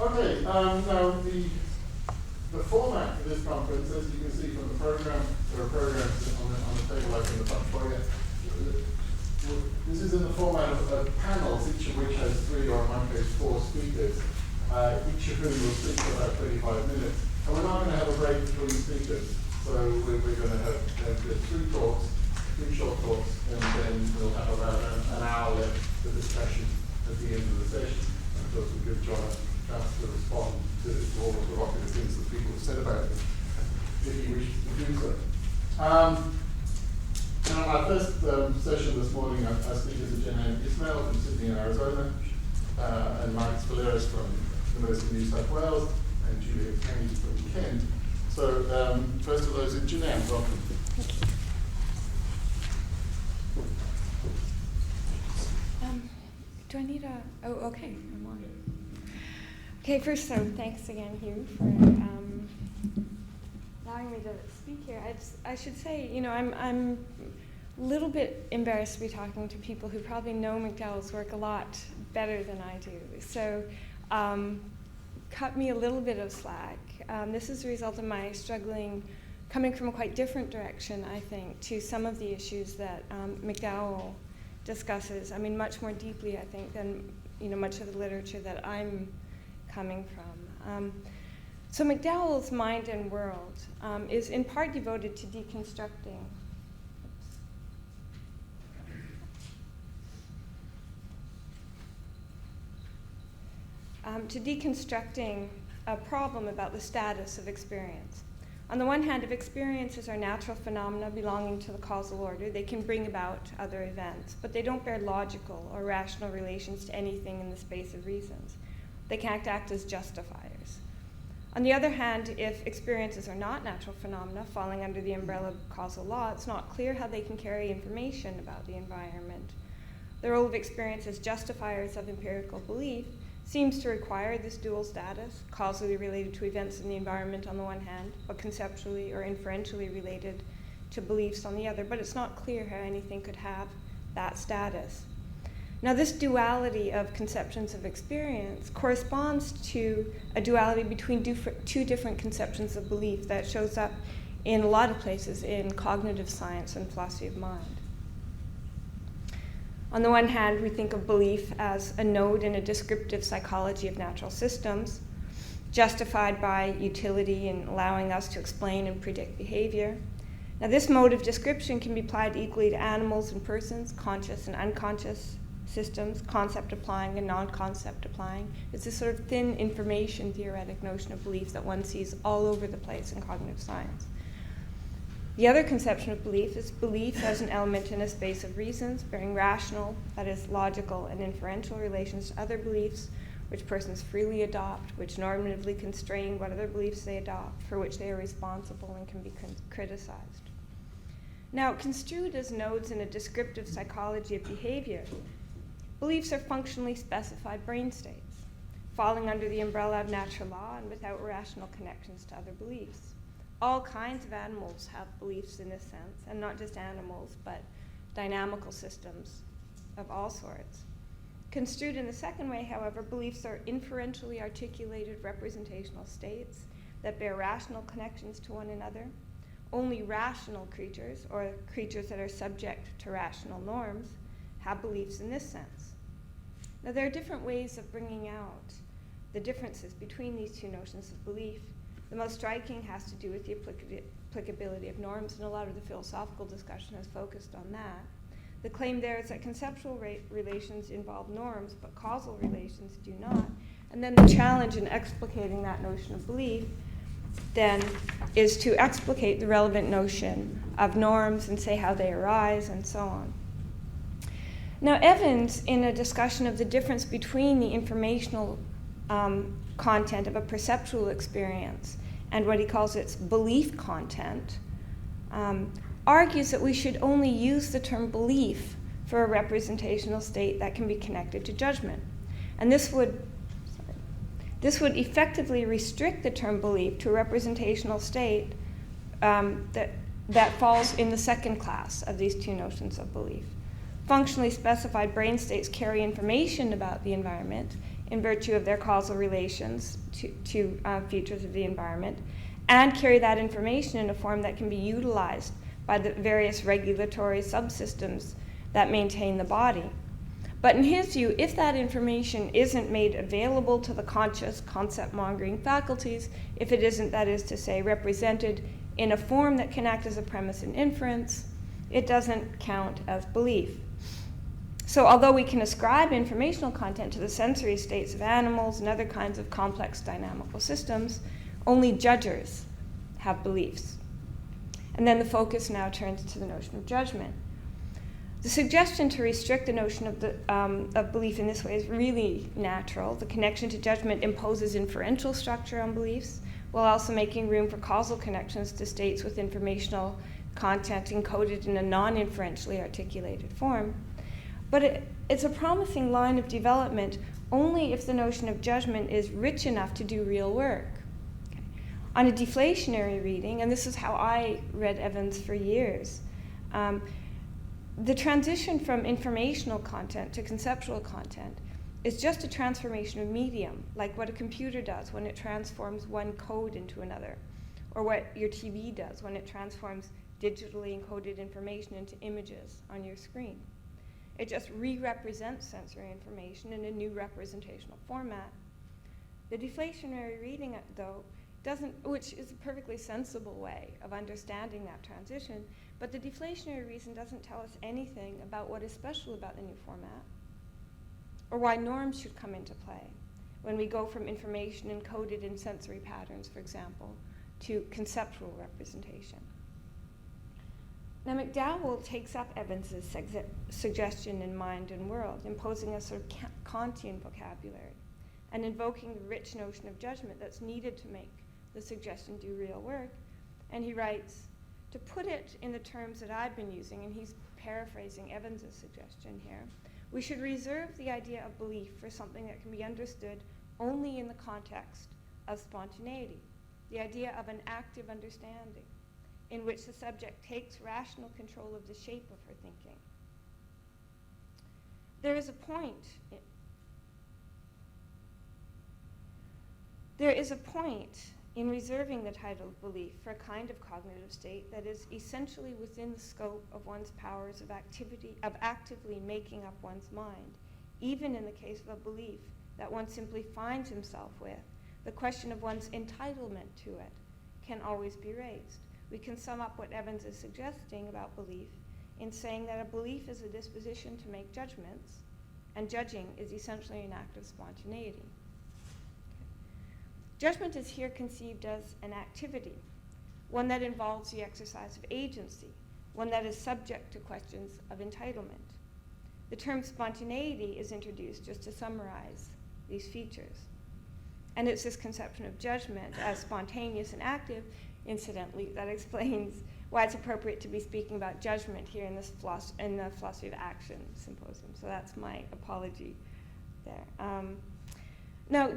Okay, now the format for this conference, as you can see from the program, there are programs on the table open the front for you. This is in the format of panels, each of which has 3 or in one case 4 speakers, each of whom will speak for about 35 minutes. And we're not going to have a break between speakers, so we're going to have 3 talks, 3 short talks, and then we'll have about an hour left for discussion at the end of the session. And of course, we'll give John a chance to respond to all of the provocative things that people have said about it, if he wishes to do so. Now, our first session this morning, our speakers are Jenann Ismael from Sydney, Arizona, and Valaris from the University of New South Wales, and Tanney from Kent. So, first of those is Jenann. Welcome. Do I need a? Oh, okay. I'm on. Okay. First, so thanks again, Hugh, for allowing me to speak here. I should say, I'm a little bit embarrassed to be talking to people who probably know McDowell's work a lot better than I do. So, cut me a little bit of slack. This is a result of my struggling, coming from a quite different direction, I think, to some of the issues that McDowell discusses. I mean, much more deeply, I think, than much of the literature that I'm coming from. So McDowell's Mind and World is in part devoted to deconstructing. To deconstructing a problem about the status of experience. On the one hand, if experiences are natural phenomena belonging to the causal order, they can bring about other events, but they don't bear logical or rational relations to anything in the space of reasons. They can't act as justifiers. On the other hand, if experiences are not natural phenomena falling under the umbrella of causal law, it's not clear how they can carry information about the environment. The role of experience as justifiers of empirical belief seems to require this dual status, causally related to events in the environment on the one hand, but conceptually or inferentially related to beliefs on the other. But it's not clear how anything could have that status. Now, this duality of conceptions of experience corresponds to a duality between 2 different conceptions of belief that shows up in a lot of places in cognitive science and philosophy of mind. On the one hand, we think of belief as a node in a descriptive psychology of natural systems, justified by utility in allowing us to explain and predict behavior. Now, this mode of description can be applied equally to animals and persons, conscious and unconscious systems, concept applying and non-concept applying. It's this sort of thin information theoretic notion of belief that one sees all over the place in cognitive science. The other conception of belief is belief as an element in a space of reasons, bearing rational, that is, logical and inferential relations to other beliefs, which persons freely adopt, which normatively constrain what other beliefs they adopt, for which they are responsible and can be criticized. Now, construed as nodes in a descriptive psychology of behavior, beliefs are functionally specified brain states, falling under the umbrella of natural law and without rational connections to other beliefs. All kinds of animals have beliefs in this sense, and not just animals, but dynamical systems of all sorts. Construed in the second way, however, beliefs are inferentially articulated representational states that bear rational connections to one another. Only rational creatures, or creatures that are subject to rational norms, have beliefs in this sense. Now, there are different ways of bringing out the differences between these 2 notions of belief. The most striking has to do with the applicability of norms, and a lot of the philosophical discussion has focused on that. The claim there is that conceptual relations involve norms, but causal relations do not. And then the challenge in explicating that notion of belief then is to explicate the relevant notion of norms and say how they arise and so on. Now, Evans, in a discussion of the difference between the informational content of a perceptual experience and what he calls its belief content, argues that we should only use the term belief for a representational state that can be connected to judgment. And this would effectively restrict the term belief to a representational state that falls in the second class of these 2 notions of belief. Functionally specified brain states carry information about the environment in virtue of their causal relations to features of the environment, and carry that information in a form that can be utilized by the various regulatory subsystems that maintain the body. But in his view, if that information isn't made available to the conscious concept-mongering faculties, if it isn't, that is to say, represented in a form that can act as a premise in inference, it doesn't count as belief. So although we can ascribe informational content to the sensory states of animals and other kinds of complex dynamical systems, only judgers have beliefs. And then the focus now turns to the notion of judgment. The suggestion to restrict the notion of belief in this way is really natural. The connection to judgment imposes inferential structure on beliefs, while also making room for causal connections to states with informational content encoded in a non-inferentially articulated form. But it's a promising line of development only if the notion of judgment is rich enough to do real work. Okay. On a deflationary reading, and this is how I read Evans for years, the transition from informational content to conceptual content is just a transformation of medium, like what a computer does when it transforms one code into another, or what your TV does when it transforms digitally encoded information into images on your screen. It just re-represents sensory information in a new representational format. The deflationary reading, though, doesn't, which is a perfectly sensible way of understanding that transition, but the deflationary reason doesn't tell us anything about what is special about the new format, or why norms should come into play when we go from information encoded in sensory patterns, for example, to conceptual representation. Now, McDowell takes up Evans's suggestion in Mind and World, imposing a sort of Kantian vocabulary and invoking the rich notion of judgment that's needed to make the suggestion do real work. And he writes, to put it in the terms that I've been using, and he's paraphrasing Evans's suggestion here, we should reserve the idea of belief for something that can be understood only in the context of spontaneity, the idea of an active understanding, in which the subject takes rational control of the shape of her thinking. There is a point in reserving the title of belief for a kind of cognitive state that is essentially within the scope of one's powers of actively making up one's mind. Even in the case of a belief that one simply finds himself with, the question of one's entitlement to it can always be raised. We can sum up what Evans is suggesting about belief in saying that a belief is a disposition to make judgments, and judging is essentially an act of spontaneity. Judgment is here conceived as an activity, one that involves the exercise of agency, one that is subject to questions of entitlement. The term spontaneity is introduced just to summarize these features. And it's this conception of judgment as spontaneous and active, incidentally, that explains why it's appropriate to be speaking about judgment here in this in the Philosophy of Action Symposium. So that's my apology there. Now,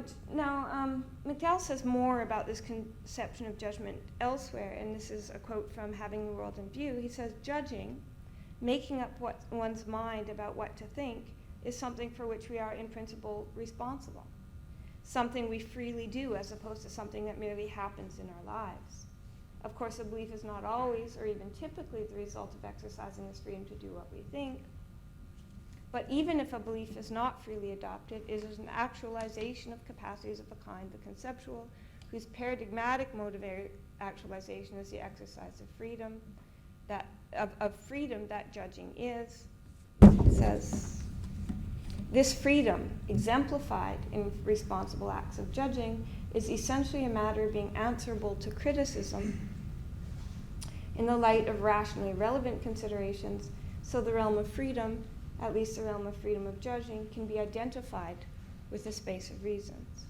McDowell says more about this conception of judgment elsewhere, and this is a quote from Having the World in View. He says, judging, making up one's mind about what to think, is something for which we are in principle responsible, something we freely do as opposed to something that merely happens in our lives. Of course, a belief is not always or even typically the result of exercising this freedom to do what we think. But even if a belief is not freely adopted, it is an actualization of capacities of a kind, the conceptual, whose paradigmatic mode of actualization is the exercise of freedom, that judging is. It says, this freedom, exemplified in responsible acts of judging, is essentially a matter of being answerable to criticism in the light of rationally relevant considerations, so the realm of freedom, at least the realm of freedom of judging, can be identified with the space of reasons.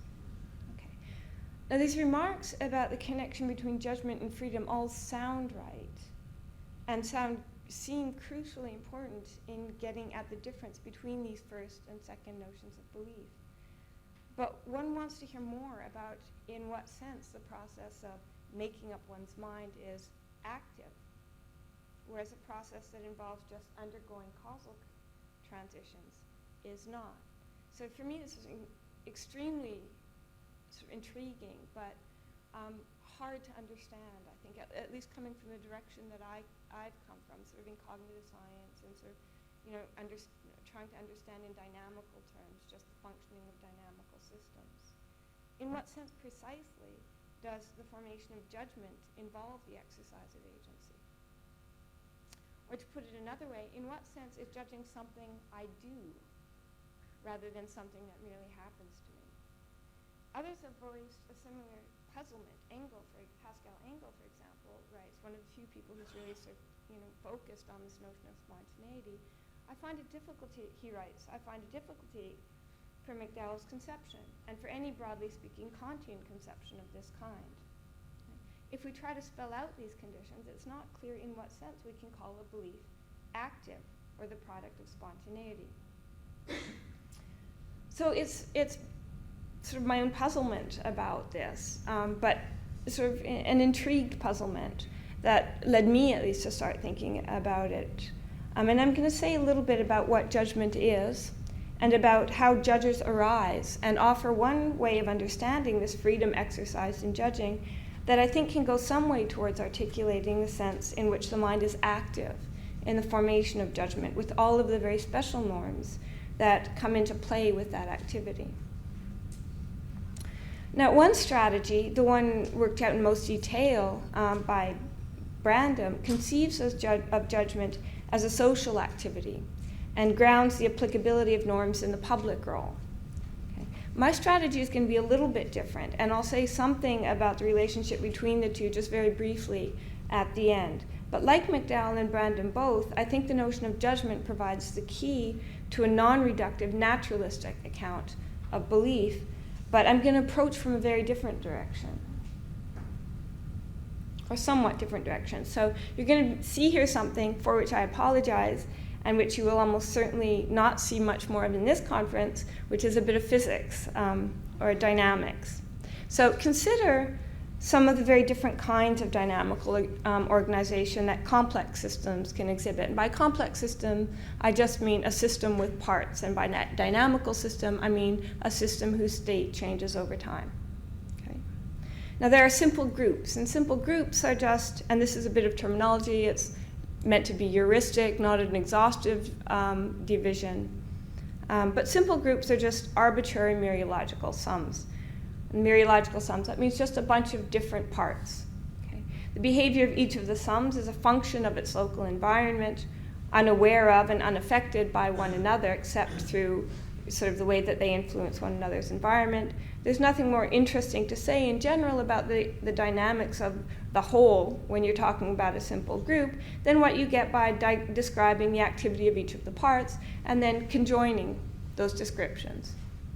Okay. Now, these remarks about the connection between judgment and freedom all sound right and seem crucially important in getting at the difference between these first and second notions of belief. But one wants to hear more about in what sense the process of making up one's mind is active, whereas a process that involves just undergoing causal transitions is not. So for me, this is extremely sort of intriguing, but hard to understand, I think, at least coming from the direction that I've come from, sort of in cognitive science and sort of, trying to understand in dynamical terms just the functioning of dynamical systems. In what sense precisely does the formation of judgment involve the exercise of agency? Or to put it another way, in what sense is judging something I do rather than something that merely happens to me? Others have voiced a similar puzzlement. Pascal Engel, for example, writes, one of the few people who's really sort of, focused on this notion of spontaneity. He writes, I find a difficulty for McDowell's conception, and for any broadly speaking Kantian conception of this kind. If we try to spell out these conditions, it's not clear in what sense we can call a belief active or the product of spontaneity. So it's sort of my own puzzlement about this, but sort of an intrigued puzzlement that led me at least to start thinking about it. And I'm going to say a little bit about what judgment is and about how judges arise and offer one way of understanding this freedom exercised in judging that I think can go some way towards articulating the sense in which the mind is active in the formation of judgment with all of the very special norms that come into play with that activity. Now, one strategy, the one worked out in most detail by Brandom, conceives of judgment as a social activity and grounds the applicability of norms in the public role. Okay. My strategy is going to be a little bit different, and I'll say something about the relationship between the two just very briefly at the end. But like McDowell and Brandom both, I think the notion of judgment provides the key to a non-reductive naturalistic account of belief, but I'm going to approach from a very different direction, or somewhat different direction. So you're going to see here something for which I apologize, and which you will almost certainly not see much more of in this conference, which is a bit of physics or dynamics. So consider some of the very different kinds of dynamical organization that complex systems can exhibit. And by complex system, I just mean a system with parts, and by dynamical system, I mean a system whose state changes over time. Okay. Now there are simple groups, and simple groups are just, and this is a bit of terminology, it's meant to be heuristic, not an exhaustive division. But simple groups are just arbitrary mereological sums. And mereological sums, that means just a bunch of different parts. Okay? The behavior of each of the sums is a function of its local environment, unaware of and unaffected by one another, except through sort of the way that they influence one another's environment. There's nothing more interesting to say in general about the dynamics of the whole when you're talking about a simple group than what you get by describing the activity of each of the parts and then conjoining those descriptions.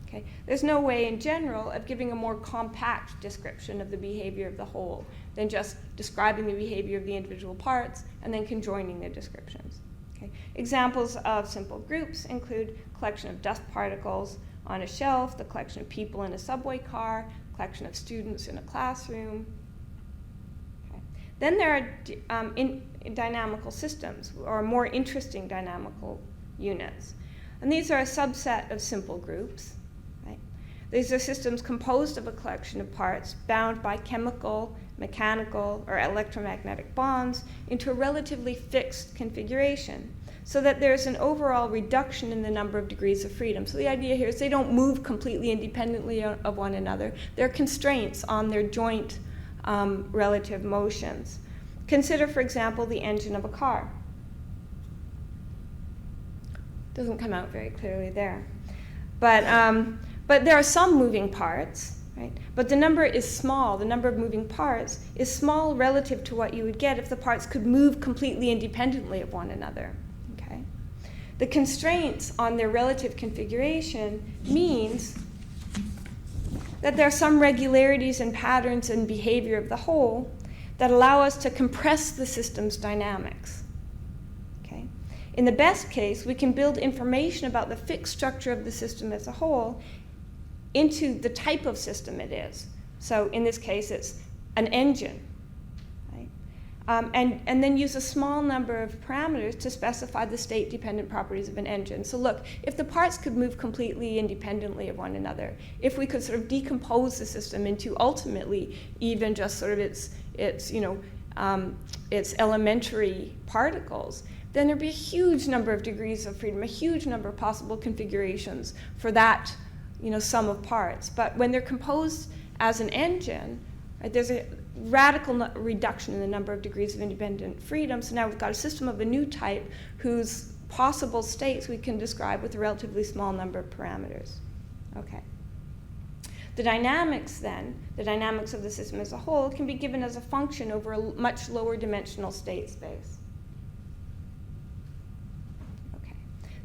Okay? There's no way in general of giving a more compact description of the behavior of the whole than just describing the behavior of the individual parts and then conjoining their descriptions. Okay. Examples of simple groups include collection of dust particles on a shelf, the collection of people in a subway car, collection of students in a classroom. Okay. Then there are in dynamical systems, or more interesting dynamical units. And these are a subset of simple groups. Right? These are systems composed of a collection of parts bound by chemical, mechanical, or electromagnetic bonds into a relatively fixed configuration, so that there's an overall reduction in the number of degrees of freedom. So the idea here is they don't move completely independently of one another. There are constraints on their joint relative motions. Consider, for example, the engine of a car. Doesn't come out very clearly there. But there are some moving parts. Right? But the number is small. The number of moving parts is small relative to what you would get if the parts could move completely independently of one another. Okay? The constraints on their relative configuration means that there are some regularities and patterns in behavior of the whole that allow us to compress the system's dynamics. Okay? In the best case, we can build information about the fixed structure of the system as a whole into the type of system it is. So in this case, it's an engine. Right? and then use a small number of parameters to specify the state-dependent properties of an engine. So look, if the parts could move completely independently of one another, if we could sort of decompose the system into ultimately even just sort of its elementary particles, then there'd be a huge number of degrees of freedom, a huge number of possible configurations for that, sum of parts. But when they're composed as an engine, right, there's a radical reduction in the number of degrees of independent freedom. So now we've got a system of a new type whose possible states we can describe with a relatively small number of parameters. Okay. The dynamics then, the dynamics of the system as a whole, can be given as a function over a much lower dimensional state space. Okay.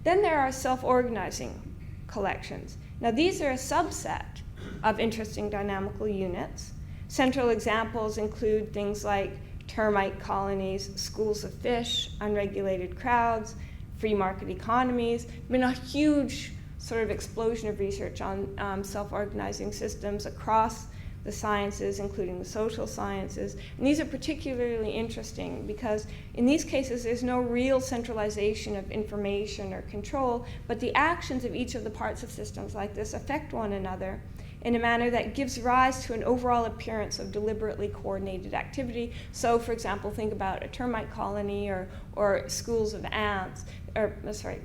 Then there are self-organizing collections. Now these are a subset of interesting dynamical units. Central examples include things like termite colonies, schools of fish, unregulated crowds, free market economies. There's been a huge sort of explosion of research on self-organizing systems across the sciences, including the social sciences. And these are particularly interesting because in these cases there's no real centralization of information or control, but the actions of each of the parts of systems like this affect one another in a manner that gives rise to an overall appearance of deliberately coordinated activity. So, for example, think about a termite colony or schools of ants,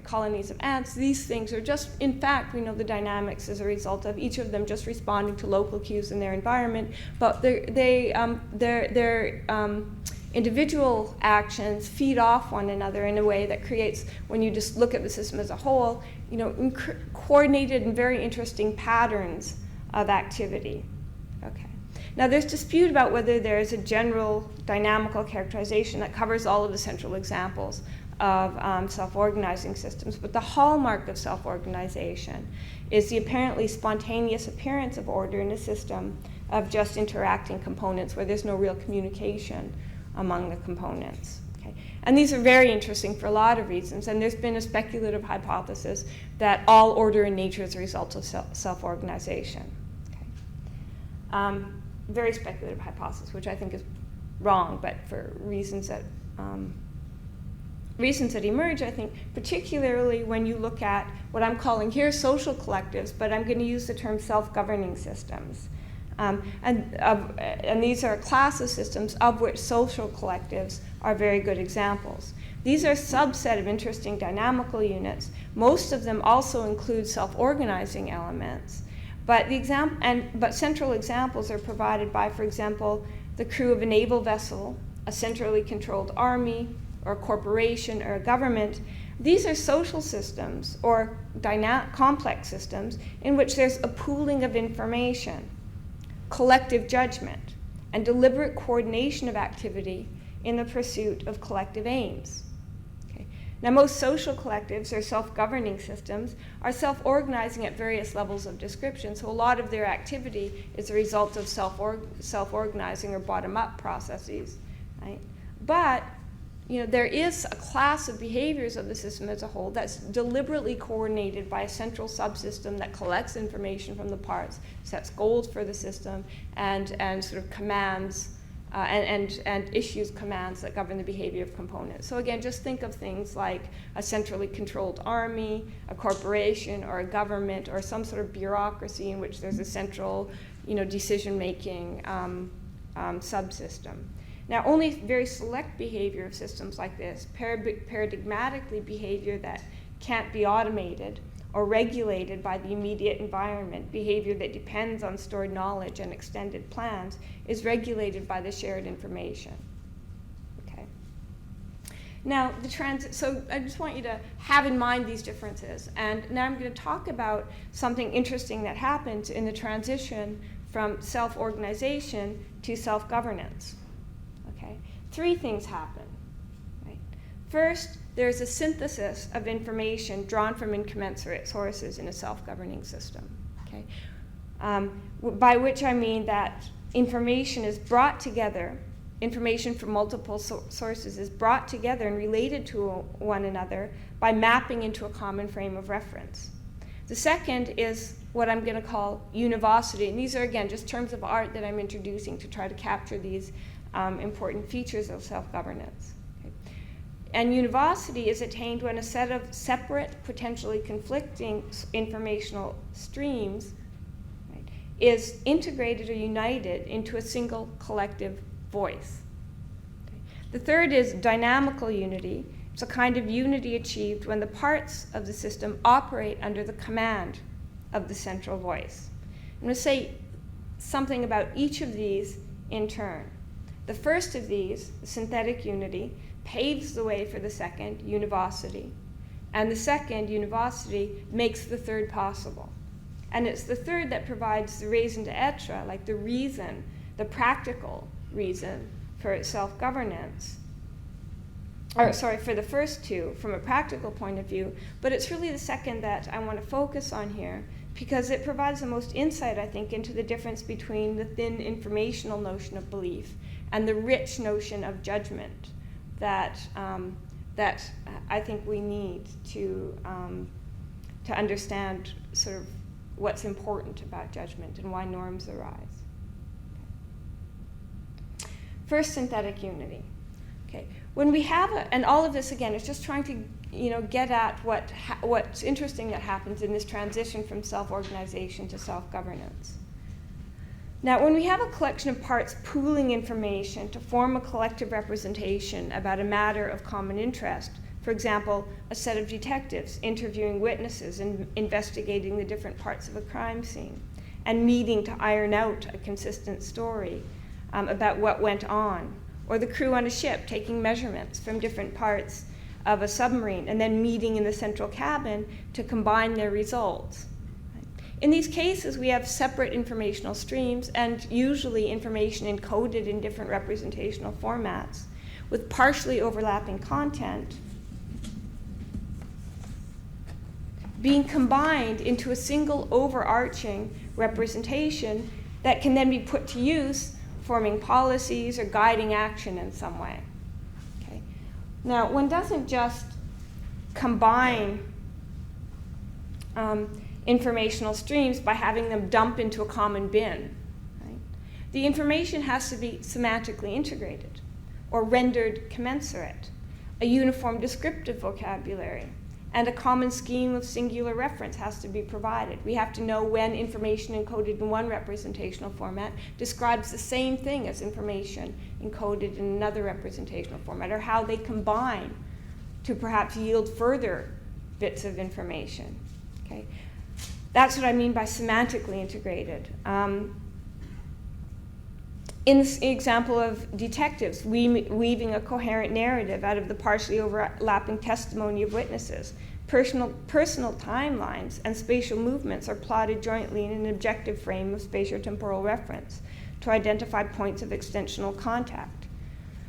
colonies of ants. These things are just, in fact, we know the dynamics as a result of each of them just responding to local cues in their environment, but their individual actions feed off one another in a way that creates, when you just look at the system as a whole, coordinated and very interesting patterns of activity. Okay. Now there's dispute about whether there is a general dynamical characterization that covers all of the central examples of self-organizing systems, but the hallmark of self-organization is the apparently spontaneous appearance of order in a system of just interacting components where there's no real communication among the components. Okay. And these are very interesting for a lot of reasons, and there's been a speculative hypothesis that all order in nature is a result of self-organization. Okay. Very speculative hypothesis, which I think is wrong, but for reasons that emerge, I think, particularly when you look at what I'm calling here social collectives, but I'm going to use the term self-governing systems. And these are a class of systems of which social collectives are very good examples. These are a subset of interesting dynamical units. Most of them also include self-organizing elements. But central examples are provided by, for example, the crew of a naval vessel, a centrally controlled army, or a corporation, or a government. These are social systems, or complex systems, in which there's a pooling of information, collective judgment, and deliberate coordination of activity in the pursuit of collective aims. Okay. Now, most social collectives, or self-governing systems, are self-organizing at various levels of description, so a lot of their activity is a result of self-organizing or bottom-up processes. Right? But there is a class of behaviors of the system as a whole that's deliberately coordinated by a central subsystem that collects information from the parts, sets goals for the system, and sort of commands and issues commands that govern the behavior of components. So again, just think of things like a centrally controlled army, a corporation, or a government, or some sort of bureaucracy in which there's a central, decision-making subsystem. Now, only very select behavior of systems like this, paradigmatically behavior that can't be automated or regulated by the immediate environment, behavior that depends on stored knowledge and extended plans, is regulated by the shared information. Okay. Now, so I just want you to have in mind these differences. And now I'm going to talk about something interesting that happens in the transition from self-organization to self-governance. Three things happen. Right? First, there's a synthesis of information drawn from incommensurate sources in a self-governing system. Okay? By which I mean that information is brought together, information from multiple sources is brought together and related to one another by mapping into a common frame of reference. The second is what I'm going to call univocity, and these are, again, just terms of art that I'm introducing to try to capture these important features of self-governance. Okay? And univocity is attained when a set of separate, potentially conflicting informational streams, right, is integrated or united into a single collective voice. Okay? The third is dynamical unity. It's a kind of unity achieved when the parts of the system operate under the command of the central voice. I'm going to say something about each of these in turn. The first of these, the synthetic unity, paves the way for the second, univocity. And the second, univocity, makes the third possible. And it's the third that provides the raison d'etre, like the reason, the practical reason for self-governance. Or, sorry, for the first two, from a practical point of view. But it's really the second that I want to focus on here, because it provides the most insight, I think, into the difference between the thin informational notion of belief and the rich notion of judgment that I think we need to understand sort of what's important about judgment and why norms arise. Okay. First, synthetic unity. Okay. When we have and all of this again is just trying to get at what's interesting that happens in this transition from self-organization to self-governance. Now, when we have a collection of parts pooling information to form a collective representation about a matter of common interest, for example, a set of detectives interviewing witnesses and investigating the different parts of a crime scene, and meeting to iron out a consistent story about what went on, or the crew on a ship taking measurements from different parts of a submarine and then meeting in the central cabin to combine their results. In these cases, we have separate informational streams and usually information encoded in different representational formats with partially overlapping content being combined into a single overarching representation that can then be put to use, forming policies or guiding action in some way. Okay. Now, one doesn't just combine informational streams by having them dump into a common bin. Right? The information has to be semantically integrated or rendered commensurate, a uniform descriptive vocabulary, and a common scheme of singular reference has to be provided. We have to know when information encoded in one representational format describes the same thing as information encoded in another representational format, or how they combine to perhaps yield further bits of information. Okay? That's what I mean by semantically integrated. In this example of detectives weaving a coherent narrative out of the partially overlapping testimony of witnesses, personal timelines and spatial movements are plotted jointly in an objective frame of spatiotemporal reference to identify points of extensional contact.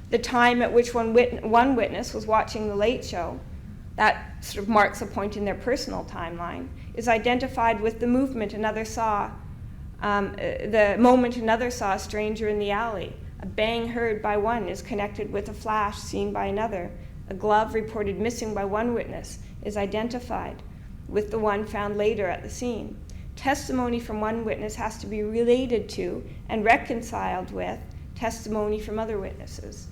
The time at which one witness was watching The Late Show, that sort of marks a point in their personal timeline, is identified with the movement another saw. The moment another saw a stranger in the alley. A bang heard by one is connected with a flash seen by another. A glove reported missing by one witness is identified with the one found later at the scene. Testimony from one witness has to be related to and reconciled with testimony from other witnesses.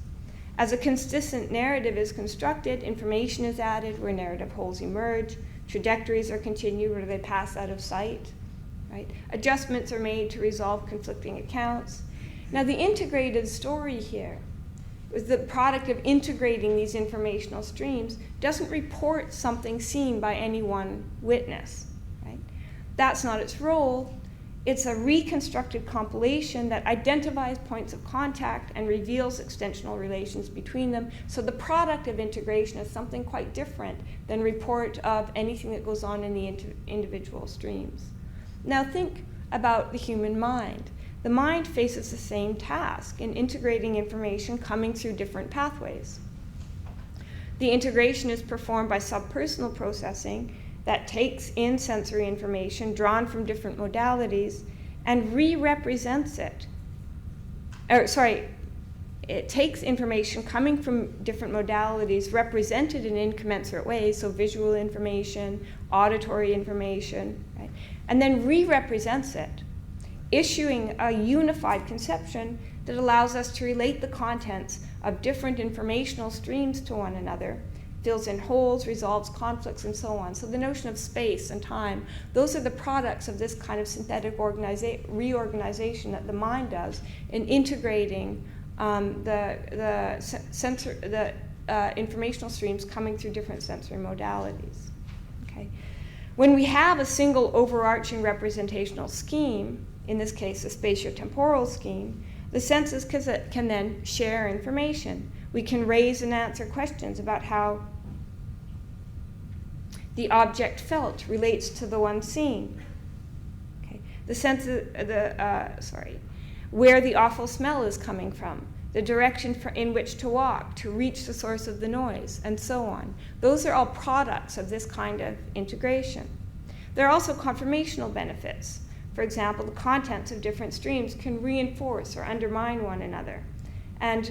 As a consistent narrative is constructed, information is added where narrative holes emerge, trajectories are continued where they pass out of sight. Right? Adjustments are made to resolve conflicting accounts. Now, the integrated story here is the product of integrating these informational streams, doesn't report something seen by any one witness. Right? That's not its role. It's a reconstructed compilation that identifies points of contact and reveals extensional relations between them. So the product of integration is something quite different than report of anything that goes on in the individual streams. Now think about the human mind. The mind faces the same task in integrating information coming through different pathways. The integration is performed by subpersonal processing that takes in sensory information drawn from different modalities and re-represents it. It takes information coming from different modalities represented in incommensurate ways, so visual information, auditory information, right? And then re-represents it, issuing a unified conception that allows us to relate the contents of different informational streams to one another, fills in holes, resolves conflicts, and so on. So the notion of space and time, those are the products of this kind of synthetic reorganization that the mind does in integrating the informational streams coming through different sensory modalities. Okay? When we have a single overarching representational scheme, in this case a spatiotemporal scheme, the senses can then share information. We can raise and answer questions about how the object felt relates to the one seen. Okay. The sense of where the awful smell is coming from, the direction in which to walk to reach the source of the noise, and so on. Those are all products of this kind of integration. There are also conformational benefits. For example, the contents of different streams can reinforce or undermine one another. And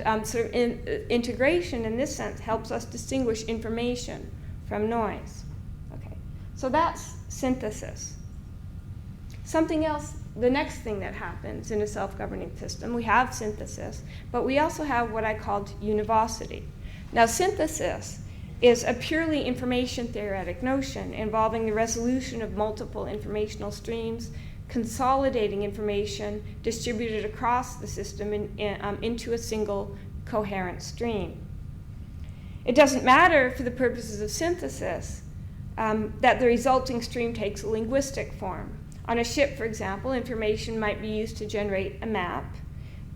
integration in this sense helps us distinguish information from noise. Okay. So that's synthesis. Something else, the next thing that happens in a self-governing system, we have synthesis, but we also have what I called univocity. Now, synthesis is a purely information theoretic notion involving the resolution of multiple informational streams, consolidating information distributed across the system into a single coherent stream. It doesn't matter for the purposes of synthesis that the resulting stream takes a linguistic form. On a ship, for example, information might be used to generate a map.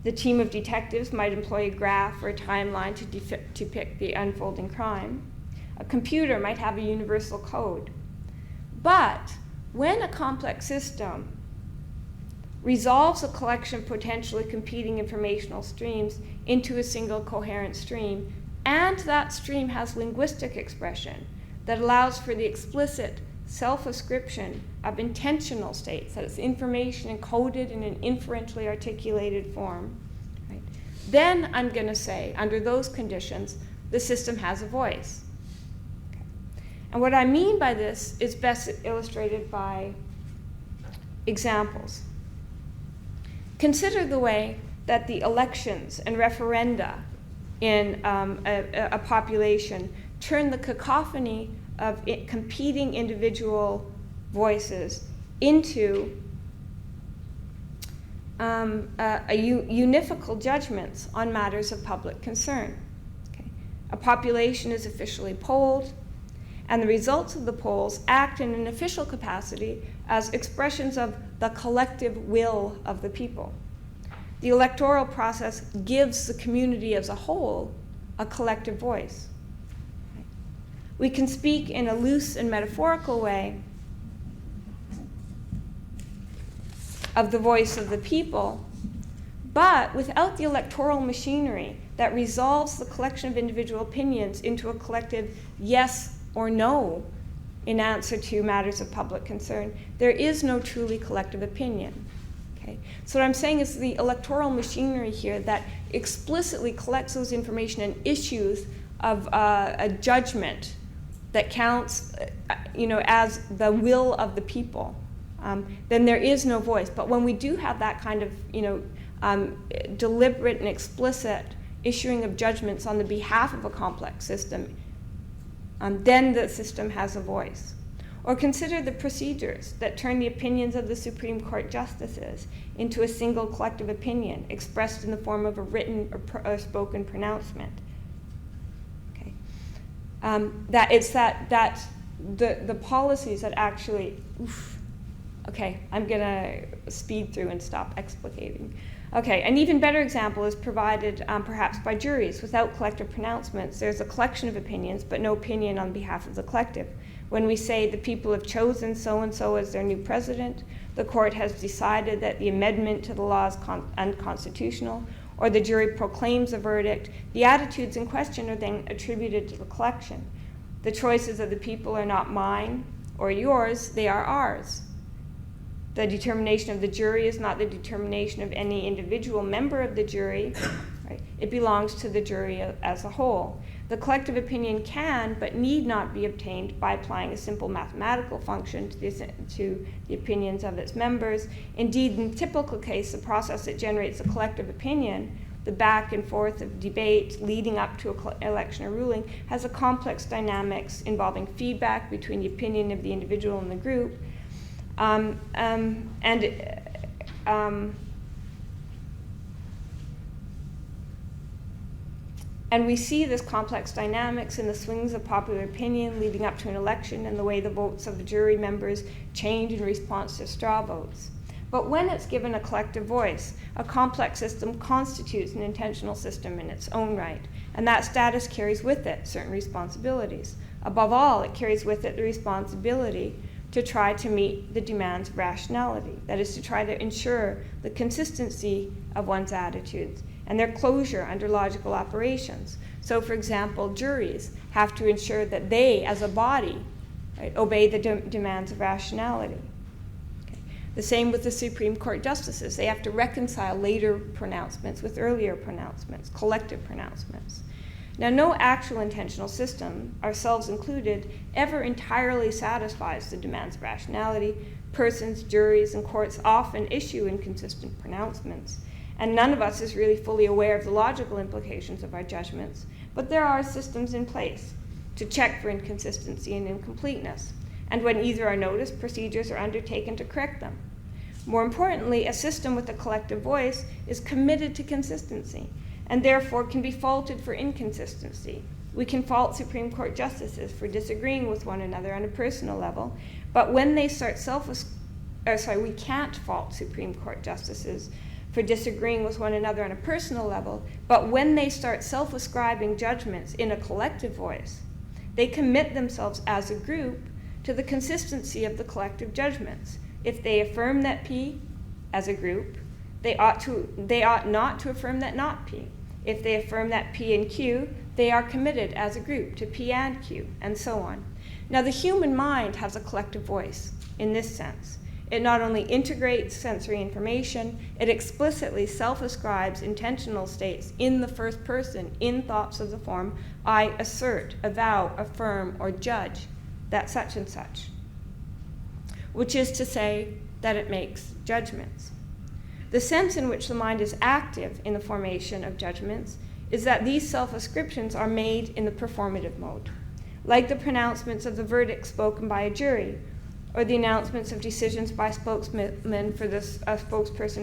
The team of detectives might employ a graph or a timeline to depict the unfolding crime. A computer might have a universal code. But when a complex system resolves a collection of potentially competing informational streams into a single coherent stream, and that stream has linguistic expression that allows for the explicit self-ascription of intentional states, that is information encoded in an inferentially articulated form, right? Then I'm going to say, under those conditions, the system has a voice. Okay. And what I mean by this is best illustrated by examples. Consider the way that the elections and referenda in a population turn the cacophony of competing individual voices into univocal judgments on matters of public concern. Okay. A population is officially polled, and the results of the polls act in an official capacity as expressions of the collective will of the people. The electoral process gives the community as a whole a collective voice. We can speak in a loose and metaphorical way of the voice of the people, but without the electoral machinery that resolves the collection of individual opinions into a collective yes or no in answer to matters of public concern, there is no truly collective opinion. Okay? So what I'm saying is the electoral machinery here that explicitly collects those information and issues of a judgment that counts, as the will of the people, then there is no voice. But when we do have that kind of, deliberate and explicit issuing of judgments on the behalf of a complex system, then the system has a voice. Or consider the procedures that turn the opinions of the Supreme Court justices into a single collective opinion expressed in the form of a written or spoken pronouncement. That it's that the policies that actually, okay, I'm going to speed through and stop explicating. Okay, an even better example is provided perhaps by juries. Without collective pronouncements, there's a collection of opinions, but no opinion on behalf of the collective. When we say the people have chosen so-and-so as their new president, the court has decided that the amendment to the law is unconstitutional, or the jury proclaims a verdict, the attitudes in question are then attributed to the collection. The choices of the people are not mine or yours, they are ours. The determination of the jury is not the determination of any individual member of the jury. Right? It belongs to the jury as a whole. The collective opinion can, but need not be obtained by applying a simple mathematical function to the opinions of its members. Indeed, in the typical case, the process that generates a collective opinion, the back and forth of debate leading up to an election or ruling, has a complex dynamics involving feedback between the opinion of the individual and the group. And we see this complex dynamics in the swings of popular opinion leading up to an election and the way the votes of the jury members change in response to straw votes. But when it's given a collective voice, a complex system constitutes an intentional system in its own right, and that status carries with it certain responsibilities. Above all, it carries with it the responsibility to try to meet the demands of rationality, that is, to try to ensure the consistency of one's attitudes and their closure under logical operations. So, for example, juries have to ensure that they, as a body, right, obey the demands of rationality. Okay. The same with the Supreme Court justices. They have to reconcile later pronouncements with earlier pronouncements, collective pronouncements. Now, no actual intentional system, ourselves included, ever entirely satisfies the demands of rationality. Persons, juries, and courts often issue inconsistent pronouncements, and none of us is really fully aware of the logical implications of our judgments, but there are systems in place to check for inconsistency and incompleteness, and when either are noticed, procedures are undertaken to correct them. More importantly, a system with a collective voice is committed to consistency, and therefore can be faulted for inconsistency. We can fault Supreme Court justices for disagreeing with one another on a personal level, but when they start we can't fault Supreme Court justices for disagreeing with one another on a personal level, but when they start self-ascribing judgments in a collective voice, they commit themselves as a group to the consistency of the collective judgments. If they affirm that P as a group, they ought not to affirm that not P. If they affirm that P and Q, they are committed as a group to P and Q, and so on. Now, the human mind has a collective voice in this sense. It not only integrates sensory information, it explicitly self-ascribes intentional states in the first person in thoughts of the form, I assert, avow, affirm, or judge that such and such, which is to say that it makes judgments. The sense in which the mind is active in the formation of judgments is that these self-ascriptions are made in the performative mode, like the pronouncements of the verdict spoken by a jury, or the announcements of decisions by spokesperson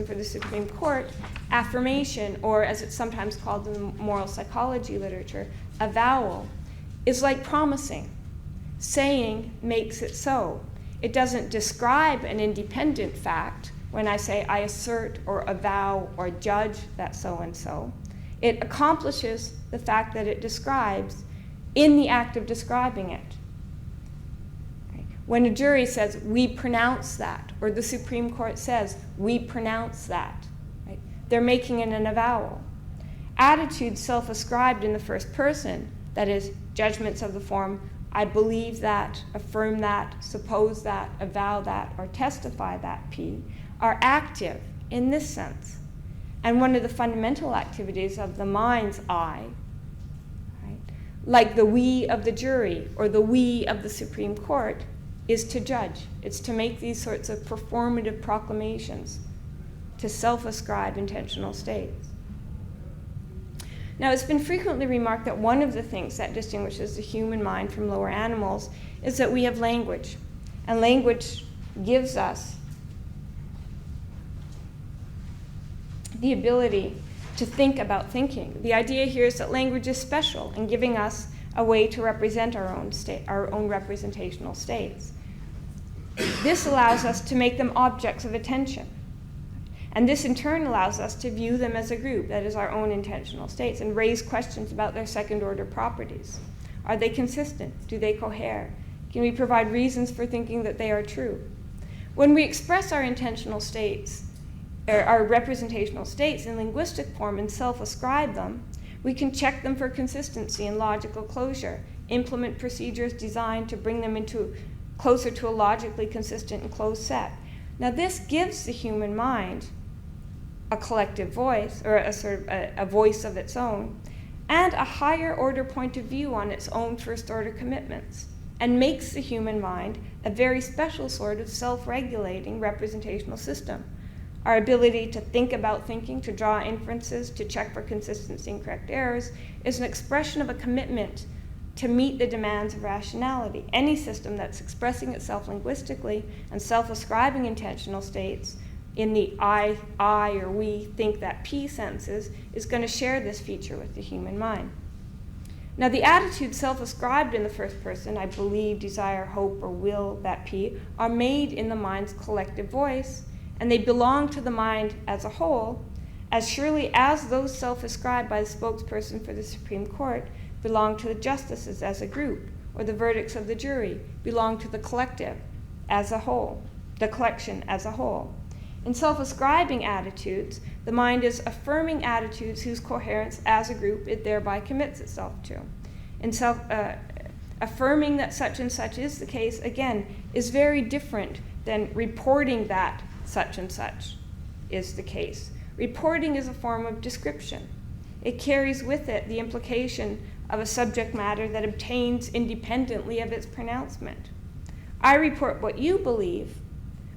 for the Supreme Court. Affirmation, or as it's sometimes called in the moral psychology literature, avowal, is like promising. Saying makes it so. It doesn't describe an independent fact when I say I assert or avow or judge that so-and-so. It accomplishes the fact that it describes in the act of describing it. When a jury says, we pronounce that, or the Supreme Court says, we pronounce that, right? They're making it an avowal. Attitudes self-ascribed in the first person, that is, judgments of the form, I believe that, affirm that, suppose that, avow that, or testify that P, are active in this sense. And one of the fundamental activities of the mind's I, right, like the we of the jury or the we of the Supreme Court, is to judge. It's to make these sorts of performative proclamations, to self-ascribe intentional states. Now, it's been frequently remarked that one of the things that distinguishes the human mind from lower animals is that we have language, and language gives us the ability to think about thinking. The idea here is that language is special in giving us a way to represent our own representational states. This allows us to make them objects of attention. And this in turn allows us to view them as a group, that is our own intentional states, and raise questions about their second-order properties. Are they consistent? Do they cohere? Can we provide reasons for thinking that they are true? When we express our intentional states, or our representational states in linguistic form and self-ascribe them, we can check them for consistency and logical closure, implement procedures designed to bring them closer to a logically consistent and closed set. Now, this gives the human mind a collective voice, or a sort of a voice of its own, and a higher order point of view on its own first order commitments, and makes the human mind a very special sort of self-regulating representational system. Our ability to think about thinking, to draw inferences, to check for consistency and correct errors is an expression of a commitment to meet the demands of rationality. Any system that's expressing itself linguistically and self-ascribing intentional states in the I or we think that P senses is going to share this feature with the human mind. Now, the attitudes self-ascribed in the first person, I believe, desire, hope, or will that P, are made in the mind's collective voice, and they belong to the mind as a whole, as surely as those self-ascribed by the spokesperson for the Supreme Court belong to the justices as a group, or the verdicts of the jury belong to the collective as a whole, the collection as a whole. In self-ascribing attitudes, the mind is affirming attitudes whose coherence as a group it thereby commits itself to. In affirming that such and such is the case, again, is very different than reporting that such and such is the case. Reporting is a form of description. It carries with it the implication of a subject matter that obtains independently of its pronouncement. I report what you believe,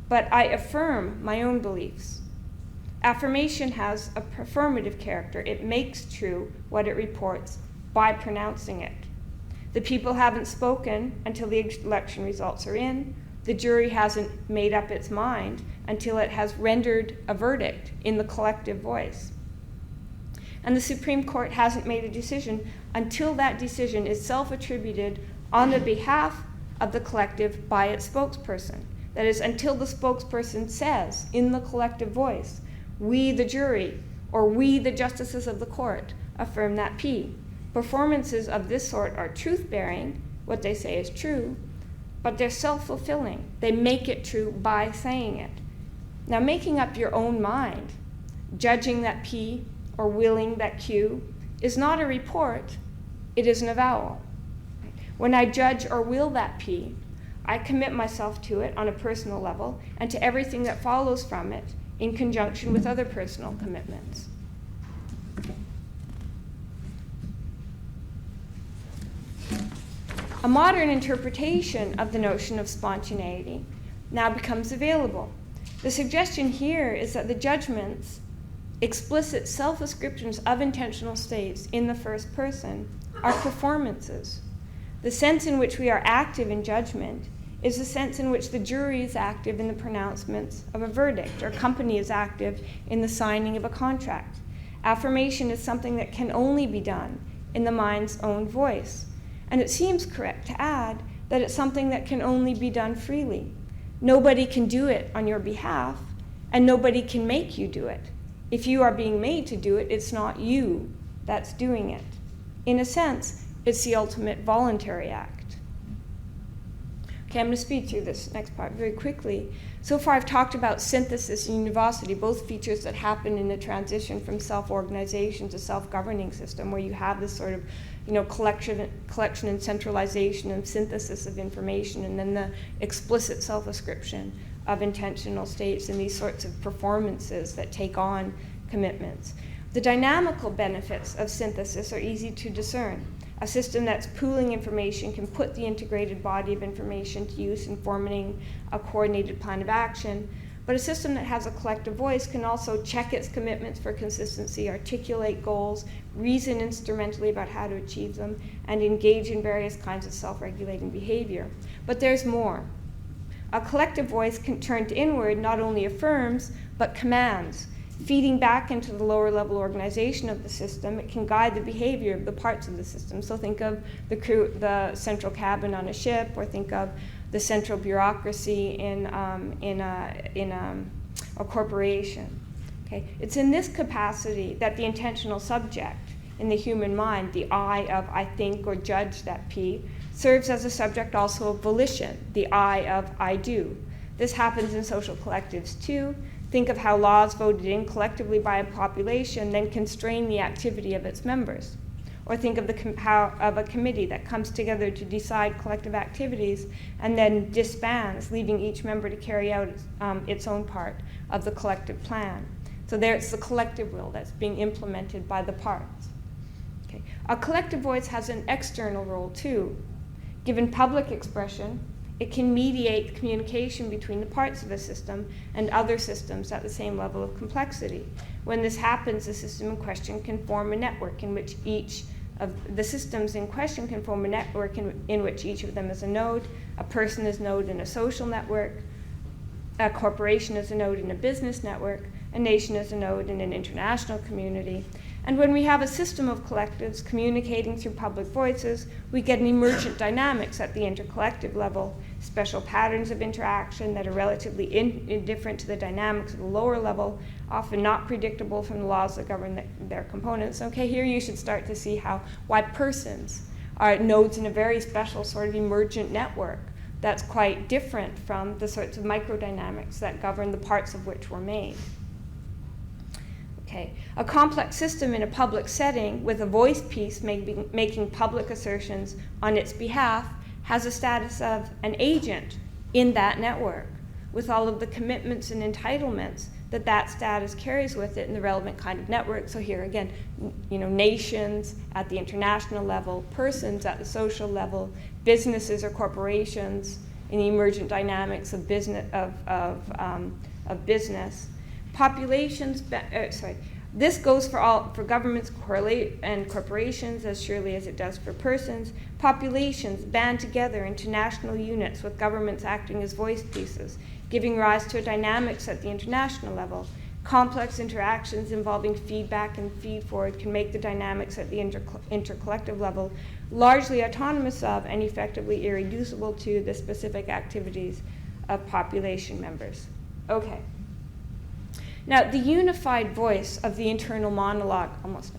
but I affirm my own beliefs. Affirmation has a performative character. It makes true what it reports by pronouncing it. The people haven't spoken until the election results are in. The jury hasn't made up its mind until it has rendered a verdict in the collective voice. And the Supreme Court hasn't made a decision until that decision is self-attributed on the behalf of the collective by its spokesperson. That is, until the spokesperson says in the collective voice, we the jury, or we the justices of the court, affirm that P. Performances of this sort are truth-bearing, what they say is true, but they're self-fulfilling. They make it true by saying it. Now, making up your own mind, judging that P or willing that Q, is not a report, it is an avowal. When I judge or will that P, I commit myself to it on a personal level and to everything that follows from it in conjunction with other personal commitments. A modern interpretation of the notion of spontaneity now becomes available. The suggestion here is that the judgments, explicit self-ascriptions of intentional states in the first person, are performances. The sense in which we are active in judgment is the sense in which the jury is active in the pronouncements of a verdict, or company is active in the signing of a contract. Affirmation is something that can only be done in the mind's own voice. And it seems correct to add that it's something that can only be done freely. Nobody can do it on your behalf, and nobody can make you do it. If you are being made to do it, it's not you that's doing it. In a sense, it's the ultimate voluntary act. Okay, I'm going to speed through this next part very quickly. So far, I've talked about synthesis and univocity, both features that happen in the transition from self-organization to self-governing system, where you have this sort of, collection and centralization and synthesis of information, and then the explicit self-ascription of intentional states and these sorts of performances that take on commitments. The dynamical benefits of synthesis are easy to discern. A system that's pooling information can put the integrated body of information to use in forming a coordinated plan of action, but a system that has a collective voice can also check its commitments for consistency, articulate goals, reason instrumentally about how to achieve them, and engage in various kinds of self-regulating behavior. But there's more. A collective voice turned inward not only affirms, but commands. Feeding back into the lower level organization of the system, it can guide the behavior of the parts of the system. So think of the central cabin on a ship, or think of the central bureaucracy in a corporation. Okay? It's in this capacity that the intentional subject in the human mind, the I of I think or judge that P, serves as a subject also of volition, the I of I do. This happens in social collectives too. Think of how laws voted in collectively by a population then constrain the activity of its members. Or think of a committee that comes together to decide collective activities and then disbands, leaving each member to carry out its own part of the collective plan. So there it's the collective will that's being implemented by the parts. Okay. A collective voice has an external role too. Given public expression, it can mediate communication between the parts of a system and other systems at the same level of complexity. When this happens, the system in question can form a network in which each of the systems in question can form a network in which each of them is a node, a person is a node in a social network, a corporation is a node in a business network, a nation is a node in an international community. And when we have a system of collectives communicating through public voices, we get an emergent dynamics at the intercollective level, special patterns of interaction that are relatively indifferent to the dynamics of the lower level, often not predictable from the laws that govern their components. Okay, here you should start to see why persons are nodes in a very special sort of emergent network that's quite different from the sorts of microdynamics that govern the parts of which were made. Okay. A complex system in a public setting with a voice piece making public assertions on its behalf has a status of an agent in that network with all of the commitments and entitlements that status carries with it in the relevant kind of network. So here again, nations at the international level, persons at the social level, businesses or corporations in the emergent dynamics of business, populations. This goes for governments and corporations as surely as it does for persons. Populations band together into national units with governments acting as voice pieces, giving rise to dynamics at the international level. Complex interactions involving feedback and feed-forward can make the dynamics at the intercollective level largely autonomous of and effectively irreducible to the specific activities of population members. Okay. Now, the unified voice of the internal monologue, almost,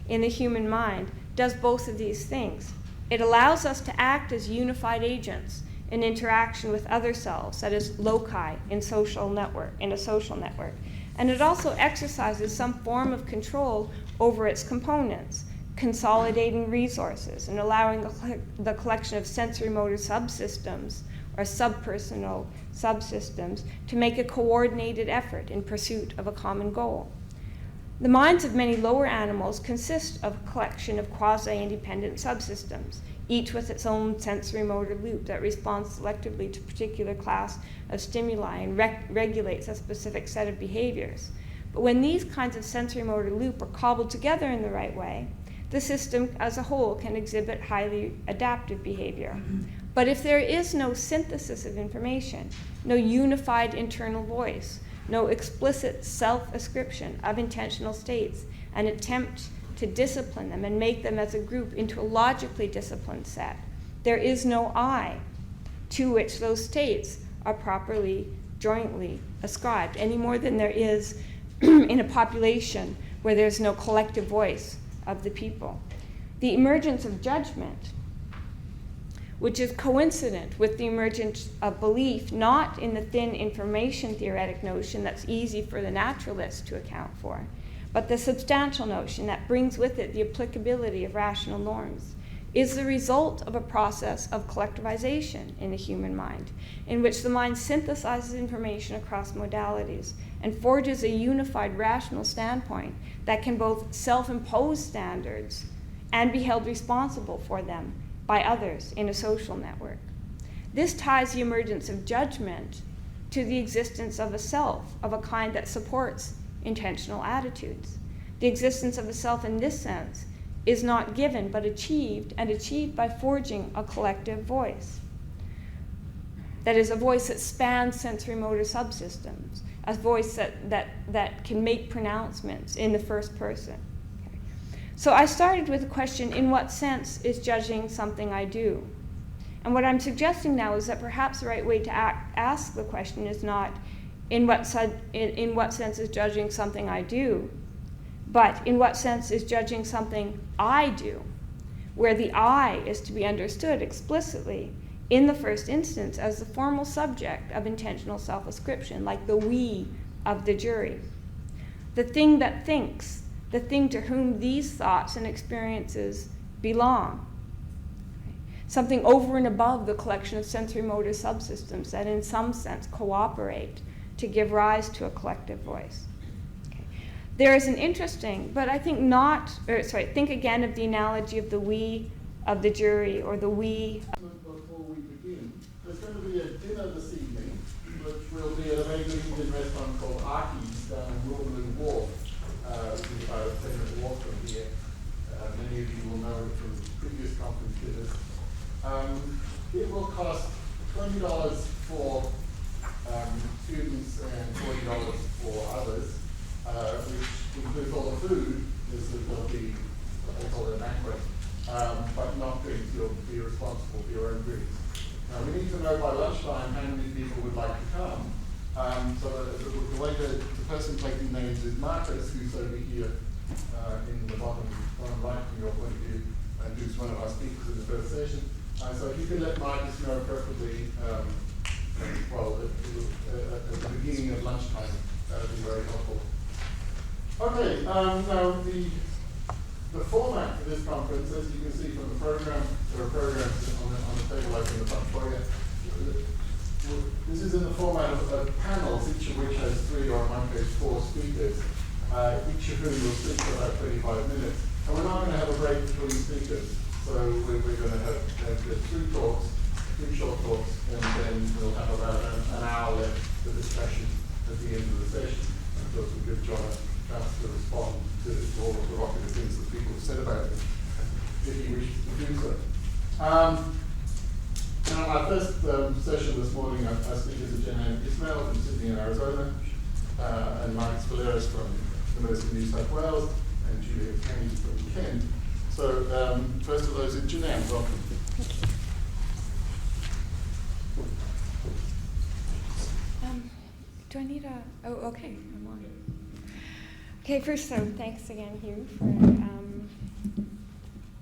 in the human mind does both of these things. It allows us to act as unified agents in interaction with other selves, that is, loci in a social network. And it also exercises some form of control over its components, consolidating resources and allowing the collection of sensory motor subsystems or subpersonal subsystems to make a coordinated effort in pursuit of a common goal. The minds of many lower animals consist of a collection of quasi-independent subsystems, each with its own sensory motor loop that responds selectively to a particular class of stimuli and regulates a specific set of behaviors. But when these kinds of sensory motor loop are cobbled together in the right way, the system as a whole can exhibit highly adaptive behavior. But if there is no synthesis of information, no unified internal voice, no explicit self-ascription of intentional states, an attempt to discipline them and make them as a group into a logically disciplined set, there is no I to which those states are properly jointly ascribed, any more than there is in a population where there's no collective voice of the people. The emergence of judgment, which is coincident with the emergence of belief, not in the thin information theoretic notion that's easy for the naturalist to account for, but the substantial notion that brings with it the applicability of rational norms, is the result of a process of collectivization in the human mind, in which the mind synthesizes information across modalities and forges a unified rational standpoint that can both self-impose standards and be held responsible for them by others in a social network. This ties the emergence of judgment to the existence of a self, of a kind that supports intentional attitudes. The existence of a self in this sense is not given but achieved, and achieved by forging a collective voice. That is, a voice that spans sensory motor subsystems, a voice that can make pronouncements in the first person. Okay. So I started with the question, in what sense is judging something I do? And what I'm suggesting now is that perhaps the right way to ask the question is not, in what sense is judging something I do, but in what sense is judging something I do, where the I is to be understood explicitly in the first instance as the formal subject of intentional self-ascription, like the we of the jury. The thing that thinks, the thing to whom these thoughts and experiences belong. Something over and above the collection of sensory motor subsystems that in some sense cooperate to give rise to a collective voice. Okay. there is an interesting, but I think think again of the analogy of the we of the jury, or the we. Before we begin, there's going to be a dinner this evening, which will be at a very good Indian restaurant called Aki's down in Wilburn Wharf, which is about a 10-minute walk from here. Many of you will know it from previous conference dinners. It will cost $20 for students and $40 for others, which includes all the food. There'll be what they call a banquet, but not drinks. You'll be responsible for your own drinks. Now, we need to know by lunchtime how many people would like to come. So the way the person taking names is Markos, who's over here in the bottom right from your point of view, and who's one of our speakers in the first session. So if you can let Markos know preferably, at the beginning of lunchtime, that would be very helpful. Okay, now the format for this conference, as you can see from the program, there are programs on the table like in the front foyer. This is in the format of panels, each of which has 3 or in my case 4 speakers, each of whom will speak for about 25 minutes. And we're not going to have a break between speakers, so we're going to have 3 talks, 3 short talks, and then we'll have about an hour left for discussion at the end of the session. And of course, we'll give John a chance to respond to all of the provocative things that people have said about it, if he wishes to do so. Now, our first session this morning, our speakers are Jenann Ismael from Sydney in Arizona, and Valaris from the University of New South Wales, and Tanney from Kent. So, first of those is Jenann. Welcome. Do I need a? Oh, okay. I'm on. Okay. First, so thanks again, Hugh, for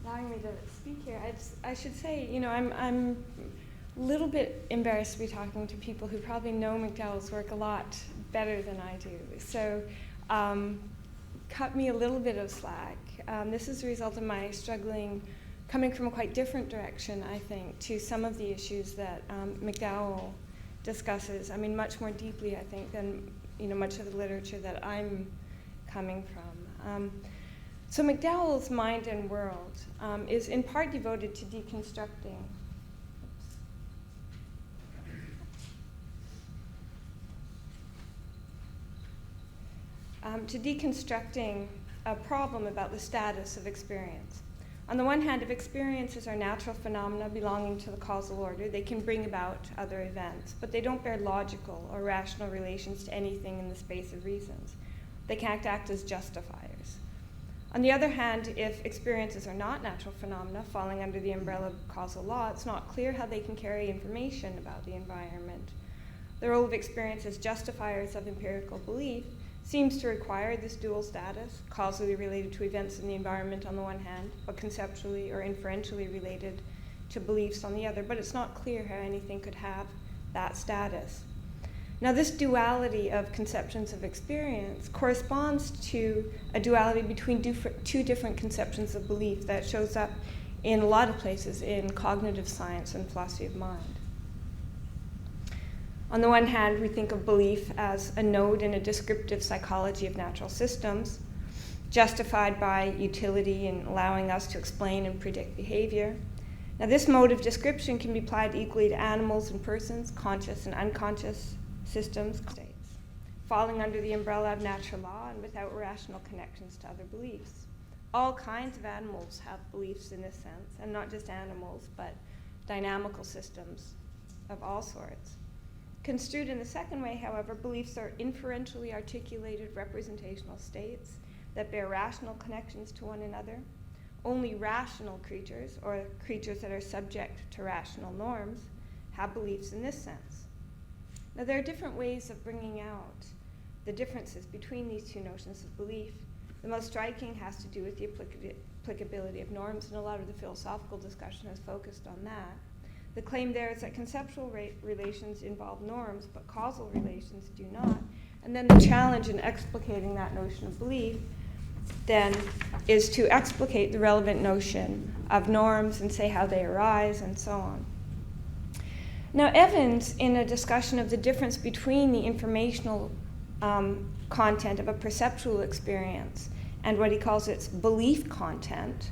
allowing me to speak here. I should say, I'm a little bit embarrassed to be talking to people who probably know McDowell's work a lot better than I do. So, cut me a little bit of slack. This is a result of my struggling, coming from a quite different direction, I think, to some of the issues that McDowell discusses. I mean, much more deeply, I think, than much of the literature that I'm coming from. So McDowell's Mind and World is in part devoted to deconstructing. Deconstructing a problem about the status of experience. On the one hand, if experiences are natural phenomena belonging to the causal order, they can bring about other events, but they don't bear logical or rational relations to anything in the space of reasons. They can't act as justifiers. On the other hand, if experiences are not natural phenomena falling under the umbrella of causal law, it's not clear how they can carry information about the environment. The role of experience as justifiers of empirical belief seems to require this dual status, causally related to events in the environment on the one hand, but conceptually or inferentially related to beliefs on the other. But it's not clear how anything could have that status. Now, this duality of conceptions of experience corresponds to a duality between two different conceptions of belief that shows up in a lot of places in cognitive science and philosophy of mind. On the one hand, we think of belief as a node in a descriptive psychology of natural systems, justified by utility in allowing us to explain and predict behavior. Now, this mode of description can be applied equally to animals and persons, conscious and unconscious systems, states, falling under the umbrella of natural law and without rational connections to other beliefs. All kinds of animals have beliefs in this sense, and not just animals, but dynamical systems of all sorts. Construed in the second way, however, beliefs are inferentially articulated representational states that bear rational connections to one another. Only rational creatures, or creatures that are subject to rational norms, have beliefs in this sense. Now, there are different ways of bringing out the differences between these two notions of belief. The most striking has to do with the applicability of norms, and a lot of the philosophical discussion has focused on that. The claim there is that conceptual relations involve norms, but causal relations do not. And then the challenge in explicating that notion of belief then is to explicate the relevant notion of norms and say how they arise and so on. Now, Evans, in a discussion of the difference between the informational content of a perceptual experience and what he calls its belief content,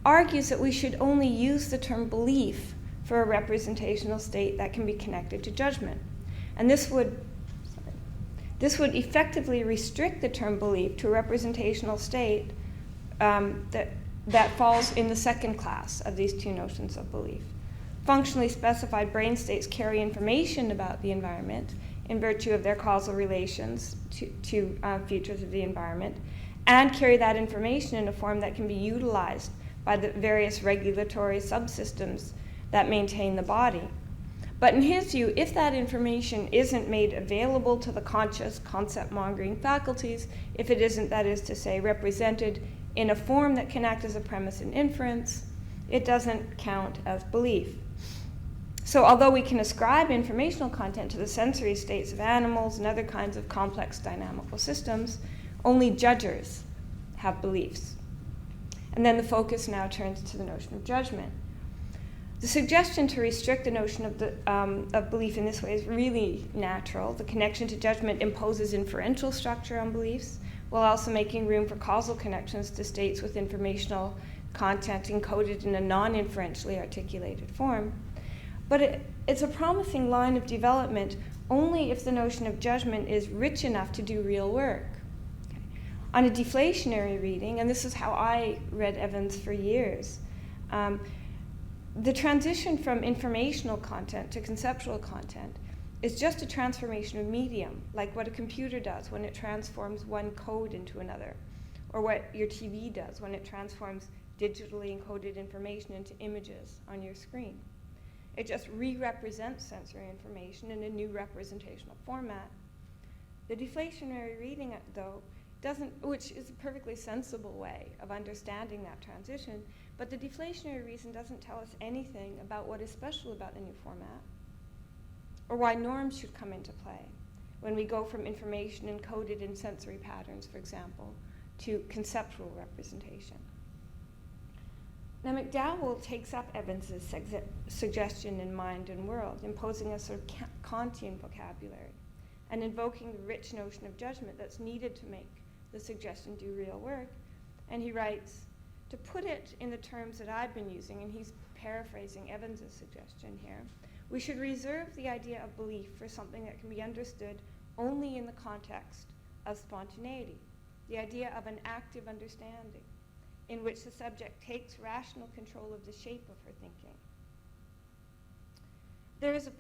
argues that we should only use the term belief for a representational state that can be connected to judgment. And this would effectively restrict the term belief to a representational state that falls in the second class of these two notions of belief. Functionally specified brain states carry information about the environment in virtue of their causal relations to features of the environment, and carry that information in a form that can be utilized by the various regulatory subsystems that maintain the body. But in his view, if that information isn't made available to the conscious concept-mongering faculties, if it isn't, that is to say, represented in a form that can act as a premise in inference, it doesn't count as belief. So although we can ascribe informational content to the sensory states of animals and other kinds of complex dynamical systems, only judgers have beliefs. And then the focus now turns to the notion of judgment. The suggestion to restrict the notion of belief in this way is really natural. The connection to judgment imposes inferential structure on beliefs, while also making room for causal connections to states with informational content encoded in a non-inferentially articulated form. But it's a promising line of development only if the notion of judgment is rich enough to do real work. Okay. On a deflationary reading, and this is how I read Evans for years, the transition from informational content to conceptual content is just a transformation of medium, like what a computer does when it transforms one code into another, or what your TV does when it transforms digitally encoded information into images on your screen. It just re-represents sensory information in a new representational format. The deflationary reading, though, doesn't, which is a perfectly sensible way of understanding that transition, but the deflationary reason doesn't tell us anything about what is special about the new format, or why norms should come into play when we go from information encoded in sensory patterns, for example, to conceptual representation. Now, McDowell takes up Evans's suggestion in Mind and World, imposing a sort of Kantian vocabulary and invoking the rich notion of judgment that's needed to make the suggestion do real work. And he writes, to put it in the terms that I've been using, and he's paraphrasing Evans's suggestion here, we should reserve the idea of belief for something that can be understood only in the context of spontaneity, the idea of an active understanding, in which the subject takes rational control of the shape of her thinking. There is a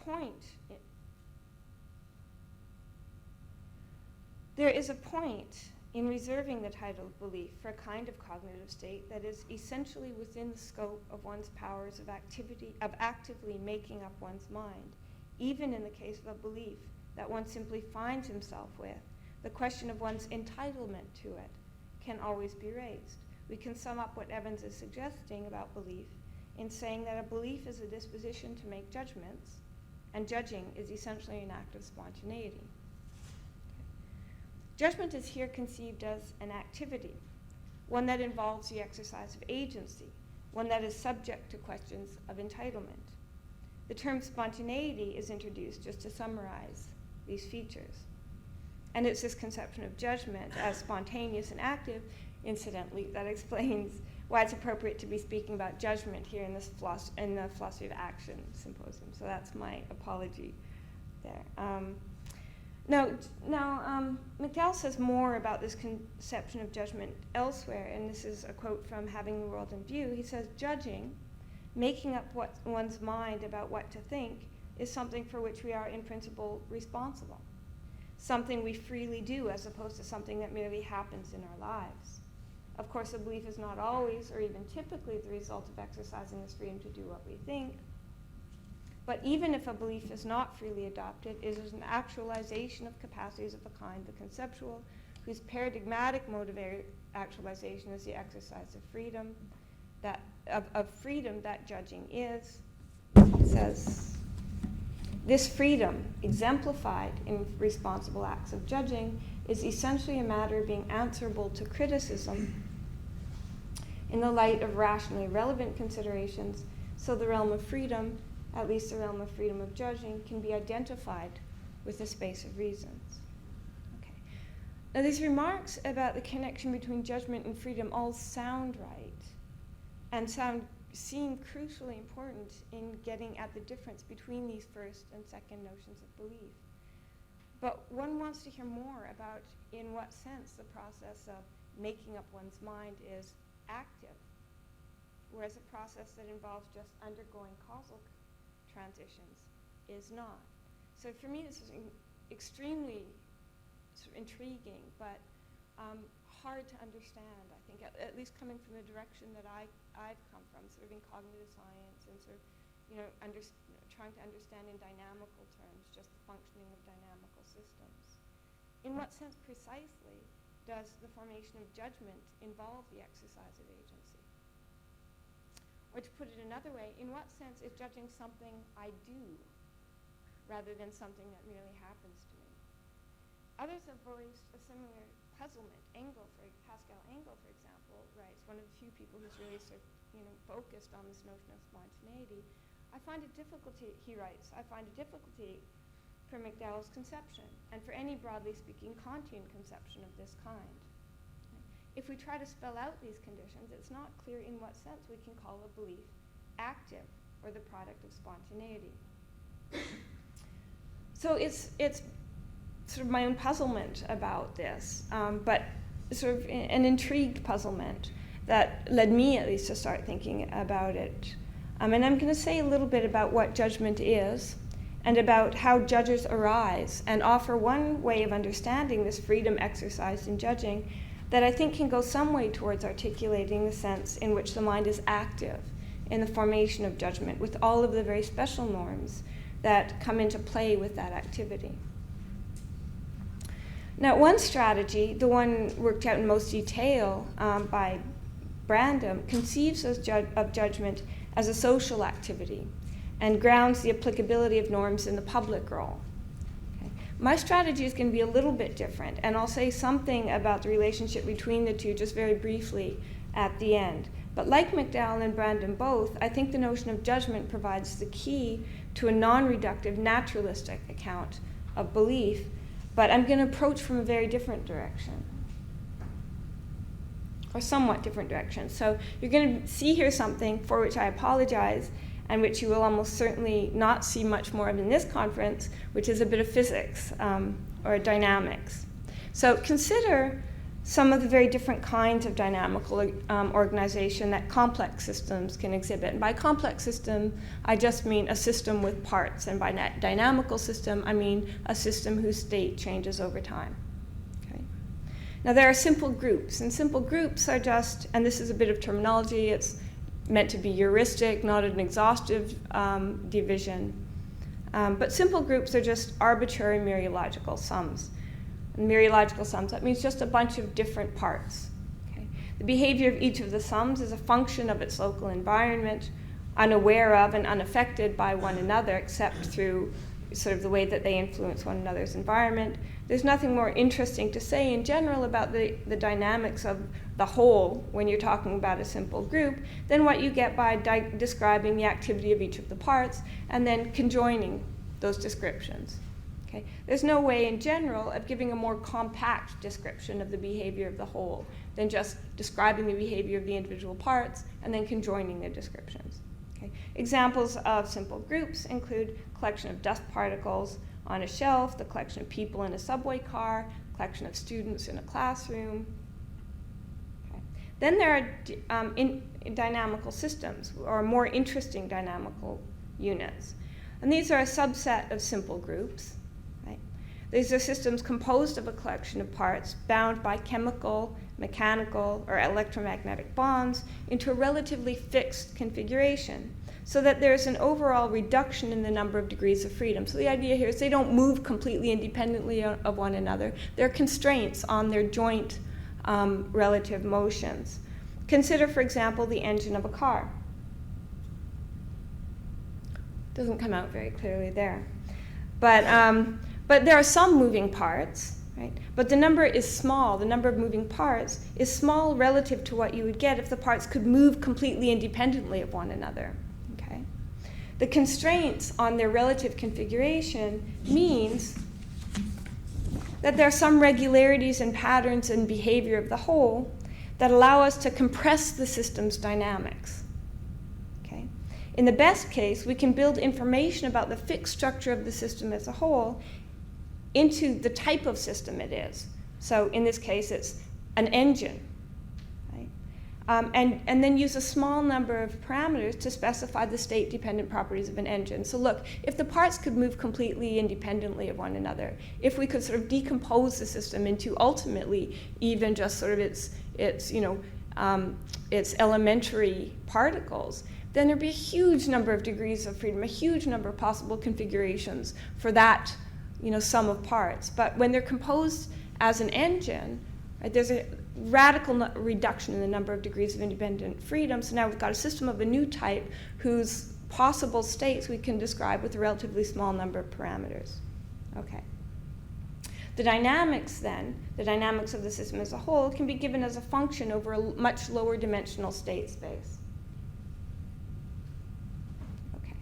point in reserving the title of belief for a kind of cognitive state that is essentially within the scope of one's powers of actively making up one's mind. Even in the case of a belief that one simply finds himself with, the question of one's entitlement to it can always be raised. We can sum up what Evans is suggesting about belief in saying that a belief is a disposition to make judgments, and judging is essentially an act of spontaneity. Judgment is here conceived as an activity, one that involves the exercise of agency, one that is subject to questions of entitlement. The term spontaneity is introduced just to summarize these features. And it's this conception of judgment as spontaneous and active, incidentally, that explains why it's appropriate to be speaking about judgment here in this in the Philosophy of Action Symposium. So that's my apology there. Now, McDowell says more about this conception of judgment elsewhere, and this is a quote from Having the World in View. He says, judging, making up one's mind about what to think, is something for which we are in principle responsible, something we freely do as opposed to something that merely happens in our lives. Of course, a belief is not always or even typically the result of exercising this freedom to do what we think. But even if a belief is not freely adopted, it is an actualization of capacities of a kind, the conceptual, whose paradigmatic mode of actualization is the exercise of freedom, that judging is. It says, this freedom, exemplified in responsible acts of judging, is essentially a matter of being answerable to criticism in the light of rationally relevant considerations, so the realm of freedom, at least the realm of freedom of judging, can be identified with the space of reasons. Now, these remarks about the connection between judgment and freedom all sound right and seem crucially important in getting at the difference between these first and second notions of belief. But one wants to hear more about in what sense the process of making up one's mind is active, whereas a process that involves just undergoing causal transitions is not. So for me, this is extremely sort of intriguing, but hard to understand, I think, at least coming from the direction that I've come from, sort of in cognitive science and sort of, trying to understand in dynamical terms just the functioning of dynamical systems. In what sense precisely does the formation of judgment involve the exercise of agency? Or to put it another way, in what sense is judging something I do rather than something that merely happens to me? Others have voiced a similar puzzlement. Pascal Engel, for example, writes, one of the few people who's really sort of, focused on this notion of spontaneity. He writes, I find a difficulty for McDowell's conception, and for any broadly speaking Kantian conception of this kind. If we try to spell out these conditions, it's not clear in what sense we can call a belief active or the product of spontaneity. So it's sort of my own puzzlement about this, but sort of an intrigued puzzlement that led me at least to start thinking about it. And I'm going to say a little bit about what judgment is and about how judges arise, and offer one way of understanding this freedom exercised in judging that I think can go some way towards articulating the sense in which the mind is active in the formation of judgment, with all of the very special norms that come into play with that activity. Now, one strategy, the one worked out in most detail by Brandom, conceives of judgment as a social activity and grounds the applicability of norms in the public role. Okay. My strategy is going to be a little bit different, and I'll say something about the relationship between the two just very briefly at the end. But like McDowell and Brandom both, I think the notion of judgment provides the key to a non-reductive naturalistic account of belief, but I'm going to approach from a very different direction, or somewhat different direction. So you're going to see here something for which I apologize, and which you will almost certainly not see much more of in this conference, which is a bit of physics or dynamics. So consider some of the very different kinds of dynamical organization that complex systems can exhibit. And by complex system, I just mean a system with parts, and by dynamical system, I mean a system whose state changes over time. Okay. Now, there are simple groups, and simple groups are just, and this is a bit of terminology, it's meant to be heuristic, not an exhaustive division. But simple groups are just arbitrary mereological sums. And mereological sums, that means just a bunch of different parts. Okay? The behavior of each of the sums is a function of its local environment, unaware of and unaffected by one another, except through sort of the way that they influence one another's environment. There's nothing more interesting to say in general about the dynamics of the whole when you're talking about a simple group than what you get by describing the activity of each of the parts and then conjoining those descriptions. Okay? There's no way in general of giving a more compact description of the behavior of the whole than just describing the behavior of the individual parts and then conjoining their descriptions. Okay. Examples of simple groups include collection of dust particles on a shelf, the collection of people in a subway car, collection of students in a classroom. Okay. Then there are dynamical systems, or more interesting dynamical units. And these are a subset of simple groups. Right? These are systems composed of a collection of parts bound by chemical, mechanical, or electromagnetic bonds into a relatively fixed configuration, so that there's an overall reduction in the number of degrees of freedom. So the idea here is they don't move completely independently of one another. There are constraints on their joint relative motions. Consider, for example, the engine of a car. Doesn't come out very clearly there. But there are some moving parts. Right? But the number is small. The number of moving parts is small relative to what you would get if the parts could move completely independently of one another. Okay? The constraints on their relative configuration means that there are some regularities and patterns in behavior of the whole that allow us to compress the system's dynamics. Okay? In the best case, we can build information about the fixed structure of the system as a whole into the type of system it is. So in this case, it's an engine. And then use a small number of parameters to specify the state-dependent properties of an engine. So look, if the parts could move completely independently of one another, if we could sort of decompose the system into ultimately even just sort of its elementary particles, then there'd be a huge number of degrees of freedom, a huge number of possible configurations for that, sum of parts. But when they're composed as an engine, right, there's a radical reduction in the number of degrees of independent freedom. So now we've got a system of a new type whose possible states we can describe with a relatively small number of parameters. Okay. The dynamics then, the dynamics of the system as a whole, can be given as a function over a much lower dimensional state space. Okay.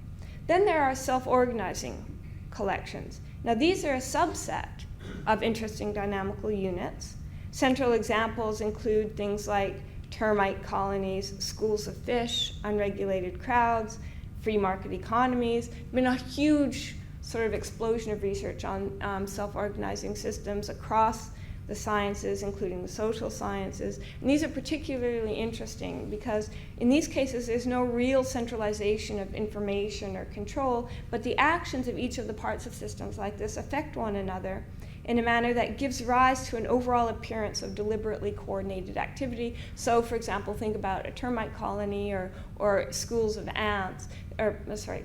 Then there are self-organizing collections. Now these are a subset of interesting dynamical units. Central examples include things like termite colonies, schools of fish, unregulated crowds, free market economies. There's been a huge sort of explosion of research on self-organizing systems across the sciences, including the social sciences. And these are particularly interesting because in these cases there's no real centralization of information or control, but the actions of each of the parts of systems like this affect one another in a manner that gives rise to an overall appearance of deliberately coordinated activity. So, for example, think about a termite colony or schools of ants,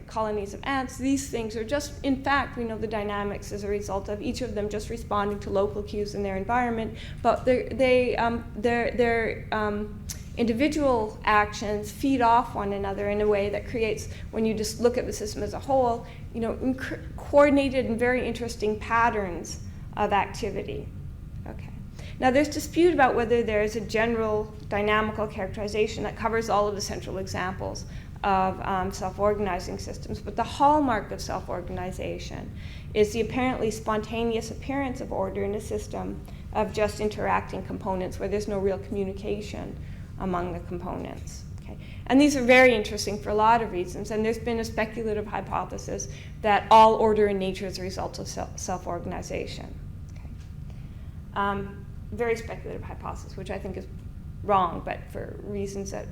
colonies of ants. These things are just, in fact, we know the dynamics as a result of each of them just responding to local cues in their environment, but their individual actions feed off one another in a way that creates, when you just look at the system as a whole, coordinated and very interesting patterns of activity. Okay. Now there's dispute about whether there is a general dynamical characterization that covers all of the central examples of self-organizing systems, but the hallmark of self-organization is the apparently spontaneous appearance of order in a system of just interacting components where there's no real communication among the components. Okay. And these are very interesting for a lot of reasons, and there's been a speculative hypothesis that all order in nature is a result of self-organization. Very speculative hypothesis, which I think is wrong, but for reasons that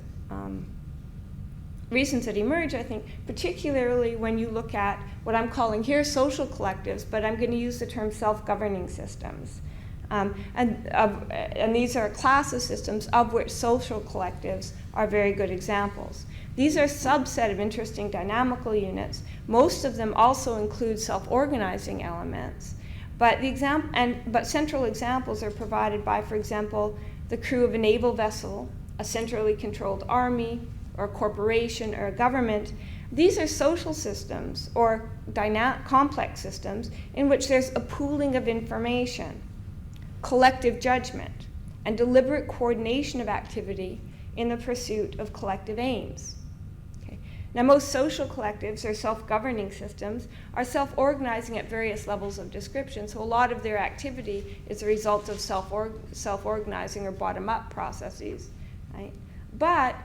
emerge, I think, particularly when you look at what I'm calling here social collectives, but I'm going to use the term self-governing systems. And these are a class of systems of which social collectives are very good examples. These are a subset of interesting dynamical units. Most of them also include self-organizing elements. But central examples are provided by, for example, the crew of a naval vessel, a centrally controlled army, or a corporation, or a government. These are social systems, or complex systems, in which there's a pooling of information, collective judgment, and deliberate coordination of activity in the pursuit of collective aims. Now, most social collectives or self-governing systems are self-organizing at various levels of description, so a lot of their activity is a result of self-organizing or bottom-up processes, right? But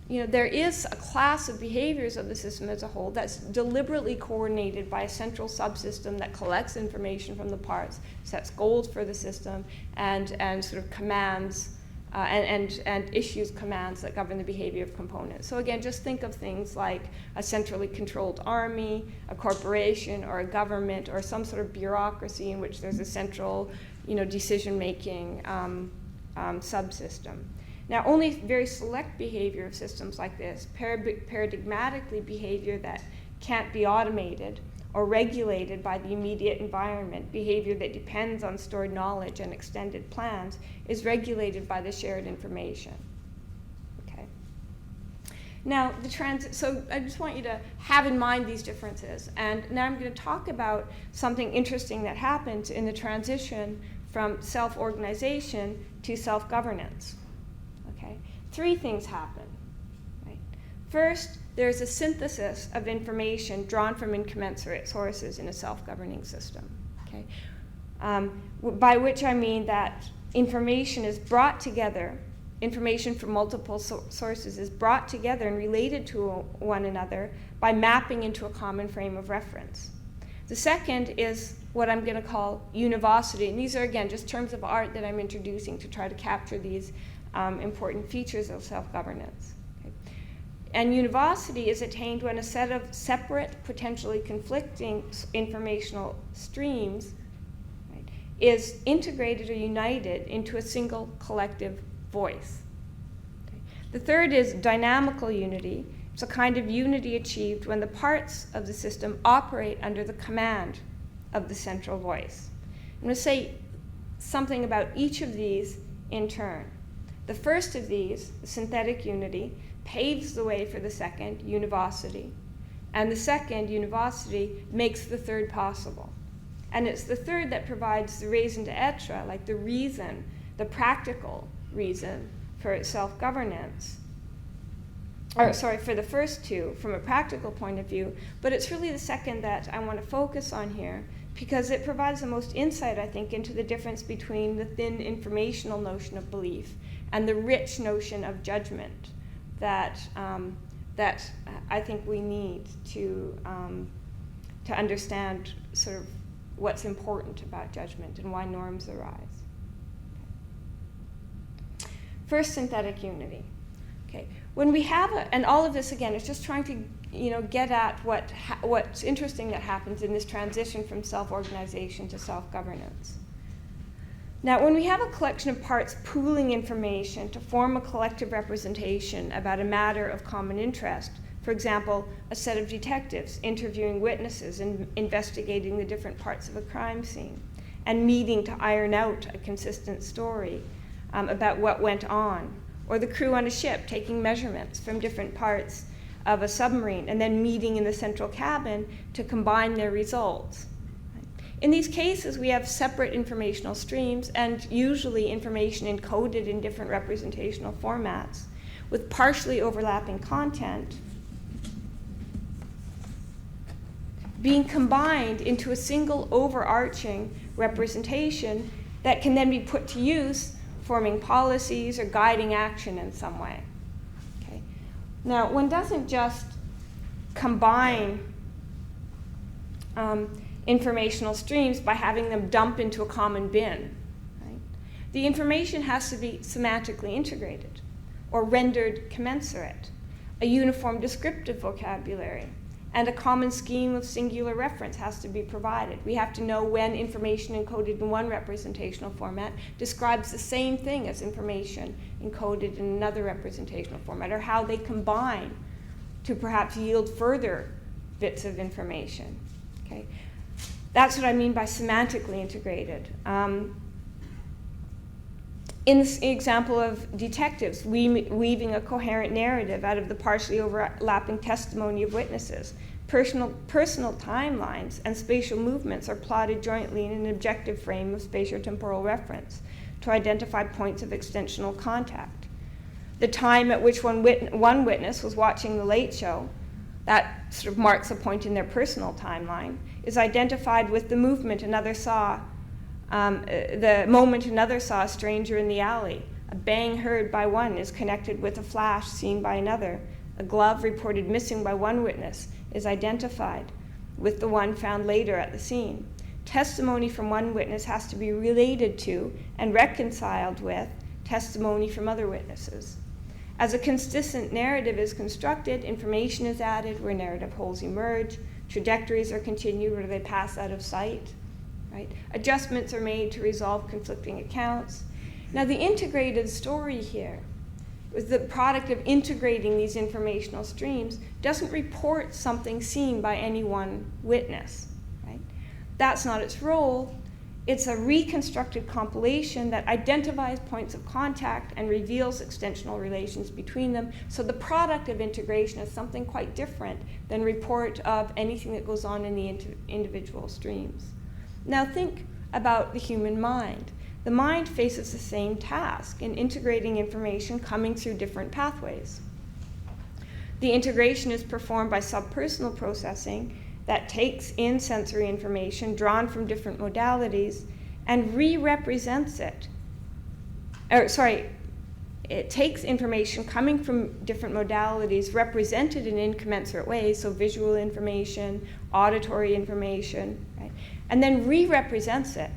there is a class of behaviors of the system as a whole that's deliberately coordinated by a central subsystem that collects information from the parts, sets goals for the system, and sort of commands and issues commands that govern the behavior of components. So again, just think of things like a centrally controlled army, a corporation, or a government, or some sort of bureaucracy in which there's a central, decision-making subsystem. Now, only very select behavior of systems like this, paradigmatically behavior that can't be automated or regulated by the immediate environment, behavior that depends on stored knowledge and extended plans, is regulated by the shared information. Okay. Now, so I just want you to have in mind these differences. And now I'm going to talk about something interesting that happens in the transition from self-organization to self-governance. Okay. 3 things happen. Right? First, there's a synthesis of information drawn from incommensurate sources in a self-governing system. Okay? by which I mean that information is brought together, information from multiple sources is brought together and related to one another by mapping into a common frame of reference. The second is what I'm going to call univocity, and these are, again, just terms of art that I'm introducing to try to capture these important features of self-governance. Okay? And univocity is attained when a set of separate, potentially conflicting informational streams, right, is integrated or united into a single collective voice. Okay? The third is dynamical unity. It's a kind of unity achieved when the parts of the system operate under the command of the central voice. I'm going to say something about each of these in turn. The first of these, synthetic unity, paves the way for the second, univocity. And the second, univocity, makes the third possible. And it's the third that provides the raison d'etre, like the reason, the practical reason for self-governance. For the first two, from a practical point of view, but it's really the second that I want to focus on here because it provides the most insight, I think, into the difference between the thin informational notion of belief and the rich notion of judgment that I think we need to understand sort of what's important about judgment and why norms arise. First, synthetic unity. Okay. When we have and all of this again is just trying to get at what's interesting that happens in this transition from self-organization to self-governance. Now, when we have a collection of parts pooling information to form a collective representation about a matter of common interest, for example, a set of detectives interviewing witnesses and investigating the different parts of a crime scene, and meeting to iron out a consistent story about what went on, or the crew on a ship taking measurements from different parts of a submarine and then meeting in the central cabin to combine their results. In these cases, we have separate informational streams and usually information encoded in different representational formats with partially overlapping content being combined into a single overarching representation that can then be put to use forming policies or guiding action in some way. Okay? Now, one doesn't just combine informational streams by having them dump into a common bin. Right? The information has to be semantically integrated or rendered commensurate, a uniform descriptive vocabulary, and a common scheme of singular reference has to be provided. We have to know when information encoded in one representational format describes the same thing as information encoded in another representational format, or how they combine to perhaps yield further bits of information. Okay? That's what I mean by semantically integrated. In this example of detectives weaving a coherent narrative out of the partially overlapping testimony of witnesses, personal timelines and spatial movements are plotted jointly in an objective frame of spatiotemporal reference to identify points of extensional contact. The time at which one witness was watching The Late Show, that sort of marks a point in their personal timeline, is identified with the movement another saw. The moment another saw a stranger in the alley. A bang heard by one is connected with a flash seen by another. A glove reported missing by one witness is identified with the one found later at the scene. Testimony from one witness has to be related to and reconciled with testimony from other witnesses. As a consistent narrative is constructed, information is added where narrative holes emerge, trajectories are continued where they pass out of sight. Right? Adjustments are made to resolve conflicting accounts. Now, the integrated story here, the product of integrating these informational streams, doesn't report something seen by any one witness. Right? That's not its role. It's a reconstructed compilation that identifies points of contact and reveals extensional relations between them. So the product of integration is something quite different than report of anything that goes on in the individual streams. Now think about the human mind. The mind faces the same task in integrating information coming through different pathways. The integration is performed by subpersonal processing that takes in sensory information drawn from different modalities and re-represents it. It takes information coming from different modalities represented in incommensurate ways, so visual information, auditory information, right? And then re-represents it,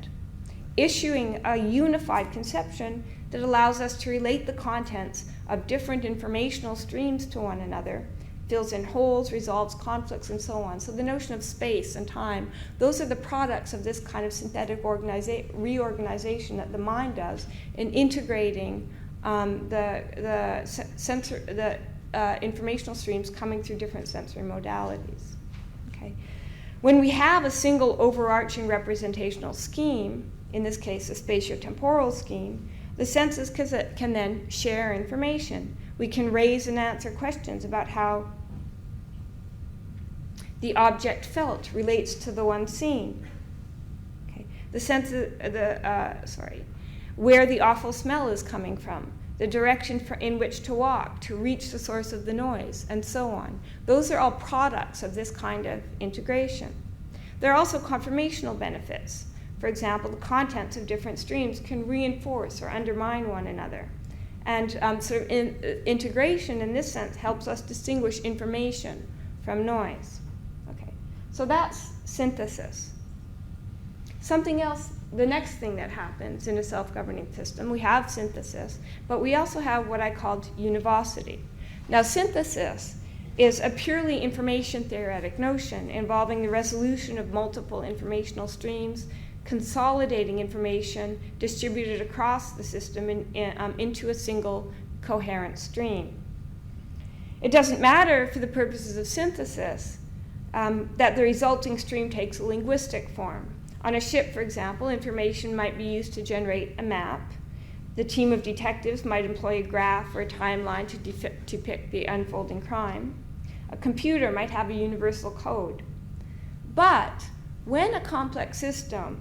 issuing a unified conception that allows us to relate the contents of different informational streams to one another, fills in holes, resolves conflicts, and so on. So the notion of space and time, those are the products of this kind of synthetic reorganization that the mind does in integrating the informational streams coming through different sensory modalities. Okay? When we have a single overarching representational scheme, in this case a spatiotemporal scheme, the senses can then share information. We can raise and answer questions about how the object felt relates to the one seen. Okay. The sense of where the awful smell is coming from, the direction in which to walk to reach the source of the noise, and so on. Those are all products of this kind of integration. There are also conformational benefits. For example, the contents of different streams can reinforce or undermine one another. And integration in this sense helps us distinguish information from noise. Okay. So that's synthesis. Something else, the next thing that happens in a self-governing system, we have synthesis, but we also have what I called univocity. Now, synthesis is a purely information theoretic notion involving the resolution of multiple informational streams, consolidating information distributed across the system into a single coherent stream. It doesn't matter for the purposes of synthesis that the resulting stream takes a linguistic form. On a ship, for example, information might be used to generate a map. The team of detectives might employ a graph or a timeline to depict the unfolding crime. A computer might have a universal code. But when a complex system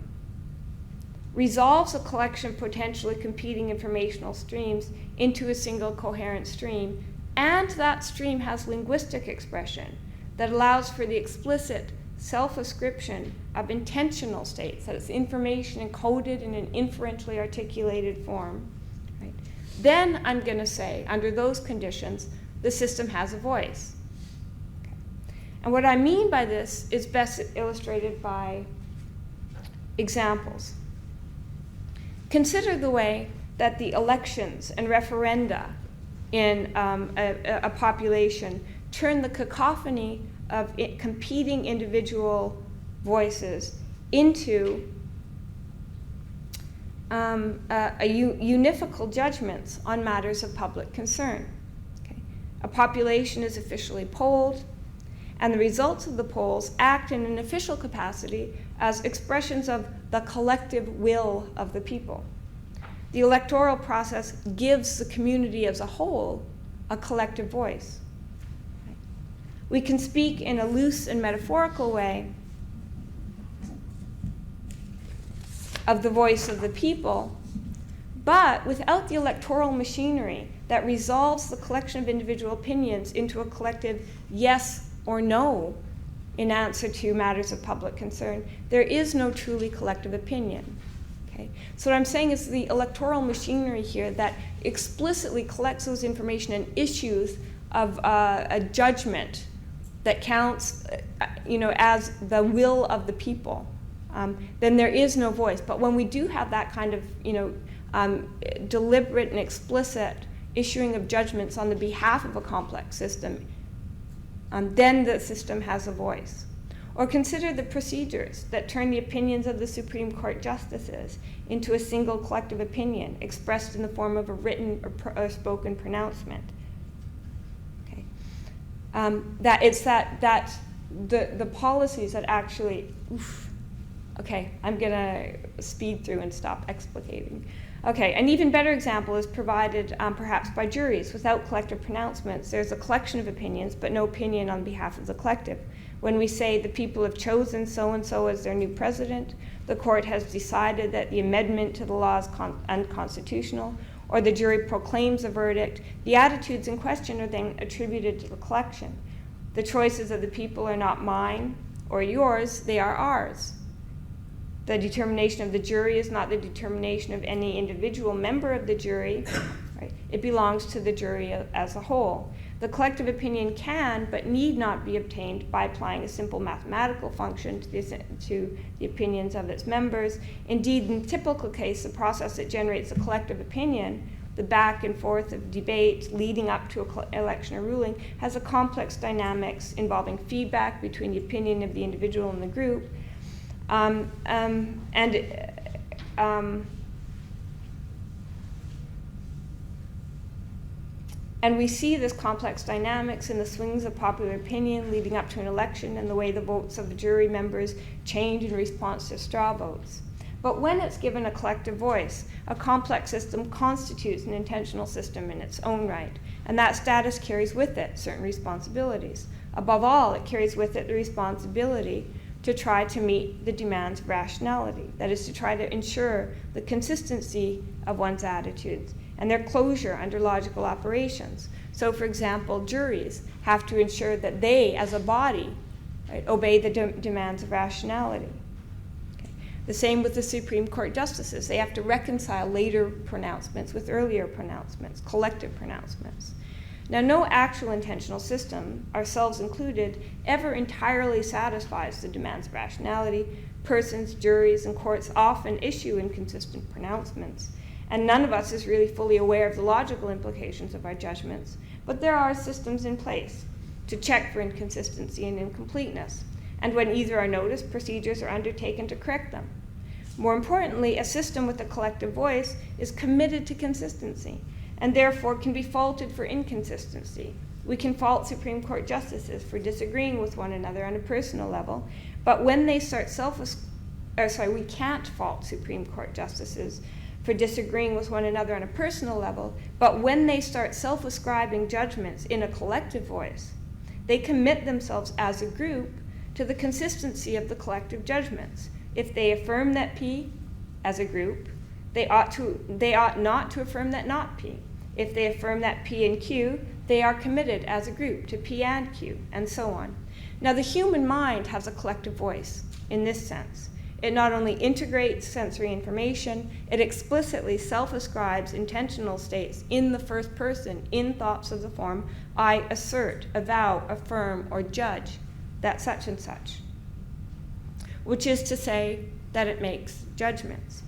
resolves a collection of potentially competing informational streams into a single coherent stream, and that stream has linguistic expression that allows for the explicit self-ascription of intentional states, that is information encoded in an inferentially articulated form, right? Then I'm going to say, under those conditions, the system has a voice. Okay. And what I mean by this is best illustrated by examples. Consider the way that the elections and referenda in a population turn the cacophony of competing individual voices into univocal judgments on matters of public concern. Okay. A population is officially polled, and the results of the polls act in an official capacity as expressions of the collective will of the people. The electoral process gives the community as a whole a collective voice. We can speak in a loose and metaphorical way of the voice of the people, but without the electoral machinery that resolves the collection of individual opinions into a collective yes or no in answer to matters of public concern, there is no truly collective opinion. Okay? So what I'm saying is the electoral machinery here that explicitly collects those information and issues of a judgment that counts, as the will of the people, then there is no voice. But when we do have that kind of, deliberate and explicit issuing of judgments on the behalf of a complex system, then the system has a voice. Or consider the procedures that turn the opinions of the Supreme Court justices into a single collective opinion expressed in the form of a written or spoken pronouncement. That it's the policies that actually, I'm going to speed through and stop explicating. Okay, an even better example is provided perhaps by juries. Without collective pronouncements, there's a collection of opinions, but no opinion on behalf of the collective. When we say the people have chosen so-and-so as their new president, the court has decided that the amendment to the law is unconstitutional, or the jury proclaims a verdict, the attitudes in question are then attributed to the collection. The choices of the people are not mine or yours, they are ours. The determination of the jury is not the determination of any individual member of the jury. Right? It belongs to the jury as a whole. The collective opinion can, but need not be obtained by applying a simple mathematical function to the opinions of its members. Indeed, in the typical case, the process that generates a collective opinion, the back and forth of debate leading up to an election or ruling, has a complex dynamics involving feedback between the opinion of the individual and the group. And we see this complex dynamics in the swings of popular opinion leading up to an election and the way the votes of the jury members change in response to straw votes. But when it's given a collective voice, a complex system constitutes an intentional system in its own right, and that status carries with it certain responsibilities. Above all, it carries with it the responsibility to try to meet the demands of rationality, that is, to try to ensure the consistency of one's attitudes and their closure under logical operations. So, for example, juries have to ensure that they, as a body, right, obey the demands of rationality. Okay. The same with the Supreme Court justices. They have to reconcile later pronouncements with earlier pronouncements, collective pronouncements. Now, no actual intentional system, ourselves included, ever entirely satisfies the demands of rationality. Persons, juries, and courts often issue inconsistent pronouncements, and none of us is really fully aware of the logical implications of our judgments, but there are systems in place to check for inconsistency and incompleteness, and when either are noticed, procedures are undertaken to correct them. More importantly, a system with a collective voice is committed to consistency, and therefore can be faulted for inconsistency. We can fault Supreme Court justices for disagreeing with one another on a personal level, but when they start we can't fault Supreme Court justices for disagreeing with one another on a personal level, but when they start self-ascribing judgments in a collective voice, they commit themselves as a group to the consistency of the collective judgments. If they affirm that P as a group, they ought not to affirm that not P. If they affirm that P and Q, they are committed as a group to P and Q, and so on. Now, the human mind has a collective voice in this sense. It not only integrates sensory information, it explicitly self-ascribes intentional states in the first person in thoughts of the form, I assert, avow, affirm, or judge that such and such, which is to say that it makes judgments.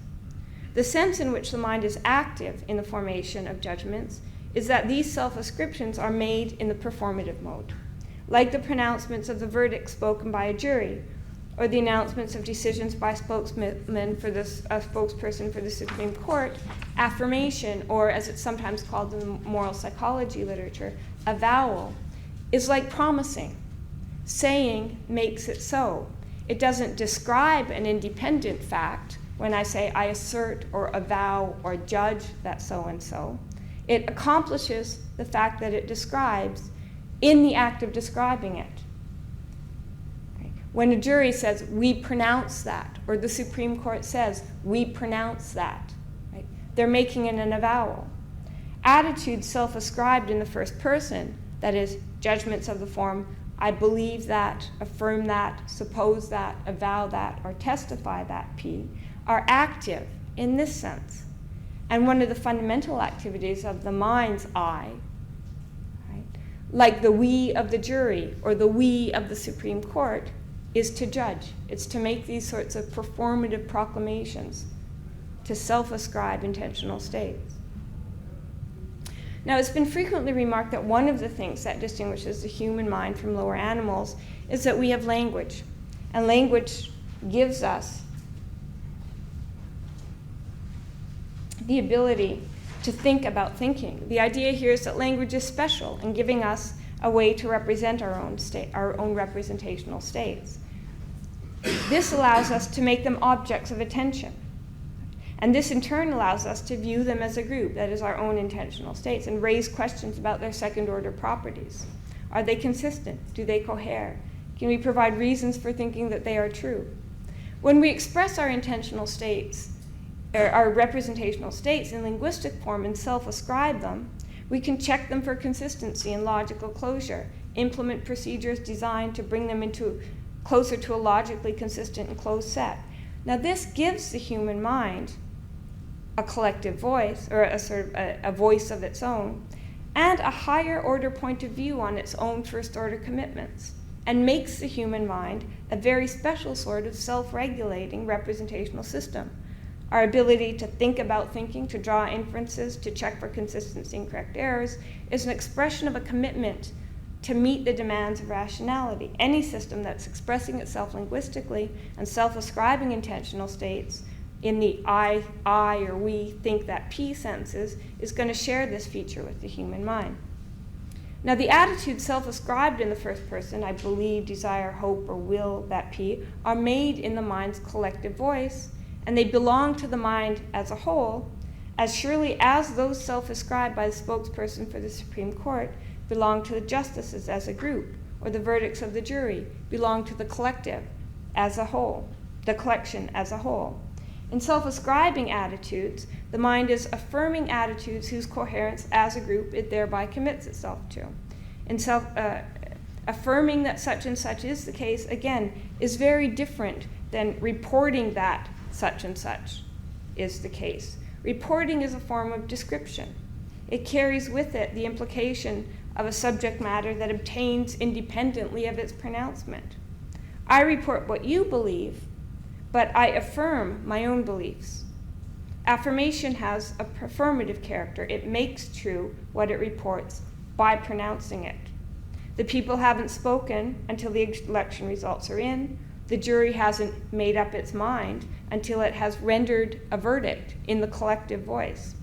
The sense in which the mind is active in the formation of judgments is that these self-ascriptions are made in the performative mode, like the pronouncements of the verdict spoken by a jury, or the announcements of decisions by spokesperson for the Supreme Court. Affirmation, or as it's sometimes called in the moral psychology literature, avowal, is like promising. Saying makes it so. It doesn't describe an independent fact when I say I assert or avow or judge that so-and-so. It accomplishes the fact that it describes in the act of describing it. When a jury says, we pronounce that, or the Supreme Court says, we pronounce that, right? They're making it an avowal. Attitudes self-ascribed in the first person, that is, judgments of the form, I believe that, affirm that, suppose that, avow that, or testify that P, are active in this sense. And one of the fundamental activities of the mind's I, right, like the we of the jury or the we of the Supreme Court, is to judge. It's to make these sorts of performative proclamations, to self-ascribe intentional states. Now, it's been frequently remarked that one of the things that distinguishes the human mind from lower animals is that we have language, and language gives us the ability to think about thinking. The idea here is that language is special in giving us a way to represent our own representational states. This allows us to make them objects of attention. And this in turn allows us to view them as a group, that is our own intentional states, and raise questions about their second-order properties. Are they consistent? Do they cohere? Can we provide reasons for thinking that they are true? When we express our intentional states, or our representational states in linguistic form and self-ascribe them, we can check them for consistency and logical closure, implement procedures designed to bring them into closer to a logically consistent and closed set. Now this gives the human mind a collective voice, or a sort of a voice of its own, and a higher order point of view on its own first order commitments, and makes the human mind a very special sort of self-regulating representational system. Our ability to think about thinking, to draw inferences, to check for consistency and correct errors, is an expression of a commitment to meet the demands of rationality. Any system that's expressing itself linguistically and self-ascribing intentional states in the I or we think that P senses is going to share this feature with the human mind. Now, the attitudes self-ascribed in the first person, I believe, desire, hope, or will that P, are made in the mind's collective voice, and they belong to the mind as a whole, as surely as those self-ascribed by the spokesperson for the Supreme Court belong to the justices as a group, or the verdicts of the jury belong to the collective as a whole, the collection as a whole. In self-ascribing attitudes, the mind is affirming attitudes whose coherence as a group it thereby commits itself to. In affirming that such and such is the case, again, is very different than reporting that such and such is the case. Reporting is a form of description. It carries with it the implication of a subject matter that obtains independently of its pronouncement. I report what you believe, but I affirm my own beliefs. Affirmation has a affirmative character. It makes true what it reports by pronouncing it. The people haven't spoken until the election results are in. The jury hasn't made up its mind until it has rendered a verdict in the collective voice.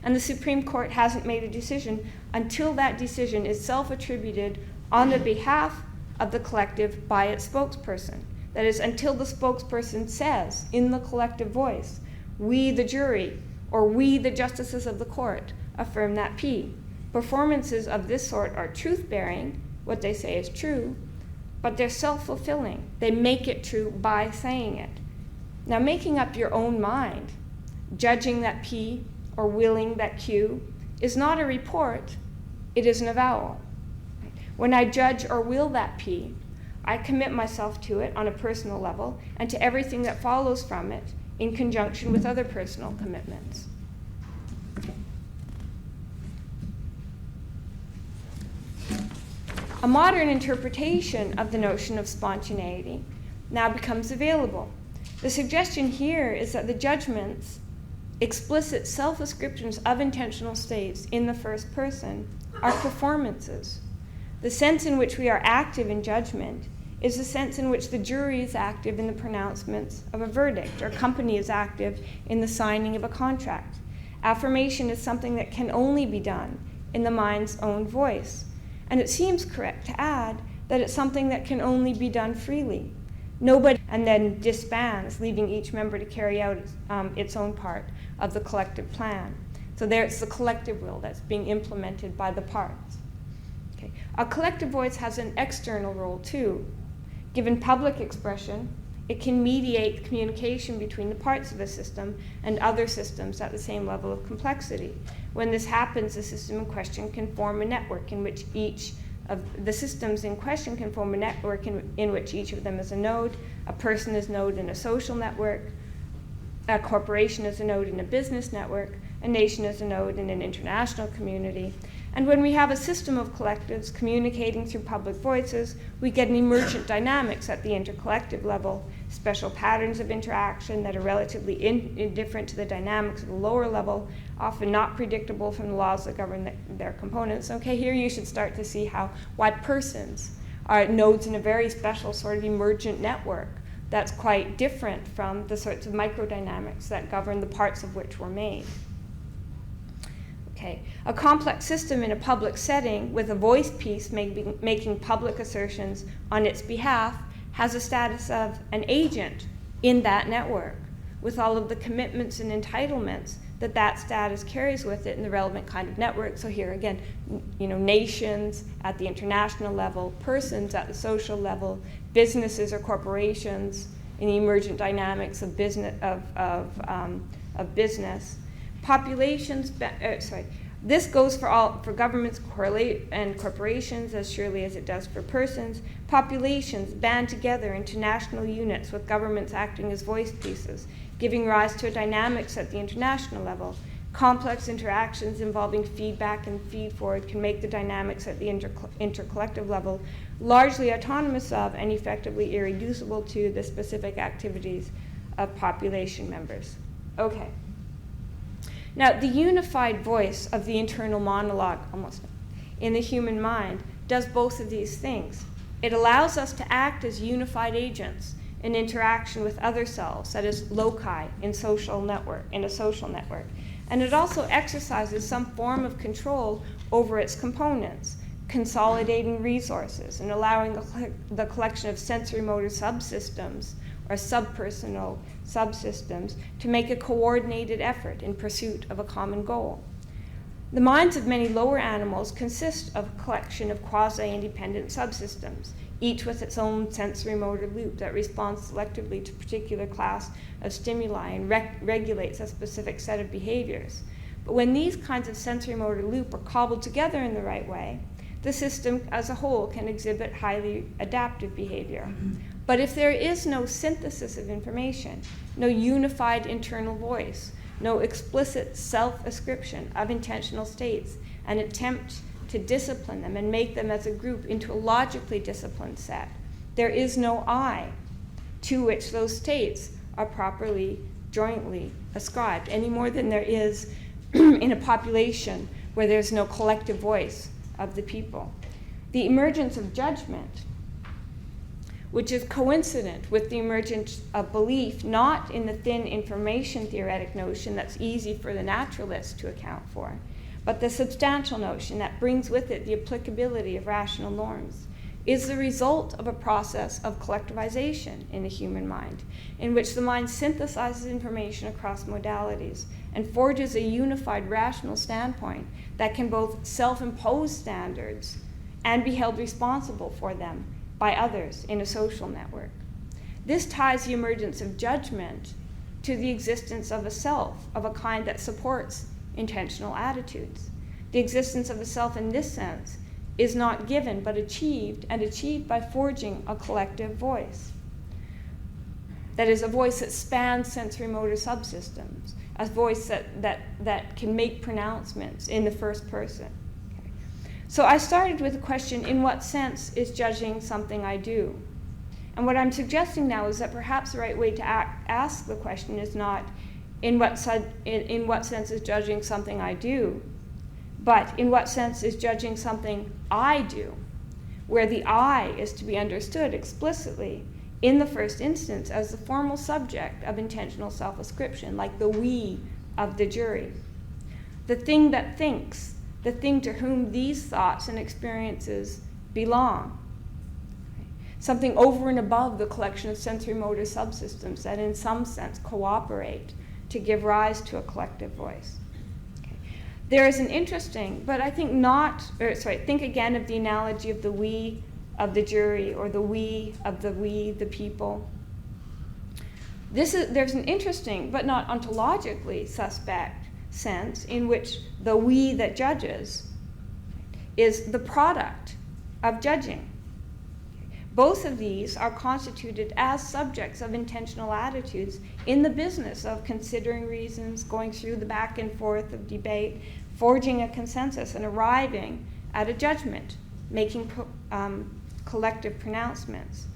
And the Supreme Court hasn't made a decision until that decision is self-attributed on the behalf of the collective by its spokesperson. That is, until the spokesperson says in the collective voice, we the jury, or we the justices of the court, affirm that P. Performances of this sort are truth-bearing, what they say is true, but they're self-fulfilling. They make it true by saying it. Now, making up your own mind, judging that P or willing that Q, is not a report, it is an avowal. When I judge or will that P, I commit myself to it on a personal level and to everything that follows from it in conjunction with other personal commitments. A modern interpretation of the notion of spontaneity now becomes available. The suggestion here is that the judgments, explicit self-ascriptions of intentional states in the first person, are performances. The sense in which we are active in judgment is the sense in which the jury is active in the pronouncements of a verdict, or a company is active in the signing of a contract. Affirmation is something that can only be done in the mind's own voice. And it seems correct to add that it's something that can only be done freely. Nobody, and then disbands, leaving each member to carry out its own part of the collective plan. So there it's the collective will that's being implemented by the parts. Okay. A collective voice has an external role too. Given public expression, it can mediate communication between the parts of a system and other systems at the same level of complexity. When this happens, the system in question can form a network in which each of the systems in question can form a network in which each of them is a node. A person is a node in a social network. A corporation is a node in a business network. A nation is a node in an international community. And when we have a system of collectives communicating through public voices, we get an emergent dynamics at the intercollective level, special patterns of interaction that are relatively indifferent to the dynamics of the lower level, often not predictable from the laws that govern their components. Okay, here you should start to see why persons are nodes in a very special sort of emergent network that's quite different from the sorts of microdynamics that govern the parts of which were made. Okay. A complex system in a public setting with a voice piece making public assertions on its behalf has a status of an agent in that network with all of the commitments and entitlements that status carries with it in the relevant kind of network. So here again, nations at the international level, persons at the social level, businesses or corporations in the emergent dynamics of business. Populations, This goes for governments and corporations as surely as it does for persons. Populations band together into national units with governments acting as voice pieces, giving rise to dynamics at the international level. Complex interactions involving feedback and feed-forward can make the dynamics at the intercollective level largely autonomous of and effectively irreducible to the specific activities of population members. Okay. Now, the unified voice of the internal monologue, almost, in the human mind does both of these things. It allows us to act as unified agents in interaction with other selves, that is, loci in a social network. And it also exercises some form of control over its components, consolidating resources and allowing the collection of sensory motor subsystems or subpersonal subsystems to make a coordinated effort in pursuit of a common goal. The minds of many lower animals consist of a collection of quasi-independent subsystems, each with its own sensory motor loop that responds selectively to a particular class of stimuli and regulates a specific set of behaviors. But when these kinds of sensory motor loop are cobbled together in the right way, the system as a whole can exhibit highly adaptive behavior. But if there is no synthesis of information, no unified internal voice, no explicit self-ascription of intentional states, an attempt to discipline them and make them as a group into a logically disciplined set, there is no I to which those states are properly, jointly ascribed, any more than there is in a population where there's no collective voice of the people. The emergence of judgment, which is coincident with the emergence of belief, not in the thin information theoretic notion that's easy for the naturalist to account for, but the substantial notion that brings with it the applicability of rational norms, is the result of a process of collectivization in the human mind, in which the mind synthesizes information across modalities and forges a unified rational standpoint that can both self-impose standards and be held responsible for them by others in a social network. This ties the emergence of judgment to the existence of a self, of a kind that supports intentional attitudes. The existence of a self in this sense is not given but achieved, and achieved by forging a collective voice. That is, a voice that spans sensory motor subsystems, a voice that can make pronouncements in the first person. Okay. So I started with the question, in what sense is judging something I do? And what I'm suggesting now is that perhaps the right way to ask the question is not, in what sense is judging something I do, but in what sense is judging something I do, where the I is to be understood explicitly in the first instance as the formal subject of intentional self-ascription, like the we of the jury. The thing that thinks, the thing to whom these thoughts and experiences belong. Something over and above the collection of sensory motor subsystems that in some sense cooperate to give rise to a collective voice. Okay. There is an interesting, but I think think again of the analogy of the we of the jury, or the we, the people. There's an interesting, but not ontologically suspect sense in which the we that judges is the product of judging. Both of these are constituted as subjects of intentional attitudes in the business of considering reasons, going through the back and forth of debate, forging a consensus, and arriving at a judgment, making collective pronouncements.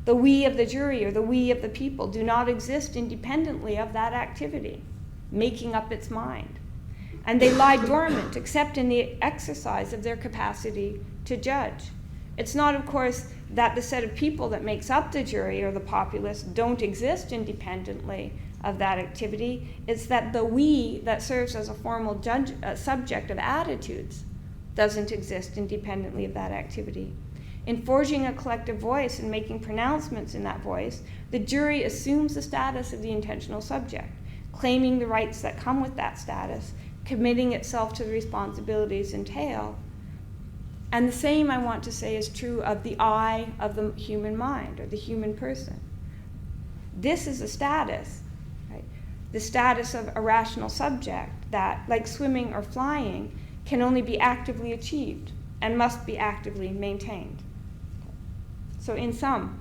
The we of the jury, or the we of the people, do not exist independently of that activity, making up its mind. And they lie dormant except in the exercise of their capacity to judge. It's not, of course, that the set of people that makes up the jury or the populace don't exist independently of that activity. It's that the we that serves as a formal subject of attitudes doesn't exist independently of that activity. In forging a collective voice and making pronouncements in that voice, the jury assumes the status of the intentional subject, claiming the rights that come with that status, committing itself to the responsibilities entailed. And the same, I want to say, is true of the I of the human mind, or the human person. This is a status, right? The status of a rational subject that, like swimming or flying, can only be actively achieved and must be actively maintained. So in sum,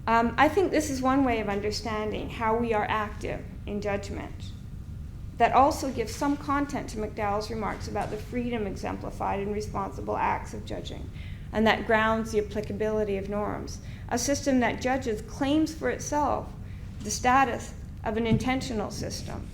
I think this is one way of understanding how we are active in judgment that also gives some content to McDowell's remarks about the freedom exemplified in responsible acts of judging, and that grounds the applicability of norms. A system that judges claims for itself the status of an intentional system.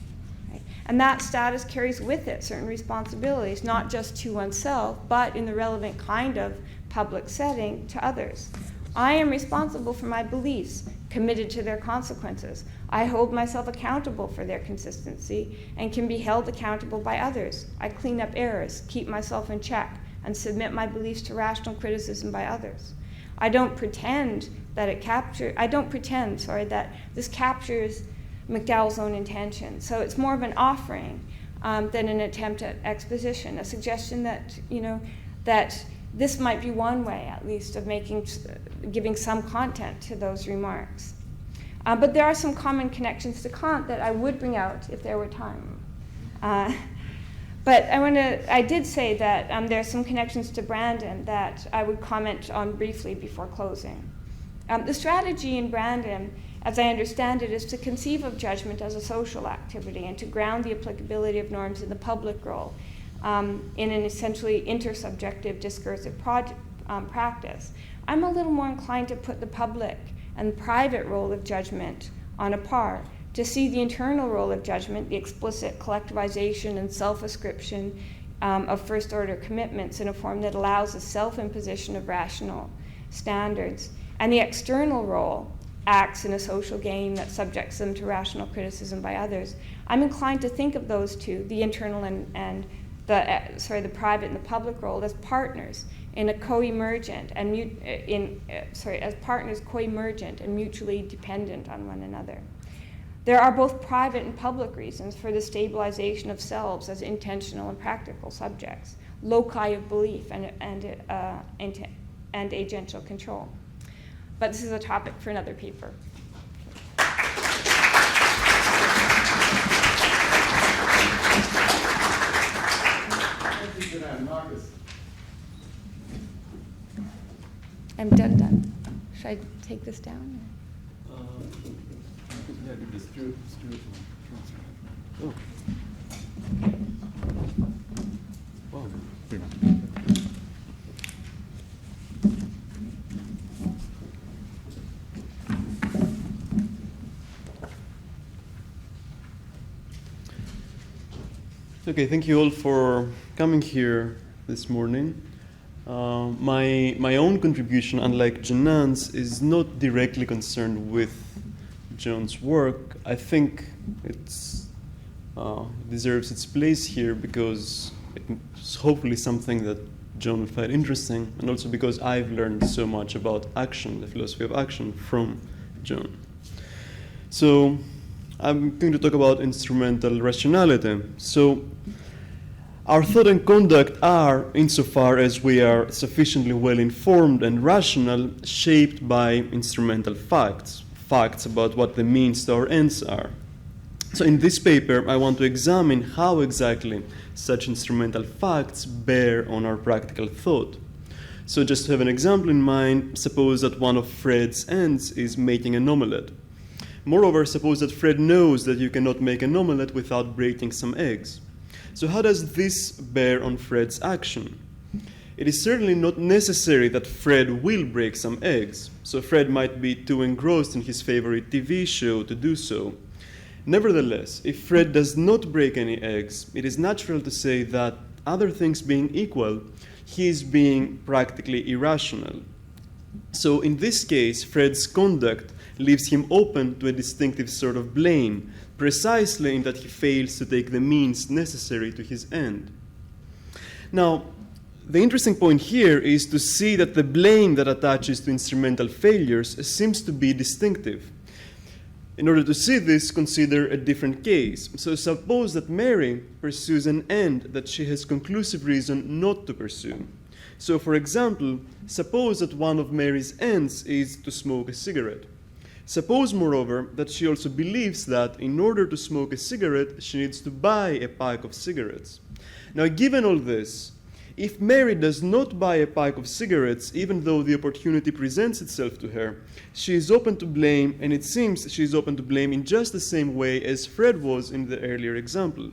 Right? And that status carries with it certain responsibilities, not just to oneself, but in the relevant kind of public setting to others. I am responsible for my beliefs, committed to their consequences. I hold myself accountable for their consistency and can be held accountable by others. I clean up errors, keep myself in check, and submit my beliefs to rational criticism by others. I don't pretend that this captures McDowell's own intention. So it's more of an offering than an attempt at exposition, a suggestion that, that this might be one way, at least, of giving some content to those remarks. But there are some common connections to Kant that I would bring out if there were time. But I did say that there are some connections to Brandon that I would comment on briefly before closing. The strategy in Brandon, as I understand it, is to conceive of judgment as a social activity and to ground the applicability of norms in the public role in an essentially intersubjective discursive practice. I'm a little more inclined to put the public and private role of judgment on a par, to see the internal role of judgment, the explicit collectivization and self-ascription of first-order commitments in a form that allows the self-imposition of rational standards, and the external role, acts in a social game that subjects them to rational criticism by others. I'm inclined to think of those two, the internal and the private and the public role, as partners in a co-emergent and as partners co-emergent and mutually dependent on one another. There are both private and public reasons for the stabilization of selves as intentional and practical subjects, loci of belief and agential control. But this is a topic for another paper. Thank you, Jenann. Markos. I'm done. Should I take this down? Yeah, do this. Do it. Oh. Wow. Okay, thank you all for coming here this morning. My own contribution, unlike Jenann's, is not directly concerned with John's work. I think it deserves its place here because it's hopefully something that John will find interesting, and also because I've learned so much about action, the philosophy of action, from John. So I'm going to talk about instrumental rationality. So our thought and conduct are, insofar as we are sufficiently well informed and rational, shaped by instrumental facts about what the means to our ends are. So in this paper, I want to examine how exactly such instrumental facts bear on our practical thought. So just to have an example in mind, suppose that one of Fred's ends is making an omelette. Moreover, suppose that Fred knows that you cannot make an omelette without breaking some eggs. So how does this bear on Fred's action? It is certainly not necessary that Fred will break some eggs, so Fred might be too engrossed in his favorite TV show to do so. Nevertheless, if Fred does not break any eggs, it is natural to say that, other things being equal, he is being practically irrational. So in this case, Fred's conduct leaves him open to a distinctive sort of blame, precisely in that he fails to take the means necessary to his end. Now, the interesting point here is to see that the blame that attaches to instrumental failures seems to be distinctive. In order to see this, consider a different case. So suppose that Mary pursues an end that she has conclusive reason not to pursue. So, for example, suppose that one of Mary's ends is to smoke a cigarette. Suppose, moreover, that she also believes that in order to smoke a cigarette, she needs to buy a pack of cigarettes. Now, given all this, if Mary does not buy a pack of cigarettes, even though the opportunity presents itself to her, she is open to blame, and it seems she is open to blame in just the same way as Fred was in the earlier example.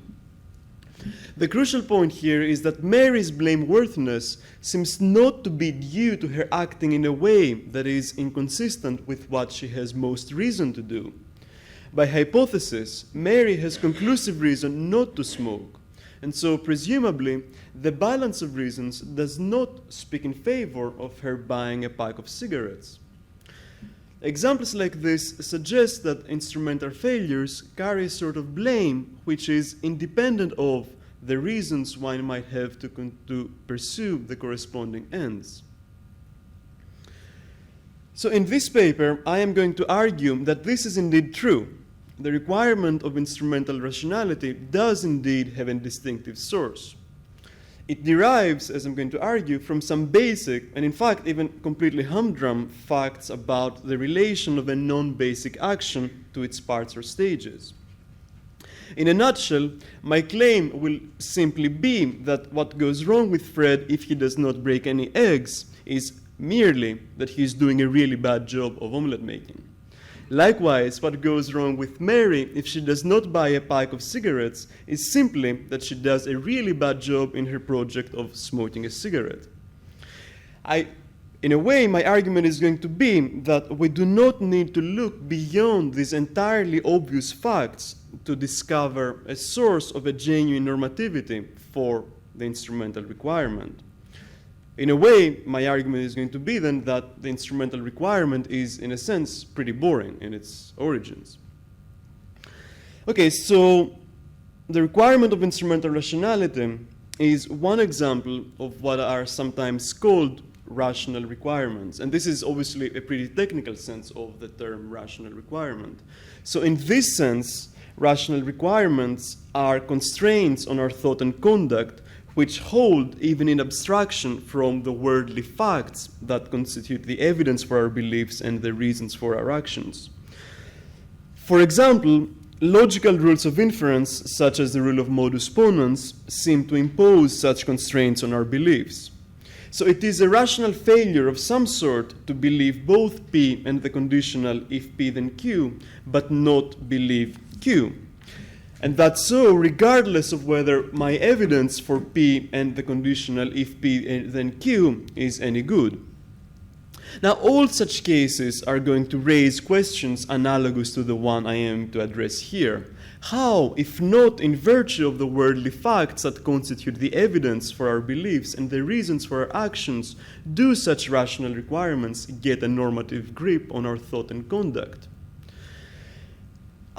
The crucial point here is that Mary's blameworthiness seems not to be due to her acting in a way that is inconsistent with what she has most reason to do. By hypothesis, Mary has conclusive reason not to smoke, and so presumably the balance of reasons does not speak in favor of her buying a pack of cigarettes. Examples like this suggest that instrumental failures carry a sort of blame which is independent of the reasons one might have to pursue the corresponding ends. So in this paper, I am going to argue that this is indeed true. The requirement of instrumental rationality does indeed have a distinctive source. It derives, as I'm going to argue, from some basic, and in fact even completely humdrum, facts about the relation of a non-basic action to its parts or stages. In a nutshell, my claim will simply be that what goes wrong with Fred if he does not break any eggs is merely that he is doing a really bad job of omelette making. Likewise, what goes wrong with Mary if she does not buy a pack of cigarettes is simply that she does a really bad job in her project of smoking a cigarette. In a way, my argument is going to be that we do not need to look beyond these entirely obvious facts to discover a source of a genuine normativity for the instrumental requirement. In a way, my argument is going to be then that the instrumental requirement is, in a sense, pretty boring in its origins. Okay, so the requirement of instrumental rationality is one example of what are sometimes called rational requirements. And this is obviously a pretty technical sense of the term rational requirement. So in this sense, rational requirements are constraints on our thought and conduct which hold, even in abstraction, from the worldly facts that constitute the evidence for our beliefs and the reasons for our actions. For example, logical rules of inference, such as the rule of modus ponens, seem to impose such constraints on our beliefs. So it is a rational failure of some sort to believe both P and the conditional if P then Q, but not believe Q. And that's so regardless of whether my evidence for P and the conditional if P then Q is any good. Now, all such cases are going to raise questions analogous to the one I am to address here. How, if not in virtue of the worldly facts that constitute the evidence for our beliefs and the reasons for our actions, do such rational requirements get a normative grip on our thought and conduct?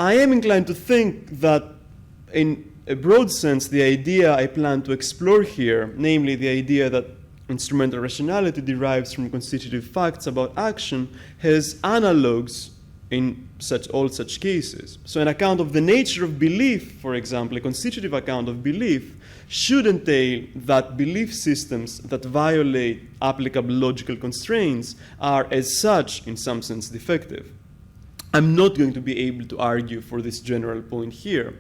I am inclined to think that, in a broad sense, the idea I plan to explore here, namely the idea that instrumental rationality derives from constitutive facts about action, has analogues in all such cases. So an account of the nature of belief, for example, a constitutive account of belief, should entail that belief systems that violate applicable logical constraints are, as such, in some sense, defective. I'm not going to be able to argue for this general point here.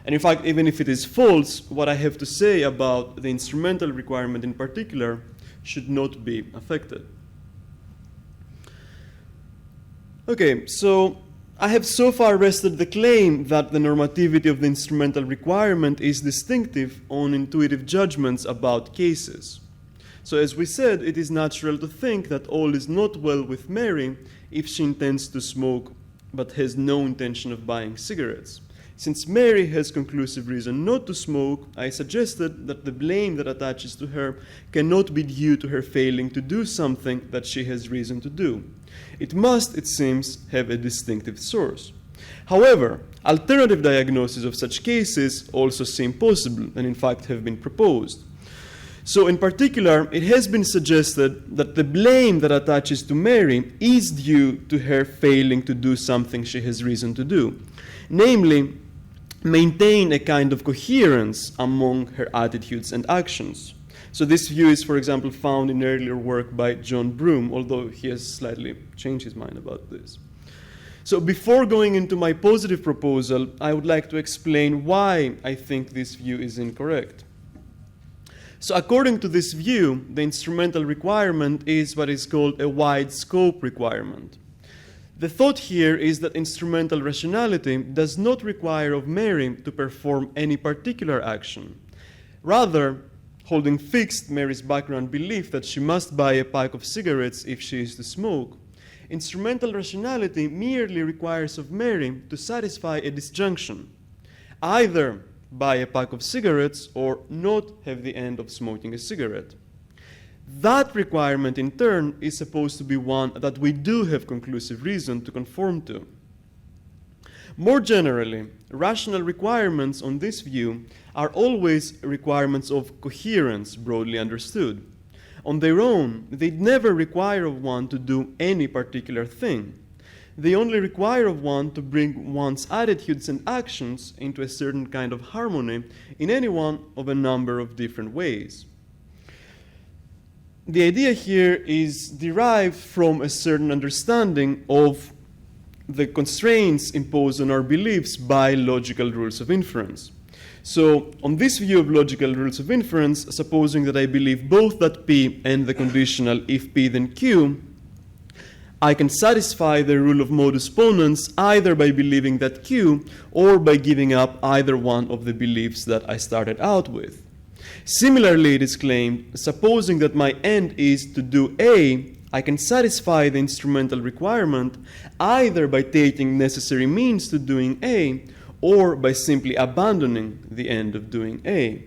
And in fact, even if it is false, what I have to say about the instrumental requirement in particular should not be affected. Okay, so I have so far rested the claim that the normativity of the instrumental requirement is distinctive on intuitive judgments about cases. So as we said, it is natural to think that all is not well with Mary if she intends to smoke but has no intention of buying cigarettes. Since Mary has conclusive reason not to smoke, I suggested that the blame that attaches to her cannot be due to her failing to do something that she has reason to do. It must, it seems, have a distinctive source. However, alternative diagnoses of such cases also seem possible and in fact have been proposed. So in particular, it has been suggested that the blame that attaches to Mary is due to her failing to do something she has reason to do. Namely, maintain a kind of coherence among her attitudes and actions. So this view is, for example, found in earlier work by John Broome, although he has slightly changed his mind about this. So before going into my positive proposal, I would like to explain why I think this view is incorrect. So according to this view, the instrumental requirement is what is called a wide scope requirement. The thought here is that instrumental rationality does not require of Mary to perform any particular action. Rather, holding fixed Mary's background belief that she must buy a pack of cigarettes if she is to smoke, instrumental rationality merely requires of Mary to satisfy a disjunction, either buy a pack of cigarettes or not have the end of smoking a cigarette. That requirement, in turn, is supposed to be one that we do have conclusive reason to conform to. More generally, rational requirements on this view are always requirements of coherence, broadly understood. On their own, they never require of one to do any particular thing. They only require of one to bring one's attitudes and actions into a certain kind of harmony in any one of a number of different ways. The idea here is derived from a certain understanding of the constraints imposed on our beliefs by logical rules of inference. So, on this view of logical rules of inference, supposing that I believe both that P and the conditional if P then Q, I can satisfy the rule of modus ponens either by believing that Q or by giving up either one of the beliefs that I started out with. Similarly, it is claimed, supposing that my end is to do A, I can satisfy the instrumental requirement either by taking necessary means to doing A or by simply abandoning the end of doing A.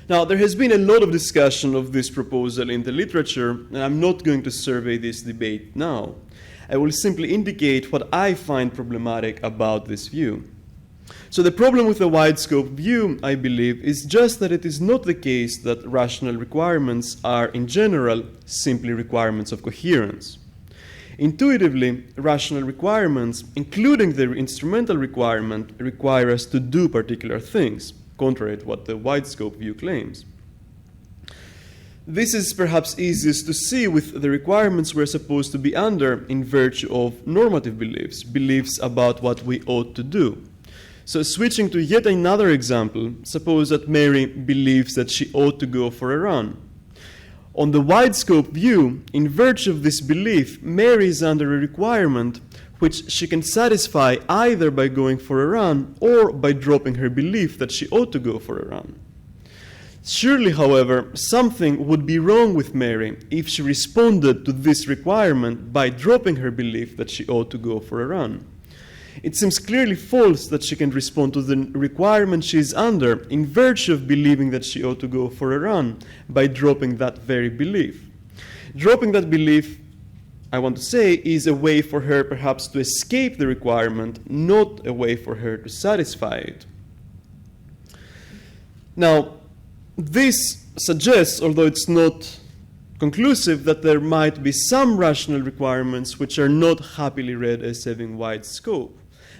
Now, there has been a lot of discussion of this proposal in the literature, and I'm not going to survey this debate now. I will simply indicate what I find problematic about this view. So the problem with the wide scope view, I believe, is just that it is not the case that rational requirements are, in general, simply requirements of coherence. Intuitively, rational requirements, including the instrumental requirement, require us to do particular things, contrary to what the wide scope view claims. This is perhaps easiest to see with the requirements we're supposed to be under in virtue of normative beliefs, beliefs about what we ought to do. So switching to yet another example, suppose that Mary believes that she ought to go for a run. On the wide scope view, in virtue of this belief, Mary is under a requirement which she can satisfy either by going for a run or by dropping her belief that she ought to go for a run. Surely, however, something would be wrong with Mary if she responded to this requirement by dropping her belief that she ought to go for a run. It seems clearly false that she can respond to the requirement she is under in virtue of believing that she ought to go for a run by dropping that very belief. Dropping that belief, I want to say, is a way for her perhaps to escape the requirement, not a way for her to satisfy it. Now, this suggests, although it's not conclusive, that there might be some rational requirements which are not happily read as having wide scope.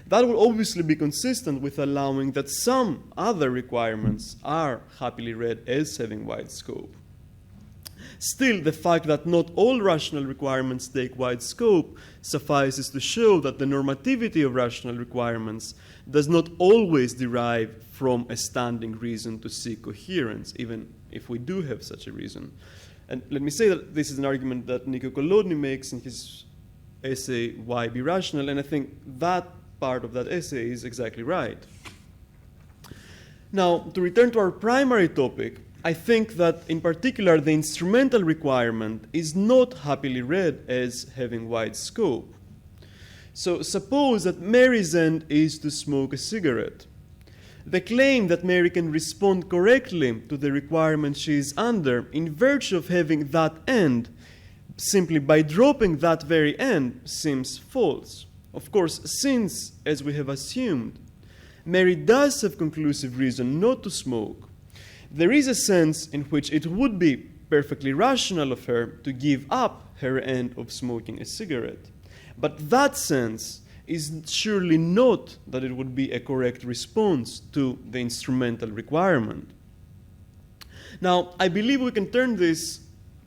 That will obviously be consistent with allowing that some other requirements are happily read as having wide scope. Still, the fact that not all rational requirements take wide scope suffices to show that the normativity of rational requirements does not always derive from a standing reason to seek coherence, even if we do have such a reason. And let me say that this is an argument that Nico Kolodny makes in his essay, Why Be Rational? And I think that part of that essay is exactly right. Now, to return to our primary topic, I think that in particular the instrumental requirement is not happily read as having wide scope. So suppose that Mary's end is to smoke a cigarette. The claim that Mary can respond correctly to the requirement she is under in virtue of having that end, simply by dropping that very end, seems false. Of course, since, as we have assumed, Mary does have conclusive reason not to smoke, there is a sense in which it would be perfectly rational of her to give up her end of smoking a cigarette. But that sense is surely not that it would be a correct response to the instrumental requirement. Now, I believe we can turn this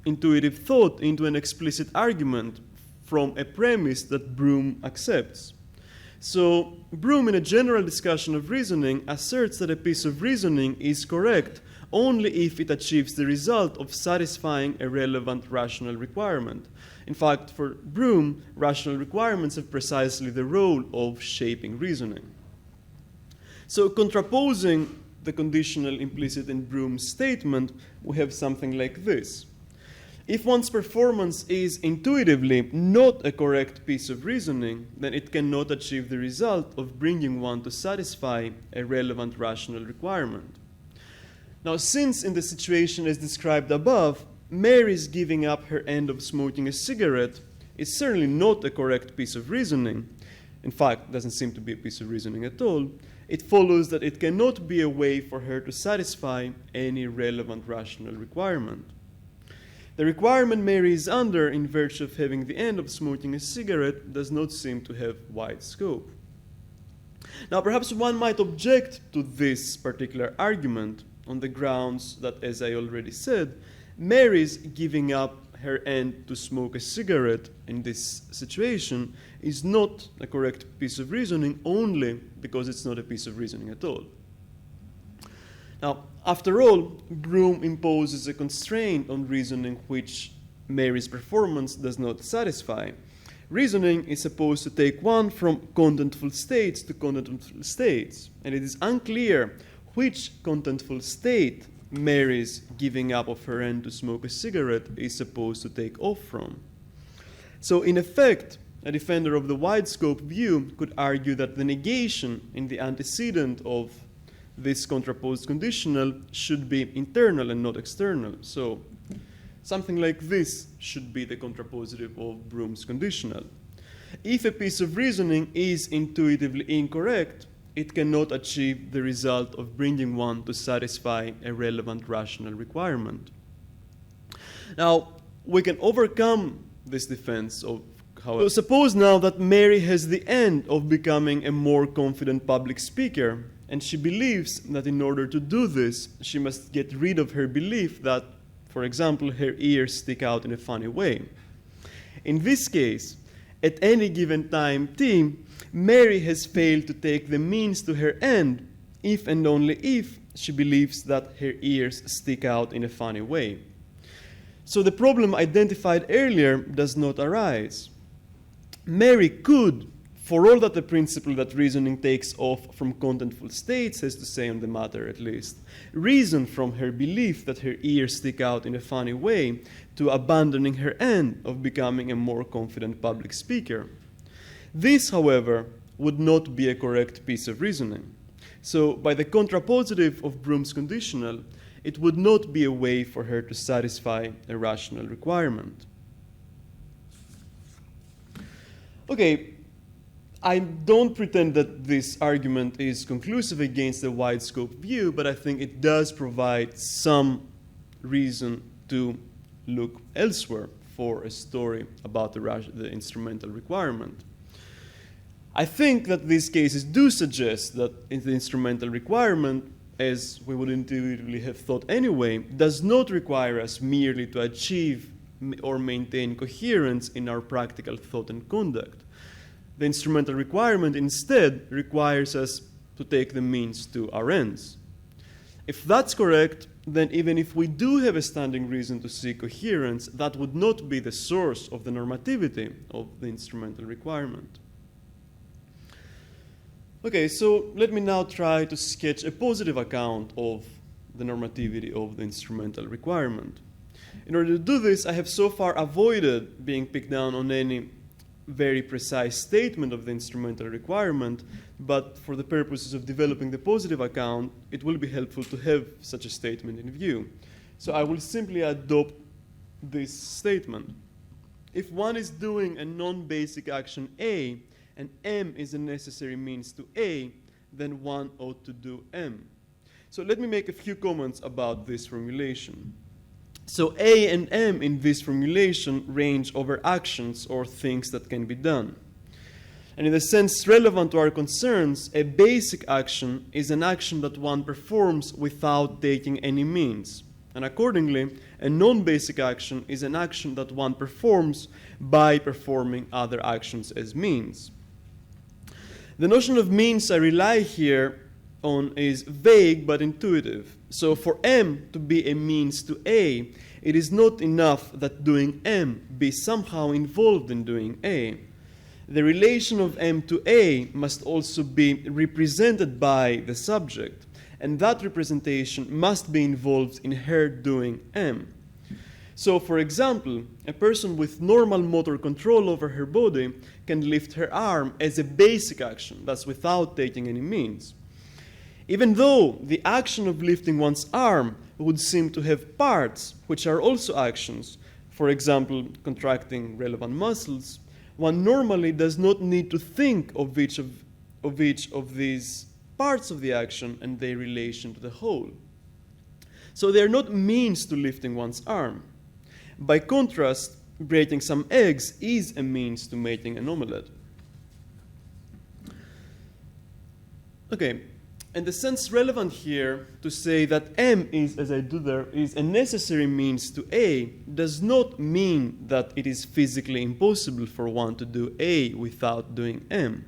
intuitive thought into an explicit argument from a premise that Broom accepts. So, Broom, in a general discussion of reasoning, asserts that a piece of reasoning is correct only if it achieves the result of satisfying a relevant rational requirement. In fact, for Broom, rational requirements have precisely the role of shaping reasoning. So contraposing the conditional implicit in Broom's statement, we have something like this. If one's performance is intuitively not a correct piece of reasoning, then it cannot achieve the result of bringing one to satisfy a relevant rational requirement. Now, since in the situation as described above, Mary's giving up her end of smoking a cigarette is certainly not a correct piece of reasoning, in fact, it doesn't seem to be a piece of reasoning at all, it follows that it cannot be a way for her to satisfy any relevant rational requirement. The requirement Mary is under in virtue of having the end of smoking a cigarette does not seem to have wide scope. Now, perhaps one might object to this particular argument on the grounds that, as I already said, Mary's giving up her end to smoke a cigarette in this situation is not a correct piece of reasoning only because it's not a piece of reasoning at all. Now, after all, Broom imposes a constraint on reasoning which Mary's performance does not satisfy. Reasoning is supposed to take one from contentful states to contentful states, and it is unclear which contentful state Mary's giving up of her end to smoke a cigarette is supposed to take off from. So, in effect, a defender of the wide-scope view could argue that the negation in the antecedent of this contraposed conditional should be internal and not external. So something like this should be the contrapositive of Broom's conditional. If a piece of reasoning is intuitively incorrect, it cannot achieve the result of bringing one to satisfy a relevant rational requirement. Now, we can overcome this defense of however. So suppose now that Mary has the end of becoming a more confident public speaker, and she believes that in order to do this, she must get rid of her belief that, for example, her ears stick out in a funny way. In this case, at any given time t, Mary has failed to take the means to her end if and only if she believes that her ears stick out in a funny way. So the problem identified earlier does not arise. Mary could, for all that the principle that reasoning takes off from contentful states has to say on the matter at least, reason from her belief that her ears stick out in a funny way to abandoning her end of becoming a more confident public speaker. This, however, would not be a correct piece of reasoning. So, by the contrapositive of Broom's conditional, it would not be a way for her to satisfy a rational requirement. Okay, I don't pretend that this argument is conclusive against the wide-scope view, but I think it does provide some reason to look elsewhere for a story about the instrumental requirement. I think that these cases do suggest that the instrumental requirement, as we would intuitively have thought anyway, does not require us merely to achieve or maintain coherence in our practical thought and conduct. The instrumental requirement instead requires us to take the means to our ends. If that's correct, then even if we do have a standing reason to seek coherence, that would not be the source of the normativity of the instrumental requirement. Okay, so let me now try to sketch a positive account of the normativity of the instrumental requirement. In order to do this, I have so far avoided being picked down on any very precise statement of the instrumental requirement, but for the purposes of developing the positive account, it will be helpful to have such a statement in view. So I will simply adopt this statement. If one is doing a non-basic action A, and M is a necessary means to A, then one ought to do M. So let me make a few comments about this formulation. So A and M in this formulation range over actions or things that can be done. And in the sense relevant to our concerns, a basic action is an action that one performs without taking any means. And accordingly, a non-basic action is an action that one performs by performing other actions as means. The notion of means I rely here on is vague but intuitive. So for M to be a means to A, it is not enough that doing M be somehow involved in doing A. The relation of M to A must also be represented by the subject, and that representation must be involved in her doing M. So, for example, a person with normal motor control over her body can lift her arm as a basic action, thus without taking any means. Even though the action of lifting one's arm would seem to have parts which are also actions, for example, contracting relevant muscles, one normally does not need to think of each of these parts of the action and their relation to the whole. So they are not means to lifting one's arm. By contrast, breaking some eggs is a means to making an omelette. Okay, and the sense relevant here to say that M is, as I do there, is a necessary means to A does not mean that it is physically impossible for one to do A without doing M.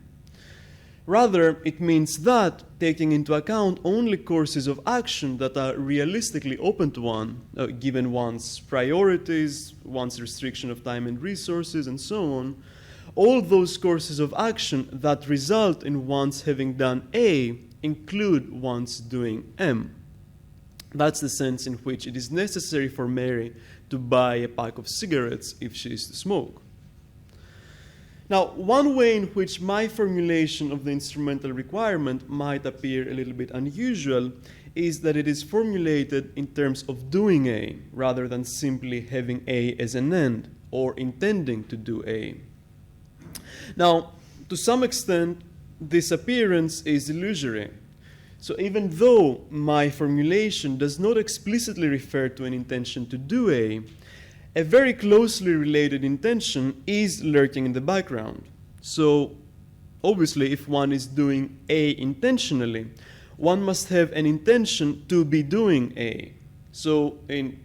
Rather, it means that, taking into account only courses of action that are realistically open to one, given one's priorities, one's restriction of time and resources, and so on, all those courses of action that result in one's having done A include one's doing M. That's the sense in which it is necessary for Mary to buy a pack of cigarettes if she is to smoke. Now, one way in which my formulation of the instrumental requirement might appear a little bit unusual is that it is formulated in terms of doing A, rather than simply having A as an end, or intending to do A. Now, to some extent, this appearance is illusory. So even though my formulation does not explicitly refer to an intention to do a very closely related intention is lurking in the background. So obviously, if one is doing A intentionally, one must have an intention to be doing A. So in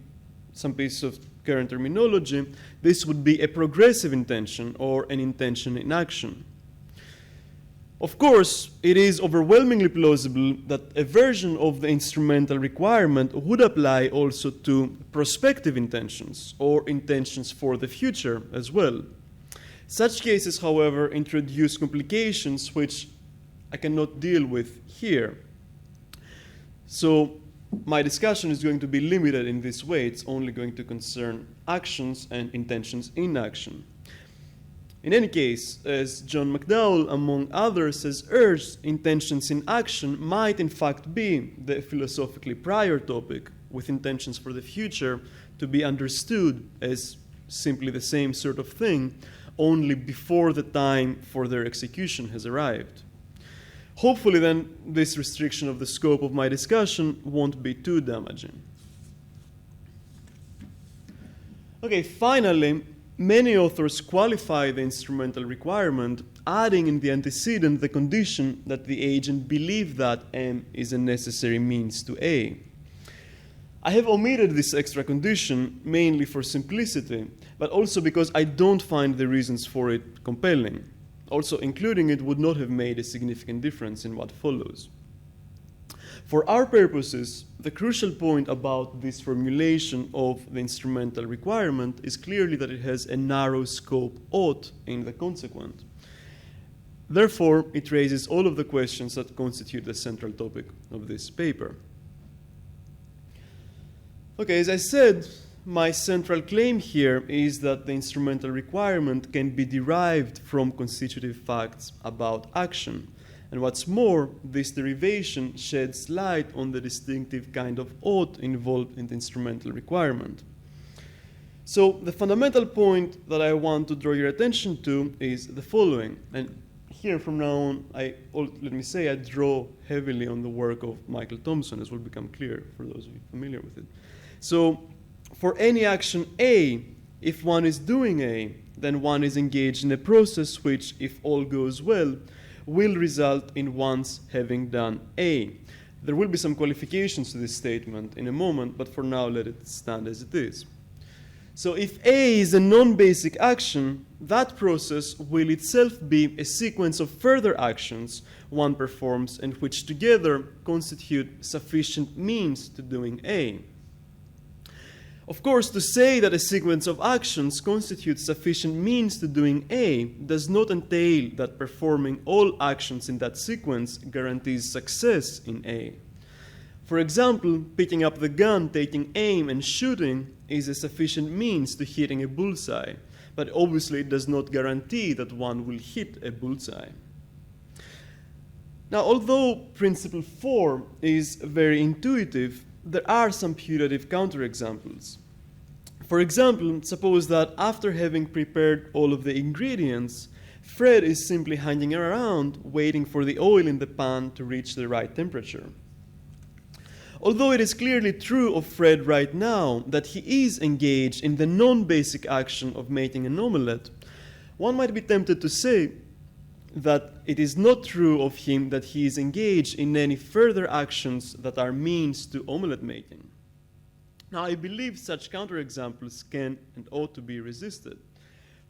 some piece of current terminology, this would be a progressive intention or an intention in action. Of course, it is overwhelmingly plausible that a version of the instrumental requirement would apply also to prospective intentions or intentions for the future as well. Such cases, however, introduce complications which I cannot deal with here. So my discussion is going to be limited in this way. It's only going to concern actions and intentions in action. In any case, as John McDowell, among others, has urged, intentions in action might in fact be the philosophically prior topic, with intentions for the future to be understood as simply the same sort of thing, only before the time for their execution has arrived. Hopefully then, this restriction of the scope of my discussion won't be too damaging. Okay, finally, many authors qualify the instrumental requirement, adding in the antecedent the condition that the agent believe that M is a necessary means to A. I have omitted this extra condition mainly for simplicity, but also because I don't find the reasons for it compelling. Also, including it would not have made a significant difference in what follows. For our purposes, the crucial point about this formulation of the instrumental requirement is clearly that it has a narrow scope ought in the consequent. Therefore, it raises all of the questions that constitute the central topic of this paper. Okay, as I said, my central claim here is that the instrumental requirement can be derived from constitutive facts about action. And what's more, this derivation sheds light on the distinctive kind of ought involved in the instrumental requirement. So the fundamental point that I want to draw your attention to is the following. And here from now on, let me say I draw heavily on the work of Michael Thompson, as will become clear for those of you familiar with it. So for any action A, if one is doing A, then one is engaged in a process which, if all goes well, will result in one's having done A. There will be some qualifications to this statement in a moment, but for now let it stand as it is. So if A is a non-basic action, that process will itself be a sequence of further actions one performs and which together constitute sufficient means to doing A. Of course, to say that a sequence of actions constitutes sufficient means to doing A does not entail that performing all actions in that sequence guarantees success in A. For example, picking up the gun, taking aim, and shooting is a sufficient means to hitting a bullseye, but obviously it does not guarantee that one will hit a bullseye. Now, although principle 4 is very intuitive, there are some putative counterexamples. For example, suppose that after having prepared all of the ingredients, Fred is simply hanging around waiting for the oil in the pan to reach the right temperature. Although it is clearly true of Fred right now that he is engaged in the non-basic action of making an omelette, one might be tempted to say that it is not true of him that he is engaged in any further actions that are means to omelette making. Now, I believe such counterexamples can and ought to be resisted.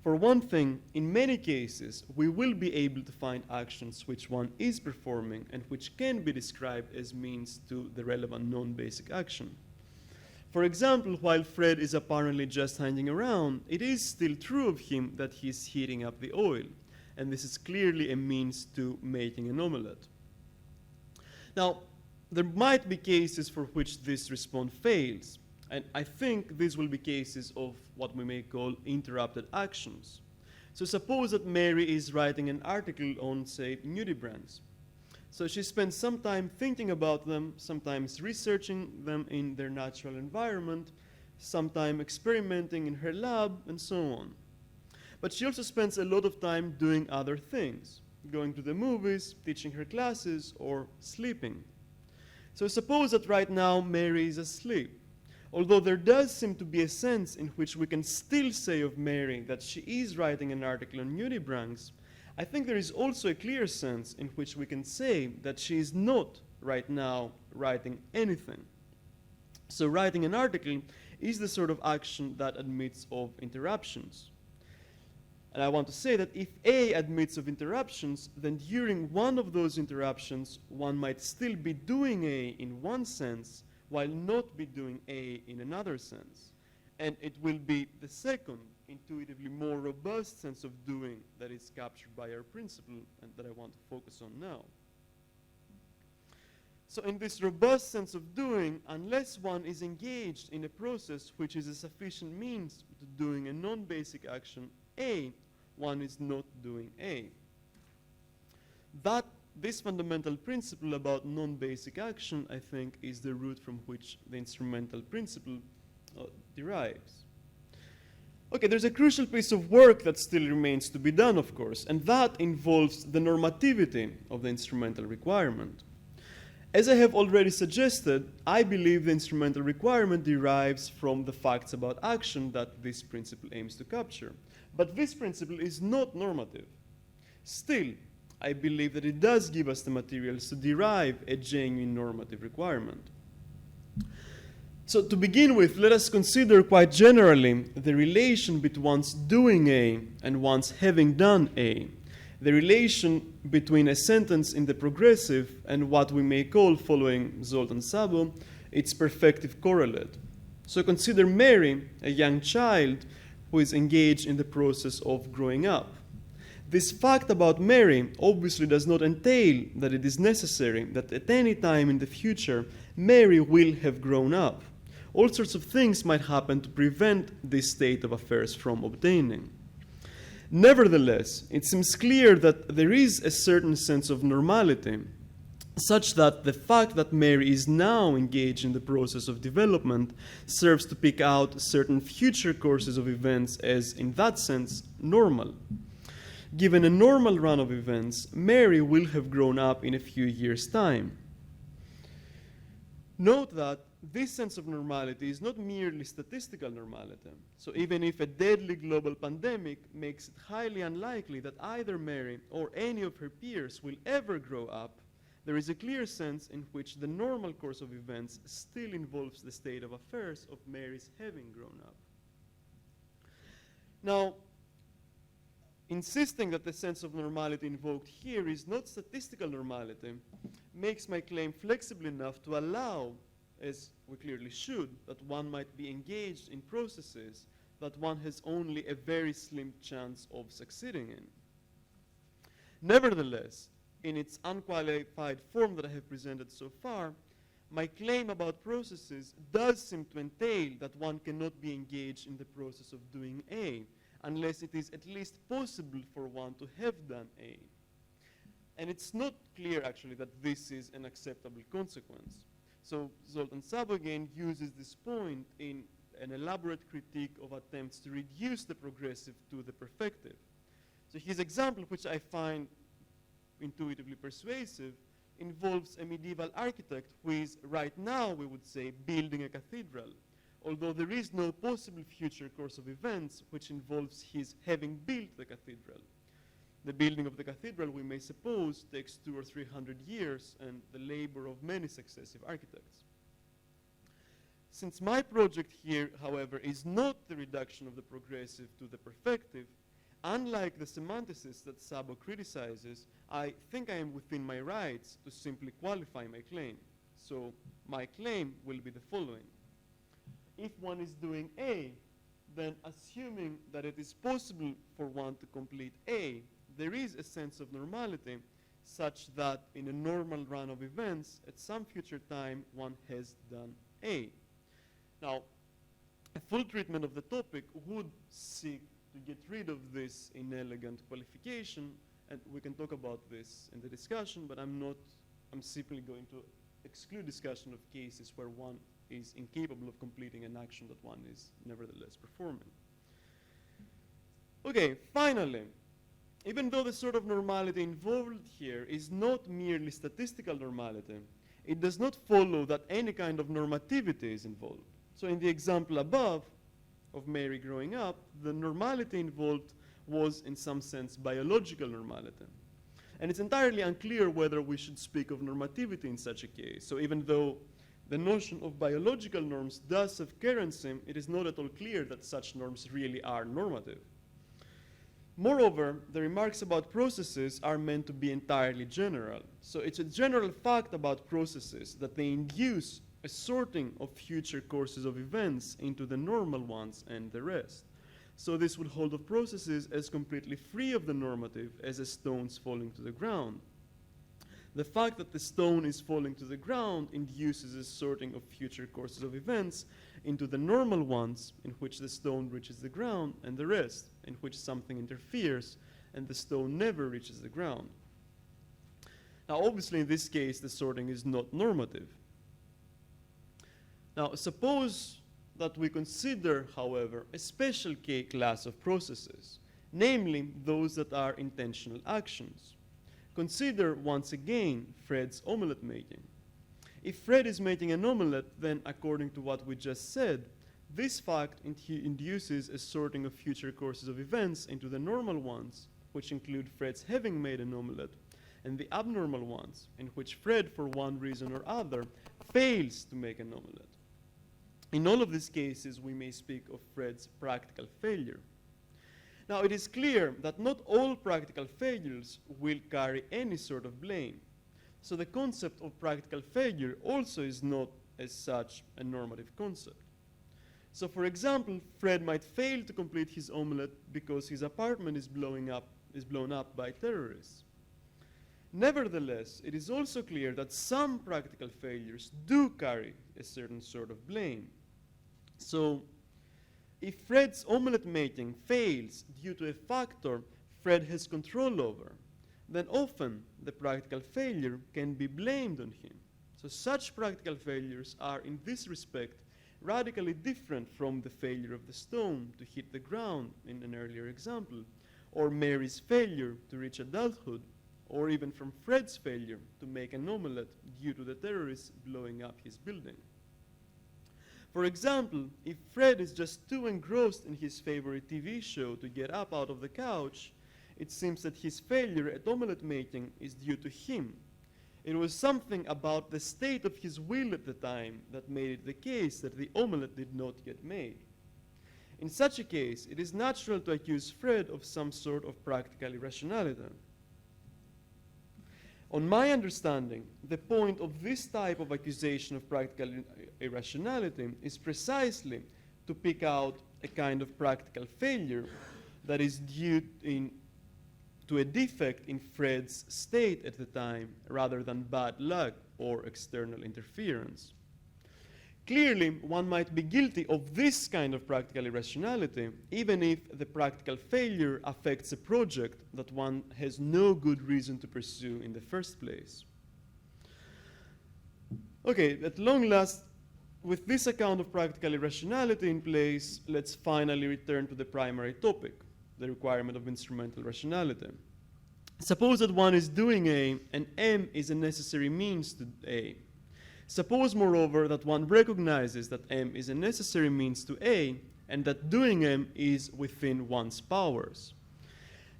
For one thing, in many cases, we will be able to find actions which one is performing and which can be described as means to the relevant non-basic action. For example, while Fred is apparently just hanging around, it is still true of him that he is heating up the oil, and this is clearly a means to making an omelette. Now, there might be cases for which this response fails, and I think these will be cases of what we may call interrupted actions. So suppose that Mary is writing an article on, say, nudibranchs. So she spends some time thinking about them, sometimes researching them in their natural environment, sometimes experimenting in her lab, and so on. But she also spends a lot of time doing other things, going to the movies, teaching her classes, or sleeping. So suppose that right now Mary is asleep. Although there does seem to be a sense in which we can still say of Mary that she is writing an article on nudibranchs, I think there is also a clear sense in which we can say that she is not right now writing anything. So writing an article is the sort of action that admits of interruptions. And I want to say that if A admits of interruptions, then during one of those interruptions, one might still be doing A in one sense, while not be doing A in another sense. And it will be the second, intuitively more robust sense of doing that is captured by our principle and that I want to focus on now. So in this robust sense of doing, unless one is engaged in a process which is a sufficient means to doing a non-basic action A, one is not doing A. This fundamental principle about non-basic action, I think, is the root from which the instrumental principle derives. Okay, there's a crucial piece of work that still remains to be done, of course, and that involves the normativity of the instrumental requirement. As I have already suggested, I believe the instrumental requirement derives from the facts about action that this principle aims to capture. But this principle is not normative. Still, I believe that it does give us the materials to derive a genuine normative requirement. So to begin with, let us consider quite generally the relation between one's doing A and one's having done A, the relation between a sentence in the progressive and what we may call, following Zoltan Sabo, its perfective correlate. So consider Mary, a young child who is engaged in the process of growing up. This fact about Mary obviously does not entail that it is necessary that at any time in the future Mary will have grown up. All sorts of things might happen to prevent this state of affairs from obtaining. Nevertheless, it seems clear that there is a certain sense of normality, such that the fact that Mary is now engaged in the process of development serves to pick out certain future courses of events as, in that sense, normal. Given a normal run of events, Mary will have grown up in a few years' time. Note that this sense of normality is not merely statistical normality. So even if a deadly global pandemic makes it highly unlikely that either Mary or any of her peers will ever grow up, there is a clear sense in which the normal course of events still involves the state of affairs of Mary's having grown up. Now, insisting that the sense of normality invoked here is not statistical normality makes my claim flexible enough to allow, as we clearly should, that one might be engaged in processes that one has only a very slim chance of succeeding in. Nevertheless, in its unqualified form that I have presented so far, my claim about processes does seem to entail that one cannot be engaged in the process of doing A unless it is at least possible for one to have done A. And it's not clear, actually, that this is an acceptable consequence. So Zoltan Szabo again uses this point in an elaborate critique of attempts to reduce the progressive to the perfective. So his example, which I find intuitively persuasive, involves a medieval architect who is, right now, we would say, building a cathedral, although there is no possible future course of events which involves his having built the cathedral. The building of the cathedral, we may suppose, takes 200 or 300 years and the labor of many successive architects. Since my project here, however, is not the reduction of the progressive to the perfective, unlike the semanticists that Szabo criticizes, I think I am within my rights to simply qualify my claim. So my claim will be the following. If one is doing A, then assuming that it is possible for one to complete A, there is a sense of normality such that in a normal run of events, at some future time, one has done A. Now, a full treatment of the topic would seek to get rid of this inelegant qualification, and we can talk about this in the discussion, but I'm simply going to exclude discussion of cases where one is incapable of completing an action that one is nevertheless performing. Okay, finally, even though the sort of normality involved here is not merely statistical normality, it does not follow that any kind of normativity is involved. So in the example above of Mary growing up, the normality involved was in some sense biological normality. And it's entirely unclear whether we should speak of normativity in such a case. So even though the notion of biological norms does have currency, it is not at all clear that such norms really are normative. Moreover, the remarks about processes are meant to be entirely general. So it's a general fact about processes that they induce a sorting of future courses of events into the normal ones and the rest. So this would hold of processes as completely free of the normative as a stone's falling to the ground. The fact that the stone is falling to the ground induces a sorting of future courses of events into the normal ones in which the stone reaches the ground and the rest in which something interferes and the stone never reaches the ground. Now obviously in this case the sorting is not normative. Now suppose that we consider, however, a special class of processes, namely those that are intentional actions. Consider once again Fred's omelette making. If Fred is making an omelette, then according to what we just said, this fact induces a sorting of future courses of events into the normal ones, which include Fred's having made an omelette, and the abnormal ones, in which Fred, for one reason or other, fails to make an omelette. In all of these cases, we may speak of Fred's practical failure. Now, it is clear that not all practical failures will carry any sort of blame. So the concept of practical failure also is not, as such, a normative concept. So, for example, Fred might fail to complete his omelette because his apartment is blown up by terrorists. Nevertheless, it is also clear that some practical failures do carry a certain sort of blame. So, if Fred's omelette making fails due to a factor Fred has control over, then often the practical failure can be blamed on him. So such practical failures are, in this respect, radically different from the failure of the stone to hit the ground in an earlier example, or Mary's failure to reach adulthood, or even from Fred's failure to make an omelette due to the terrorists blowing up his building. For example, if Fred is just too engrossed in his favorite TV show to get up out of the couch, it seems that his failure at omelette making is due to him. It was something about the state of his will at the time that made it the case that the omelette did not get made. In such a case, it is natural to accuse Fred of some sort of practical irrationality. On my understanding, the point of this type of accusation of practical irrationality is precisely to pick out a kind of practical failure that is due to a defect in Fred's state at the time rather than bad luck or external interference. Clearly, one might be guilty of this kind of practical irrationality even if the practical failure affects a project that one has no good reason to pursue in the first place. Okay, at long last, with this account of practical irrationality in place, let's finally return to the primary topic, the requirement of instrumental rationality. Suppose that one is doing A, and M is a necessary means to A. Suppose, moreover, that one recognizes that M is a necessary means to A, and that doing M is within one's powers.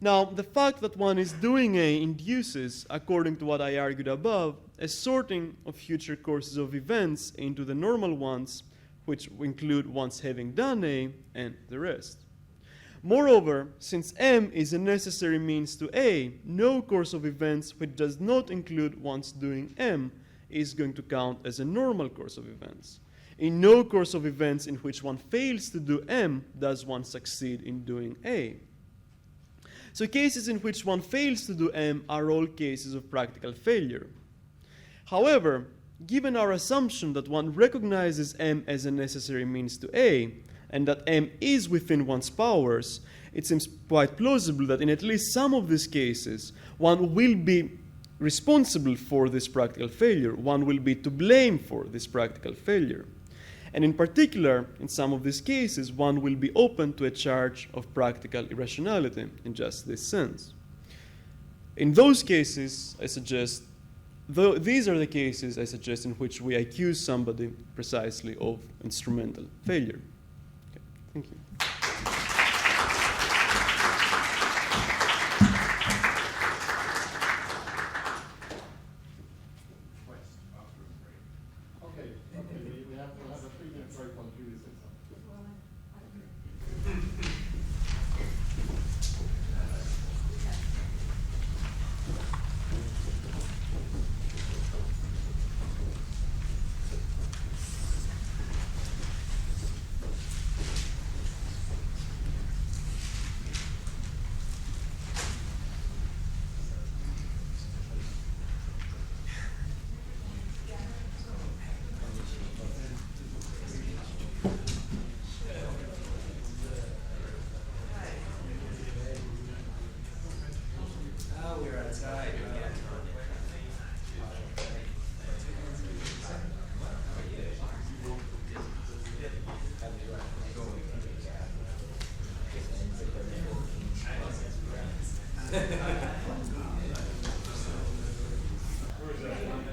Now, the fact that one is doing A induces, according to what I argued above, a sorting of future courses of events into the normal ones, which include one's having done A and the rest. Moreover, since M is a necessary means to A, no course of events which does not include one's doing M is going to count as a normal course of events. In no course of events in which one fails to do M does one succeed in doing A. So cases in which one fails to do M are all cases of practical failure. However, given our assumption that one recognizes M as a necessary means to A, and that M is within one's powers, it seems quite plausible that in at least some of these cases, one will be responsible for this practical failure. One will be to blame for this practical failure. And in particular, in some of these cases, one will be open to a charge of practical irrationality in just this sense. In those cases, I suggest, these are the cases I suggest in which we accuse somebody precisely of instrumental failure. Okay, thank you. We'll have a 3-minute break on Julius.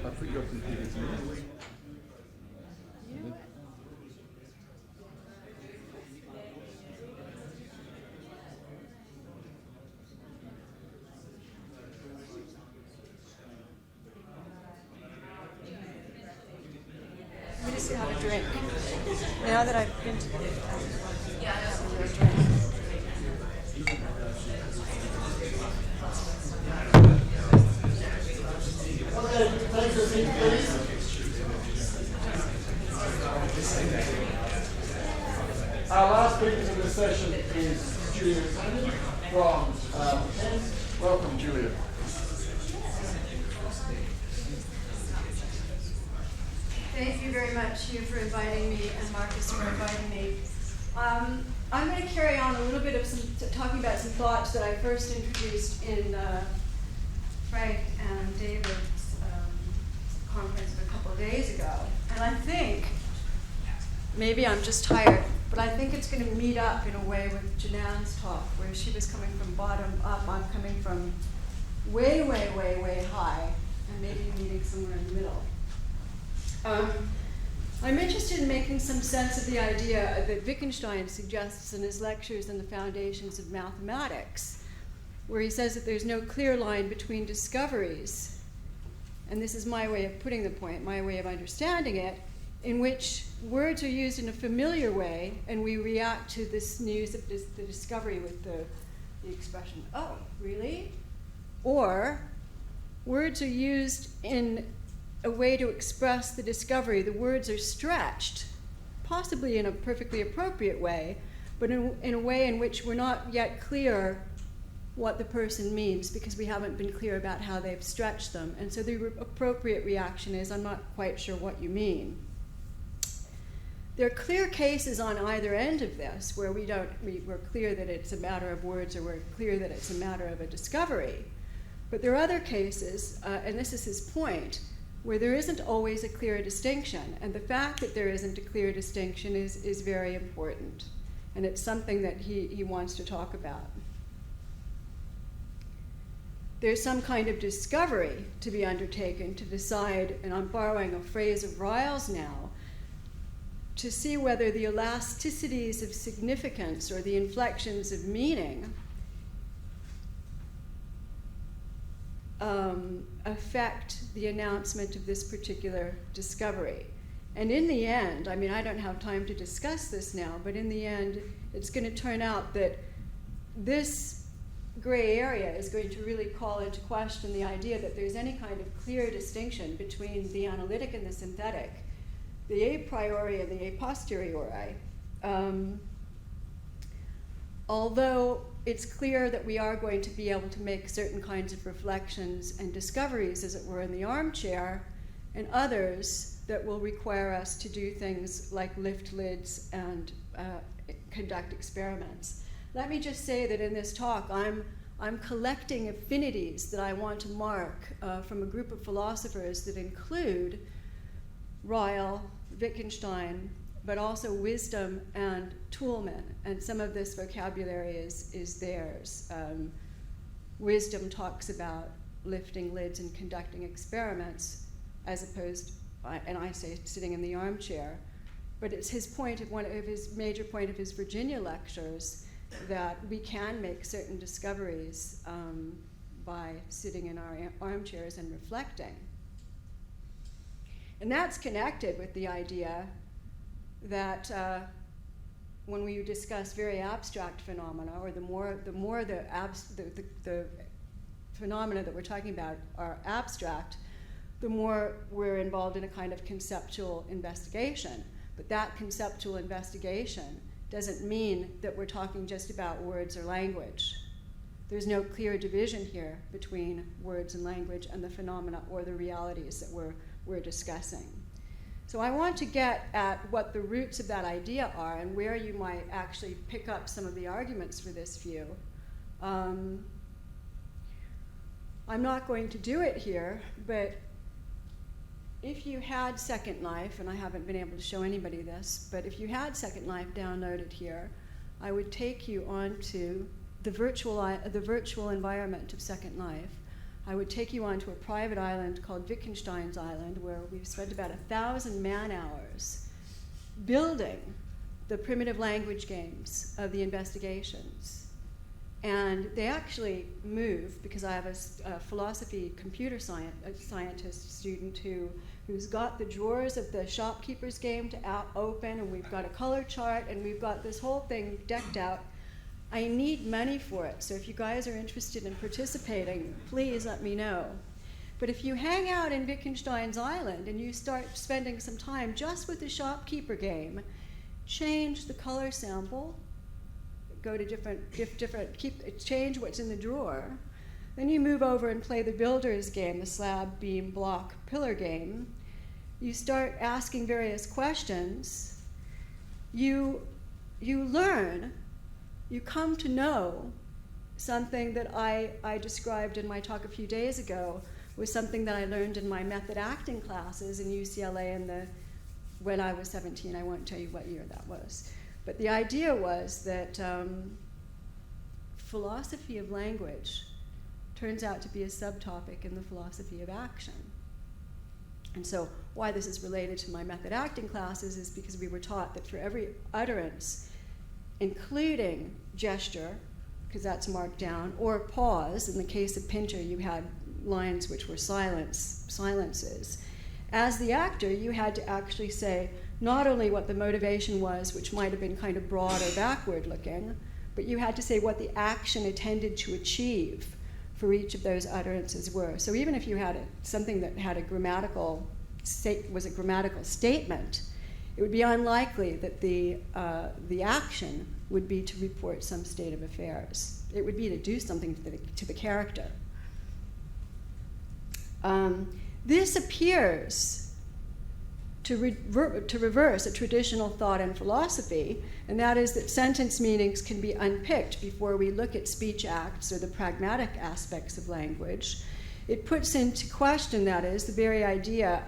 I put your computer to me. Let me just have a drink. Now that I've been to Okay, take your seat, please. Our last speaker in this session is Julia Tanney from Kent. Welcome, Julia. Thank you very much, Hugh, for inviting me, and Markos for inviting me. I'm going to carry on a little bit of talking about some thoughts that I first introduced in Frank and David's conference a couple of days ago. And I think, maybe I'm just tired, but I think it's going to meet up in a way with Jenann's talk, where she was coming from bottom up. I'm coming from way, way, way, way high, and maybe meeting somewhere in the middle. I'm interested in making some sense of the idea that Wittgenstein suggests in his lectures on the foundations of mathematics, where he says that there's no clear line between discoveries, and this is my way of putting the point, my way of understanding it, in which words are used in a familiar way, and we react to this news of the discovery with the expression, "Oh, really?" Or words are used in a way to express the discovery. The words are stretched, possibly in a perfectly appropriate way, but in a way in which we're not yet clear what the person means because we haven't been clear about how they've stretched them. And so the appropriate reaction is, "I'm not quite sure what you mean." There are clear cases on either end of this where we're clear that it's a matter of words or we're clear that it's a matter of a discovery. But there are other cases, and this is his point, where there isn't always a clear distinction. And the fact that there isn't a clear distinction is very important. And it's something that he wants to talk about. There's some kind of discovery to be undertaken to decide, and I'm borrowing a phrase of Ryle's now, to see whether the elasticities of significance or the inflections of meaning affect the announcement of this particular discovery. And in the end, I mean, I don't have time to discuss this now, but in the end, it's going to turn out that this gray area is going to really call into question the idea that there's any kind of clear distinction between the analytic and the synthetic, the a priori and the a posteriori. Although it's clear that we are going to be able to make certain kinds of reflections and discoveries, as it were, in the armchair, and others that will require us to do things like lift lids and conduct experiments. Let me just say that in this talk, I'm collecting affinities that I want to mark from a group of philosophers that include Ryle, Wittgenstein, but also Wisdom and Toulmin, and some of this vocabulary is theirs. Wisdom talks about lifting lids and conducting experiments, as opposed, and I say sitting in the armchair, but it's his point of one of his major point of his Virginia lectures that we can make certain discoveries by sitting in our armchairs and reflecting. And that's connected with the idea that when we discuss very abstract phenomena, or the more the phenomena that we're talking about are abstract, the more we're involved in a kind of conceptual investigation. But that conceptual investigation doesn't mean that we're talking just about words or language. There's no clear division here between words and language and the phenomena or the realities that we're discussing. So I want to get at what the roots of that idea are and where you might actually pick up some of the arguments for this view. I'm not going to do it here, but if you had Second Life, and I haven't been able to show anybody this, but if you had Second Life downloaded here, I would take you onto the virtual environment of Second Life. I would take you onto a private island called Wittgenstein's Island, where we've spent about 1,000 man-hours building the primitive language games of the investigations. And they actually move, because I have a philosophy computer scientist student who's got the drawers of the shopkeeper's game to open, and we've got a color chart, and we've got this whole thing decked out. I need money for it, so if you guys are interested in participating, please let me know. But if you hang out in Wittgenstein's Island and you start spending some time just with the shopkeeper game, change the color sample, go to change what's in the drawer, then you move over and play the builder's game, the slab, beam, block, pillar game. You start asking various questions. You learn. You come to know something that I described in my talk a few days ago, was something that I learned in my method acting classes in UCLA when I was 17. I won't tell you what year that was. But the idea was that philosophy of language turns out to be a subtopic in the philosophy of action. And so why this is related to my method acting classes is because we were taught that for every utterance, including gesture, because that's marked down, or pause. In the case of Pinter, you had lines which were silences. as the actor, you had to actually say not only what the motivation was, which might have been kind of broad or backward looking, but you had to say what the action intended to achieve for each of those utterances were. So even if you had something that had a grammatical statement, it would be unlikely that the action would be to report some state of affairs. It would be to do something to the character. This appears to reverse a traditional thought in philosophy, and that is that sentence meanings can be unpicked before we look at speech acts or the pragmatic aspects of language. It puts into question, that is, the very idea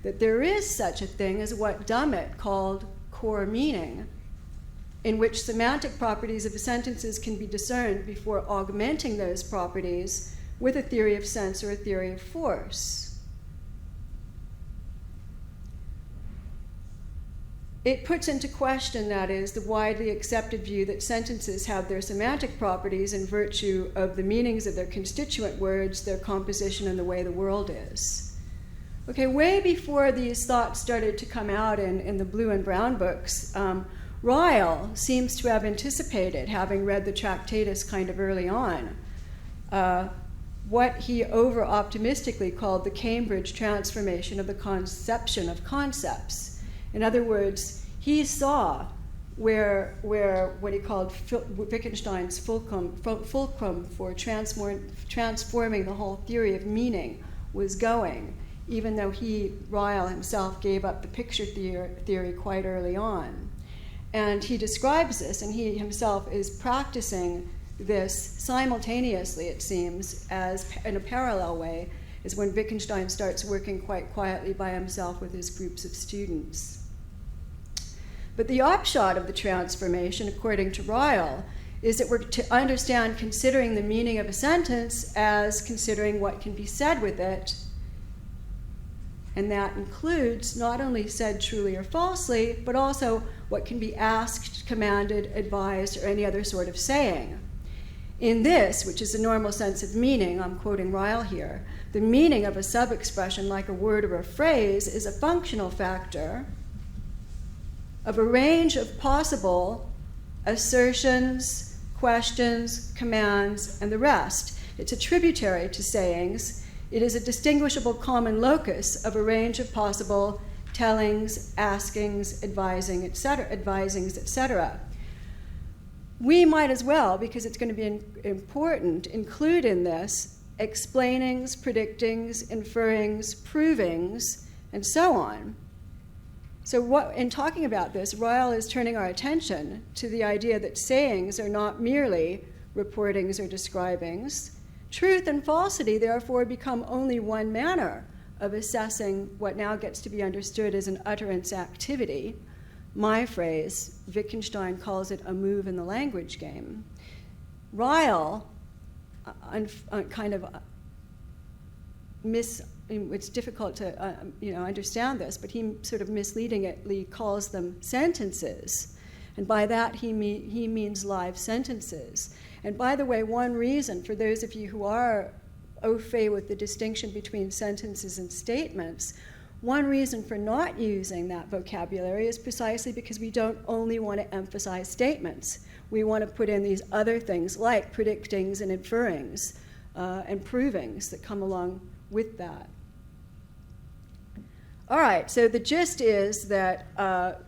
that there is such a thing as what Dummett called core meaning, in which semantic properties of sentences can be discerned before augmenting those properties with a theory of sense or a theory of force. It puts into question, that is, the widely accepted view that sentences have their semantic properties in virtue of the meanings of their constituent words, their composition, and the way the world is. Okay, way before these thoughts started to come out in the blue and brown books, Ryle seems to have anticipated, having read the Tractatus kind of early on, what he over-optimistically called the Cambridge transformation of the conception of concepts. In other words, he saw where what he called Wittgenstein's fulcrum for transforming the whole theory of meaning was going, even though Ryle himself gave up the picture theory quite early on. And he describes this, and he himself is practicing this simultaneously, it seems, as in a parallel way, is when Wittgenstein starts working quite quietly by himself with his groups of students. But the upshot of the transformation, according to Ryle, is that we're to understand considering the meaning of a sentence as considering what can be said with it, and that includes not only said truly or falsely, but also what can be asked, commanded, advised, or any other sort of saying. In this, which is the normal sense of meaning, I'm quoting Ryle here, the meaning of a sub-expression like a word or a phrase is a functional factor of a range of possible assertions, questions, commands, and the rest. It's a tributary to sayings. It is a distinguishable common locus of a range of possible tellings, askings, advisings, etc. We might as well, because it's going to be important, include in this explainings, predictings, inferrings, provings, and so on. So in talking about this, Ryle is turning our attention to the idea that sayings are not merely reportings or describings. Truth and falsity, therefore, become only one manner of assessing what now gets to be understood as an utterance activity. My phrase, Wittgenstein calls it a move in the language game. Ryle it's difficult to understand this, but he sort of misleadingly calls them sentences. And by that he means live sentences. And by the way, one reason for those of you who are au fait with the distinction between sentences and statements, one reason for not using that vocabulary is precisely because we don't only want to emphasize statements. We want to put in these other things like predictings and inferrings and provings that come along with that. All right, so the gist is that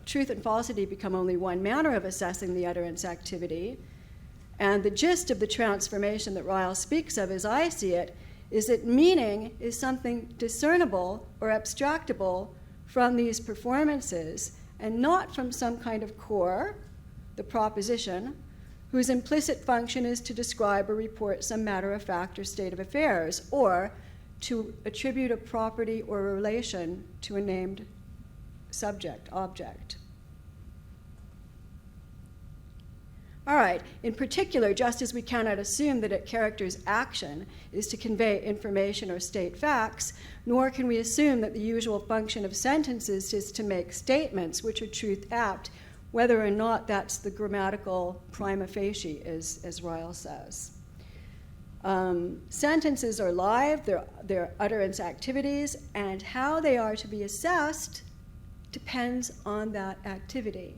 truth and falsity become only one manner of assessing the utterance activity. And the gist of the transformation that Ryle speaks of, as I see it, is that meaning is something discernible or abstractable from these performances and not from some kind of core, the proposition, whose implicit function is to describe or report some matter of fact or state of affairs, or to attribute a property or a relation to a named subject, object. All right, in particular, just as we cannot assume that a character's action is to convey information or state facts, nor can we assume that the usual function of sentences is to make statements which are truth-apt, whether or not that's the grammatical prima facie, as Ryle says. Sentences are live, they're utterance activities, and how they are to be assessed depends on that activity.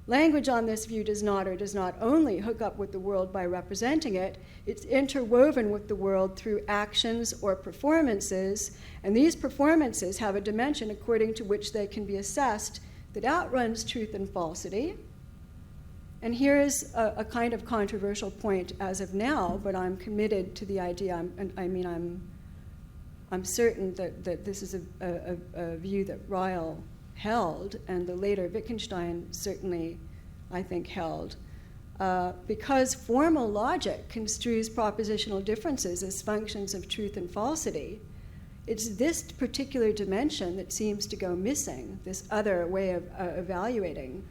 Language on this view does not only hook up with the world by representing it, it's interwoven with the world through actions or performances, and these performances have a dimension according to which they can be assessed that outruns truth and falsity. And here is a kind of controversial point as of now, but I'm committed to the idea. I'm certain that this is a view that Ryle held, and the later Wittgenstein certainly, I think, held. Because formal logic construes propositional differences as functions of truth and falsity, it's this particular dimension that seems to go missing, this other way of evaluating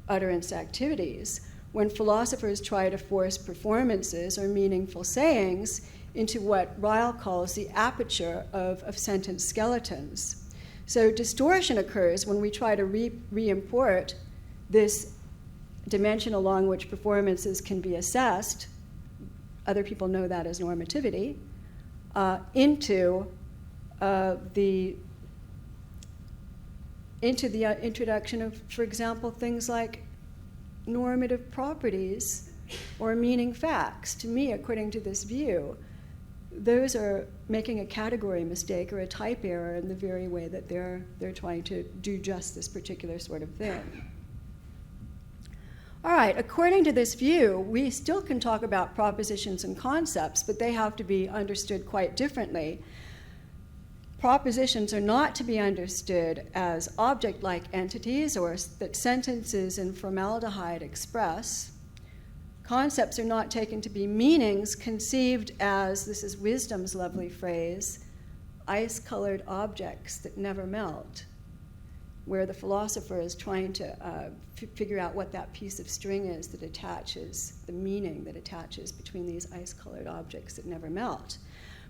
utterance activities, when philosophers try to force performances or meaningful sayings into what Ryle calls the aperture of sentence skeletons. So distortion occurs when we try to re-import this dimension along which performances can be assessed, other people know that as normativity, into the introduction of, for example, things like normative properties or meaning facts. To me, according to this view, those are making a category mistake or a type error in the very way that they're trying to do just this particular sort of thing. All right, according to this view, we still can talk about propositions and concepts, but they have to be understood quite differently. Propositions are not to be understood as object-like entities or that sentences in formaldehyde express. Concepts are not taken to be meanings conceived as, this is wisdom's lovely phrase, ice-colored objects that never melt, where the philosopher is trying to figure out what that piece of string is that attaches, the meaning that attaches between these ice-colored objects that never melt.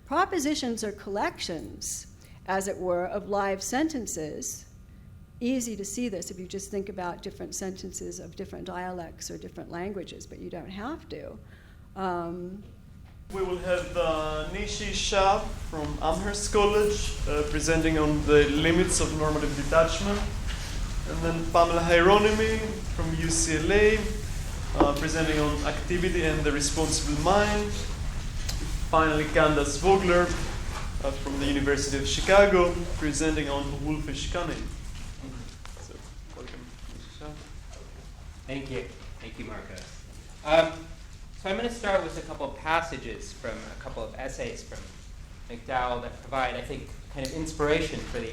Propositions are collections, as it were, of live sentences. Easy to see this if you just think about different sentences of different dialects or different languages, but you don't have to. We will have Nishi Shah from Amherst College presenting on the limits of normative detachment, and then Pamela Hieronymi from UCLA presenting on activity and the responsible mind. Finally, Candace Vogler from the University of Chicago presenting on Wolfish Cunning. So, welcome, Nishi Shah. Thank you, Markos. So I'm going to start with a couple of passages from a couple of essays from McDowell that provide, I think, kind of inspiration for the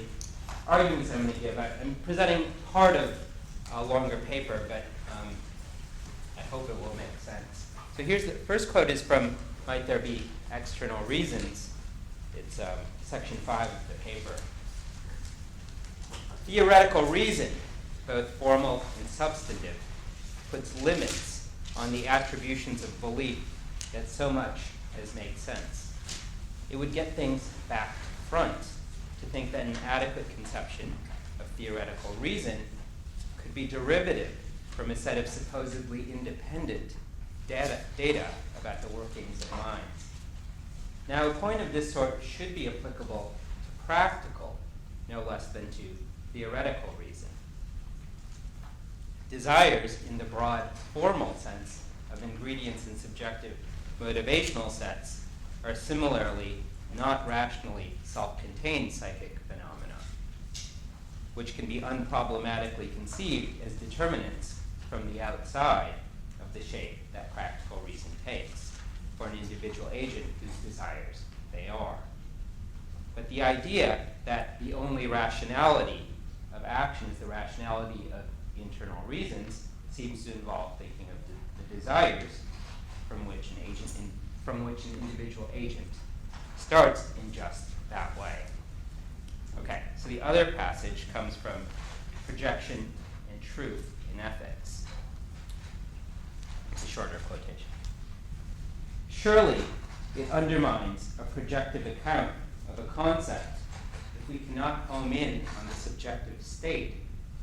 arguments I'm going to give. I'm presenting part of a longer paper, but I hope it will make sense. So here's the first quote is from Might There Be External Reasons? It's section 5 of the paper. Theoretical reason, both formal and substantive, puts limits on the attributions of belief that so much as make sense. It would get things back to front to think that an adequate conception of theoretical reason could be derivative from a set of supposedly independent data about the workings of minds. Now, a point of this sort should be applicable to practical, no less than to theoretical reason. Desires, in the broad formal sense of ingredients in subjective motivational sets, are similarly not rationally self-contained psychic phenomena, which can be unproblematically conceived as determinants from the outside of the shape that practical reason takes for an individual agent whose desires they are. But the idea that the only rationality of action is the rationality of internal reasons seems to involve thinking of the desires from which an individual agent starts in just that way. Okay, so the other passage comes from Projection and Truth in Ethics. It's a shorter quotation. Surely it undermines a projective account of a concept if we cannot home in on the subjective state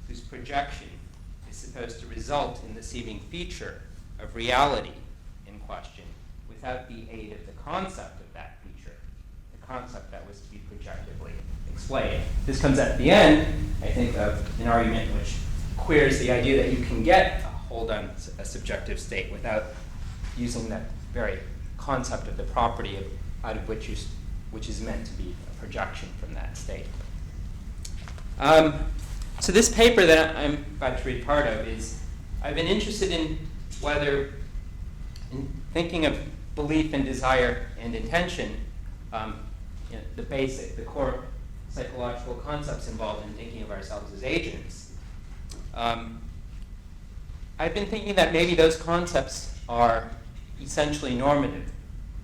whose projection is supposed to result in the seeming feature of reality in question with without the aid of the concept of that feature, the concept that was to be projectively explained. This comes at the end, I think, of an argument which queers the idea that you can get a hold on a subjective state without using that very concept of the property out of which is meant to be a projection from that state. So this paper that I'm about to read part of I've been interested in whether, in thinking of belief and desire and intention, the core psychological concepts involved in thinking of ourselves as agents. I've been thinking that maybe those concepts are essentially normative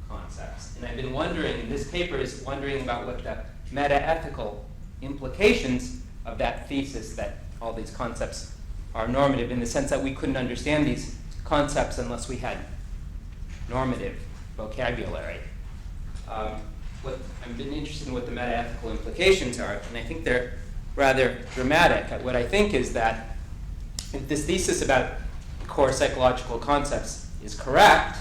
concepts. And I've been wondering, and this paper is wondering about what the meta-ethical implications of that thesis that all these concepts are normative, in the sense that we couldn't understand these concepts unless we had normative vocabulary. I've been interested in what the meta-ethical implications are, and I think they're rather dramatic. What I think is that if this thesis about core psychological concepts is correct,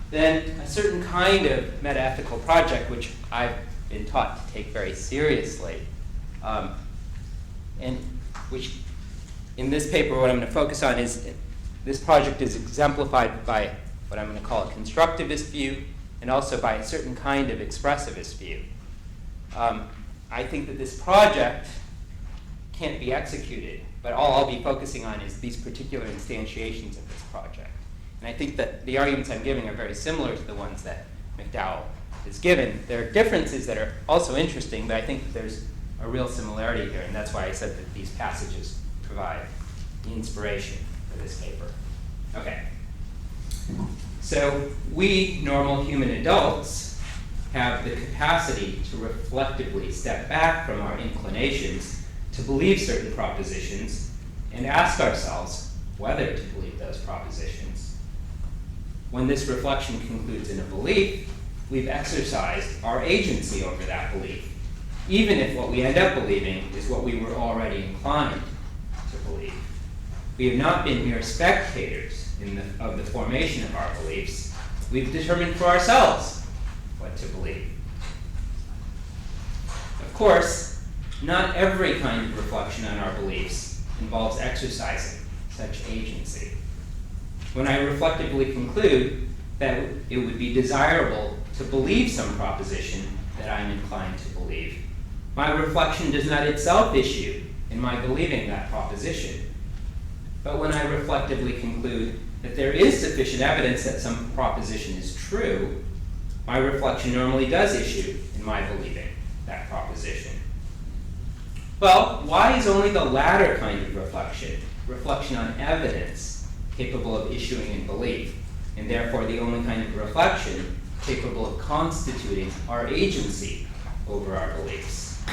then a certain kind of meta-ethical project, which I've been taught to take very seriously, and which in this paper what I'm going to focus on is this project is exemplified by what I'm going to call a constructivist view and also by a certain kind of expressivist view. I think that this project can't be executed, but all I'll be focusing on is these particular instantiations of this project. And I think that the arguments I'm giving are very similar to the ones that McDowell has given. There are differences that are also interesting, but I think that there's a real similarity here, and that's why I said that these passages provide the inspiration for this paper. Okay. So we normal human adults have the capacity to reflectively step back from our inclinations to believe certain propositions and ask ourselves whether to believe those propositions. When this reflection concludes in a belief, we've exercised our agency over that belief, even if what we end up believing is what we were already inclined to believe. We have not been mere spectators of the formation of our beliefs. We've determined for ourselves what to believe. Of course, not every kind of reflection on our beliefs involves exercising such agency. When I reflectively conclude that it would be desirable to believe some proposition that I'm inclined to believe, my reflection does not itself issue in my believing that proposition. But when I reflectively conclude that there is sufficient evidence that some proposition is true, my reflection normally does issue in my believing that proposition. Well, why is only the latter kind of reflection on evidence, capable of issuing in belief, and therefore the only kind of reflection capable of constituting our agency over our beliefs?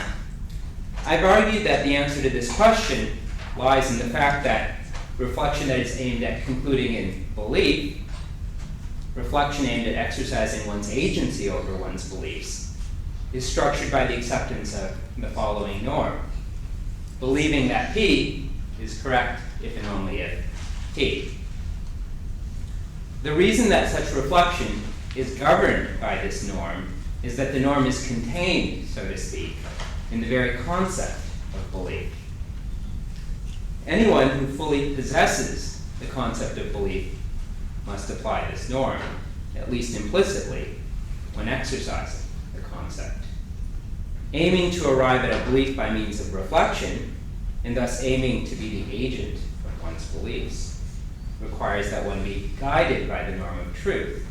I've argued that the answer to this question lies in the fact that reflection that is aimed at concluding in belief, reflection aimed at exercising one's agency over one's beliefs, is structured by the acceptance of the following norm: believing that P is correct if and only if P. The reason that such reflection is governed by this norm is that the norm is contained, so to speak, in the very concept of belief. Anyone who fully possesses the concept of belief must apply this norm, at least implicitly, when exercising the concept. Aiming to arrive at a belief by means of reflection, and thus aiming to be the agent of one's beliefs, requires that one be guided by the norm of truth.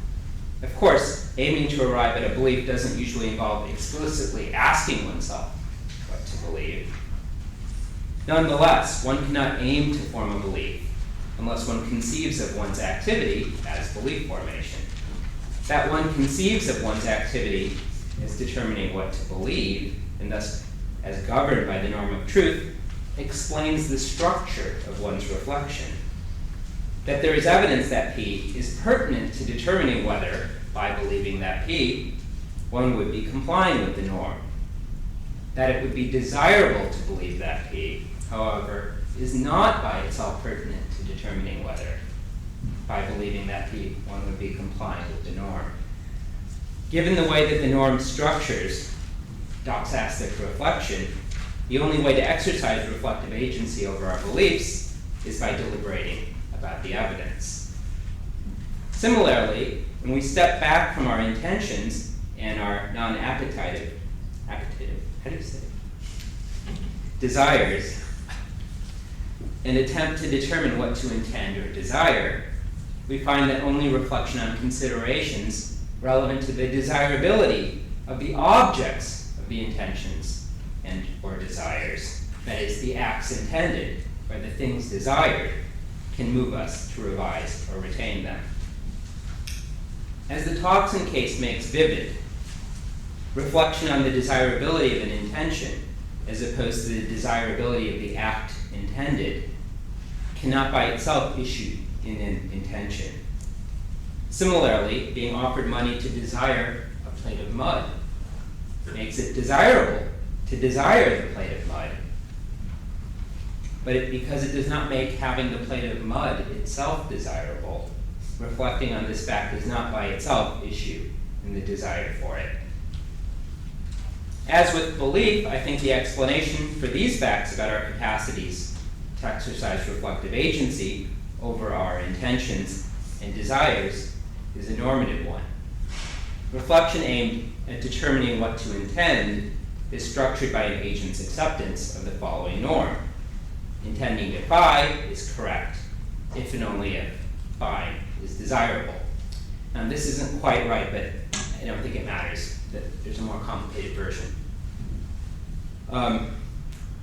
Of course, aiming to arrive at a belief doesn't usually involve explicitly asking oneself what to believe. Nonetheless, one cannot aim to form a belief unless one conceives of one's activity as belief formation. That one conceives of one's activity as determining what to believe, and thus as governed by the norm of truth, explains the structure of one's reflection. That there is evidence that P is pertinent to determining whether, by believing that P, one would be complying with the norm. That it would be desirable to believe that P, however, is not by itself pertinent to determining whether. by believing that one would be compliant with the norm. Given the way that the norm structures doxastic reflection, the only way to exercise reflective agency over our beliefs is by deliberating about the evidence. Similarly, when we step back from our intentions and our non-appetitive, how do you say it? Desires, and attempt to determine what to intend or desire, we find that only reflection on considerations relevant to the desirability of the objects of the intentions and or desires, that is, the acts intended or the things desired, can move us to revise or retain them. As the toxin case makes vivid, reflection on the desirability of an intention, as opposed to the desirability of the act intended, cannot by itself issue in an intention. Similarly, being offered money to desire a plate of mud makes it desirable to desire the plate of mud, but because it does not make having the plate of mud itself desirable, reflecting on this fact does not by itself issue in the desire for it. As with belief, I think the explanation for these facts about our capacities to exercise reflective agency over our intentions and desires is a normative one. Reflection aimed at determining what to intend is structured by an agent's acceptance of the following norm. Intending to buy is correct, if and only if buying is desirable. Now, this isn't quite right, but I don't think it matters. There's a more complicated version.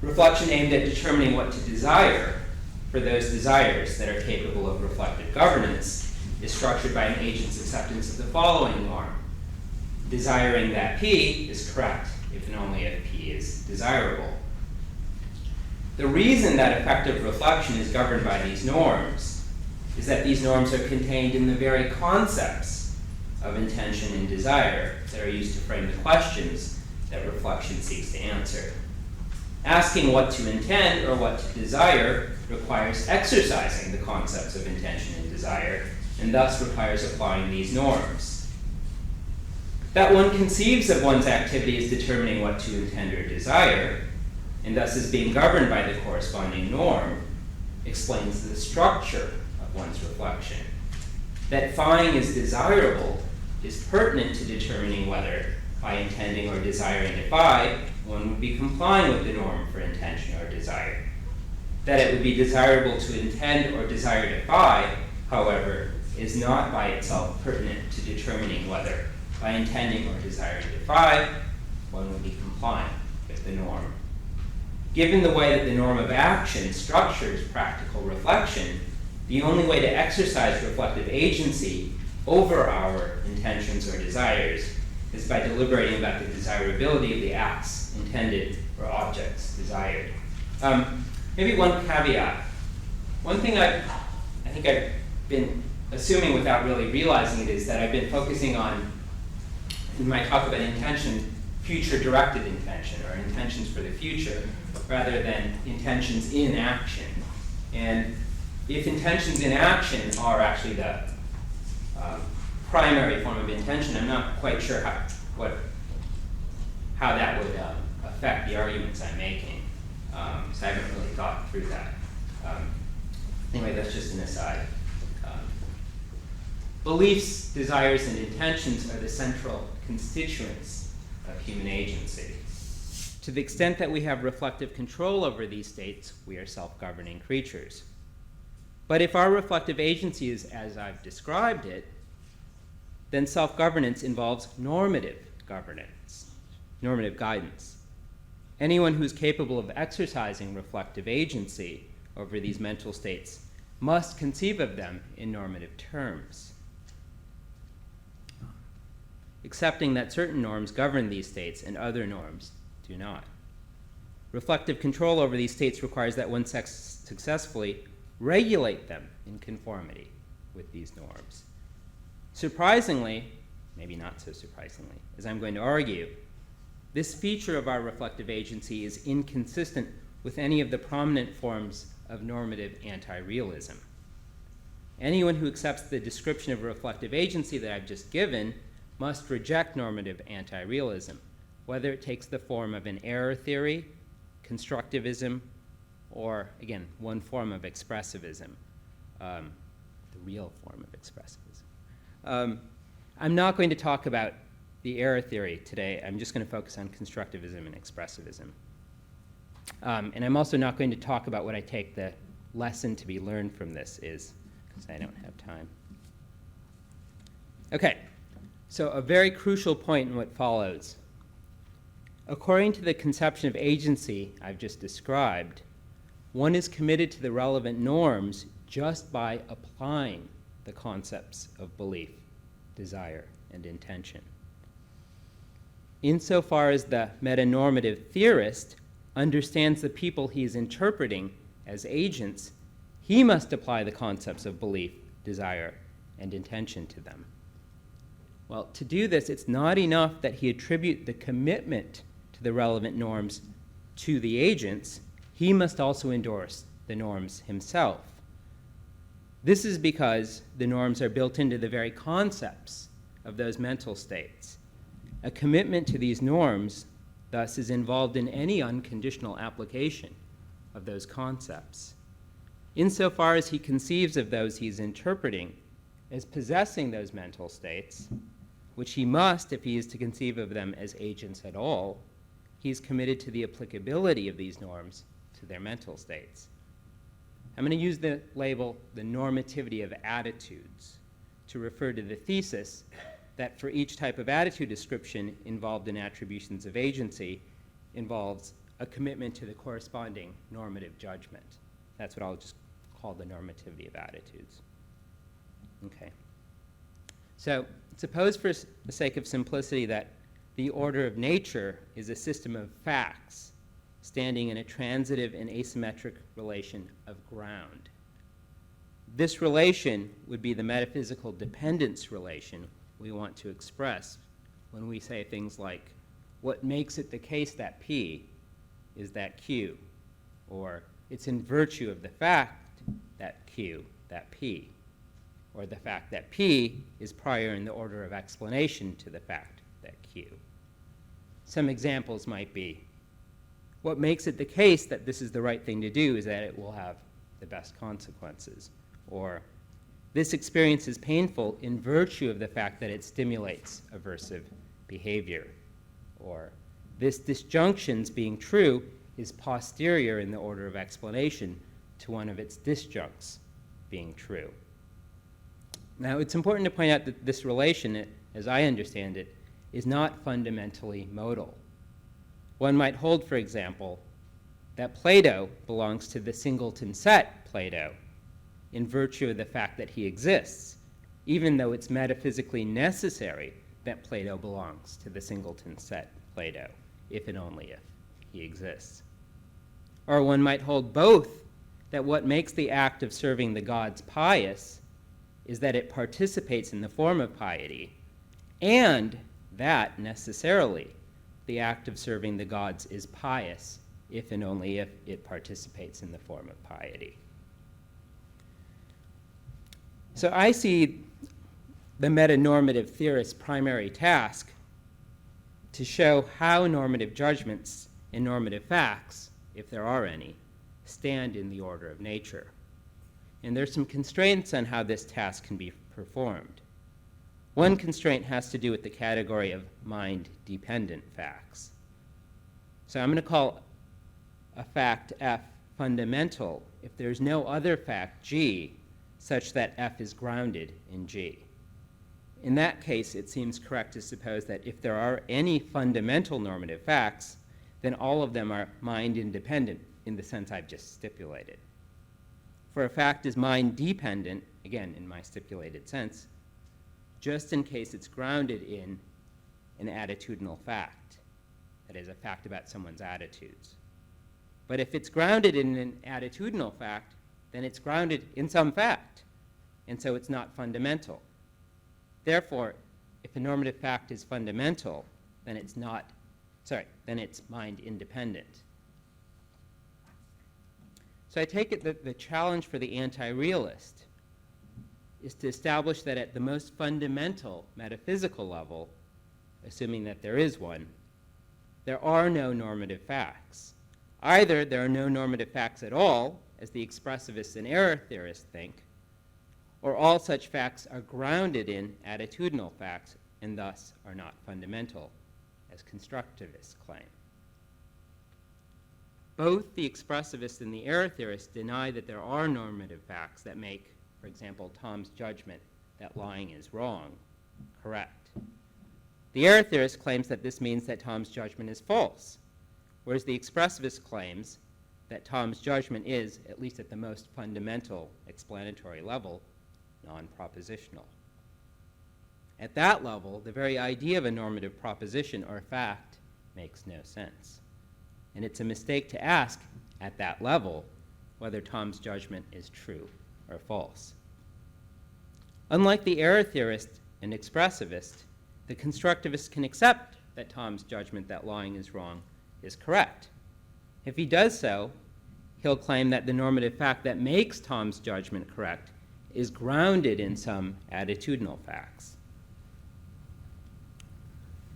Reflection aimed at determining what to desire for those desires that are capable of reflective governance is structured by an agent's acceptance of the following norm. Desiring that P is correct, if and only if P is desirable. The reason that effective reflection is governed by these norms is that these norms are contained in the very concepts of intention and desire that are used to frame the questions that reflection seeks to answer. Asking what to intend or what to desire requires exercising the concepts of intention and desire, and thus requires applying these norms. That one conceives of one's activity as determining what to intend or desire, and thus as being governed by the corresponding norm, explains the structure of one's reflection. That fying is desirable is pertinent to determining whether, by intending or desiring to buy, one would be complying with the norm for intention or desire. That it would be desirable to intend or desire to buy, however, is not by itself pertinent to determining whether, by intending or desiring to buy, one would be compliant with the norm. Given the way that the norm of action structures practical reflection, the only way to exercise reflective agency over our intentions or desires is by deliberating about the desirability of the acts intended or objects desired. Maybe one caveat. One thing I think I've been assuming without really realizing it is that I've been focusing on, in my talk about intention, future-directed intention, or intentions for the future, rather than intentions in action. And if intentions in action are actually the primary form of intention, I'm not quite sure how that would affect the arguments I'm making. So I haven't really thought through that. Anyway, that's just an aside. Beliefs, desires, and intentions are the central constituents of human agency. To the extent that we have reflective control over these states, we are self-governing creatures. But if our reflective agency is as I've described it, then self-governance involves normative governance, normative guidance. Anyone who's capable of exercising reflective agency over these mental states must conceive of them in normative terms, accepting that certain norms govern these states and other norms do not. Reflective control over these states requires that one successfully regulate them in conformity with these norms. Surprisingly, maybe not so surprisingly, as I'm going to argue, this feature of our reflective agency is inconsistent with any of the prominent forms of normative anti-realism. Anyone who accepts the description of reflective agency that I've just given must reject normative anti-realism, whether it takes the form of an error theory, constructivism, or, again, one form of expressivism, the real form of expressivism. I'm not going to talk about the error theory today. I'm just going to focus on constructivism and expressivism. And I'm also not going to talk about what I take the lesson to be learned from this is, because I don't have time. Okay, so a very crucial point in what follows. According to the conception of agency I've just described, one is committed to the relevant norms just by applying the concepts of belief, desire, and intention. Insofar as the metanormative theorist understands the people he is interpreting as agents, he must apply the concepts of belief, desire, and intention to them. Well, to do this, it's not enough that he attribute the commitment to the relevant norms to the agents. He must also endorse the norms himself. This is because the norms are built into the very concepts of those mental states. A commitment to these norms, thus, is involved in any unconditional application of those concepts. Insofar as he conceives of those he's interpreting as possessing those mental states, which he must if he is to conceive of them as agents at all, he's committed to the applicability of these norms to their mental states. I'm going to use the label the normativity of attitudes to refer to the thesis that for each type of attitude description involved in attributions of agency involves a commitment to the corresponding normative judgment. That's what I'll just call the normativity of attitudes. Okay. So suppose for the sake of simplicity that the order of nature is a system of facts standing in a transitive and asymmetric relation of ground. This relation would be the metaphysical dependence relation we want to express when we say things like, what makes it the case that P is that Q, or it's in virtue of the fact that Q, that P, or the fact that P is prior in the order of explanation to the fact that Q. Some examples might be, what makes it the case that this is the right thing to do is that it will have the best consequences, or this experience is painful in virtue of the fact that it stimulates aversive behavior, or this disjunction's being true is posterior in the order of explanation to one of its disjuncts being true. Now, it's important to point out that this relation, as I understand it, is not fundamentally modal. One might hold, for example, that Plato belongs to the singleton set Plato in virtue of the fact that he exists, even though it's metaphysically necessary that Plato belongs to the singleton set Plato, if and only if he exists. Or one might hold both, that what makes the act of serving the gods pious is that it participates in the form of piety, and that necessarily the act of serving the gods is pious if and only if it participates in the form of piety. So I see the metanormative theorist's primary task to show how normative judgments and normative facts, if there are any, stand in the order of nature. And there's some constraints on how this task can be performed. One constraint has to do with the category of mind-dependent facts. So I'm going to call a fact F fundamental if there's no other fact G such that F is grounded in G. In that case, it seems correct to suppose that if there are any fundamental normative facts, then all of them are mind-independent in the sense I've just stipulated. For a fact is mind-dependent, again, in my stipulated sense, just in case it's grounded in an attitudinal fact, that is, a fact about someone's attitudes. But if it's grounded in an attitudinal fact, then it's grounded in some fact, and so it's not fundamental. Therefore, if a normative fact is fundamental, then it's mind-independent. So I take it that the challenge for the anti-realist is to establish that at the most fundamental metaphysical level, assuming that there is one, there are no normative facts. Either there are no normative facts at all, as the expressivists and error theorists think, or all such facts are grounded in attitudinal facts and thus are not fundamental, as constructivists claim. Both the expressivists and the error theorists deny that there are normative facts that make, for example, Tom's judgment that lying is wrong correct. The error theorist claims that this means that Tom's judgment is false, whereas the expressivist claims that Tom's judgment is, at least at the most fundamental explanatory level, non-propositional. At that level, the very idea of a normative proposition or fact makes no sense. And it's a mistake to ask, at that level, whether Tom's judgment is true or false. Unlike the error theorist and expressivist, the constructivist can accept that Tom's judgment that lying is wrong is correct. If he does so, he'll claim that the normative fact that makes Tom's judgment correct is grounded in some attitudinal facts.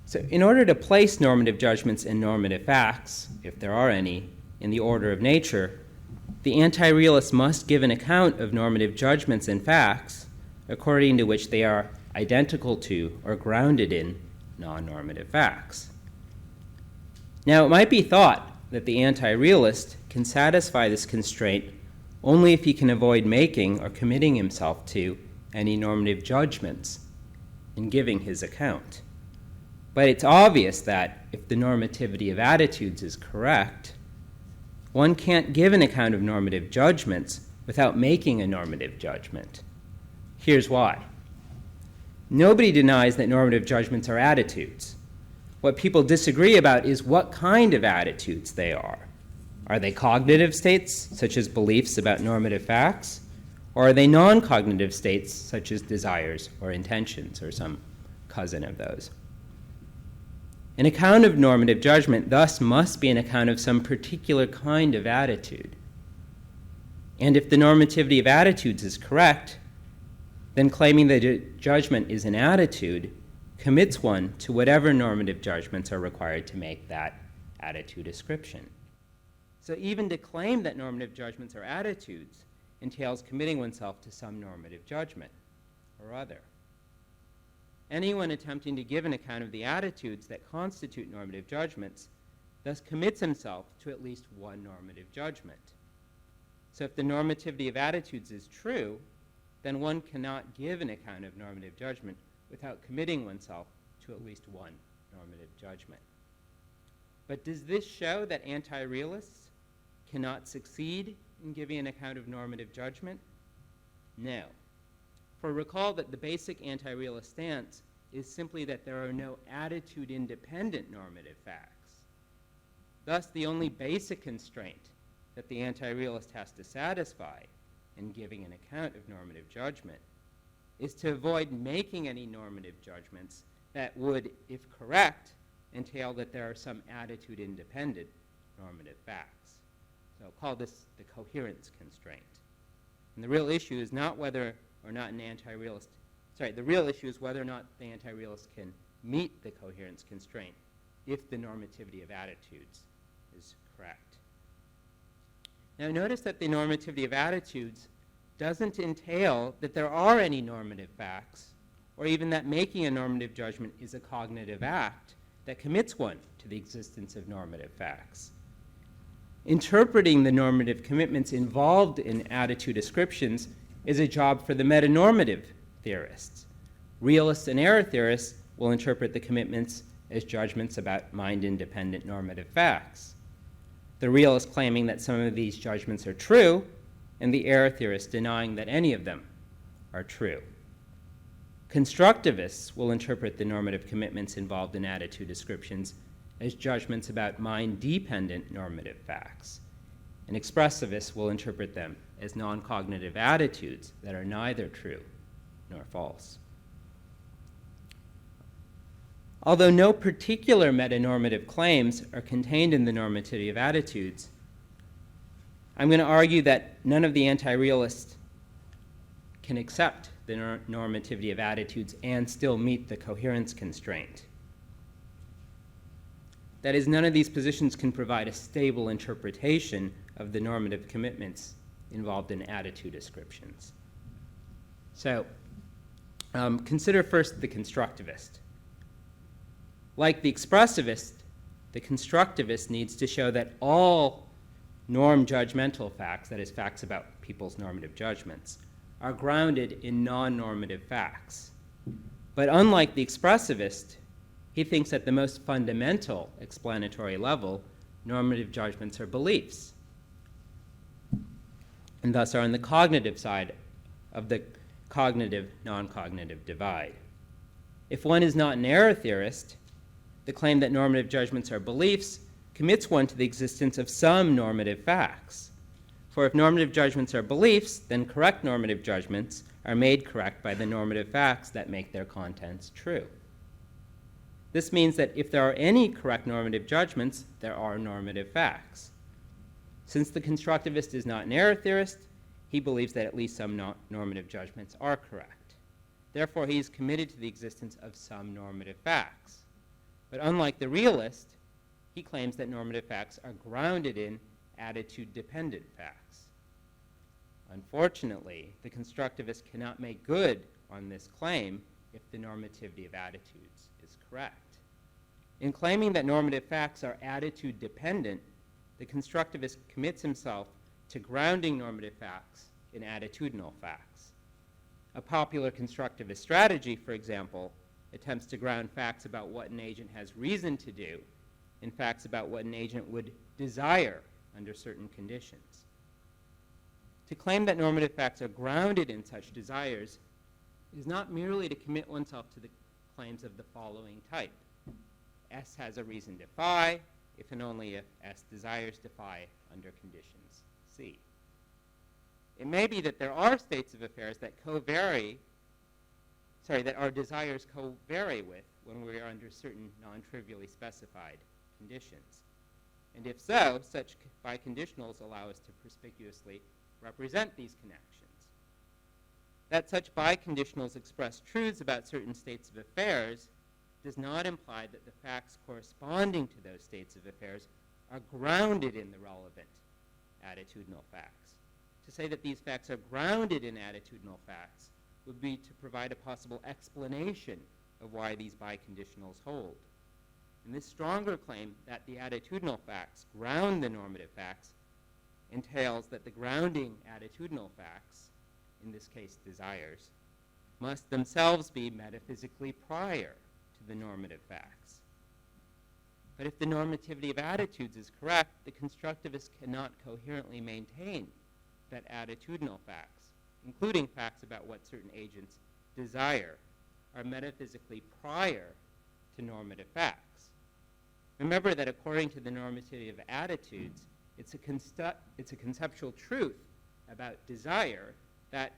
So in order to place normative judgments and normative facts, if there are any, in the order of nature, the anti-realist must give an account of normative judgments and facts according to which they are identical to or grounded in non-normative facts. Now, it might be thought that the anti-realist can satisfy this constraint only if he can avoid making or committing himself to any normative judgments in giving his account. But it's obvious that if the normativity of attitudes is correct, one can't give an account of normative judgments without making a normative judgment. Here's why. Nobody denies that normative judgments are attitudes. What people disagree about is what kind of attitudes they are. Are they cognitive states, such as beliefs about normative facts? Or are they non-cognitive states, such as desires or intentions, or some cousin of those? An account of normative judgment thus must be an account of some particular kind of attitude. And if the normativity of attitudes is correct, then claiming that a judgment is an attitude commits one to whatever normative judgments are required to make that attitude ascription. So even to claim that normative judgments are attitudes entails committing oneself to some normative judgment or other. Anyone attempting to give an account of the attitudes that constitute normative judgments thus commits himself to at least one normative judgment. So if the normativity of attitudes is true, then one cannot give an account of normative judgment without committing oneself to at least one normative judgment. But does this show that anti-realists cannot succeed in giving an account of normative judgment? No. For recall that the basic anti-realist stance is simply that there are no attitude-independent normative facts. Thus, the only basic constraint that the anti-realist has to satisfy in giving an account of normative judgment is to avoid making any normative judgments that would, if correct, entail that there are some attitude-independent normative facts. So I'll call this the coherence constraint. And the real issue is not whether or not the real issue is whether or not the anti-realist can meet the coherence constraint if the normativity of attitudes is correct. Now notice that the normativity of attitudes doesn't entail that there are any normative facts, or even that making a normative judgment is a cognitive act that commits one to the existence of normative facts. Interpreting the normative commitments involved in attitude ascriptions is a job for the metanormative theorists. Realists and error theorists will interpret the commitments as judgments about mind-independent normative facts. The realist claiming that some of these judgments are true, and the error theorists denying that any of them are true. Constructivists will interpret the normative commitments involved in attitude descriptions as judgments about mind-dependent normative facts, and expressivists will interpret them as non-cognitive attitudes that are neither true nor false. Although no particular metanormative claims are contained in the normativity of attitudes, I'm going to argue that none of the anti-realists can accept the normativity of attitudes and still meet the coherence constraint. That is, none of these positions can provide a stable interpretation of the normative commitments involved in attitude descriptions. So, consider first the constructivist. Like the expressivist, the constructivist needs to show that all norm judgmental facts, that is, facts about people's normative judgments, are grounded in non-normative facts. But unlike the expressivist, he thinks at the most fundamental explanatory level, normative judgments are beliefs, and thus are on the cognitive side of the cognitive-non-cognitive divide. If one is not an error theorist, the claim that normative judgments are beliefs commits one to the existence of some normative facts. For if normative judgments are beliefs, then correct normative judgments are made correct by the normative facts that make their contents true. This means that if there are any correct normative judgments, there are normative facts. Since the constructivist is not an error theorist, he believes that at least some normative judgments are correct. Therefore, he is committed to the existence of some normative facts. But unlike the realist, he claims that normative facts are grounded in attitude-dependent facts. Unfortunately, the constructivist cannot make good on this claim if the normativity of attitudes is correct. In claiming that normative facts are attitude-dependent, the constructivist commits himself to grounding normative facts in attitudinal facts. A popular constructivist strategy, for example, attempts to ground facts about what an agent has reason to do in facts about what an agent would desire under certain conditions. To claim that normative facts are grounded in such desires is not merely to commit oneself to the claims of the following type. S has a reason to phi, if and only if S desires to phi under conditions C. It may be that there are states of affairs that that our desires co-vary with when we are under certain non-trivially specified conditions. And if so, such biconditionals allow us to perspicuously represent these connections. That such biconditionals express truths about certain states of affairs does not imply that the facts corresponding to those states of affairs are grounded in the relevant attitudinal facts. To say that these facts are grounded in attitudinal facts would be to provide a possible explanation of why these biconditionals hold. And this stronger claim that the attitudinal facts ground the normative facts entails that the grounding attitudinal facts, in this case desires, must themselves be metaphysically prior to the normative facts. But if the normativity of attitudes is correct, the constructivist cannot coherently maintain that attitudinal facts, including facts about what certain agents desire, are metaphysically prior to normative facts. Remember that according to the normativity of attitudes, it's a conceptual truth about desire that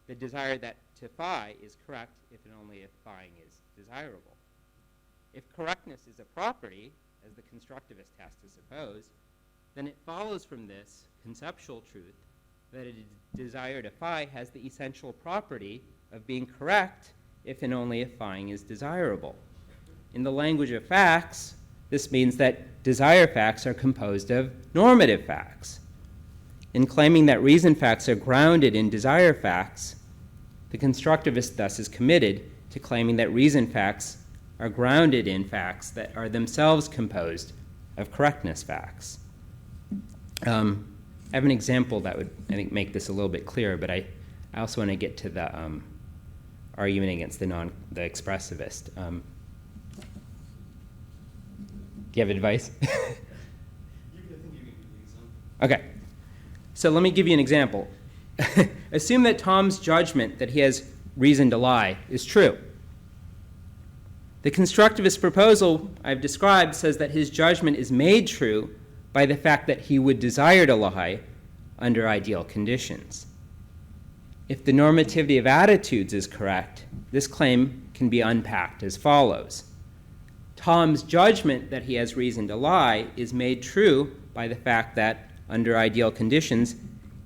the desire that to phi is correct if and only if phi is desirable. If correctness is a property, as the constructivist has to suppose, then it follows from this conceptual truth that a desire to phi has the essential property of being correct if and only if phi is desirable. In the language of facts, this means that desire facts are composed of normative facts. In claiming that reason facts are grounded in desire facts, the constructivist thus is committed to claiming that reason facts are grounded in facts that are themselves composed of correctness facts. I have an example that would, I think, make this a little bit clearer, but I also want to get to the argument against the expressivist. Do you have advice? Okay. So let me give you an example. Assume that Tom's judgment that he has reason to lie is true. The constructivist proposal I've described says that his judgment is made true by the fact that he would desire to lie under ideal conditions. If the normativity of attitudes is correct, this claim can be unpacked as follows. Tom's judgment that he has reason to lie is made true by the fact that, under ideal conditions,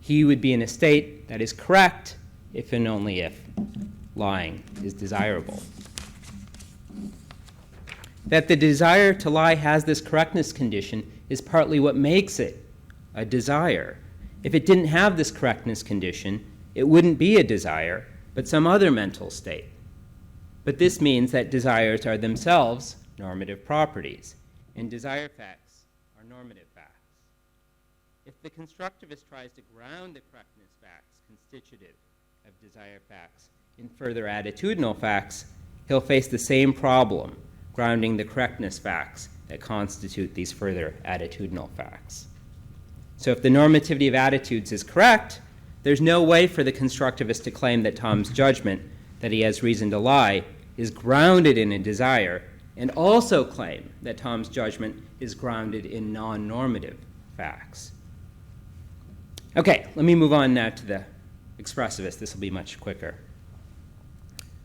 he would be in a state that is correct if and only if lying is desirable. That the desire to lie has this correctness condition is partly what makes it a desire. If it didn't have this correctness condition, it wouldn't be a desire, but some other mental state. But this means that desires are themselves normative properties, and desire facts are normative facts. If the constructivist tries to ground the correctness facts constitutive of desire facts in further attitudinal facts, he'll face the same problem, grounding the correctness facts that constitute these further attitudinal facts. So if the normativity of attitudes is correct, there's no way for the constructivist to claim that Tom's judgment that he has reason to lie is grounded in a desire, and also claim that Tom's judgment is grounded in non-normative facts. Okay, let me move on now to the expressivist. This will be much quicker.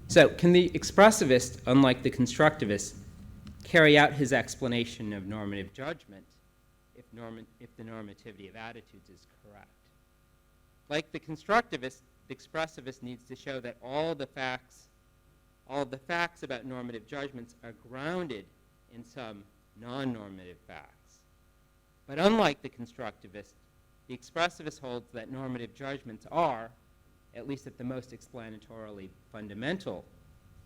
So, can the expressivist, unlike the constructivist, carry out his explanation of normative judgment if the normativity of attitudes is correct? Like the constructivist, the expressivist needs to show that all the facts about normative judgments are grounded in some non-normative facts. But unlike the constructivist, the expressivist holds that normative judgments are, at least at the most explanatorily fundamental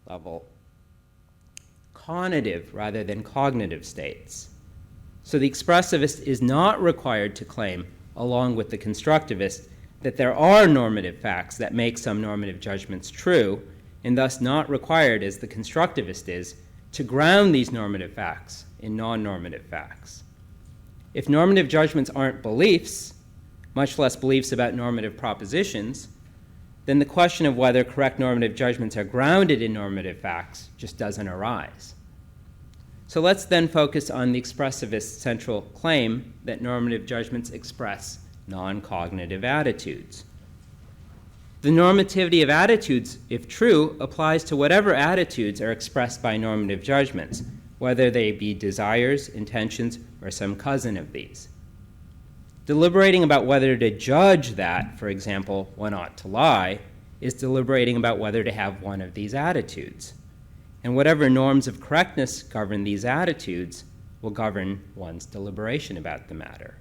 level, conative rather than cognitive states. So the expressivist is not required to claim, along with the constructivist, that there are normative facts that make some normative judgments true, and thus not required, as the constructivist is, to ground these normative facts in non-normative facts. If normative judgments aren't beliefs, much less beliefs about normative propositions, then the question of whether correct normative judgments are grounded in normative facts just doesn't arise. So let's then focus on the expressivist's central claim that normative judgments express non-cognitive attitudes. The normativity of attitudes, if true, applies to whatever attitudes are expressed by normative judgments, whether they be desires, intentions, or some cousin of these. Deliberating about whether to judge that, for example, one ought to lie, is deliberating about whether to have one of these attitudes. And whatever norms of correctness govern these attitudes will govern one's deliberation about the matter.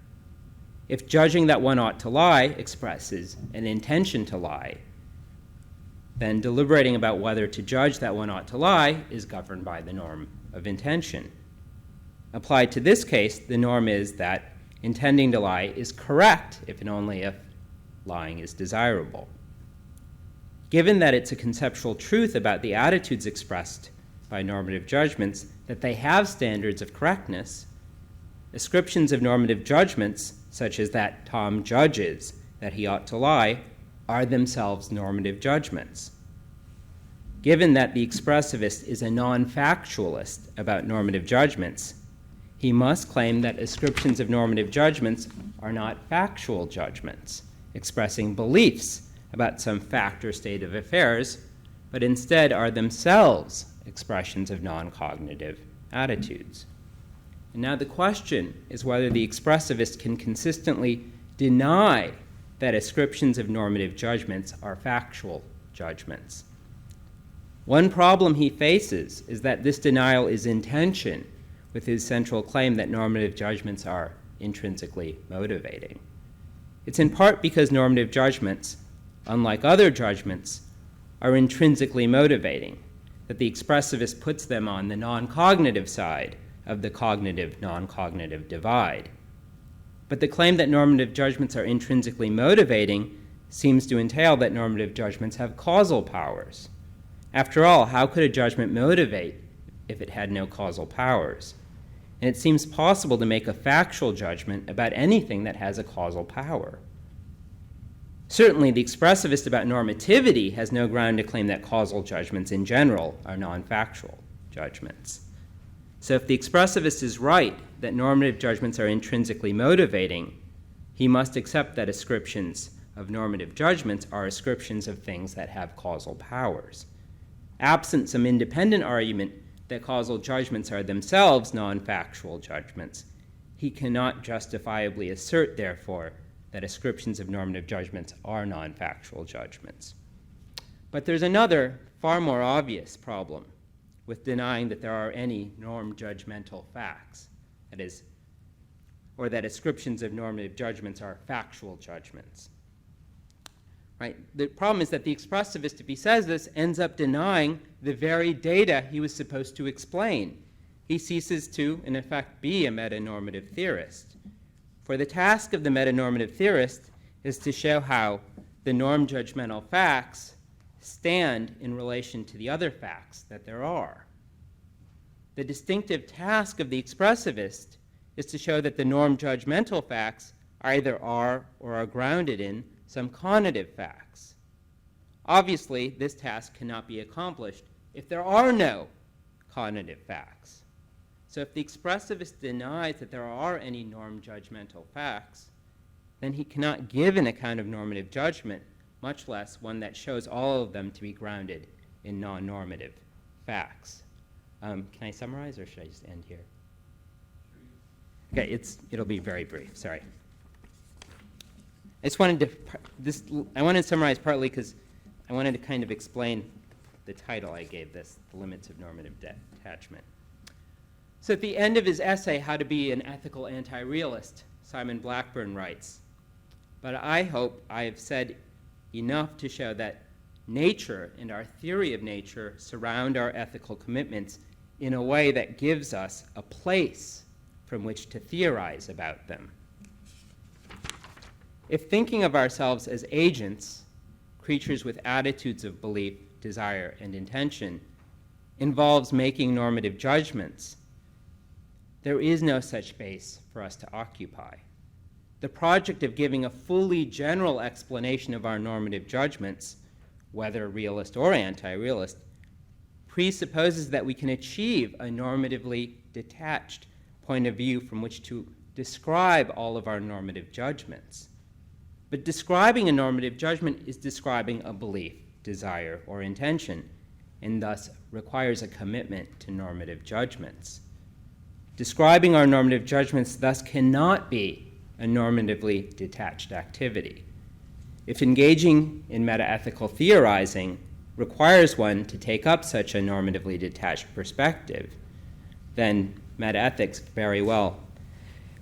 If judging that one ought to lie expresses an intention to lie, then deliberating about whether to judge that one ought to lie is governed by the norm of intention. Applied to this case, the norm is that intending to lie is correct if and only if lying is desirable. Given that it's a conceptual truth about the attitudes expressed by normative judgments that they have standards of correctness, ascriptions of normative judgments, such as that Tom judges that he ought to lie, are themselves normative judgments. Given that the expressivist is a non-factualist about normative judgments, he must claim that ascriptions of normative judgments are not factual judgments, expressing beliefs about some fact or state of affairs, but instead are themselves expressions of non-cognitive attitudes. And now the question is whether the expressivist can consistently deny that ascriptions of normative judgments are factual judgments. One problem he faces is that this denial is in tension with his central claim that normative judgments are intrinsically motivating. It's in part because normative judgments, unlike other judgments, are intrinsically motivating, that the expressivist puts them on the non-cognitive side of the cognitive-non-cognitive divide. But the claim that normative judgments are intrinsically motivating seems to entail that normative judgments have causal powers. After all, how could a judgment motivate if it had no causal powers? And it seems possible to make a factual judgment about anything that has a causal power. Certainly, the expressivist about normativity has no ground to claim that causal judgments in general are non-factual judgments. So if the expressivist is right that normative judgments are intrinsically motivating, he must accept that ascriptions of normative judgments are ascriptions of things that have causal powers. Absent some independent argument that causal judgments are themselves non-factual judgments, he cannot justifiably assert, therefore, that ascriptions of normative judgments are non-factual judgments. But there's another, far more obvious problem with denying that there are any norm-judgmental facts, that is, or that ascriptions of normative judgments are factual judgments. Right? The problem is that the expressivist, if he says this, ends up denying the very data he was supposed to explain. He ceases to, in effect, be a metanormative theorist. For the task of the metanormative theorist is to show how the norm-judgmental facts stand in relation to the other facts that there are. The distinctive task of the expressivist is to show that the norm-judgmental facts either are or are grounded in some conative facts. Obviously, this task cannot be accomplished if there are no conative facts. So if the expressivist denies that there are any norm-judgmental facts, then he cannot give an account of normative judgment, much less one that shows all of them to be grounded in non-normative facts. Can I summarize, or should I just end here? Okay, it'll be very brief. Sorry. I wanted to summarize partly because I wanted to kind of explain the title I gave this, The Limits of Normative Detachment. So at the end of his essay, How to Be an Ethical Anti-Realist, Simon Blackburn writes, "But I hope I have said enough to show that nature and our theory of nature surround our ethical commitments in a way that gives us a place from which to theorize about them. If thinking of ourselves as agents, creatures with attitudes of belief, desire, and intention, involves making normative judgments, there is no such space for us to occupy. The project of giving a fully general explanation of our normative judgments, whether realist or anti-realist, presupposes that we can achieve a normatively detached point of view from which to describe all of our normative judgments. But describing a normative judgment is describing a belief, desire, or intention, and thus requires a commitment to normative judgments. Describing our normative judgments thus cannot be a normatively detached activity. If engaging in metaethical theorizing requires one to take up such a normatively detached perspective, then metaethics very well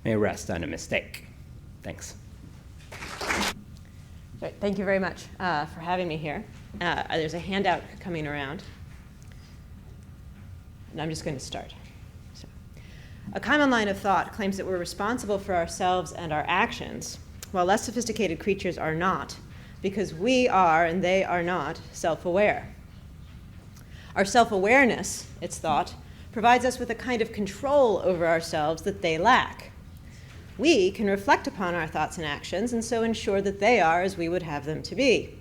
may rest on a mistake. Thanks. Great. Thank you very much for having me here. There's a handout coming around, and I'm just going to start. So, a common line of thought claims that we're responsible for ourselves and our actions, while less sophisticated creatures are not, because we are and they are not self-aware. Our self-awareness, it's thought, provides us with a kind of control over ourselves that they lack. We can reflect upon our thoughts and actions and so ensure that they are as we would have them to be.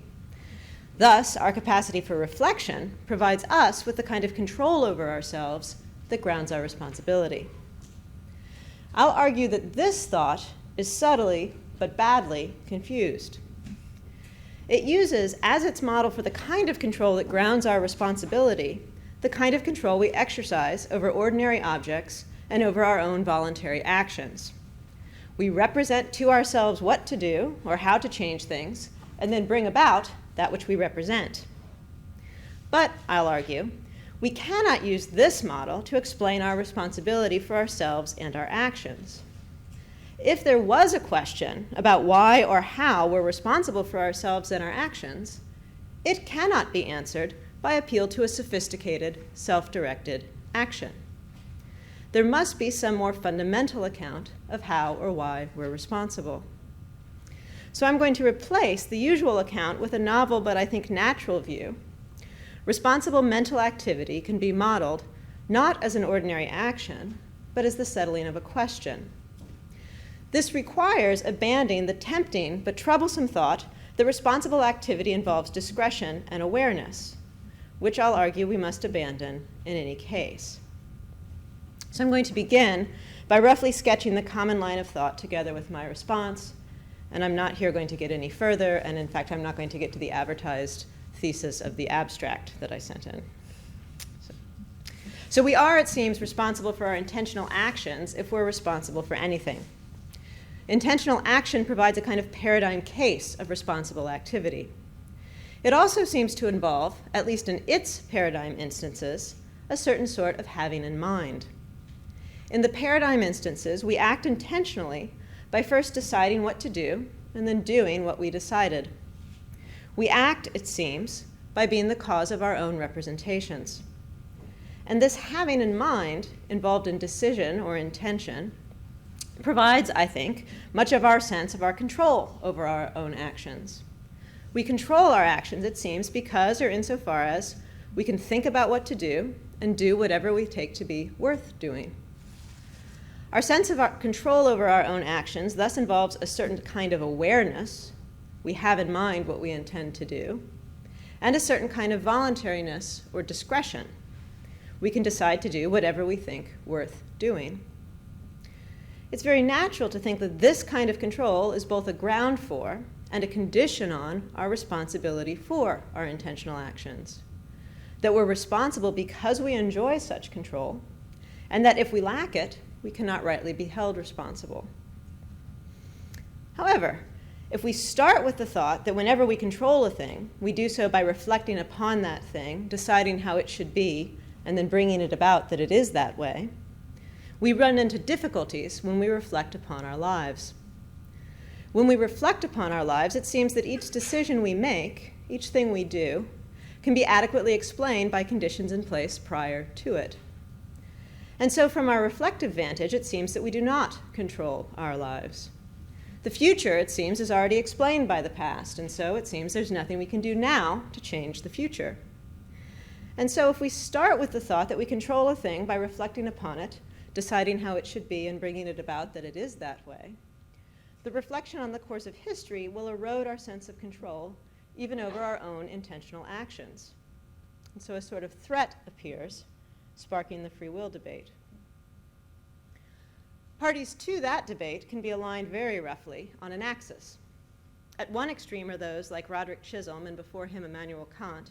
Thus, our capacity for reflection provides us with the kind of control over ourselves that grounds our responsibility. I'll argue that this thought is subtly but badly confused. It uses as its model for the kind of control that grounds our responsibility the kind of control we exercise over ordinary objects and over our own voluntary actions. We represent to ourselves what to do or how to change things, and then bring about that which we represent. But, I'll argue, we cannot use this model to explain our responsibility for ourselves and our actions. If there was a question about why or how we're responsible for ourselves and our actions, it cannot be answered by appeal to a sophisticated, self-directed action. There must be some more fundamental account of how or why we're responsible. So I'm going to replace the usual account with a novel but I think natural view. Responsible mental activity can be modeled not as an ordinary action, but as the settling of a question. This requires abandoning the tempting but troublesome thought that responsible activity involves discretion and awareness, which I'll argue we must abandon in any case. So I'm going to begin by roughly sketching the common line of thought together with my response, and I'm not here going to get any further, and in fact I'm not going to get to the advertised thesis of the abstract that I sent in. So we are, it seems, responsible for our intentional actions if we're responsible for anything. Intentional action provides a kind of paradigm case of responsible activity. It also seems to involve, at least in its paradigm instances, a certain sort of having in mind. In the paradigm instances, we act intentionally by first deciding what to do and then doing what we decided. We act, it seems, by being the cause of our own representations. And this having in mind, involved in decision or intention, provides, I think, much of our sense of our control over our own actions. We control our actions, it seems, because or insofar as we can think about what to do and do whatever we take to be worth doing. Our sense of our control over our own actions thus involves a certain kind of awareness. We have in mind what we intend to do, and a certain kind of voluntariness or discretion. We can decide to do whatever we think worth doing. It's very natural to think that this kind of control is both a ground for and a condition on our responsibility for our intentional actions. That we're responsible because we enjoy such control, and that if we lack it, we cannot rightly be held responsible. However, if we start with the thought that whenever we control a thing, we do so by reflecting upon that thing, deciding how it should be, and then bringing it about that it is that way, we run into difficulties when we reflect upon our lives. When we reflect upon our lives, it seems that each decision we make, each thing we do, can be adequately explained by conditions in place prior to it. And so from our reflective vantage, it seems that we do not control our lives. The future, it seems, is already explained by the past, and so it seems there's nothing we can do now to change the future. And so if we start with the thought that we control a thing by reflecting upon it, deciding how it should be, and bringing it about that it is that way, the reflection on the course of history will erode our sense of control, even over our own intentional actions. And so a sort of threat appears, sparking the free will debate. Parties to that debate can be aligned very roughly on an axis. At one extreme are those like Roderick Chisholm and before him Immanuel Kant,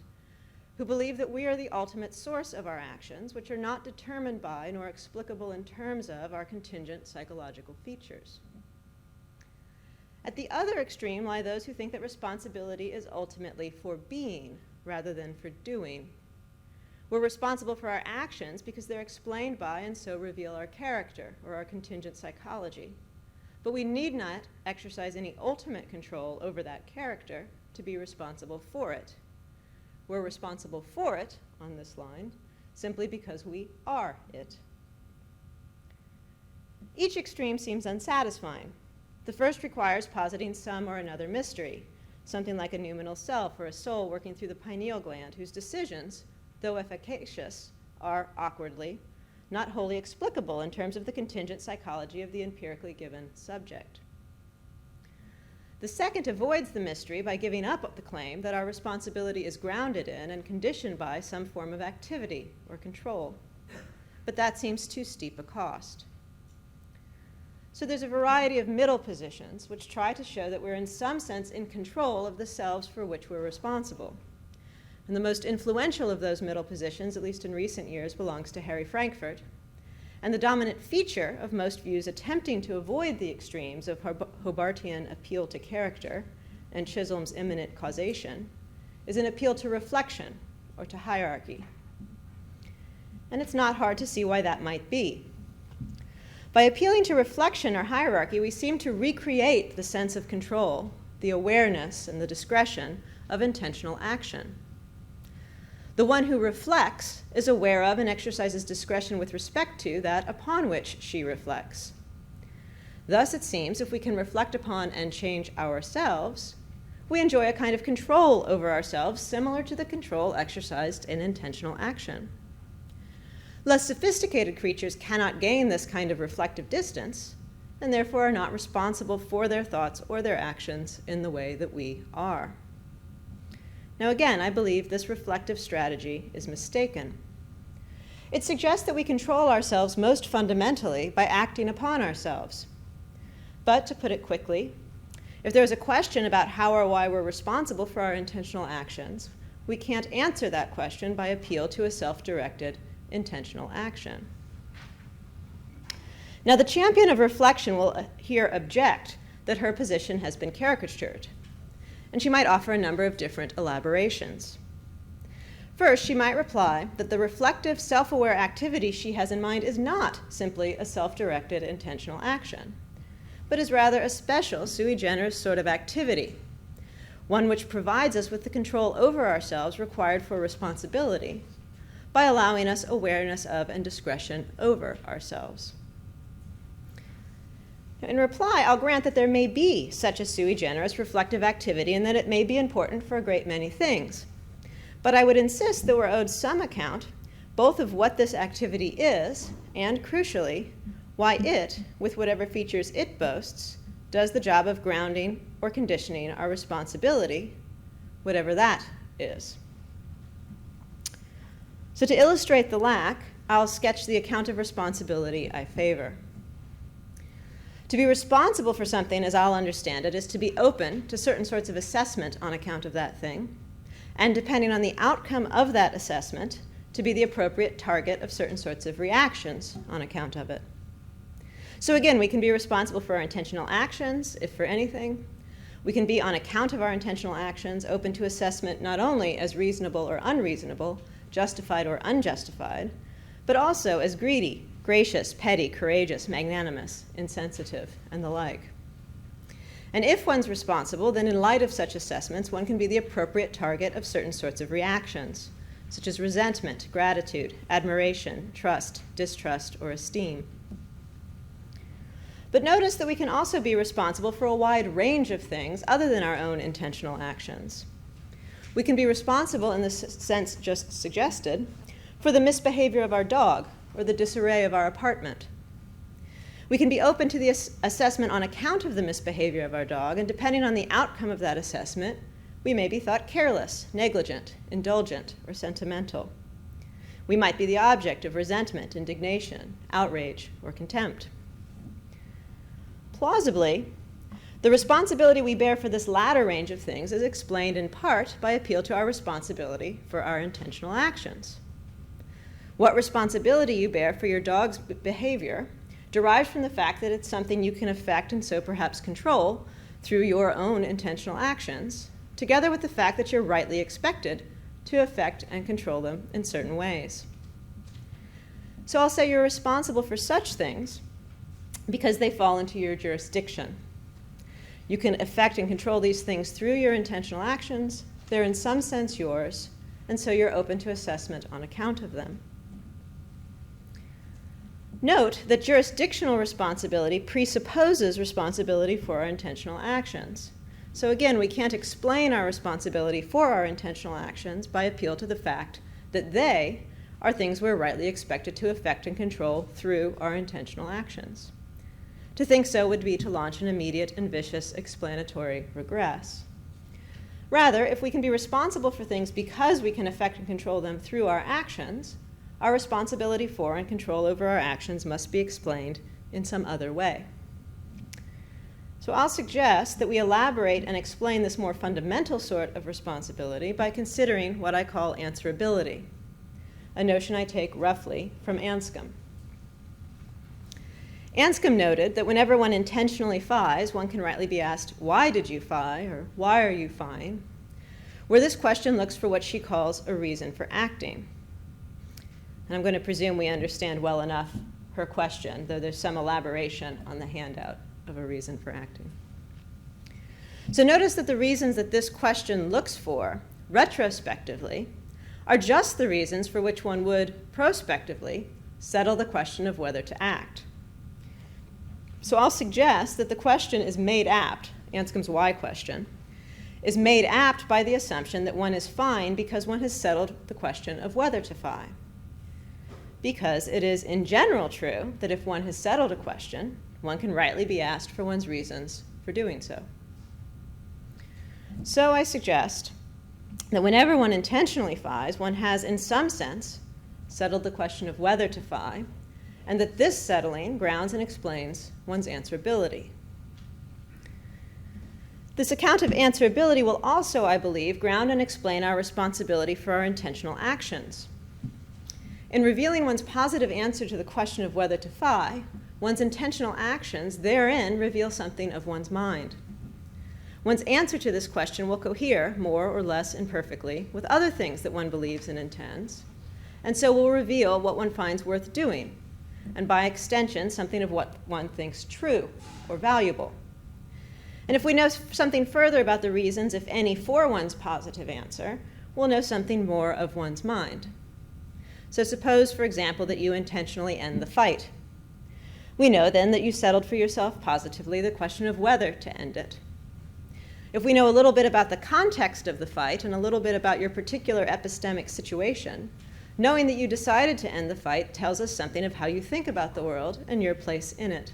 who believe that we are the ultimate source of our actions, which are not determined by nor explicable in terms of our contingent psychological features. At the other extreme lie those who think that responsibility is ultimately for being rather than for doing. We're responsible for our actions because they're explained by and so reveal our character or our contingent psychology. But we need not exercise any ultimate control over that character to be responsible for it. We're responsible for it, on this line, simply because we are it. Each extreme seems unsatisfying. The first requires positing some or another mystery, something like a noumenal self or a soul working through the pineal gland, whose decisions, though efficacious, are awkwardly, not wholly explicable in terms of the contingent psychology of the empirically given subject. The second avoids the mystery by giving up the claim that our responsibility is grounded in and conditioned by some form of activity or control. But that seems too steep a cost. So there's a variety of middle positions which try to show that we're in some sense in control of the selves for which we're responsible. And the most influential of those middle positions, at least in recent years, belongs to Harry Frankfurt. And the dominant feature of most views attempting to avoid the extremes of Hobartian appeal to character and Chisholm's immanent causation is an appeal to reflection or to hierarchy. And it's not hard to see why that might be. By appealing to reflection or hierarchy, we seem to recreate the sense of control, the awareness, and the discretion of intentional action. The one who reflects is aware of and exercises discretion with respect to that upon which she reflects. Thus, it seems, if we can reflect upon and change ourselves, we enjoy a kind of control over ourselves similar to the control exercised in intentional action. Less sophisticated creatures cannot gain this kind of reflective distance, and therefore are not responsible for their thoughts or their actions in the way that we are. Now again, I believe this reflective strategy is mistaken. It suggests that we control ourselves most fundamentally by acting upon ourselves. But to put it quickly, if there is a question about how or why we're responsible for our intentional actions, we can't answer that question by appeal to a self-directed intentional action. Now, the champion of reflection will here object that her position has been caricatured. and she might offer a number of different elaborations. First, she might reply that the reflective, self-aware activity she has in mind is not simply a self-directed intentional action, but is rather a special, sui generis sort of activity, one which provides us with the control over ourselves required for responsibility by allowing us awareness of and discretion over ourselves. In reply, I'll grant that there may be such a sui generis reflective activity and that it may be important for a great many things. But I would insist that we're owed some account both of what this activity is and, crucially, why it, with whatever features it boasts, does the job of grounding or conditioning our responsibility, whatever that is. So to illustrate the lack, I'll sketch the account of responsibility I favor. To be responsible for something, as I'll understand it, is to be open to certain sorts of assessment on account of that thing, and depending on the outcome of that assessment, to be the appropriate target of certain sorts of reactions on account of it. So again, we can be responsible for our intentional actions, if for anything. We can be, on account of our intentional actions, open to assessment not only as reasonable or unreasonable, justified or unjustified, but also as greedy, gracious, petty, courageous, magnanimous, insensitive, and the like. And if one's responsible, then in light of such assessments, one can be the appropriate target of certain sorts of reactions, such as resentment, gratitude, admiration, trust, distrust, or esteem. But notice that we can also be responsible for a wide range of things other than our own intentional actions. We can be responsible, in the sense just suggested, for the misbehavior of our dog or the disarray of our apartment. We can be open to the assessment on account of the misbehavior of our dog, and depending on the outcome of that assessment, we may be thought careless, negligent, indulgent, or sentimental. We might be the object of resentment, indignation, outrage, or contempt. Plausibly, the responsibility we bear for this latter range of things is explained in part by appeal to our responsibility for our intentional actions. What responsibility you bear for your dog's behavior derives from the fact that it's something you can affect and so perhaps control through your own intentional actions, together with the fact that you're rightly expected to affect and control them in certain ways. So I'll say you're responsible for such things because they fall into your jurisdiction. You can affect and control these things through your intentional actions. They're in some sense yours, and so you're open to assessment on account of them. Note that jurisdictional responsibility presupposes responsibility for our intentional actions. So again, we can't explain our responsibility for our intentional actions by appeal to the fact that they are things we're rightly expected to affect and control through our intentional actions. To think so would be to launch an immediate and vicious explanatory regress. Rather, if we can be responsible for things because we can affect and control them through our actions, our responsibility for and control over our actions must be explained in some other way. So I'll suggest that we elaborate and explain this more fundamental sort of responsibility by considering what I call answerability, a notion I take roughly from Anscombe. Anscombe noted that whenever one intentionally fies, one can rightly be asked, why did you fie, or why are you fying, where this question looks for what she calls a reason for acting. And I'm going to presume we understand well enough her question, though there's some elaboration on the handout of a reason for acting. So notice that the reasons that this question looks for, retrospectively, are just the reasons for which one would, prospectively, settle the question of whether to act. So I'll suggest that the question is made apt, Anscombe's why question, is made apt by the assumption that one is fying because one has settled the question of whether to fie. Because it is in general true that if one has settled a question, one can rightly be asked for one's reasons for doing so. So I suggest that whenever one intentionally fies, one has, in some sense, settled the question of whether to fie, and that this settling grounds and explains one's answerability. This account of answerability will also, I believe, ground and explain our responsibility for our intentional actions. In revealing one's positive answer to the question of whether to fie, one's intentional actions therein reveal something of one's mind. One's answer to this question will cohere more or less imperfectly with other things that one believes and intends, and so will reveal what one finds worth doing, and by extension, something of what one thinks true or valuable. And if we know something further about the reasons, if any, for one's positive answer, we'll know something more of one's mind. So suppose, for example, that you intentionally end the fight. We know then that you settled for yourself positively the question of whether to end it. If we know a little bit about the context of the fight and a little bit about your particular epistemic situation, knowing that you decided to end the fight tells us something of how you think about the world and your place in it.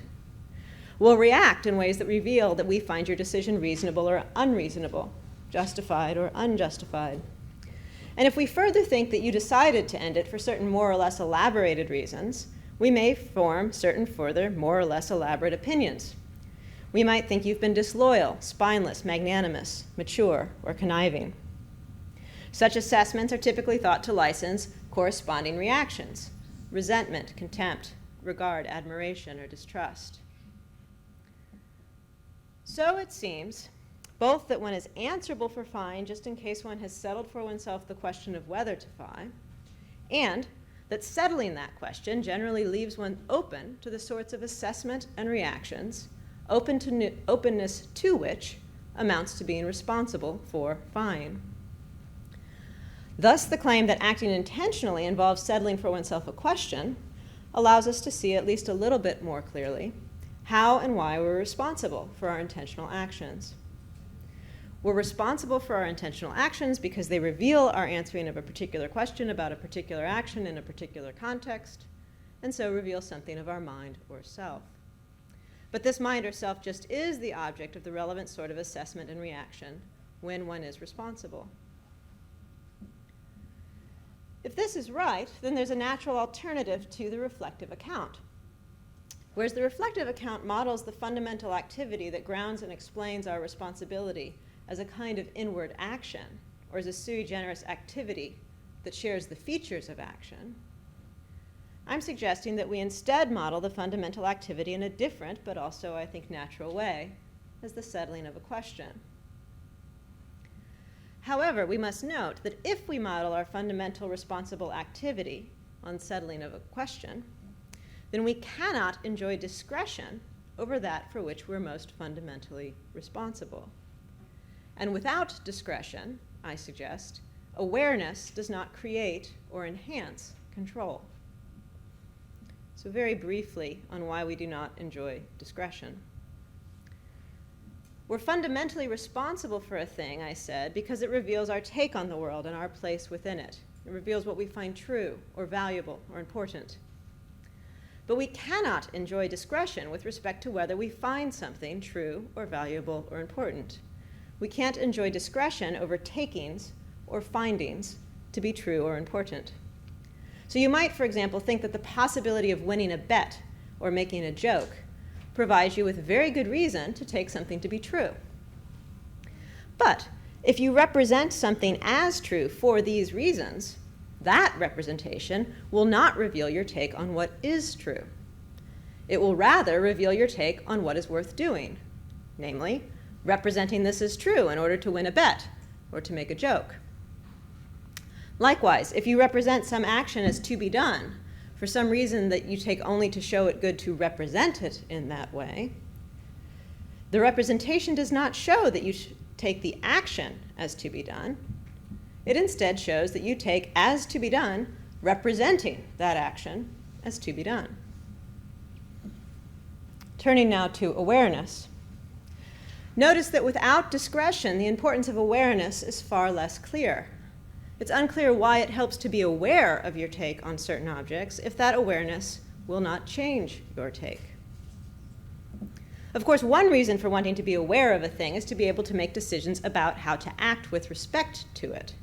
We'll react in ways that reveal that we find your decision reasonable or unreasonable, justified or unjustified. And if we further think that you decided to end it for certain more or less elaborated reasons, we may form certain further more or less elaborate opinions. We might think you've been disloyal, spineless, magnanimous, mature, or conniving. Such assessments are typically thought to license corresponding reactions: resentment, contempt, regard, admiration, or distrust. So it seems both that one is answerable for fine just in case one has settled for oneself the question of whether to fine, and that settling that question generally leaves one open to the sorts of assessment and reactions, openness to which amounts to being responsible for fine. Thus, the claim that acting intentionally involves settling for oneself a question allows us to see at least a little bit more clearly how and why we're responsible for our intentional actions. We're responsible for our intentional actions because they reveal our answering of a particular question about a particular action in a particular context, and so reveal something of our mind or self. But this mind or self just is the object of the relevant sort of assessment and reaction when one is responsible. If this is right, then there's a natural alternative to the reflective account. Whereas the reflective account models the fundamental activity that grounds and explains our responsibility as a kind of inward action, or as a sui generis activity that shares the features of action, I'm suggesting that we instead model the fundamental activity in a different, but also, I think, natural way, as the settling of a question. However, we must note that if we model our fundamental responsible activity on settling of a question, then we cannot enjoy discretion over that for which we're most fundamentally responsible. And without discretion, I suggest, awareness does not create or enhance control. So very briefly on why we do not enjoy discretion. We're fundamentally responsible for a thing, I said, because it reveals our take on the world and our place within it. It reveals what we find true or valuable or important. But we cannot enjoy discretion with respect to whether we find something true or valuable or important. We can't enjoy discretion over takings or findings to be true or important. So you might, for example, think that the possibility of winning a bet or making a joke provides you with very good reason to take something to be true. But if you represent something as true for these reasons, that representation will not reveal your take on what is true. It will rather reveal your take on what is worth doing, namely, representing this as true in order to win a bet or to make a joke. Likewise, if you represent some action as to be done for some reason that you take only to show it good to represent it in that way, the representation does not show that you take the action as to be done. It instead shows that you take as to be done, representing that action as to be done. Turning now to awareness. Notice that without discretion, the importance of awareness is far less clear. It's unclear why it helps to be aware of your take on certain objects if that awareness will not change your take. Of course, one reason for wanting to be aware of a thing is to be able to make decisions about how to act with respect to it.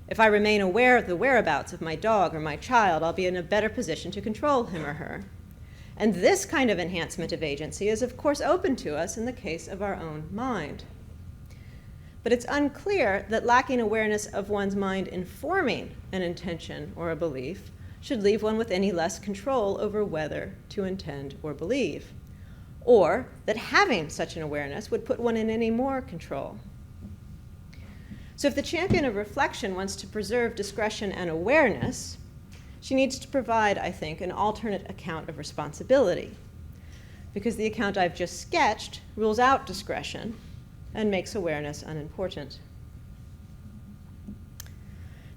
If I remain aware of the whereabouts of my dog or my child, I'll be in a better position to control him or her. And this kind of enhancement of agency is, of course, open to us in the case of our own mind. But it's unclear that lacking awareness of one's mind informing an intention or a belief should leave one with any less control over whether to intend or believe. or that having such an awareness would put one in any more control. So if the champion of reflection wants to preserve discretion and awareness, she needs to provide, I think, an alternate account of responsibility, because the account I've just sketched rules out discretion and makes awareness unimportant.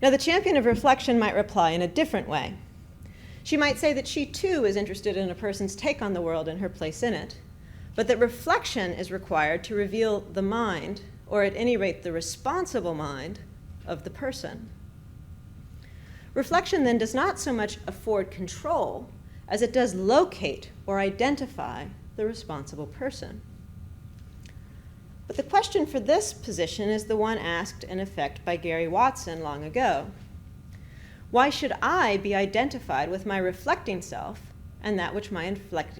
Now, the champion of reflection might reply in a different way. She might say that she, too, is interested in a person's take on the world and her place in it, but that reflection is required to reveal the mind, or at any rate the responsible mind, of the person. Reflection then does not so much afford control as it does locate or identify the responsible person. But the question for this position is the one asked in effect by Gary Watson long ago. Why should I be identified with my reflecting self and that which my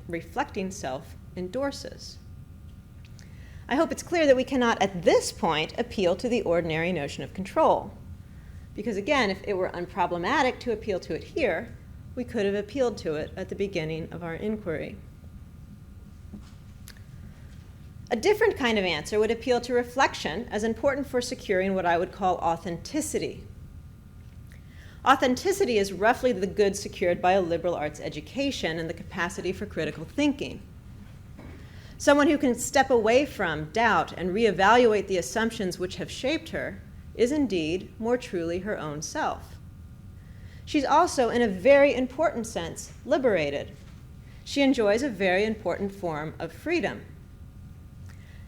reflecting self endorses? I hope it's clear that we cannot at this point appeal to the ordinary notion of control. Because again, if it were unproblematic to appeal to it here, we could have appealed to it at the beginning of our inquiry. A different kind of answer would appeal to reflection as important for securing what I would call authenticity. Authenticity is roughly the good secured by a liberal arts education and the capacity for critical thinking. Someone who can step away from, doubt, and reevaluate the assumptions which have shaped her is indeed more truly her own self. She's also, in a very important sense, liberated. She enjoys a very important form of freedom.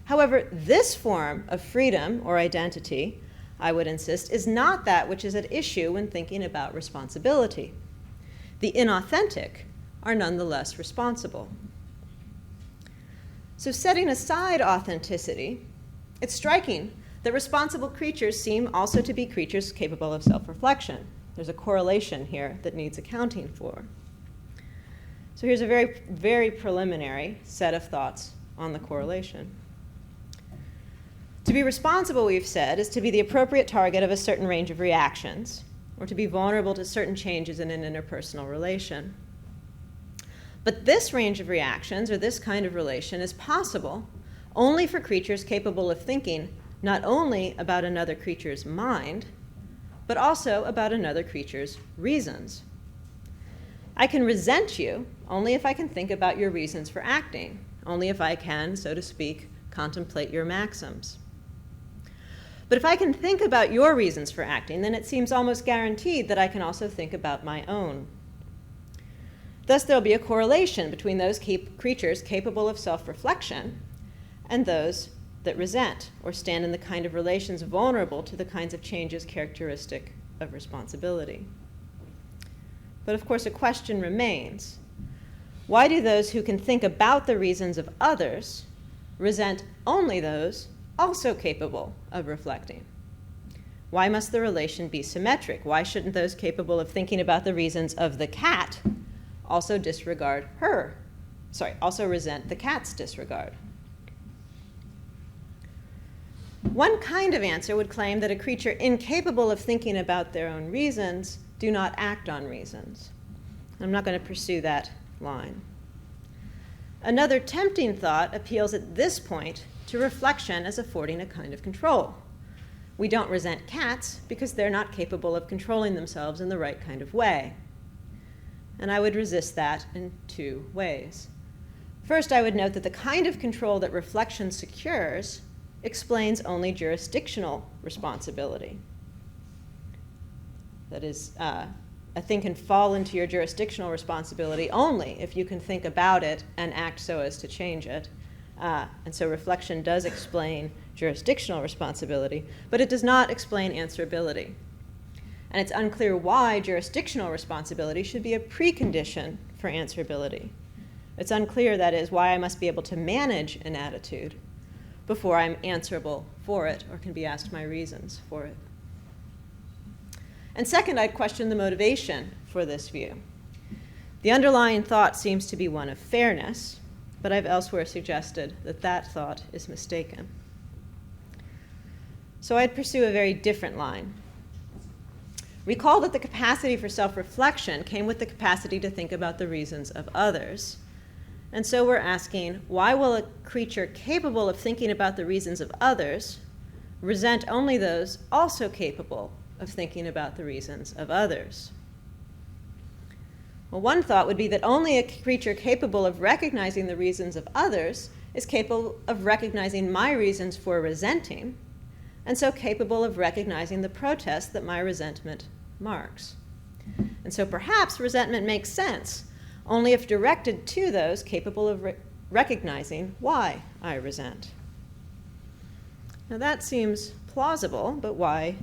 However, this form of freedom or identity, I would insist, is not that which is at issue when thinking about responsibility. The inauthentic are nonetheless responsible. So setting aside authenticity, it's striking that responsible creatures seem also to be creatures capable of self-reflection. There's a correlation here that needs accounting for. So here's a very, very preliminary set of thoughts on the correlation. To be responsible, we've said, is to be the appropriate target of a certain range of reactions, or to be vulnerable to certain changes in an interpersonal relation. But this range of reactions, or this kind of relation, is possible only for creatures capable of thinking not only about another creature's mind, but also about another creature's reasons. I can resent you only if I can think about your reasons for acting, only if I can, so to speak, contemplate your maxims. But if I can think about your reasons for acting, then it seems almost guaranteed that I can also think about my own. Thus, there'll be a correlation between those creatures capable of self-reflection and those that resent or stand in the kind of relations vulnerable to the kinds of changes characteristic of responsibility. But of course, a question remains. Why do those who can think about the reasons of others resent only those also capable of reflecting? Why must the relation be symmetric? Why shouldn't those capable of thinking about the reasons of the cat also also resent the cat's disregard? One kind of answer would claim that a creature incapable of thinking about their own reasons do not act on reasons. I'm not going to pursue that line. Another tempting thought appeals at this point to reflection as affording a kind of control. We don't resent cats because they're not capable of controlling themselves in the right kind of way. And I would resist that in two ways. First, I would note that the kind of control that reflection secures explains only jurisdictional responsibility. That is, a thing can fall into your jurisdictional responsibility only if you can think about it and act so as to change it. And so reflection does explain jurisdictional responsibility, but it does not explain answerability. And it's unclear why jurisdictional responsibility should be a precondition for answerability. It's unclear, that is, why I must be able to manage an attitude before I'm answerable for it or can be asked my reasons for it. And second, I'd question the motivation for this view. The underlying thought seems to be one of fairness, but I've elsewhere suggested that that thought is mistaken. So I'd pursue a very different line. Recall that the capacity for self-reflection came with the capacity to think about the reasons of others. And so we're asking, why will a creature capable of thinking about the reasons of others resent only those also capable of thinking about the reasons of others? Well, one thought would be that only a creature capable of recognizing the reasons of others is capable of recognizing my reasons for resenting, and so capable of recognizing the protest that my resentment marks. And so perhaps resentment makes sense only if directed to those capable of recognizing why I resent. Now that seems plausible, but why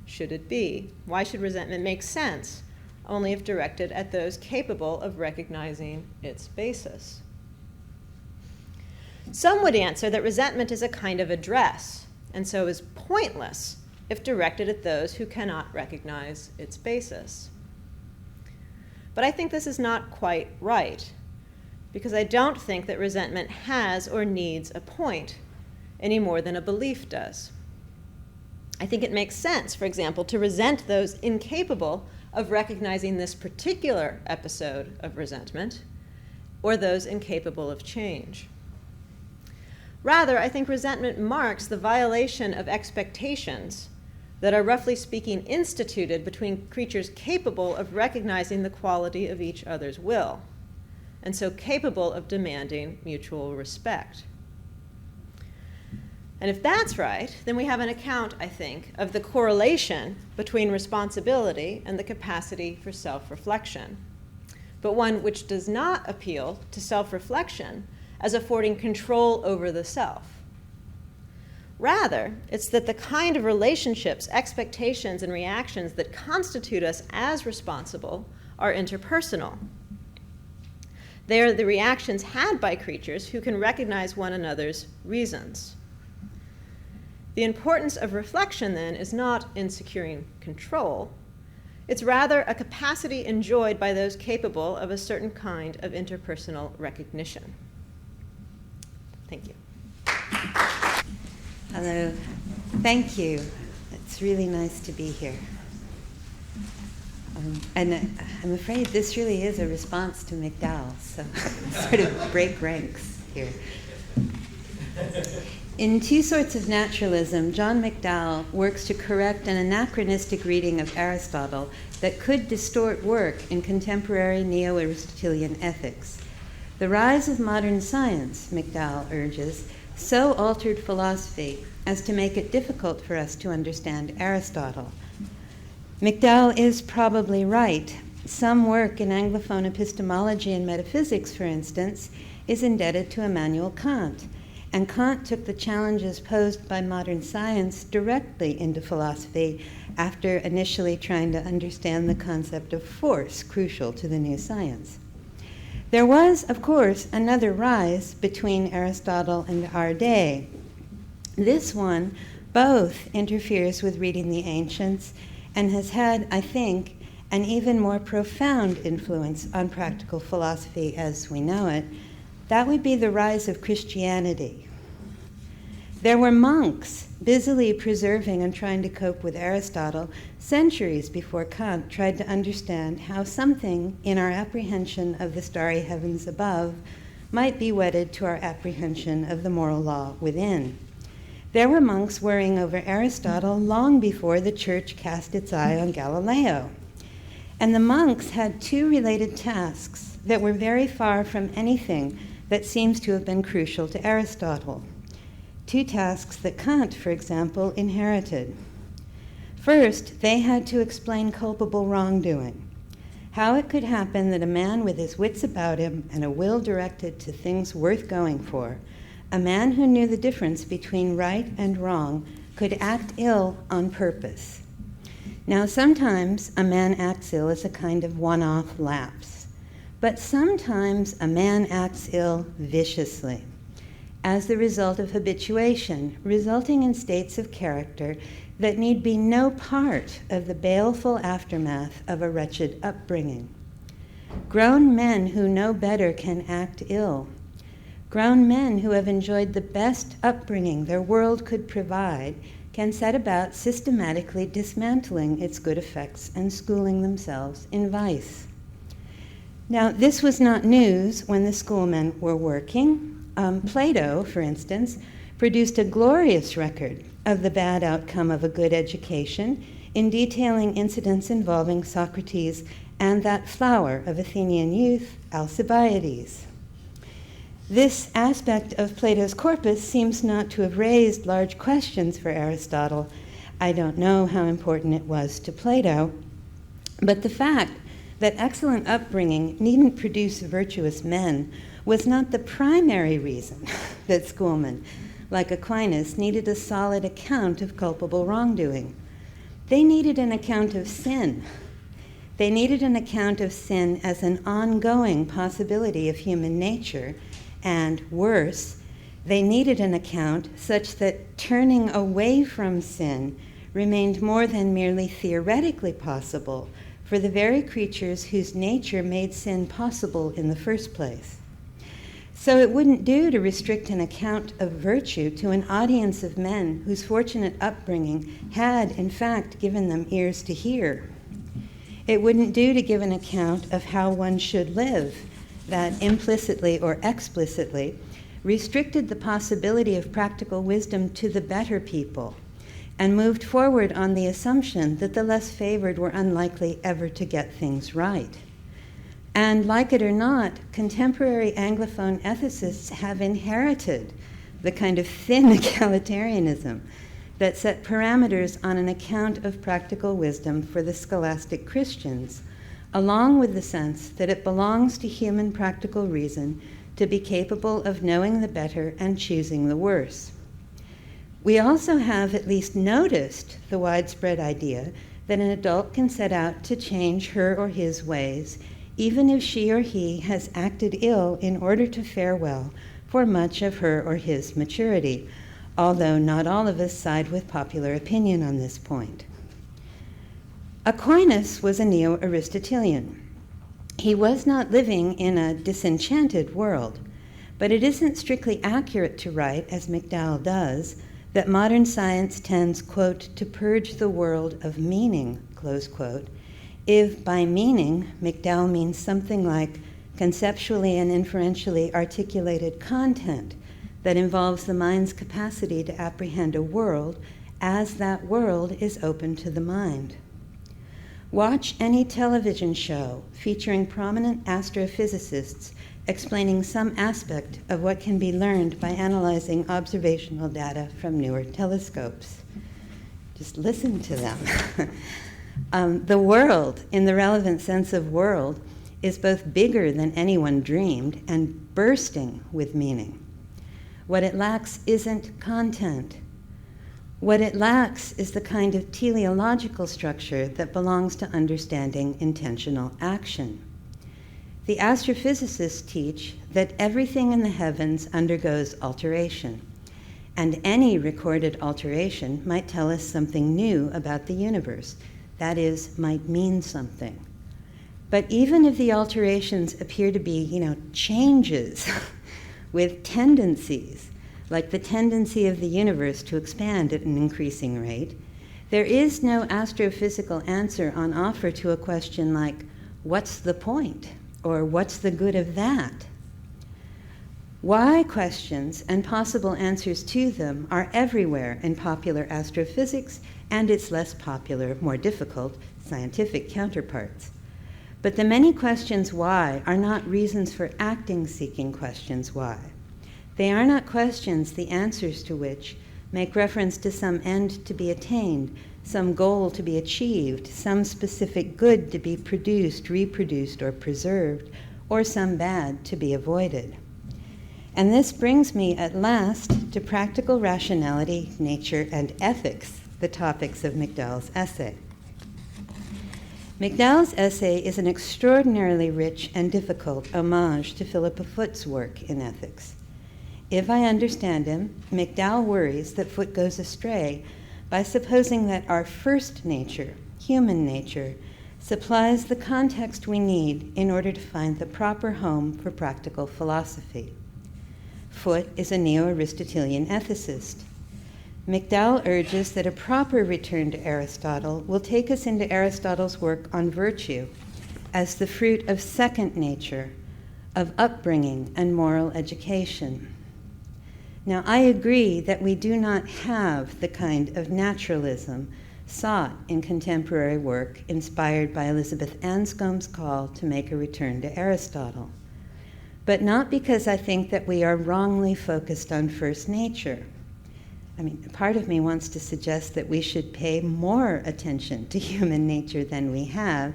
should it be? Why should resentment make sense only if directed at those capable of recognizing its basis? Some would answer that resentment is a kind of address, and so is pointless if directed at those who cannot recognize its basis. But I think this is not quite right, because I don't think that resentment has or needs a point any more than a belief does. I think it makes sense, for example, to resent those incapable of recognizing this particular episode of resentment, or those incapable of change. Rather, I think resentment marks the violation of expectations that are, roughly speaking, instituted between creatures capable of recognizing the quality of each other's will, and so capable of demanding mutual respect. And if that's right, then we have an account, I think, of the correlation between responsibility and the capacity for self-reflection, but one which does not appeal to self-reflection as affording control over the self. Rather, it's that the kind of relationships, expectations, and reactions that constitute us as responsible are interpersonal. They are the reactions had by creatures who can recognize one another's reasons. The importance of reflection, then, is not in securing control. It's rather a capacity enjoyed by those capable of a certain kind of interpersonal recognition. Thank you. Hello. Thank you. It's really nice to be here. And I'm afraid this really is a response to McDowell, so sort of break ranks here. In Two Sorts of Naturalism, John McDowell works to correct an anachronistic reading of Aristotle that could distort work in contemporary neo-Aristotelian ethics. The rise of modern science, McDowell urges, so altered philosophy as to make it difficult for us to understand Aristotle. McDowell is probably right. Some work in Anglophone epistemology and metaphysics, for instance, is indebted to Immanuel Kant, and Kant took the challenges posed by modern science directly into philosophy after initially trying to understand the concept of force, crucial to the new science. There was, of course, another rise between Aristotle and our day. This one both interferes with reading the ancients and has had, I think, an even more profound influence on practical philosophy as we know it. That would be the rise of Christianity. There were monks busily preserving and trying to cope with Aristotle centuries before Kant tried to understand how something in our apprehension of the starry heavens above might be wedded to our apprehension of the moral law within. There were monks worrying over Aristotle long before the church cast its eye on Galileo. And the monks had two related tasks that were very far from anything that seems to have been crucial to Aristotle. Two tasks that Kant, for example, inherited. First, they had to explain culpable wrongdoing, how it could happen that a man with his wits about him and a will directed to things worth going for, a man who knew the difference between right and wrong, could act ill on purpose. Now, sometimes a man acts ill as a kind of one-off lapse, but sometimes a man acts ill viciously, as the result of habituation, resulting in states of character that need be no part of the baleful aftermath of a wretched upbringing. Grown men who know better can act ill. Grown men who have enjoyed the best upbringing their world could provide can set about systematically dismantling its good effects and schooling themselves in vice. Now, this was not news when the schoolmen were working. Plato, for instance, produced a glorious record of the bad outcome of a good education in detailing incidents involving Socrates and that flower of Athenian youth, Alcibiades. This aspect of Plato's corpus seems not to have raised large questions for Aristotle. I don't know how important it was to Plato, but the fact that excellent upbringing needn't produce virtuous men was not the primary reason that schoolmen, like Aquinas, needed a solid account of culpable wrongdoing. They needed an account of sin. They needed an account of sin as an ongoing possibility of human nature, and worse, they needed an account such that turning away from sin remained more than merely theoretically possible for the very creatures whose nature made sin possible in the first place. So it wouldn't do to restrict an account of virtue to an audience of men whose fortunate upbringing had, in fact, given them ears to hear. It wouldn't do to give an account of how one should live that implicitly or explicitly restricted the possibility of practical wisdom to the better people and moved forward on the assumption that the less favored were unlikely ever to get things right. And like it or not, contemporary Anglophone ethicists have inherited the kind of thin egalitarianism that set parameters on an account of practical wisdom for the scholastic Christians, along with the sense that it belongs to human practical reason to be capable of knowing the better and choosing the worse. We also have at least noticed the widespread idea that an adult can set out to change her or his ways, even if she or he has acted ill in order to fare well for much of her or his maturity, although not all of us side with popular opinion on this point. Aquinas was a neo-Aristotelian. He was not living in a disenchanted world, but it isn't strictly accurate to write, as McDowell does, that modern science tends, quote, to purge the world of meaning, close quote, if by meaning McDowell means something like conceptually and inferentially articulated content that involves the mind's capacity to apprehend a world as that world is open to the mind. Watch any television show featuring prominent astrophysicists explaining some aspect of what can be learned by analyzing observational data from newer telescopes. Just listen to them. The world, in the relevant sense of world, is both bigger than anyone dreamed and bursting with meaning. What it lacks isn't content. What it lacks is the kind of teleological structure that belongs to understanding intentional action. The astrophysicists teach that everything in the heavens undergoes alteration, and any recorded alteration might tell us something new about the universe, that is, might mean something. But even if the alterations appear to be, changes with tendencies, like the tendency of the universe to expand at an increasing rate, there is no astrophysical answer on offer to a question like, what's the point? Or what's the good of that? Why questions and possible answers to them are everywhere in popular astrophysics and its less popular, more difficult scientific counterparts. But the many questions why are not reasons for acting seeking questions why. They are not questions the answers to which make reference to some end to be attained, some goal to be achieved, some specific good to be produced, reproduced, or preserved, or some bad to be avoided. And this brings me at last to practical rationality, nature, and ethics, the topics of McDowell's essay. McDowell's essay is an extraordinarily rich and difficult homage to Philippa Foot's work in ethics. If I understand him, McDowell worries that Foot goes astray by supposing that our first nature, human nature, supplies the context we need in order to find the proper home for practical philosophy. Foot is a neo-Aristotelian ethicist. McDowell urges that a proper return to Aristotle will take us into Aristotle's work on virtue as the fruit of second nature, of upbringing and moral education. Now, I agree that we do not have the kind of naturalism sought in contemporary work inspired by Elizabeth Anscombe's call to make a return to Aristotle, but not because I think that we are wrongly focused on first nature. I mean, part of me wants to suggest that we should pay more attention to human nature than we have,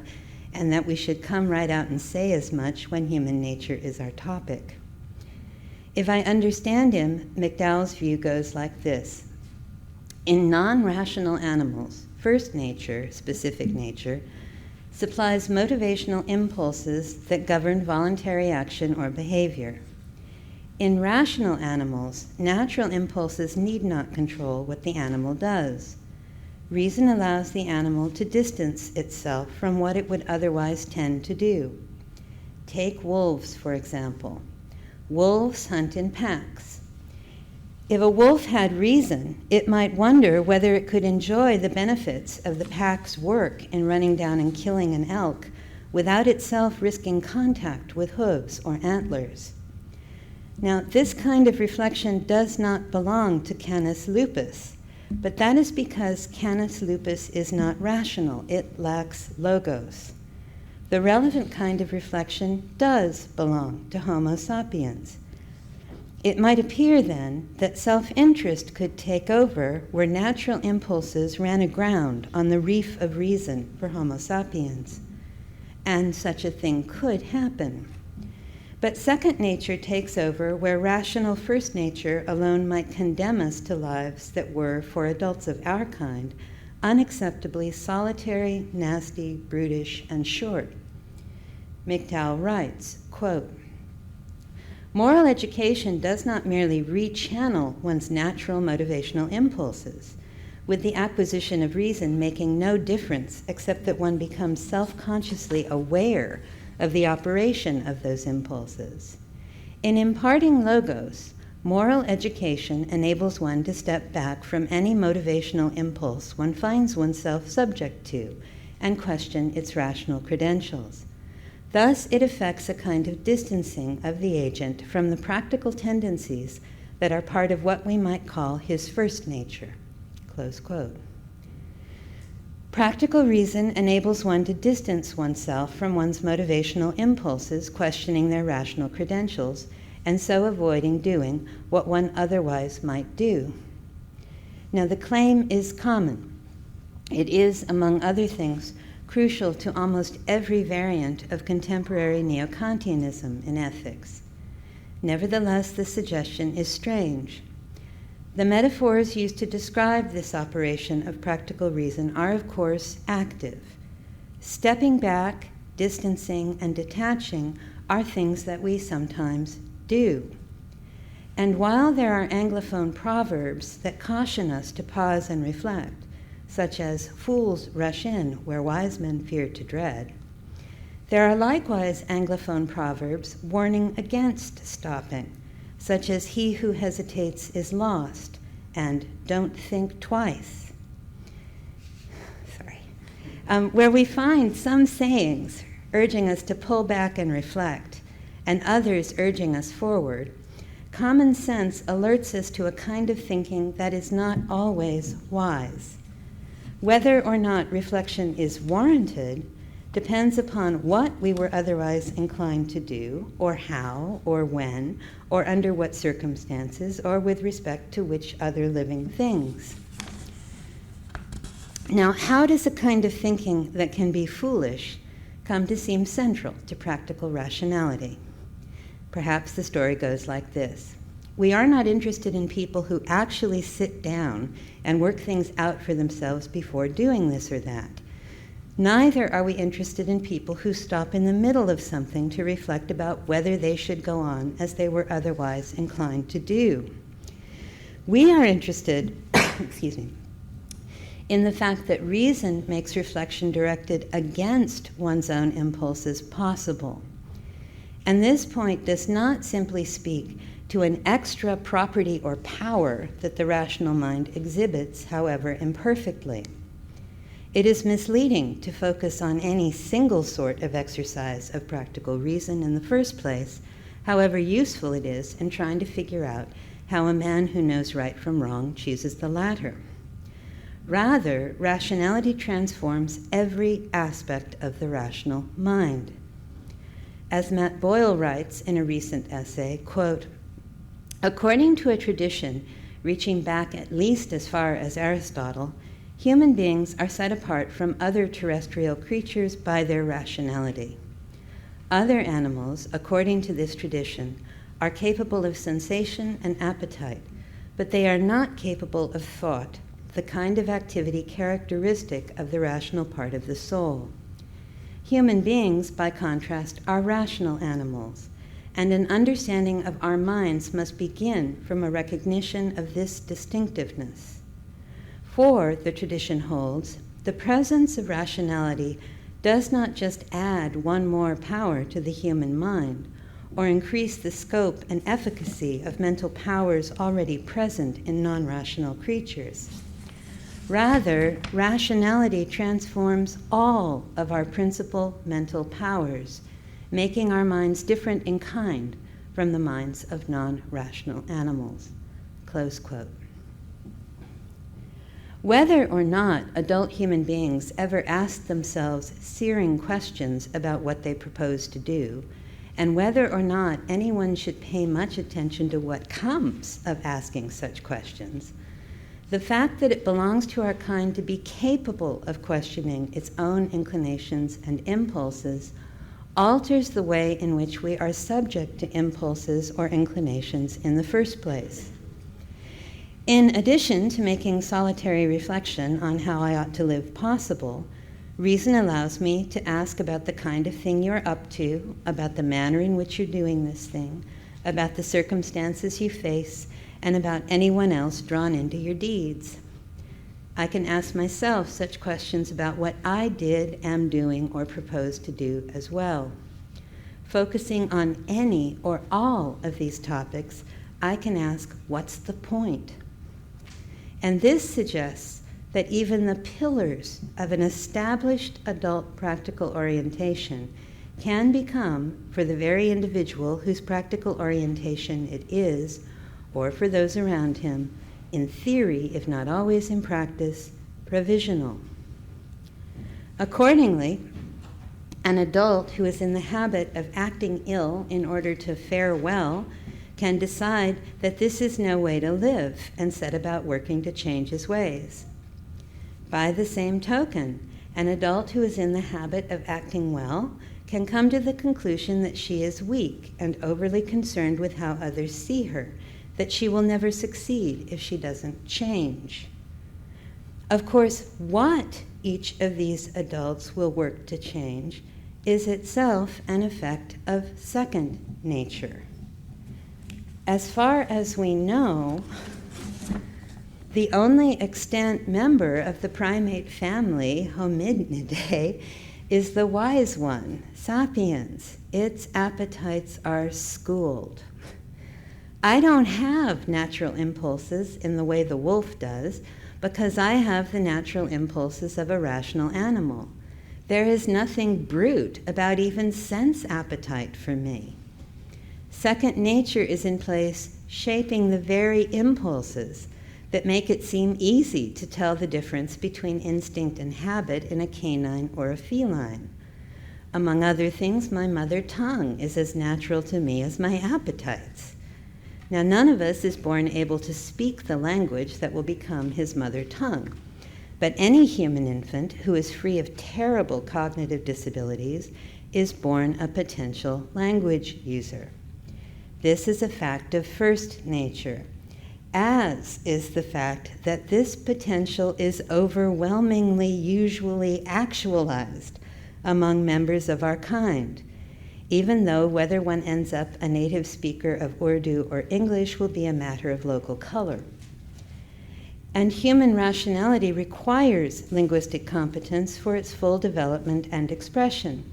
and that we should come right out and say as much when human nature is our topic. If I understand him, McDowell's view goes like this. In non-rational animals, first nature, specific nature, supplies motivational impulses that govern voluntary action or behavior. In rational animals, natural impulses need not control what the animal does. Reason allows the animal to distance itself from what it would otherwise tend to do. Take wolves, for example. Wolves hunt in packs. If a wolf had reason, it might wonder whether it could enjoy the benefits of the pack's work in running down and killing an elk without itself risking contact with hooves or antlers. Now, this kind of reflection does not belong to Canis lupus, but that is because Canis lupus is not rational. It lacks logos. The relevant kind of reflection does belong to Homo sapiens. It might appear, then, that self-interest could take over where natural impulses ran aground on the reef of reason for Homo sapiens. And such a thing could happen. But second nature takes over where rational first nature alone might condemn us to lives that were, for adults of our kind, unacceptably solitary, nasty, brutish, and short. McDowell writes, quote, "Moral education does not merely rechannel one's natural motivational impulses, with the acquisition of reason making no difference except that one becomes self-consciously aware of the operation of those impulses. In imparting logos, moral education enables one to step back from any motivational impulse one finds oneself subject to and question its rational credentials. Thus, it effects a kind of distancing of the agent from the practical tendencies that are part of what we might call his first nature." Close quote. Practical reason enables one to distance oneself from one's motivational impulses, questioning their rational credentials, and so avoiding doing what one otherwise might do. Now, the claim is common. It is, among other things, crucial to almost every variant of contemporary neo-Kantianism in ethics. Nevertheless, the suggestion is strange. The metaphors used to describe this operation of practical reason are, of course, active. Stepping back, distancing, and detaching are things that we sometimes do. And while there are Anglophone proverbs that caution us to pause and reflect, such as "fools rush in where wise men fear to tread," there are likewise Anglophone proverbs warning against stopping, such as "he who hesitates is lost" and "don't think twice." Where we find some sayings urging us to pull back and reflect, and others urging us forward, common sense alerts us to a kind of thinking that is not always wise. Whether or not reflection is warranted depends upon what we were otherwise inclined to do, or how, or when, or under what circumstances, or with respect to which other living things. Now, how does a kind of thinking that can be foolish come to seem central to practical rationality? Perhaps the story goes like this. We are not interested in people who actually sit down and work things out for themselves before doing this or that. Neither are we interested in people who stop in the middle of something to reflect about whether they should go on as they were otherwise inclined to do. We are interested, in the fact that reason makes reflection directed against one's own impulses possible. And this point does not simply speak to an extra property or power that the rational mind exhibits, however imperfectly. It is misleading to focus on any single sort of exercise of practical reason in the first place, however useful it is in trying to figure out how a man who knows right from wrong chooses the latter. Rather, rationality transforms every aspect of the rational mind. As Matt Boyle writes in a recent essay, quote, according to a tradition reaching back at least as far as Aristotle, human beings are set apart from other terrestrial creatures by their rationality. Other animals, according to this tradition, are capable of sensation and appetite, but they are not capable of thought, the kind of activity characteristic of the rational part of the soul. Human beings, by contrast, are rational animals, and an understanding of our minds must begin from a recognition of this distinctiveness. For, the tradition holds, the presence of rationality does not just add one more power to the human mind, or increase the scope and efficacy of mental powers already present in non-rational creatures. Rather, rationality transforms all of our principal mental powers, making our minds different in kind from the minds of non-rational animals. Close quote. Whether or not adult human beings ever ask themselves searing questions about what they propose to do, and whether or not anyone should pay much attention to what comes of asking such questions, the fact that it belongs to our kind to be capable of questioning its own inclinations and impulses alters the way in which we are subject to impulses or inclinations in the first place. In addition to making solitary reflection on how I ought to live possible, reason allows me to ask about the kind of thing you're up to, about the manner in which you're doing this thing, about the circumstances you face, and about anyone else drawn into your deeds. I can ask myself such questions about what I did, am doing, or propose to do as well. Focusing on any or all of these topics, I can ask, what's the point? And this suggests that even the pillars of an established adult practical orientation can become, for the very individual whose practical orientation it is, or for those around him, in theory, if not always in practice, provisional. Accordingly, an adult who is in the habit of acting ill in order to fare well can decide that this is no way to live and set about working to change his ways. By the same token, an adult who is in the habit of acting well can come to the conclusion that she is weak and overly concerned with how others see her, that she will never succeed if she doesn't change. Of course, what each of these adults will work to change is itself an effect of second nature. As far as we know, the only extant member of the primate family, Hominidae, is the wise one, sapiens. Its appetites are schooled. I don't have natural impulses in the way the wolf does, because I have the natural impulses of a rational animal. There is nothing brute about even sense appetite for me. Second nature is in place, shaping the very impulses that make it seem easy to tell the difference between instinct and habit in a canine or a feline. Among other things, my mother tongue is as natural to me as my appetites. Now, none of us is born able to speak the language that will become his mother tongue, but any human infant who is free of terrible cognitive disabilities is born a potential language user. This is a fact of first nature, as is the fact that this potential is overwhelmingly usually actualized among members of our kind, even though whether one ends up a native speaker of Urdu or English will be a matter of local color. And human rationality requires linguistic competence for its full development and expression,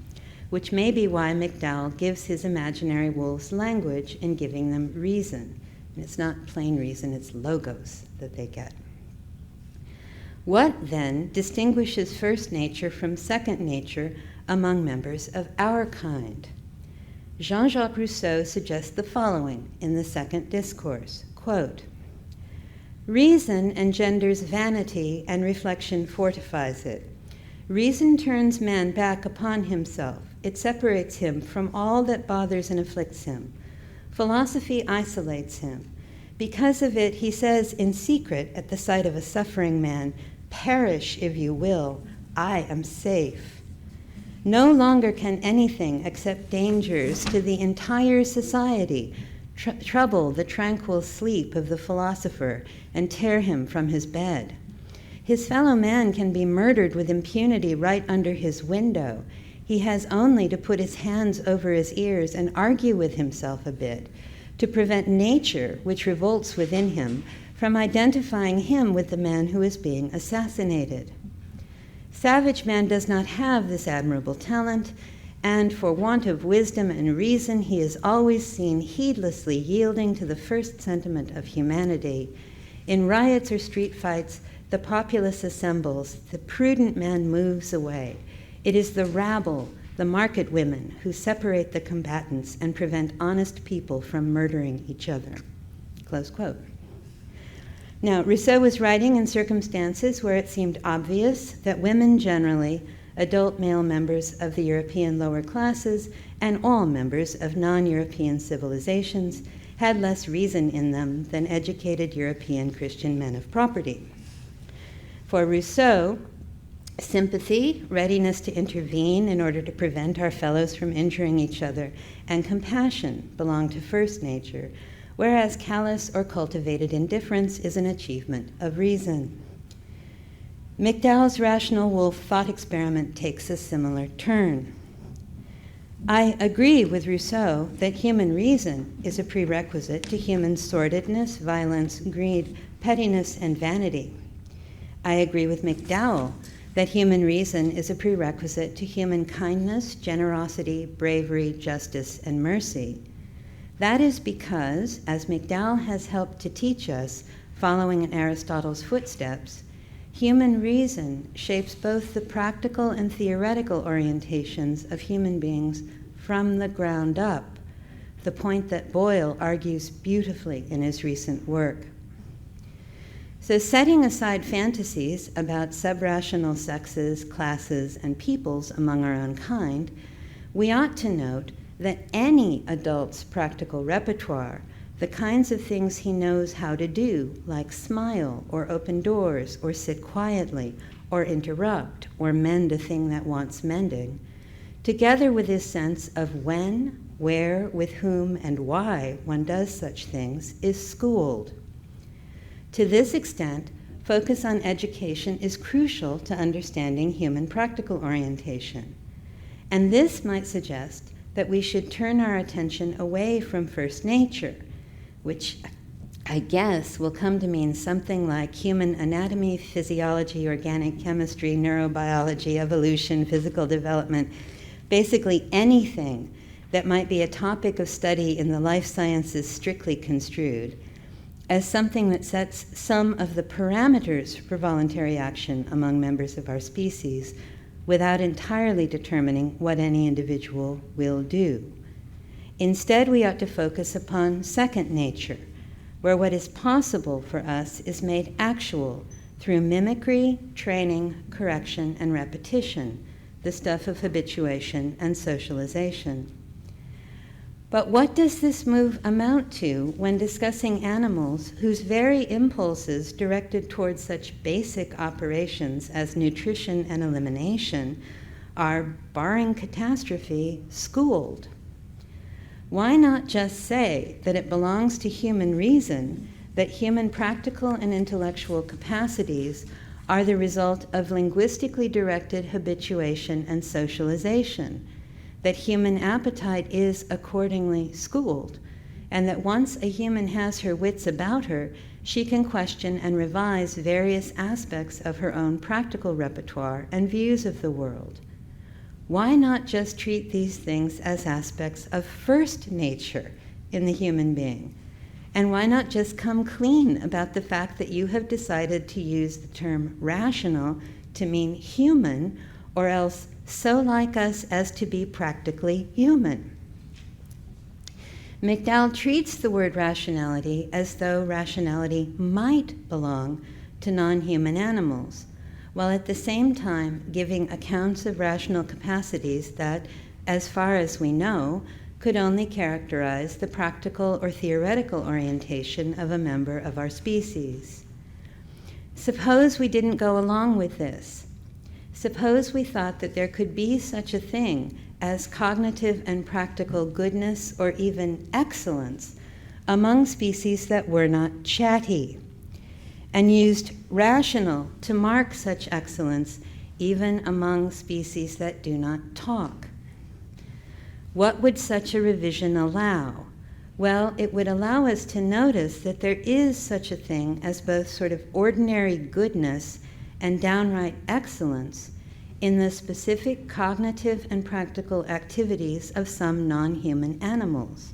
which may be why McDowell gives his imaginary wolves language in giving them reason. And it's not plain reason, it's logos that they get. What, then, distinguishes first nature from second nature among members of our kind? Jean-Jacques Rousseau suggests the following in the second discourse, quote, "Reason engenders vanity, and reflection fortifies it. Reason turns man back upon himself. It separates him from all that bothers and afflicts him. Philosophy isolates him. Because of it, he says in secret at the sight of a suffering man, 'Perish if you will, I am safe.' No longer can anything except dangers to the entire society trouble the tranquil sleep of the philosopher and tear him from his bed. His fellow man can be murdered with impunity right under his window. He has only to put his hands over his ears and argue with himself a bit to prevent nature, which revolts within him, from identifying him with the man who is being assassinated. Savage man does not have this admirable talent, and for want of wisdom and reason, he is always seen heedlessly yielding to the first sentiment of humanity. In riots or street fights, the populace assembles, the prudent man moves away. It is the rabble, the market women, who separate the combatants and prevent honest people from murdering each other." Close quote. Now, Rousseau was writing in circumstances where it seemed obvious that women generally, adult male members of the European lower classes, and all members of non-European civilizations had less reason in them than educated European Christian men of property. For Rousseau, sympathy, readiness to intervene in order to prevent our fellows from injuring each other, and compassion belong to first nature, whereas callous or cultivated indifference is an achievement of reason. McDowell's rational wolf thought experiment takes a similar turn. I agree with Rousseau that human reason is a prerequisite to human sordidness, violence, greed, pettiness, and vanity. I agree with McDowell that human reason is a prerequisite to human kindness, generosity, bravery, justice, and mercy. That is because, as McDowell has helped to teach us, following in Aristotle's footsteps, human reason shapes both the practical and theoretical orientations of human beings from the ground up, the point that Boyle argues beautifully in his recent work. So, setting aside fantasies about subrational sexes, classes, and peoples among our own kind, we ought to note that any adult's practical repertoire, the kinds of things he knows how to do, like smile, or open doors, or sit quietly, or interrupt, or mend a thing that wants mending, together with his sense of when, where, with whom, and why one does such things, is schooled. To this extent, focus on education is crucial to understanding human practical orientation. And this might suggest that we should turn our attention away from first nature, which I guess will come to mean something like human anatomy, physiology, organic chemistry, neurobiology, evolution, physical development, basically anything that might be a topic of study in the life sciences strictly construed, as something that sets some of the parameters for voluntary action among members of our species, without entirely determining what any individual will do. Instead, we ought to focus upon second nature, where what is possible for us is made actual through mimicry, training, correction, and repetition, the stuff of habituation and socialization. But what does this move amount to when discussing animals whose very impulses directed towards such basic operations as nutrition and elimination are, barring catastrophe, schooled? Why not just say that it belongs to human reason that human practical and intellectual capacities are the result of linguistically directed habituation and socialization, that human appetite is accordingly schooled, and that once a human has her wits about her, she can question and revise various aspects of her own practical repertoire and views of the world? Why not just treat these things as aspects of first nature in the human being, And why not just come clean about the fact that you have decided to use the term rational to mean human, or else so like us as to be practically human? McDowell treats the word rationality as though rationality might belong to non-human animals, while at the same time giving accounts of rational capacities that, as far as we know, could only characterize the practical or theoretical orientation of a member of our species. Suppose we didn't go along with this. Suppose we thought that there could be such a thing as cognitive and practical goodness or even excellence among species that were not chatty, and used rational to mark such excellence even among species that do not talk. What would such a revision allow? Well, it would allow us to notice that there is such a thing as both sort of ordinary goodness and downright excellence in the specific cognitive and practical activities of some non-human animals,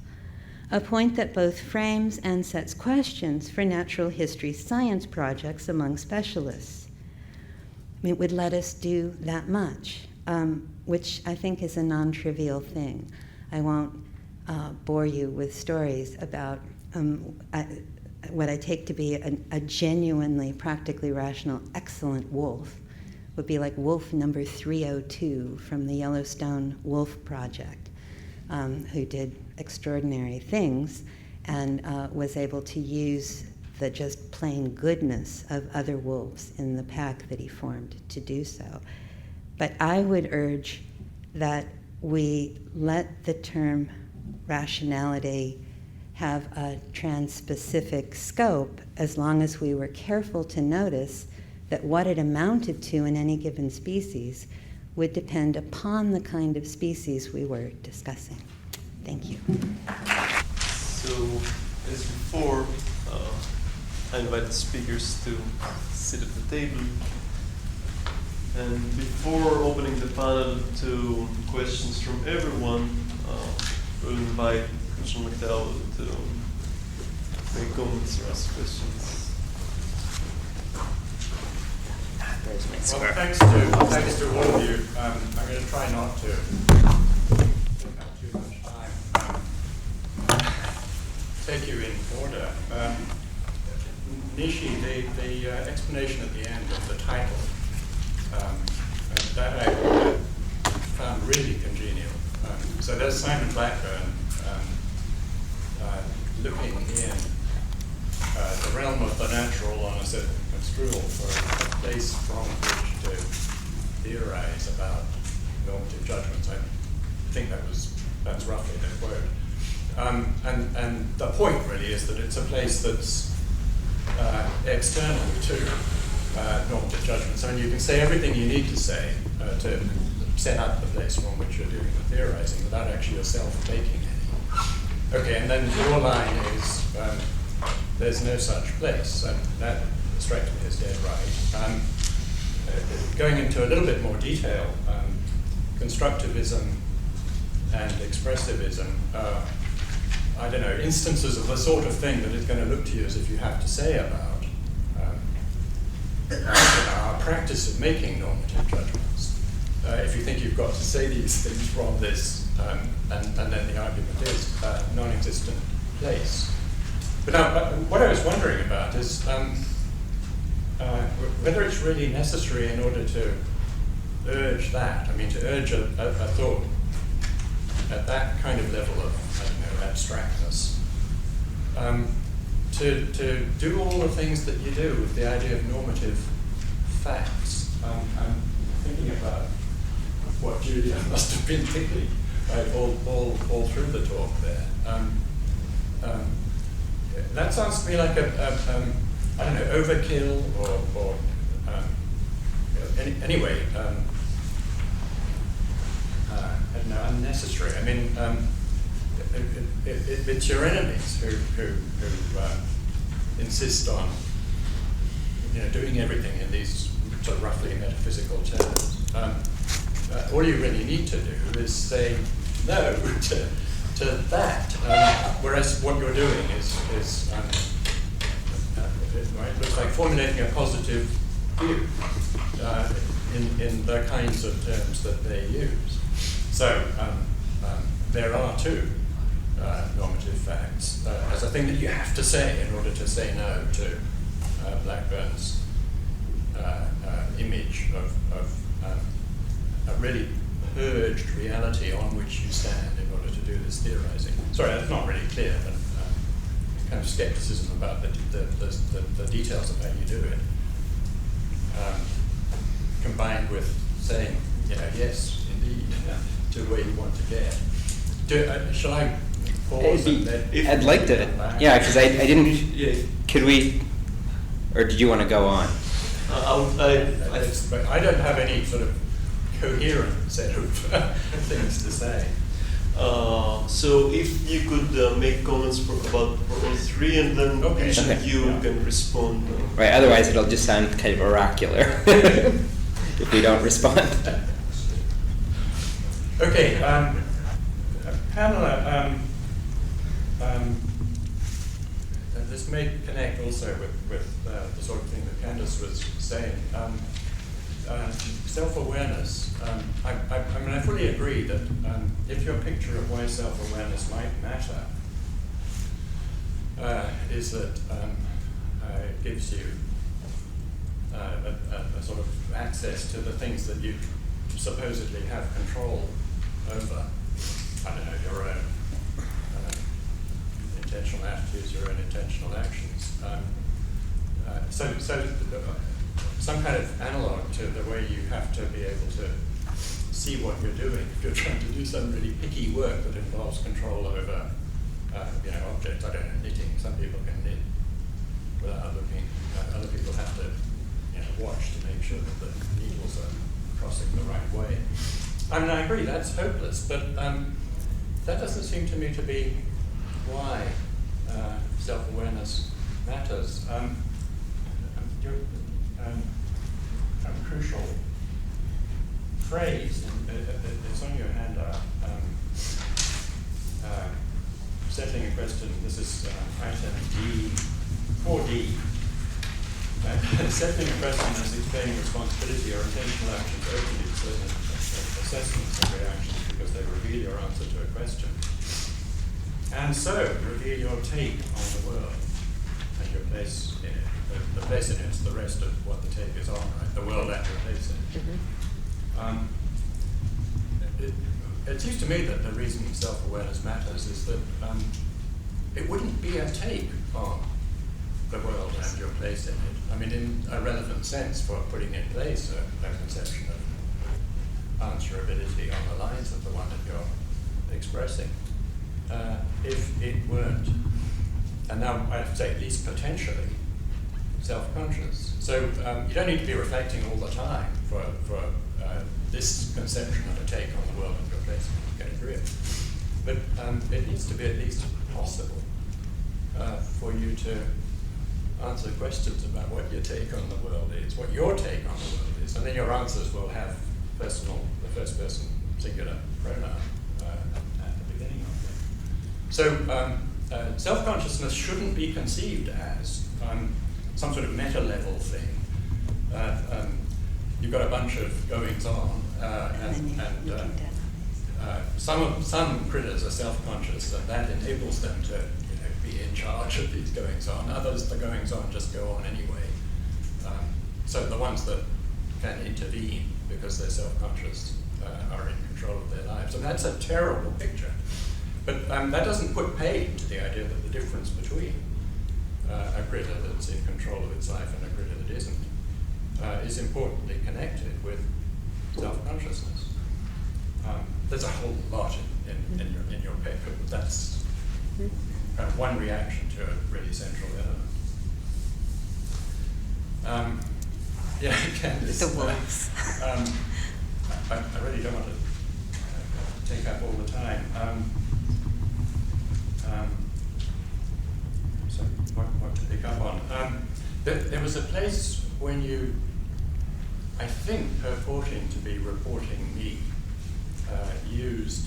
a point that both frames and sets questions for natural history science projects among specialists. It would let us do that much, which I think is a non-trivial thing. I won't bore you with stories about what I take to be a genuinely, practically rational, excellent wolf. Would be like wolf number 302 from the Yellowstone Wolf Project, who did extraordinary things and was able to use the just plain goodness of other wolves in the pack that he formed to do so. But I would urge that we let the term rationality have a trans-specific scope as long as we were careful to notice that what it amounted to in any given species would depend upon the kind of species we were discussing. Thank you. So, as before, I invite the speakers to sit at the table. And before opening the panel to questions from everyone, we'll invite Commissioner McDowell to make comments or ask questions. Well, thanks to all of you. I'm going to try not to take up too much time. Take you in order. Nishi, the explanation at the end of the title, that I found really congenial. So there's Simon Blackburn looking in the realm of the natural on a certain construal for a place from which to theorize about normative judgments. I think that's roughly the quote. And the point really is that it's a place that's external to normative judgments. I mean, you can say everything you need to say to set up the place from which you're doing the theorizing without actually yourself taking any. Okay, and then your line is there's no such place, and that strikes me as dead right. Going into a little bit more detail, constructivism and expressivism are, I don't know, instances of the sort of thing that is going to look to you as if you have to say about our practice of making normative judgments. If you think you've got to say these things from this, and then the argument is non-existent place. But now, what I was wondering about is whether it's really necessary in order to urge that, I mean, to urge a thought at that kind of level of, I don't know, abstractness, to do all the things that you do with the idea of normative facts. I'm thinking about what Julia must have been thinking all through the talk there. That sounds to me like I don't know, overkill or anyway, I don't know, unnecessary. I mean, it's your enemies who insist on, doing everything in these sort of roughly metaphysical terms. All you really need to do is say no to to that. Whereas what you're doing is it looks like formulating a positive view in the kinds of terms that they use. So there are two normative facts as a thing that you have to say in order to say no to Blackburn's image of a really purged reality on which you stand in order to do this theorizing. Sorry, that's not really clear, but kind of skepticism about the details of how you do it, combined with saying, yes, indeed, to where you want to get. Shall I pause? I'd like to, because I didn't, could we, or did you want to go on? I don't have any sort of coherent set of things to say. So if you could make comments for all three, and then each of you can respond. Right, otherwise it'll just sound kind of oracular if we don't respond. Okay, Pamela, this may connect also with the sort of thing that Candace was saying. Self-awareness, I mean, I fully agree that if your picture of why self-awareness might matter is that it gives you a sort of access to the things that you supposedly have control over, I don't know, your own intentional attitudes, your own intentional actions. So some kind of analog to the way you have to be able to see what you're doing. If you're trying to do some really picky work that involves control over, objects, I don't know, knitting. Some people can knit without looking. Other people have to, watch to make sure that the needles are crossing the right way. I mean, I agree, that's hopeless, but that doesn't seem to me to be why self-awareness matters. A crucial phrase, it's on your handout, settling a question, this is item D, 4D. Settling a question as explaining responsibility or intentional actions openly to certain assessments and reactions because they reveal your answer to a question. And so, reveal your take on the world and your place in it. The place in it is the rest of what the take is on, right? The world and your place in it. It seems to me that the reason self-awareness matters is that it wouldn't be a take on the world and your place in it. I mean, in a relevant sense for putting in place a conception of answerability on the lines of the one that you're expressing. If it weren't, and now I'd say at least potentially, self-conscious. So you don't need to be reflecting all the time for this conception of a take on the world and your place to get a grip. But it needs to be at least possible for you to answer questions about what your take on the world is, what your take on the world is, and then your answers will have the first person singular pronoun at the beginning of it. So self-consciousness shouldn't be conceived as some sort of meta-level thing. You've got a bunch of goings-on, some critters are self-conscious, and that enables them to be in charge of these goings-on. Others, the goings-on just go on anyway. So the ones that can intervene because they're self-conscious are in control of their lives. And that's a terrible picture. But that doesn't put paid to the idea that the difference between a critter that's in control of its life and a critter that isn't is importantly connected with self-consciousness. There's a whole lot in your paper, but that's kind of one reaction to a really central element. Candace, The wolves. I really don't want to take up all the time. So what to pick up on? There was a place when you, I think, purporting to be reporting me, used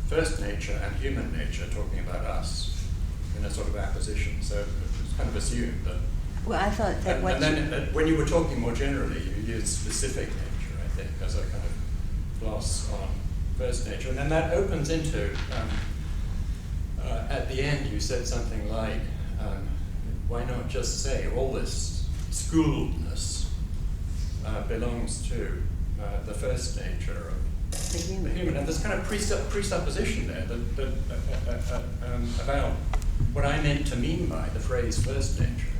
first nature and human nature talking about us in a sort of apposition. So it's kind of assumed that. Well, I thought that And then when you were talking more generally, you used specific nature, I think, as a kind of gloss on first nature. And then that opens into, at the end, you said something like, why not just say all this schooledness belongs to the first nature of the human. And there's kind of presupposition there about what I meant to mean by the phrase first nature,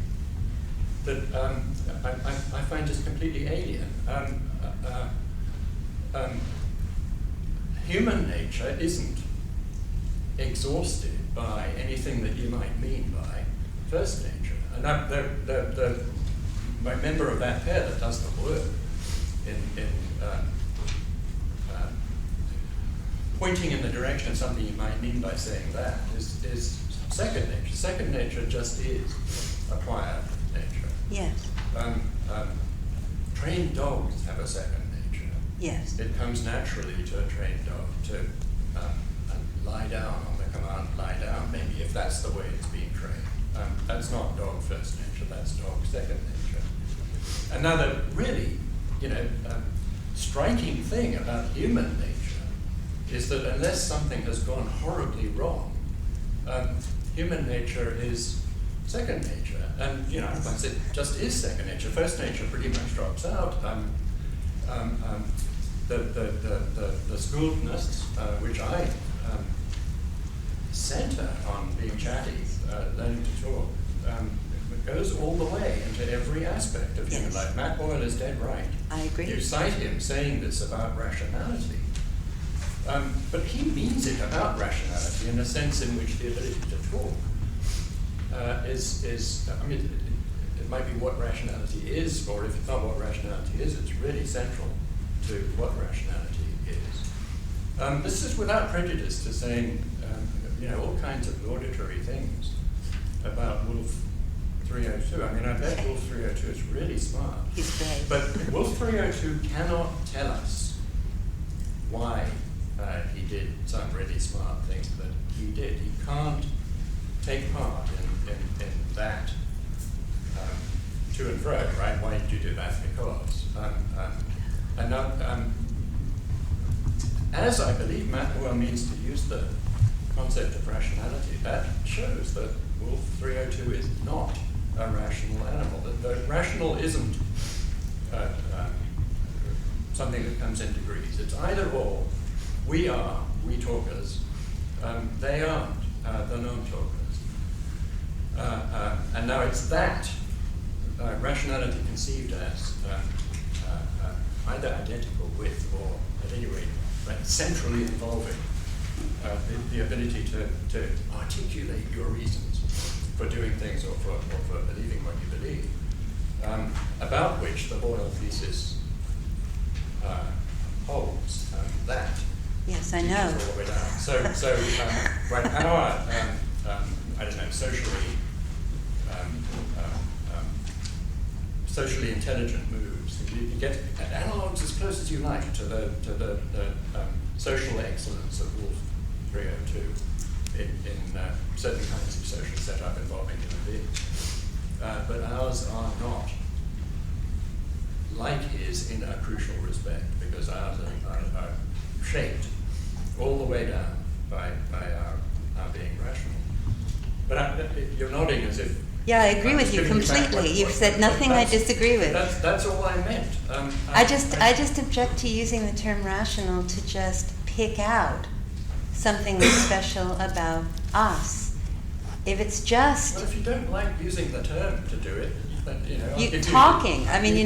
that I find just completely alien. Human nature isn't exhausted by anything that you might mean by first nature. And my member of that pair that does the work in pointing in the direction of something you might mean by saying that is second nature. Second nature just is acquired nature. Yes. Trained dogs have a second nature. Yes. It comes naturally to a trained dog to lie down on the command, lie down, maybe if that's the way it's being trained. That's not dog first nature, that's dog second nature. And now the really, striking thing about human nature is that unless something has gone horribly wrong, human nature is second nature. And, once it just is second nature, first nature pretty much drops out. The schooledness, which I center on being chatty, learning to talk, goes all the way into every aspect of human life. Matt Boyle is dead right. I agree. You cite him saying this about rationality. But he means it about rationality in a sense in which the ability to talk it might be what rationality is, or if it's not what rationality is, it's really central to what rationality is. This is without prejudice to saying, all kinds of laudatory things about Wolf 302. I bet Wolf 302 is really smart. He's great. But Wolf 302 cannot tell us why he did some really smart things that he did. He can't take part in that to and fro, right? Why did you do that? Because. As I believe Matt Boyle means to use the concept of rationality, that shows that Wolf 302 is not a rational animal. The rational isn't something that comes in degrees. It's either or. We are, we talkers. They aren't, the non-talkers. And now it's that rationality conceived as either identical with, or at any rate, centrally involving the ability to articulate your reasons for doing things or for believing what you believe, about which the Boyle thesis holds that. Yes, I know. All the way down. So right, our I don't know, socially intelligent moves. You get analogs as close as you like to the social excellence of Wolf 302 in certain kinds of social setup involving human beings. But ours are not like his in a crucial respect, because ours are shaped all the way down by our being rational. But you're nodding as if... Yeah, I agree with you completely. You've said nothing I disagree with. That's all I meant. I just object to using the term rational to just pick out something that's special about us. If it's just... Well, if you don't like using the term to do it, then, talking. I'll be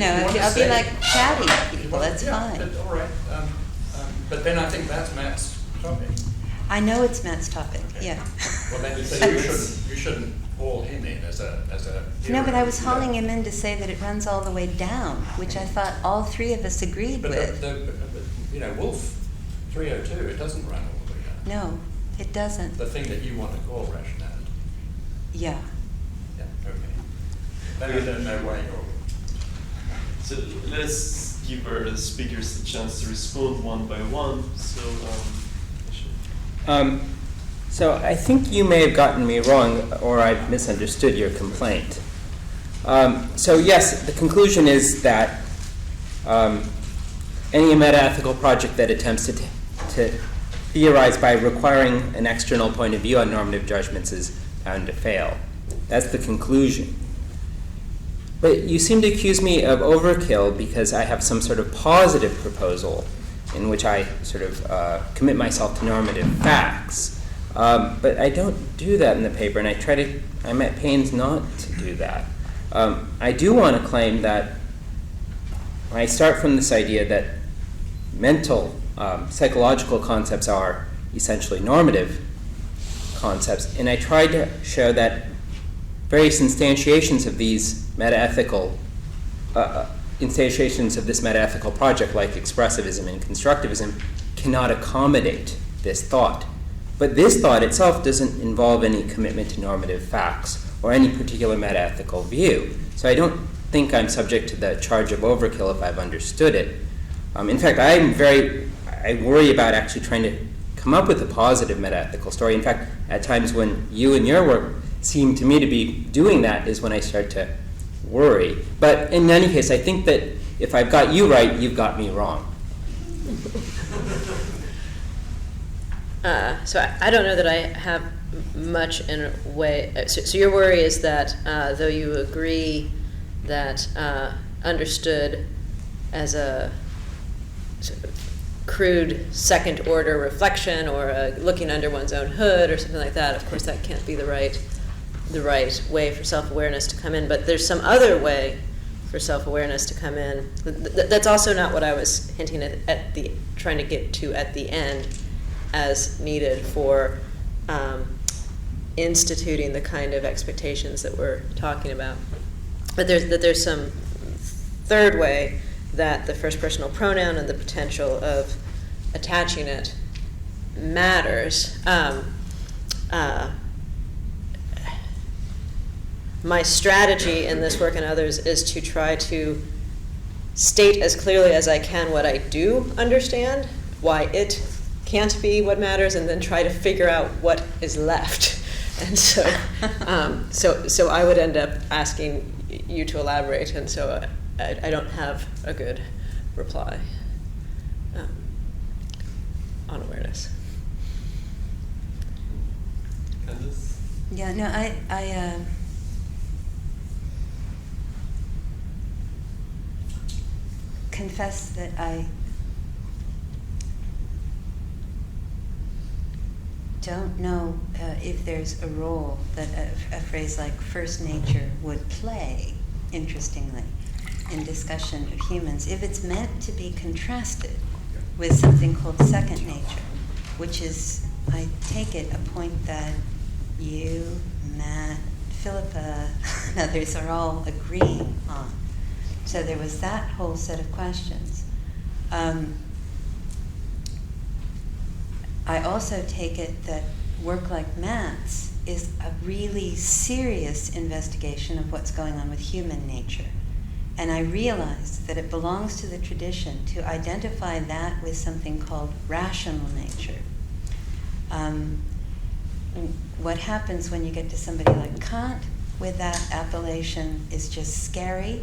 like chatty people, that's fine. All right. But then I think that's Matt's topic. I know it's Matt's topic, okay. Yeah. Well, then you shouldn't haul him in as a No, but I was hauling him in to say that it runs all the way down, which I thought all three of us agreed with. But Wolf 302, it doesn't run all the way down. No, it doesn't. The thing that you want to call rationality. Yeah. Yeah, okay. Then I don't know why you're... So let's give our speakers a chance to respond one by one. So, So I think you may have gotten me wrong, or I've misunderstood your complaint. So yes, the conclusion is that any meta-ethical project that attempts to theorize by requiring an external point of view on normative judgments is bound to fail. That's the conclusion. But you seem to accuse me of overkill because I have some sort of positive proposal in which I sort of commit myself to normative facts. But I don't do that in the paper, and I'm at pains not to do that. I do want to claim that I start from this idea that mental, psychological concepts are essentially normative concepts, and I tried to show that various instantiations of these meta-ethical instantiations of this meta-ethical project, like expressivism and constructivism, cannot accommodate this thought. But this thought itself doesn't involve any commitment to normative facts or any particular meta-ethical view. So I don't think I'm subject to the charge of overkill if I've understood it. In fact, I worry about actually trying to come up with a positive meta-ethical story. In fact, at times when you and your work seem to me to be doing that is when I start to worry. But in any case, I think that if I've got you right, you've got me wrong. So I don't know that I have much in a way. So your worry is that though you agree that understood as a sort of crude second-order reflection or looking under one's own hood or something like that, of course that can't be the right way for self-awareness to come in. But there's some other way for self-awareness to come in. That's also not what I was hinting at trying to get to at the end as needed for instituting the kind of expectations that we're talking about. But there's some third way that the first personal pronoun and the potential of attaching it matters. My strategy in this work and others is to try to state as clearly as I can what I do understand, why it can't be what matters, and then try to figure out what is left. And so I would end up asking you to elaborate, and so I don't have a good reply on awareness. Candace? Yeah, no, I confess that I don't know if there's a role that a phrase like first nature would play, interestingly, in discussion of humans, if it's meant to be contrasted with something called second nature, which is, I take it, a point that you, Matt, Philippa, and others are all agreeing on. So there was that whole set of questions. I also take it that work like Matt's is a really serious investigation of what's going on with human nature. And I realized that it belongs to the tradition to identify that with something called rational nature. What happens when you get to somebody like Kant with that appellation is just scary.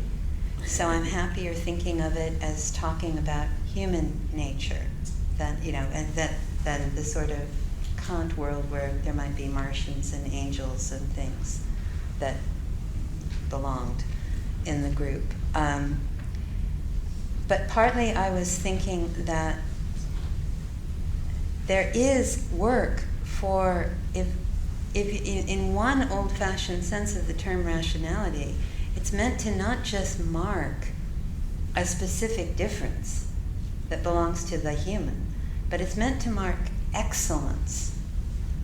So I'm happier thinking of it as talking about human nature than the sort of Kant world where there might be Martians and angels and things that belonged in the group. But partly I was thinking that there is work for, if in one old-fashioned sense of the term rationality, it's meant to not just mark a specific difference that belongs to the human, but it's meant to mark excellence,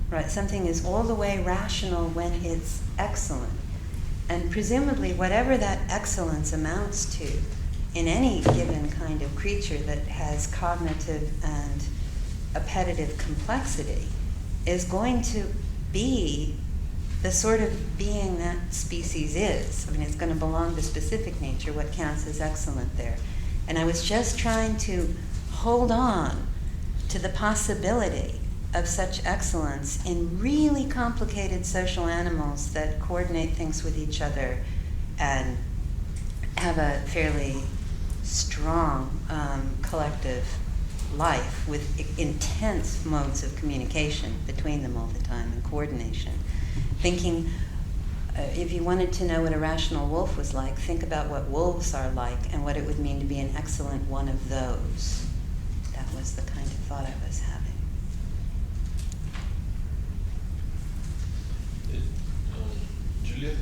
right? Something is all the way rational when it's excellent. And presumably whatever that excellence amounts to in any given kind of creature that has cognitive and appetitive complexity is going to be the sort of being that species is. I mean, it's going to belong to specific nature, what counts as excellent there. And I was just trying to hold on to the possibility of such excellence in really complicated social animals that coordinate things with each other and have a fairly strong collective life with intense modes of communication between them all the time and coordination. Thinking, if you wanted to know what a rational wolf was like, think about what wolves are like and what it would mean to be an excellent one of those. That was the kind of thought I was having. Julia?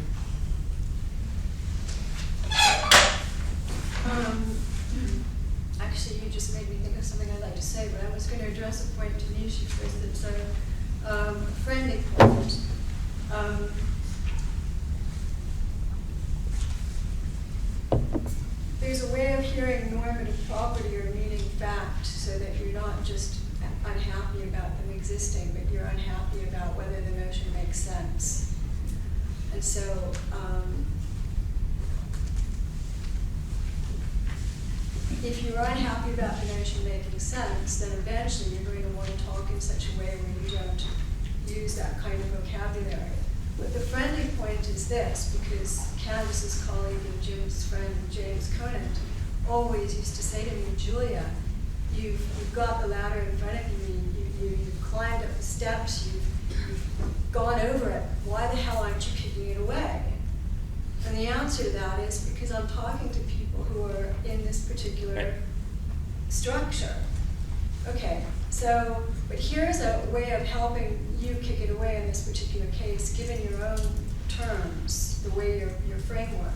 Actually, you just made me think of something I'd like to say, but I was going to address a point to Nishi first that's a friendly point. There's a way of hearing normative property or meaning fact so that you're not just unhappy about them existing, but you're unhappy about whether the notion makes sense. And so, if you're unhappy about the notion making sense, then eventually you're going to want to talk in such a way where you don't use that kind of vocabulary. But the friendly point is this, because Candace's colleague and Jim's friend, James Conant, always used to say to me, Julia, you've got the ladder in front of you, you've climbed up the steps, you've gone over it, why the hell aren't you kicking it away? And the answer to that is because I'm talking to people who are in this particular structure. Okay, so, but here's a way of helping you kick it away in this particular case, given your own terms, the way your framework.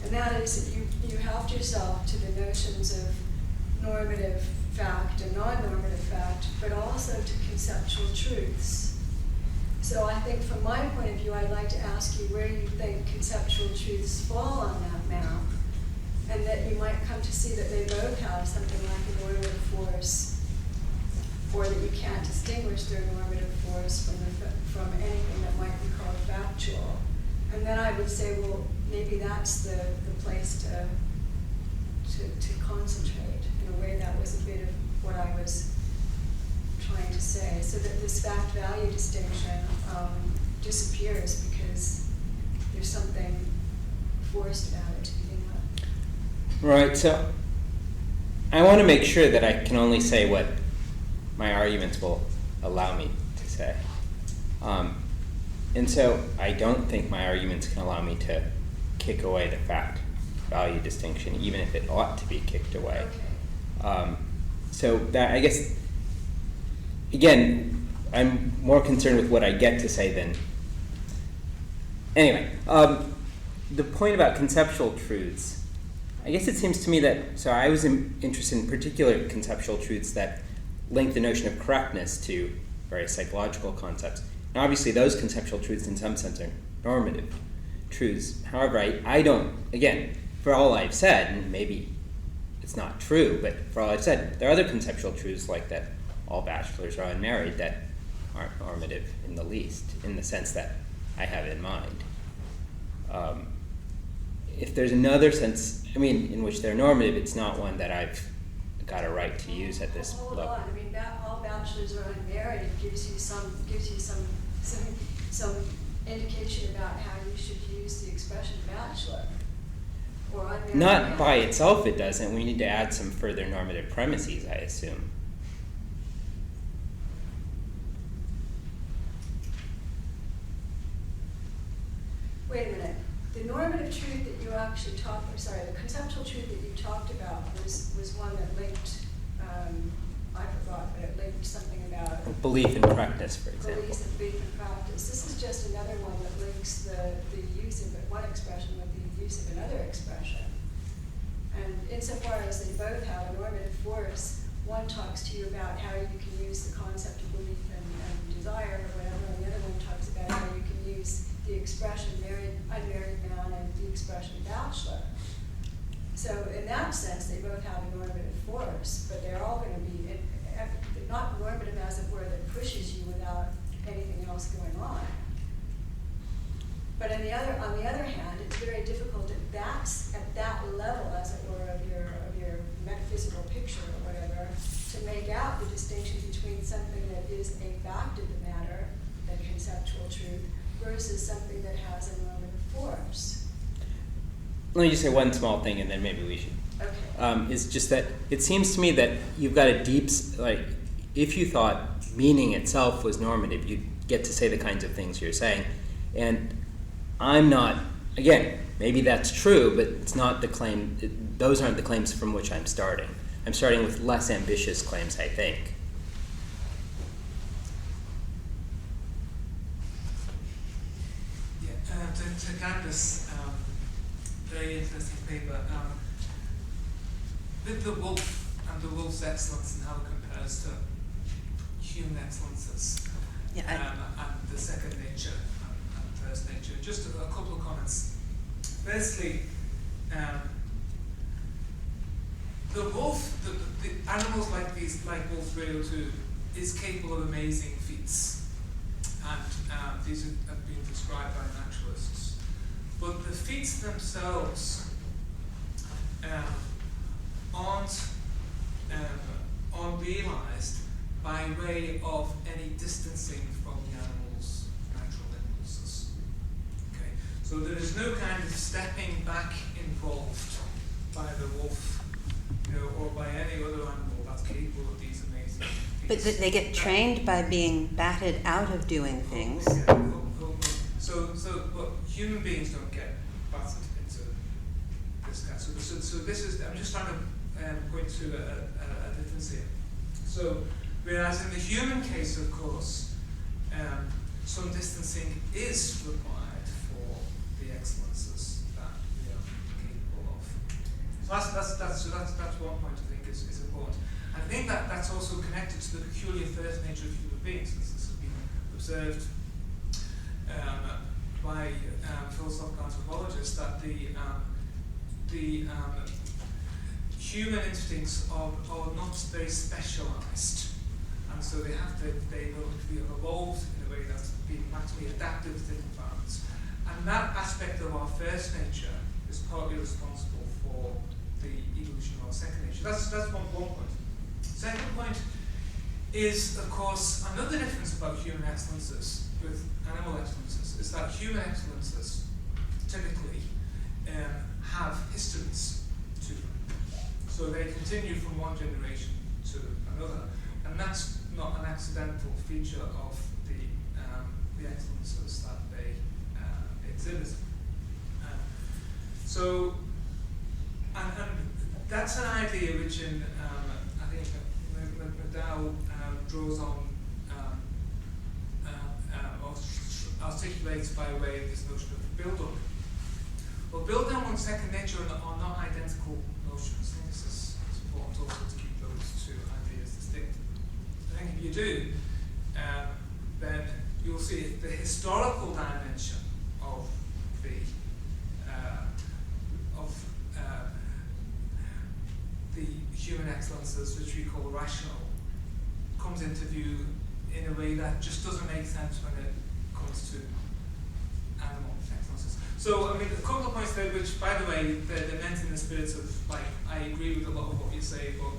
And that is that you helped yourself to the notions of normative fact and non-normative fact, but also to conceptual truths. So I think from my point of view, I'd like to ask you where you think conceptual truths fall on that map, and that you might come to see that they both have something like a normative force, or that you can't distinguish their normative force from anything that might be called factual. And then I would say, well, maybe that's the place to concentrate. In a way, that was a bit of what I was trying to say, so that this fact-value distinction disappears because there's something forced about it to begin with. Right, so I want to make sure that I can only say what my arguments will allow me to say. And so I don't think my arguments can allow me to kick away the fact-value distinction, even if it ought to be kicked away. Okay. So that, I guess, again, I'm more concerned with what I get to say than... Anyway, the point about conceptual truths, I guess it seems to me that, so I was interested in particular conceptual truths that link the notion of correctness to various psychological concepts. Now, obviously, those conceptual truths in some sense are normative truths. However, I don't, again, for all I've said, and maybe it's not true, but for all I've said, there are other conceptual truths like that all bachelors are unmarried that aren't normative in the least, in the sense that I have in mind. If there's another sense, in which they're normative, it's not one that I've got a right to use at this Hold level. on, all bachelors are unmarried. It gives you some indication about how you should use the expression bachelor or unmarried. Not by itself it doesn't. We need to add some further normative premises, I assume. Wait a minute. The normative truth that you actually the conceptual truth that you talked about was one that linked, I forgot, but it linked something about Belief in practice, for example. belief in practice. This is just another one that links the use of one expression with the use of another expression. And insofar as they both have a normative force, one talks to you about how you can use the concept of belief and desire or whatever, and the other one talks about how you can use the expression unmarried man and the expression bachelor. So in that sense, they both have a normative force, but they're all going to be not normative, as it were, that pushes you without anything else going on. But on the other hand, it's very difficult at that level, as it were, of your metaphysical picture or whatever, to make out the distinction between something that is a fact of the matter, a conceptual truth, versus something that has a normative force. Let me just say one small thing, and then maybe we should. Okay. Is just that it seems to me that you've got a deep, if you thought meaning itself was normative, you'd get to say the kinds of things you're saying. And I'm not, again, maybe that's true, but it's not the claim, those aren't the claims from which I'm starting. I'm starting with less ambitious claims, I think. Yeah, to Candace, very interesting paper. With the wolf and the wolf's excellence and how it compares to human excellences, and the second nature and first nature. Just a couple of comments. Firstly, the wolf, the animals like wolves really too, is capable of amazing feats, and these have been described by naturalists. But the feats themselves aren't realized by way of any distancing from the animal's natural impulses. Okay, so there is no kind of stepping back involved by the wolf, or by any other animal that's capable of these amazing feats. But they get trained by being batted out of doing things. So human beings don't get battered into this kind. So this is, I'm just trying to point to a difference here. So, whereas in the human case, of course, some distancing is required for the excellences that we are capable of. So that's one point I think is important. And I think that's also connected to the peculiar first nature of human beings. This has been observed by philosophical anthropologists that the human instincts are not very specialized, and so they have evolved in a way that's been actually adapted to different environments. And that aspect of our first nature is partly responsible for the evolution of our second nature. That's one point. Second point is, of course, another difference about human excellences with animal excellences is that human excellences typically have histories to them. So they continue from one generation to another, and that's not an accidental feature of the excellences that they exhibit. And that's an idea which I think McDowell draws on or articulates by way of this notion of build-up. Well, build-up and second nature are not identical notions. I think this is important also to keep those two ideas distinct. I think if you do, then you'll see the historical dimension of the human excellences, which we call rational, comes into view in a way that just doesn't make sense when it comes to animal excellences. So, I mean, a couple of points there, which, by the way, they're meant in the spirit of, I agree with a lot of what you say, but...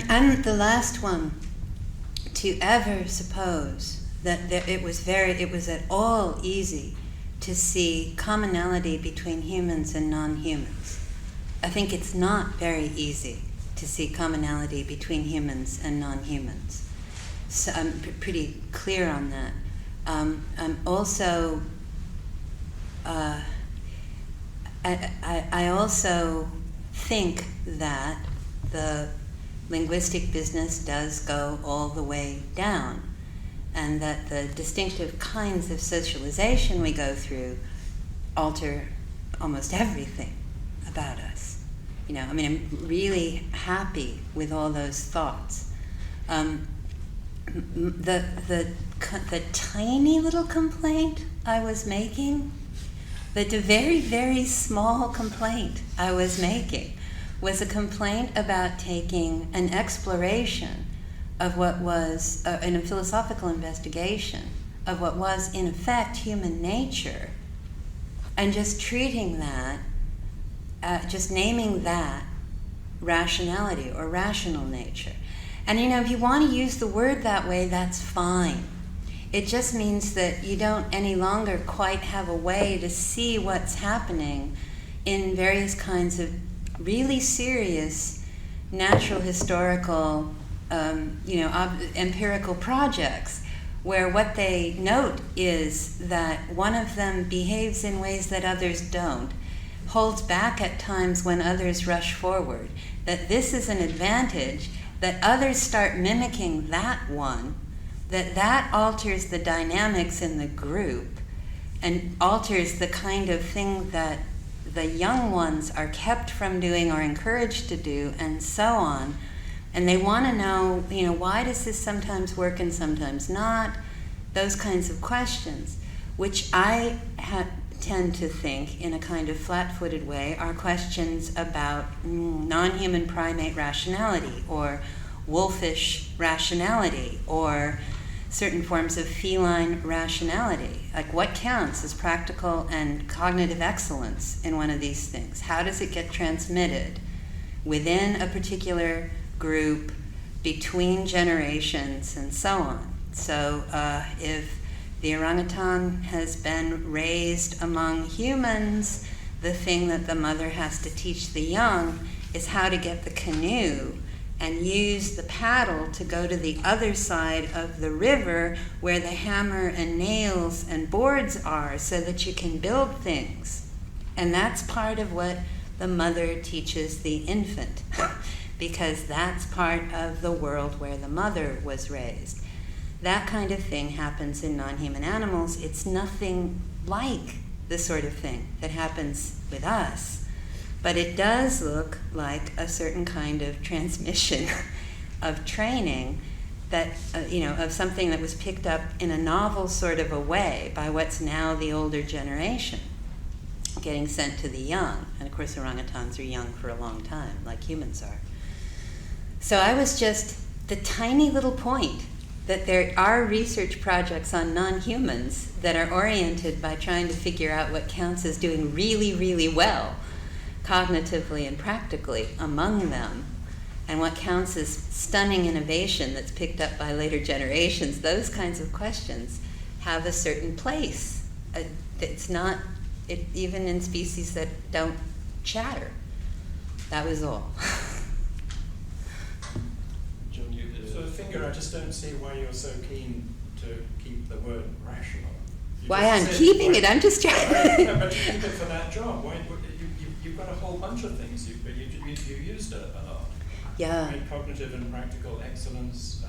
I'm the last one to ever suppose that it was at all easy to see commonality between humans and non-humans. I think it's not very easy to see commonality between humans and non-humans. So I'm pretty clear on that. I'm also, I also think that the linguistic business does go all the way down, and that the distinctive kinds of socialization we go through alter almost everything about us. I'm really happy with all those thoughts. The tiny little complaint I was making, the very, very small complaint I was making, was a complaint about taking an exploration of what was, in a philosophical investigation, of what was in effect human nature, and just treating that, just naming that rationality or rational nature. And if you want to use the word that way, that's fine. It just means that you don't any longer quite have a way to see what's happening in various kinds of really serious natural historical, empirical projects, where what they note is that one of them behaves in ways that others don't, holds back at times when others rush forward, that this is an advantage, that others start mimicking that one, that alters the dynamics in the group and alters the kind of thing that the young ones are kept from doing or encouraged to do, and so on. And they want to know, why does this sometimes work and sometimes not? Those kinds of questions, which I tend to think, in a kind of flat-footed way, are questions about non-human primate rationality, or wolfish rationality, or certain forms of feline rationality. Like, what counts as practical and cognitive excellence in one of these things? How does it get transmitted within a particular group, between generations, and so on? So if the orangutan has been raised among humans, the thing that the mother has to teach the young is how to get the canoe and use the paddle to go to the other side of the river where the hammer and nails and boards are, so that you can build things. And that's part of what the mother teaches the infant, because that's part of the world where the mother was raised. That kind of thing happens in non-human animals. It's nothing like the sort of thing that happens with us. But it does look like a certain kind of transmission of training that, of something that was picked up in a novel sort of a way by what's now the older generation, getting sent to the young. And of course, orangutans are young for a long time, like humans are. So I was just the tiny little point that there are research projects on non-humans that are oriented by trying to figure out what counts as doing really, really well, cognitively and practically, among them, and what counts as stunning innovation that's picked up by later generations. Those kinds of questions have a certain place. It's not, even in species that don't chatter. That was all. So, Finger, I just don't see why you're so keen to keep the word rational. Why I'm keeping it? I'm just trying. No, but you keep it for that job. You've got a whole bunch of things, but you used it a lot. Yeah. I mean, cognitive and practical excellence.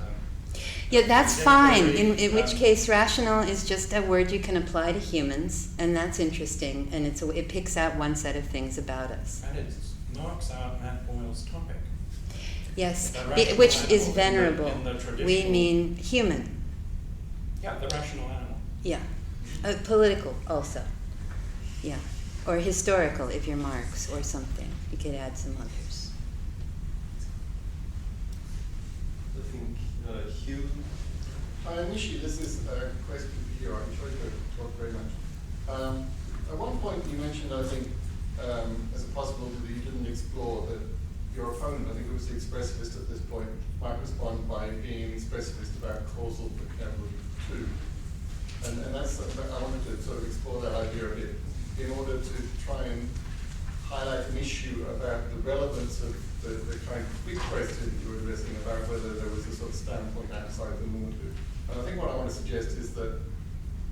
Yeah, that's fine. In which case, rational is just a word you can apply to humans, and that's interesting. And it picks out one set of things about us. And it knocks out Matt Boyle's topic. Yes, which is venerable. In the we mean human. Yeah, the rational animal. Yeah. Political also. Yeah. Or historical, if you're Marx, or something. You could add some others. I think Hugh. Nishi, this is a question for you. I enjoyed your talk very much. At one point you mentioned, I think, as a possibility that you didn't explore that your opponent, I think it was the expressivist at this point, might respond by being an expressivist about causal vocabulary too. And that's, I wanted to sort of explore that idea a bit in order to try and highlight an issue about the relevance of the kind of big question you were addressing about whether there was a sort of standpoint outside the normative. And I think what I want to suggest is that,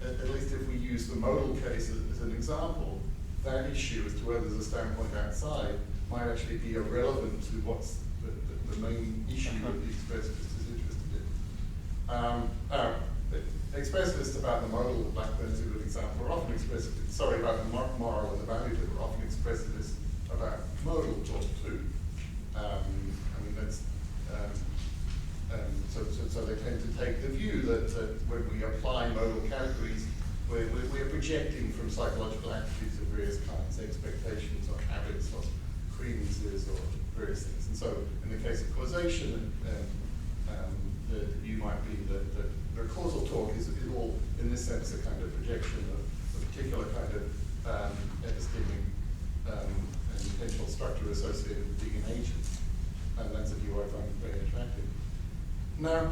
at least if we use the modal case as an example, that issue as to whether there's a standpoint outside might actually be irrelevant to what's the main issue that the expressivist is interested in. Expressivists about the modal, Blackburn's a good example, are often expressivists, about the moral and the valuative, are often expressivists about modal talk too. So they tend to take the view that when we apply modal categories, we're projecting from psychological attitudes of various kinds, expectations or habits or credенces or various things. And so in the case of causation, the view might be that the causal talk is all, in this sense, a kind of projection of a particular kind of epistemic and potential structure associated with being an agent. And that's a view I find very attractive. Now,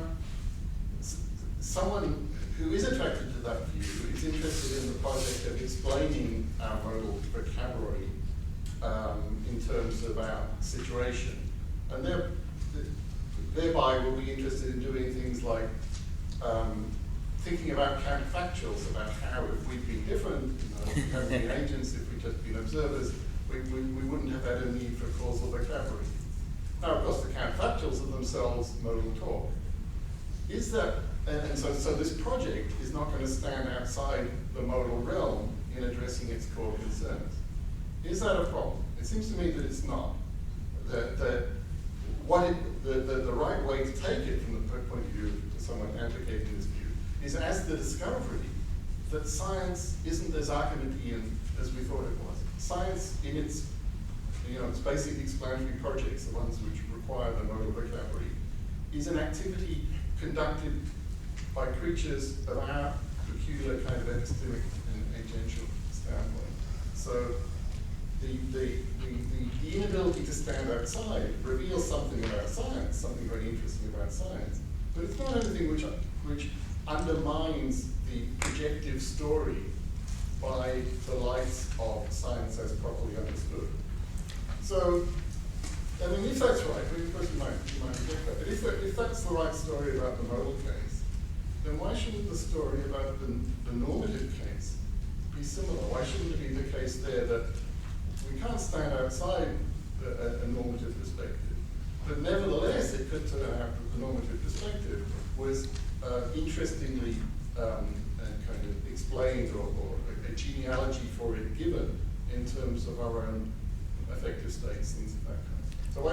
someone who is attracted to that view is interested in the project of explaining our modal vocabulary in terms of our situation. And thereby will be interested in doing things like thinking about counterfactuals, about how if we'd been different, if we hadn't been agents, if we'd just been observers, we wouldn't have had a need for causal vocabulary. Now, of course, the counterfactuals are themselves modal talk. Is that, and so this project is not going to stand outside the modal realm in addressing its core concerns. Is that a problem? It seems to me that it's not. The right way to take it from the point of view of someone advocating this view is as the discovery that science isn't as Archimedean as we thought it was. Science in its basic explanatory projects, the ones which require the modal vocabulary, is an activity conducted by creatures of our peculiar kind of epistemic and agential standpoint. So the inability to stand outside reveals something about science, something very interesting about science, but it's not anything which undermines the projective story by the lights of science as properly understood. So, I mean, if that's right, of course you might reject that, but if that's the right story about the modal case, then why shouldn't the story about the normative case be similar? Why shouldn't it be the case there that we can't stand outside a normative perspective, but nevertheless it could turn out that the normative perspective was interestingly kind of explained or a genealogy for it given in terms of our own affective states, things of that kind. So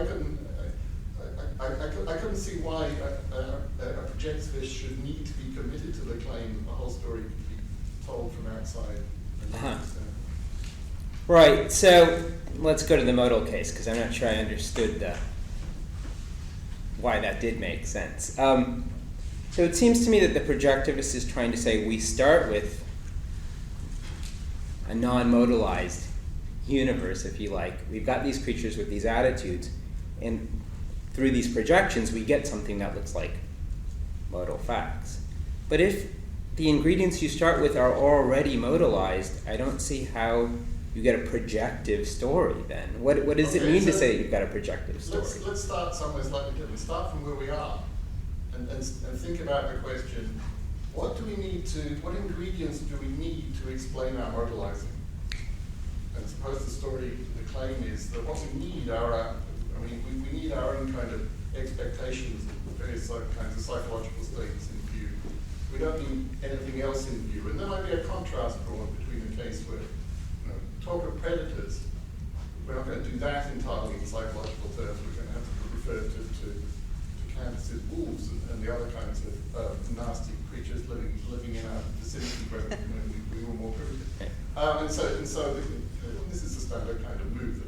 I couldn't see why a projectivist should need to be committed to the claim that the whole story could be told from outside. Right, so let's go to the modal case, because I'm not sure I understood why that did make sense. So it seems to me that the projectivist is trying to say we start with a non-modalized universe, if you like. We've got these creatures with these attitudes, and through these projections we get something that looks like modal facts. But if the ingredients you start with are already modalized, I don't see how you get a projective story then. What does it mean to say you've got a projective story? Let's start somewhere slightly different. Start from where we are and think about the question, what ingredients do we need to explain our modalizing? And suppose the claim is that what we need are, we need our own kind of expectations of various kinds of psychological states in view. We don't need anything else in view. And there might be a contrast drawn between a case where, talk of predators, we're not going to do that entirely in psychological terms. We're going to have to refer to Candace's wolves and the other kinds of nasty creatures living in our vicinity when we were more primitive. And so this is the standard kind of move.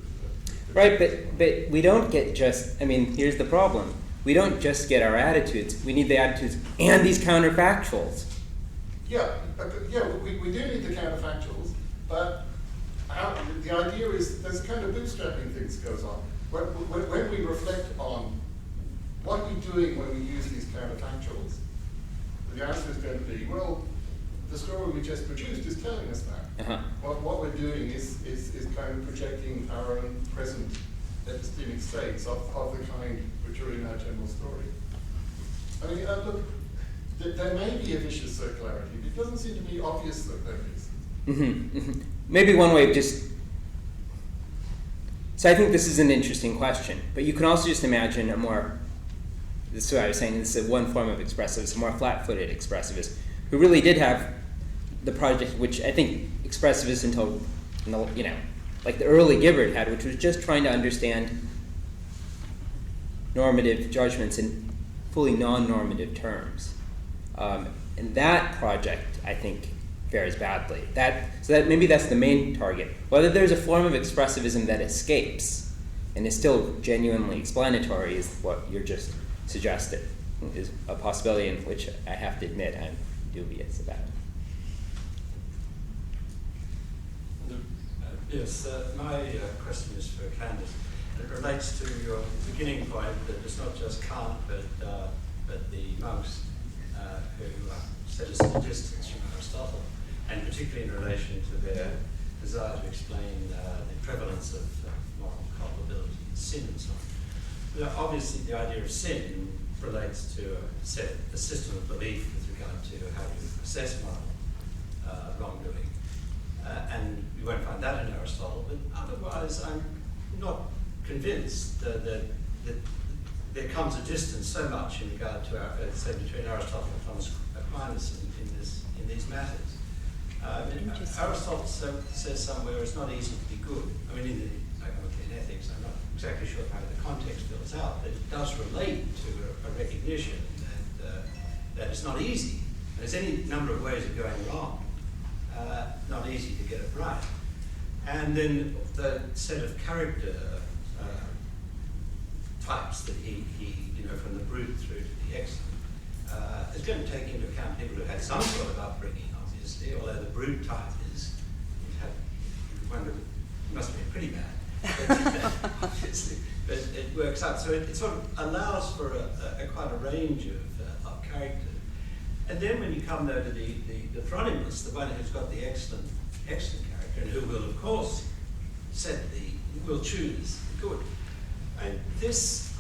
Right, but we don't get just, here's the problem. We don't just get our attitudes. We need the attitudes and these counterfactuals. Yeah, we do need the counterfactuals, but the idea is there's a kind of bootstrapping thing that goes on. When we reflect on what are we doing when we use these counterfactuals, the answer is going to be, well, the story we just produced is telling us that. What we're doing is kind of projecting our own present epistemic states of the kind which are in our general story. Look, there may be a vicious circularity, but it doesn't seem to be obvious that there is. Maybe one way of so I think this is an interesting question, but you can also just imagine this is what I was saying, this is one form of expressivist, a more flat-footed expressivist, who really did have the project, which I think expressivists until, like the early Gibbard had, which was just trying to understand normative judgments in fully non-normative terms. And that project, I think, fares badly. So that maybe that's the main target. Whether there's a form of expressivism that escapes and is still genuinely explanatory is what you're just suggested, is a possibility in which I have to admit I'm dubious about. Yes, my question is for Candace. It relates to your beginning point that it's not just Kant, but but the monks who set us at a distance from Aristotle, and particularly in relation to their desire to explain the prevalence of moral culpability, sin and so on. Now, obviously, the idea of sin relates to a system of belief with regard to how you assess moral wrongdoing. And you won't find that in Aristotle, but otherwise I'm not convinced that there comes a distance so much in regard to, say, between Aristotle and Thomas Aquinas in these matters. Aristotle says somewhere it's not easy to be good. I mean, in the Nicomachean Ethics, I'm not exactly sure how the context fills out, but it does relate to a recognition that it's not easy. There's any number of ways of going wrong. Not easy to get it right. And then the set of character types that he from the brute through to the excellent, is going to take into account people who had some sort of upbringing, obviously, although the brute type must have been pretty bad, obviously, but it works out. So it sort of allows for quite a range of character. And then when you come though to the Phronimus, the one who's got the excellent character, and who will of course will choose the good. And this,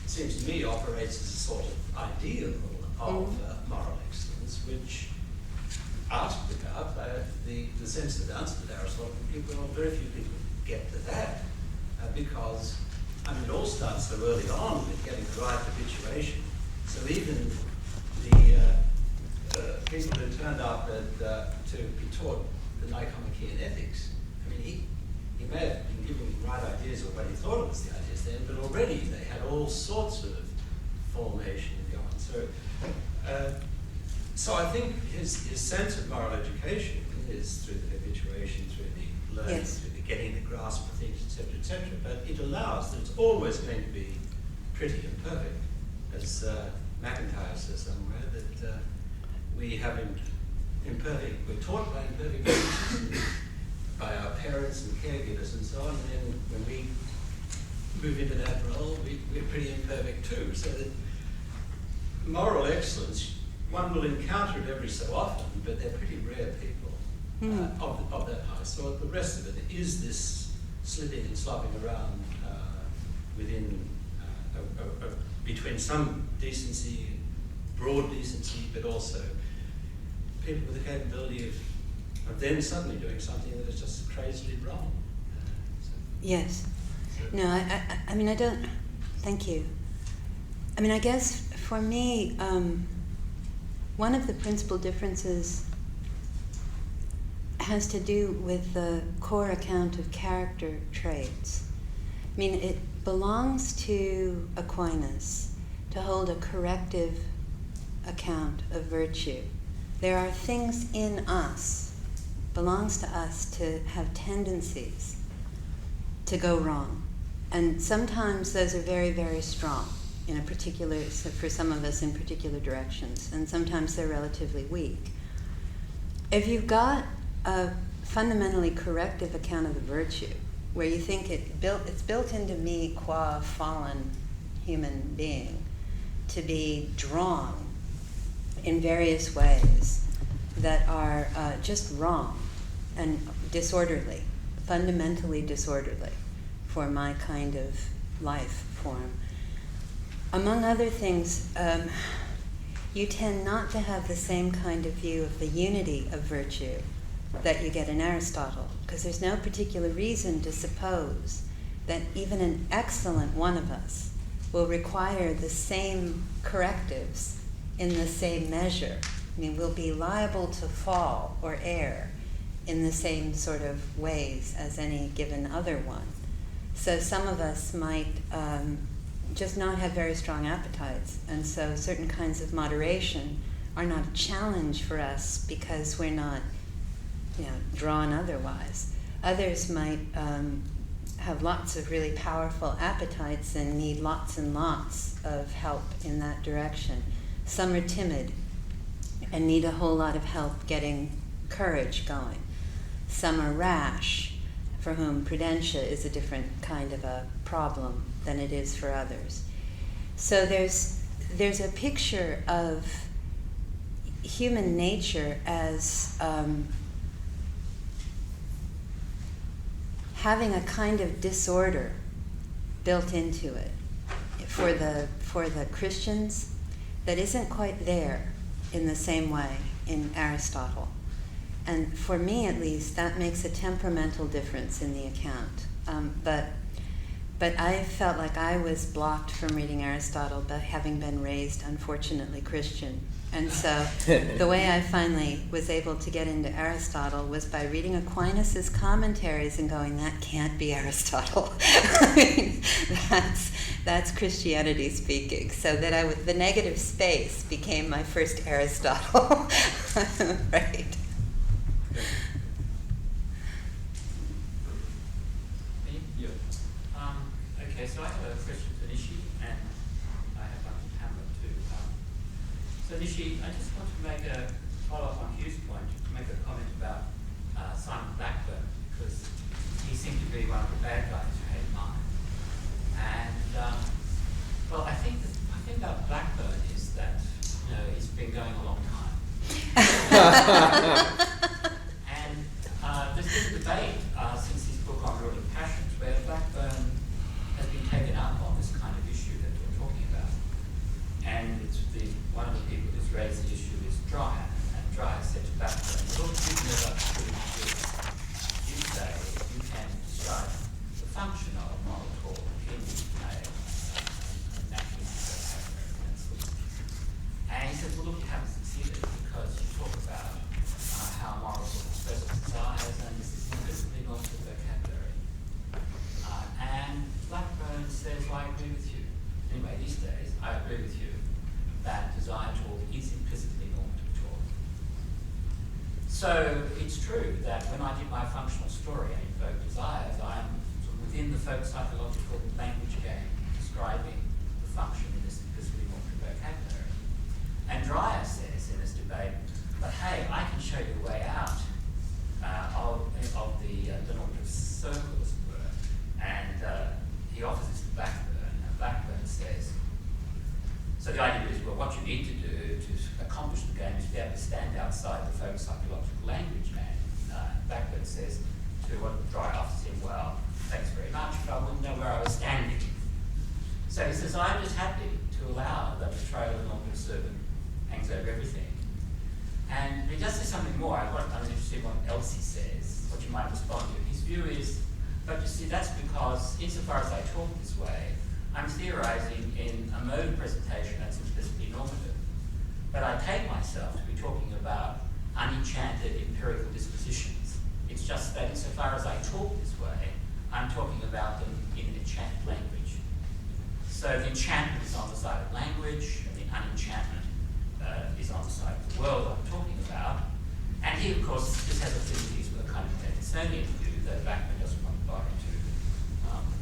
seems to me, operates as a sort of ideal of moral excellence, which asked about the sensitive answer to Aristotle. Well, very few people get to that because it all starts so early on with getting the right habituation. So even the people who turned up to be taught the Nicomachean Ethics, he may have been given the right ideas of what he thought was the ideas then, but already they had all sorts of formation and so on. So I think his sense of moral education is through the habituation, through the learning, through the getting the grasp of things, etc., but it allows that it's always going to be pretty imperfect, as McIntyre says somewhere, that we have we're taught by imperfect teachers, by our parents and caregivers and so on, and then when we move into that role, we're pretty imperfect too. So that moral excellence, one will encounter it every so often, but they're pretty rare people of that high sort. The rest of it is this slipping and slopping around within, between some decency, broad decency, but also people with the capability of then suddenly doing something that is just crazily wrong. Yes. No, I don't, thank you. I guess for me, one of the principal differences has to do with the core account of character traits. It belongs to Aquinas to hold a corrective account of virtue. There are things in us, belongs to us to have tendencies to go wrong. And sometimes those are very, very strong in a particular, so for some of us in particular directions, and sometimes they're relatively weak. If you've got a fundamentally corrective account of the virtue, where you think it's built into me qua fallen human being to be drawn in various ways that are just wrong and disorderly, fundamentally disorderly for my kind of life form. Among other things, you tend not to have the same kind of view of the unity of virtue that you get in Aristotle, because there's no particular reason to suppose that even an excellent one of us will require the same correctives in the same measure. We'll be liable to fall or err in the same sort of ways as any given other one. So some of us might just not have very strong appetites, and so certain kinds of moderation are not a challenge for us because we're not drawn otherwise. Others might have lots of really powerful appetites and need lots and lots of help in that direction. Some are timid and need a whole lot of help getting courage going. Some are rash, for whom prudentia is a different kind of a problem than it is for others. So there's there's a picture of human nature as having a kind of disorder built into it for the Christians that isn't quite there in the same way in Aristotle. And for me, at least, that makes a temperamental difference in the account. But I felt like I was blocked from reading Aristotle by having been raised, unfortunately, Christian. And so the way I finally was able to get into Aristotle was by reading Aquinas' commentaries and going, that can't be Aristotle. I mean, that's Christianity speaking. So that the negative space became my first Aristotle. Right. Okay, so I have a question for Nishi, and I have one for Pamela too. So Nishi, I just want to make a follow-up on Hugh's point, to make a comment about Simon Blackburn, because he seemed to be one of the bad guys who had mine. And well, I think about Blackburn is that he's been going a long time, and there's been a debate since his book on Ruling Passions, where Blackburn has been taken up on this kind of issue that we're talking about. And one of the people who's raised the issue is Dreyer. And Dreyer said to Blackburn, look, you've never proved this. You say you can describe the function of moral talk in a naturalistic vocabulary. And he said, well, look, you haven't succeeded because you talk about how moral talk expresses desires, and this is implicitly normative vocabulary. And Blackburn says, well, I agree with you. Anyway, these days, I agree with you that desire talk is implicitly normative talk. So it's true that when I did my functional story and invoked desires, I'm sort of within the folk psychological language game describing the function in this implicitly normative vocabulary. And Dreyer says in this debate, but hey, I can show you a way out of the normative circle, as it were. And he offers this to Blackburn, and Blackburn says, so the idea is, well, what you need to do to accomplish the game is to be able to stand outside the folk psychological language game. Blackburn says to what Dreyer offers him, well, thanks very much, but I wouldn't know where I was standing. So he says, I'm just happy to allow that the trail of the normative servant hangs over everything. And he does say something more. I'm interested in what else he says, what you might respond to. His view is, but you see, that's because, insofar as I talk this way, I'm theorizing in a mode of presentation that's implicitly normative. But I take myself to be talking about unenchanted empirical dispositions. It's just that insofar as I talk this way, I'm talking about them in an enchanted language. So the enchantment is on the side of language, and the unenchantment is on the side of the world I'm talking about. And he, of course, just has affinities with a kind of Davidsonian view that Blackburn doesn't want to buy into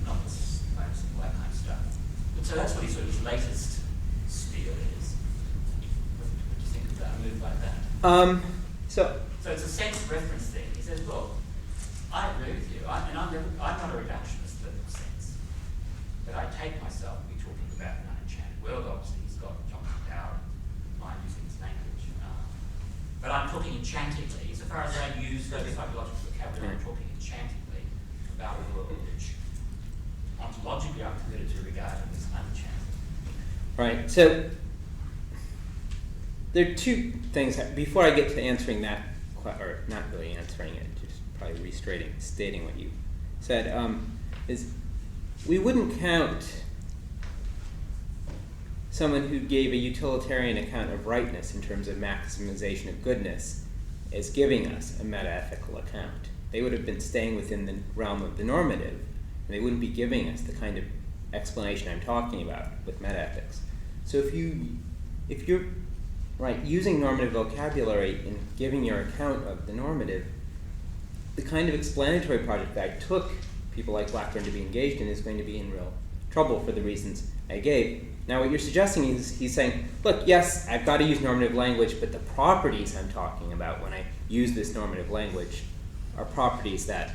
novels, poems, and all that kind of stuff. And so that's what his latest spiel is. What do you think of that, a move like that? So it's a sense reference thing. He says, look, I agree with you, I'm not a reductionist in that sense, but I take myself to be talking about an unenchanted world. Obviously, he's got John McDowell mind using his language. But I'm talking enchantingly. So far as I use the psychological vocabulary, I'm talking enchantingly about a world which ontologically I'm committed to regard as unenchanted. Right. So there are two things. Before I get to answering that, or not really answering it, just probably stating what you said, is we wouldn't count someone who gave a utilitarian account of rightness in terms of maximization of goodness as giving us a metaethical account. They would have been staying within the realm of the normative, and they wouldn't be giving us the kind of explanation I'm talking about with metaethics. So if you're right using normative vocabulary in giving your account of the normative, the kind of explanatory project that I took people like Blackburn to be engaged in is going to be in real trouble for the reasons I gave. Now what you're suggesting is he's saying, look, yes, I've got to use normative language, but the properties I'm talking about when I use this normative language are properties that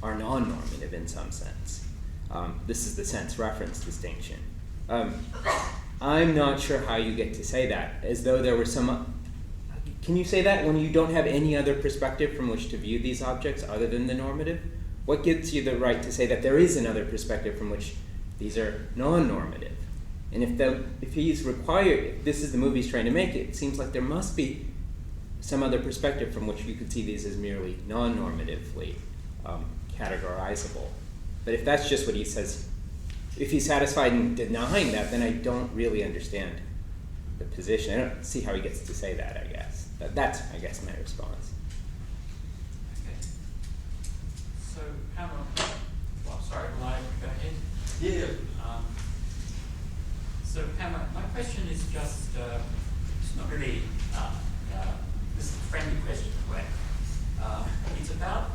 are non-normative in some sense. This is the sense reference distinction. I'm not sure how you get to say that, as though there were some... Can you say that when you don't have any other perspective from which to view these objects other than the normative? What gives you the right to say that there is another perspective from which these are non-normative? And if he's required, this is the movie he's trying to make, it seems like there must be some other perspective from which you could see these as merely non-normatively categorizable. But if that's just what he says, if he's satisfied in denying that, then I don't really understand the position. I don't see how he gets to say that, I guess. That's, I guess, my response. Okay. So, Pamela, well, sorry, will I go ahead? Yeah. So, Pamela, my question is just, it's not really, this is a friendly question in a way. It's about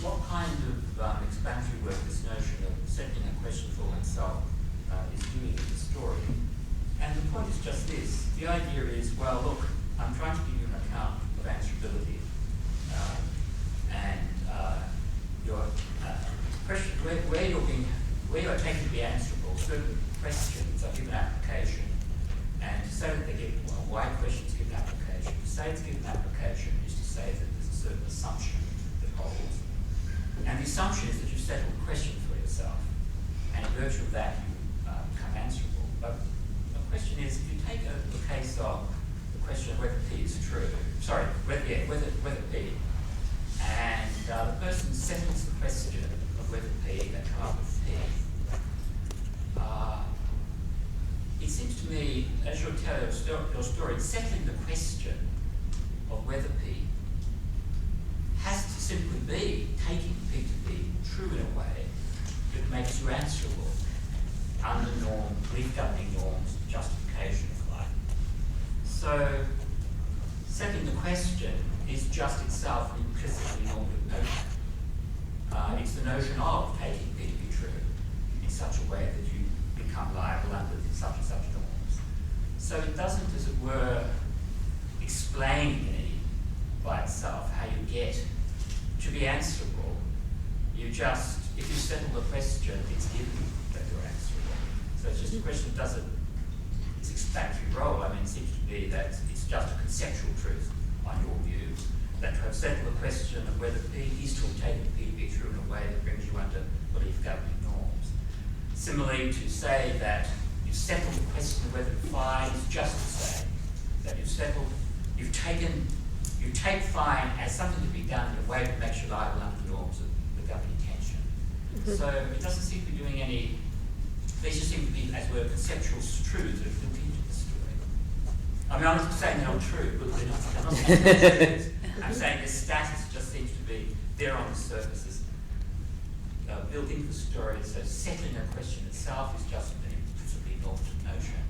what kind of explanatory work this notion of settling a question for oneself is doing in the story. And the point is just this. The idea is, well, look, I'm trying to give you an account of answerability. And your question, where you are taken to be answerable, certain questions are given application. And to say that they give, well, why questions give an application? To say it's given application is to say that there's a certain assumption that holds. And the assumption is that you settle the question for yourself. And in virtue of that, you become answerable. But the question is, if you take the case of the question of whether P is true, whether P, and the person settles the question of whether P, they come up with P. It seems to me, as you tell your story, settling the question of whether P has to simply be taking P to be true in a way that makes you answerable under belief-governing norms, justification, if you like. So, settling the question is just itself an implicitly normative notion. It's the notion of taking P to be true in such a way that you become liable under such and such norms. So it doesn't, as it were, explain by itself how you get to be answerable. You just, if you settle the question, it's given that you're answerable. So it's just a question of does it, its explanatory role, I mean, it seems to be that it's just a conceptual truth on your view, that to have settled the question of whether P is to have taken P to be true in a way that brings you under belief-governing norms. Similarly, to say that you've settled the question of whether phi is just to say that you take phi as something to be done in a way that makes you liable under the norms of the governing tension. Mm-hmm. So it doesn't seem to be doing any, they just seem to be, as it were, conceptual truths that are built into the story. I mean, I'm not saying they're not true, but they're not saying they're truths. I'm saying the status just seems to be there on the surface, built into the story, so settling a question itself is just an implicitly normative notion.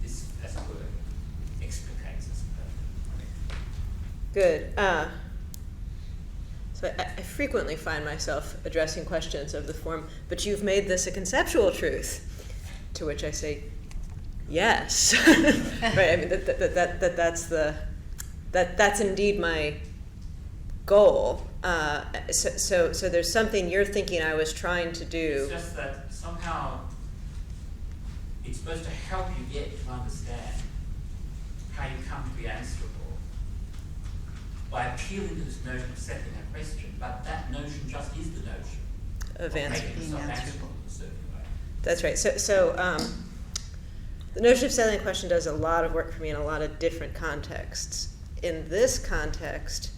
This, as it were, explicates, I suppose. Good. So I frequently find myself addressing questions of the form, but you've made this a conceptual truth, to which I say, yes. Right? I mean, that's indeed my goal. So there's something you're thinking I was trying to do. It's just that somehow it's supposed to help you get to understand how you come to be answerable by appealing to this notion of settling a question, but that notion just is the notion of making yourself answerable in a certain way. That's right. So the notion of settling a question does a lot of work for me in a lot of different contexts. In this context,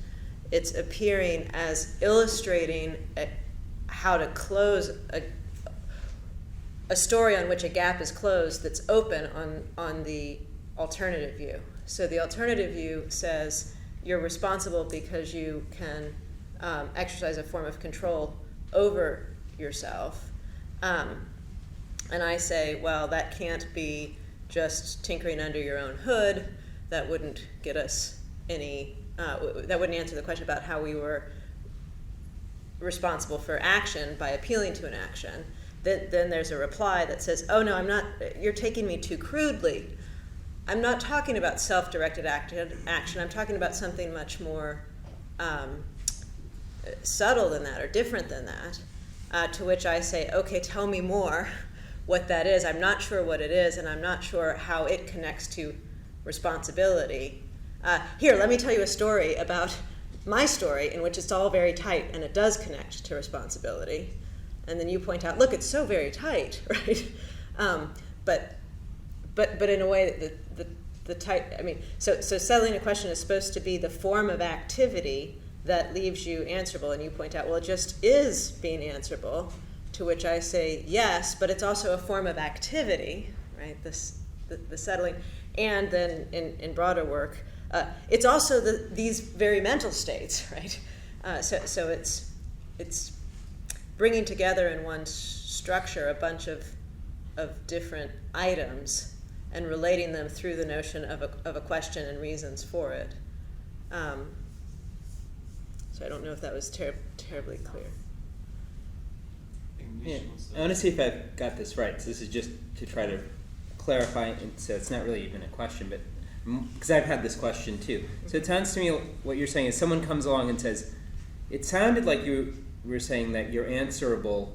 it's appearing as illustrating how to close a story on which a gap is closed that's open on the alternative view. So the alternative view says you're responsible because you can exercise a form of control over yourself. And I say, well, that can't be just tinkering under your own hood. That wouldn't get us any, that wouldn't answer the question about how we were responsible for action by appealing to an action. Then there's a reply that says, oh no, I'm not, you're taking me too crudely. I'm not talking about self-directed action. I'm talking about something much more subtle than that or different than that, to which I say, okay, tell me more. what that is. I'm not sure what it is, and I'm not sure how it connects to responsibility. Here, let me tell you a story about my story in which it's all very tight and it does connect to responsibility. And then you point out, look, it's so very tight, right? But in a way that the tight, I mean, so settling a question is supposed to be the form of activity that leaves you answerable, and you point out, well, it just is being answerable, to which I say yes, but it's also a form of activity, right? The settling, and then in broader work, it's also these very mental states, right? So it's bringing together in one structure a bunch of different items and relating them through the notion of a question and reasons for it. So I don't know if that was terribly clear. Yeah. I want to see if I've got this right. So this is just to try to clarify, and so it's not really even a question, but because I've had this question too. So it sounds to me what you're saying is someone comes along and says, it sounded like you were saying that you're answerable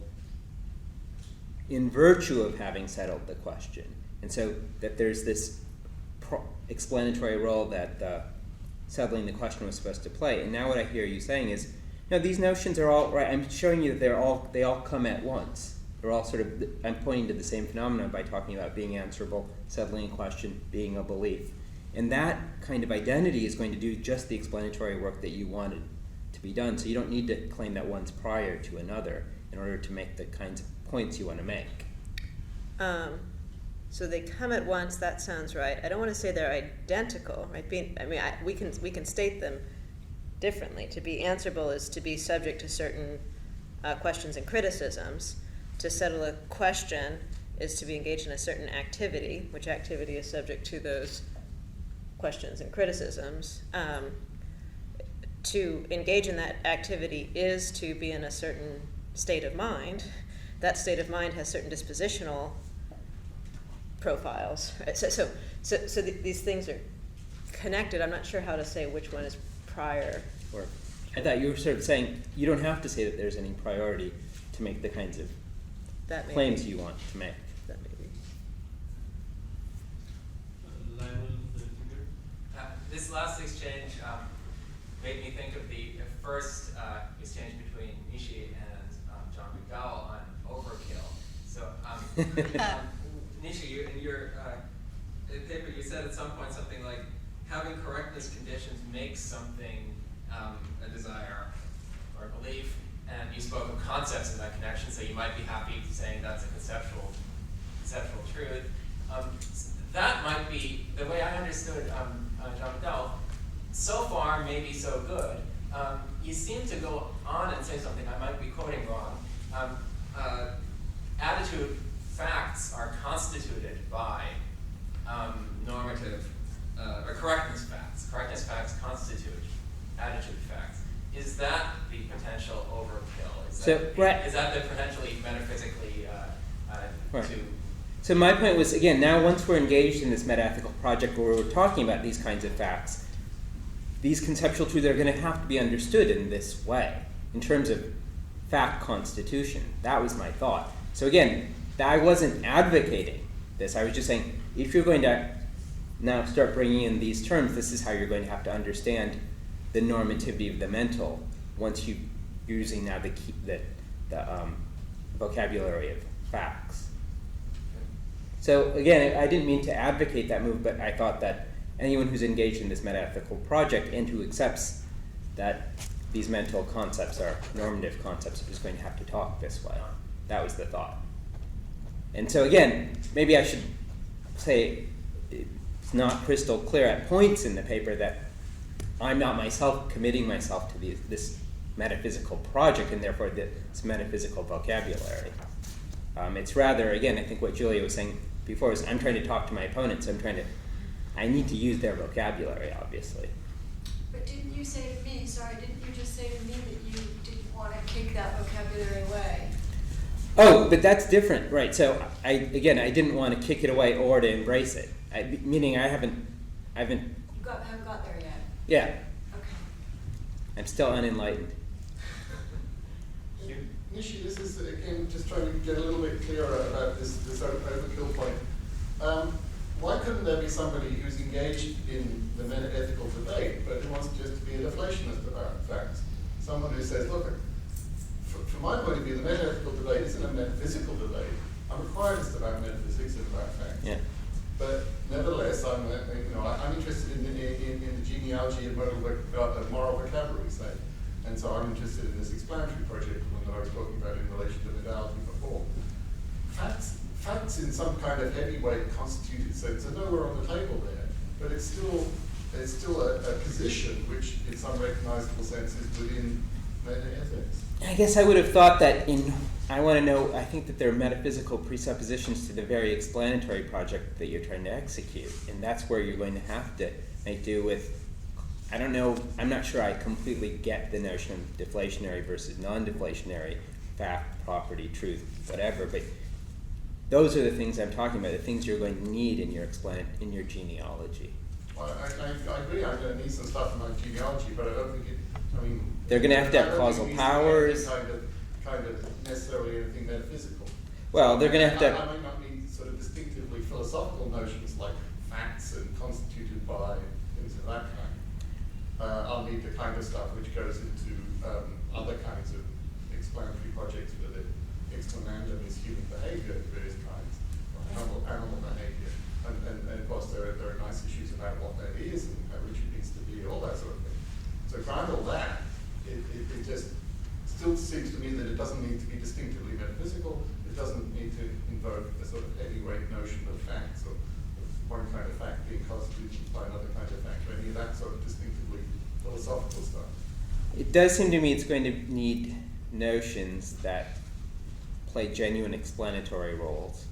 in virtue of having settled the question. And so that there's this explanatory role that settling the question was supposed to play. And now what I hear you saying is, no, these notions are all right. I'm showing you that they all come at once. They're all sort of, I'm pointing to the same phenomenon by talking about being answerable, settling a question, being a belief. And that kind of identity is going to do just the explanatory work that you wanted to be done. So you don't need to claim that one's prior to another in order to make the kinds of points you want to make. So they come at once. That sounds right. I don't want to say they're identical, right? We can state them differently. To be answerable is to be subject to certain questions and criticisms. To settle a question is to be engaged in a certain activity, which activity is subject to those questions and criticisms. To engage in that activity is to be in a certain state of mind. That state of mind has certain dispositional profiles. Right? So these things are connected. I'm not sure how to say which one is prior. Or I thought you were sort of saying you don't have to say that there's any priority to make the kinds of claims you want to make. That may be. Lionel, this last exchange made me think of the first exchange between Nishi and John McDowell on overkill. So, Nishi, in your paper, you said at some point something like, having correctness conditions makes something a desire or a belief, and you spoke of concepts in that connection, so you might be happy saying that's a conceptual truth. That might be, the way I understood John McDowell, so far maybe so good. You seem to go on and say something, I might be quoting wrong. Attitude facts are constituted by normative or correctness facts. Correctness facts constitute attitude facts. Is that the potential overkill? Is that the potentially metaphysically So my point was, again, now once we're engaged in this metaethical project where we're talking about these kinds of facts, these conceptual truths are going to have to be understood in this way, in terms of fact constitution. That was my thought. So again, I wasn't advocating this. I was just saying, if you're going to now start bringing in these terms, this is how you're going to have to understand the normativity of the mental once you're using now the vocabulary of facts. So again, I didn't mean to advocate that move, but I thought that anyone who's engaged in this metaethical project and who accepts that these mental concepts are normative concepts is going to have to talk this way. That was the thought. And so again, maybe I should say it's not crystal clear at points in the paper that I'm not myself committing myself to this metaphysical project and therefore this metaphysical vocabulary. It's rather, again, I think what Julia was saying before is I'm trying to talk to my opponents. I need to use their vocabulary, obviously. But didn't you say to me, didn't you just say to me that you didn't want to kick that vocabulary away? Oh, but that's different, right? So I didn't want to kick it away or to embrace it. Meaning I haven't. You haven't got there yet. Yeah. Okay. I'm still unenlightened. Nishi, this is, again, just trying to get a little bit clearer about this overkill point. Why couldn't there be somebody who's engaged in the meta-ethical debate, but who wants just to be a deflationist about facts? Someone who says, look, from my point of view, the meta-ethical debate isn't a metaphysical debate. I'm required it's about metaphysics and about facts. Yeah. But nevertheless, I'm interested in the genealogy of moral vocabulary, say. And so I'm interested in this explanatory project, the one that I was talking about in relation to modality before. Facts in some kind of heavyweight constituted sense are nowhere on the table there, but it's still a position which, in some recognizable sense, is within meta-ethics. I guess I would have thought that I think that there are metaphysical presuppositions to the very explanatory project that you're trying to execute, and that's where you're going to have to make do with, I don't know, I'm not sure I completely get the notion of deflationary versus non-deflationary, fact, property, truth, whatever, but those are the things I'm talking about, the things you're going to need in your genealogy. Well, I agree, I'm going to need some stuff in my genealogy, but I don't think they're going to have causal powers. Kind of necessarily anything metaphysical. Well, they're going to have to. I might not need sort of distinctively philosophical notions like facts and constituted by things of that kind. I'll need the kind of stuff which goes into other kinds of explanatory projects where the explanandum is human behavior of various kinds, or animal behavior. And of course, there are nice issues about what that is and how rich it needs to be, all that sort of thing. So grant all that, it just still seems to me that it doesn't need to be distinctively metaphysical. It doesn't need to invoke a sort of heavyweight notion of facts or one kind of fact being constituted by another kind of fact, or any of that sort of distinctively philosophical stuff. It does seem to me it's going to need notions that play genuine explanatory roles.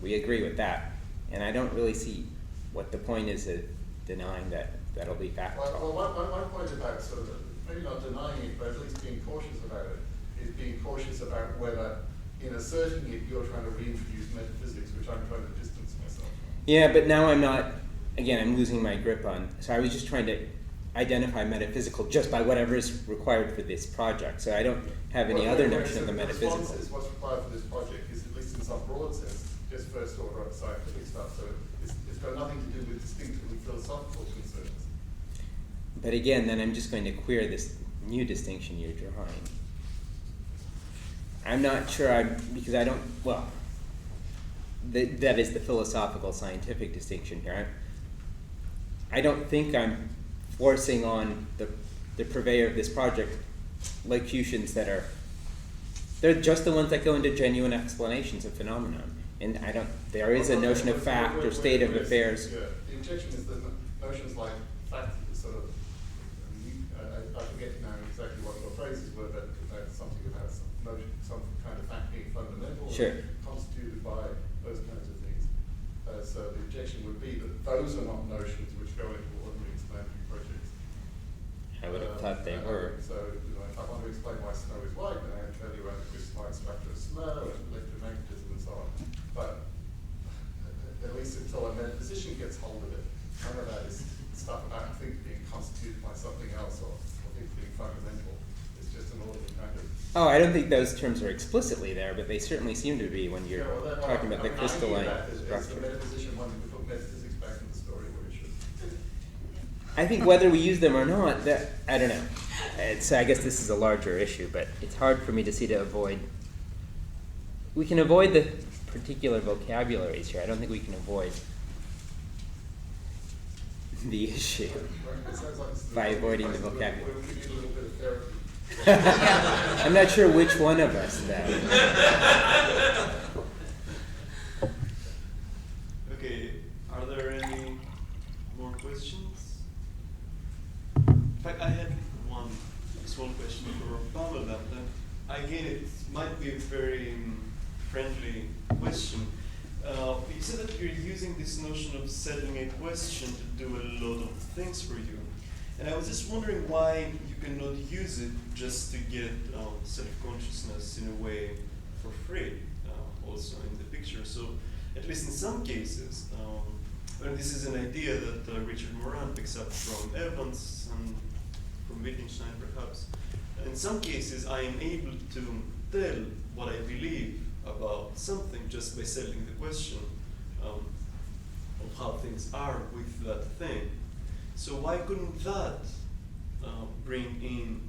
We agree with that. And I don't really see what the point is of denying that that'll be factual. Well, my point about sort of, maybe not denying it, but at least being cautious about it, is being cautious about whether, in asserting it, you're trying to reintroduce metaphysics, which I'm trying to distance myself from. Yeah, but now I'm not, again, I'm losing my grip on, so I was just trying to identify metaphysical just by whatever is required for this project. So I don't have any other notion of the metaphysical. What's required for this project is, at least in some broad sense, just first order scientific stuff. So it's got nothing to do with distinctively philosophical concerns. But again, then I'm just going to queer this new distinction you're drawing. I'm not sure because I don't, well, that is the philosophical scientific distinction here. I don't think I'm forcing on the purveyor of this project locutions that they're just the ones that go into genuine explanations of phenomenon. And there is a notion of fact or state of affairs. Yeah, the objection is that notions like fact, sort of, I forget now exactly what your phrases were, but something about some kind of fact being fundamental, sure, constituted by those kinds of things. So the objection would be that those are not notions which go into ordinary explanatory projects. I would have thought they were. So if I want to explain why snow is white, then I have to tell you about the crystalline structure of snow and electromagnetism and so on. But at least until a metaphysician gets hold of it, none of that is stuff about things being constituted by something else or things being fundamental. It's just an ordinary kind of. Oh, I don't think those terms are explicitly there, but they certainly seem to be when you're talking about the crystalline structure. Is the metaphysician wanting to put metaphysics back in the story where it should? I think whether we use them or not, I don't know. I guess this is a larger issue, but it's hard for me to see to avoid. We can avoid the particular vocabularies here. I don't think we can avoid the issue by avoiding the vocabulary. I'm not sure which one of us, though. Okay, are there any more questions? In fact, I had one small question for Pamela. Again, it might be a very friendly question. You said that you're using this notion of settling a question to do a lot of things for you. And I was just wondering why you cannot use it just to get self-consciousness in a way for free, also in the picture. So at least in some cases, and this is an idea that Richard Moran picks up from Evans and from Wittgenstein perhaps. In some cases, I am able to tell what I believe about something just by settling the question of how things are with that thing. So why couldn't that bring in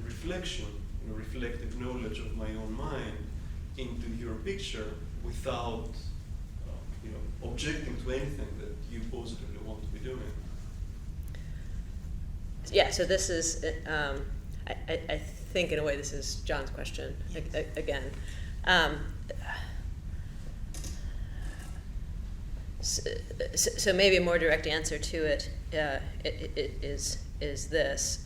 reflection, reflective knowledge of my own mind into your picture without objecting to anything that you positively want to be doing? Yeah, so this is, I think in a way this is John's question again. So maybe a more direct answer to it is this.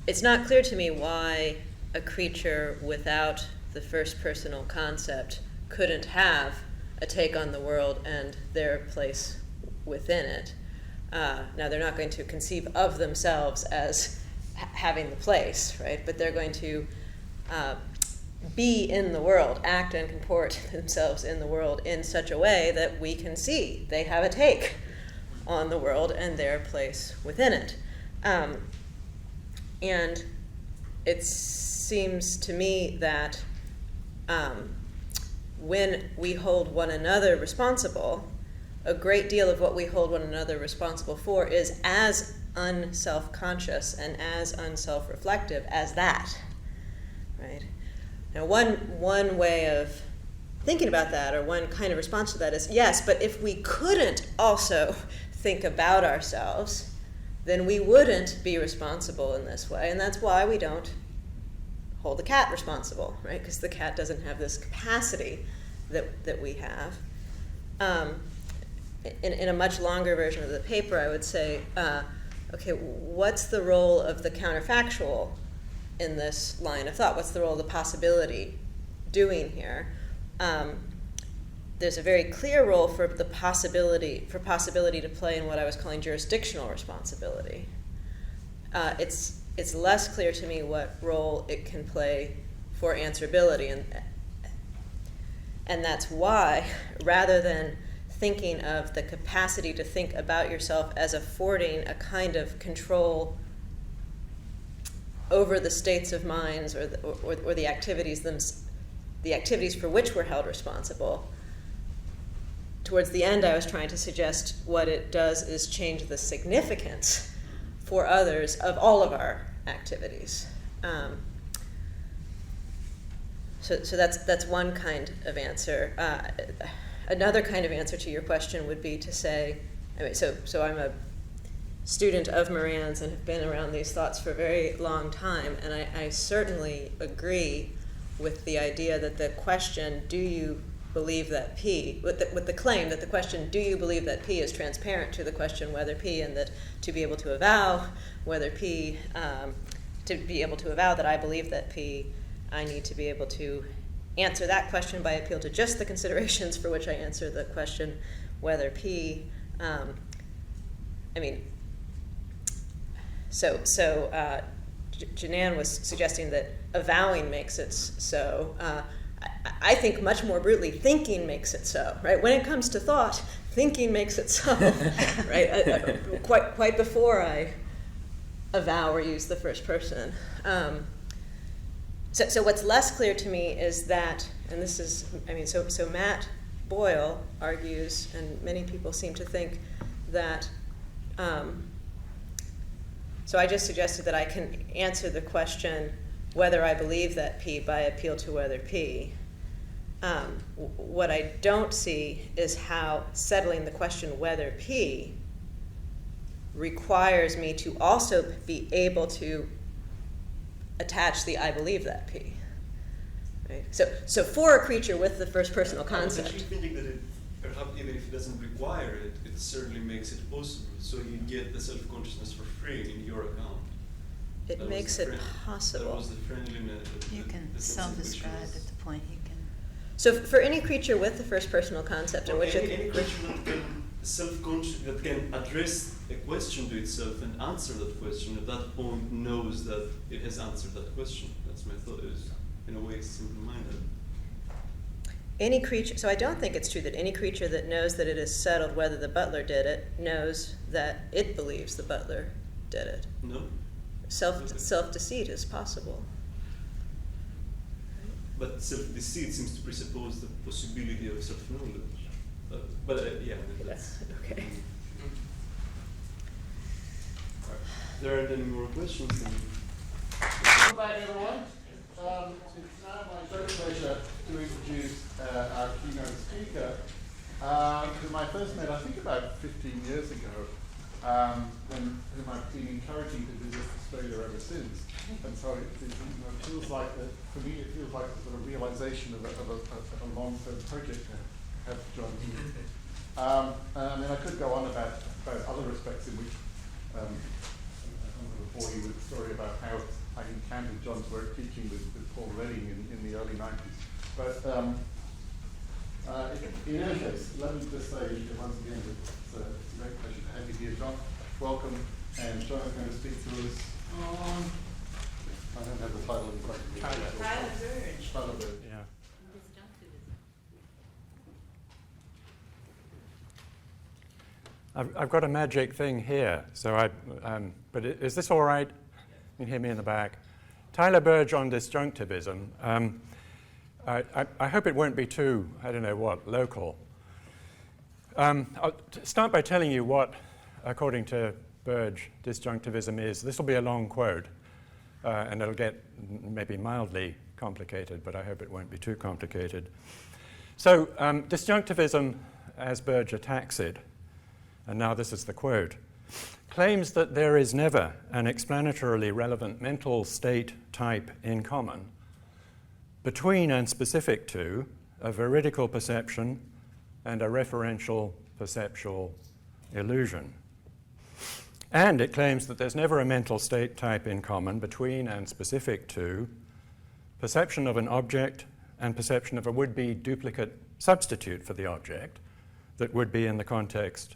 It's not clear to me why a creature without the first personal concept couldn't have a take on the world and their place within it. Now, they're not going to conceive of themselves as having the place, right? But they're going to be in the world, act and comport themselves in the world in such a way that we can see they have a take on the world and their place within it. And it seems to me that when we hold one another responsible, a great deal of what we hold one another responsible for is as unself-conscious and as unself-reflective as that, right? Now, one way of thinking about that, or one kind of response to that is, yes, but if we couldn't also think about ourselves, then we wouldn't be responsible in this way, and that's why we don't hold the cat responsible, right? Because the cat doesn't have this capacity that we have. In a much longer version of the paper, I would say, okay, what's the role of the counterfactual in this line of thought? What's the role of the possibility doing here? There's a very clear role for the possibility to play in what I was calling jurisdictional responsibility. It's less clear to me what role it can play for answerability, and that's why, rather than thinking of the capacity to think about yourself as affording a kind of control over the states of minds or the activities for which we're held responsible. Towards the end, I was trying to suggest what it does is change the significance for others of all of our activities. So that's one kind of answer. Another kind of answer to your question would be to say, so I'm a student of Moran's and have been around these thoughts for a very long time, and I certainly agree with the idea that the question, do you believe that P, with the claim that the question, do you believe that P, is transparent to the question whether P, and that to be able to avow whether P, to be able to avow that I believe that P, I need to be able to answer that question by appeal to just the considerations for which I answer the question whether P, Jenann was suggesting that avowing makes it so. I think much more brutally, thinking makes it so, right? When it comes to thought, thinking makes it so, right? Quite before I avow or use the first person. So what's less clear to me is that, and this is, so Matt Boyle argues, and many people seem to think that, so I just suggested that I can answer the question whether I believe that P by appeal to whether P. What I don't see is how settling the question whether P requires me to also be able to attach the I believe that P. Right? So for a creature with the first personal concept. I'm actually thinking that it, perhaps even if it doesn't require it, it certainly makes it possible. So you get the self-consciousness for free in your account. It makes it possible. That was the friendliness. You can self-describe at the point you can. So for any creature with the first personal concept, in which any creature that can self-conscious, that can address a question to itself and answer that question, at that point knows that it has answered that question. That's my thought. Is in a way simple-minded. Any creature, so I don't think it's true that any creature that knows that it is settled whether the butler did it knows that it believes the butler did it. No. Self-deceit is possible. but self-deceit seems to presuppose the possibility of self-knowledge. Yeah, that's okay. There aren't any more questions then. Welcome back, everyone. It's now my great pleasure to introduce our keynote speaker, whom I first met, I think, about 15 years ago, whom I've been encouraging to visit Australia ever since. And so it feels like, for me, it feels like a sort of realization of a long-term project to have John here. I mean, I could go on about other respects in which I'm going to bore you with a story about how I encountered John's work teaching with Paul Redding in the early 90s. But in any case, let me just say once again that it's a great pleasure to have you here, John. Welcome. And John is going to speak to us on, I don't have the title in front of me. Tyler Burge. Yeah. I've got a magic thing here, so but is this all right? You can hear me in the back. Tyler Burge on disjunctivism. I hope it won't be too, I don't know what, local. I'll start by telling you what, according to Burge, disjunctivism is. This will be a long quote, and it'll get maybe mildly complicated, but I hope it won't be too complicated. So, disjunctivism, as Burge attacks it, and now this is the quote, claims that there is never an explanatorily relevant mental state type in common between and specific to a veridical perception and a referential perceptual illusion. And it claims that there's never a mental state type in common between and specific to perception of an object and perception of a would-be duplicate substitute for the object that would be in the context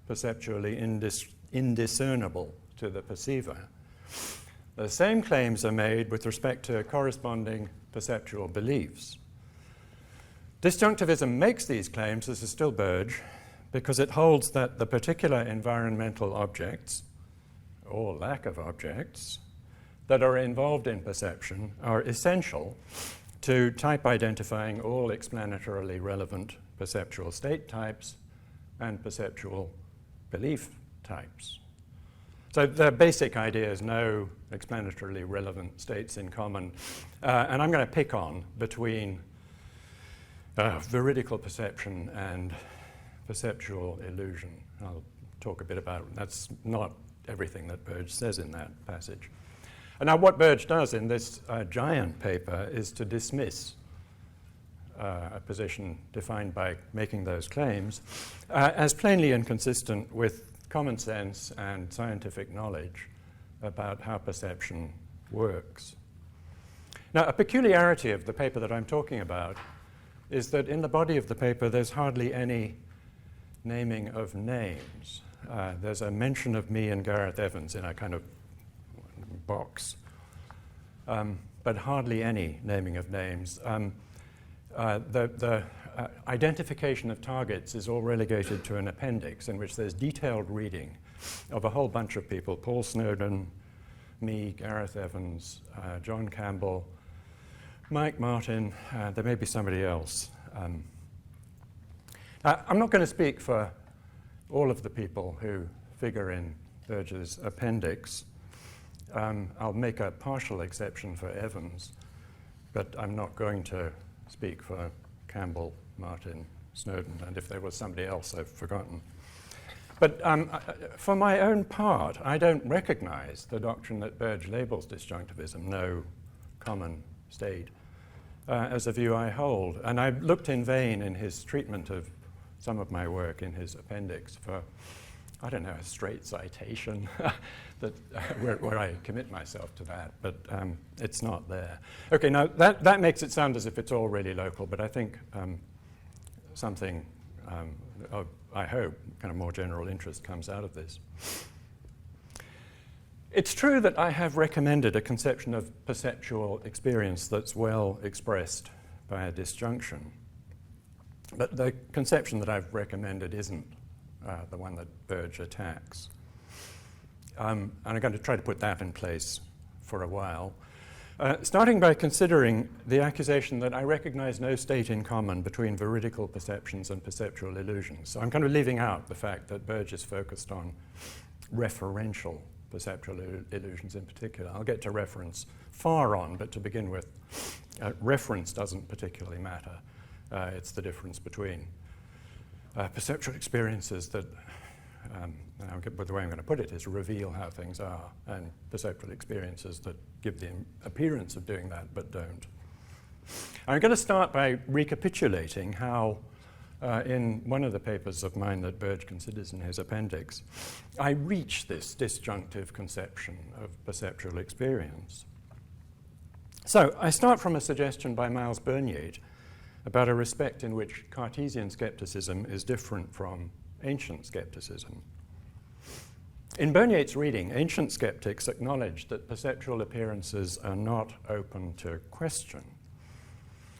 perceptually indiscernible to the perceiver. The same claims are made with respect to corresponding perceptual beliefs. Disjunctivism makes these claims, this is still Burge, because it holds that the particular environmental objects, or lack of objects, that are involved in perception are essential to type identifying all explanatorily relevant perceptual state types and perceptual belief types. So the basic idea is no explanatorily relevant states in common. And I'm going to pick on between veridical perception and perceptual illusion. I'll talk a bit about it. That's not everything that Burge says in that passage. And now what Burge does in this giant paper is to dismiss a position defined by making those claims as plainly inconsistent with common sense and scientific knowledge about how perception works. Now, a peculiarity of the paper that I'm talking about is that in the body of the paper there's hardly any naming of names. There's a mention of me and Gareth Evans in a kind of box, but hardly any naming of names. The identification of targets is all relegated to an appendix in which there's detailed reading of a whole bunch of people: Paul Snowden, me, Gareth Evans, John Campbell, Mike Martin, there may be somebody else. I'm not going to speak for all of the people who figure in Burge's appendix. I'll make a partial exception for Evans, but I'm not going to speak for Campbell, Martin, Snowden, and if there was somebody else I've forgotten. But for my own part, I don't recognize the doctrine that Burge labels disjunctivism, no common state, as a view I hold. And I looked in vain in his treatment of some of my work in his appendix for, I don't know, a straight citation that where I commit myself to that, but it's not there. Okay, now that makes it sound as if it's all really local, but I think something of, I hope, kind of more general interest comes out of this. It's true that I have recommended a conception of perceptual experience that's well expressed by a disjunction, but the conception that I've recommended isn't the one that Burge attacks. And I'm going to try to put that in place for a while. Starting by considering the accusation that I recognize no state in common between veridical perceptions and perceptual illusions. So I'm kind of leaving out the fact that Burge is focused on referential perceptual illusions in particular. I'll get to reference far on, but to begin with, reference doesn't particularly matter. It's the difference between perceptual experiences that, the way I'm going to put it is reveal how things are, and perceptual experiences that give the appearance of doing that but don't. I'm going to start by recapitulating how, in one of the papers of mine that Burge considers in his appendix, I reach this disjunctive conception of perceptual experience. So I start from a suggestion by Miles Bernier about a respect in which Cartesian skepticism is different from ancient skepticism. In Bernier's reading, ancient skeptics acknowledged that perceptual appearances are not open to question.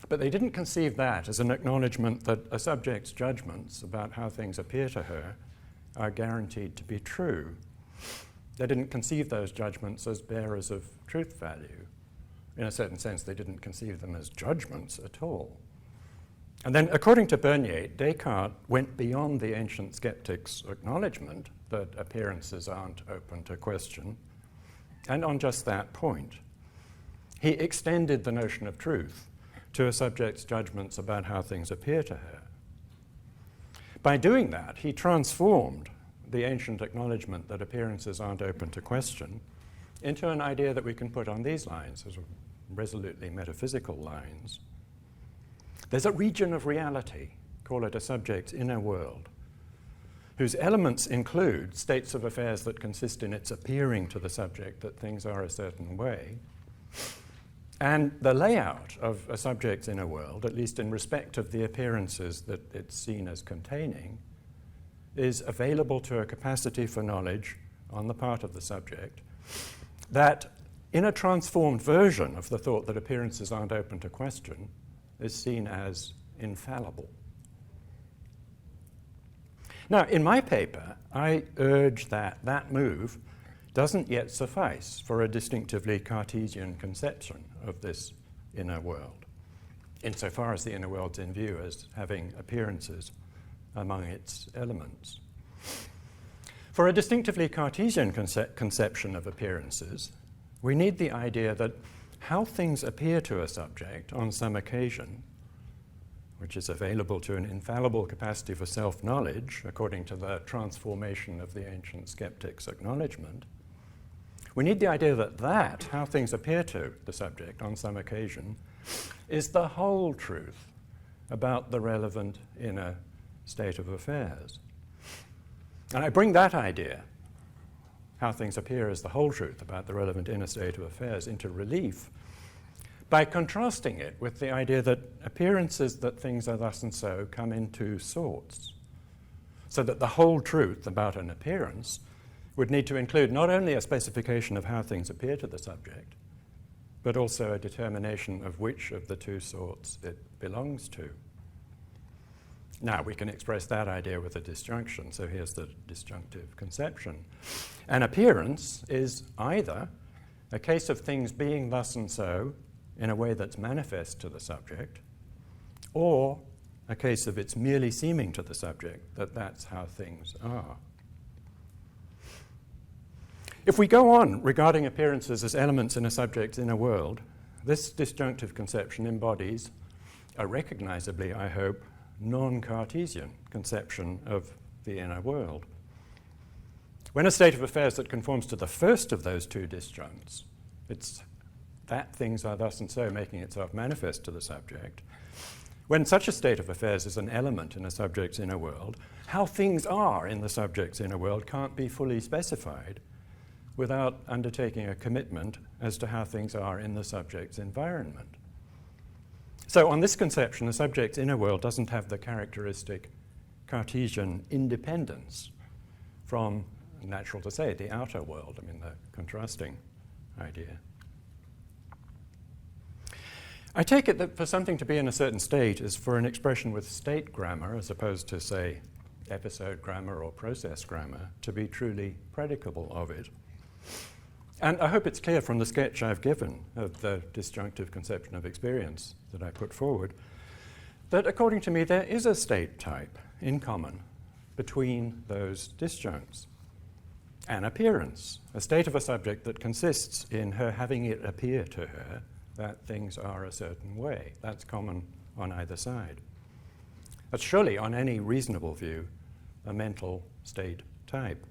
But they didn't conceive that as an acknowledgement that a subject's judgments about how things appear to her are guaranteed to be true. They didn't conceive those judgments as bearers of truth value. In a certain sense, they didn't conceive them as judgments at all. And then, according to Bernier, Descartes went beyond the ancient skeptics' acknowledgement that appearances aren't open to question, and on just that point, he extended the notion of truth to a subject's judgments about how things appear to her. By doing that, he transformed the ancient acknowledgement that appearances aren't open to question into an idea that we can put on these lines, as resolutely metaphysical lines. There's a region of reality, call it a subject's inner world, whose elements include states of affairs that consist in its appearing to the subject that things are a certain way. And the layout of a subject's inner world, at least in respect of the appearances that it's seen as containing, is available to a capacity for knowledge on the part of the subject that, in a transformed version of the thought that appearances aren't open to question, is seen as infallible. Now, in my paper, I urge that that move doesn't yet suffice for a distinctively Cartesian conception of this inner world, insofar as the inner world's in view as having appearances among its elements. For a distinctively Cartesian conception of appearances, we need the idea that how things appear to a subject on some occasion, which is available to an infallible capacity for self-knowledge, according to the transformation of the ancient skeptic's acknowledgement, we need the idea that how things appear to the subject on some occasion, is the whole truth about the relevant inner state of affairs. And I bring that idea, how things appear as the whole truth about the relevant inner state of affairs, into relief by contrasting it with the idea that appearances that things are thus and so come in two sorts, so that the whole truth about an appearance would need to include not only a specification of how things appear to the subject, but also a determination of which of the two sorts it belongs to. Now, we can express that idea with a disjunction, so here's the disjunctive conception. An appearance is either a case of things being thus and so in a way that's manifest to the subject, or a case of it's merely seeming to the subject that that's how things are. If we go on regarding appearances as elements in a subject's inner world, this disjunctive conception embodies a recognizably, I hope, non-Cartesian conception of the inner world. When a state of affairs that conforms to the first of those two disjuncts, it's that things are thus and so making itself manifest to the subject. When such a state of affairs is an element in a subject's inner world, how things are in the subject's inner world can't be fully specified without undertaking a commitment as to how things are in the subject's environment. So on this conception, the subject's inner world doesn't have the characteristic Cartesian independence from, natural to say, the outer world, the contrasting idea. I take it that for something to be in a certain state is for an expression with state grammar, as opposed to, say, episode grammar or process grammar, to be truly predicable of it. And I hope it's clear from the sketch I've given of the disjunctive conception of experience that I put forward that according to me there is a state type in common between those disjuncts. An appearance, a state of a subject that consists in her having it appear to her that things are a certain way. That's common on either side. That's surely, on any reasonable view, a mental state type.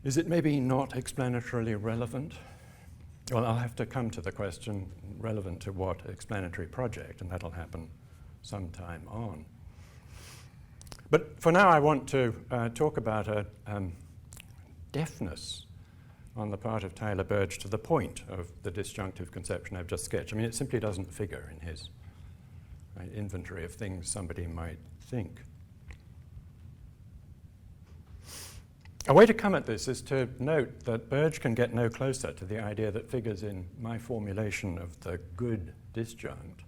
Is it maybe not explanatorily relevant? Well, I'll have to come to the question relevant to what explanatory project, and that'll happen sometime on. But for now, I want to talk about a deafness on the part of Tyler Burge to the point of the disjunctive conception I've just sketched. I mean, it simply doesn't figure in his inventory of things somebody might think. A way to come at this is to note that Burge can get no closer to the idea that figures in my formulation of the good disjunct,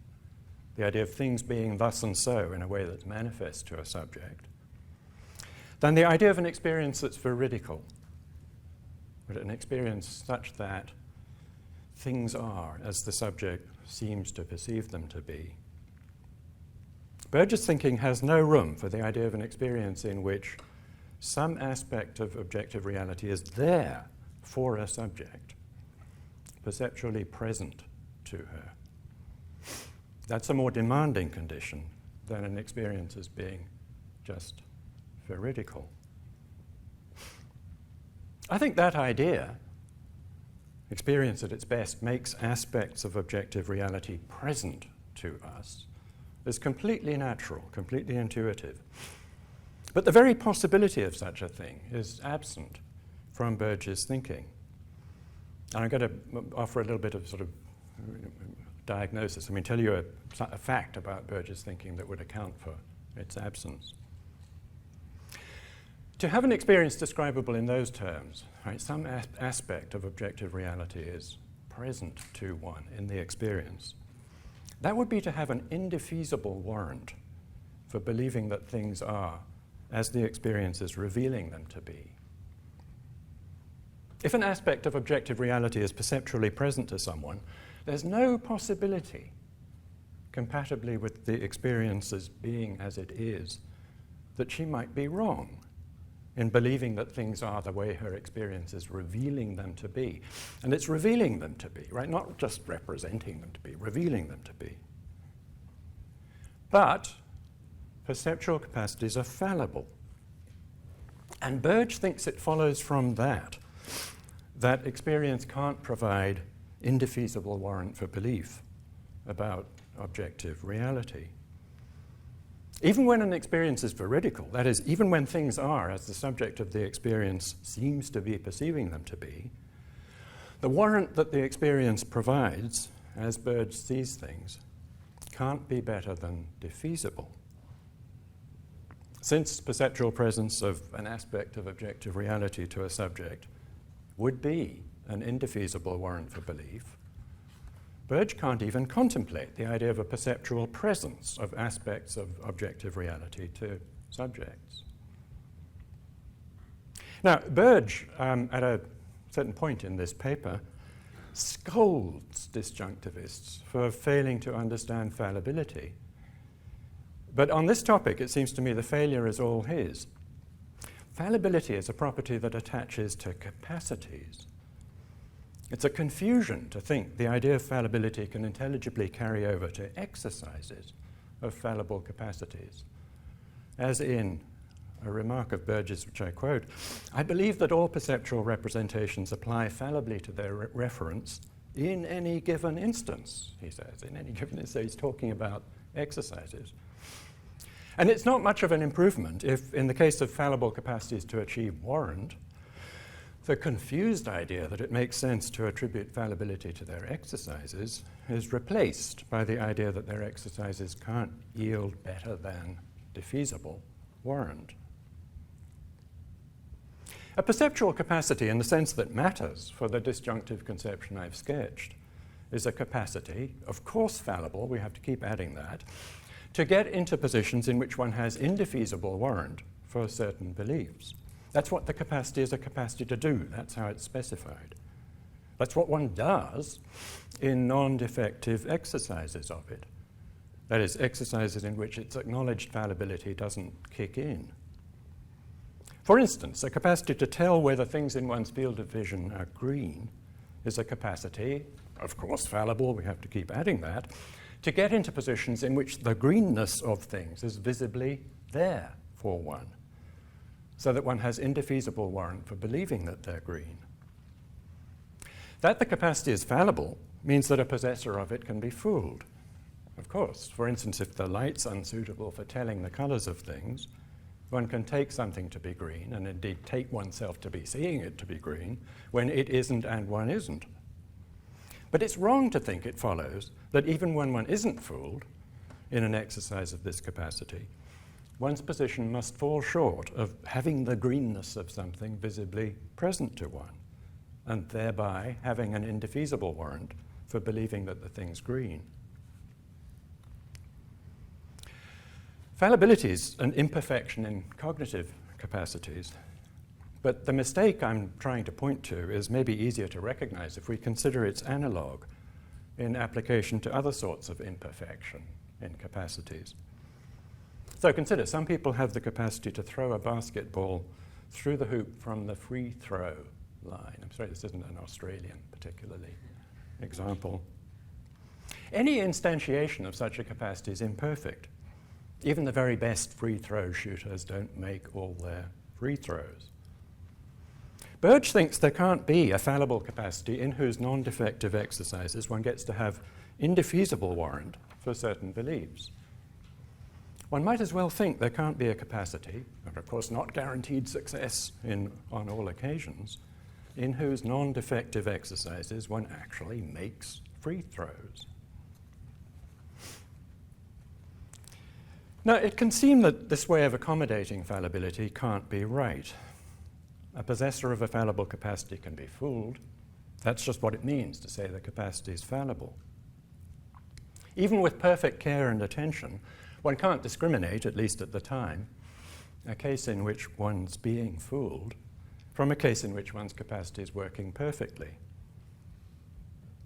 the idea of things being thus and so in a way that's manifest to a subject, than the idea of an experience that's veridical, but an experience such that things are as the subject seems to perceive them to be. Burge's thinking has no room for the idea of an experience in which some aspect of objective reality is there for a subject, perceptually present to her. That's a more demanding condition than an experience as being just veridical. I think that idea, experience at its best, makes aspects of objective reality present to us, is completely natural, completely intuitive. But the very possibility of such a thing is absent from Burge's thinking. And I'm going to offer a little bit of sort of diagnosis. I mean, tell you a fact about Burge's thinking that would account for its absence. To have an experience describable in those terms, right, some aspect of objective reality is present to one in the experience. That would be to have an indefeasible warrant for believing that things are as the experience is revealing them to be. If an aspect of objective reality is perceptually present to someone, there's no possibility, compatibly with the experience as being as it is, that she might be wrong in believing that things are the way her experience is revealing them to be. And it's revealing them to be, right? Not just representing them to be, revealing them to be. But perceptual capacities are fallible. And Burge thinks it follows from that experience can't provide indefeasible warrant for belief about objective reality. Even when an experience is veridical, that is, even when things are as the subject of the experience seems to be perceiving them to be, the warrant that the experience provides, as Burge sees things, can't be better than defeasible. Since perceptual presence of an aspect of objective reality to a subject would be an indefeasible warrant for belief, Burge can't even contemplate the idea of a perceptual presence of aspects of objective reality to subjects. Now, Burge, at a certain point in this paper, scolds disjunctivists for failing to understand fallibility. But on this topic, it seems to me the failure is all his. Fallibility is a property that attaches to capacities. It's a confusion to think the idea of fallibility can intelligibly carry over to exercises of fallible capacities. As in a remark of Burge's, which I quote, "I believe that all perceptual representations apply fallibly to their reference in any given instance," he says. In any given instance, he's talking about exercises. And it's not much of an improvement if, in the case of fallible capacities to achieve warrant, the confused idea that it makes sense to attribute fallibility to their exercises is replaced by the idea that their exercises can't yield better than defeasible warrant. A perceptual capacity, in the sense that matters for the disjunctive conception I've sketched, is a capacity, of course fallible, we have to keep adding that, to get into positions in which one has indefeasible warrant for certain beliefs. That's what the capacity is a capacity to do. That's how it's specified. That's what one does in non-defective exercises of it. That is, exercises in which its acknowledged fallibility doesn't kick in. For instance, a capacity to tell whether things in one's field of vision are green is a capacity, of course fallible, we have to keep adding that, to get into positions in which the greenness of things is visibly there for one, so that one has indefeasible warrant for believing that they're green. That the capacity is fallible means that a possessor of it can be fooled. Of course, for instance, if the light's unsuitable for telling the colours of things, one can take something to be green, and indeed take oneself to be seeing it to be green, when it isn't and one isn't. But it's wrong to think it follows that even when one isn't fooled in an exercise of this capacity, one's position must fall short of having the greenness of something visibly present to one, and thereby having an indefeasible warrant for believing that the thing's green. Fallibility is an imperfection in cognitive capacities, but the mistake I'm trying to point to is maybe easier to recognize if we consider its analog in application to other sorts of imperfection in capacities. So consider, some people have the capacity to throw a basketball through the hoop from the free throw line. I'm sorry, this isn't an Australian particularly example. Any instantiation of such a capacity is imperfect. Even the very best free throw shooters don't make all their free throws. Burge thinks there can't be a fallible capacity in whose non-defective exercises one gets to have indefeasible warrant for certain beliefs. One might as well think there can't be a capacity, and of course not guaranteed success on all occasions, in whose non-defective exercises one actually makes free throws. Now, it can seem that this way of accommodating fallibility can't be right. A possessor of a fallible capacity can be fooled. That's just what it means to say the capacity is fallible. Even with perfect care and attention, one can't discriminate, at least at the time, a case in which one's being fooled from a case in which one's capacity is working perfectly.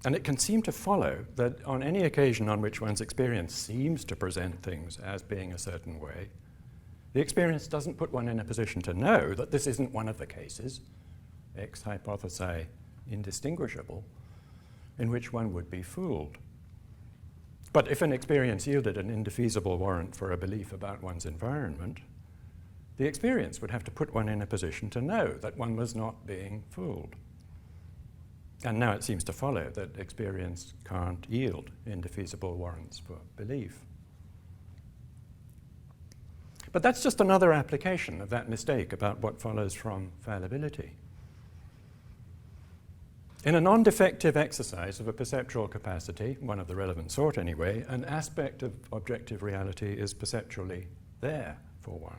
And it can seem to follow that on any occasion on which one's experience seems to present things as being a certain way, the experience doesn't put one in a position to know that this isn't one of the cases, ex hypothesi indistinguishable, in which one would be fooled. But if an experience yielded an indefeasible warrant for a belief about one's environment, the experience would have to put one in a position to know that one was not being fooled. And now it seems to follow that experience can't yield indefeasible warrants for belief. But that's just another application of that mistake about what follows from fallibility. In a non-defective exercise of a perceptual capacity, one of the relevant sort anyway, an aspect of objective reality is perceptually there for one.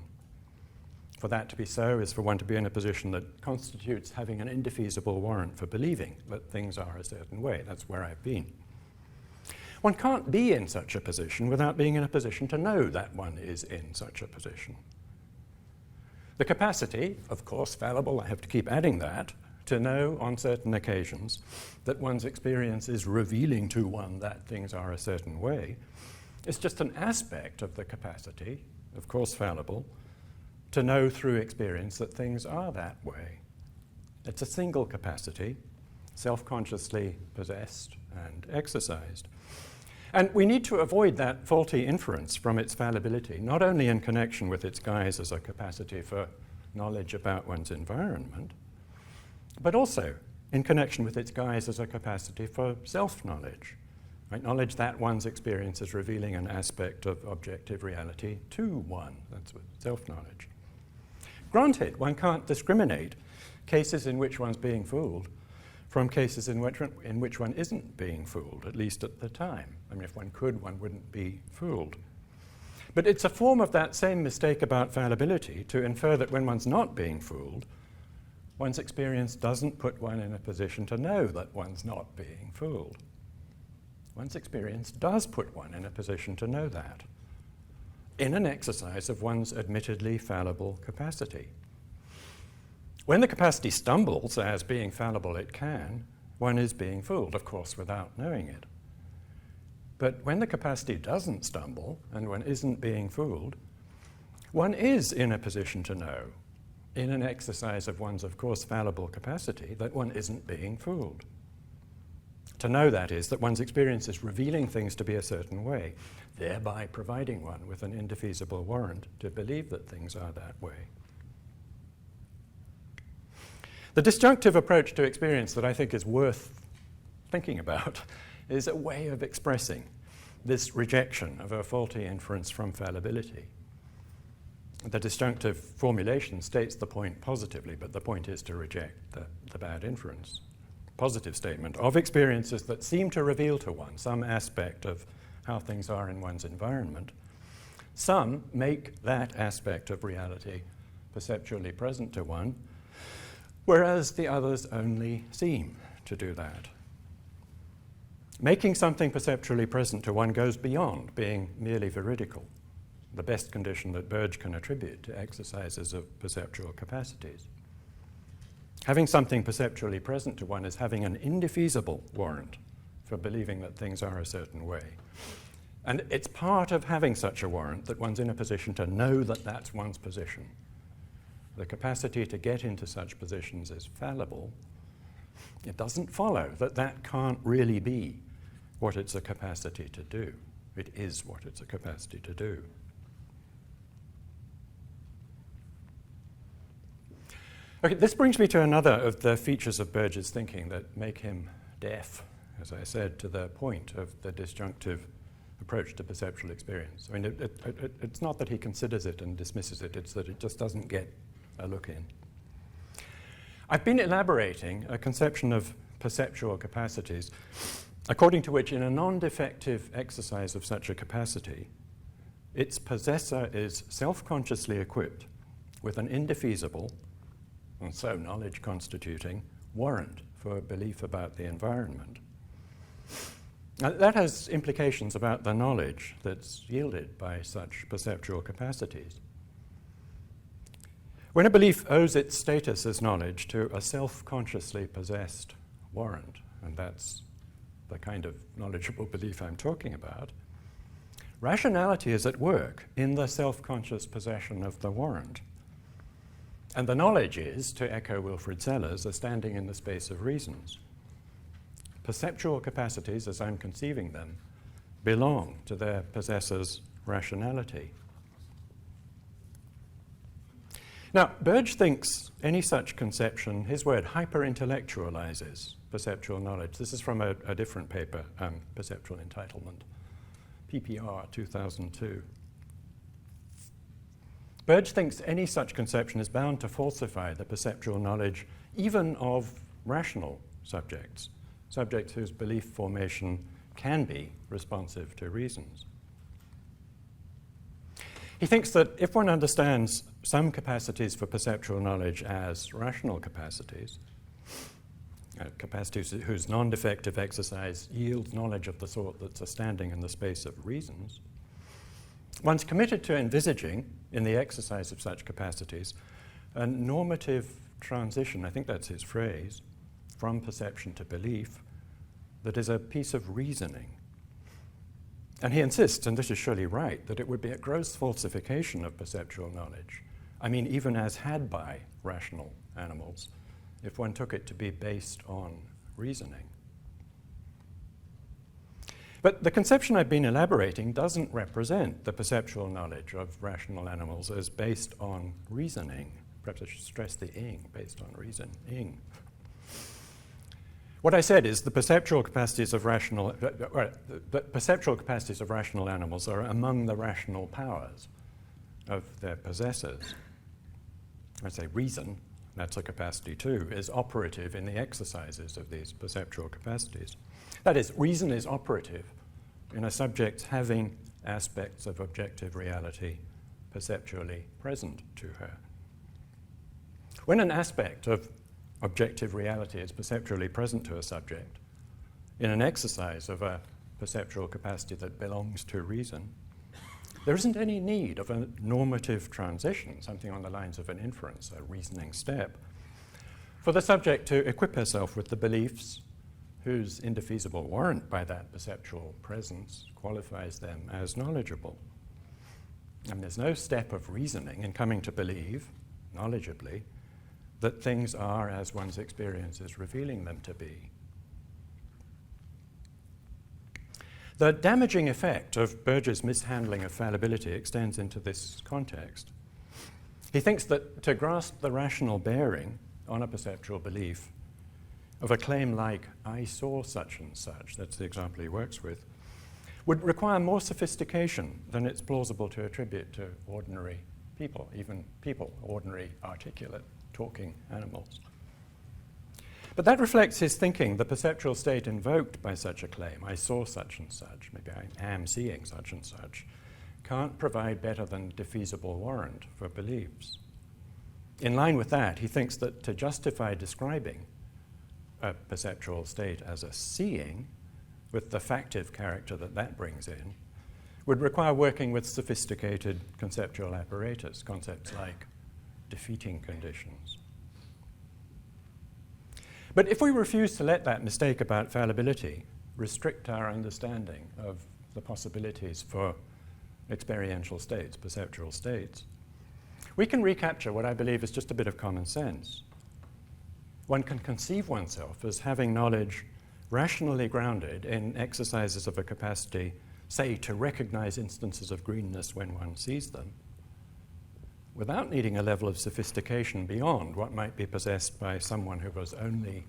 For that to be so is for one to be in a position that constitutes having an indefeasible warrant for believing that things are a certain way. That's where I've been. One can't be in such a position without being in a position to know that one is in such a position. The capacity, of course, fallible, I have to keep adding that, to know on certain occasions that one's experience is revealing to one that things are a certain way, is just an aspect of the capacity, of course fallible, to know through experience that things are that way. It's a single capacity, self-consciously possessed and exercised. And we need to avoid that faulty inference from its fallibility, not only in connection with its guise as a capacity for knowledge about one's environment, but also in connection with its guise as a capacity for self-knowledge, right? Knowledge that one's experience is revealing an aspect of objective reality to one. That's what self-knowledge. Granted, one can't discriminate cases in which one's being fooled from cases in which one isn't being fooled, at least at the time. I mean, if one could, one wouldn't be fooled. But it's a form of that same mistake about fallibility to infer that when one's not being fooled, one's experience doesn't put one in a position to know that one's not being fooled. One's experience does put one in a position to know that, in an exercise of one's admittedly fallible capacity. When the capacity stumbles, as being fallible it can, one is being fooled, of course, without knowing it. But when the capacity doesn't stumble and one isn't being fooled, one is in a position to know, in an exercise of one's, of course, fallible capacity, that one isn't being fooled. To know, that is, that one's experience is revealing things to be a certain way, thereby providing one with an indefeasible warrant to believe that things are that way. The disjunctive approach to experience that I think is worth thinking about is a way of expressing this rejection of a faulty inference from fallibility. The disjunctive formulation states the point positively, but the point is to reject the bad inference. Positive statement of experiences that seem to reveal to one some aspect of how things are in one's environment. Some make that aspect of reality perceptually present to one, whereas the others only seem to do that. Making something perceptually present to one goes beyond being merely veridical, the best condition that Burge can attribute to exercises of perceptual capacities. Having something perceptually present to one is having an indefeasible warrant for believing that things are a certain way. And it's part of having such a warrant that one's in a position to know that that's one's position. The capacity to get into such positions is fallible. It doesn't follow that that can't really be what it's a capacity to do. It is what it's a capacity to do. Okay, this brings me to another of the features of Burge's thinking that make him deaf, as I said, to the point of the disjunctive approach to perceptual experience. I mean, it's not that he considers it and dismisses it, it's that it just doesn't get a look in. I've been elaborating a conception of perceptual capacities according to which in a non-defective exercise of such a capacity, its possessor is self-consciously equipped with an indefeasible, and so knowledge constituting, warrant for belief about the environment. Now, that has implications about the knowledge that's yielded by such perceptual capacities. When a belief owes its status as knowledge to a self-consciously possessed warrant, and that's the kind of knowledgeable belief I'm talking about, rationality is at work in the self-conscious possession of the warrant. And the knowledge is, to echo Wilfrid Sellars, a standing in the space of reasons. Perceptual capacities, as I'm conceiving them, belong to their possessor's rationality. Now, Burge thinks any such conception, his word, hyper-intellectualizes perceptual knowledge. This is from a different paper, Perceptual Entitlement, PPR 2002. Burge thinks any such conception is bound to falsify the perceptual knowledge even of rational subjects, subjects whose belief formation can be responsive to reasons. He thinks that if one understands some capacities for perceptual knowledge as rational capacities, capacities whose non-defective exercise yields knowledge of the sort that's a standing in the space of reasons, one's committed to envisaging, in the exercise of such capacities, a normative transition, I think that's his phrase, from perception to belief, that is a piece of reasoning. And he insists, and this is surely right, that it would be a gross falsification of perceptual knowledge. I mean, even as had by rational animals, if one took it to be based on reasoning. But the conception I've been elaborating doesn't represent the perceptual knowledge of rational animals as based on reasoning. Perhaps I should stress the ing, based on reasoning. What I said is the perceptual capacities of rational animals are among the rational powers of their possessors. I say reason, that's a capacity too, is operative in the exercises of these perceptual capacities. That is, reason is operative in a subject having aspects of objective reality perceptually present to her. When an aspect of objective reality is perceptually present to a subject in an exercise of a perceptual capacity that belongs to reason, there isn't any need of a normative transition, something on the lines of an inference, a reasoning step, for the subject to equip herself with the beliefs whose indefeasible warrant by that perceptual presence qualifies them as knowledgeable. And there's no step of reasoning in coming to believe, knowledgeably, that things are as one's experience is revealing them to be. The damaging effect of Burge's mishandling of fallibility extends into this context. He thinks that to grasp the rational bearing on a perceptual belief of a claim like, I saw such and such, that's the example he works with, would require more sophistication than it's plausible to attribute to ordinary people, even people, ordinary, articulate, talking animals. But that reflects his thinking. The perceptual state invoked by such a claim, I saw such and such, maybe I am seeing such and such, can't provide better than defeasible warrant for beliefs. In line with that, he thinks that to justify describing a perceptual state as a seeing, with the factive character that that brings in, would require working with sophisticated conceptual apparatus, concepts like defeating conditions. But if we refuse to let that mistake about fallibility restrict our understanding of the possibilities for experiential states, perceptual states, we can recapture what I believe is just a bit of common sense. One can conceive oneself as having knowledge rationally grounded in exercises of a capacity, say, to recognize instances of greenness when one sees them, without needing a level of sophistication beyond what might be possessed by someone who was only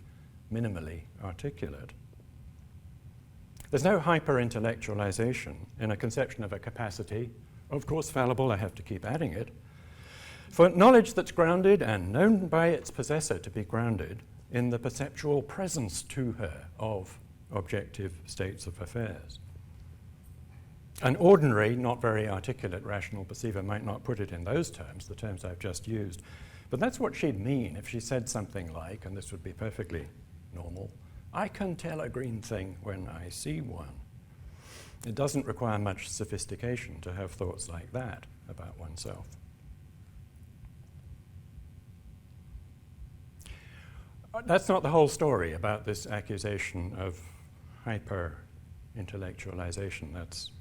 minimally articulate. There's no hyper-intellectualization in a conception of a capacity, of course fallible, I have to keep adding it, for knowledge that's grounded and known by its possessor to be grounded in the perceptual presence to her of objective states of affairs. An ordinary, not very articulate rational perceiver might not put it in those terms, the terms I've just used, but that's what she'd mean if she said something like, and this would be perfectly normal, I can tell a green thing when I see one. It doesn't require much sophistication to have thoughts like that about oneself. That's not the whole story about this accusation of hyper-intellectualization. That's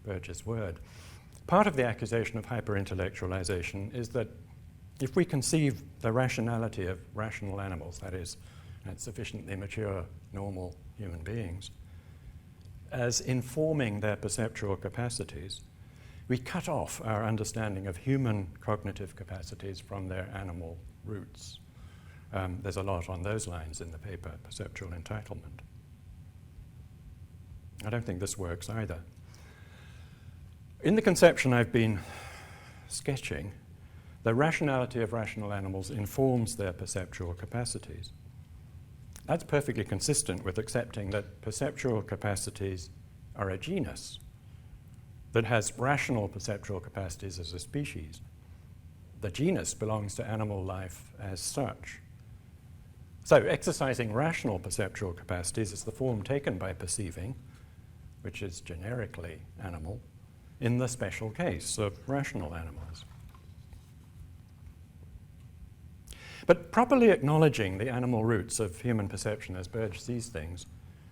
Burge's word. Part of the accusation of hyper-intellectualization is that if we conceive the rationality of rational animals, that is, sufficiently mature, normal human beings, as informing their perceptual capacities, we cut off our understanding of human cognitive capacities from their animal roots. There's a lot on those lines in the paper, Perceptual Entitlement. I don't think this works either. In the conception I've been sketching, the rationality of rational animals informs their perceptual capacities. That's perfectly consistent with accepting that perceptual capacities are a genus that has rational perceptual capacities as a species. The genus belongs to animal life as such. So exercising rational perceptual capacities is the form taken by perceiving, which is generically animal, in the special case of rational animals. But properly acknowledging the animal roots of human perception as Burge sees things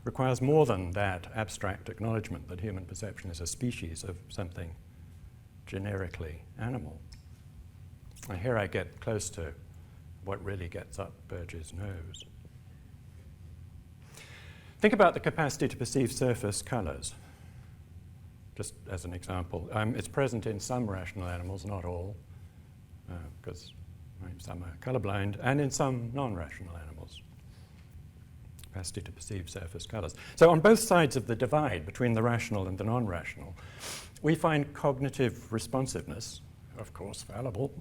requires more than that abstract acknowledgement that human perception is a species of something generically animal. And here I get close to what really gets up Burge's nose. Think about the capacity to perceive surface colors, just as an example. It's present in some rational animals, not all, because some are colorblind, and in some non-rational animals. Capacity to perceive surface colors. So on both sides of the divide between the rational and the non-rational, we find cognitive responsiveness, of course fallible,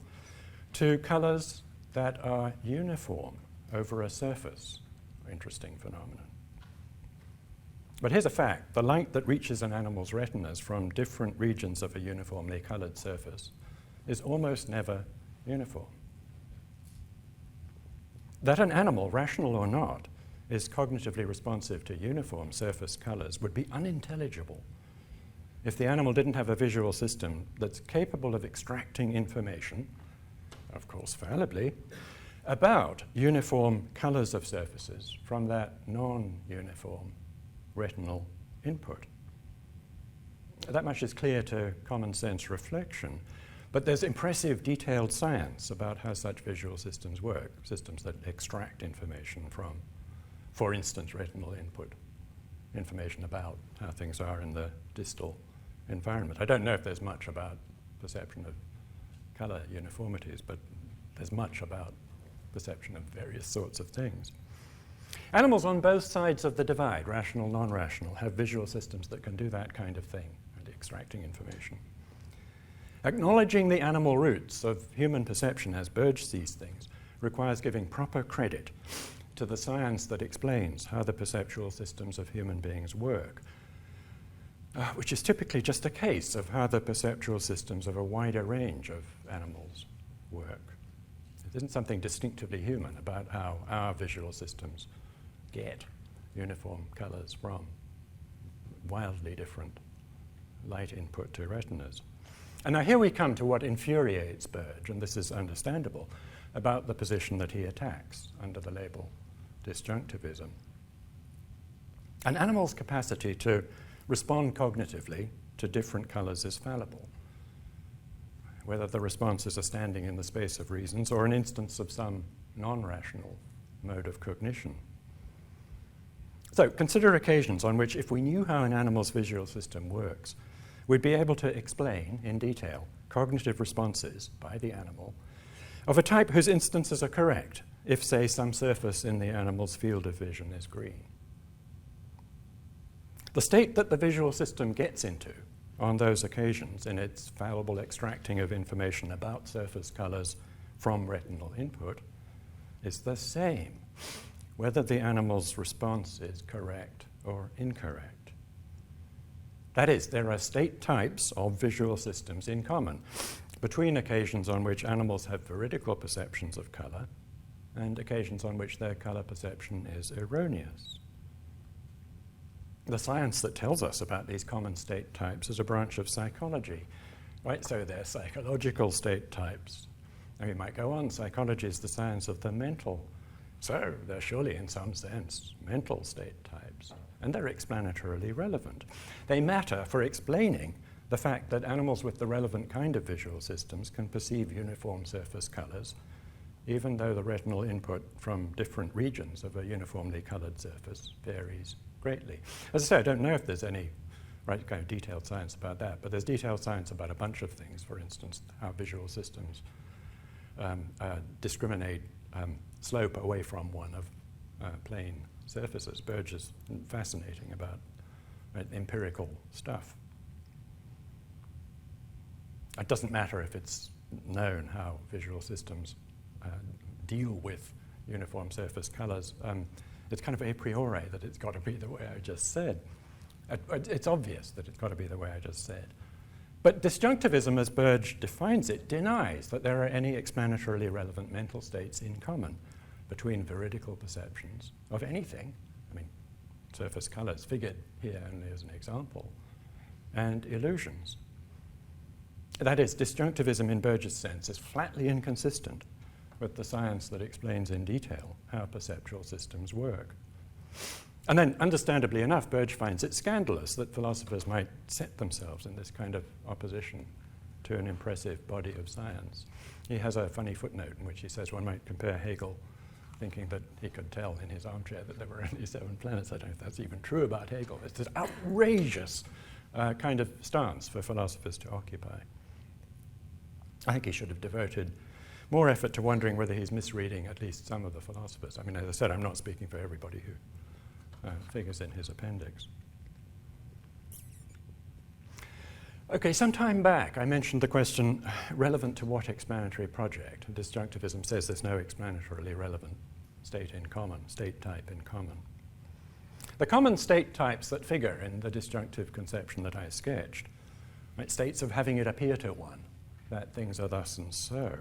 to colors that are uniform over a surface. Interesting phenomenon. But here's a fact. The light that reaches an animal's retinas from different regions of a uniformly colored surface is almost never uniform. That an animal, rational or not, is cognitively responsive to uniform surface colors would be unintelligible if the animal didn't have a visual system that's capable of extracting information, of course fallibly, about uniform colors of surfaces from that non-uniform retinal input. That much is clear to common sense reflection, but there's impressive detailed science about how such visual systems work, systems that extract information from, for instance, retinal input, information about how things are in the distal environment. I don't know if there's much about perception of color uniformities, but there's much about perception of various sorts of things. Animals on both sides of the divide, rational, non-rational, have visual systems that can do that kind of thing, and extracting information. Acknowledging the animal roots of human perception as Burge sees things requires giving proper credit to the science that explains how the perceptual systems of human beings work, which is typically just a case of how the perceptual systems of a wider range of animals work. It isn't something distinctively human about how our visual systems get uniform colors from wildly different light input to retinas. And now here we come to what infuriates Burge, and this is understandable, about the position that he attacks under the label disjunctivism. An animal's capacity to respond cognitively to different colors is fallible, whether the responses are standing in the space of reasons or an instance of some non-rational mode of cognition. So consider occasions on which, if we knew how an animal's visual system works, we'd be able to explain in detail cognitive responses by the animal of a type whose instances are correct if, say, some surface in the animal's field of vision is green. The state that the visual system gets into on those occasions in its fallible extracting of information about surface colors from retinal input is the same, whether the animal's response is correct or incorrect. That is, there are state types of visual systems in common between occasions on which animals have veridical perceptions of color and occasions on which their color perception is erroneous. The science that tells us about these common state types is a branch of psychology, right? So they're psychological state types. And we might go on, psychology is the science of the mental. So they're surely, in some sense, mental state types. And they're explanatorily relevant. They matter for explaining the fact that animals with the relevant kind of visual systems can perceive uniform surface colors, even though the retinal input from different regions of a uniformly colored surface varies greatly. As I say, I don't know if there's any kind of detailed science about that, but there's detailed science about a bunch of things. For instance, how visual systems discriminate slope away from one of plane surfaces. Burge is fascinating about empirical stuff. It doesn't matter if it's known how visual systems deal with uniform surface colors. It's kind of a priori that it's got to be the way I just said. It's obvious that it's got to be the way I just said. But disjunctivism, as Burge defines it, denies that there are any explanatorily relevant mental states in common between veridical perceptions of anything, I mean, surface colors figured here only as an example, and illusions. That is, disjunctivism in Burge's sense is flatly inconsistent with the science that explains in detail how perceptual systems work. And then, understandably enough, Burge finds it scandalous that philosophers might set themselves in this kind of opposition to an impressive body of science. He has a funny footnote in which he says one might compare Hegel, thinking that he could tell in his armchair that there were only 7 planets. I don't know if that's even true about Hegel. It's this outrageous kind of stance for philosophers to occupy. I think he should have devoted more effort to wondering whether he's misreading at least some of the philosophers. I mean, as I said, I'm not speaking for everybody who figures in his appendix. Okay, some time back I mentioned the question relevant to what explanatory project, and disjunctivism says there's no explanatorily relevant state in common, state type in common. The common state types that figure in the disjunctive conception that I sketched, states of having it appear to one that things are thus and so,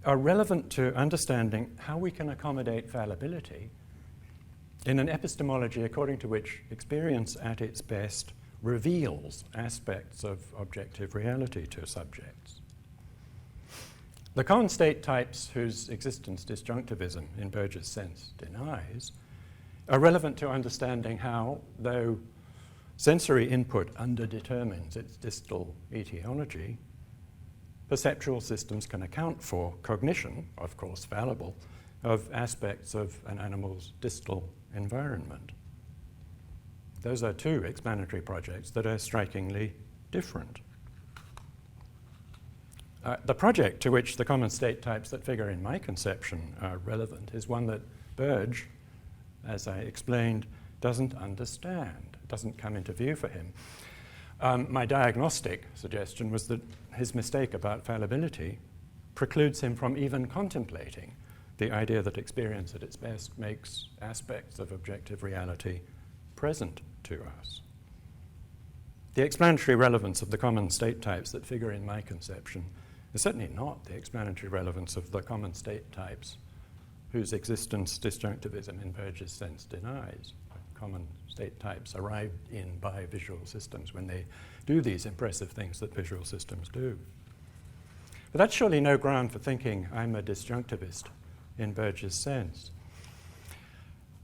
are relevant to understanding how we can accommodate fallibility in an epistemology according to which experience at its best reveals aspects of objective reality to subjects. The common state types whose existence disjunctivism, in Burge's sense, denies, are relevant to understanding how, though sensory input underdetermines its distal etiology, perceptual systems can account for cognition, of course fallible, of aspects of an animal's distal environment. Those are two explanatory projects that are strikingly different. The project to which the common state types that figure in my conception are relevant is one that Burge, as I explained, doesn't understand, doesn't come into view for him. My diagnostic suggestion was that his mistake about fallibility precludes him from even contemplating the idea that experience at its best makes aspects of objective reality present to us. The explanatory relevance of the common state types that figure in my conception is certainly not the explanatory relevance of the common state types whose existence disjunctivism in Burge's sense denies. Common state types arrived in by visual systems when they do these impressive things that visual systems do. But that's surely no ground for thinking I'm a disjunctivist in Burge's sense.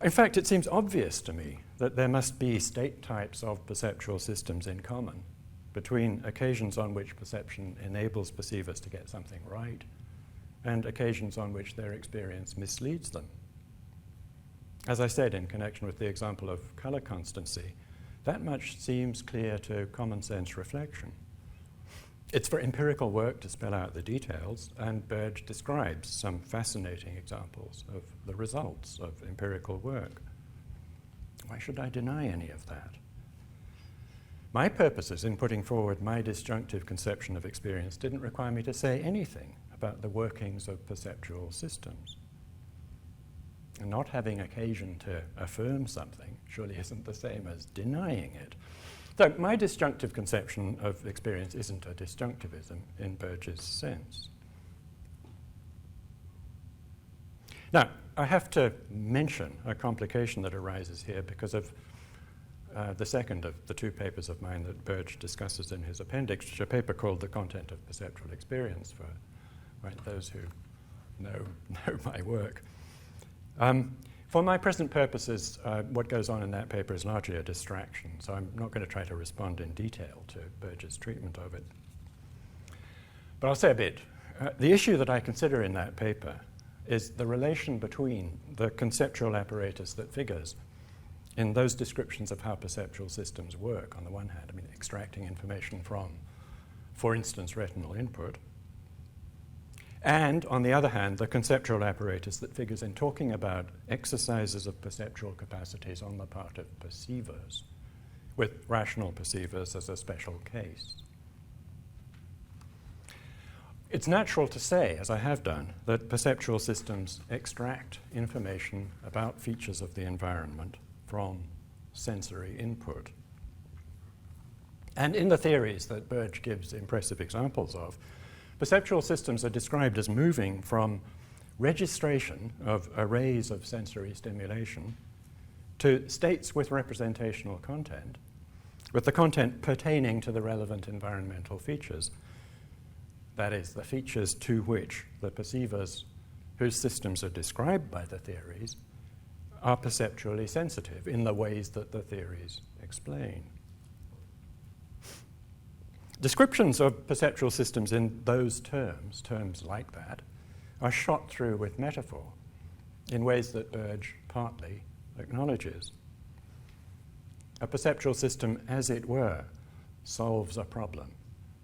In fact, it seems obvious to me that there must be state types of perceptual systems in common between occasions on which perception enables perceivers to get something right and occasions on which their experience misleads them. As I said in connection with the example of color constancy, that much seems clear to common sense reflection. It's for empirical work to spell out the details, and Burge describes some fascinating examples of the results of empirical work. Why should I deny any of that? My purposes in putting forward my disjunctive conception of experience didn't require me to say anything about the workings of perceptual systems. And not having occasion to affirm something surely isn't the same as denying it. So my disjunctive conception of experience isn't a disjunctivism in Burge's sense. Now, I have to mention a complication that arises here because of the second of the two papers of mine that Burge discusses in his appendix, which is a paper called The Content of Perceptual Experience for those who know my work. For my present purposes, what goes on in that paper is largely a distraction, so I'm not going to try to respond in detail to Burge's treatment of it. But I'll say a bit. The issue that I consider in that paper is the relation between the conceptual apparatus that figures in those descriptions of how perceptual systems work, on the one hand, extracting information from, for instance, retinal input, and, on the other hand, the conceptual apparatus that figures in talking about exercises of perceptual capacities on the part of perceivers, with rational perceivers as a special case. It's natural to say, as I have done, that perceptual systems extract information about features of the environment from sensory input. And in the theories that Burge gives impressive examples of, perceptual systems are described as moving from registration of arrays of sensory stimulation to states with representational content, with the content pertaining to the relevant environmental features. That is, the features to which the perceivers whose systems are described by the theories are perceptually sensitive in the ways that the theories explain. Descriptions of perceptual systems in those terms like that, are shot through with metaphor in ways that Burge partly acknowledges. A perceptual system, as it were, solves a problem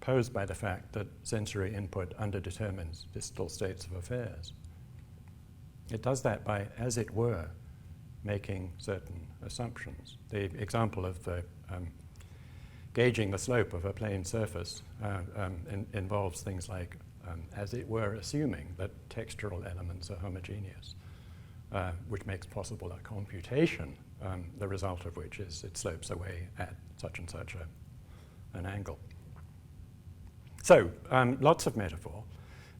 posed by the fact that sensory input underdetermines distal states of affairs. It does that by, as it were, making certain assumptions. The example of the gauging the slope of a plane surface involves things like, as it were, assuming that textural elements are homogeneous, which makes possible a computation, the result of which is it slopes away at such and such an angle. So, lots of metaphor,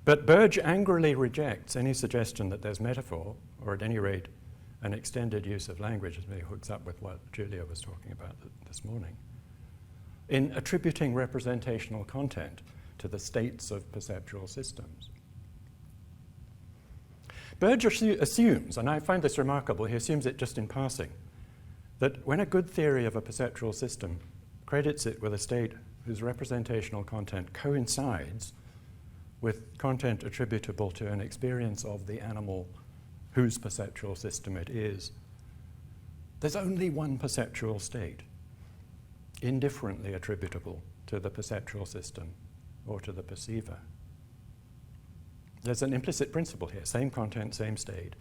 but Burge angrily rejects any suggestion that there's metaphor, or at any rate, an extended use of language, as maybe hooks up with what Julia was talking about this morning, in attributing representational content to the states of perceptual systems. Burge assumes, and I find this remarkable, he assumes it just in passing, that when a good theory of a perceptual system credits it with a state whose representational content coincides with content attributable to an experience of the animal whose perceptual system it is, there's only one perceptual state, indifferently attributable to the perceptual system or to the perceiver. There's an implicit principle here, same content, same state.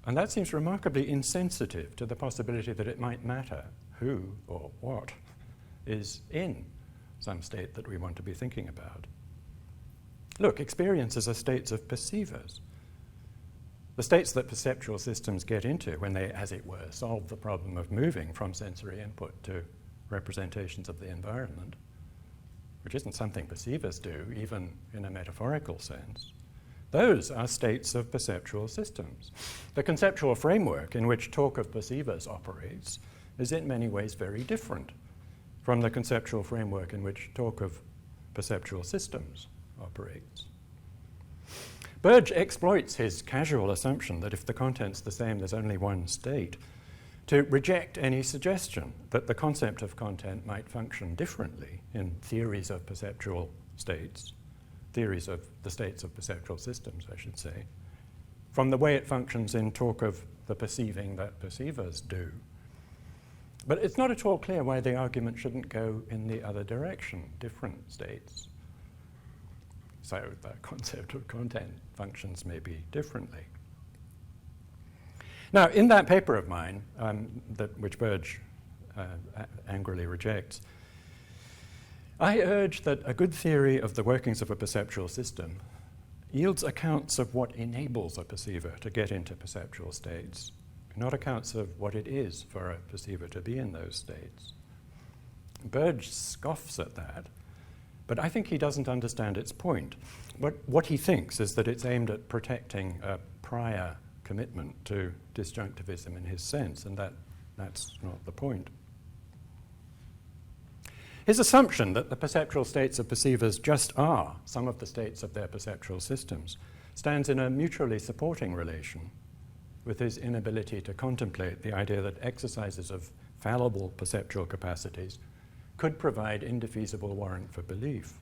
And that seems remarkably insensitive to the possibility that it might matter who or what is in some state that we want to be thinking about. Look, experiences are states of perceivers. The states that perceptual systems get into when they, as it were, solve the problem of moving from sensory input to representations of the environment, which isn't something perceivers do, even in a metaphorical sense. Those are states of perceptual systems. The conceptual framework in which talk of perceivers operates is in many ways very different from the conceptual framework in which talk of perceptual systems operates. Burge exploits his casual assumption that if the content's the same, there's only one state, to reject any suggestion that the concept of content might function differently in theories of perceptual states, theories of the states of perceptual systems, I should say, from the way it functions in talk of the perceiving that perceivers do. But it's not at all clear why the argument shouldn't go in the other direction, different states. So the concept of content functions maybe differently. Now, in that paper of mine, which Burge angrily rejects, I urge that a good theory of the workings of a perceptual system yields accounts of what enables a perceiver to get into perceptual states, not accounts of what it is for a perceiver to be in those states. Burge scoffs at that, but I think he doesn't understand its point. What he thinks is that it's aimed at protecting a prior commitment to disjunctivism in his sense, and that's not the point. His assumption that the perceptual states of perceivers just are some of the states of their perceptual systems stands in a mutually supporting relation with his inability to contemplate the idea that exercises of fallible perceptual capacities could provide indefeasible warrant for belief.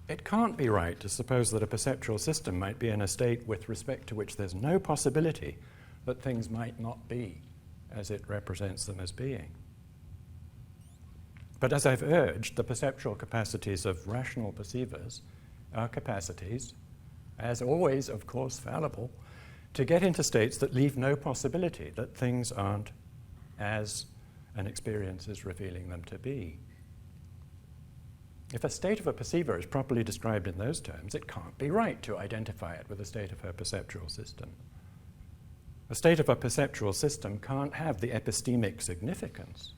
It can't be right to suppose that a perceptual system might be in a state with respect to which there's no possibility that things might not be as it represents them as being. But as I've urged, the perceptual capacities of rational perceivers are capacities, as always, of course, fallible, to get into states that leave no possibility that things aren't as an experience is revealing them to be. If a state of a perceiver is properly described in those terms, it can't be right to identify it with a state of her perceptual system. A state of a perceptual system can't have the epistemic significance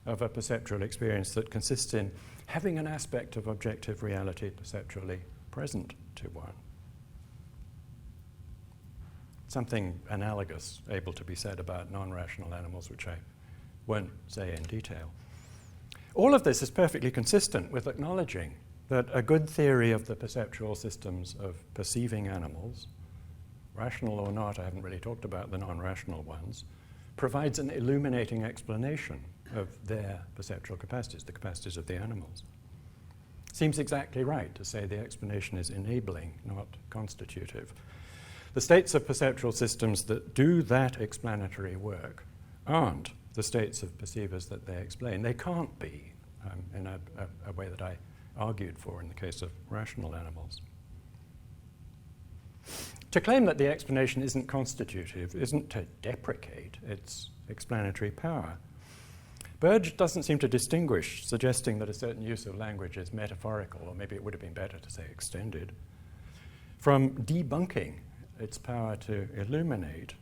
of a perceptual experience that consists in having an aspect of objective reality perceptually present to one. Something analogous able to be said about non-rational animals, which I won't say in detail. All of this is perfectly consistent with acknowledging that a good theory of the perceptual systems of perceiving animals, rational or not, I haven't really talked about the non-rational ones, provides an illuminating explanation of their perceptual capacities, the capacities of the animals. Seems exactly right to say the explanation is enabling, not constitutive. The states of perceptual systems that do that explanatory work aren't the states of perceivers that they explain. They can't be in a way that I argued for in the case of rational animals. To claim that the explanation isn't constitutive isn't to deprecate its explanatory power. Burge doesn't seem to distinguish, suggesting that a certain use of language is metaphorical, or maybe it would have been better to say extended, from debunking its power to illuminate.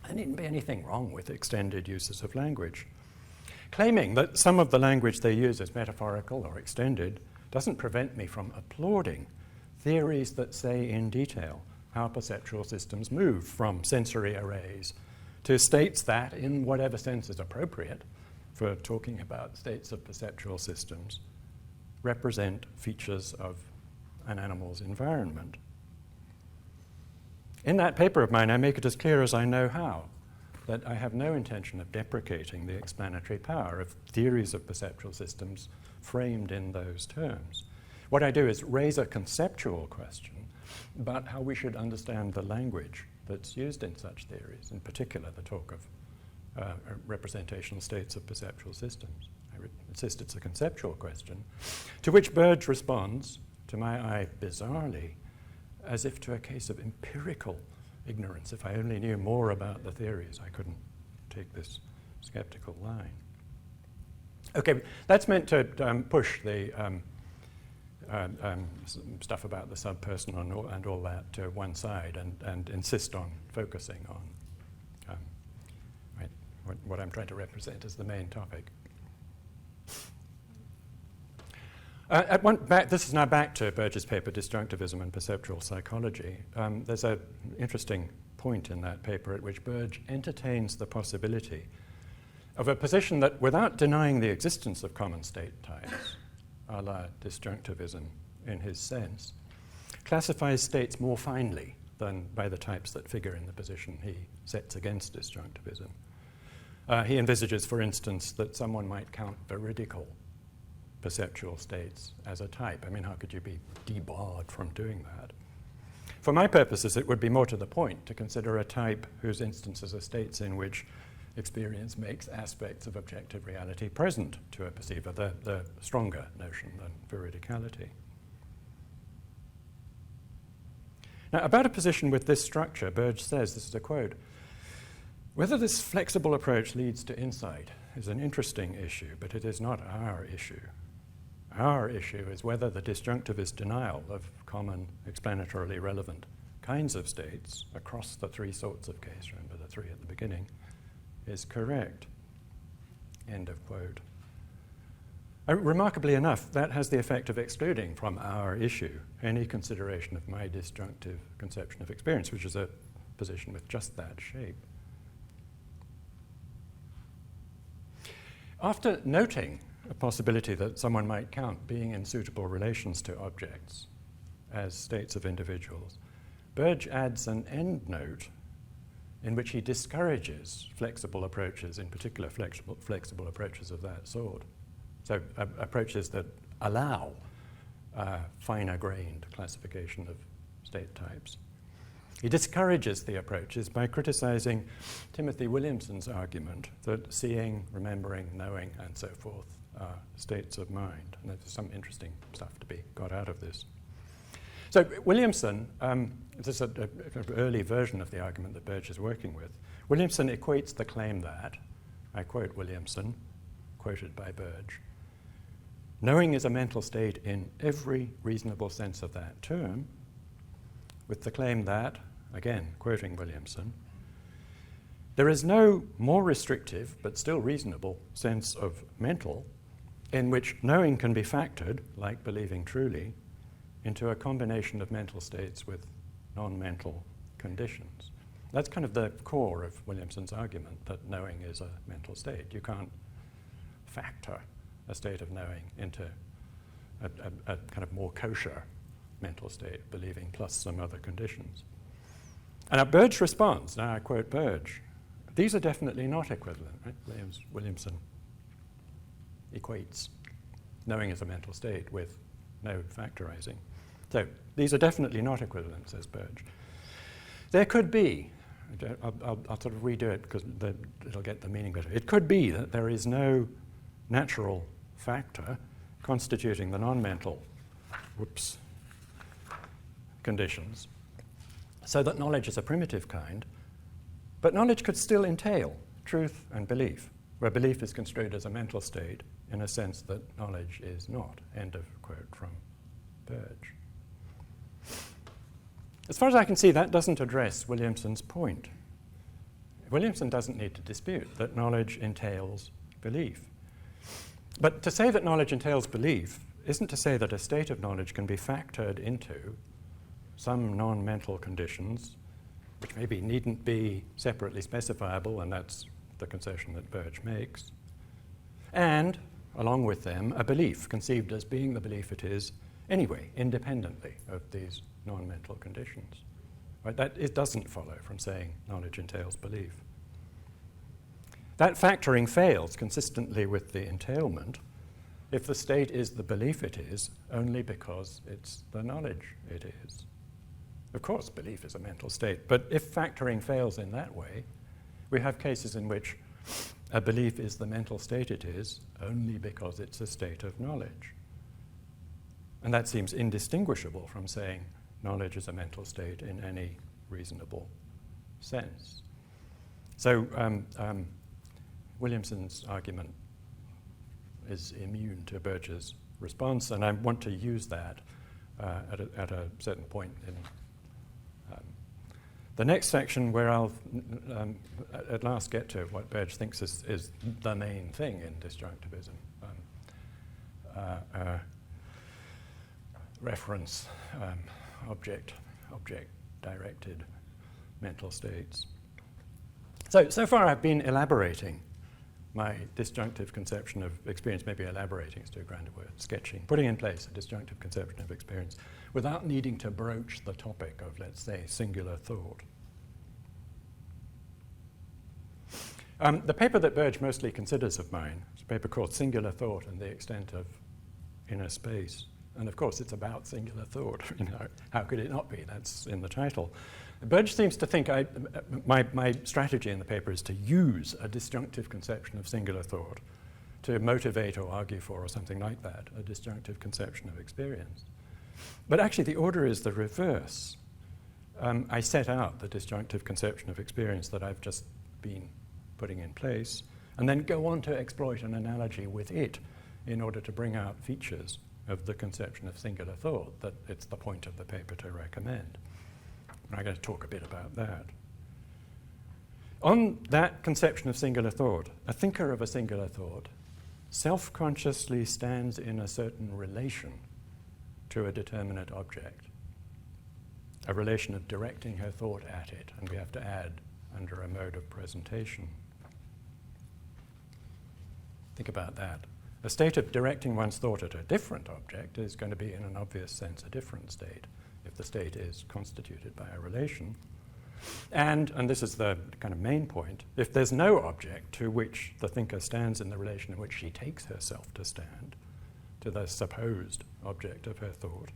There needn't be anything wrong with extended uses of language. Claiming that some of the language they use is metaphorical or extended doesn't prevent me from applauding theories that say in detail how perceptual systems move from sensory arrays to states that, in whatever sense is appropriate for talking about states of perceptual systems, represent features of an animal's environment. In that paper of mine, I make it as clear as I know how that I have no intention of deprecating the explanatory power of theories of perceptual systems framed in those terms. What I do is raise a conceptual question about how we should understand the language that's used in such theories, in particular the talk of representational states of perceptual systems. I insist it's a conceptual question, to which Burge responds, to my eye bizarrely, as if to a case of empirical ignorance. If I only knew more about the theories, I couldn't take this skeptical line. Okay, that's meant to push the stuff about the subpersonal and all that to one side and insist on focusing on what I'm trying to represent as the main topic. This is now back to Burge's paper, Disjunctivism and Perceptual Psychology. There's an interesting point in that paper at which Burge entertains the possibility of a position that, without denying the existence of common state types, a la disjunctivism in his sense, classifies states more finely than by the types that figure in the position he sets against disjunctivism. He envisages, for instance, that someone might count veridical perceptual states as a type. I mean, how could you be debarred from doing that? For my purposes, it would be more to the point to consider a type whose instances are states in which experience makes aspects of objective reality present to a perceiver, the stronger notion than veridicality. Now, about a position with this structure, Burge says, this is a quote, "Whether this flexible approach leads to insight is an interesting issue, but it is not our issue. Our issue is whether the disjunctivist denial of common explanatorily relevant kinds of states across the three sorts of case, remember the three at the beginning, is correct." End of quote. Remarkably enough, that has the effect of excluding from our issue any consideration of my disjunctive conception of experience, which is a position with just that shape. After noting a possibility that someone might count being in suitable relations to objects as states of individuals, Burge adds an endnote in which he discourages flexible approaches, in particular flexible approaches of that sort. So approaches that allow finer-grained classification of state types. He discourages the approaches by criticizing Timothy Williamson's argument that seeing, remembering, knowing, and so forth are states of mind. And there's some interesting stuff to be got out of this. So Williamson, this is an early version of the argument that Burge is working with. Williamson equates the claim that, I quote Williamson, quoted by Burge, "Knowing is a mental state in every reasonable sense of that term," with the claim that, again quoting Williamson, "There is no more restrictive but still reasonable sense of mental in which knowing can be factored, like believing truly, into a combination of mental states with non-mental conditions." That's kind of the core of Williamson's argument, that knowing is a mental state. You can't factor a state of knowing into a kind of more kosher mental state, believing plus some other conditions. And Burge responds, now I quote Burge, "These are definitely not equivalent." Right? Williamson equates knowing as a mental state with no factorizing. So these are definitely not equivalent, says Burge. There could be, I'll sort of redo it because it'll get the meaning better. It could be that there is no natural factor constituting the non-mental conditions, so that knowledge is a primitive kind, but knowledge could still entail truth and belief, where belief is construed as a mental state in a sense that knowledge is not. End of quote from Burge. As far as I can see, that doesn't address Williamson's point. Williamson doesn't need to dispute that knowledge entails belief. But to say that knowledge entails belief isn't to say that a state of knowledge can be factored into some non-mental conditions, which maybe needn't be separately specifiable, and that's the concession that Burge makes, and, along with them, a belief conceived as being the belief it is anyway, independently of these non-mental conditions. Right? It doesn't follow from saying knowledge entails belief. That factoring fails consistently with the entailment if the state is the belief it is only because it's the knowledge it is. Of course, belief is a mental state, but if factoring fails in that way, we have cases in which a belief is the mental state it is only because it's a state of knowledge. And that seems indistinguishable from saying knowledge is a mental state in any reasonable sense. So Williamson's argument is immune to Burge's response, and I want to use that at a certain point in the next section, where I'll at last get to what Burge thinks is the main thing in disjunctivism. Reference object-directed mental states. So far I've been elaborating my disjunctive conception of experience, maybe elaborating is too grand a word, sketching, putting in place a disjunctive conception of experience without needing to broach the topic of, let's say, singular thought. The paper that Burge mostly considers of mine is a paper called Singular Thought and the Extent of Inner Space. And of course it's about singular thought. You know, how could it not be? That's in the title. Burge seems to think my strategy in the paper is to use a disjunctive conception of singular thought to motivate or argue for, or something like that, a disjunctive conception of experience. But actually the order is the reverse. I set out the disjunctive conception of experience that I've just been putting in place, and then go on to exploit an analogy with it in order to bring out features of the conception of singular thought that it's the point of the paper to recommend. And I'm going to talk a bit about that. On that conception of singular thought, a thinker of a singular thought self-consciously stands in a certain relation to a determinate object, a relation of directing her thought at it, and we have to add under a mode of presentation. Think about that. A state of directing one's thought at a different object is going to be, in an obvious sense, a different state, if the state is constituted by a relation. And this is the kind of main point, if there's no object to which the thinker stands in the relation in which she takes herself to stand, to the supposed object of her thought,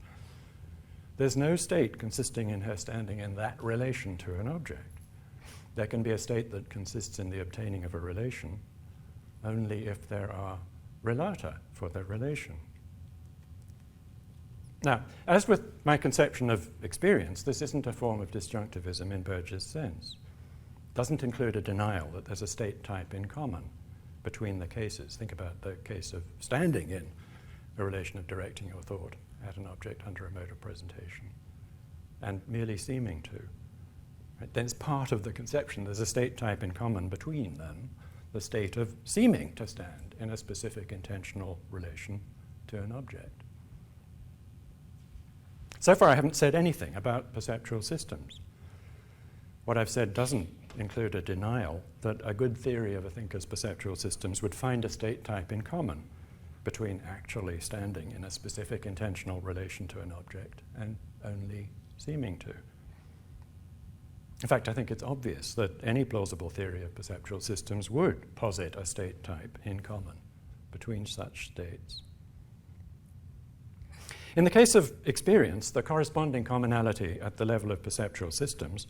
there's no state consisting in her standing in that relation to an object. There can be a state that consists in the obtaining of a relation only if there are relata for the relation. Now, as with my conception of experience, this isn't a form of disjunctivism in Burge's sense. It doesn't include a denial that there's a state type in common between the cases. Think about the case of standing in a relation of directing your thought at an object under a mode of presentation and merely seeming to. Right? Then it's part of the conception. There's a state type in common between them, the state of seeming to stand in a specific intentional relation to an object. So far I haven't said anything about perceptual systems. What I've said doesn't include a denial that a good theory of a thinker's perceptual systems would find a state type in common between actually standing in a specific intentional relation to an object and only seeming to. In fact, I think it's obvious that any plausible theory of perceptual systems would posit a state type in common between such states. In the case of experience, the corresponding commonality at the level of perceptual systems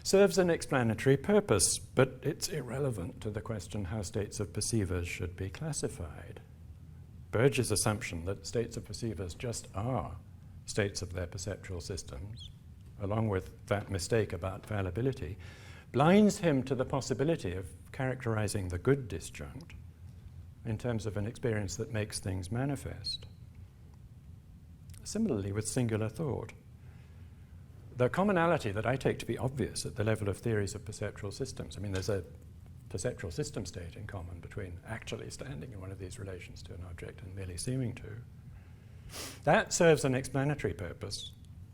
serves an explanatory purpose, but it's irrelevant to the question how states of perceivers should be classified. Burge's assumption that states of perceivers just are states of their perceptual systems, along with that mistake about fallibility, blinds him to the possibility of characterizing the good disjunct in terms of an experience that makes things manifest. Similarly with singular thought, the commonality that I take to be obvious at the level of theories of perceptual systems, I mean, there's a perceptual system state in common between actually standing in one of these relations to an object and merely seeming to. That serves an explanatory purpose,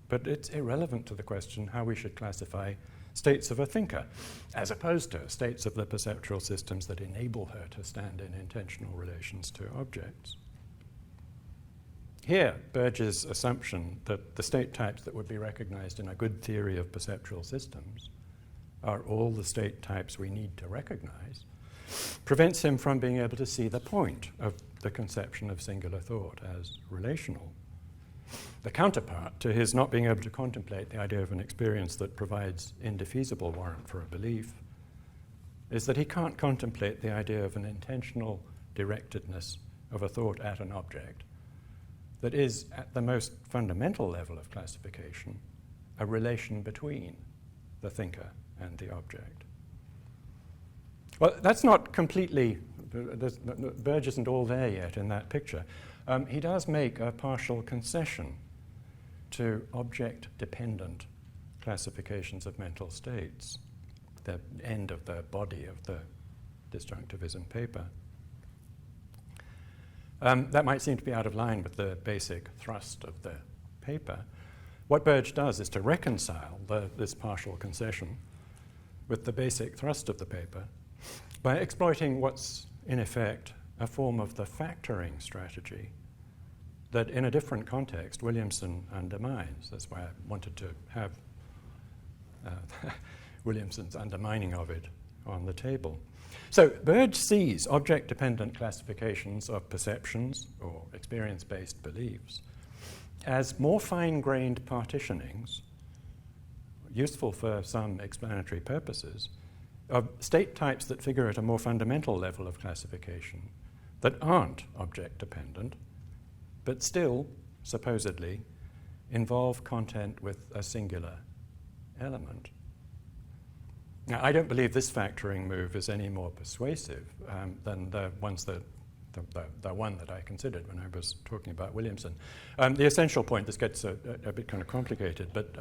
but it's irrelevant to the question how we should classify states of a thinker, as opposed to states of the perceptual systems that enable her to stand in intentional relations to objects. Here, Burge's assumption that the state types that would be recognized in a good theory of perceptual systems are all the state types we need to recognize, prevents him from being able to see the point of the conception of singular thought as relational. The counterpart to his not being able to contemplate the idea of an experience that provides indefeasible warrant for a belief is that he can't contemplate the idea of an intentional directedness of a thought at an object that is, at the most fundamental level of classification, a relation between the thinker and the object. Well, that's not completely, Burge isn't all there yet in that picture. He does make a partial concession to object-dependent classifications of mental states, the end of the body of the Disjunctivism paper. That might seem to be out of line with the basic thrust of the paper. What Burge does is to reconcile this partial concession with the basic thrust of the paper by exploiting what's, in effect, a form of the factoring strategy that, in a different context, Williamson undermines. That's why I wanted to have Williamson's undermining of it on the table. So Burge sees object-dependent classifications of perceptions or experience-based beliefs as more fine-grained partitionings, useful for some explanatory purposes, of state types that figure at a more fundamental level of classification that aren't object-dependent, but still, supposedly, involve content with a singular element. Now, I don't believe this factoring move is any more persuasive than the one that I considered when I was talking about Williamson. The essential point, this gets a bit kind of complicated, but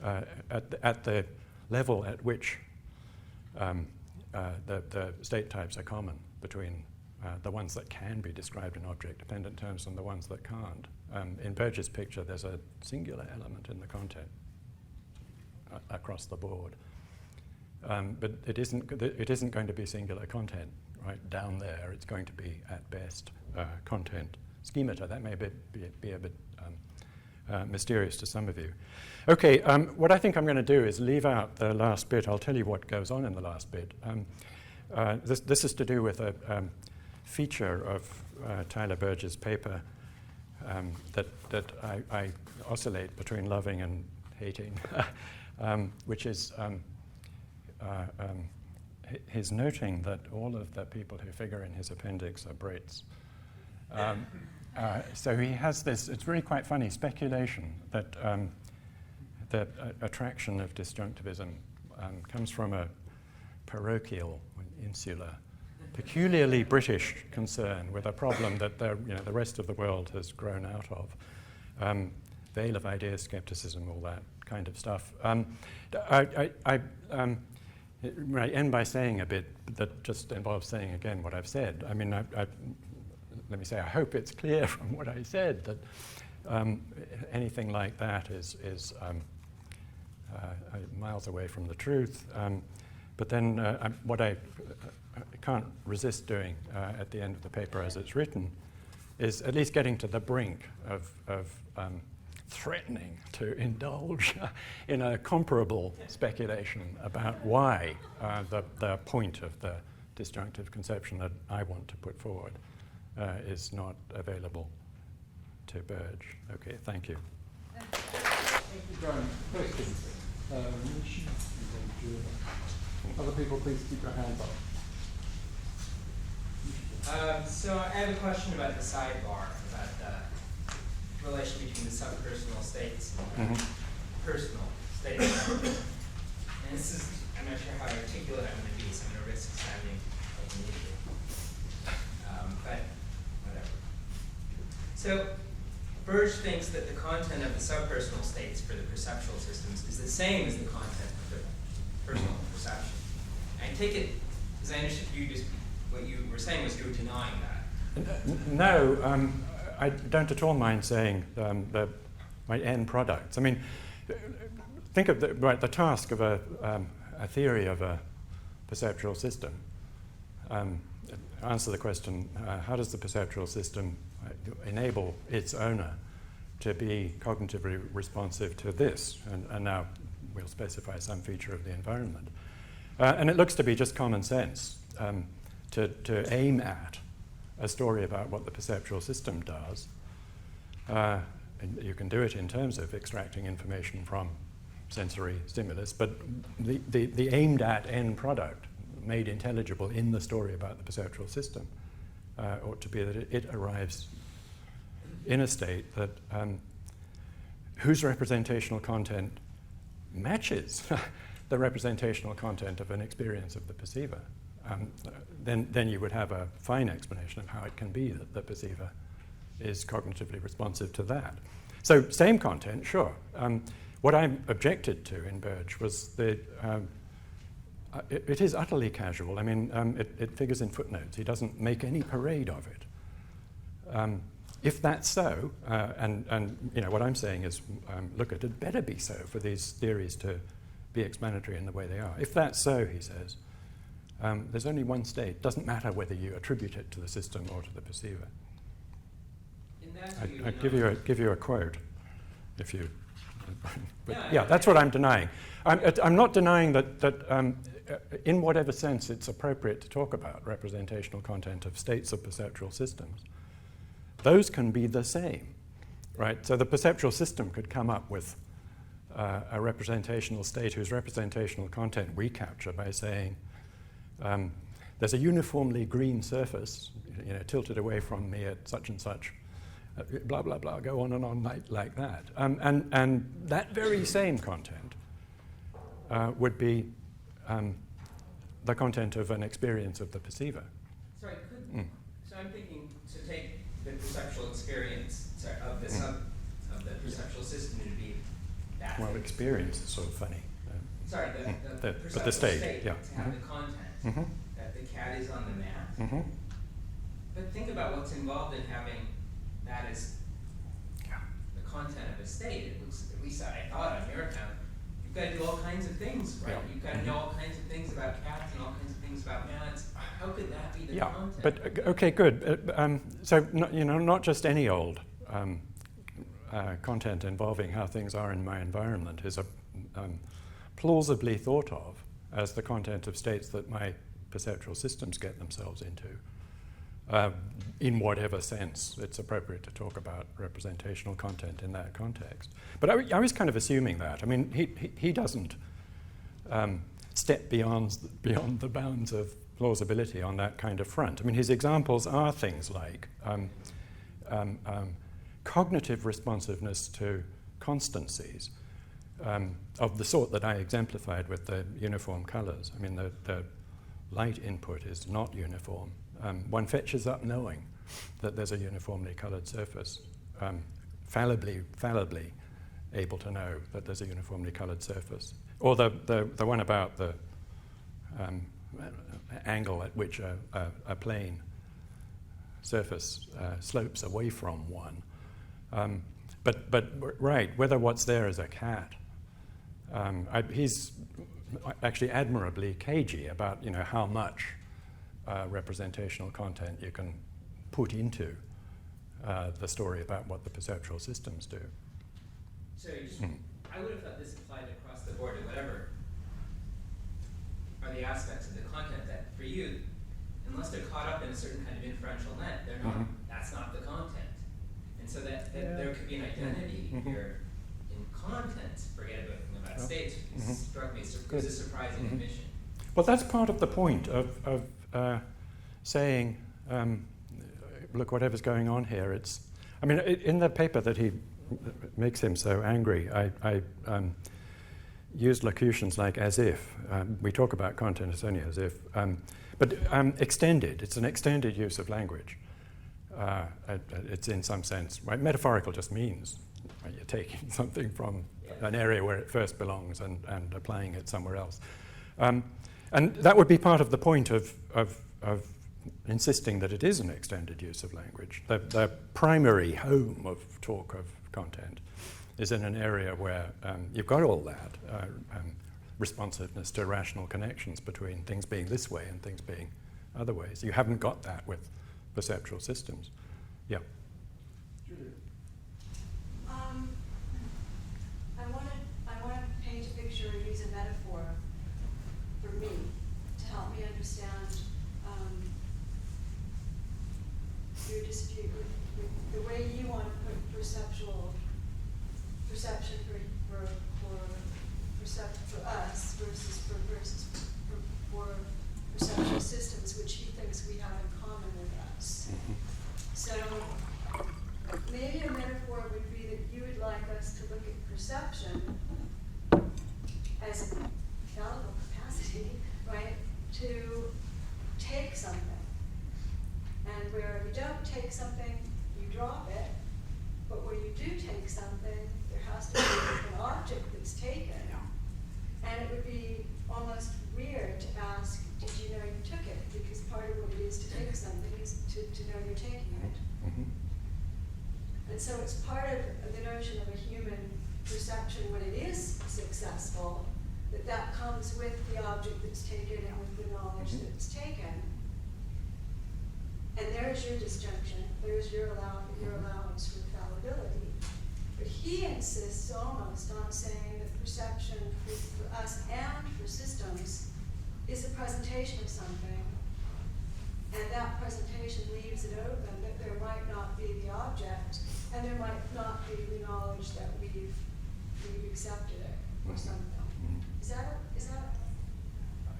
at the level at which the state types are common between the ones that can be described in object-dependent terms and the ones that can't. In Burge's picture, there's a singular element in the content across the board. But it isn't going to be singular content right down there. It's going to be, at best, content schemata. That may be a bit mysterious to some of you. Okay, what I think I'm going to do is leave out the last bit. I'll tell you what goes on in the last bit. This is to do with a feature of Tyler Burge's paper that I oscillate between loving and hating, which is his noting that all of the people who figure in his appendix are Brits. So he has this, it's really quite funny, speculation that the attraction of disjunctivism comes from a parochial, insular, peculiarly British concern with a problem that the rest of the world has grown out of. Veil of ideas, skepticism, all that kind of stuff. I end by saying a bit that just involves saying again what I've said. I mean, let me say, I hope it's clear from what I said that anything like that is miles away from the truth. But then what I can't resist doing at the end of the paper as it's written is at least getting to the brink of threatening to indulge in a comparable speculation about why the point of the disjunctive conception that I want to put forward is not available to Burge. Okay, thank you. Thank you, John. Questions? Nishi, other people, please keep your hands up. So I have a question about the sidebar, about the relation between the subpersonal states and personal states. And this is, I'm not sure how articulate I'm going to be, so I'm going to risk sounding like an idiot. But whatever. So Burge thinks that the content of the subpersonal states for the perceptual systems is the same as the content of the personal perception. And I take it, as I understood you, just what you were saying was you were denying that. No, I don't at all mind saying my end products. I mean, think of the task of a theory of a perceptual system. Answer the question, how does the perceptual system right, to enable its owner to be cognitively responsive to this. And now we'll specify some feature of the environment. And it looks to be just common sense to aim at a story about what the perceptual system does. And you can do it in terms of extracting information from sensory stimulus, but the aimed at end product made intelligible in the story about the perceptual system ought to be that it arrives in a state that whose representational content matches the representational content of an experience of the perceiver. Then you would have a fine explanation of how it can be that the perceiver is cognitively responsive to that. So same content, sure. What I objected to in Burge was it is utterly casual. I mean, it figures in footnotes. He doesn't make any parade of it. If that's so, and you know what I'm saying is, look, it had better be so for these theories to be explanatory in the way they are. If that's so, he says, there's only one state. Doesn't matter whether you attribute it to the system or to the perceiver. I'd give you a quote, if you. But yeah, that's what I'm denying. I'm not denying that in whatever sense it's appropriate to talk about representational content of states of perceptual systems. Those can be the same, right? So the perceptual system could come up with a representational state whose representational content we capture by saying, there's a uniformly green surface, you know, tilted away from me at such and such, blah, blah, blah, go on and on like that. And that very same content would be the content of an experience of the perceiver. Sorry, so I'm thinking to take the perceptual experience of the perceptual system to be that. Well, experience is sort of funny. Sorry, the perceptual state yeah. to have the content, that the cat is on the mat. But think about what's involved in having that as the content of a state. It looks, at least I thought on your account, you've got to do all kinds of things, right? Yeah. You've got to know all kinds of things about cats and all kinds of things about mats. How could that be the content? But okay, good. So not just any old content involving how things are in my environment is plausibly thought of as the content of states that my perceptual systems get themselves into. In whatever sense it's appropriate to talk about representational content in that context. But I was kind of assuming that. I mean, he doesn't step beyond the bounds of plausibility on that kind of front. I mean, his examples are things like cognitive responsiveness to constancies of the sort that I exemplified with the uniform colors. I mean, the light input is not uniform. One fetches up knowing that there's a uniformly colored surface, fallibly able to know that there's a uniformly colored surface. Or the one about the angle at which a plane surface slopes away from one. But right, whether what's there is a cat, he's actually admirably cagey about how much representational content you can put into the story about what the perceptual systems do. So I would have thought this applied across the board to whatever are the aspects of the content that for you, unless they're caught up in a certain kind of inferential net, they're not. That's not the content. And so that there could be an identity here in content. Forget about states. It struck me as a surprising admission. Well, that's part of the point of saying, look, whatever's going on here, in the paper that he makes him so angry, I used locutions like as if. We talk about content as only as if. But extended, it's an extended use of language. It's in some sense, right? Metaphorical just means you're taking something from an area where it first belongs and applying it somewhere else. And that would be part of the point of insisting that it is an extended use of language. The primary home of talk of content is in an area where you've got all that responsiveness to rational connections between things being this way and things being other ways. You haven't got that with perceptual systems. Yeah. understand your dispute with the way you want to put perception for us versus for perceptual systems, which he thinks we have in common with us. So maybe a metaphor would be that you would like us to look at perception as a fallible capacity, right, to take something. And where you don't take something, you drop it. But where you do take something, there has to be an object that's taken. And it would be almost weird to ask, did you know you took it? Because part of what it is to take something is to know you're taking it. Mm-hmm. And so it's part of the notion of a human perception when it is successful, that comes with the object that's taken and with the knowledge that it's taken. And there's your disjunction, there's your allowance for fallibility. But he insists almost on saying that perception for us and for systems is a presentation of something. And that presentation leaves it open that there might not be the object, and there might not be the knowledge that we've accepted it or something. Is that?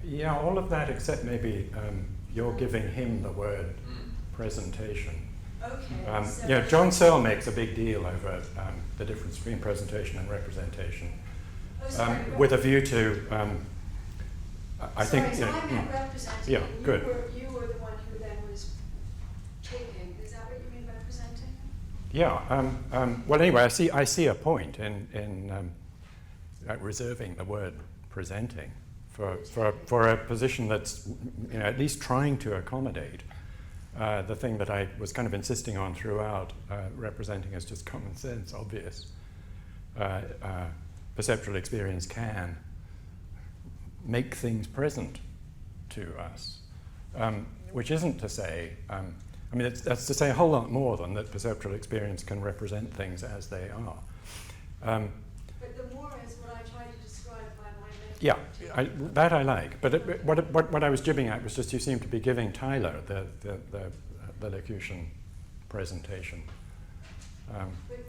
Yeah, all of that except maybe you're giving him the word presentation. Okay. Yeah, John Searle makes a big deal over the difference between presentation and representation, with a view to, I think. So I meant representing. Yeah, good. You were the one who then was taking. Is that what you mean by presenting? Yeah. Well, anyway, I see a point in reserving the word presenting for a position that's at least trying to accommodate the thing that I was kind of insisting on throughout, representing as just common sense, obvious. Perceptual experience can make things present to us, which isn't to say, that's to say a whole lot more than that perceptual experience can represent things as they are. But the more is what I try to describe by my method. Yeah, that I like. But what I was jibbing at was just you seem to be giving Tyler the locution presentation.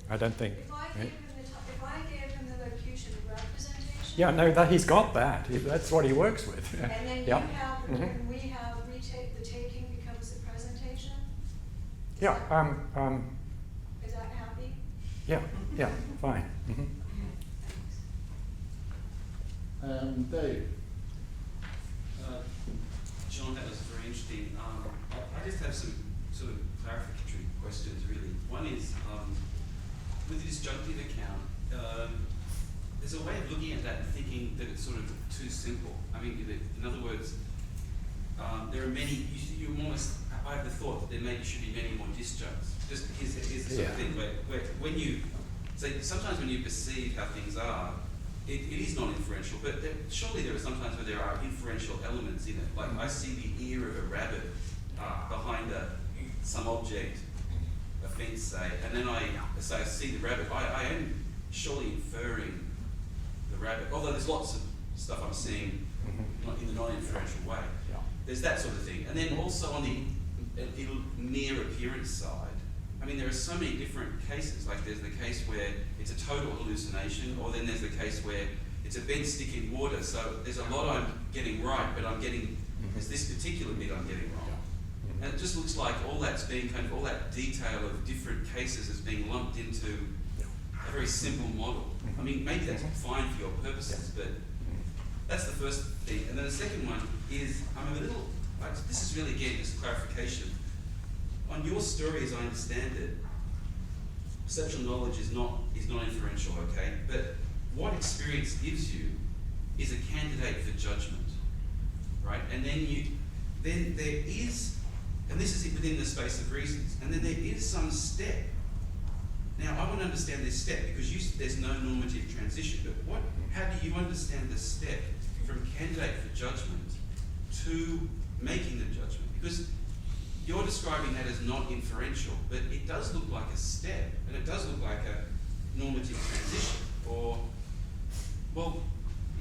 I don't think. If I gave him the locution representation. Yeah, no, that he's got that. That's what he works with. And then yeah. you have, and we have the taking becomes the presentation. Yeah. Is that happy? Yeah. Yeah. Fine. Mm-hmm. Dave. John, that was very interesting. I just have some sort of clarificatory questions, really. One is, with the disjunctive account, there's a way of looking at that and thinking that it's sort of too simple. I mean, in other words, there are many, I have the thought that there maybe should be many more disjuncts. Just here's the sort of thing where when you, so sometimes when you perceive how things are, it is non-inferential, but surely there are sometimes where there are inferential elements in it. Like I see the ear of a rabbit behind some object, a fence, say, and then I see the rabbit. I am surely inferring the rabbit, although there's lots of stuff I'm seeing in the non-inferential way. Yeah. There's that sort of thing. And then also on the near appearance side, I mean, there are so many different cases. Like there's the case where it's a total hallucination, or then there's the case where it's a bent stick in water. So there's a lot I'm getting right, but there's this particular bit I'm getting wrong. And it just looks like all that's being all that detail of different cases is being lumped into a very simple model. I mean, maybe that's fine for your purposes, but that's the first thing. And then the second one is, this is really, again, just clarification. On your story, as I understand it, perceptual knowledge is not inferential, okay? But what experience gives you is a candidate for judgment, right? And then there is, and this is within the space of reasons, and then there is some step. Now, I want to understand this step because there's no normative transition, but how do you understand the step from candidate for judgment to making the judgment? Because you're describing that as not inferential, but it does look like a step, and it does look like a normative transition. Or, well,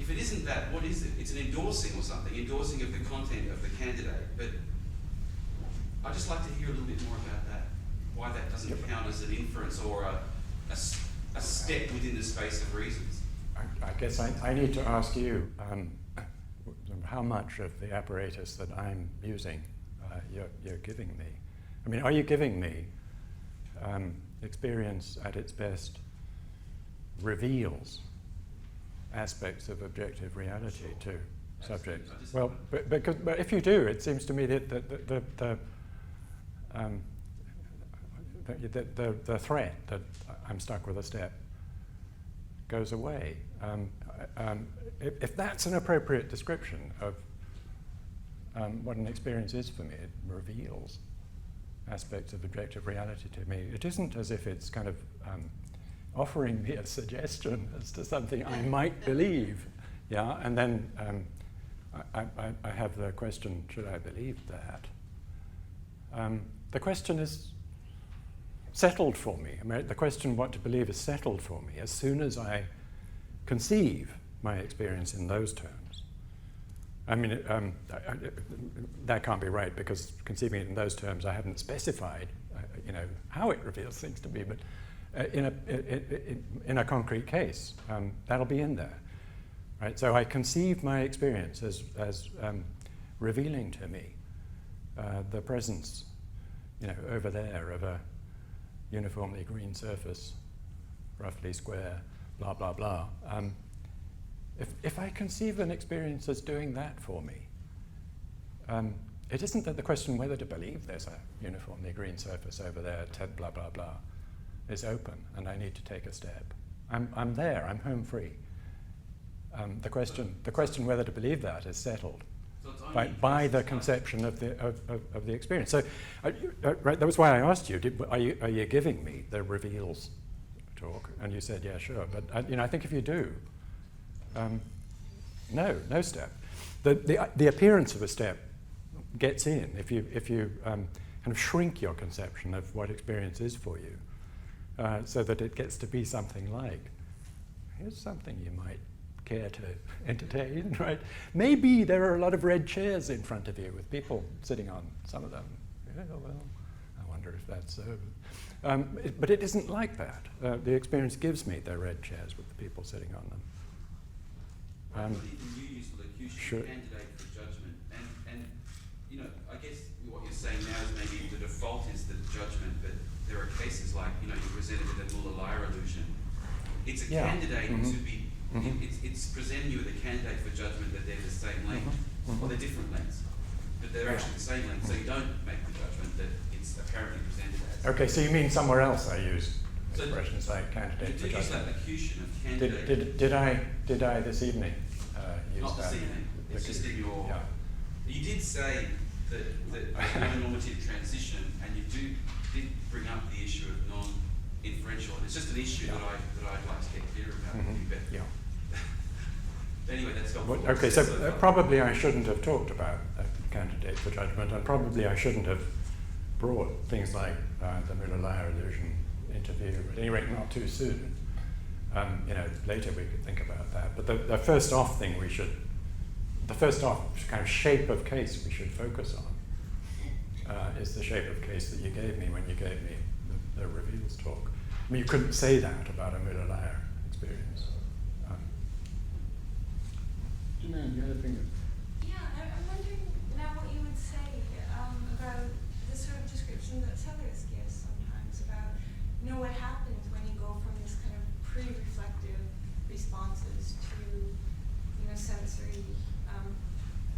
if it isn't that, what is it? It's an endorsing or something, endorsing of the content of the candidate. But I'd just like to hear a little bit more about that, why that doesn't count as an inference or a step within the space of reasons. I guess I need to ask you how much of the apparatus that I'm using you're giving me. I mean, are you giving me experience at its best reveals aspects of objective reality to subjects? Well, but if you do, it seems to me that the threat that I'm stuck with a step goes away. If that's an appropriate description of what an experience is for me, it reveals aspects of objective reality to me. It isn't as if it's kind of offering me a suggestion as to something I might believe, yeah, and then I have the question, should I believe that? The question is settled for me. I mean, the question what to believe is settled for me as soon as I conceive my experience in those terms. I mean, that can't be right, because conceiving it in those terms, I haven't specified, how it reveals things to me. But in a concrete case, that'll be in there, right? So I conceive my experience as revealing to me the presence, over there of a uniformly green surface, roughly square, blah blah blah. If I conceive an experience as doing that for me, it isn't that the question whether to believe there's a uniformly green surface over there, blah, blah, blah, is open, and I need to take a step. I'm there, I'm home free. The question whether to believe that is settled by the conception of the experience. So, right, that was why I asked you, are you giving me the reveals talk? And you said, yeah, sure. But I think if you do, no step. The appearance of a step gets in if you kind of shrink your conception of what experience is for you, so that it gets to be something like, here's something you might care to entertain, right? Maybe there are a lot of red chairs in front of you with people sitting on some of them. Yeah, well, I wonder if that's so. But it isn't like that. The experience gives me the red chairs with the people sitting on them. You use the locution, sure. Candidate for judgment, and I guess what you're saying now is maybe the default is the judgment, but there are cases like, you presented with the Muller-Lyer illusion. It's a candidate to be, it's presenting you with a candidate for judgment that they're the same length, or they're different lengths, but they're actually the same length, so you don't make the judgment that it's apparently presented as. Okay, so you mean somewhere else I use expressions like candidate for judgment. You use that locution of candidate. Did I this evening use Not that? this evening, it's just in your... Yeah. You did say that non-normative transition, and you did bring up the issue of non-inferential. It's just an issue that I'd like to get clear about. Yeah. Anyway, that's helpful. Okay, so probably I shouldn't have talked about a candidate for judgment, and probably I shouldn't have brought things like the Muller-Lyer illusion interview, at any rate not too soon. Later we could think about that. But the first off thing the first off kind of shape of case we should focus on is the shape of case that you gave me when you gave me the reveals talk. I mean, you couldn't say that about a Muller-Lyer experience. Jenann, you had a thing? Yeah, I'm wondering now what you would say about the sort of description that Sellars gives sometimes about, what happens when you go from this kind of pre-reflective responses to, sensory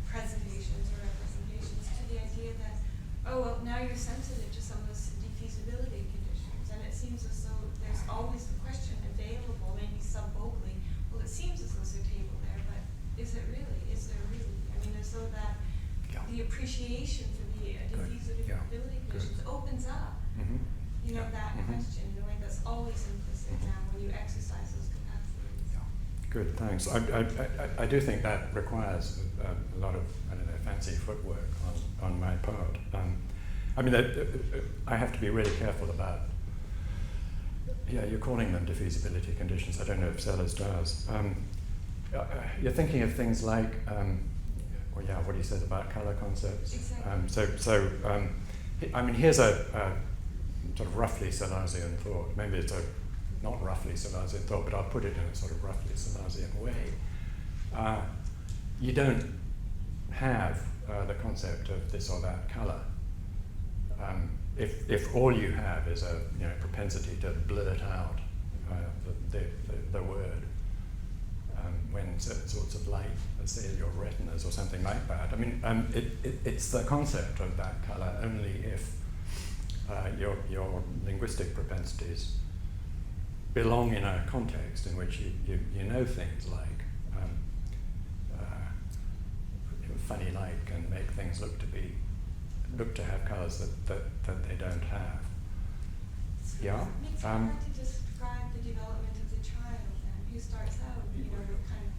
presentations or representations, to the idea that, oh, well, now you're sensitive to some of the defeasibility conditions, and it seems as though there's always the question available, maybe sub-vocally, well, it seems as though there's a table there, but is it really? Is there really? I mean, as though that the appreciation for the defeasibility conditions opens up, that question in a way that's always implicit now when you exercise those capacities. Good, thanks. I do think that requires a lot of, fancy footwork on my part. I have to be really careful about, you're calling them defeasibility conditions. I don't know if Sellars does. you're thinking of things like, what he says about color concepts. Exactly. I mean, here's a sort of roughly Sellarsian thought. Maybe it's a not roughly Sellarsian thought, but I'll put it in a sort of roughly Sellarsian way. You don't have the concept of this or that color. If all you have is a propensity to blurt out the word when certain sorts of light assail your retinas or something like that. I mean, it's the concept of that color only if your linguistic propensities belong in a context in which you know things like funny light can make things look to have colors that they don't have. Yeah. It's hard to describe the development of the child, and who starts out, kind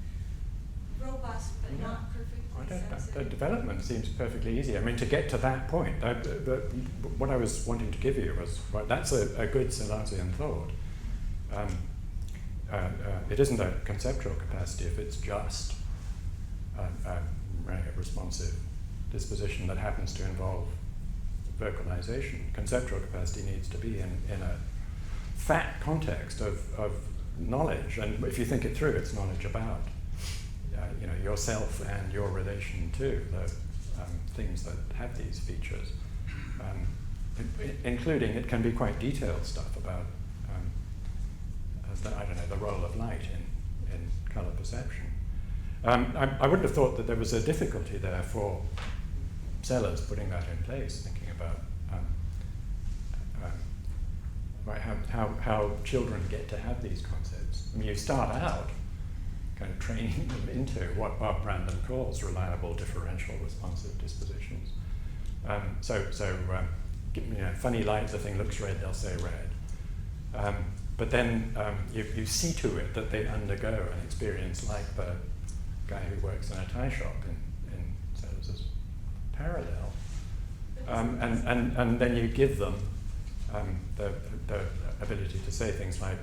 of robust but not perfectly sensitive. The development seems perfectly easy. I mean, to get to that point, what I was wanting to give you was, that's a good Sellarsian thought. It isn't a conceptual capacity if it's just a responsive disposition that happens to involve vocalization. Conceptual capacity needs to be in a fat context of knowledge, and if you think it through, it's knowledge about yourself and your relation to the things that have these features, including, it can be quite detailed stuff about the role of light in color perception. I wouldn't have thought that there was a difficulty there for Sellars putting that in place, thinking about how children get to have these concepts. I mean, you start out kind of training them into what Bob Brandon calls reliable differential responsive dispositions. Funny light, the thing looks red, they'll say red. But then you see to it that they undergo an experience like the guy who works in a tie shop in Sellars' parallel. And then you give them the ability to say things like,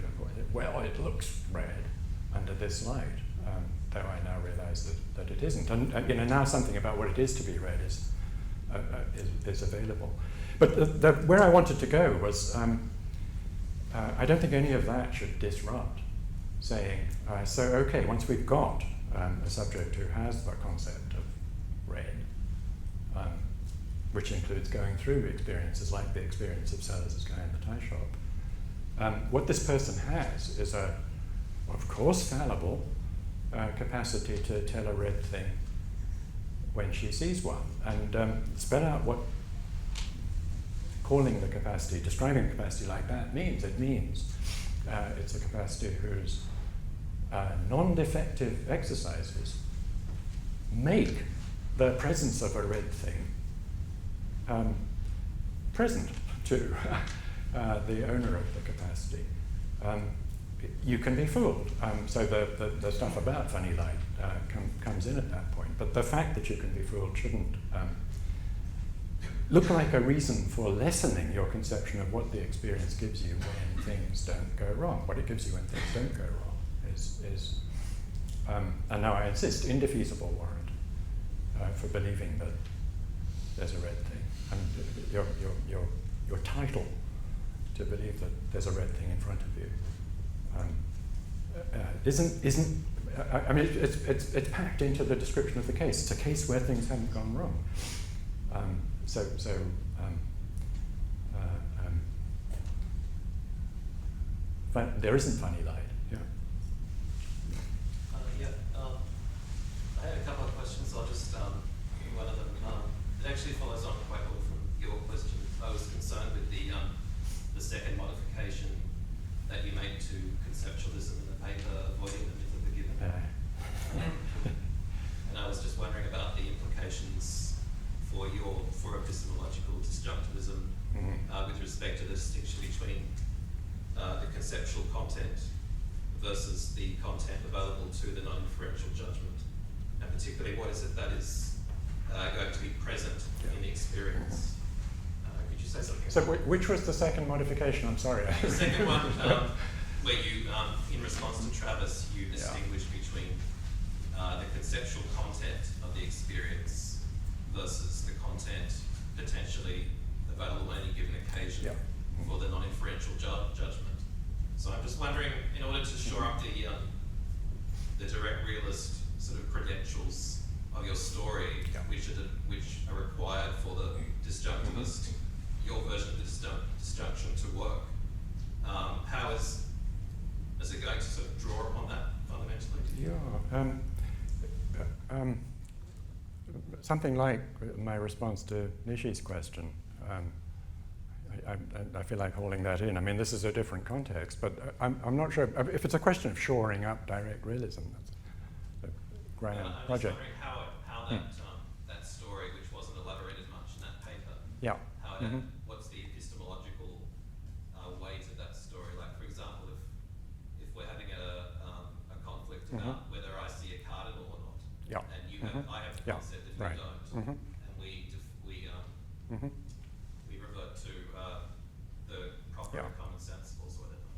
well, it looks red under this light, though I now realize that it isn't. And now something about what it is to be red is available. But where I wanted to go was, I don't think any of that should disrupt saying, okay, once we've got a subject who has the concept of red, which includes going through experiences like the experience of Sellars' guy in the tie shop, what this person has is of course, fallible capacity to tell a red thing when she sees one, and spell out what calling the capacity, describing the capacity like that means. It means it's a capacity whose non-defective exercises make the presence of a red thing present to the owner of the capacity. You can be fooled. So the stuff about funny light comes in at that point. But the fact that you can be fooled shouldn't look like a reason for lessening your conception of what the experience gives you when things don't go wrong. What it gives you when things don't go wrong is and now I insist, indefeasible warrant for believing that there's a red thing. And your title to believe that there's a red thing in front of you isn't. I mean, it's packed into the description of the case. It's a case where things haven't gone wrong. But there isn't funny light. Yeah. I had a couple of questions. I'll just one of them. It actually follows on quite well from your question. I was concerned with the second modification that you made to conceptualism in the paper, avoiding the myth of the given. And I was just wondering about the implications for epistemological disjunctivism with respect to the distinction between the conceptual content versus the content available to the non-inferential judgment, and particularly what is it that is going to be present in the experience. Could you say something? So which was the second modification? I'm sorry. The second one, where you, in response to Travis, you distinguish between conceptual content of the experience versus the content potentially available on any given occasion for the non-inferential judgment. So I'm just wondering, in order to shore up the direct realist sort of credentials of your story, which are required for the disjunctivist, your version of the disjunction to work, how is it going to sort of draw upon that fundamentally? Something like my response to Nishi's question. I feel like holding that in. I mean, this is a different context, but I'm not sure if it's a question of shoring up direct realism. That's a grand project. I'm just wondering how that story, which wasn't elaborated much in that paper, how what's the epistemological weight of that story? Like, for example, if we're having a conflict about whether I see a cardinal or not, and you have, I have the concept that you don't, and we revert to the proper common sense or whatever.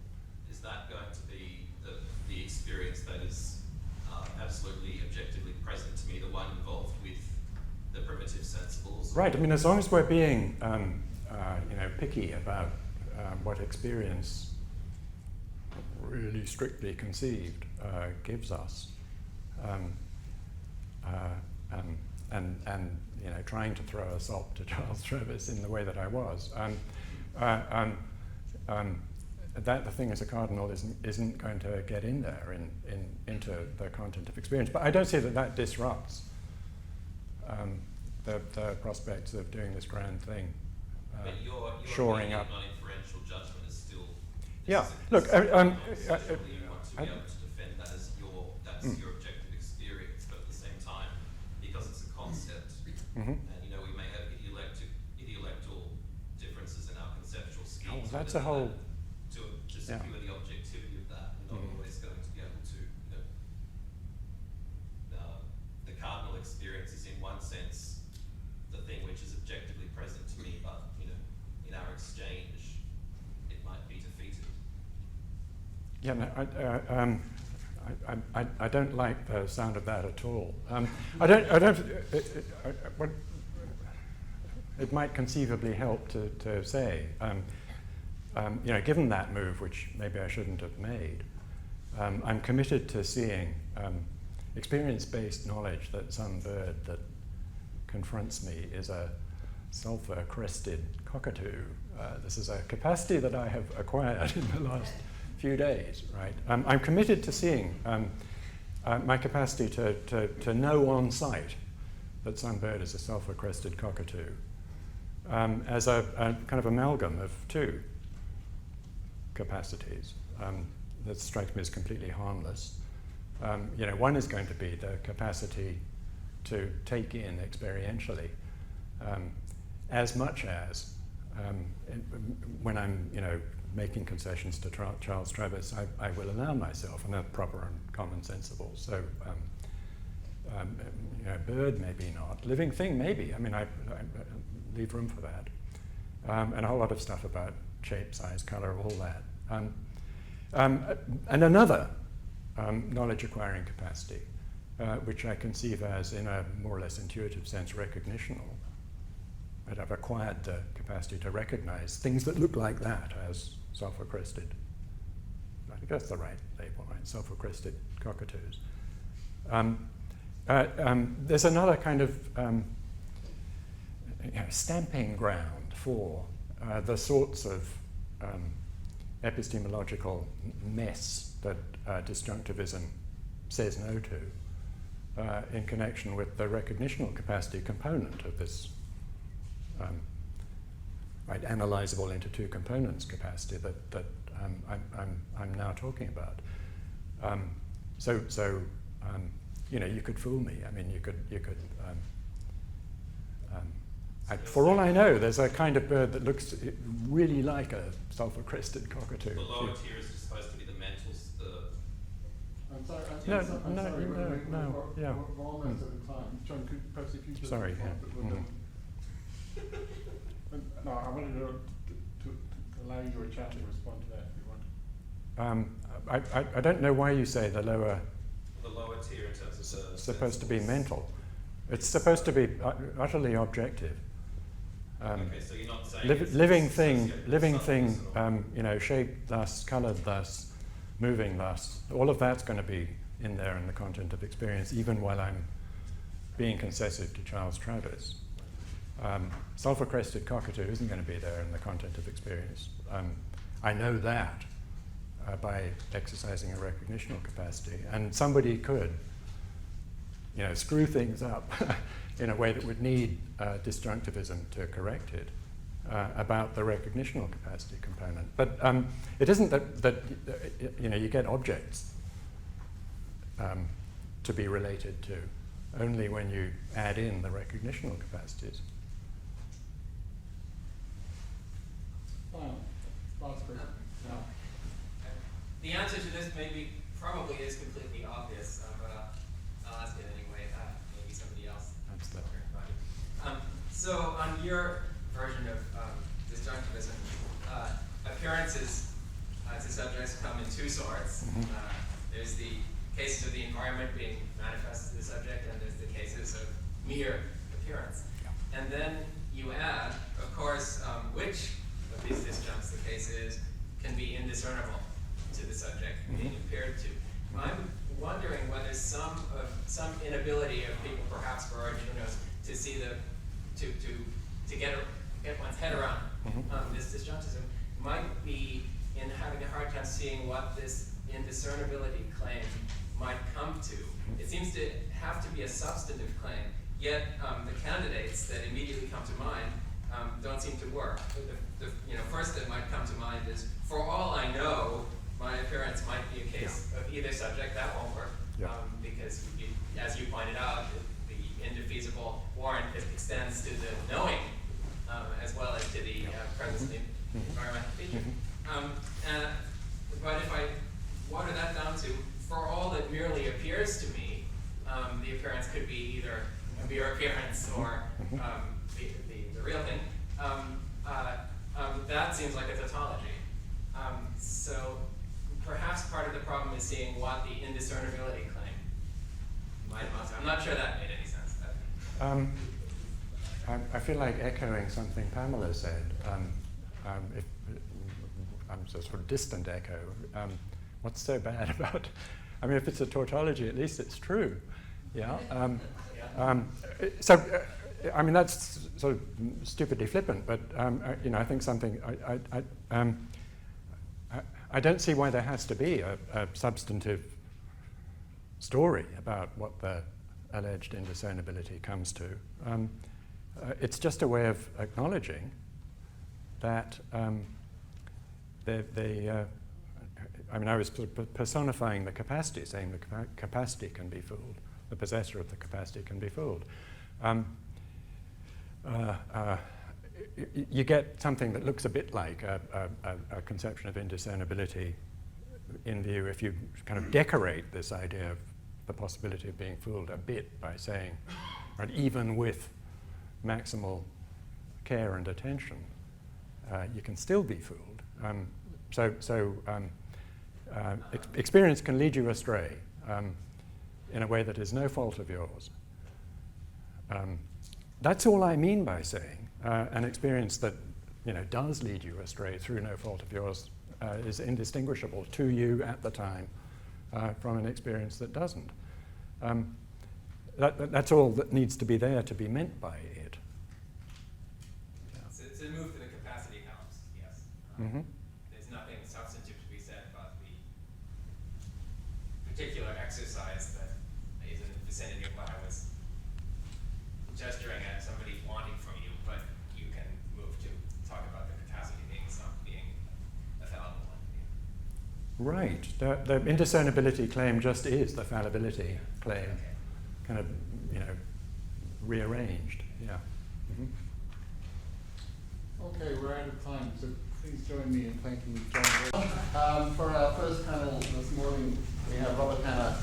Is that going to be the experience that is absolutely objectively present to me, the one involved with the primitive sensibles? Right. I mean, as long as we're being picky about what experience really strictly conceived gives us, and trying to throw a sop to Charles Travis in the way that I was, that the thing as a cardinal isn't going to get in there into the content of experience. But I don't see that disrupts the prospects of doing this grand thing. But your shoring up. Non-inferential judgment is still. Look, you want to be able to defend that as your objective experience, but at the same time, because it's a concept, and we may have idealectal differences in our conceptual schemes. That's a whole. To secure the objectivity of that, we're not always going to be able to. The cardinal experience is, in one sense, the thing which is objectively present to me, but in our exchange, it might be defeated. Yeah, no, I don't like the sound of that at all. It might conceivably help to say, given that move, which maybe I shouldn't have made, I'm committed to seeing experience-based knowledge that some bird that confronts me is a sulfur-crested cockatoo. This is a capacity that I have acquired in the last few days, right? I'm committed to seeing my capacity to know on sight that some bird is a sulfur-crested cockatoo as a kind of amalgam of two capacities that strikes me as completely harmless. One is going to be the capacity to take in experientially as much as when I'm making concessions to Charles Travis, I will allow myself, and they're proper and common sensible. So bird maybe not, living thing maybe. I mean, I leave room for that, and a whole lot of stuff about shape, size, color, all that. And another knowledge acquiring capacity, which I conceive as, in a more or less intuitive sense, recognitional. But I've acquired the capacity to recognize things that look like that as sulfur-crested. I think that's the right label, right? Sulfur-crested cockatoos. There's another kind of stamping ground for the sorts of epistemological mess that disjunctivism says no to in connection with the recognitional capacity component of this analyzable into two components capacity that I'm now talking about. You could fool me. I mean, you could. For all I know, there's a kind of bird that looks really like a sulfur-crested cockatoo. The lower tier is supposed to be the mentals. I'm sorry. No. We're almost at the time. John, perhaps if you just sorry. No, I wanted to allow you a chance to respond to that if you want. I don't know why you say the lower. The lower tier in terms of the supposed to be mental. It's supposed to be utterly objective. Okay, so you're not saying Living thing, shaped thus, coloured thus, moving thus. All of that's going to be in there in the content of experience, even while I'm being concessive to Charles Travis. Sulphur-crested cockatoo isn't going to be there in the content of experience. I know that by exercising a recognitional capacity, and somebody could, screw things up in a way that would need disjunctivism to correct it about the recognitional capacity component. But it isn't that you get objects to be related to only when you add in the recognitional capacities. The answer to this probably is completely obvious, but I'll ask it anyway. Maybe somebody else. So on your version of disjunctivism, appearances to subjects come in two sorts. There's the cases of the environment being manifest to the subject, and there's the cases of mere appearance. Yeah. And then you add, of course, which of these disjuncts the case is can be indiscernible to the subject being appeared to. I'm wondering whether some inability of people, perhaps for our Junos, to see to get one's head around this disjunctism might be in having a hard time seeing what this indiscernibility claim might come to. It seems to have to be a substantive claim, yet the candidates that immediately come to mind don't seem to work. The first that might come to mind is, for all I know, my appearance might be a case of either subject. That won't work because, as you pointed out, the indefeasible warrant extends to the knowing as well as to the presence of the environmental feature. But if I water that down to, for all that merely appears to me, the appearance could be either a mere appearance or the real thing. That seems like a tautology. So perhaps part of the problem is seeing what the indiscernibility claim might amount to. I'm not sure that made any sense. I feel like echoing something Pamela said. If I'm a sort of distant echo. What's so bad about? I mean, if it's a tautology, at least it's true. Yeah. I mean, that's sort of stupidly flippant, but I think something. I don't see why there has to be a substantive story about what the alleged indiscernibility comes to. It's just a way of acknowledging that I was personifying the capacity, saying the capacity can be fooled. The possessor of the capacity can be fooled. You get something that looks a bit like a conception of indiscernibility in view if you kind of decorate this idea of the possibility of being fooled a bit by saying, right, even with maximal care and attention, you can still be fooled. Experience can lead you astray in a way that is no fault of yours. That's all I mean by saying an experience that does lead you astray through no fault of yours is indistinguishable to you at the time from an experience that doesn't. That's all that needs to be there to be meant by it. Yeah. To move to the capacity counts, yes. There's nothing substantive to be said about the particular exercise that is in the vicinity of what I was gesturing at somebody wanting from you, but you can move to talk about the capacity being a fallible entity. Right. The indiscernibility claim just is the fallibility claim, kind of, rearranged. Yeah. Okay, we're out of time, so please join me in thanking John. For our first panel this morning, we have Robert Hanna,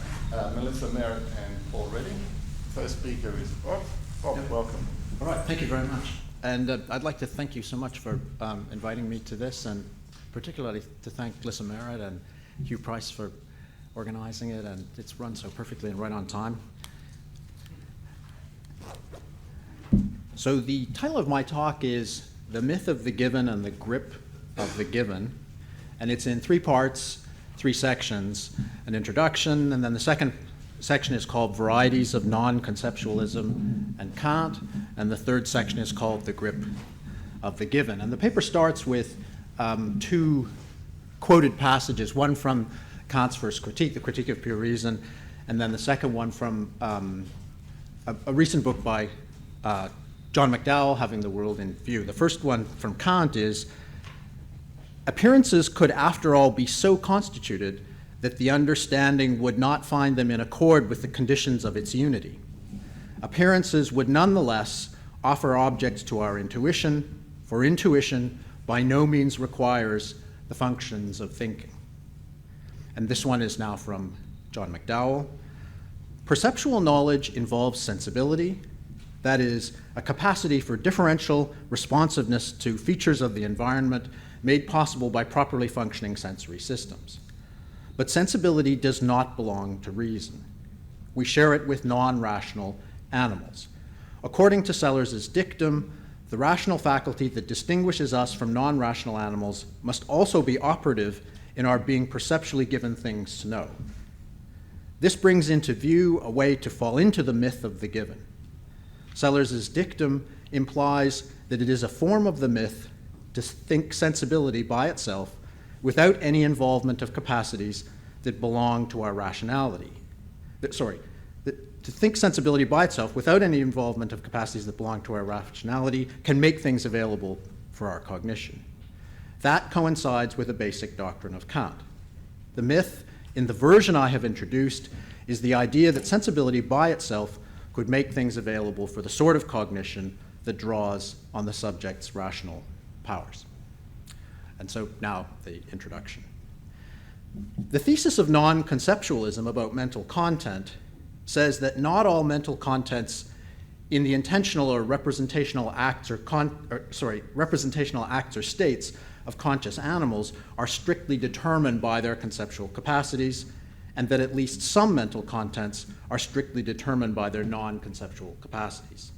Melissa Merritt, and Paul Redding. First speaker is Bob. Welcome. All right, thank you very much. And I'd like to thank you so much for inviting me to this, and particularly to thank Melissa Merritt and Hugh Price for organizing it, and it's run so perfectly and right on time. So the title of my talk is The Myth of the Given and the Grip of the Given, and it's in 3 parts, 3 sections, an introduction, and then the second section is called Varieties of Non-Conceptualism and Kant, and the third section is called The Grip of the Given. And the paper starts with 2 quoted passages, one from Kant's first critique, the Critique of Pure Reason, and then the second one from a recent book by John McDowell, Having the World in View. The first one from Kant is, appearances could after all be so constituted that the understanding would not find them in accord with the conditions of its unity. Appearances would nonetheless offer objects to our intuition, for intuition by no means requires the functions of thinking. And this one is now from John McDowell. Perceptual knowledge involves sensibility, that is, a capacity for differential responsiveness to features of the environment made possible by properly functioning sensory systems. But sensibility does not belong to reason. We share it with non-rational animals. According to Sellars' dictum, the rational faculty that distinguishes us from non-rational animals must also be operative in our being perceptually given things to know. This brings into view a way to fall into the myth of the given. Sellars' dictum implies that it is a form of the myth to think sensibility by itself without any involvement of capacities that belong to our rationality. To think sensibility by itself without any involvement of capacities that belong to our rationality can make things available for our cognition. That coincides with a basic doctrine of Kant. The myth, in the version I have introduced, is the idea that sensibility by itself could make things available for the sort of cognition that draws on the subject's rational powers. And so now the introduction. The thesis of non-conceptualism about mental content says that not all mental contents in the intentional or representational acts or states of conscious animals are strictly determined by their conceptual capacities, and that at least some mental contents are strictly determined by their non-conceptual capacities.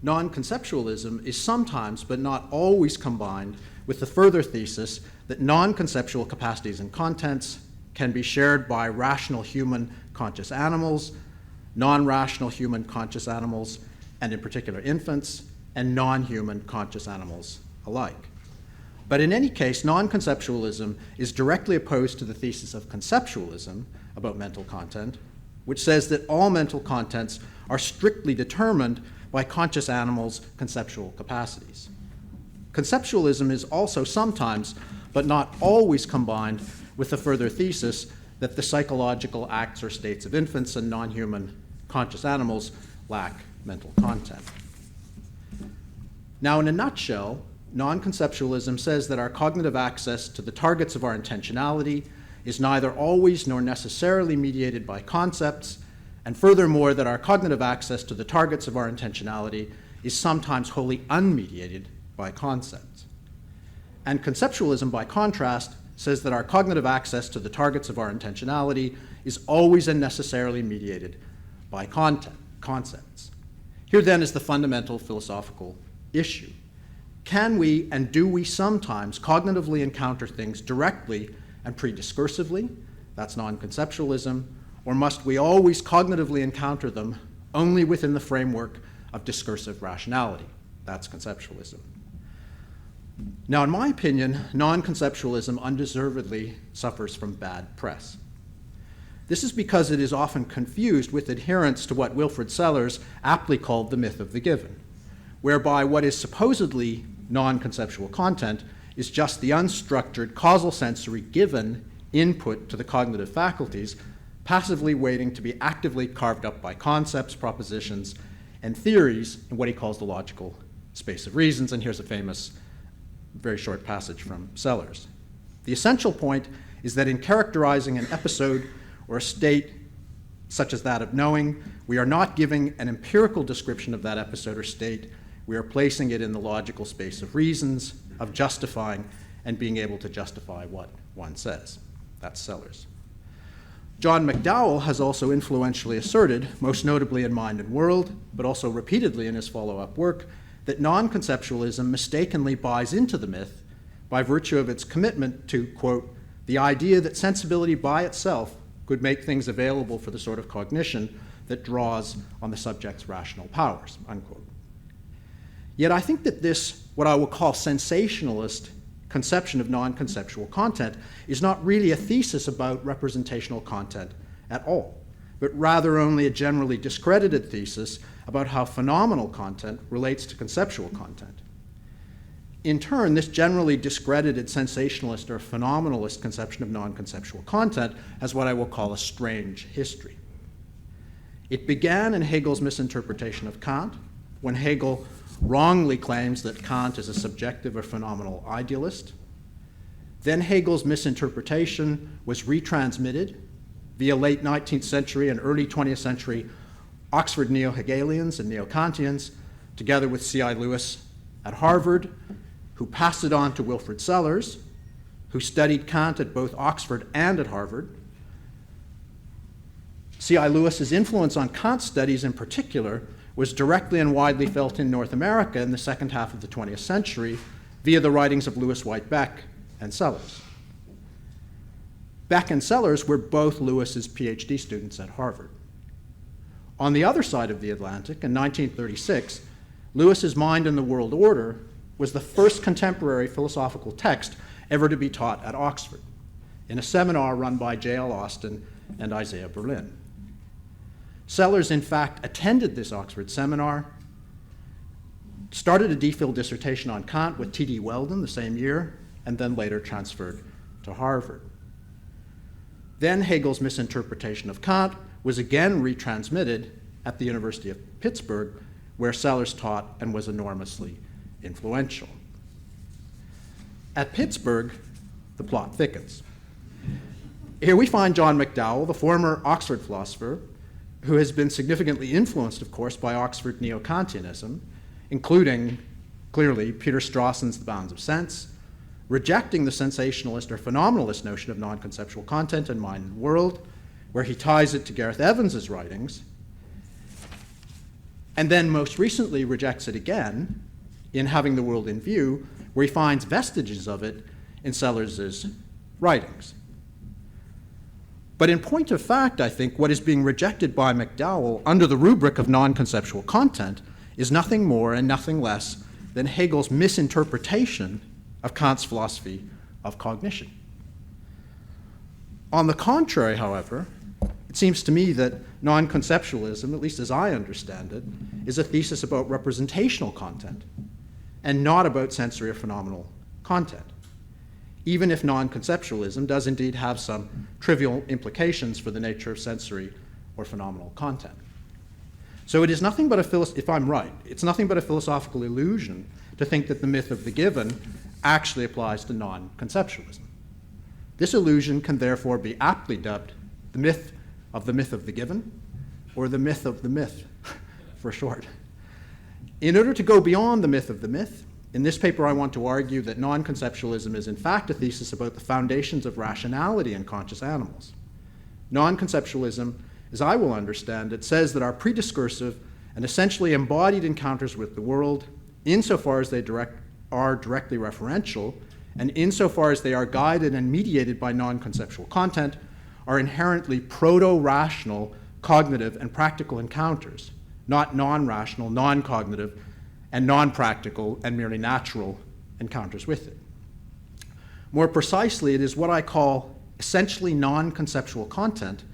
Non-conceptualism is sometimes, but not always, combined with the further thesis that non-conceptual capacities and contents can be shared by rational human conscious animals, non-rational human conscious animals, and in particular infants, and non-human conscious animals alike. But in any case, non-conceptualism is directly opposed to the thesis of conceptualism about mental content, which says that all mental contents are strictly determined by conscious animals' conceptual capacities. Conceptualism is also sometimes, but not always, combined with the further thesis that the psychological acts or states of infants and non-human conscious animals lack mental content. Now, in a nutshell, non-conceptualism says that our cognitive access to the targets of our intentionality is neither always nor necessarily mediated by concepts, and furthermore, that our cognitive access to the targets of our intentionality is sometimes wholly unmediated by concepts. And conceptualism, by contrast, says that our cognitive access to the targets of our intentionality is always and necessarily mediated by concepts. Here then is the fundamental philosophical issue. Can we and do we sometimes cognitively encounter things directly and prediscursively? That's non-conceptualism. Or must we always cognitively encounter them only within the framework of discursive rationality? That's conceptualism. Now, in my opinion, non-conceptualism undeservedly suffers from bad press. This is because it is often confused with adherence to what Wilfrid Sellars aptly called the myth of the given, whereby what is supposedly non-conceptual content is just the unstructured causal sensory given input to the cognitive faculties, passively waiting to be actively carved up by concepts, propositions, and theories in what he calls the logical space of reasons. And here's a famous, very short passage from Sellars. The essential point is that in characterizing an episode or a state such as that of knowing, we are not giving an empirical description of that episode or state. We are placing it in the logical space of reasons, of justifying, and being able to justify what one says. That's Sellars. John McDowell has also influentially asserted, most notably in Mind and World, but also repeatedly in his follow-up work, that non-conceptualism mistakenly buys into the myth by virtue of its commitment to, quote, the idea that sensibility by itself could make things available for the sort of cognition that draws on the subject's rational powers, unquote. Yet I think that this, what I will call sensationalist conception of non-conceptual content, is not really a thesis about representational content at all, but rather only a generally discredited thesis about how phenomenal content relates to conceptual content. In turn, this generally discredited sensationalist or phenomenalist conception of non-conceptual content has what I will call a strange history. It began in Hegel's misinterpretation of Kant, when Hegel wrongly claims that Kant is a subjective or phenomenal idealist. Then Hegel's misinterpretation was retransmitted via late 19th century and early 20th century Oxford neo-Hegelians and neo-Kantians, together with C.I. Lewis at Harvard, who passed it on to Wilfrid Sellars, who studied Kant at both Oxford and at Harvard. C.I. Lewis's influence on Kant studies in particular was directly and widely felt in North America in the second half of the 20th century via the writings of Louis White Beck and Sellars. Beck and Sellars were both Lewis's PhD students at Harvard. On the other side of the Atlantic, in 1936, Lewis's Mind and the World Order was the first contemporary philosophical text ever to be taught at Oxford, in a seminar run by J.L. Austin and Isaiah Berlin. Sellars, in fact, attended this Oxford seminar, started a DPhil dissertation on Kant with T.D. Weldon the same year, and then later transferred to Harvard. Then Hegel's misinterpretation of Kant was again retransmitted at the University of Pittsburgh, where Sellars taught and was enormously influential. At Pittsburgh, the plot thickens. Here we find John McDowell, the former Oxford philosopher, who has been significantly influenced, of course, by Oxford neo-Kantianism, including, clearly, Peter Strawson's The Bounds of Sense, rejecting the sensationalist or phenomenalist notion of non-conceptual content in Mind and World, where he ties it to Gareth Evans's writings, and then most recently rejects it again in Having the World in View, where he finds vestiges of it in Sellars's writings. But in point of fact, I think what is being rejected by McDowell under the rubric of non-conceptual content is nothing more and nothing less than Hegel's misinterpretation of Kant's philosophy of cognition. On the contrary, however, it seems to me that non-conceptualism, at least as I understand it, is a thesis about representational content and not about sensory or phenomenal content, even if non-conceptualism does indeed have some trivial implications for the nature of sensory or phenomenal content. So it is nothing but if I'm right, it's nothing but a philosophical illusion to think that the myth of the given actually applies to non-conceptualism. This illusion can therefore be aptly dubbed the myth of the given, or the myth of the myth, for short. In order to go beyond the myth of the myth, in this paper I want to argue that non-conceptualism is in fact a thesis about the foundations of rationality in conscious animals. Non-conceptualism, as I will understand it, says that our prediscursive and essentially embodied encounters with the world, insofar as they are directly referential, and insofar as they are guided and mediated by non-conceptual content, are inherently proto-rational, cognitive, and practical encounters, not non-rational, non-cognitive, and non-practical and merely natural encounters with it. More precisely, it is what I call essentially non-conceptual content,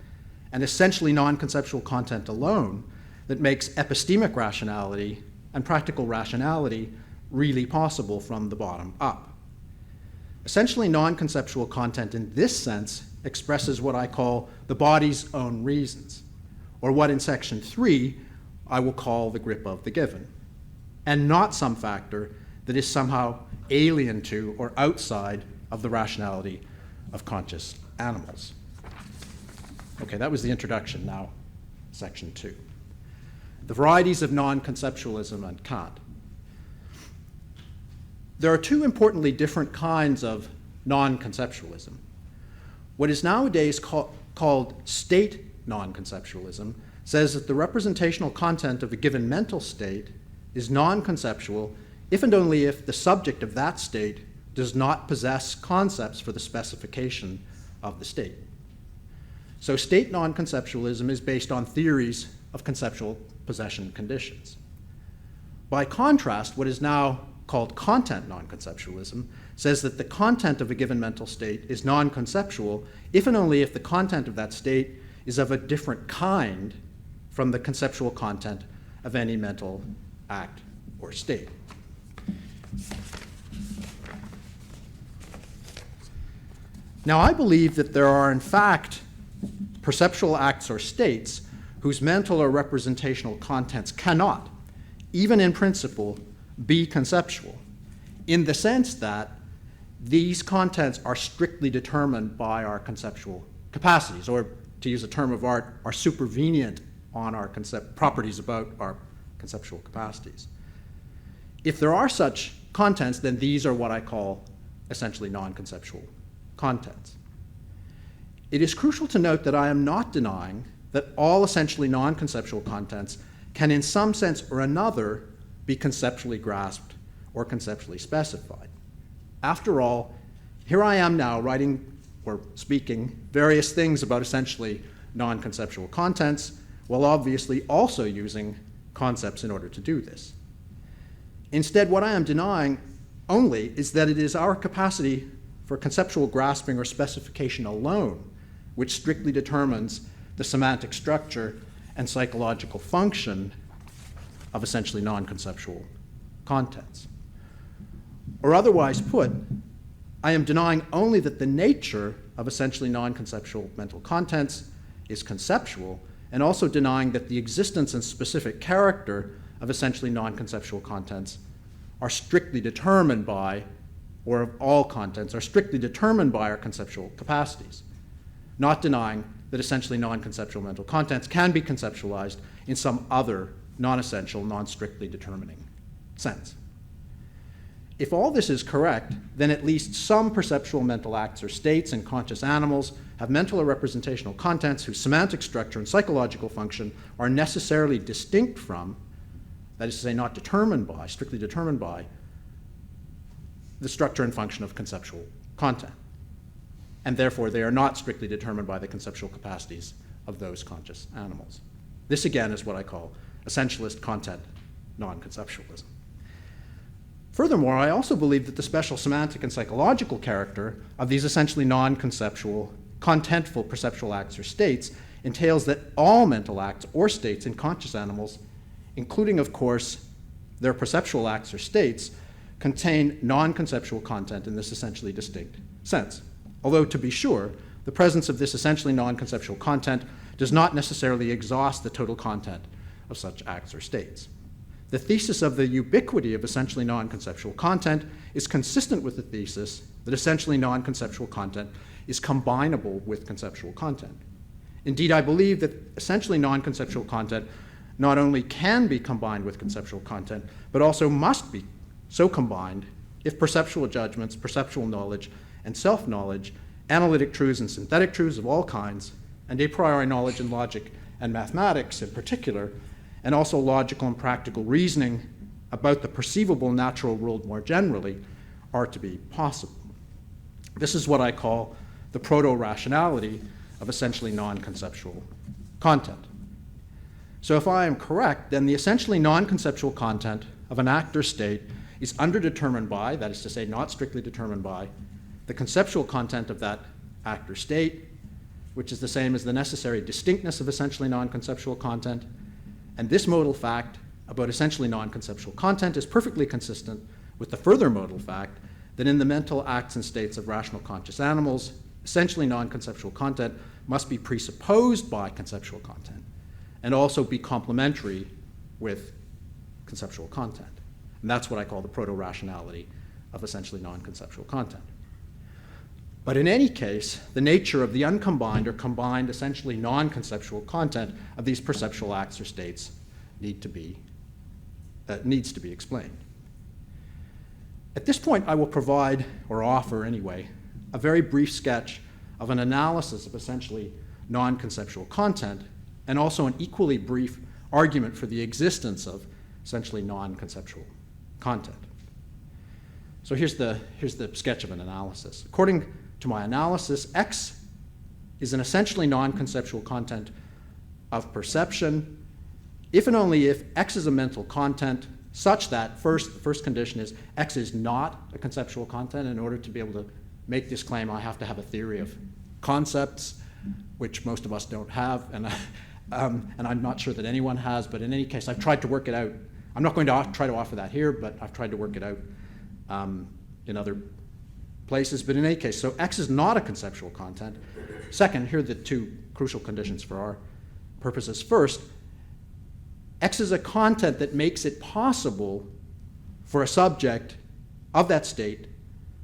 and essentially non-conceptual content alone, that makes epistemic rationality and practical rationality really possible from the bottom up. Essentially non-conceptual content in this sense expresses what I call the body's own reasons, or what in section 3 I will call the grip of the given, and not some factor that is somehow alien to or outside of the rationality of conscious animals. Okay, that was the introduction. Now, section 2. The varieties of non-conceptualism and Kant. There are two importantly different kinds of non-conceptualism. What is nowadays called called state non-conceptualism says that the representational content of a given mental state is non-conceptual if and only if the subject of that state does not possess concepts for the specification of the state. So state non-conceptualism is based on theories of conceptual possession conditions. By contrast, what is now called content non-conceptualism says that the content of a given mental state is non-conceptual if and only if the content of that state is of a different kind from the conceptual content of any mental act or state. Now, I believe that there are, in fact, perceptual acts or states whose mental or representational contents cannot, even in principle, be conceptual, in the sense that these contents are strictly determined by our conceptual capacities, or to use a term of art, are supervenient on our properties about our conceptual capacities. If there are such contents, then these are what I call essentially non-conceptual contents. It is crucial to note that I am not denying that all essentially non-conceptual contents can in some sense or another be conceptually grasped or conceptually specified. After all, here I am now writing or speaking various things about essentially non-conceptual contents, while obviously also using concepts in order to do this. Instead, what I am denying only is that it is our capacity for conceptual grasping or specification alone which strictly determines the semantic structure and psychological function of essentially non-conceptual contents. Or otherwise put, I am denying only that the nature of essentially non-conceptual mental contents is conceptual, and also denying that the existence and specific character of essentially non-conceptual contents are strictly determined by, or of all contents, are strictly determined by our conceptual capacities. Not denying that essentially non-conceptual mental contents can be conceptualized in some other non-essential, non-strictly determining sense. If all this is correct, then at least some perceptual mental acts or states in conscious animals have mental or representational contents whose semantic structure and psychological function are necessarily distinct from, that is to say, not determined by, strictly determined by, the structure and function of conceptual content. And therefore, they are not strictly determined by the conceptual capacities of those conscious animals. This, again, is what I call essentialist content non-conceptualism. Furthermore, I also believe that the special semantic and psychological character of these essentially non-conceptual, contentful perceptual acts or states entails that all mental acts or states in conscious animals, including, of course, their perceptual acts or states, contain non-conceptual content in this essentially distinct sense. Although, to be sure, the presence of this essentially non-conceptual content does not necessarily exhaust the total content of such acts or states. The thesis of the ubiquity of essentially non-conceptual content is consistent with the thesis that essentially non-conceptual content is combinable with conceptual content. Indeed, I believe that essentially non-conceptual content not only can be combined with conceptual content, but also must be so combined if perceptual judgments, perceptual knowledge, and self-knowledge, analytic truths and synthetic truths of all kinds, and a priori knowledge in logic and mathematics in particular, and also logical and practical reasoning about the perceivable natural world more generally, are to be possible. This is what I call the proto-rationality of essentially non-conceptual content. So if I am correct, then the essentially non-conceptual content of an act or state is underdetermined by, that is to say, not strictly determined by, the conceptual content of that act or state, which is the same as the necessary distinctness of essentially non-conceptual content. And this modal fact about essentially non-conceptual content is perfectly consistent with the further modal fact that in the mental acts and states of rational conscious animals, essentially non-conceptual content must be presupposed by conceptual content and also be complementary with conceptual content. And that's what I call the proto-rationality of essentially non-conceptual content. But in any case, the nature of the uncombined or combined essentially non-conceptual content of these perceptual acts or states needs to be explained. At this point, I will provide, or offer anyway, a very brief sketch of an analysis of essentially non-conceptual content, and also an equally brief argument for the existence of essentially non-conceptual content. So here's the sketch of an analysis. According to my analysis, X is an essentially non-conceptual content of perception if and only if X is a mental content such that the first condition is X is not a conceptual content. In order to be able to make this claim, I have to have a theory of concepts, which most of us don't have, and I'm not sure that anyone has, but in any case, I've tried to work it out. I'm not going to try to offer that here, but I've tried to work it out in other places. But in any case, so X is not a conceptual content. Second, here are the two crucial conditions for our purposes. First, X is a content that makes it possible for a subject of that state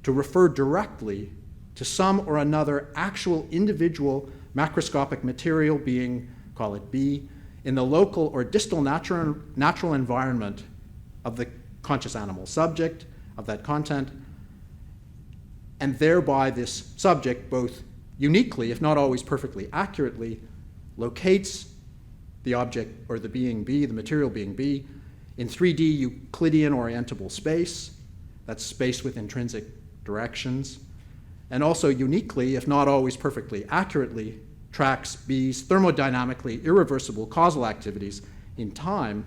to refer directly to some or another actual individual macroscopic material being, call it B, in the local or distal natural environment of the conscious animal subject of that content, and thereby this subject both uniquely, if not always perfectly accurately, locates the object or the being B, the material being B, in 3D Euclidean orientable space, that's space with intrinsic directions, and also uniquely, if not always perfectly accurately, tracks B's thermodynamically irreversible causal activities in time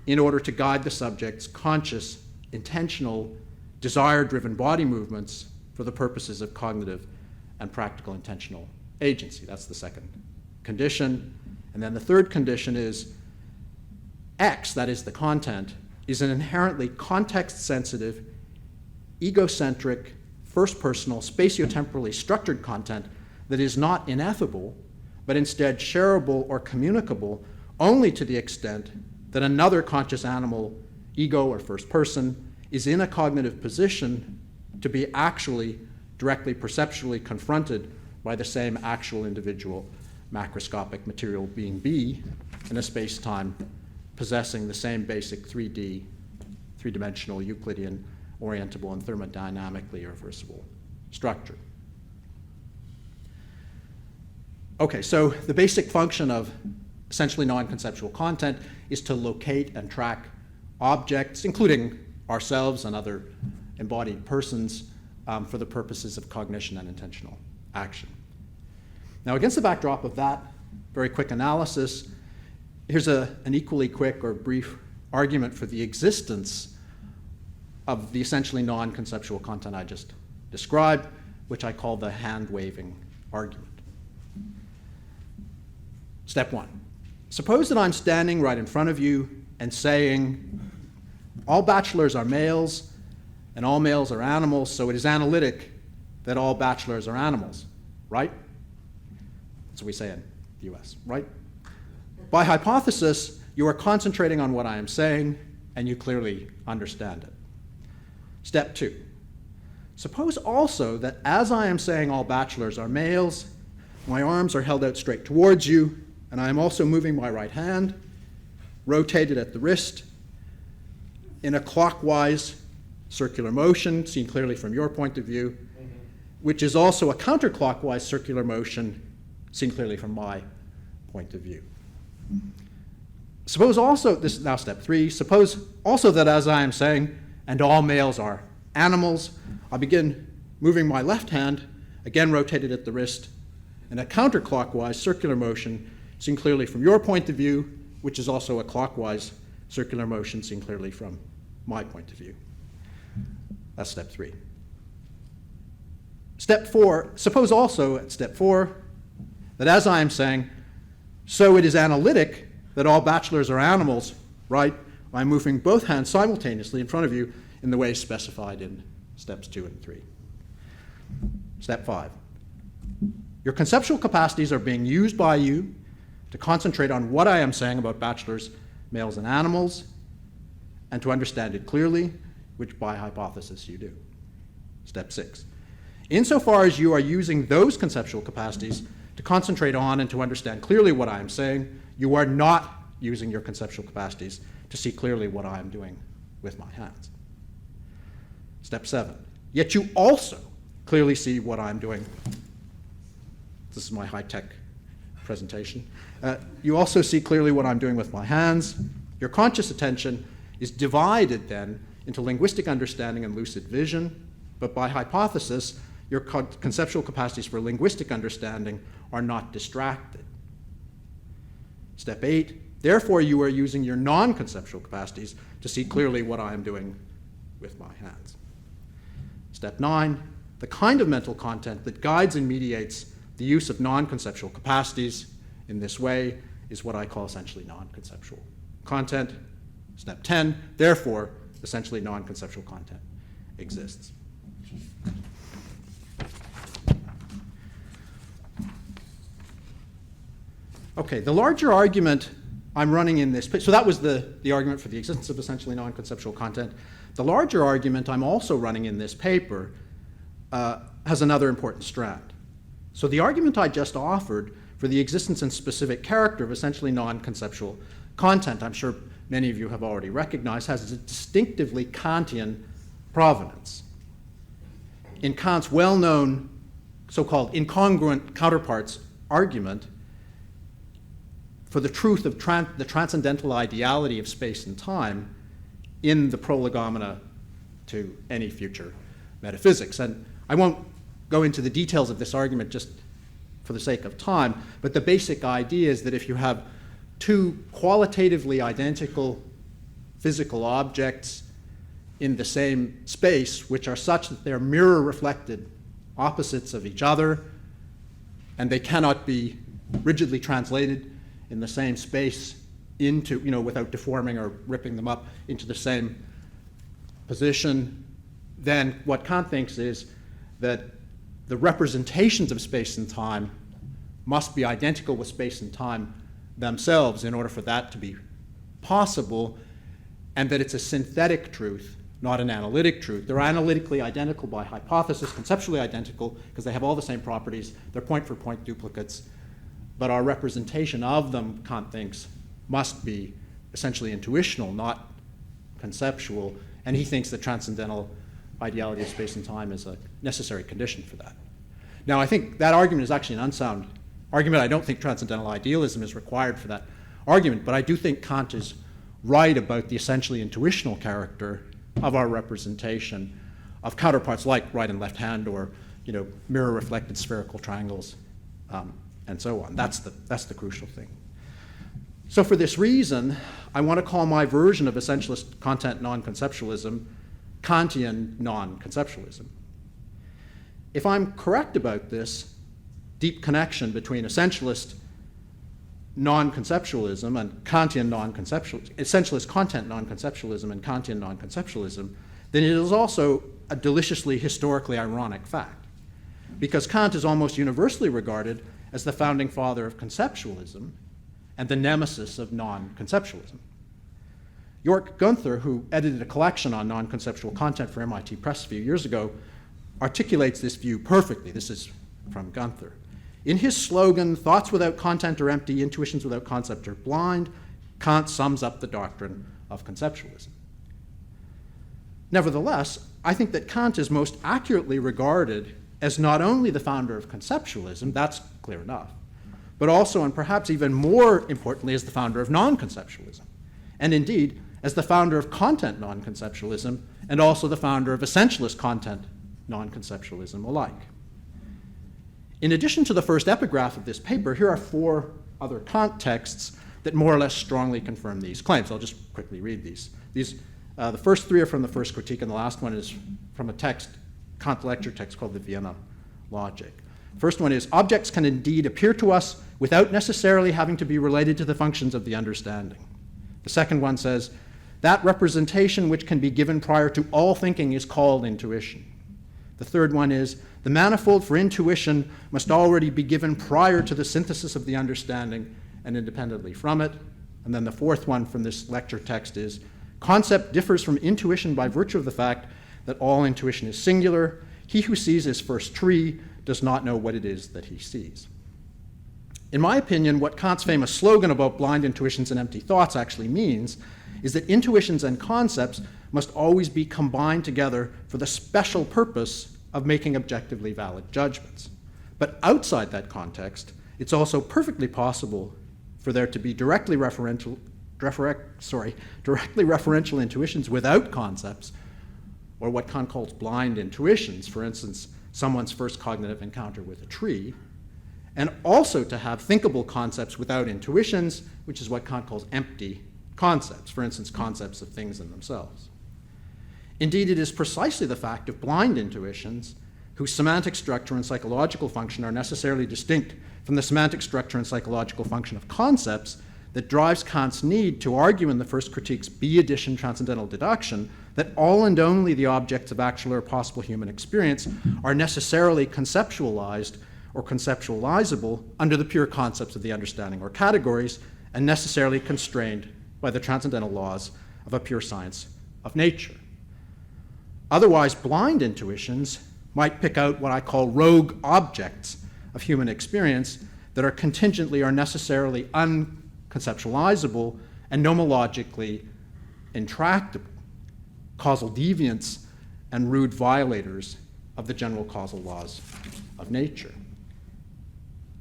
in order to guide the subject's conscious, intentional, desire-driven body movements for the purposes of cognitive and practical intentional agency. That's the second condition. And then the third condition is X, that is the content, is an inherently context-sensitive, egocentric, first-personal, spatiotemporally structured content that is not ineffable, but instead shareable or communicable only to the extent that another conscious animal, ego or first person, is in a cognitive position to be actually directly perceptually confronted by the same actual individual macroscopic material being B in a space-time possessing the same basic 3D, three-dimensional Euclidean orientable and thermodynamically irreversible structure. Okay, so the basic function of essentially non-conceptual content is to locate and track objects, including ourselves and other embodied persons, for the purposes of cognition and intentional action. Now, against the backdrop of that very quick analysis, here's an equally quick or brief argument for the existence of the essentially non-conceptual content I just described, which I call the hand-waving argument. Step one. Suppose that I'm standing right in front of you and saying, all bachelors are males and all males are animals, so it is analytic that all bachelors are animals, right? That's what we say in the US, right? By hypothesis, you are concentrating on what I am saying and you clearly understand it. Step two. Suppose also that as I am saying all bachelors are males, my arms are held out straight towards you, and I am also moving my right hand, rotated at the wrist, in a clockwise circular motion, seen clearly from your point of view, which is also a counterclockwise circular motion, seen clearly from my point of view. Suppose also, this is now step three, suppose also that as I am saying, and all males are animals, I begin moving my left hand, again rotated at the wrist, in a counterclockwise circular motion, seen clearly from your point of view, which is also a clockwise circular motion, seen clearly from my point of view. That's step three. Step four, suppose also at step four, that as I am saying, so it is analytic that all bachelors are animals, right? I'm moving both hands simultaneously in front of you in the way specified in steps 2 and 3. Step 5. Your conceptual capacities are being used by you to concentrate on what I am saying about bachelors, males, and animals, and to understand it clearly, which by hypothesis you do. Step 6. Insofar as you are using those conceptual capacities to concentrate on and to understand clearly what I am saying, you are not using your conceptual capacities to see clearly what I am doing with my hands. Step 7. Yet you also clearly see what I'm doing. This is my high-tech presentation. You also see clearly what I'm doing with my hands. Your conscious attention is divided then into linguistic understanding and lucid vision, but by hypothesis, your conceptual capacities for linguistic understanding are not distracted. Step 8, therefore you are using your non-conceptual capacities to see clearly what I am doing with my hands. Step 9, the kind of mental content that guides and mediates the use of non-conceptual capacities in this way is what I call essentially non-conceptual content. Step 10, therefore, essentially non-conceptual content exists. Okay, the larger argument I'm running in this, so that was the argument for the existence of essentially non-conceptual content. The larger argument I'm also running in this paper has another important strand. So the argument I just offered for the existence and specific character of essentially non-conceptual content, I'm sure many of you have already recognized, has a distinctively Kantian provenance. In Kant's well-known so-called incongruent counterparts argument for the truth of the transcendental ideality of space and time in the prolegomena to any future metaphysics. And I won't go into the details of this argument just for the sake of time, but the basic idea is that if you have two qualitatively identical physical objects in the same space, which are such that they're mirror-reflected opposites of each other, and they cannot be rigidly translated in the same space into, without deforming or ripping them up into the same position, then what Kant thinks is that the representations of space and time must be identical with space and time themselves in order for that to be possible, and that it's a synthetic truth, not an analytic truth. They're analytically identical by hypothesis, conceptually identical, because they have all the same properties. They're point-for-point duplicates. But our representation of them, Kant thinks, must be essentially intuitional, not conceptual. And he thinks that transcendental ideality of space and time is a necessary condition for that. Now, I think that argument is actually an unsound argument. I don't think transcendental idealism is required for that argument, but I do think Kant is right about the essentially intuitional character of our representation of counterparts like right and left hand, or mirror-reflected spherical triangles, and so on. That's the crucial thing. So for this reason, I want to call my version of essentialist content non-conceptualism Kantian non-conceptualism. If I'm correct about this deep connection between essentialist non-conceptualism and Kantian non-conceptualism, essentialist content non-conceptualism and Kantian non-conceptualism, then it is also a deliciously historically ironic fact, because Kant is almost universally regarded as the founding father of conceptualism and the nemesis of non-conceptualism. York Gunther, who edited a collection on non-conceptual content for MIT Press a few years ago, articulates this view perfectly. This is from Gunther. In his slogan, "Thoughts without content are empty, intuitions without concept are blind," Kant sums up the doctrine of conceptualism. Nevertheless, I think that Kant is most accurately regarded as not only the founder of conceptualism, that's clear enough, but also, and perhaps even more importantly, as the founder of non-conceptualism, and indeed as the founder of content non-conceptualism, and also the founder of essentialist content non-conceptualism alike. In addition to the first epigraph of this paper, here are 4 other Kant texts that more or less strongly confirm these claims. I'll just quickly read these. The first 3 are from the first critique, and the last one is from a text, Kant lecture text called the Vienna Logic. First one is, "Objects can indeed appear to us without necessarily having to be related to the functions of the understanding." The second one says, "That representation which can be given prior to all thinking is called intuition." The third one is, "The manifold for intuition must already be given prior to the synthesis of the understanding and independently from it." And then the fourth one from this lecture text is, "Concept differs from intuition by virtue of the fact that all intuition is singular. He who sees his first tree does not know what it is that he sees." In my opinion, what Kant's famous slogan about blind intuitions and empty thoughts actually means is that intuitions and concepts must always be combined together for the special purpose of making objectively valid judgments. But outside that context, it's also perfectly possible for there to be directly referential intuitions without concepts, or what Kant calls blind intuitions, for instance, someone's first cognitive encounter with a tree, and also to have thinkable concepts without intuitions, which is what Kant calls empty concepts, for instance, concepts of things in themselves. Indeed, it is precisely the fact of blind intuitions, whose semantic structure and psychological function are necessarily distinct from the semantic structure and psychological function of concepts, that drives Kant's need to argue in the first critique's B-addition transcendental deduction that all and only the objects of actual or possible human experience are necessarily conceptualized or conceptualizable under the pure concepts of the understanding or categories, and necessarily constrained by the transcendental laws of a pure science of nature. Otherwise, blind intuitions might pick out what I call rogue objects of human experience that are contingently or necessarily unconceptualizable and nomologically intractable, causal deviants and rude violators of the general causal laws of nature.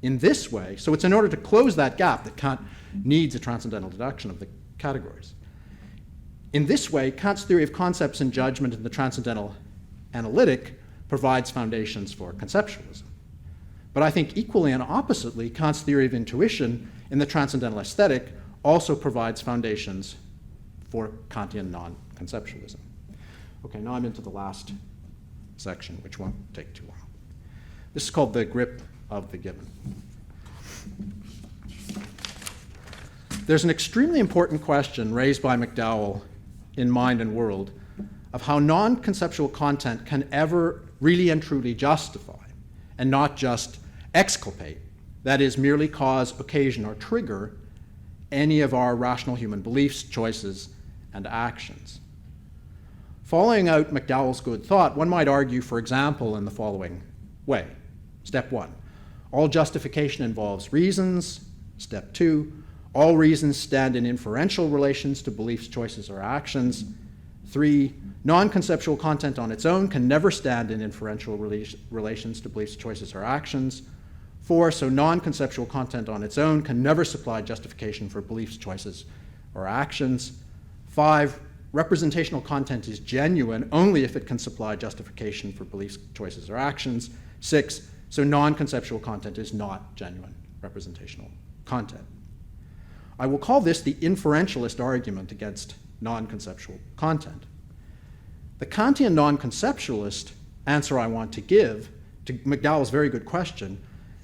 In this way, so it's in order to close that gap that Kant needs a transcendental deduction of the categories. In this way, Kant's theory of concepts and judgment in the transcendental analytic provides foundations for conceptualism. But I think equally and oppositely, Kant's theory of intuition in the transcendental aesthetic also provides foundations for Kantian non-conceptualism. Okay, now I'm into the last section, which won't take too long. This is called the grip of the given. There's an extremely important question raised by McDowell in Mind and World of how non-conceptual content can ever really and truly justify and not just exculpate, that is, merely cause, occasion, or trigger any of our rational human beliefs, choices, and actions. Following out McDowell's good thought, one might argue, for example, in the following way. Step 1, all justification involves reasons. Step 2, all reasons stand in inferential relations to beliefs, choices, or actions. 3, non-conceptual content on its own can never stand in inferential relations to beliefs, choices, or actions. 4, so non-conceptual content on its own can never supply justification for beliefs, choices, or actions. 5, representational content is genuine only if it can supply justification for beliefs, choices, or actions. 6, so non-conceptual content is not genuine representational content. I will call this the inferentialist argument against non-conceptual content. The Kantian non-conceptualist answer I want to give to McDowell's very good question,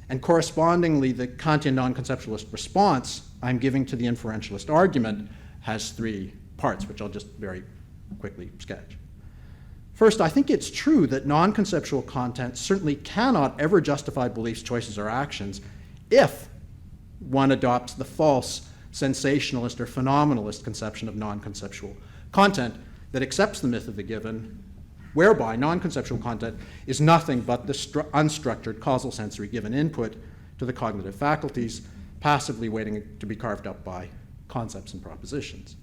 and correspondingly the Kantian non-conceptualist response I'm giving to the inferentialist argument, has 3 parts, which I'll just very quickly sketch. First, I think it's true that non-conceptual content certainly cannot ever justify beliefs, choices, or actions if one adopts the false sensationalist or phenomenalist conception of non-conceptual content that accepts the myth of the given, whereby non-conceptual content is nothing but the unstructured causal sensory given input to the cognitive faculties, passively waiting to be carved up by concepts and propositions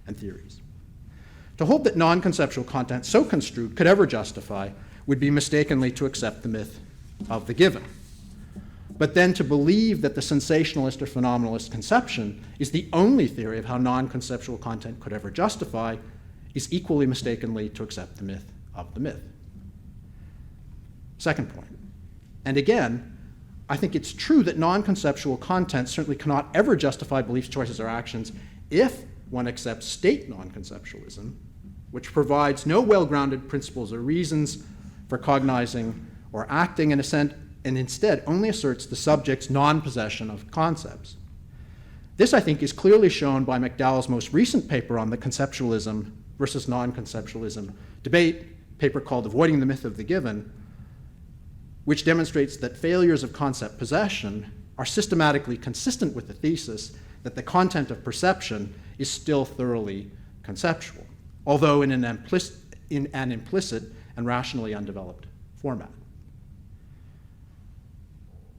and theories. To hold that non-conceptual content so construed could ever justify would be mistakenly to accept the myth of the given. But then to believe that the sensationalist or phenomenalist conception is the only theory of how non-conceptual content could ever justify is equally mistakenly to accept the myth of the myth. Second point, and again, I think it's true that non-conceptual content certainly cannot ever justify beliefs, choices, or actions if one accepts state non-conceptualism, which provides no well-grounded principles or reasons for cognizing or acting and instead only asserts the subject's non-possession of concepts. This, I think, is clearly shown by McDowell's most recent paper on the conceptualism versus non-conceptualism debate, a paper called Avoiding the Myth of the Given, which demonstrates that failures of concept possession are systematically consistent with the thesis that the content of perception is still thoroughly conceptual, although in an implicit and rationally undeveloped format.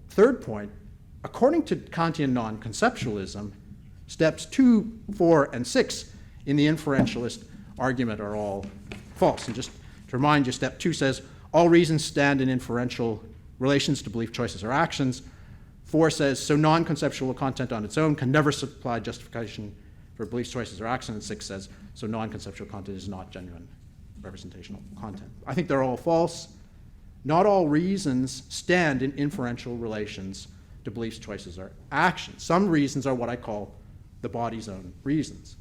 Third point, according to Kantian non-conceptualism, steps 2, 4, and 6 in the inferentialist argument are all false. And just to remind you, step 2 says all reasons stand in inferential relations to belief, choices, or actions. 4 says, so non-conceptual content on its own can never supply justification for beliefs, choices, or actions. And 6 says, so non-conceptual content is not genuine representational content. I think they're all false. Not all reasons stand in inferential relations to beliefs, choices, or actions. Some reasons are what I call the body's own reasons.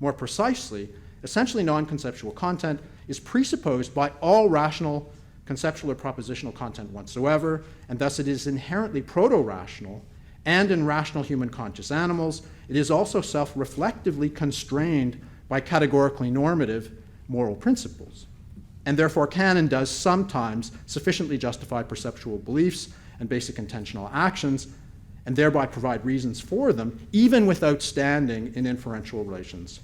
More precisely, essentially non-conceptual content is presupposed by all rational, conceptual, or propositional content whatsoever, and thus it is inherently proto-rational, and in rational human conscious animals, it is also self-reflectively constrained by categorically normative moral principles, and therefore can and does sometimes sufficiently justify perceptual beliefs and basic intentional actions, and thereby provide reasons for them, even without standing in inferential relations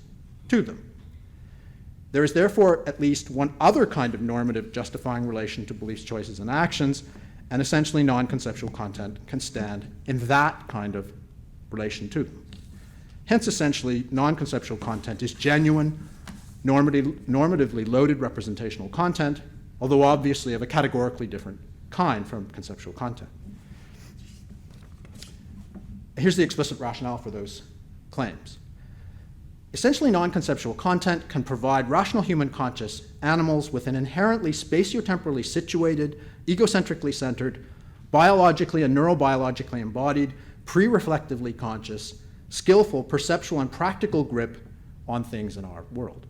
to them. There is therefore at least one other kind of normative justifying relation to beliefs, choices, and actions, and essentially non-conceptual content can stand in that kind of relation to them. Hence, essentially, non-conceptual content is genuine, normatively loaded representational content, although obviously of a categorically different kind from conceptual content. Here's the explicit rationale for those claims. Essentially, non-conceptual content can provide rational human conscious animals with an inherently spatiotemporally situated, egocentrically centered, biologically and neurobiologically embodied, pre-reflectively conscious, skillful, perceptual, and practical grip on things in our world.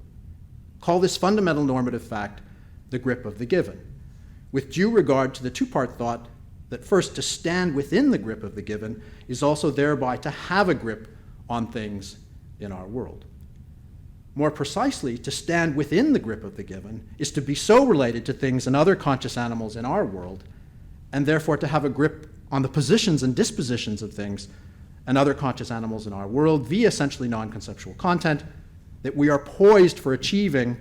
Call this fundamental normative fact the grip of the given, with due regard to the two-part thought that first, to stand within the grip of the given is also thereby to have a grip on things in our world. More precisely, to stand within the grip of the given is to be so related to things and other conscious animals in our world, and therefore to have a grip on the positions and dispositions of things and other conscious animals in our world via essentially non-conceptual content, that we are poised for achieving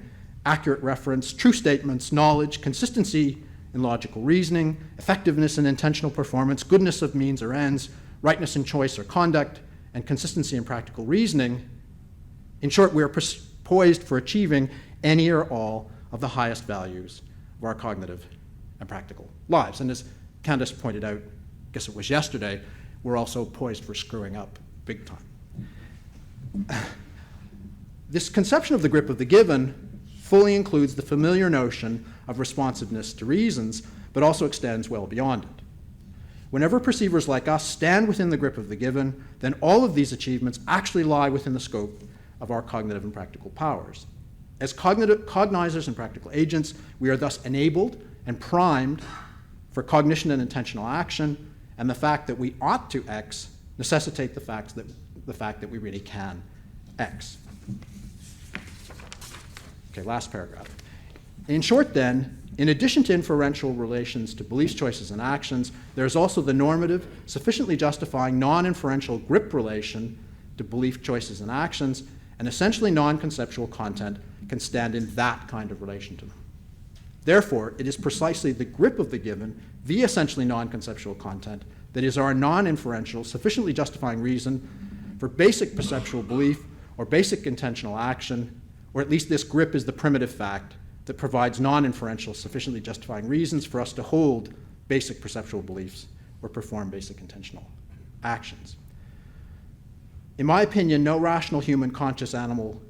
accurate reference, true statements, knowledge, consistency in logical reasoning, effectiveness in intentional performance, goodness of means or ends, rightness in choice or conduct, and consistency in practical reasoning. In short, we are poised for achieving any or all of the highest values of our cognitive and practical lives. And as Candace pointed out, I guess it was yesterday, we're also poised for screwing up big time. This conception of the grip of the given fully includes the familiar notion of responsiveness to reasons, but also extends well beyond it. Whenever perceivers like us stand within the grip of the given, then all of these achievements actually lie within the scope of our cognitive and practical powers. As cognizers and practical agents, we are thus enabled and primed for cognition and intentional action, and the fact that we ought to X necessitate the fact that we really can X. Okay, last paragraph. In short, then, in addition to inferential relations to beliefs, choices, and actions, there's also the normative, sufficiently justifying non-inferential grip relation to belief, choices, and actions, and essentially non-conceptual content can stand in that kind of relation to them. Therefore, it is precisely the grip of the given, via essentially non-conceptual content, that is our non-inferential, sufficiently justifying reason for basic perceptual belief or basic intentional action, or at least this grip is the primitive fact that provides non-inferential, sufficiently justifying reasons for us to hold basic perceptual beliefs or perform basic intentional actions. In my opinion, no rational human conscious animal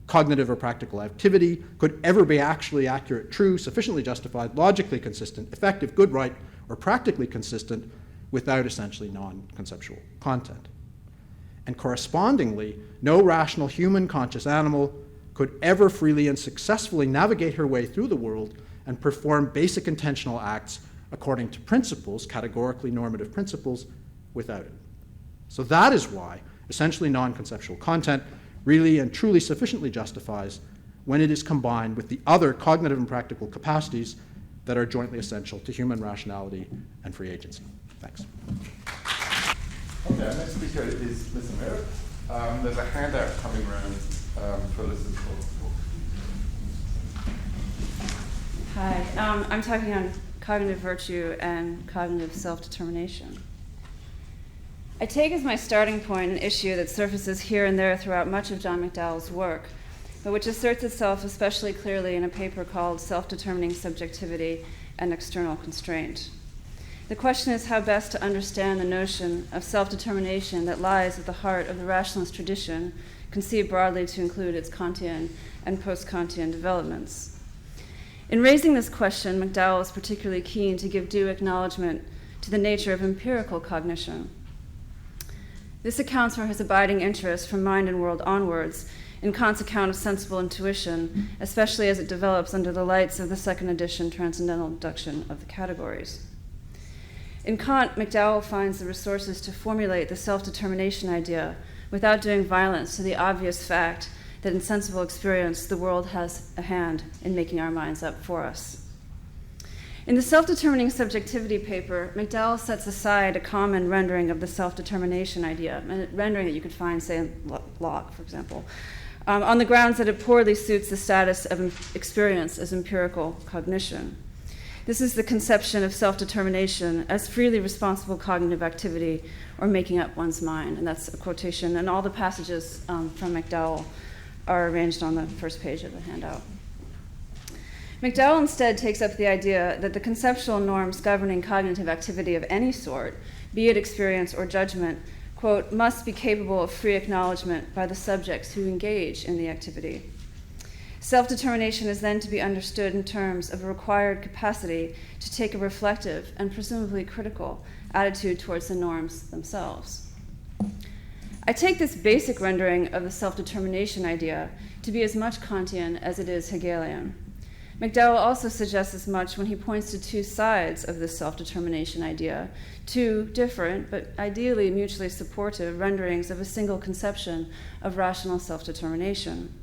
cognitive or practical activity could ever be actually accurate, true, sufficiently justified, logically consistent, effective, good, right, or practically consistent without essentially non-conceptual content. And correspondingly, no rational human conscious animal could ever freely and successfully navigate her way through the world and perform basic intentional acts according to principles, categorically normative principles, without it. So that is why essentially non-conceptual content really and truly sufficiently justifies when it is combined with the other cognitive and practical capacities that are jointly essential to human rationality and free agency. Thanks. Okay, our next speaker is Mr. Merritt. There's a handout coming around for listeners. Hi, I'm talking on cognitive virtue and cognitive self-determination. I take as my starting point an issue that surfaces here and there throughout much of John McDowell's work, but which asserts itself especially clearly in a paper called Self-Determining Subjectivity and External Constraint. The question is how best to understand the notion of self-determination that lies at the heart of the rationalist tradition, conceived broadly to include its Kantian and post-Kantian developments. In raising this question, McDowell is particularly keen to give due acknowledgement to the nature of empirical cognition. This accounts for his abiding interest from mind and world onwards in Kant's account of sensible intuition, especially as it develops under the lights of the second edition transcendental deduction of the categories. In Kant, McDowell finds the resources to formulate the self-determination idea without doing violence to the obvious fact that in sensible experience the world has a hand in making our minds up for us. In the self-determining subjectivity paper, McDowell sets aside a common rendering of the self-determination idea, a rendering that you could find, say, in Locke, for example, on the grounds that it poorly suits the status of experience as empirical cognition. This is the conception of self-determination as freely responsible cognitive activity or making up one's mind. And that's a quotation. And all the passages from McDowell are arranged on the first page of the handout. McDowell instead takes up the idea that the conceptual norms governing cognitive activity of any sort, be it experience or judgment, quote, must be capable of free acknowledgement by the subjects who engage in the activity. Self-determination is then to be understood in terms of a required capacity to take a reflective and presumably critical attitude towards the norms themselves. I take this basic rendering of the self-determination idea to be as much Kantian as it is Hegelian. McDowell also suggests as much when he points to two sides of this self-determination idea, two different but ideally mutually supportive renderings of a single conception of rational self-determination.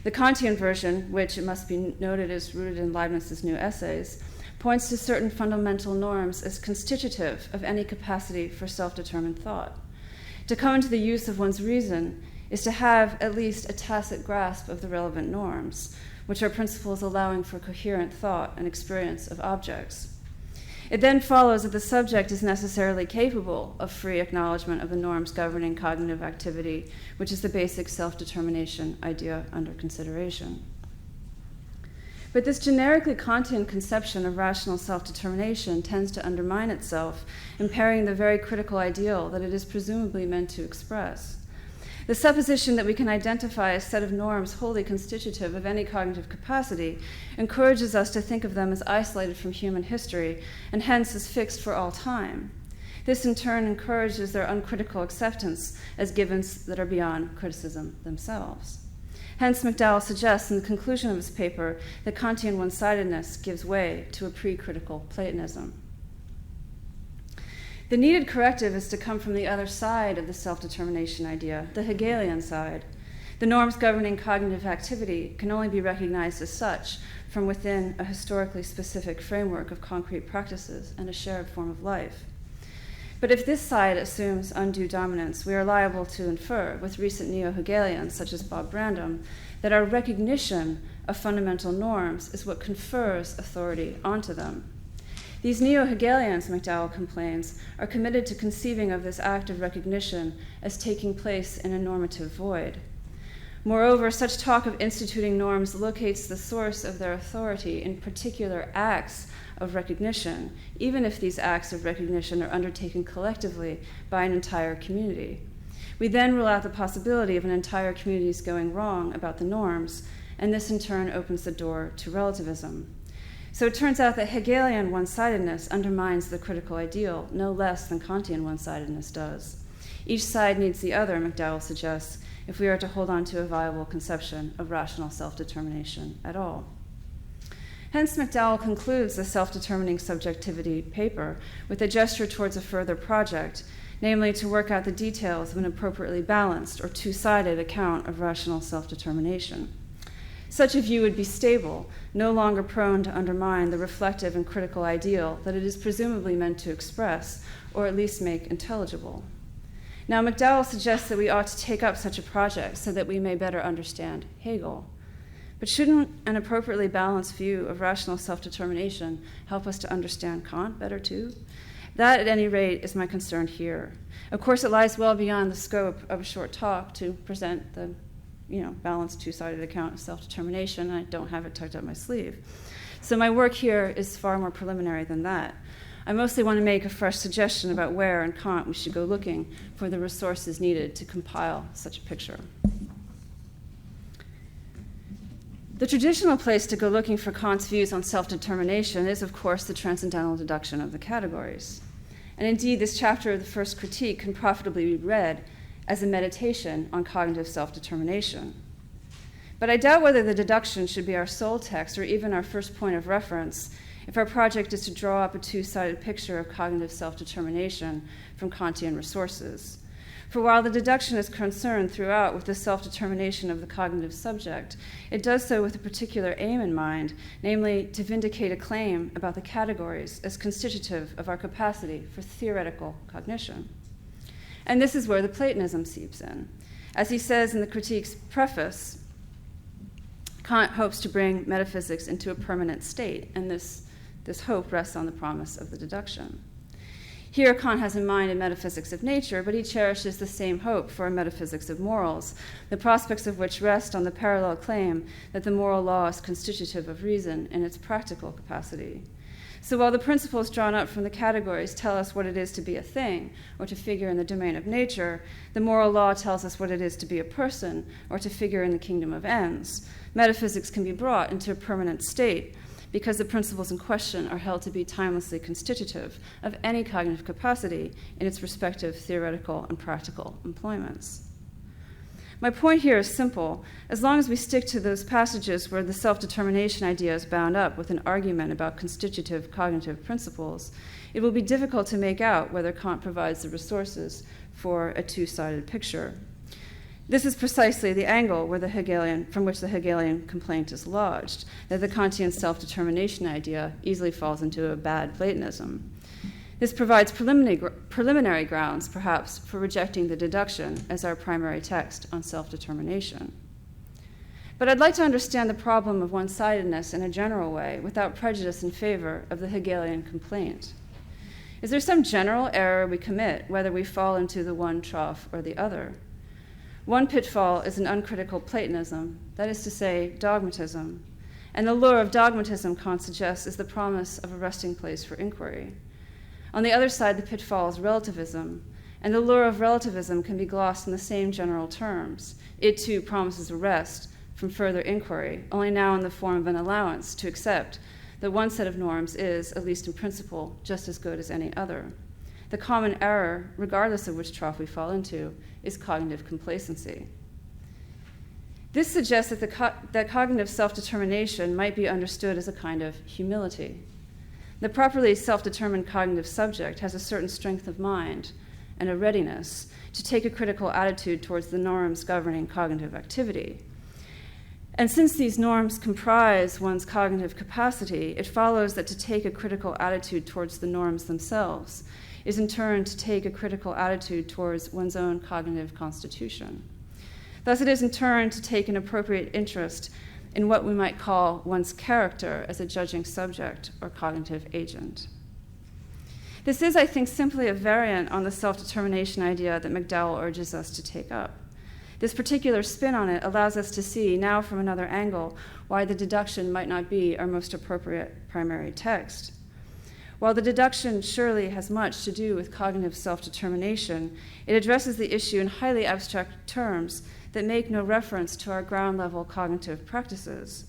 The Kantian version, which it must be noted is rooted in Leibniz's new essays, points to certain fundamental norms as constitutive of any capacity for self-determined thought. To come into the use of one's reason is to have at least a tacit grasp of the relevant norms, which are principles allowing for coherent thought and experience of objects. It then follows that the subject is necessarily capable of free acknowledgement of the norms governing cognitive activity, which is the basic self-determination idea under consideration. But this generically Kantian conception of rational self-determination tends to undermine itself, impairing the very critical ideal that it is presumably meant to express. The supposition that we can identify a set of norms wholly constitutive of any cognitive capacity encourages us to think of them as isolated from human history and hence as fixed for all time. This in turn encourages their uncritical acceptance as givens that are beyond criticism themselves. Hence, McDowell suggests in the conclusion of his paper that Kantian one-sidedness gives way to a pre-critical Platonism. The needed corrective is to come from the other side of the self-determination idea, the Hegelian side. The norms governing cognitive activity can only be recognized as such from within a historically specific framework of concrete practices and a shared form of life. But if this side assumes undue dominance, we are liable to infer, with recent neo-Hegelians such as Bob Brandom, that our recognition of fundamental norms is what confers authority onto them. These neo-Hegelians, McDowell complains, are committed to conceiving of this act of recognition as taking place in a normative void. Moreover, such talk of instituting norms locates the source of their authority in particular acts of recognition, even if these acts of recognition are undertaken collectively by an entire community. We then rule out the possibility of an entire community's going wrong about the norms, and this in turn opens the door to relativism. So it turns out that Hegelian one-sidedness undermines the critical ideal no less than Kantian one-sidedness does. Each side needs the other, McDowell suggests, if we are to hold on to a viable conception of rational self-determination at all. Hence, McDowell concludes the self-determining subjectivity paper with a gesture towards a further project, namely to work out the details of an appropriately balanced or two-sided account of rational self-determination. Such a view would be stable, no longer prone to undermine the reflective and critical ideal that it is presumably meant to express, or at least make intelligible. Now, McDowell suggests that we ought to take up such a project so that we may better understand Hegel. But shouldn't an appropriately balanced view of rational self-determination help us to understand Kant better too? That, at any rate, is my concern here. Of course, it lies well beyond the scope of a short talk to present the balanced two-sided account of self-determination. I don't have it tucked up my sleeve. So my work here is far more preliminary than that. I mostly want to make a fresh suggestion about where in Kant we should go looking for the resources needed to compile such a picture. The traditional place to go looking for Kant's views on self-determination is, of course, the transcendental deduction of the categories. And indeed, this chapter of the first critique can profitably be read as a meditation on cognitive self-determination. But I doubt whether the deduction should be our sole text or even our first point of reference if our project is to draw up a two-sided picture of cognitive self-determination from Kantian resources. For while the deduction is concerned throughout with the self-determination of the cognitive subject, it does so with a particular aim in mind, namely to vindicate a claim about the categories as constitutive of our capacity for theoretical cognition. And this is where the Platonism seeps in. As he says in the critique's preface, Kant hopes to bring metaphysics into a permanent state, and this hope rests on the promise of the deduction. Here, Kant has in mind a metaphysics of nature, but he cherishes the same hope for a metaphysics of morals, the prospects of which rest on the parallel claim that the moral law is constitutive of reason in its practical capacity. So while the principles drawn up from the categories tell us what it is to be a thing, or to figure in the domain of nature, the moral law tells us what it is to be a person, or to figure in the kingdom of ends. Metaphysics can be brought into a permanent state, because the principles in question are held to be timelessly constitutive of any cognitive capacity in its respective theoretical and practical employments. My point here is simple. As long as we stick to those passages where the self-determination idea is bound up with an argument about constitutive cognitive principles, it will be difficult to make out whether Kant provides the resources for a two-sided picture. This is precisely the angle from which the Hegelian complaint is lodged, that the Kantian self-determination idea easily falls into a bad Platonism. This provides preliminary grounds, perhaps, for rejecting the deduction as our primary text on self-determination. But I'd like to understand the problem of one-sidedness in a general way, without prejudice in favor of the Hegelian complaint. Is there some general error we commit, whether we fall into the one trough or the other? One pitfall is an uncritical Platonism, that is to say, dogmatism. And the lure of dogmatism, Kant suggests, is the promise of a resting place for inquiry. On the other side, the pitfall is relativism, and the lure of relativism can be glossed in the same general terms. It, too, promises a rest from further inquiry, only now in the form of an allowance to accept that one set of norms is, at least in principle, just as good as any other. The common error, regardless of which trough we fall into, is cognitive complacency. This suggests that cognitive self-determination might be understood as a kind of humility. The properly self-determined cognitive subject has a certain strength of mind and a readiness to take a critical attitude towards the norms governing cognitive activity. And since these norms comprise one's cognitive capacity, it follows that to take a critical attitude towards the norms themselves is in turn to take a critical attitude towards one's own cognitive constitution. Thus, it is in turn to take an appropriate interest in what we might call one's character as a judging subject or cognitive agent. This is, I think, simply a variant on the self-determination idea that McDowell urges us to take up. This particular spin on it allows us to see, now from another angle, why the deduction might not be our most appropriate primary text. While the deduction surely has much to do with cognitive self-determination, it addresses the issue in highly abstract terms that make no reference to our ground-level cognitive practices.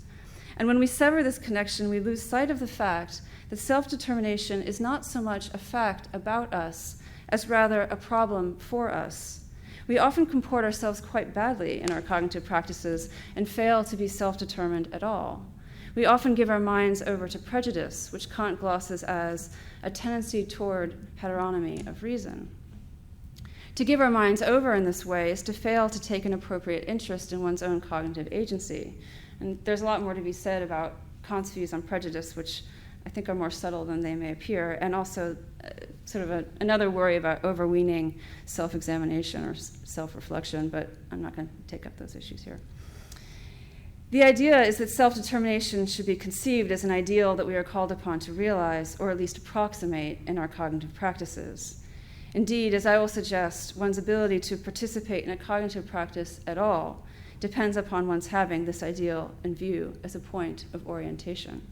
And when we sever this connection, we lose sight of the fact that self-determination is not so much a fact about us as rather a problem for us. We often comport ourselves quite badly in our cognitive practices and fail to be self-determined at all. We often give our minds over to prejudice, which Kant glosses as a tendency toward heteronomy of reason. To give our minds over in this way is to fail to take an appropriate interest in one's own cognitive agency. And there's a lot more to be said about Kant's views on prejudice, which I think are more subtle than they may appear, and also another worry about overweening self-examination or self-reflection, but I'm not going to take up those issues here. The idea is that self-determination should be conceived as an ideal that we are called upon to realize, or at least approximate, in our cognitive practices. Indeed, as I will suggest, one's ability to participate in a cognitive practice at all depends upon one's having this ideal in view as a point of orientation.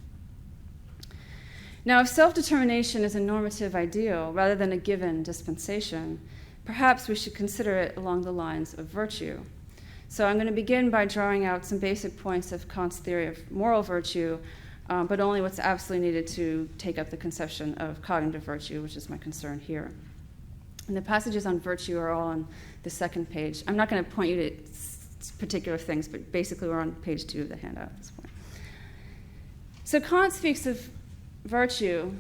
Now, if self-determination is a normative ideal rather than a given dispensation, perhaps we should consider it along the lines of virtue. So I'm going to begin by drawing out some basic points of Kant's theory of moral virtue, but only what's absolutely needed to take up the conception of cognitive virtue, which is my concern here. And the passages on virtue are all on the second page. I'm not going to point you to particular things, but basically we're on page 2 of the handout at this point. So Kant speaks of virtue,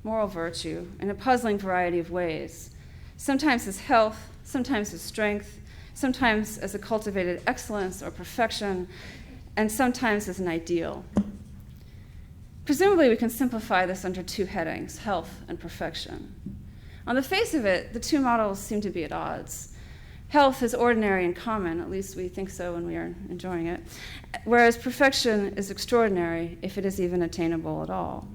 moral virtue, in a puzzling variety of ways. Sometimes as health, sometimes as strength, sometimes as a cultivated excellence or perfection, and sometimes as an ideal. Presumably we can simplify this under 2 headings, health and perfection. On the face of it, the 2 models seem to be at odds. Health is ordinary and common, at least we think so when we are enjoying it, whereas perfection is extraordinary if it is even attainable at all.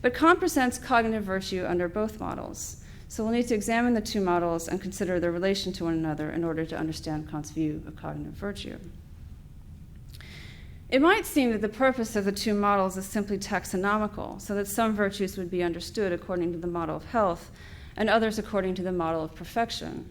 But Kant presents cognitive virtue under both models, so we'll need to examine the 2 models and consider their relation to one another in order to understand Kant's view of cognitive virtue. It might seem that the purpose of the 2 models is simply taxonomical, so that some virtues would be understood according to the model of health and others according to the model of perfection.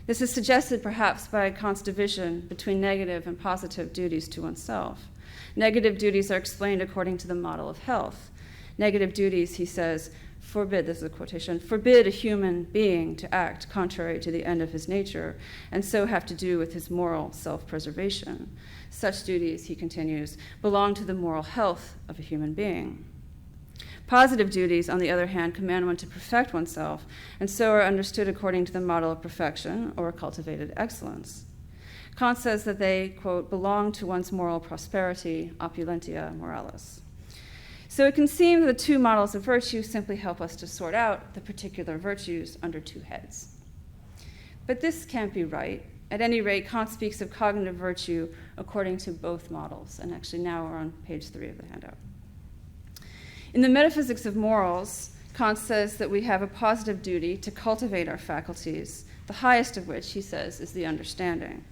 This is suggested perhaps by Kant's division between negative and positive duties to oneself. Negative duties are explained according to the model of health. Negative duties, he says, forbid, this is a quotation, forbid a human being to act contrary to the end of his nature, and so have to do with his moral self-preservation. Such duties, he continues, belong to the moral health of a human being. Positive duties, on the other hand, command one to perfect oneself, and so are understood according to the model of perfection or cultivated excellence. Kant says that they, quote, belong to one's moral prosperity, opulentia moralis. So it can seem that the 2 models of virtue simply help us to sort out the particular virtues under 2 heads. But this can't be right. At any rate, Kant speaks of cognitive virtue according to both models, and actually now we're on page 3 of the handout. In the Metaphysics of Morals, Kant says that we have a positive duty to cultivate our faculties, the highest of which, he says, is the understanding.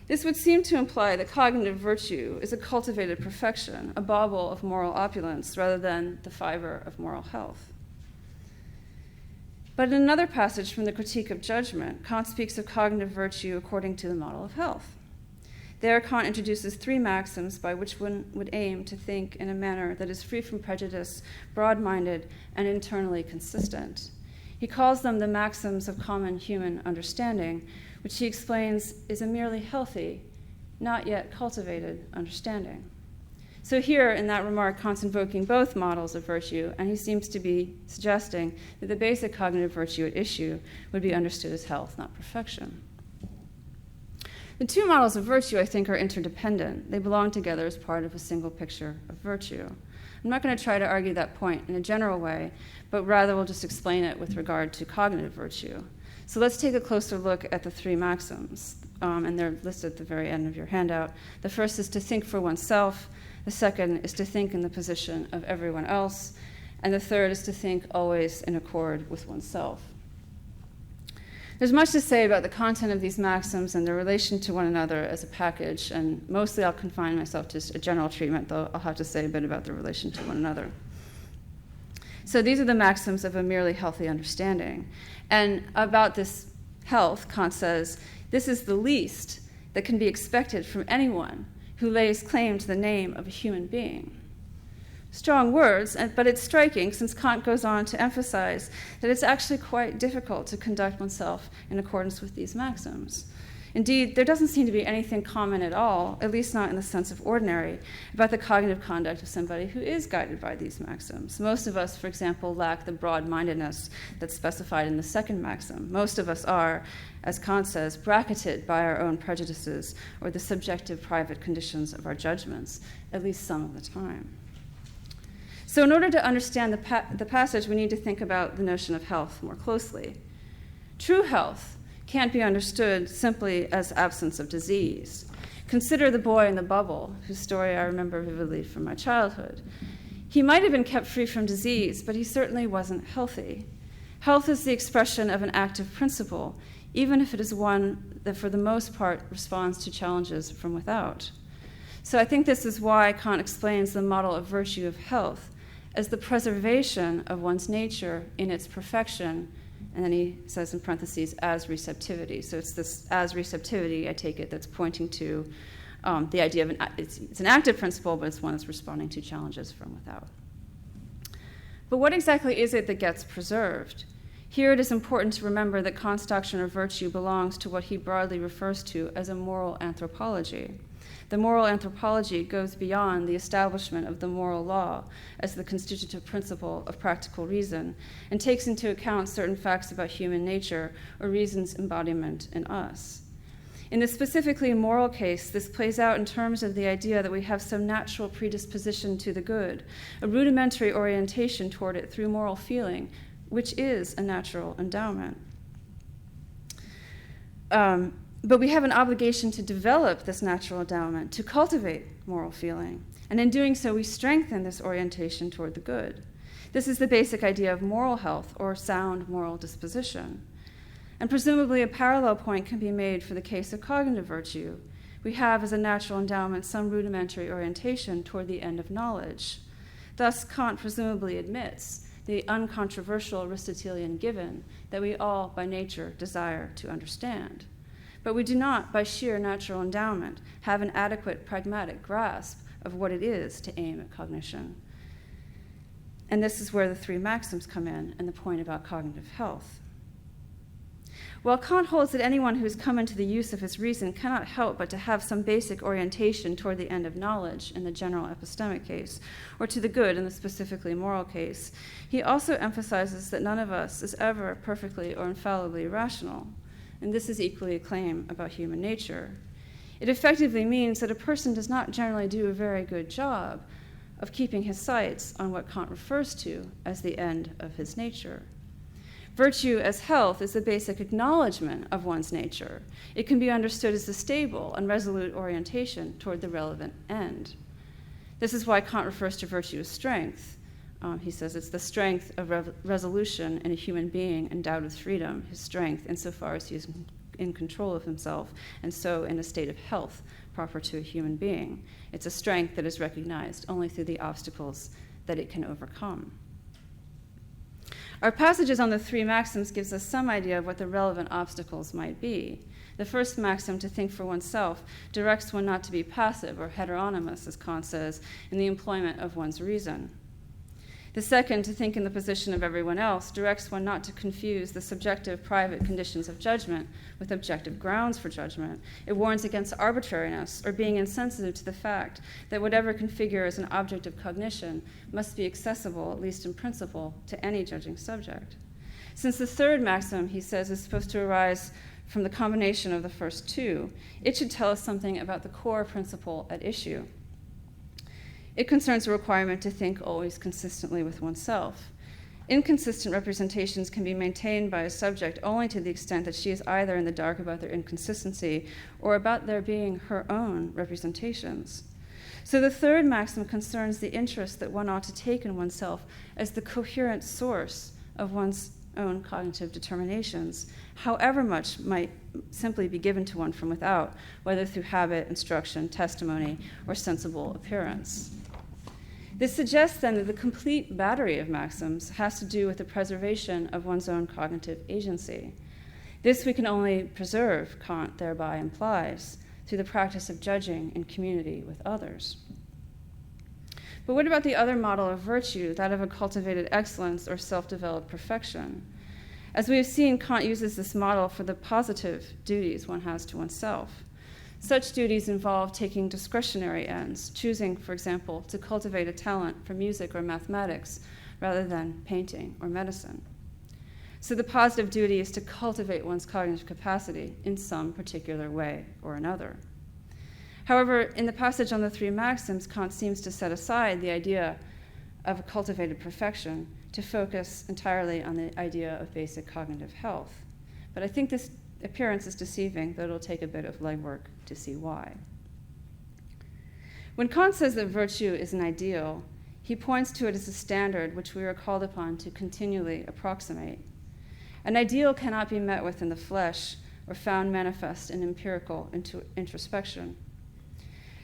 This would seem to imply that cognitive virtue is a cultivated perfection, a bauble of moral opulence, rather than the fiber of moral health. But in another passage from the Critique of Judgment, Kant speaks of cognitive virtue according to the model of health. There, Kant introduces 3 maxims by which one would aim to think in a manner that is free from prejudice, broad-minded, and internally consistent. He calls them the maxims of common human understanding, which he explains is a merely healthy, not yet cultivated understanding. So here, in that remark, Kant's invoking both models of virtue, and he seems to be suggesting that the basic cognitive virtue at issue would be understood as health, not perfection. The 2 models of virtue, I think, are interdependent. They belong together as part of a single picture of virtue. I'm not going to try to argue that point in a general way, but rather we'll just explain it with regard to cognitive virtue. So let's take a closer look at the 3 maxims, and they're listed at the very end of your handout. The first is to think for oneself. The second is to think in the position of everyone else. And the third is to think always in accord with oneself. There's much to say about the content of these maxims and their relation to one another as a package, and mostly I'll confine myself to a general treatment, though I'll have to say a bit about their relation to one another. So these are the maxims of a merely healthy understanding. And about this health, Kant says, this is the least that can be expected from anyone who lays claim to the name of a human being. Strong words, but it's striking since Kant goes on to emphasize that it's actually quite difficult to conduct oneself in accordance with these maxims. Indeed, there doesn't seem to be anything common at all, at least not in the sense of ordinary, about the cognitive conduct of somebody who is guided by these maxims. Most of us, for example, lack the broad-mindedness that's specified in the second maxim. Most of us are, as Kant says, bracketed by our own prejudices or the subjective private conditions of our judgments, at least some of the time. So in order to understand the passage, we need to think about the notion of health more closely. True health can't be understood simply as absence of disease. Consider the boy in the bubble, whose story I remember vividly from my childhood. He might have been kept free from disease, but he certainly wasn't healthy. Health is the expression of an active principle, even if it is one that for the most part responds to challenges from without. So I think this is why Kant explains the model of virtue of health as the preservation of one's nature in its perfection, and then he says in parentheses, as receptivity. So it's this as receptivity, I take it, that's pointing to the idea of it's an active principle, but it's one that's responding to challenges from without. But what exactly is it that gets preserved? Here it is important to remember that Kant's doctrine of virtue belongs to what he broadly refers to as a moral anthropology. The moral anthropology goes beyond the establishment of the moral law as the constitutive principle of practical reason and takes into account certain facts about human nature or reason's embodiment in us. In the specifically moral case, this plays out in terms of the idea that we have some natural predisposition to the good, a rudimentary orientation toward it through moral feeling, which is a natural endowment. But we have an obligation to develop this natural endowment, to cultivate moral feeling. And in doing so, we strengthen this orientation toward the good. This is the basic idea of moral health or sound moral disposition. And presumably a parallel point can be made for the case of cognitive virtue. We have as a natural endowment some rudimentary orientation toward the end of knowledge. Thus, Kant presumably admits the uncontroversial Aristotelian given that we all by nature desire to understand. But we do not, by sheer natural endowment, have an adequate pragmatic grasp of what it is to aim at cognition. And this is where the three maxims come in and the point about cognitive health. While Kant holds that anyone who has come into the use of his reason cannot help but to have some basic orientation toward the end of knowledge in the general epistemic case, or to the good in the specifically moral case, he also emphasizes that none of us is ever perfectly or infallibly rational. And this is equally a claim about human nature. It effectively means that a person does not generally do a very good job of keeping his sights on what Kant refers to as the end of his nature. Virtue as health is the basic acknowledgement of one's nature. It can be understood as a stable and resolute orientation toward the relevant end. This is why Kant refers to virtue as strength. He says it's the strength of resolution in a human being endowed with freedom, his strength insofar as he is in control of himself, and so in a state of health proper to a human being. It's a strength that is recognized only through the obstacles that it can overcome. Our passages on the three maxims gives us some idea of what the relevant obstacles might be. The first maxim, to think for oneself, directs one not to be passive or heteronymous, as Kant says, in the employment of one's reason. The second, to think in the position of everyone else, directs one not to confuse the subjective private conditions of judgment with objective grounds for judgment. It warns against arbitrariness or being insensitive to the fact that whatever can figure as an object of cognition must be accessible, at least in principle, to any judging subject. Since the third maxim, he says, is supposed to arise from the combination of the first two, it should tell us something about the core principle at issue. It concerns a requirement to think always consistently with oneself. Inconsistent representations can be maintained by a subject only to the extent that she is either in the dark about their inconsistency or about their being her own representations. So the third maxim concerns the interest that one ought to take in oneself as the coherent source of one's own cognitive determinations, however much might simply be given to one from without, whether through habit, instruction, testimony, or sensible appearance. This suggests then that the complete battery of maxims has to do with the preservation of one's own cognitive agency. This we can only preserve, Kant thereby implies, through the practice of judging in community with others. But what about the other model of virtue, that of a cultivated excellence or self-developed perfection? As we have seen, Kant uses this model for the positive duties one has to oneself. Such duties involve taking discretionary ends, choosing, for example, to cultivate a talent for music or mathematics rather than painting or medicine. So the positive duty is to cultivate one's cognitive capacity in some particular way or another. However, in the passage on the three maxims, Kant seems to set aside the idea of a cultivated perfection to focus entirely on the idea of basic cognitive health. But I think this appearance is deceiving, though it'll take a bit of legwork to see why. When Kant says that virtue is an ideal, he points to it as a standard which we are called upon to continually approximate. An ideal cannot be met with in the flesh or found manifest in empirical introspection.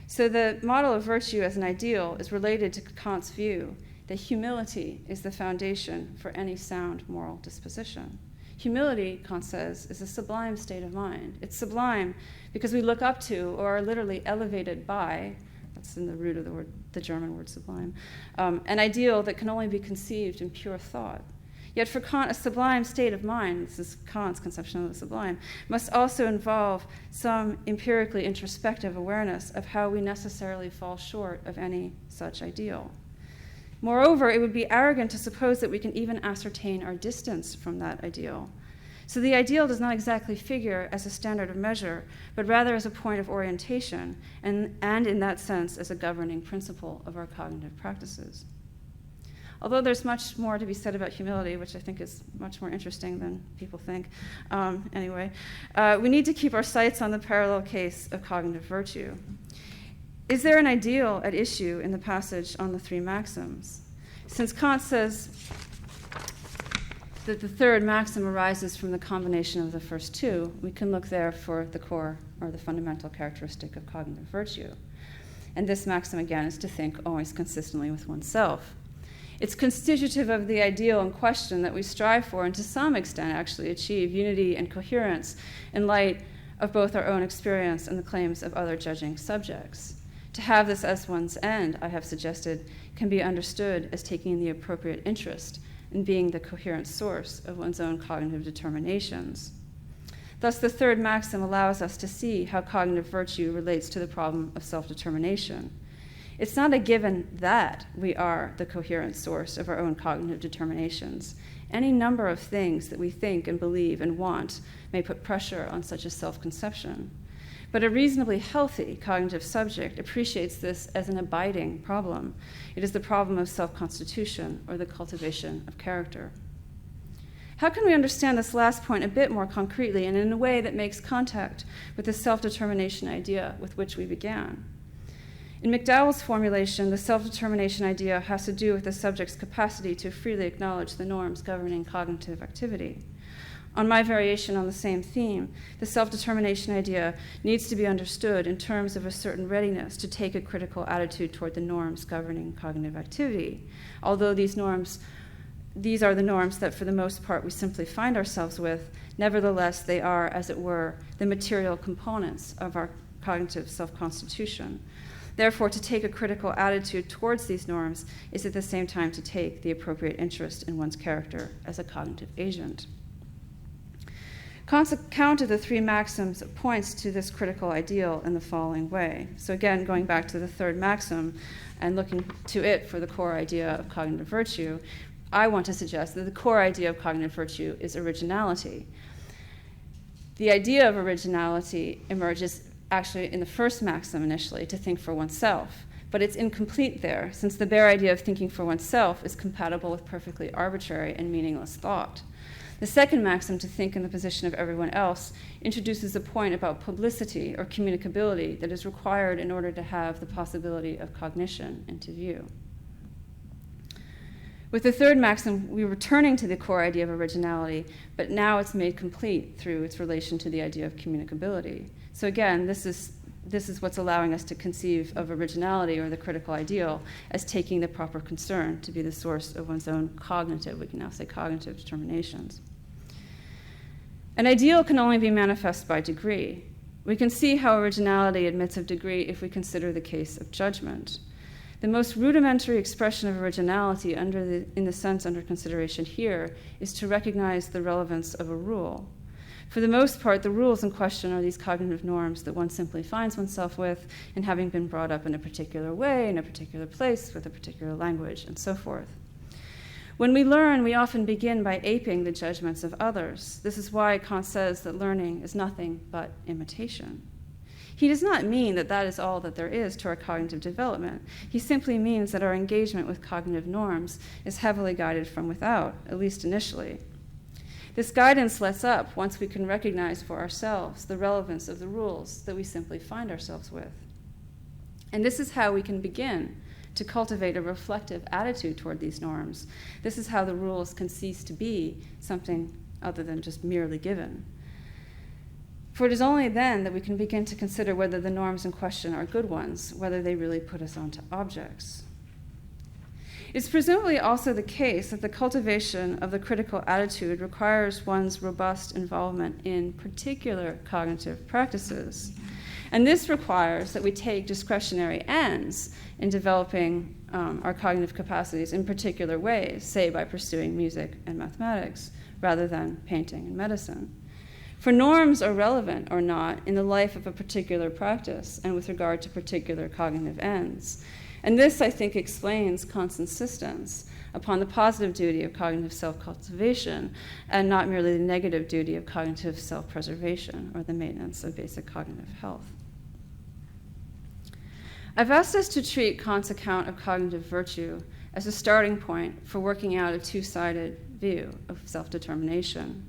So the model of virtue as an ideal is related to Kant's view that humility is the foundation for any sound moral disposition. Humility, Kant says, is a sublime state of mind. It's sublime because we look up to or are literally elevated by, that's in the root of the word, the German word sublime, an ideal that can only be conceived in pure thought. Yet for Kant, a sublime state of mind, this is Kant's conception of the sublime, must also involve some empirically introspective awareness of how we necessarily fall short of any such ideal. Moreover, it would be arrogant to suppose that we can even ascertain our distance from that ideal. So the ideal does not exactly figure as a standard of measure, but rather as a point of orientation, and in that sense as a governing principle of our cognitive practices. Although there's much more to be said about humility, which I think is much more interesting than people think, we need to keep our sights on the parallel case of cognitive virtue. Is there an ideal at issue in the passage on the three maxims? Since Kant says that the third maxim arises from the combination of the first two, we can look there for the core or the fundamental characteristic of cognitive virtue. And this maxim, again, is to think always consistently with oneself. It's constitutive of the ideal in question that we strive for, and to some extent actually achieve unity and coherence in light of both our own experience and the claims of other judging subjects. To have this as one's end, I have suggested, can be understood as taking the appropriate interest in being the coherent source of one's own cognitive determinations. Thus, the third maxim allows us to see how cognitive virtue relates to the problem of self-determination. It's not a given that we are the coherent source of our own cognitive determinations. Any number of things that we think and believe and want may put pressure on such a self-conception. But a reasonably healthy cognitive subject appreciates this as an abiding problem. It is the problem of self-constitution, or the cultivation of character. How can we understand this last point a bit more concretely and in a way that makes contact with the self-determination idea with which we began? In McDowell's formulation, the self-determination idea has to do with the subject's capacity to freely acknowledge the norms governing cognitive activity. On my variation on the same theme, the self-determination idea needs to be understood in terms of a certain readiness to take a critical attitude toward the norms governing cognitive activity. Although these are the norms that for the most part we simply find ourselves with, nevertheless they are, as it were, the material components of our cognitive self-constitution. Therefore, to take a critical attitude towards these norms is at the same time to take the appropriate interest in one's character as a cognitive agent. Kant's account of the three maxims points to this critical ideal in the following way. So again, going back to the third maxim and looking to it for the core idea of cognitive virtue, I want to suggest that the core idea of cognitive virtue is originality. The idea of originality emerges actually in the first maxim initially, to think for oneself. But it's incomplete there, since the bare idea of thinking for oneself is compatible with perfectly arbitrary and meaningless thought. The second maxim, to think in the position of everyone else, introduces a point about publicity or communicability that is required in order to have the possibility of cognition into view. With the third maxim, we're returning to the core idea of originality, but now it's made complete through its relation to the idea of communicability. So again, this is what's allowing us to conceive of originality, or the critical ideal, as taking the proper concern to be the source of one's own cognitive, we can now say cognitive determinations. An ideal can only be manifest by degree. We can see how originality admits of degree if we consider the case of judgment. The most rudimentary expression of originality in the sense under consideration here is to recognize the relevance of a rule. For the most part, the rules in question are these cognitive norms that one simply finds oneself with in having been brought up in a particular way, in a particular place, with a particular language, and so forth. When we learn, we often begin by aping the judgments of others. This is why Kant says that learning is nothing but imitation. He does not mean that that is all that there is to our cognitive development. He simply means that our engagement with cognitive norms is heavily guided from without, at least initially. This guidance lets up once we can recognize for ourselves the relevance of the rules that we simply find ourselves with. And this is how we can begin to cultivate a reflective attitude toward these norms. This is how the rules can cease to be something other than just merely given. For it is only then that we can begin to consider whether the norms in question are good ones, whether they really put us onto objects. It's presumably also the case that the cultivation of the critical attitude requires one's robust involvement in particular cognitive practices. And this requires that we take discretionary ends in developing our cognitive capacities in particular ways, say by pursuing music and mathematics, rather than painting and medicine. For norms are relevant or not in the life of a particular practice and with regard to particular cognitive ends. And this, I think, explains Kant's insistence upon the positive duty of cognitive self-cultivation and not merely the negative duty of cognitive self-preservation or the maintenance of basic cognitive health. I've asked us to treat Kant's account of cognitive virtue as a starting point for working out a two-sided view of self-determination.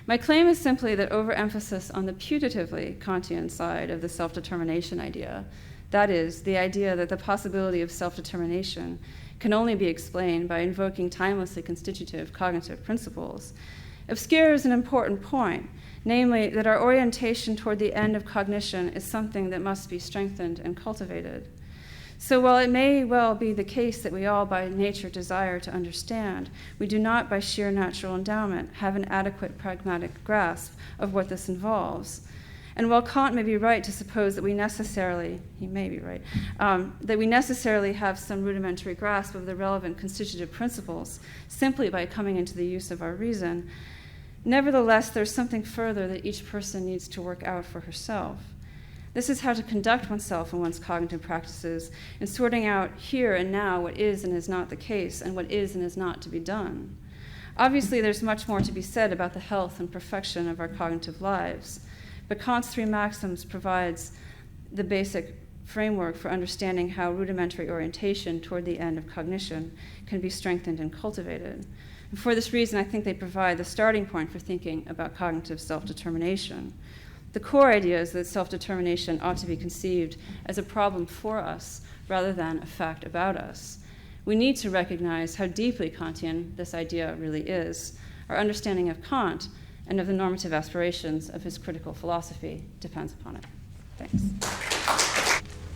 My claim is simply that overemphasis on the putatively Kantian side of the self-determination idea, that is, the idea that the possibility of self-determination can only be explained by invoking timelessly constitutive cognitive principles, obscures an important point, namely that our orientation toward the end of cognition is something that must be strengthened and cultivated. So while it may well be the case that we all by nature desire to understand, we do not by sheer natural endowment have an adequate pragmatic grasp of what this involves. And while Kant may be right to suppose that we necessarily have some rudimentary grasp of the relevant constitutive principles simply by coming into the use of our reason, nevertheless, there's something further that each person needs to work out for herself. This is how to conduct oneself in one's cognitive practices in sorting out here and now what is and is not the case and what is and is not to be done. Obviously, there's much more to be said about the health and perfection of our cognitive lives, but Kant's three maxims provides the basic framework for understanding how rudimentary orientation toward the end of cognition can be strengthened and cultivated. And for this reason, I think they provide the starting point for thinking about cognitive self-determination. The core idea is that self-determination ought to be conceived as a problem for us rather than a fact about us. We need to recognize how deeply Kantian this idea really is. Our understanding of Kant and of the normative aspirations of his critical philosophy depends upon it. Thanks.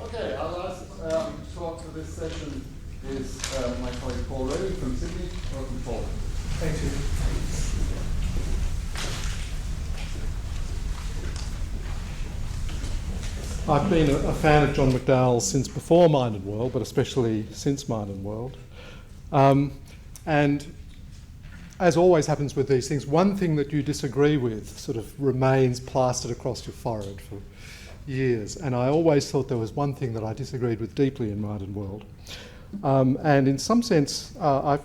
Okay, our last talk for this session is my colleague Paul Reddy from Sydney. Welcome, Paul. Thank you. I've been a fan of John McDowell since before Mind and World, but especially since Mind and World. And as always happens with these things, one thing that you disagree with sort of remains plastered across your forehead for years. And I always thought there was one thing that I disagreed with deeply in Mind and World. And in some sense, I've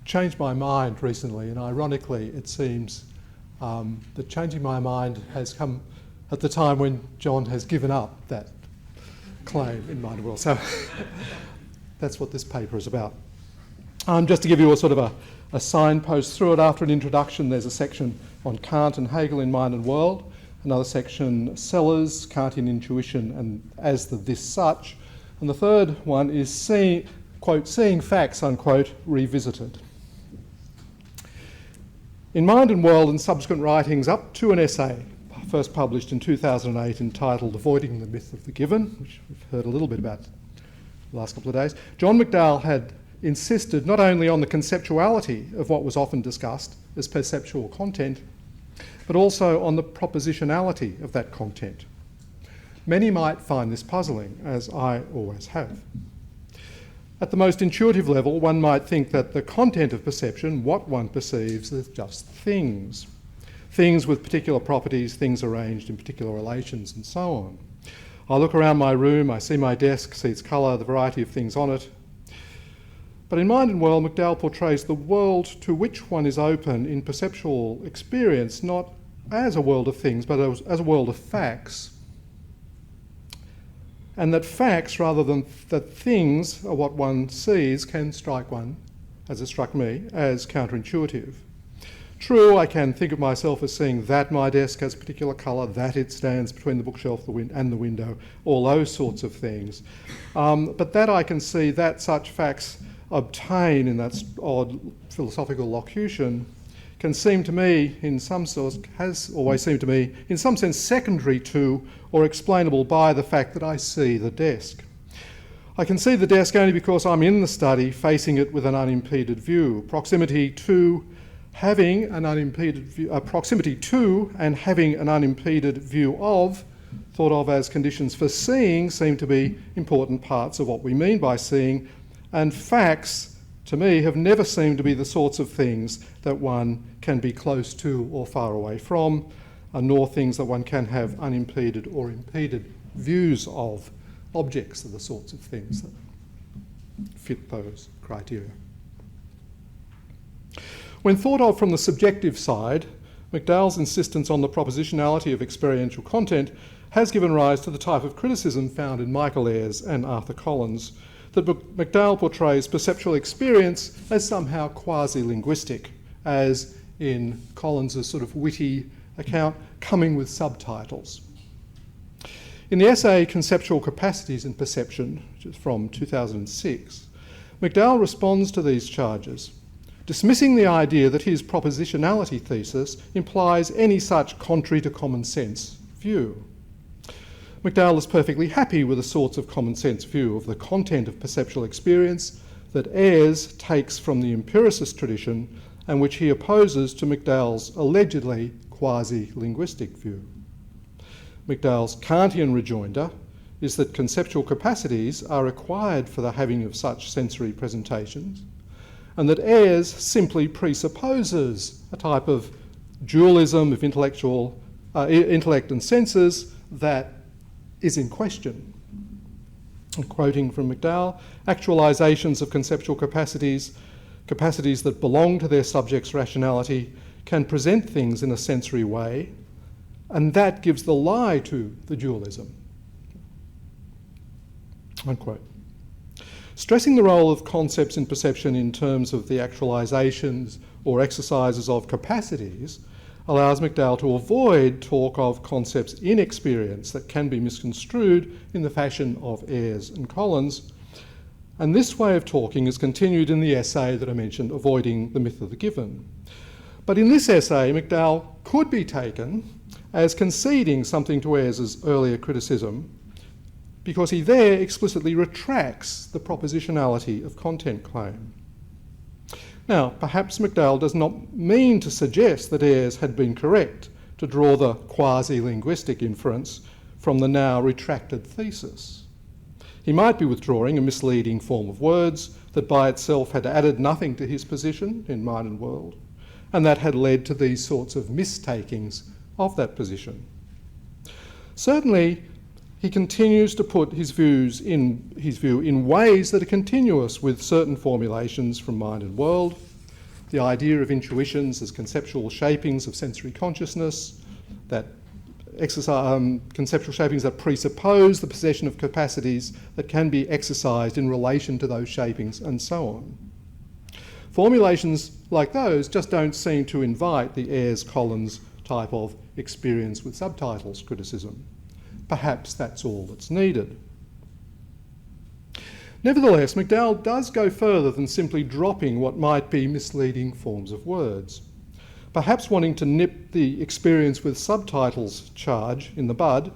changed my mind recently, and ironically, it seems that changing my mind has come at the time when John has given up that claim in Mind and World. So that's what this paper is about. Just to give you a sort of a signpost through it, after an introduction, there's a section on Kant and Hegel in Mind and World, another section, Sellars, Kantian intuition, and as the this such, and the third one is quote, seeing facts, unquote, revisited. In Mind and World and subsequent writings up to an essay first published in 2008 entitled Avoiding the Myth of the Given, which we've heard a little bit about the last couple of days, John McDowell had insisted not only on the conceptuality of what was often discussed as perceptual content, but also on the propositionality of that content. Many might find this puzzling, as I always have. At the most intuitive level, one might think that the content of perception, what one perceives, is just things. Things with particular properties, things arranged in particular relations, and so on. I look around my room, I see my desk, see its colour, the variety of things on it. But in Mind and World, McDowell portrays the world to which one is open in perceptual experience not as a world of things, but as a world of facts. And that facts, rather than that things are what one sees, can strike one, as it struck me, as counterintuitive. True, I can think of myself as seeing that my desk has a particular colour, that it stands between the bookshelf and the window, all those sorts of things. But that I can see that such facts obtain in that odd philosophical locution can seem to me, in some sense, has always seemed to me, in some sense, secondary to or explainable by the fact that I see the desk. I can see the desk only because I'm in the study facing it with an unimpeded view. Proximity to and having an unimpeded view of, thought of as conditions for seeing, seem to be important parts of what we mean by seeing, and facts, to me, have never seemed to be the sorts of things that one can be close to or far away from, nor things that one can have unimpeded or impeded views of. Objects are the sorts of things that fit those criteria. When thought of from the subjective side, McDowell's insistence on the propositionality of experiential content has given rise to the type of criticism found in Michael Ayres and Arthur Collins, that McDowell portrays perceptual experience as somehow quasi-linguistic, as in Collins' sort of witty account, coming with subtitles. In the essay Conceptual Capacities in Perception, which is from 2006, McDowell responds to these charges, dismissing the idea that his propositionality thesis implies any such contrary to common sense view. McDowell is perfectly happy with the sorts of common sense view of the content of perceptual experience that Ayres takes from the empiricist tradition and which he opposes to McDowell's allegedly quasi-linguistic view. McDowell's Kantian rejoinder is that conceptual capacities are required for the having of such sensory presentations, and that Ayres simply presupposes a type of dualism of intellect and senses that is in question. And quoting from McDowell, actualizations of conceptual capacities that belong to their subject's rationality, can present things in a sensory way, and that gives the lie to the dualism. Unquote. Stressing the role of concepts in perception in terms of the actualizations or exercises of capacities allows McDowell to avoid talk of concepts in experience that can be misconstrued in the fashion of Ayres and Collins. And this way of talking is continued in the essay that I mentioned, Avoiding the Myth of the Given. But in this essay, McDowell could be taken as conceding something to Ayres' earlier criticism, because he there explicitly retracts the propositionality of content claim. Now, perhaps McDowell does not mean to suggest that Ayres had been correct to draw the quasi-linguistic inference from the now retracted thesis. He might be withdrawing a misleading form of words that by itself had added nothing to his position in Mind and World, and that had led to these sorts of mistakings of that position. Certainly, he continues to put his view in ways that are continuous with certain formulations from Mind and World, the idea of intuitions as conceptual shapings of sensory consciousness, that conceptual shapings that presuppose the possession of capacities that can be exercised in relation to those shapings, and so on. Formulations like those just don't seem to invite the Ayres-Collins type of experience with subtitles criticism. Perhaps that's all that's needed. Nevertheless, McDowell does go further than simply dropping what might be misleading forms of words. Perhaps wanting to nip the experience with subtitles charge in the bud,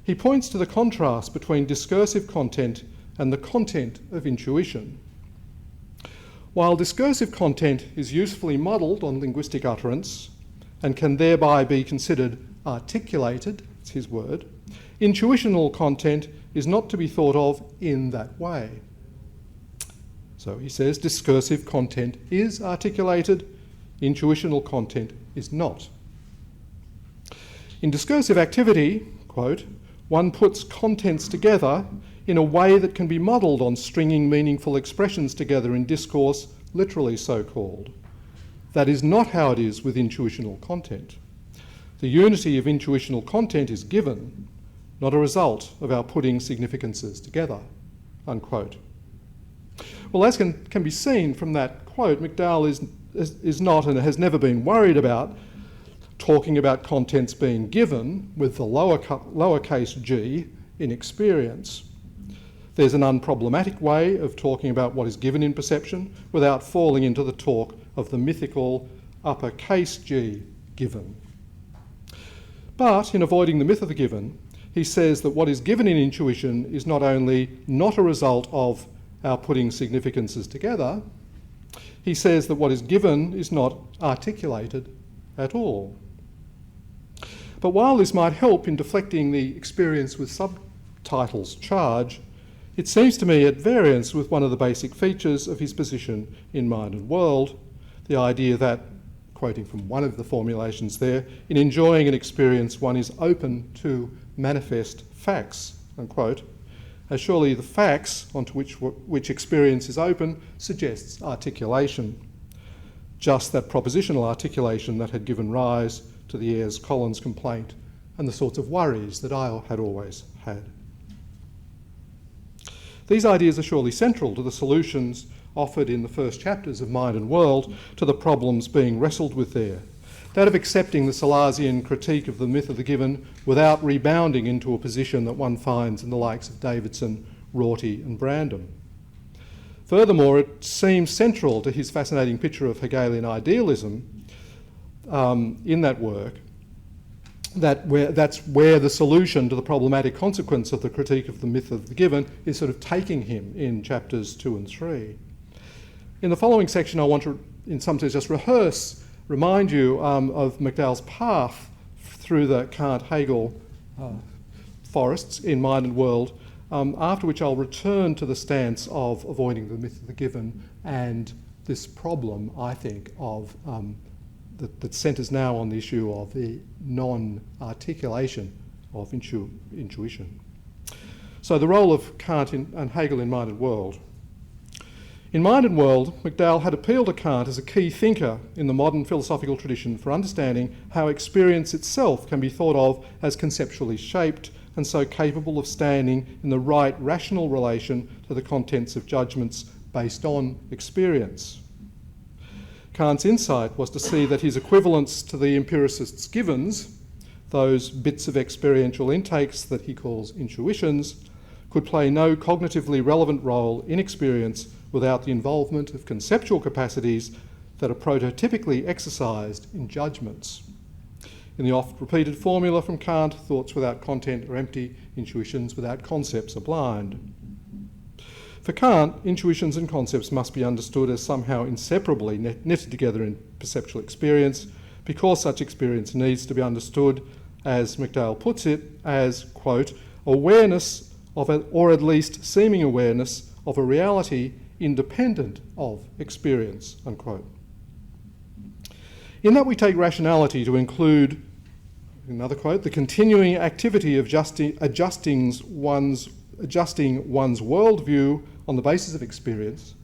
he points to the contrast between discursive content and the content of intuition. While discursive content is usefully modelled on linguistic utterance and can thereby be considered articulated, it's his word, intuitional content is not to be thought of in that way. So he says discursive content is articulated, intuitional content is not. In discursive activity, quote, one puts contents together in a way that can be modelled on stringing meaningful expressions together in discourse, literally so called. That is not how it is with intuitional content. The unity of intuitional content is given, not a result of our putting significances together, unquote. Well, as can be seen from that quote, McDowell is not and has never been worried about talking about contents being given with the lowercase g in experience. There's an unproblematic way of talking about what is given in perception without falling into the talk of the mythical uppercase G given. But in Avoiding the Myth of the Given, he says that what is given in intuition is not only not a result of our putting significances together, he says that what is given is not articulated at all. But while this might help in deflecting the experience with subtitles charge, it seems to me at variance with one of the basic features of his position in Mind and World, the idea that, quoting from one of the formulations there, in enjoying an experience one is open to manifest facts, unquote, as surely the facts onto which experience is open suggests articulation, just that propositional articulation that had given rise to the Ayres-Collins complaint and the sorts of worries that I had always had. These ideas are surely central to the solutions offered in the first chapters of Mind and World to the problems being wrestled with there. That of accepting the Sellarsian critique of the myth of the given without rebounding into a position that one finds in the likes of Davidson, Rorty and Brandom. Furthermore, it seems central to his fascinating picture of Hegelian idealism in that work that's where the solution to the problematic consequence of the critique of the myth of the given is sort of taking him in chapters 2 and 3. In the following section, I want to, in some sense, just remind you of McDowell's path through the Kant-Hegel forests in Mind and World, after which I'll return to the stance of avoiding the myth of the given and this problem, I think, of that centres now on the issue of the non-articulation of intuition. So the role of Kant and Hegel in Mind and World. In Mind and World, McDowell had appealed to Kant as a key thinker in the modern philosophical tradition for understanding how experience itself can be thought of as conceptually shaped and so capable of standing in the right rational relation to the contents of judgments based on experience. Kant's insight was to see that his equivalence to the empiricist's givens, those bits of experiential intakes that he calls intuitions, could play no cognitively relevant role in experience without the involvement of conceptual capacities that are prototypically exercised in judgments. In the oft-repeated formula from Kant, thoughts without content are empty, intuitions without concepts are blind. For Kant, intuitions and concepts must be understood as somehow inseparably knitted together in perceptual experience, because such experience needs to be understood, as McDowell puts it, as, quote, awareness of or at least seeming awareness of a reality independent of experience, unquote. In that we take rationality to include, another quote, the continuing activity of adjusting one's worldview on the basis of experience,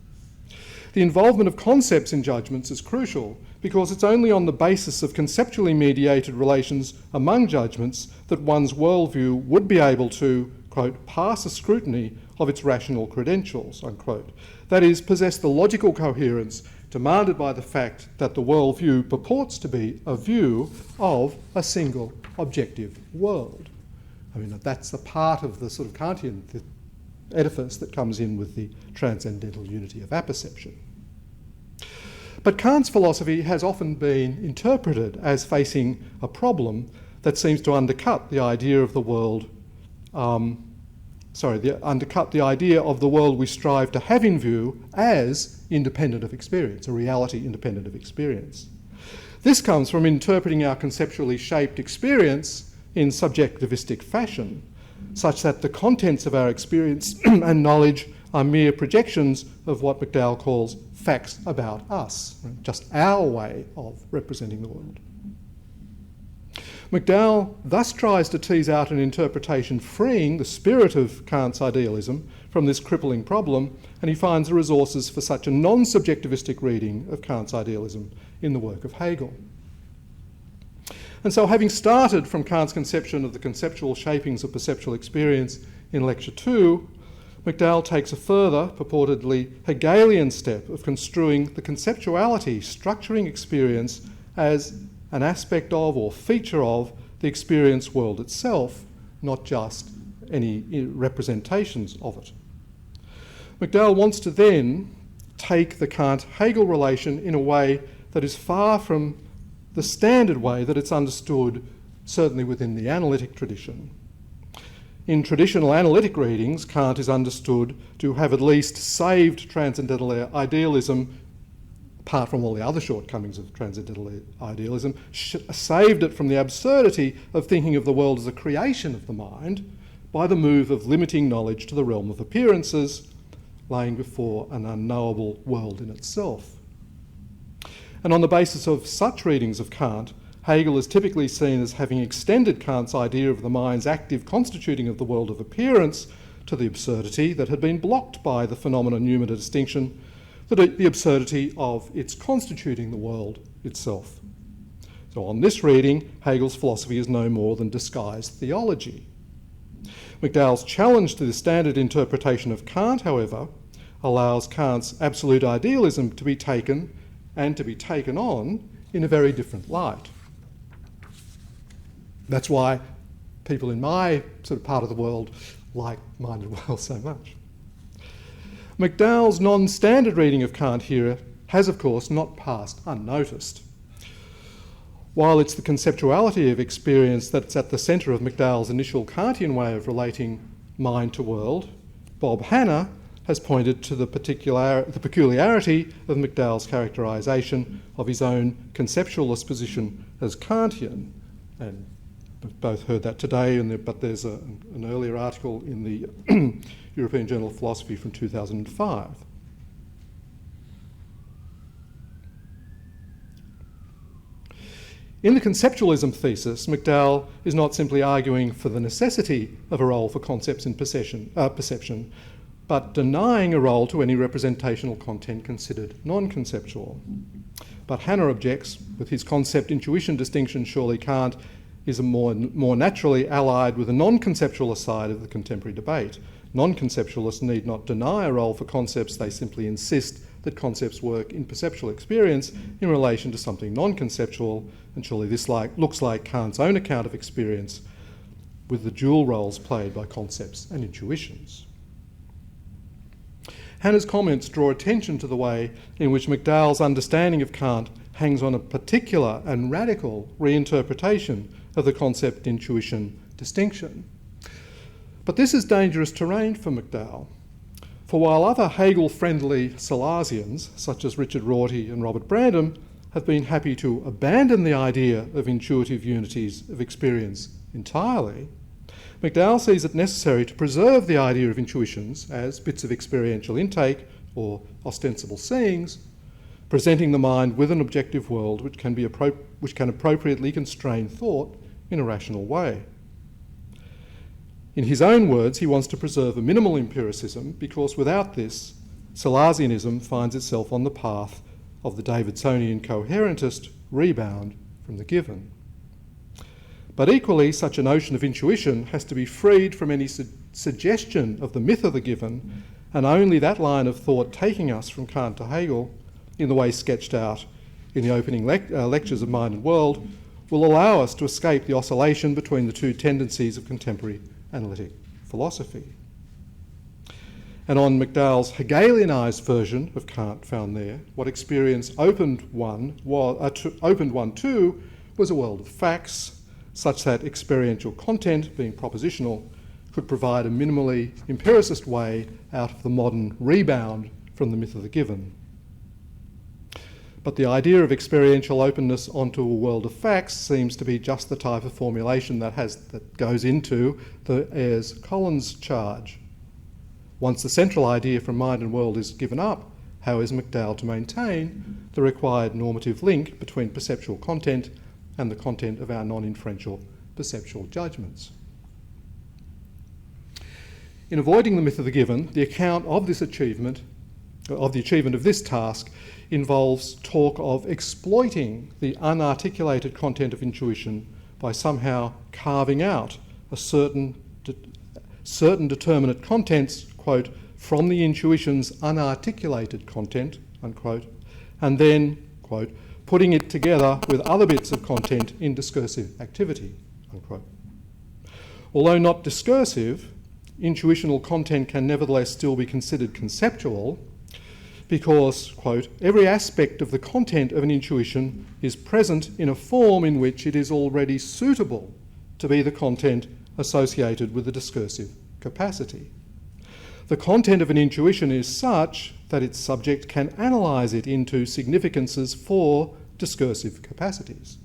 the involvement of concepts in judgments is crucial because it's only on the basis of conceptually mediated relations among judgments that one's worldview would be able to, quote, pass a scrutiny of its rational credentials, unquote. That is, possess the logical coherence demanded by the fact that the worldview purports to be a view of a single objective world. I mean, that's the part of the sort of Kantian edifice that comes in with the transcendental unity of apperception. But Kant's philosophy has often been interpreted as facing a problem that seems to undercut the idea of the world, undercut the idea of the world we strive to have in view as independent of experience, a reality independent of experience. This comes from interpreting our conceptually shaped experience in subjectivistic fashion, such that the contents of our experience and knowledge are mere projections of what McDowell calls facts about us, right? Just our way of representing the world. McDowell thus tries to tease out an interpretation freeing the spirit of Kant's idealism from this crippling problem, and he finds the resources for such a non-subjectivistic reading of Kant's idealism in the work of Hegel. And so, having started from Kant's conception of the conceptual shapings of perceptual experience in Lecture 2, McDowell takes a further, purportedly Hegelian step of construing the conceptuality structuring experience as an aspect of or feature of the experience world itself, not just any representations of it. McDowell wants to then take the Kant-Hegel relation in a way that is far from the standard way that it's understood, certainly within the analytic tradition. in traditional analytic readings, Kant is understood to have at least saved transcendental idealism, apart from all the other shortcomings of transcendental idealism, saved it from the absurdity of thinking of the world as a creation of the mind by the move of limiting knowledge to the realm of appearances, laying before an unknowable world in itself. And on the basis of such readings of Kant, Hegel is typically seen as having extended Kant's idea of the mind's active constituting of the world of appearance to the absurdity that had been blocked by the phenomenon-numina distinction, the absurdity of its constituting the world itself. So on this reading, Hegel's philosophy is no more than disguised theology. McDowell's challenge to the standard interpretation of Kant, however, allows Kant's absolute idealism to be taken and to be taken on in a very different light. That's why people in my sort of part of the world like Mind and World so much. McDowell's non-standard reading of Kant here has, of course, not passed unnoticed. While it's the conceptuality of experience that's at the centre of McDowell's initial Kantian way of relating mind to world, Bob Hanna has pointed to the peculiarity of McDowell's characterisation of his own conceptualist position as Kantian. And we've both heard that today, but there's an earlier article in the European Journal of Philosophy from 2005. In the conceptualism thesis, McDowell is not simply arguing for the necessity of a role for concepts in perception, but denying a role to any representational content considered non-conceptual. But Hanna objects, with his concept-intuition distinction, surely Kant is more naturally allied with the non-conceptualist side of the contemporary debate. Non-conceptualists need not deny a role for concepts, they simply insist that concepts work in perceptual experience in relation to something non-conceptual, and surely this looks like Kant's own account of experience with the dual roles played by concepts and intuitions. Hanna's comments draw attention to the way in which McDowell's understanding of Kant hangs on a particular and radical reinterpretation of the concept-intuition distinction. But this is dangerous terrain for McDowell, for while other Hegel-friendly Sellarsians, such as Richard Rorty and Robert Brandom, have been happy to abandon the idea of intuitive unities of experience entirely, McDowell sees it necessary to preserve the idea of intuitions as bits of experiential intake or ostensible seeings, presenting the mind with an objective world which can appropriately constrain thought in a rational way. In his own words, he wants to preserve a minimal empiricism because without this, Sellarsianism finds itself on the path of the Davidsonian coherentist rebound from the given. But equally, such a notion of intuition has to be freed from any suggestion of the myth of the given, and only that line of thought taking us from Kant to Hegel, in the way sketched out in the opening lectures of Mind and World, will allow us to escape the oscillation between the two tendencies of contemporary analytic philosophy. And on McDowell's Hegelianised version of Kant found there, what experience opened one to was a world of facts, such that experiential content, being propositional, could provide a minimally empiricist way out of the modern rebound from the myth of the given. But the idea of experiential openness onto a world of facts seems to be just the type of formulation that goes into the Ayres-Collins charge. Once the central idea from Mind and World is given up, how is McDowell to maintain the required normative link between perceptual content and the content of our non-inferential perceptual judgments? In avoiding the myth of the given, the account of this achievement, of the achievement of this task, involves talk of exploiting the unarticulated content of intuition by somehow carving out a certain determinate contents, quote, from the intuition's unarticulated content, unquote, and then, quote, putting it together with other bits of content in discursive activity, unquote. Although not discursive, intuitional content can nevertheless still be considered conceptual because, quote, every aspect of the content of an intuition is present in a form in which it is already suitable to be the content associated with a discursive capacity. The content of an intuition is such that its subject can analyse it into significances for discursive capacities.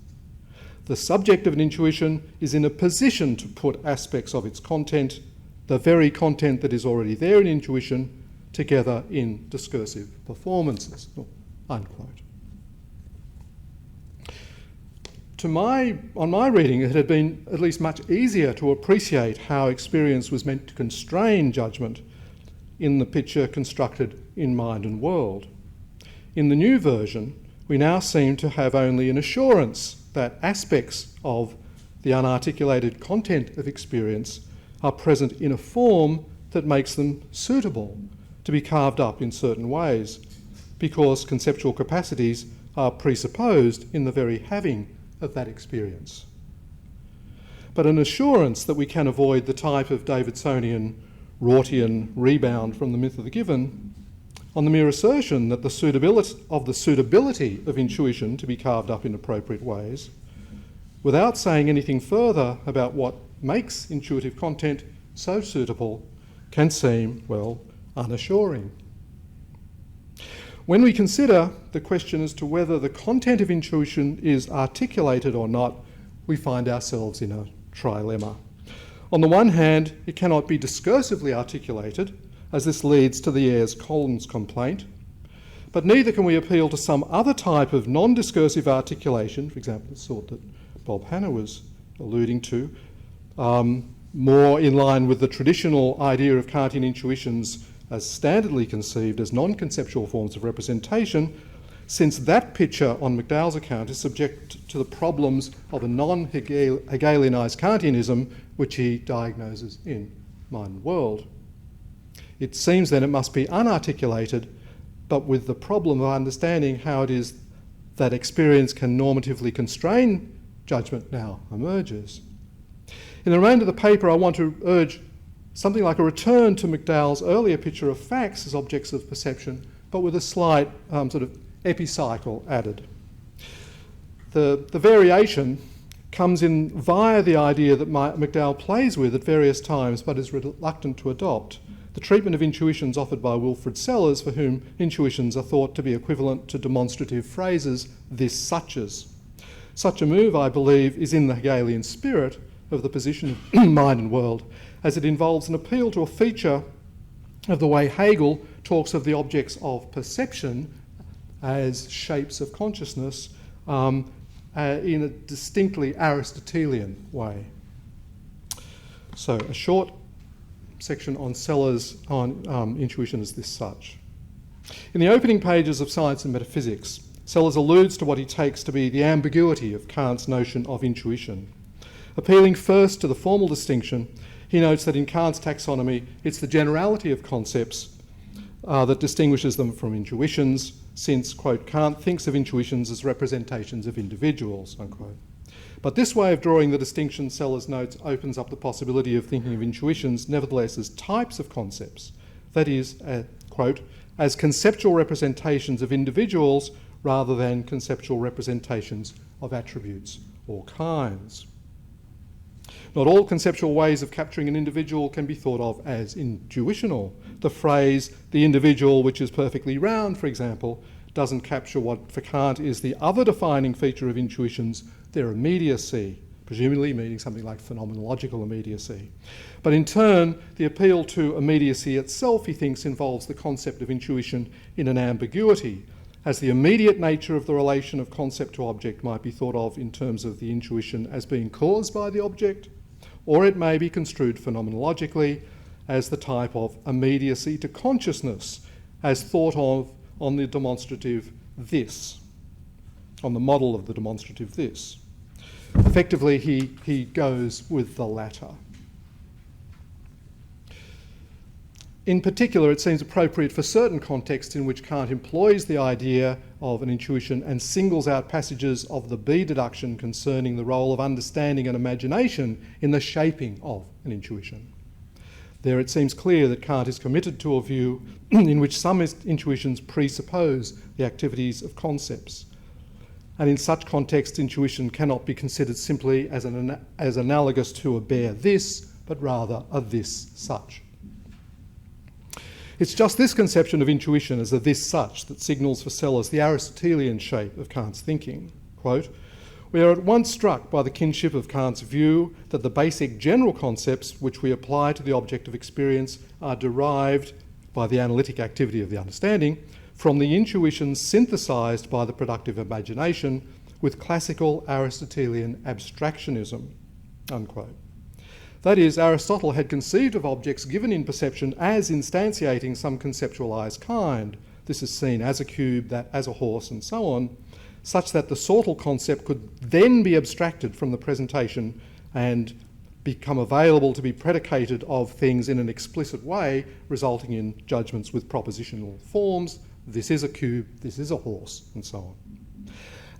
The subject of an intuition is in a position to put aspects of its content, the very content that is already there in intuition, together in discursive performances, unquote. On my reading, it had been at least much easier to appreciate how experience was meant to constrain judgment in the picture constructed in Mind and World. In the new version, we now seem to have only an assurance that aspects of the unarticulated content of experience are present in a form that makes them suitable to be carved up in certain ways, because conceptual capacities are presupposed in the very having of that experience. But an assurance that we can avoid the type of Davidsonian, Rortian rebound from the myth of the given on the mere assertion that the suitability of intuition to be carved up in appropriate ways, without saying anything further about what makes intuitive content so suitable, can seem, well, unassuring. When we consider the question as to whether the content of intuition is articulated or not, we find ourselves in a trilemma. On the one hand, it cannot be discursively articulated, as this leads to the Ayres-Collins complaint, but neither can we appeal to some other type of non-discursive articulation, for example, the sort that Bob Hanna was alluding to, more in line with the traditional idea of Kantian intuitions as standardly conceived as non-conceptual forms of representation, since that picture on McDowell's account is subject to the problems of a non-Hegelianised Kantianism, which he diagnoses in Mind and World. It seems then it must be unarticulated, but with the problem of understanding how it is that experience can normatively constrain judgment now emerges. In the remainder of the paper, I want to urge something like a return to McDowell's earlier picture of facts as objects of perception, but with a slight sort of epicycle added. The variation comes in via the idea that McDowell plays with at various times but is reluctant to adopt, the treatment of intuitions offered by Wilfrid Sellars, for whom intuitions are thought to be equivalent to demonstrative phrases, this such as. Such a move, I believe, is in the Hegelian spirit of the position of Mind and World, as it involves an appeal to a feature of the way Hegel talks of the objects of perception as shapes of consciousness in a distinctly Aristotelian way. So a short section on Sellars on intuition is this such. In the opening pages of Science and Metaphysics, Sellars alludes to what he takes to be the ambiguity of Kant's notion of intuition. Appealing first to the formal distinction, he notes that in Kant's taxonomy, it's the generality of concepts that distinguishes them from intuitions, since, quote, Kant thinks of intuitions as representations of individuals, unquote. But this way of drawing the distinction, Sellars notes, opens up the possibility of thinking of intuitions nevertheless as types of concepts, that is, quote, as conceptual representations of individuals rather than conceptual representations of attributes or kinds. Not all conceptual ways of capturing an individual can be thought of as intuitional. The phrase, the individual which is perfectly round, for example, doesn't capture what for Kant is the other defining feature of intuitions, their immediacy, presumably meaning something like phenomenological immediacy. But in turn, the appeal to immediacy itself, he thinks, involves the concept of intuition in an ambiguity, as the immediate nature of the relation of concept to object might be thought of in terms of the intuition as being caused by the object, or it may be construed phenomenologically as the type of immediacy to consciousness, as thought of on the demonstrative this, on the model of the demonstrative this. Effectively, he goes with the latter. In particular, it seems appropriate for certain contexts in which Kant employs the idea of an intuition and singles out passages of the B deduction concerning the role of understanding and imagination in the shaping of an intuition. There it seems clear that Kant is committed to a view in which some intuitions presuppose the activities of concepts. and in such context, intuition cannot be considered simply as analogous to a bare this, but rather a this such. It's just this conception of intuition as a this such that signals for Sellars the Aristotelian shape of Kant's thinking. Quote, "We are at once struck by the kinship of Kant's view that the basic general concepts which we apply to the object of experience are derived by the analytic activity of the understanding from the intuitions synthesised by the productive imagination with classical Aristotelian abstractionism." Unquote. That is, Aristotle had conceived of objects given in perception as instantiating some conceptualised kind. This is seen as a cube, that as a horse, and so on, such that the sortal concept could then be abstracted from the presentation and become available to be predicated of things in an explicit way, resulting in judgments with propositional forms. This is a cube, this is a horse, and so on.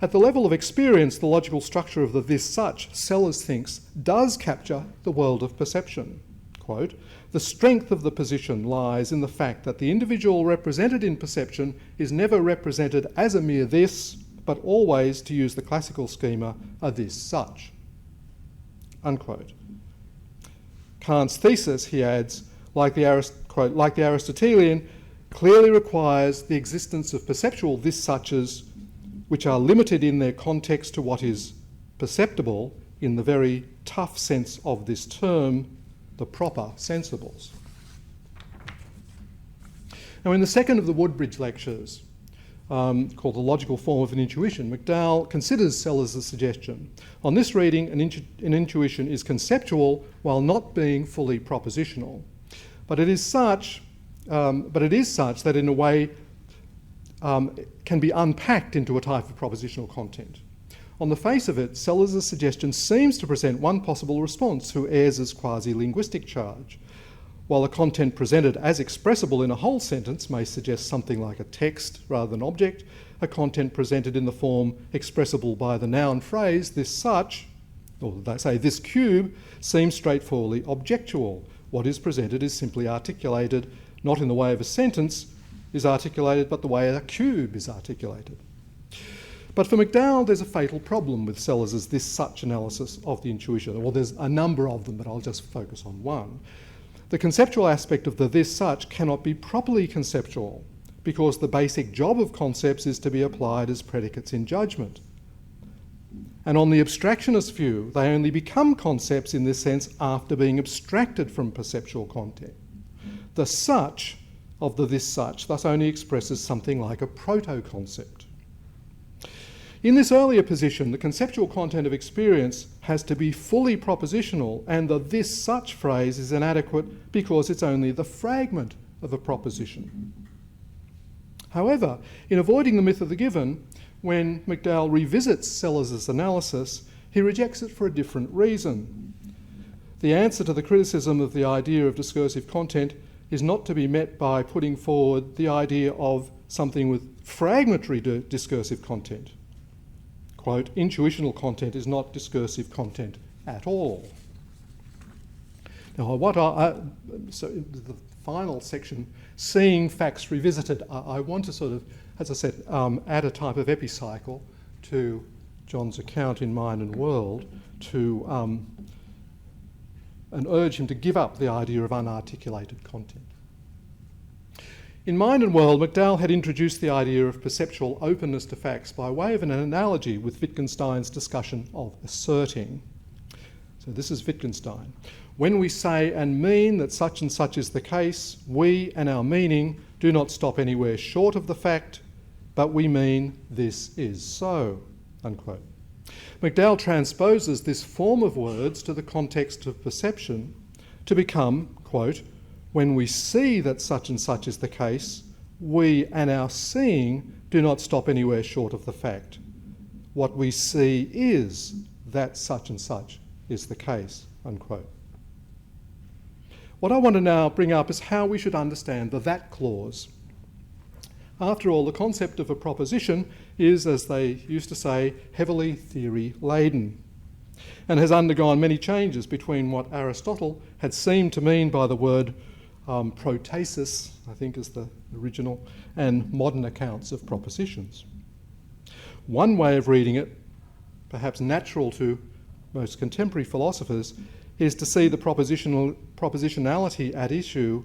At the level of experience, the logical structure of the this such, Sellars thinks, does capture the world of perception. Quote, "The strength of the position lies in the fact that the individual represented in perception is never represented as a mere this, but always, to use the classical schema, a this such." Unquote. Kant's thesis, he adds, like the Aristotelian, clearly requires the existence of perceptual this suches which are limited in their context to what is perceptible in the very tough sense of this term, the proper sensibles. Now, in the second of the Woodbridge lectures, called The Logical Form of an Intuition, McDowell considers Sellars' suggestion. On this reading, an intuition is conceptual while not being fully propositional. But it is such that in a way can be unpacked into a type of propositional content. On the face of it, Sellars' suggestion seems to present one possible response to Ayres's quasi-linguistic charge. While the content presented as expressible in a whole sentence may suggest something like a text rather than object, a content presented in the form expressible by the noun phrase this such, or they say this cube, seems straightforwardly objectual. What is presented is simply articulated, not in the way of a sentence is articulated, but the way a cube is articulated. But for McDowell, there's a fatal problem with Sellars' this such analysis of the intuition. Well, there's a number of them, but I'll just focus on one. The conceptual aspect of the this such cannot be properly conceptual because the basic job of concepts is to be applied as predicates in judgment. And on the abstractionist view, they only become concepts in this sense after being abstracted from perceptual content. The such of the this such thus only expresses something like a proto-concept. In this earlier position, the conceptual content of experience has to be fully propositional, and the this such phrase is inadequate because it's only the fragment of a proposition. However, in avoiding the myth of the given, when McDowell revisits Sellars' analysis, he rejects it for a different reason. The answer to the criticism of the idea of discursive content is not to be met by putting forward the idea of something with fragmentary discursive content. Quote, "Intuitional content is not discursive content at all." Now, so in the final section, seeing facts revisited, I want to sort of, as I said, add a type of epicycle to John's account in Mind and World and urge him to give up the idea of unarticulated content. In Mind and World, McDowell had introduced the idea of perceptual openness to facts by way of an analogy with Wittgenstein's discussion of asserting. So this is Wittgenstein. "When we say and mean that such and such is the case, we and our meaning do not stop anywhere short of the fact, but we mean this is so." Unquote. McDowell transposes this form of words to the context of perception to become, quote, "When we see that such and such is the case, we and our seeing do not stop anywhere short of the fact. What we see is that such and such is the case." Unquote. What I want to now bring up is how we should understand the that clause. After all, the concept of a proposition is, as they used to say, heavily theory-laden, and has undergone many changes between what Aristotle had seemed to mean by the word protasis, I think is the original, and modern accounts of propositions. One way of reading it, perhaps natural to most contemporary philosophers, is to see the propositionality at issue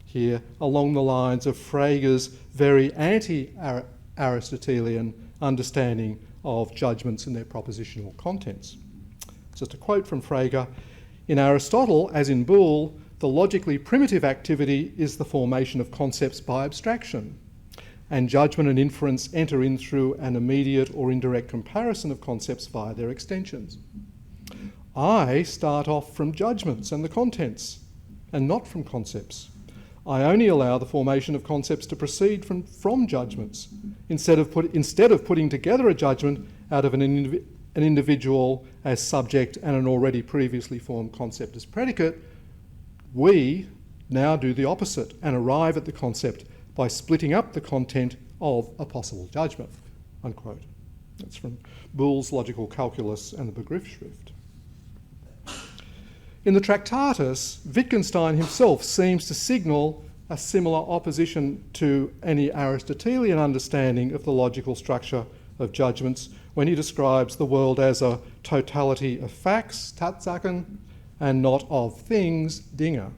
here along the lines of Frege's very anti-Aristotelian understanding of judgments and their propositional contents. Just a quote from Frege: "In Aristotle, as in Boole, the logically primitive activity is the formation of concepts by abstraction, and judgment and inference enter in through an immediate or indirect comparison of concepts via their extensions. I start off from judgments and the contents, and not from concepts. I only allow the formation of concepts to proceed from judgments, instead of putting together a judgment out of an individual as subject and an already previously formed concept as predicate. We now do the opposite and arrive at the concept by splitting up the content of a possible judgment," unquote. That's from Boole's Logical Calculus and the Begriffsschrift. In the Tractatus, Wittgenstein himself seems to signal a similar opposition to any Aristotelian understanding of the logical structure of judgments when he describes the world as a totality of facts, Tatsachen, and not of things, Dinge.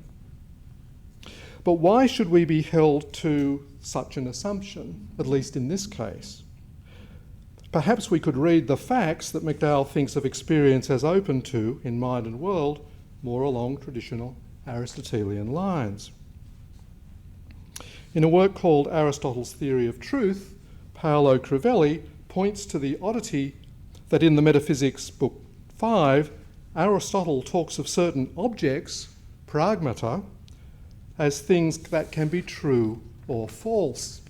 But why should we be held to such an assumption, at least in this case? Perhaps we could read the facts that McDowell thinks of experience as open to in Mind and World more along traditional Aristotelian lines. In a work called Aristotle's Theory of Truth, Paolo Crivelli points to the oddity that in the Metaphysics, Book 5, Aristotle talks of certain objects, pragmata, as things that can be true or false.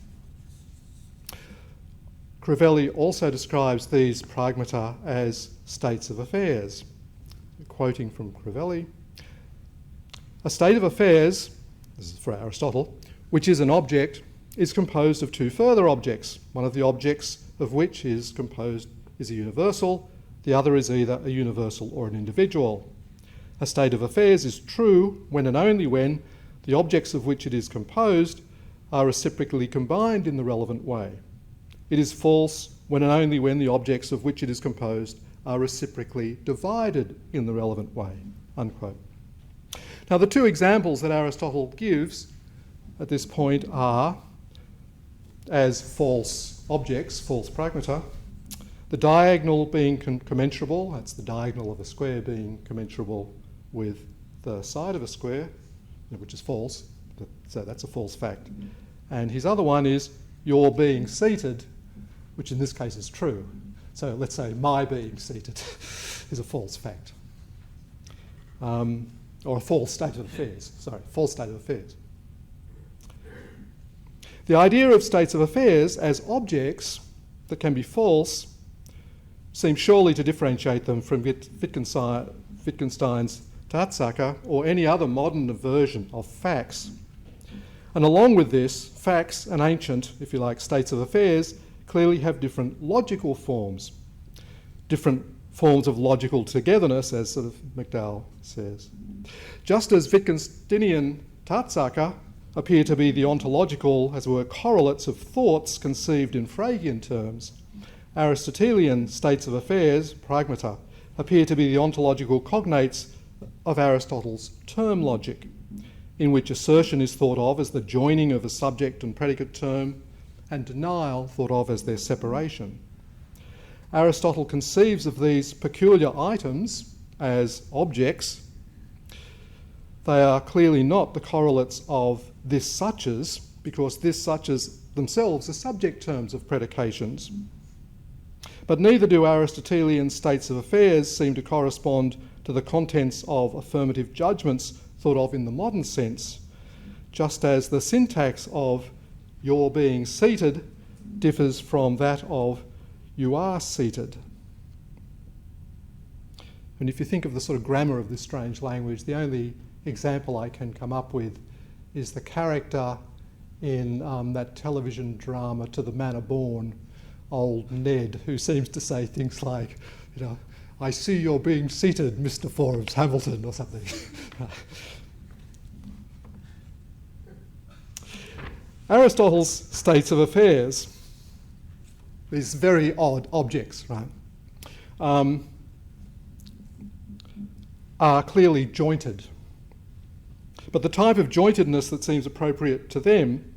Crivelli also describes these pragmata as states of affairs. Quoting from Crivelli, "A state of affairs," this is for Aristotle, "which is an object, is composed of two further objects, one of the objects of which is a universal, the other is either a universal or an individual. A state of affairs is true when and only when the objects of which it is composed are reciprocally combined in the relevant way. It is false when and only when the objects of which it is composed are reciprocally divided in the relevant way," unquote. Now, the two examples that Aristotle gives at this point are as false objects, false pragmata, the diagonal being commensurable, that's the diagonal of a square being commensurable with the side of a square, which is false, so that's a false fact. And his other one is your being seated, which in this case is true. So let's say my being seated is a false fact. Or a false state of affairs, false state of affairs. The idea of states of affairs as objects that can be false seems surely to differentiate them from Wittgenstein's Tatsache or any other modern version of facts. And along with this, facts and ancient, if you like, states of affairs clearly have different logical forms, different forms of logical togetherness, as sort of McDowell says. Just as Wittgensteinian Tatsache appear to be the ontological, as it were, correlates of thoughts conceived in Fregean terms, Aristotelian states of affairs, pragmata, appear to be the ontological cognates of Aristotle's term logic, in which assertion is thought of as the joining of a subject and predicate term, and denial thought of as their separation. Aristotle conceives of these peculiar items as objects. They are clearly not the correlates of this suches, because this suches themselves are subject terms of predications. But neither do Aristotelian states of affairs seem to correspond to the contents of affirmative judgments thought of in the modern sense, just as the syntax of your being seated differs from that of you are seated. And if you think of the sort of grammar of this strange language, the only example I can come up with is the character in that television drama To the Manor Born, old Ned, who seems to say things like, I see you're being seated, Mr. Forbes Hamilton, or something. Aristotle's states of affairs these very odd objects, right, are clearly jointed. But the type of jointedness that seems appropriate to them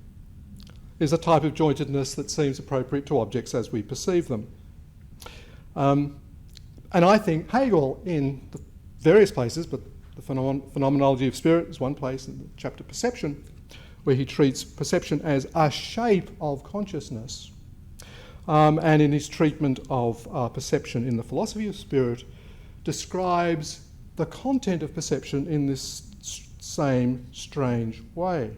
is a type of jointedness that seems appropriate to objects as we perceive them. And I think Hegel, in the various places, but the Phenomenology of Spirit is one place, in the chapter Perception, where he treats perception as a shape of consciousness, and in his treatment of perception in the Philosophy of Spirit, describes the content of perception in this same strange way.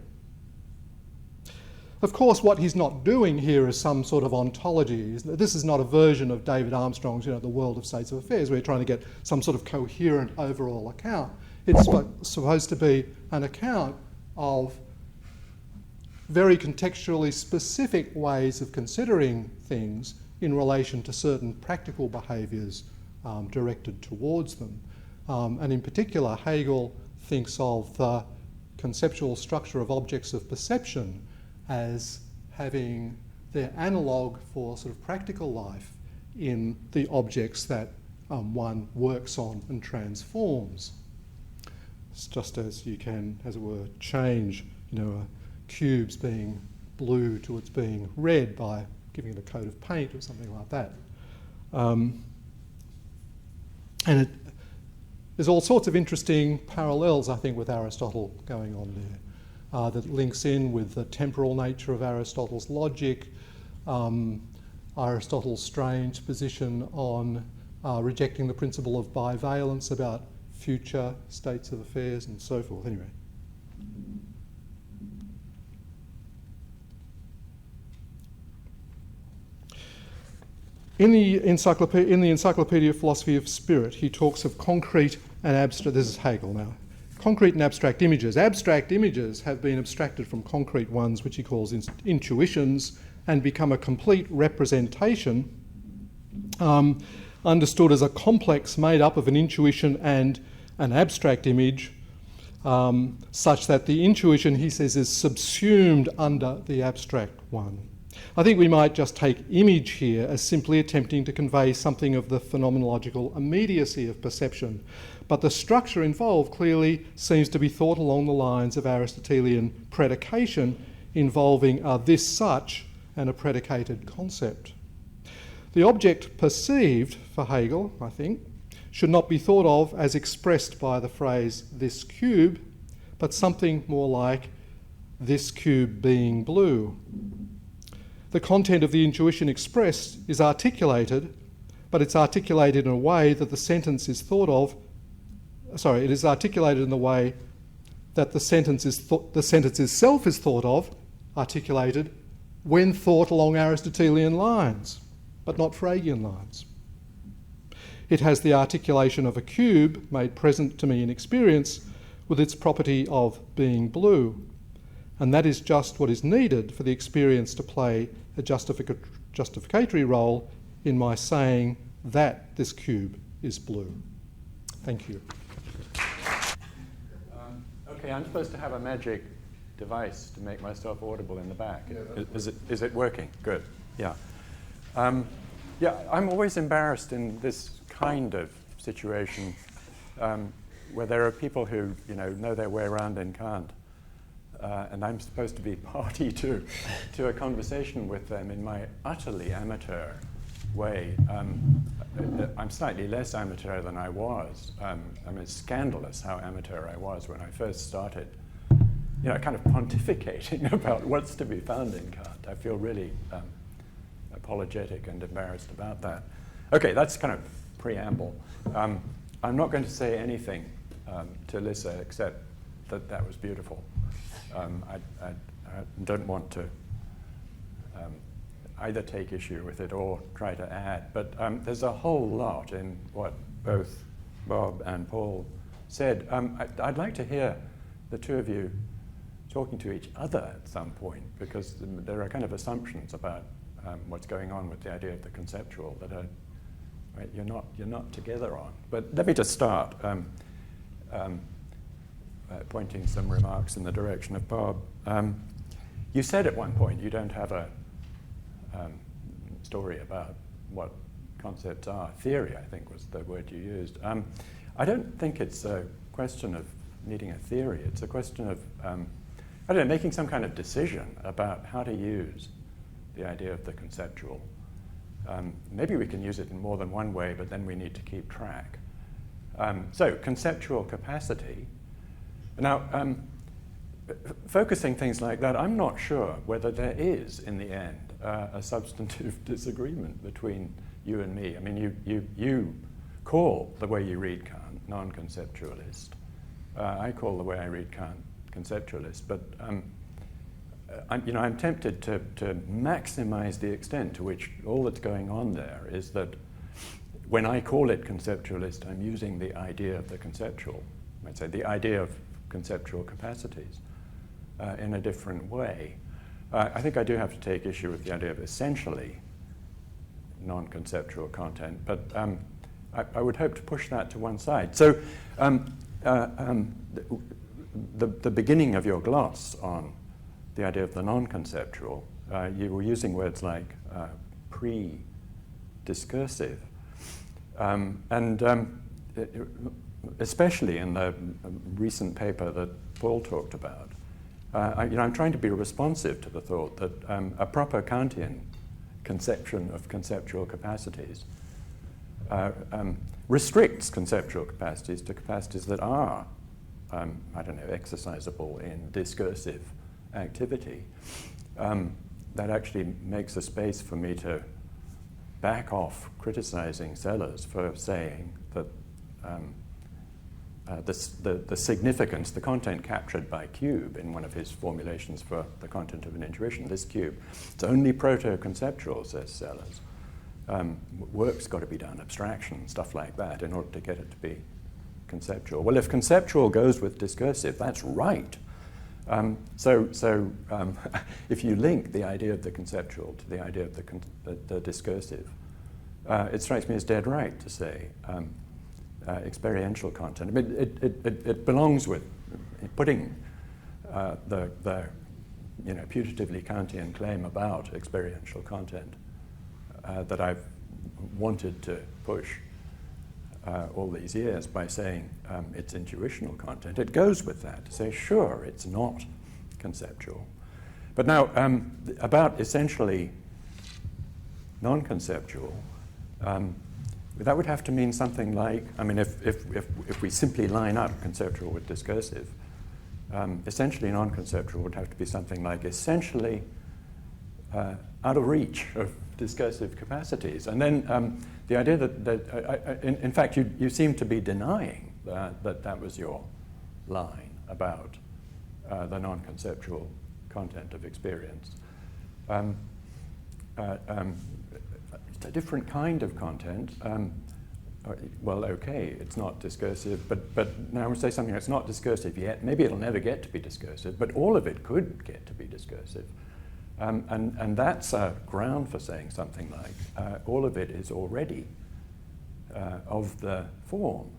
Of course, what he's not doing here is some sort of ontology. This is not a version of David Armstrong's, The World of States of Affairs, where you're trying to get some sort of coherent overall account. It's supposed to be an account of very contextually specific ways of considering things in relation to certain practical behaviours directed towards them. And in particular, Hegel thinks of the conceptual structure of objects of perception as having their analogue for sort of practical life in the objects that one works on and transforms. It's just as you can, as it were, change, a cube's being blue to its being red by giving it a coat of paint or something like that. There's all sorts of interesting parallels, I think, with Aristotle going on there, that links in with the temporal nature of Aristotle's logic, Aristotle's strange position on rejecting the principle of bivalence about future states of affairs and so forth. Anyway. In the Encyclopedia of Philosophy of Spirit, he talks of concrete and abstract, this is Hegel now, concrete and abstract images. Abstract images have been abstracted from concrete ones, which he calls intuitions, and become a complete representation, understood as a complex made up of an intuition and an abstract image, such that the intuition, he says, is subsumed under the abstract one. I think we might just take image here as simply attempting to convey something of the phenomenological immediacy of perception, but the structure involved clearly seems to be thought along the lines of Aristotelian predication involving a this such and a predicated concept. The object perceived, for Hegel, I think, should not be thought of as expressed by the phrase this cube, but something more like this cube being blue. The content of the intuition expressed is articulated, but it's articulated in a way that the sentence is thought of. Sorry, it is articulated in the way that the sentence itself is thought of, articulated, when thought along Aristotelian lines, but not Fregean lines. It has the articulation of a cube made present to me in experience with its property of being blue. And that is just what is needed for the experience to play a justificatory role in my saying that this cube is blue. Thank you. Okay, I'm supposed to have a magic device to make myself audible in the back. Is it working? Good. Yeah. I'm always embarrassed in this kind of situation where there are people who know their way around and can't. And I'm supposed to be party to a conversation with them in my utterly amateur way. I'm slightly less amateur than I was. It's scandalous how amateur I was when I first started, kind of pontificating about what's to be found in Kant. I feel really apologetic and embarrassed about that. Okay, that's kind of preamble. I'm not going to say anything to Lisa except that was beautiful. I don't want to either take issue with it or try to add, but there's a whole lot in what both Bob and Paul said. I'd like to hear the two of you talking to each other at some point, because there are kind of assumptions about what's going on with the idea of the conceptual that are, right, you're not together on. But let me just start. Pointing some remarks in the direction of Bob. You said at one point you don't have a story about what concepts are. Theory, I think, was the word you used. I don't think it's a question of needing a theory. It's a question of, I don't know, making some kind of decision about how to use the idea of the conceptual. Maybe we can use it in more than one way, but then we need to keep track. So, conceptual capacity. Now, focusing things like that, I'm not sure whether there is, in the end, a substantive disagreement between you and me. I mean, you call the way you read Kant non-conceptualist. I call the way I read Kant conceptualist, but I'm tempted to maximize the extent to which all that's going on there is that when I call it conceptualist, I'm using the idea of the conceptual, I might say the idea of conceptual capacities in a different way. I think I do have to take issue with the idea of essentially non-conceptual content, but I would hope to push that to one side. So the beginning of your gloss on the idea of the non-conceptual, you were using words like pre-discursive. Especially in the recent paper that Paul talked about, I'm trying to be responsive to the thought that a proper Kantian conception of conceptual capacities restricts conceptual capacities to capacities that are, exercisable in discursive activity. That actually makes a space for me to back off criticizing Sellars for saying that the significance, the content captured by cube in one of his formulations for the content of an intuition, this cube, it's only proto-conceptual, says Sellars. Work's got to be done, abstraction, stuff like that, in order to get it to be conceptual. Well, if conceptual goes with discursive, that's right. If you link the idea of the conceptual to the idea of the discursive, it strikes me as dead right to say experiential content. I mean, it belongs with putting the putatively Kantian claim about experiential content that I've wanted to push all these years by saying it's intuitional content. It goes with that to say, sure, it's not conceptual. But now, about essentially non-conceptual, that would have to mean something like, I mean, if we simply line up conceptual with discursive, essentially non-conceptual would have to be something like essentially out of reach of discursive capacities. And then the idea that in fact, you seem to be denying that was your line about the non-conceptual content of experience. It's a different kind of content. Well, okay, it's not discursive, but now I would say something that's not discursive yet. Maybe it'll never get to be discursive, but all of it could get to be discursive. And that's a ground for saying something like, all of it is already of the form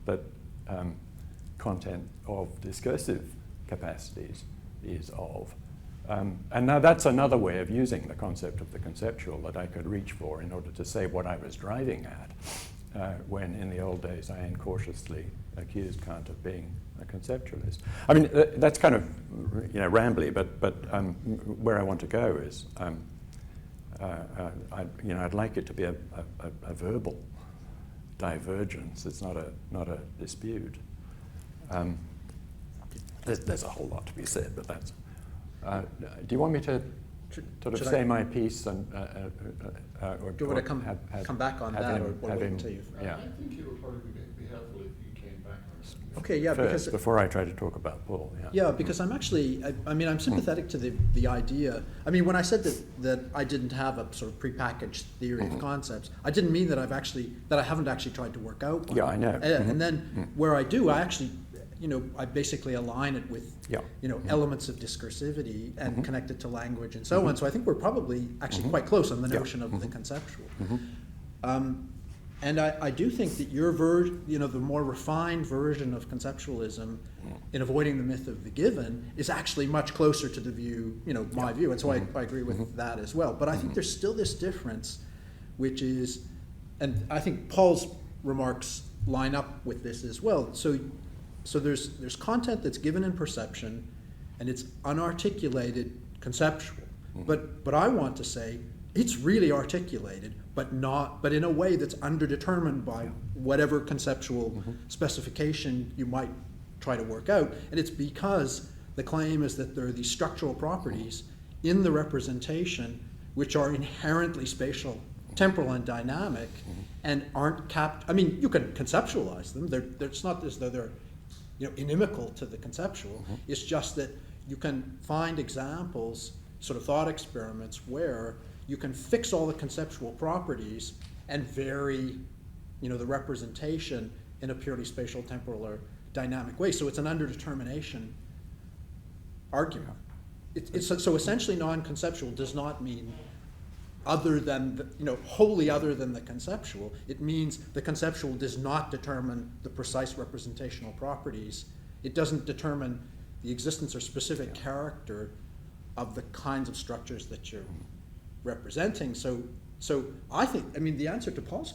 that content of discursive capacities is of. And now that's another way of using the concept of the conceptual that I could reach for in order to say what I was driving at when in the old days I incautiously accused Kant of being a conceptualist. I mean, that's kind of rambly, but where I want to go is I'd like it to be a verbal divergence. It's not a dispute. There's a whole lot to be said, but that's. Do you want me to sort of say my piece and or do you want to come back on that, or wait until you? Yeah. I think it would probably be helpful if you came back on it. Okay, yeah. First, before I try to talk about Paul. Yeah. Yeah, because I'm actually, I'm sympathetic to the idea. I mean, when I said that I didn't have a sort of prepackaged theory of concepts, I didn't mean that I haven't actually tried to work out one. Yeah, I know. And then where I do, I actually, I basically align it with, elements of discursivity and connect it to language and so on. So I think we're probably actually quite close on the notion of the conceptual. And I do think that your version, the more refined version of conceptualism in avoiding the myth of the given is actually much closer to the view, my view. And so I agree with that as well. But I think there's still this difference, which is, and I think Paul's remarks line up with this as well. So there's content that's given in perception, and it's unarticulated conceptual. But I want to say it's really articulated, but in a way that's underdetermined by whatever conceptual specification you might try to work out. And it's because the claim is that there are these structural properties in the representation which are inherently spatial, temporal, and dynamic, and aren't capped. I mean, you can conceptualize them. It's not as though they're inimical to the conceptual. It's just that you can find examples, sort of thought experiments, where you can fix all the conceptual properties and vary, the representation in a purely spatial, temporal, or dynamic way. So it's an underdetermination argument. So essentially non-conceptual does not mean other than, wholly other than the conceptual. It means the conceptual does not determine the precise representational properties. It doesn't determine the existence or specific character of the kinds of structures that you're representing. So I think, the answer to Paul's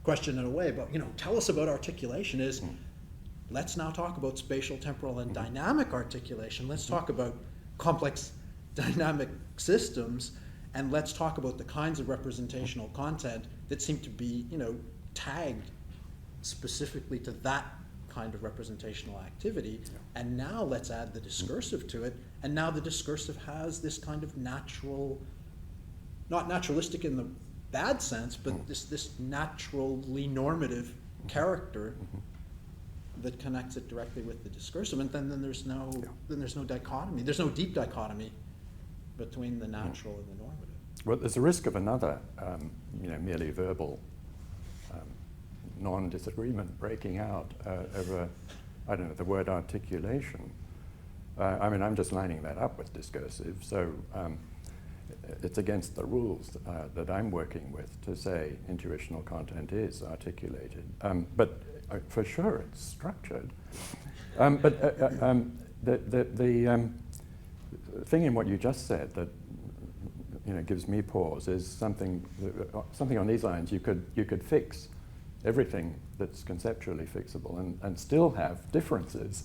question in a way about, tell us about articulation is, let's now talk about spatial, temporal, and dynamic articulation. Let's talk about complex dynamic systems, and let's talk about the kinds of representational content that seem to be, tagged specifically to that kind of representational activity. And now let's add the discursive to it, and now the discursive has this kind of natural, not naturalistic in the bad sense, but this naturally normative character that connects it directly with the discursive. And then there's no dichotomy. There's no deep dichotomy between the natural and the normative. Well, there's a risk of another, merely verbal non-disagreement breaking out over, the word articulation. I'm just lining that up with discursive, so it's against the rules that I'm working with to say intuitional content is articulated. But for sure it's structured. But the thing in what you just said that gives me pause is something on these lines. You could fix everything that's conceptually fixable and still have differences.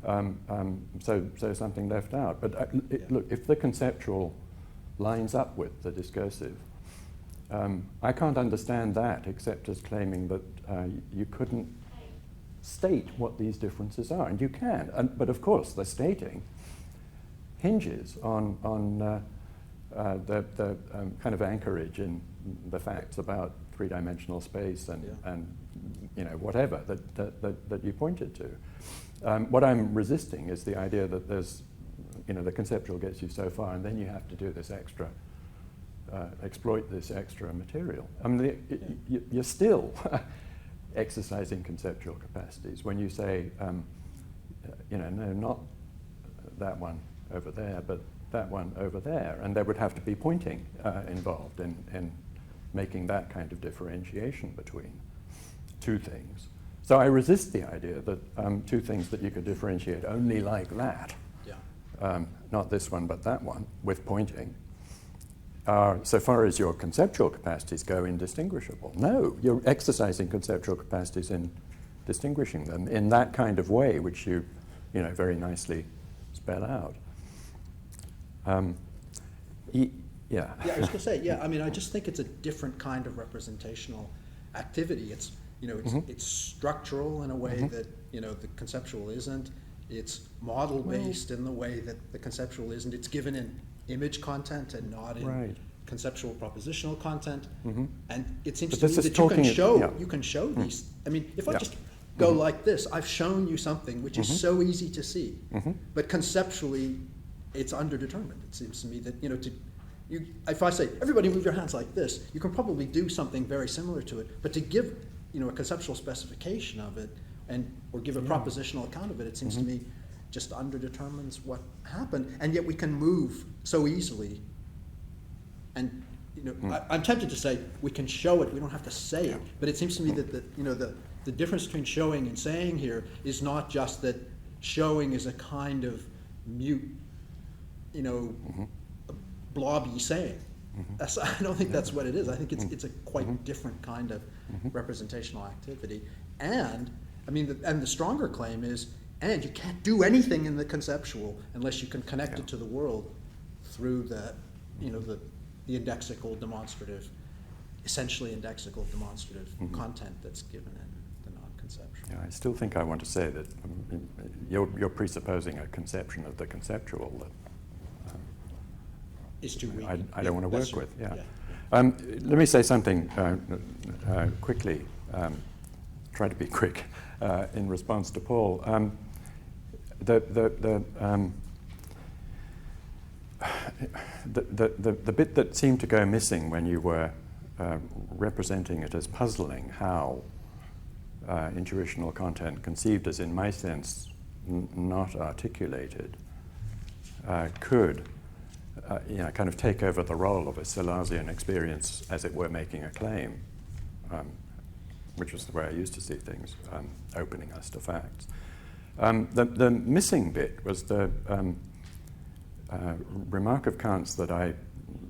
So something left out. But look, if the conceptual lines up with the discursive, I can't understand that except as claiming that you couldn't state what these differences are, and you can. But of course, the stating hinges on the kind of anchorage in the facts about three-dimensional space and whatever that you pointed to. What I'm resisting is the idea that there's, the conceptual gets you so far, and then you have to do this extra, exploit this extra material. You're still exercising conceptual capacities when you say, no, not that one over there, but that one over there, and there would have to be pointing involved in making that kind of differentiation between two things. So I resist the idea that two things that you could differentiate only like that, not this one but that one, with pointing, are, so far as your conceptual capacities go, indistinguishable. No, you're exercising conceptual capacities in distinguishing them in that kind of way, which you very nicely spell out. I was going to say, I just think it's a different kind of representational activity. It's, it's structural in a way that, the conceptual isn't. It's model-based in the way that the conceptual isn't. It's given in image content and not in conceptual propositional content. And it seems to me that you can show these. If I just go like this, I've shown you something which is so easy to see, but conceptually it's underdetermined. It seems to me that, if I say, everybody move your hands like this, you can probably do something very similar to it, but to give, a conceptual specification of it or give a propositional account of it, it seems to me just underdetermines what happened, and yet we can move so easily and I'm tempted to say we can show it, we don't have to say it, but it seems to me that the difference between showing and saying here is not just that showing is a kind of mute, blobby saying. I don't think that's what it is. I think it's a quite different kind of representational activity. And the stronger claim is, and you can't do anything in the conceptual unless you can connect it to the world through the indexical demonstrative, essentially indexical demonstrative content that's given in the non-conceptual. Yeah, I still think I want to say that you're presupposing a conception of the conceptual that is too weak. I don't want to work with. Yeah. Let me say something quickly. Try to be quick in response to Paul. The bit that seemed to go missing when you were representing it as puzzling how intuitional content conceived as, in my sense, not articulated, could kind of take over the role of a Sellarsian experience, as it were, making a claim, which was the way I used to see things, opening us to facts. The missing bit was the remark of Kant's that I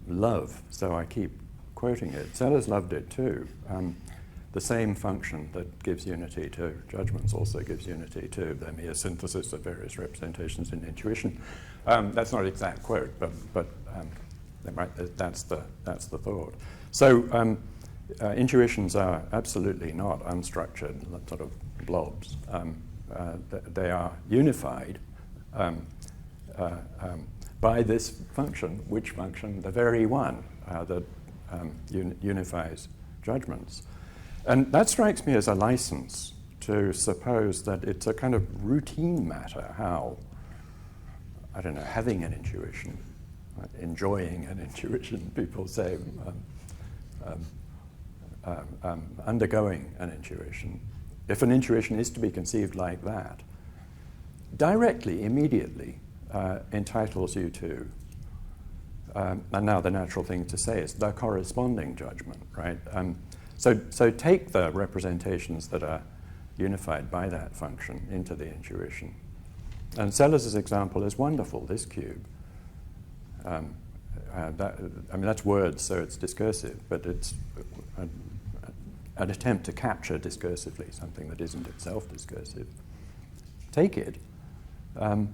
love, so I keep quoting it. Sellars loved it too. The same function that gives unity to judgments also gives unity to the mere synthesis of various representations in intuition. That's not an exact quote, but that's the thought. So intuitions are absolutely not unstructured sort of blobs. They are unified by this function. Which function? The very one that unifies judgments. And that strikes me as a license to suppose that it's a kind of routine matter how, I don't know, having an intuition, enjoying an intuition, people say, undergoing an intuition. If an intuition is to be conceived like that, directly, immediately, entitles you to, and now the natural thing to say is the corresponding judgment, right? So take the representations that are unified by that function into the intuition. And Sellars' example is wonderful, this cube. That's words, so it's discursive, but it's an attempt to capture discursively something that isn't itself discursive. Take it and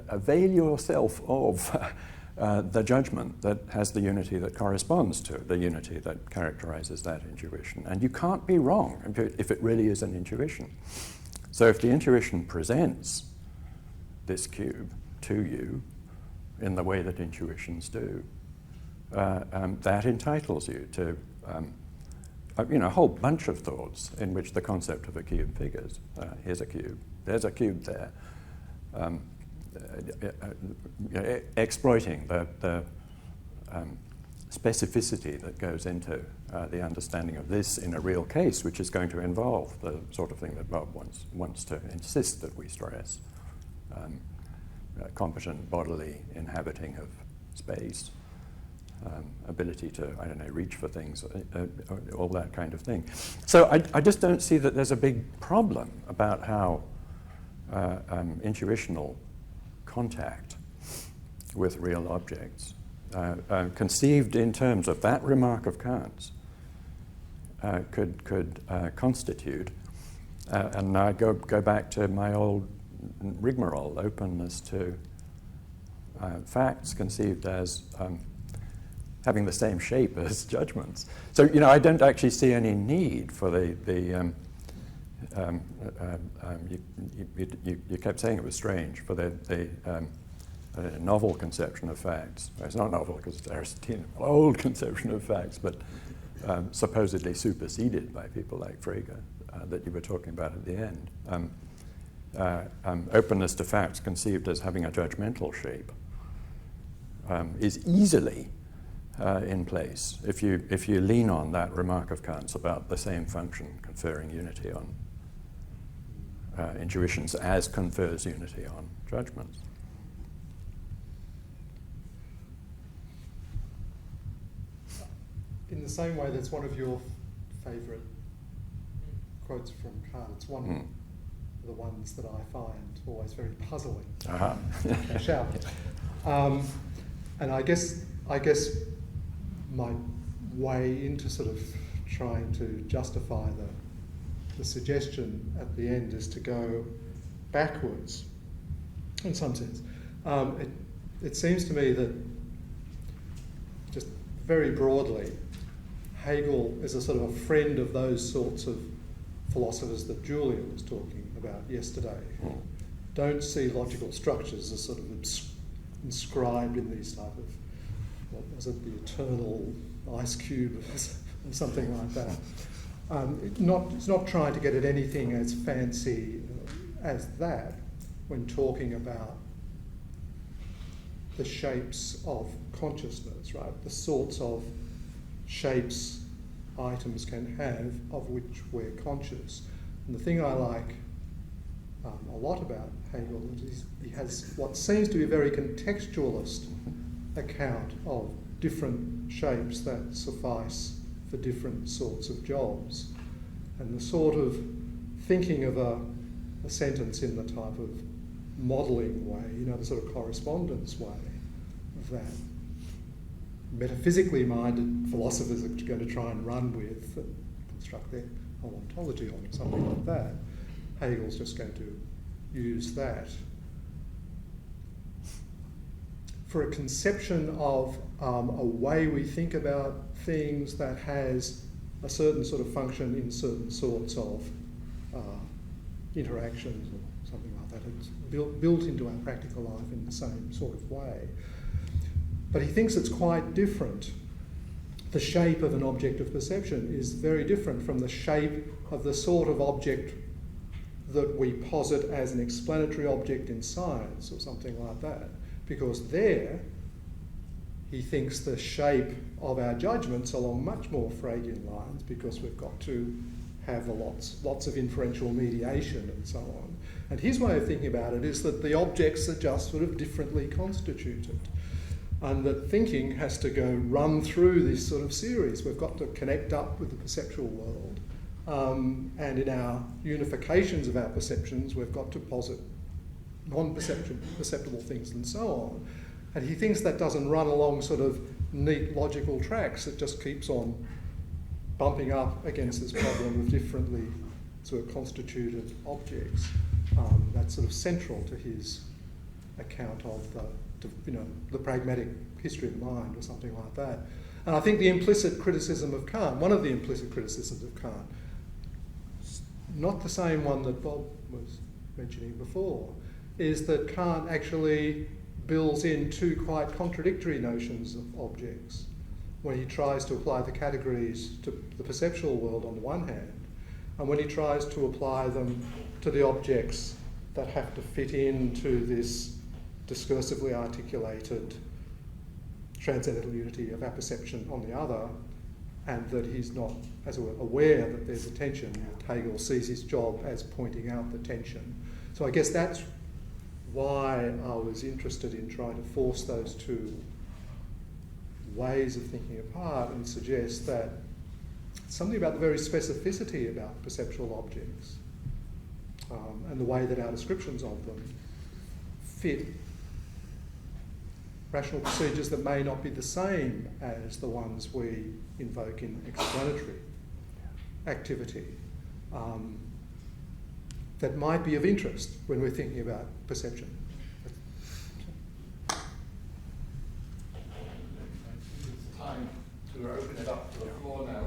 avail yourself of the judgment that has the unity that corresponds to the unity that characterizes that intuition. And you can't be wrong if it really is an intuition. So if the intuition presents this cube to you in the way that intuitions do, that entitles you to a whole bunch of thoughts in which the concept of a cube figures. Here's a cube, there's a cube there. Exploiting the specificity that goes into the understanding of this in a real case, which is going to involve the sort of thing that Bob wants to insist that we stress. Competent bodily inhabiting of space, ability to, reach for things, all that kind of thing. So I just don't see that there's a big problem about how intuitional contact with real objects, conceived in terms of that remark of Kant's, could constitute, and I go back to my old rigmarole, openness to facts conceived as having the same shape as judgments. So, I don't actually see any need for you kept saying it was strange for the novel conception of facts. Well, it's not novel because it's Aristotelian, old conception of facts, but supposedly superseded by people like Frege that you were talking about at the end. Openness to facts conceived as having a judgmental shape is easily in place if you lean on that remark of Kant's about the same function conferring unity on intuitions as confers unity on judgments. the same way that's one of your favourite quotes from Kant. It's one of the ones that I find always very puzzling. Shah. And I guess my way into sort of trying to justify the suggestion at the end is to go backwards, in some sense. It seems to me that, just very broadly, Hegel is a sort of a friend of those sorts of philosophers that Julia was talking about yesterday, who don't see logical structures as sort of inscribed in these type of, what was it, the eternal ice cube or something like that. It's not trying to get at anything as fancy as that when talking about the shapes of consciousness, right? The sorts of shapes items can have of which we're conscious. And the thing I like a lot about Hegel is he has what seems to be a very contextualist account of different shapes that suffice for different sorts of jobs. And the sort of thinking of a sentence in the type of modelling way, you know, the sort of correspondence way of that metaphysically minded philosophers are going to try and run with and construct their whole ontology on, something like that. Hegel's just going to use that for a conception of a way we think about things that has a certain sort of function in certain sorts of interactions or something like that. It's built into our practical life in the same sort of way. But he thinks it's quite different. The shape of an object of perception is very different from the shape of the sort of object that we posit as an explanatory object in science or something like that. Because there, he thinks the shape of our judgments along much more Freudian lines, because we've got to have lots of inferential mediation and so on. And his way of thinking about it is that the objects are just sort of differently constituted, and that thinking has to go run through this sort of series. We've got to connect up with the perceptual world, and in our unifications of our perceptions, we've got to posit non-perceptible things and so on. And he thinks that doesn't run along sort of neat logical tracks. It just keeps on bumping up against this problem of differently sort of constituted objects. That's sort of central to his account of the pragmatic history of the mind or something like that. And I think the implicit criticism of Kant, one of the implicit criticisms of Kant, not the same one that Bob was mentioning before, is that Kant actually builds in two quite contradictory notions of objects when he tries to apply the categories to the perceptual world on the one hand, and when he tries to apply them to the objects that have to fit into this discursively articulated transcendental unity of our perception on the other, and that he's not as aware that there's a tension. Hegel sees his job as pointing out the tension. So I guess that's why I was interested in trying to force those two ways of thinking apart and suggest that something about the very specificity about perceptual objects and the way that our descriptions of them fit rational procedures that may not be the same as the ones we invoke in explanatory activity, that might be of interest when we're thinking about perception. It's time to open it up to the floor now.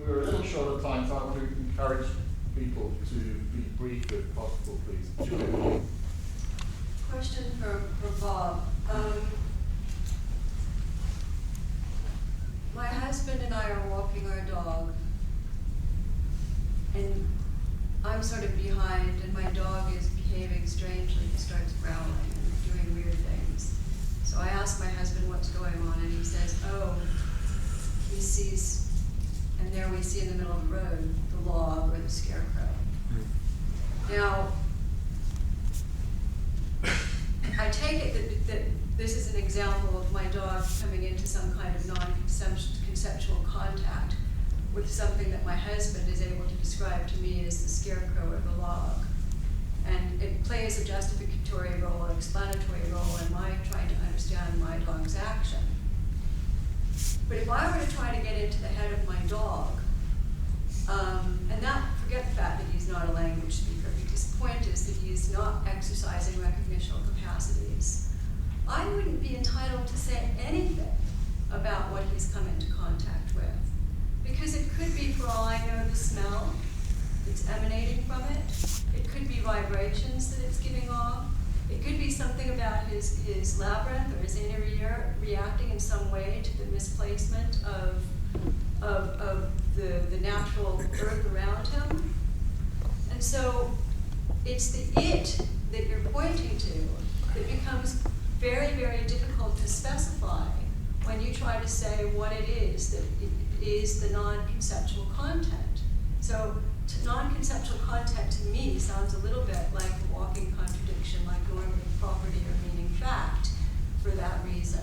We're a little short of time, so I want to encourage people to be brief if possible, please. Julia. Question for Bob. My husband and I are walking our dog, and I'm sort of behind, and my dog is behaving strangely. He starts growling and doing weird things. So I ask my husband what's going on, and he says, oh, he sees, and there we see in the middle of the road, the log or the scarecrow. Now, I take it that this is an example of my dog coming into some kind of non-conceptual contact with something that my husband is able to describe to me as the scarecrow or the log. And it plays a justificatory role, an explanatory role in my trying to understand my dog's action. But if I were to try to get into the head of my dog, and forget the fact that he's not a language speaker, because the point is that he's not exercising recognitional capacities, I wouldn't be entitled to say anything about what he's come into contact with. Because it could be, for all I know, the smell that's emanating from it. It could be vibrations that it's giving off. It could be something about his labyrinth or his inner ear reacting in some way to the misplacement of the natural earth around him. And so it's the it that you're pointing to that becomes very, very difficult to specify when you try to say what it is that is the non-conceptual content. So non-conceptual content to me sounds a little bit like a walking contradiction, like normative property or meaning fact, for that reason.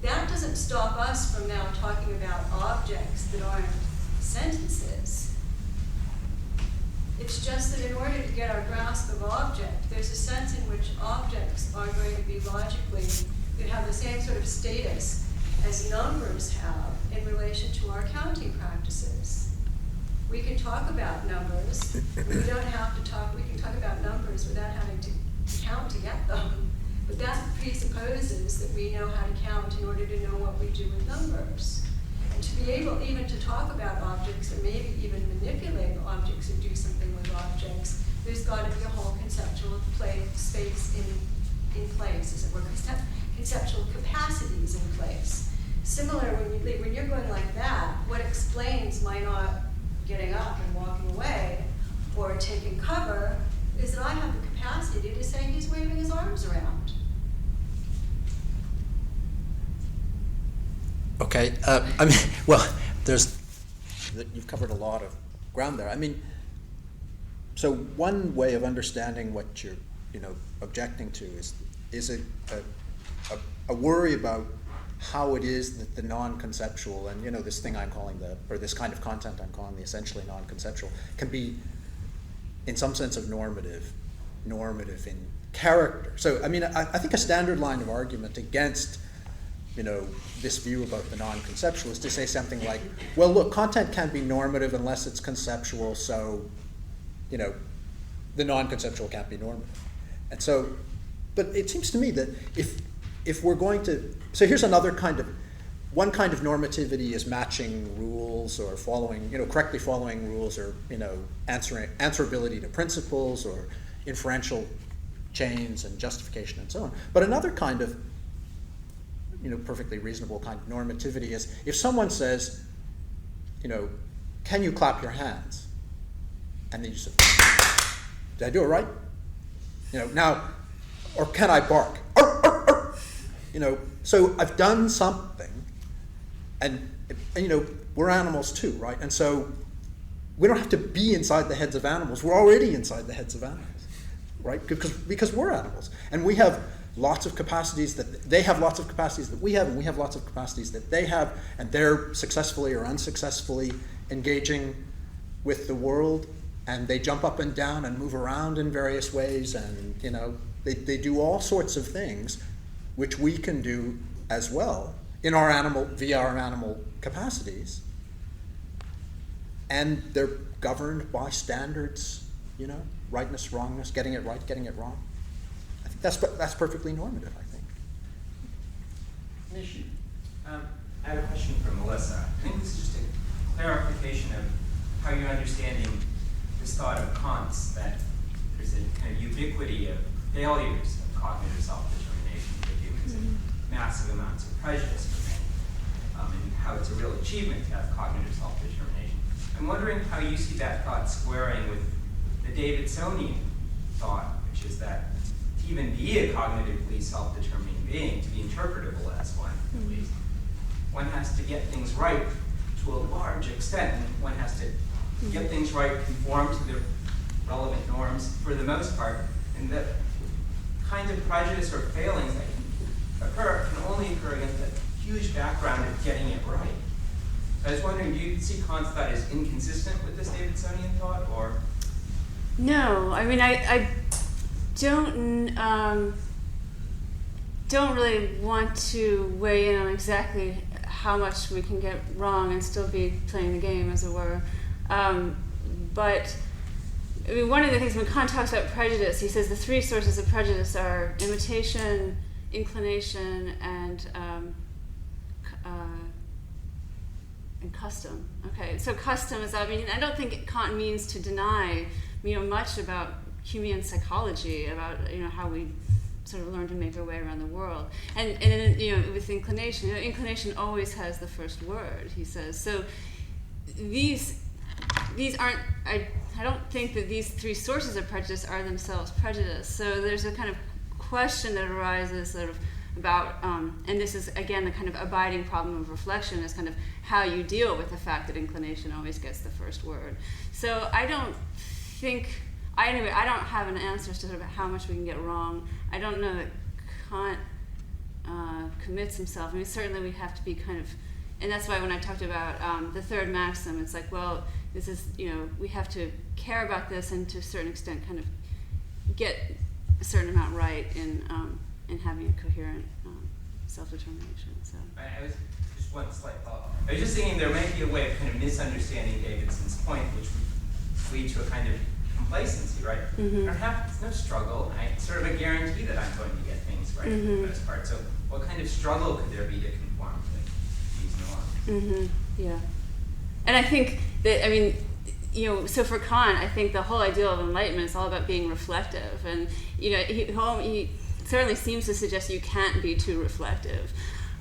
That doesn't stop us from now talking about objects that aren't sentences. It's just that in order to get our grasp of object, there's a sense in which objects are going to be logically, they have the same sort of status as numbers have in relation to our counting practices. We can talk about numbers. We don't have to talk, we can talk about numbers without having to count to get them. But that presupposes that we know how to count in order to know what we do with numbers. And to be able even to talk about objects or maybe even manipulate objects or do something with objects, there's got to be a whole conceptual space in place, as it were, conceptual capacities in place. Similar, when you're going like that, what explains my not getting up and walking away or taking cover is that I have the capacity to say he's waving his arms around. Okay, you've covered a lot of ground there. I mean, so one way of understanding what you're, objecting to is a worry about how it is that the non-conceptual and, this thing I'm calling this kind of content I'm calling the essentially non-conceptual can be, in some sense, of normative in character. So, I mean, I think a standard line of argument against, this view about the non-conceptual is to say something like, well, look, content can't be normative unless it's conceptual, so, the non-conceptual can't be normative. And so, but it seems to me that if we're going to, so here's one kind of normativity is matching rules or following, correctly following rules or, answerability to principles or inferential chains and justification and so on. But another kind of, perfectly reasonable kind of normativity is if someone says, can you clap your hands? And then you say, did I do it right? Now, or can I bark? So I've done something, and we're animals too, right? And so we don't have to be inside the heads of animals. We're already inside the heads of animals, right? Because we're animals, and we have lots of capacities that they have, lots of capacities that we have, and we have lots of capacities that they have, and they're successfully or unsuccessfully engaging with the world, and they jump up and down and move around in various ways, and they do all sorts of things which we can do as well via our animal capacities. And they're governed by standards, rightness, wrongness, getting it right, getting it wrong. I think that's perfectly normative, I think. Nishi. I have a question for Melissa. I think this is just a clarification of how you're understanding this thought of Kant's, that there's a kind of ubiquity of failures of cognitive self-determination for humans and massive amounts of prejudice for many, and how it's a real achievement to have cognitive self-determination. I'm wondering how you see that thought squaring with the Davidsonian thought, which is that to even be a cognitively self-determining being, to be interpretable as one, at least, one has to get things right to a large extent. One has to get things right, conform to the relevant norms for the most part, and the kind of prejudice or failings that can occur thinker against a huge background of getting it right. So I was wondering, do you see Kant's thought as inconsistent with this Davidsonian thought, or? No, I mean, I don't really want to weigh in on exactly how much we can get wrong and still be playing the game, as it were. But I mean, one of the things when Kant talks about prejudice, he says the three sources of prejudice are imitation, inclination, and custom. Okay, so custom is, I mean, I don't think Kant means to deny, much about Humean psychology, about how we sort of learn to make our way around the world, and with inclination, inclination always has the first word. He says so. These aren't. I don't think that these three sources of prejudice are themselves prejudice. So there's a kind of question that arises sort of about, and this is again the kind of abiding problem of reflection, is kind of how you deal with the fact that inclination always gets the first word. So I don't think. I don't have an answer to sort of how much we can get wrong. I don't know that Kant commits himself. I mean, certainly we have to be kind of, and that's why when I talked about the third maxim, it's like, well, this is, we have to care about this and to a certain extent kind of get a certain amount right in having a coherent self-determination. So I was just one slight thought. I was just thinking there might be a way of kind of misunderstanding Davidson's point, which would lead to a kind of complacency, right? Mm-hmm. Perhaps no struggle. I sort of a guarantee that I'm going to get things right for the most part. So what kind of struggle could there be to conform to these norms? Yeah. And I think that, I mean, so for Kant, I think the whole ideal of enlightenment is all about being reflective. And, he certainly seems to suggest you can't be too reflective.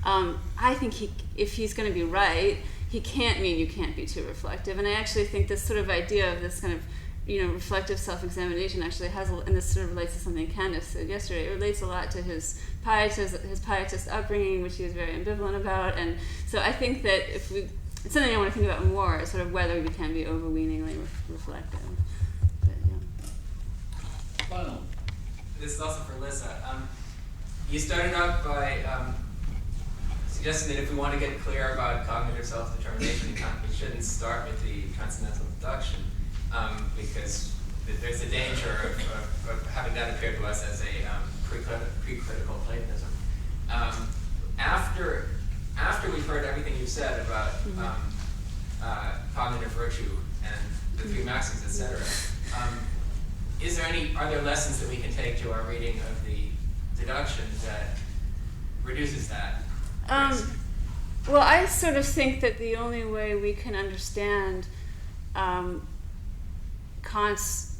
I think if he's going to be right, he can't mean you can't be too reflective. And I actually think this sort of idea of this kind of reflective self-examination actually has, and this sort of relates to something Candace said yesterday, it relates a lot to his pietist upbringing, which he was very ambivalent about. And so I think that it's something I want to think about more, is sort of whether we can be overweeningly reflective. But, yeah. Lionel. This is also for Lissa. You started out by suggesting that if we want to get clear about cognitive self-determination, we shouldn't start with the transcendental deduction. Because there's a danger of having that appear to us as a pre-critical Platonism. After we've heard everything you've said about cognitive virtue and the three maxims, etc., are there lessons that we can take to our reading of the deduction that reduces that risk? Well, I sort of think that the only way we can understand Kant's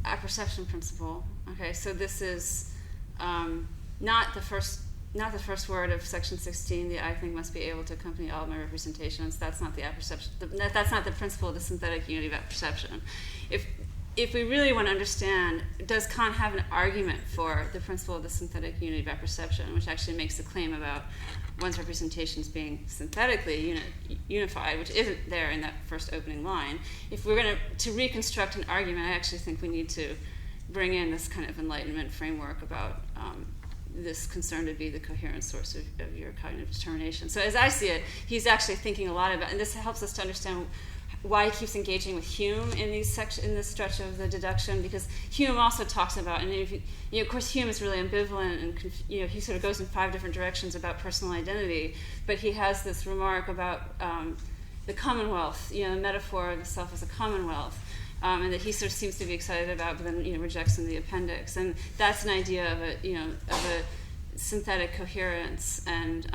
apperception principle. Okay, so this is not the first word of section 16. The I think must be able to accompany all my representations. That's not the apperception. That's not the principle of the synthetic unity of apperception. If we really want to understand, does Kant have an argument for the principle of the synthetic unity of apperception, which actually makes the claim about one's representations being synthetically unified, which isn't there in that first opening line. If we're going to reconstruct an argument, I actually think we need to bring in this kind of Enlightenment framework about this concern to be the coherent source of your cognitive determination. So as I see it, he's actually thinking a lot about, and this helps us to understand why he keeps engaging with Hume in this stretch of the deduction, because Hume also talks about, and of course Hume is really ambivalent, and he sort of goes in 5 different directions about personal identity, but he has this remark about the commonwealth, the metaphor of the self as a commonwealth, and that he sort of seems to be excited about, but then rejects in the appendix, and that's an idea of a synthetic coherence, and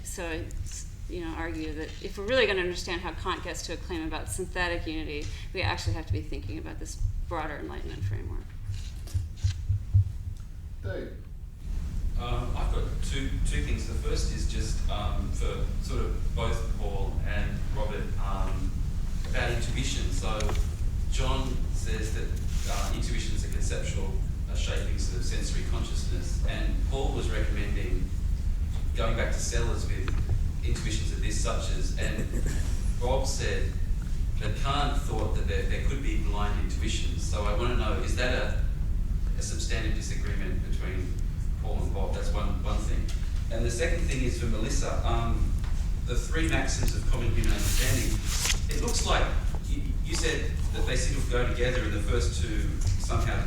so I argue that if we're really going to understand how Kant gets to a claim about synthetic unity, we actually have to be thinking about this broader Enlightenment framework. Dave. I've got two things. The first is just for sort of both Paul and Robert about intuition. So John says that intuition is a conceptual shaping sort of sensory consciousness, and Paul was recommending going back to Sellars with intuitions of this, such as, and Bob said that Kant thought that there could be blind intuitions. So I want to know, is that a substantive disagreement between Paul and Bob? That's one thing. And the second thing is for Melissa, the three maxims of common human understanding. It looks like you said that they sort of go together, and the first two somehow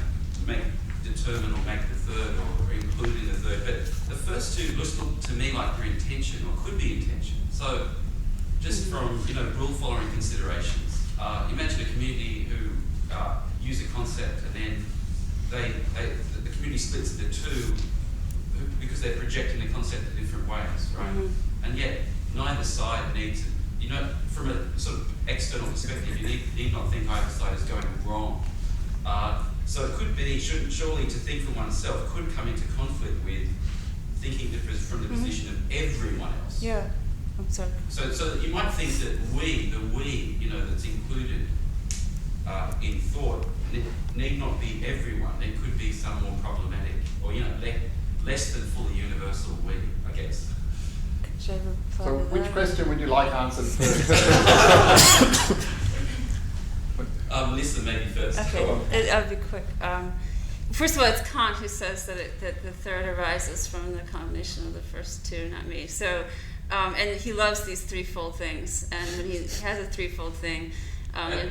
determine or make the third, or include in the third. But the first two look to me like they're intention, or could be intention. So, just from rule following considerations, imagine a community who use a concept, and then the community splits into two because they're projecting the concept in different ways, right? Mm-hmm. And yet neither side needs it. From a sort of external perspective, you need not think either side is going wrong. So it could be, surely to think for oneself could come into conflict with thinking from the position of everyone else. Yeah, I'm sorry. So you might think that the we, that's included in thought, need not be everyone. It could be some more problematic, or less than fully universal we, I guess. So which question would you like answered first? Melissa, maybe first. Okay, I'll be quick. First of all, it's Kant who says that the third arises from the combination of the first two, not me. So, and he loves these threefold things. And when he has a threefold thing,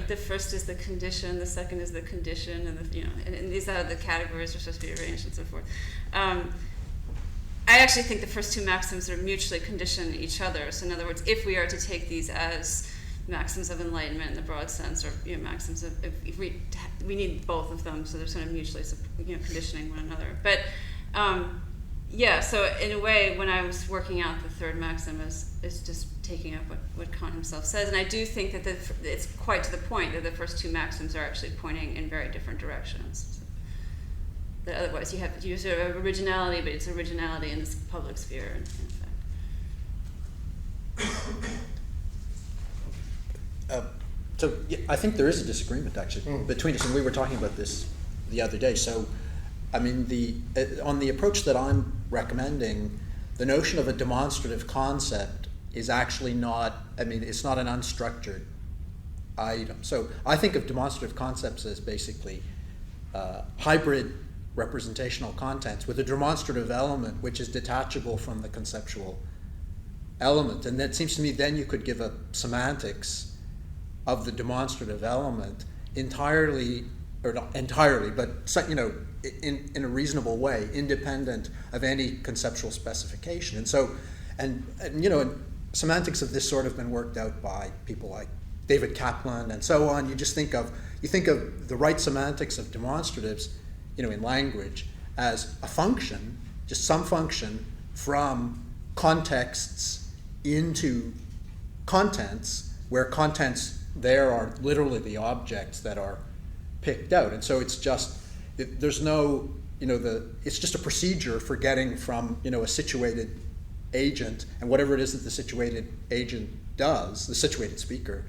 the first is the condition, the second is the condition, and these are the categories are supposed to be arranged and so forth. I actually think the first two maxims are mutually conditioned each other. So in other words, if we are to take these as maxims of enlightenment in the broad sense, or maxims of, if we need both of them, so they're sort of mutually conditioning one another. But so in a way, when I was working out the third maxim is just taking up what Kant himself says, and I do think that it's quite to the point that the first two maxims are actually pointing in very different directions. That otherwise you sort of originality, but it's originality in this public sphere, in fact. I think there is a disagreement actually between us, and we were talking about this the other day. So, I mean, on the approach that I'm recommending, the notion of a demonstrative concept is actually not. I mean, it's not an unstructured item. So I think of demonstrative concepts as basically hybrid representational contents with a demonstrative element which is detachable from the conceptual element. And that seems to me then you could give a semantics of the demonstrative element entirely, or not entirely, but in a reasonable way, independent of any conceptual specification. And so, and semantics of this sort have been worked out by people like David Kaplan and so on. You think of the right semantics of demonstratives, in language as a function, just some function from contexts into contents, where contents there are literally the objects that are picked out. And so it's just, there's no, it's just a procedure for getting from, a situated agent, and whatever it is that the situated agent does, the situated speaker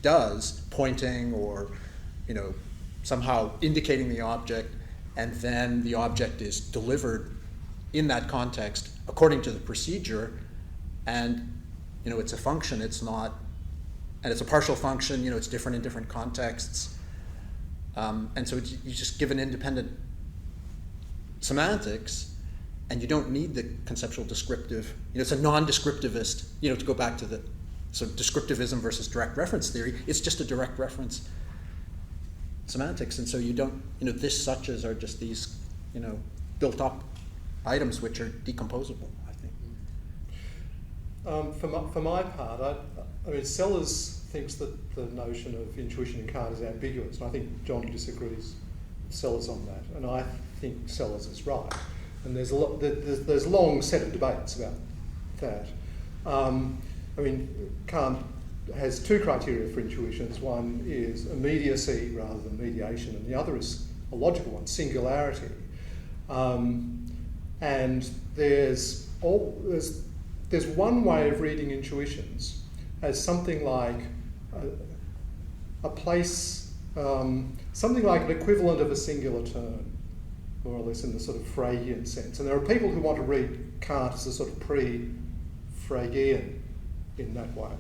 does, pointing or, somehow indicating the object, and then the object is delivered in that context according to the procedure, and it's a function, it's not, and it's a partial function, it's different in different contexts, and so you just give an independent semantics, and you don't need the conceptual descriptive, it's a non-descriptivist, to go back to the sort of descriptivism versus direct reference theory, it's just a direct reference semantics, and so you don't, this suches are just these, built up items which are decomposable, I think. For my part, I mean, Sellars thinks that the notion of intuition in Kant is ambiguous, and I think John disagrees with Sellars on that, and I think Sellars is right. And there's a long set of debates about that. I mean, Kant has two criteria for intuitions. One is immediacy rather than mediation, and the other is a logical one, singularity. And there's one way of reading intuitions as something like a place, something like an equivalent of a singular term, more or less in the sort of Fregean sense. And there are people who want to read Kant as a sort of pre-Fregean in that way.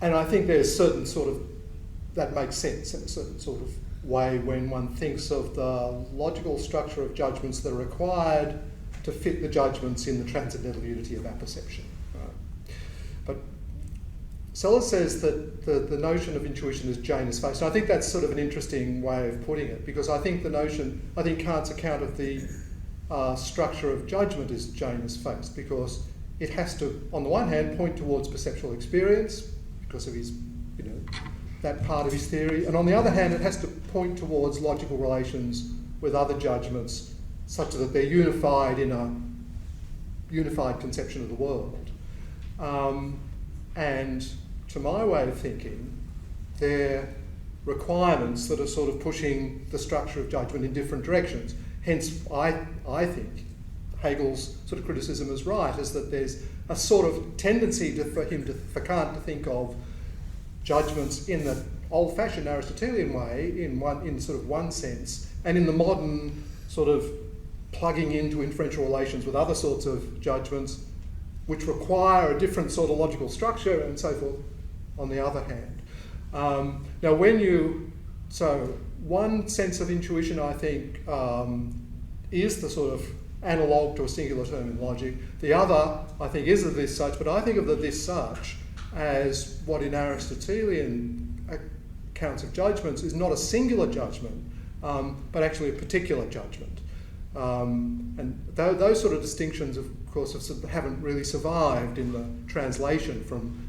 And I think there's certain sort of, that makes sense in a certain sort of way when one thinks of the logical structure of judgments that are required to fit the judgments in the transcendental unity of our perception. Right? But Sellars says that the notion of intuition is Janus-faced. And I think that's sort of an interesting way of putting it, because I think Kant's account of the structure of judgment is Janus-faced, because it has to, on the one hand, point towards perceptual experience, because of his, that part of his theory, and on the other hand, it has to point towards logical relations with other judgments, such that they're unified in a unified conception of the world. And to my way of thinking, they're requirements that are sort of pushing the structure of judgment in different directions. Hence, I think Hegel's sort of criticism is right, is that there's a sort of tendency for Kant to think of judgments in the old-fashioned Aristotelian way, in sort of one sense, and in the modern sort of plugging into inferential relations with other sorts of judgments, which require a different sort of logical structure and so forth, on the other hand. Now, one sense of intuition, I think, is the sort of analogue to a singular term in logic. The other, I think, is a this such, but I think of the this such as what in Aristotelian accounts of judgments is not a singular judgment, but actually a particular judgment. And those sort of distinctions, of course, haven't really survived in the translation from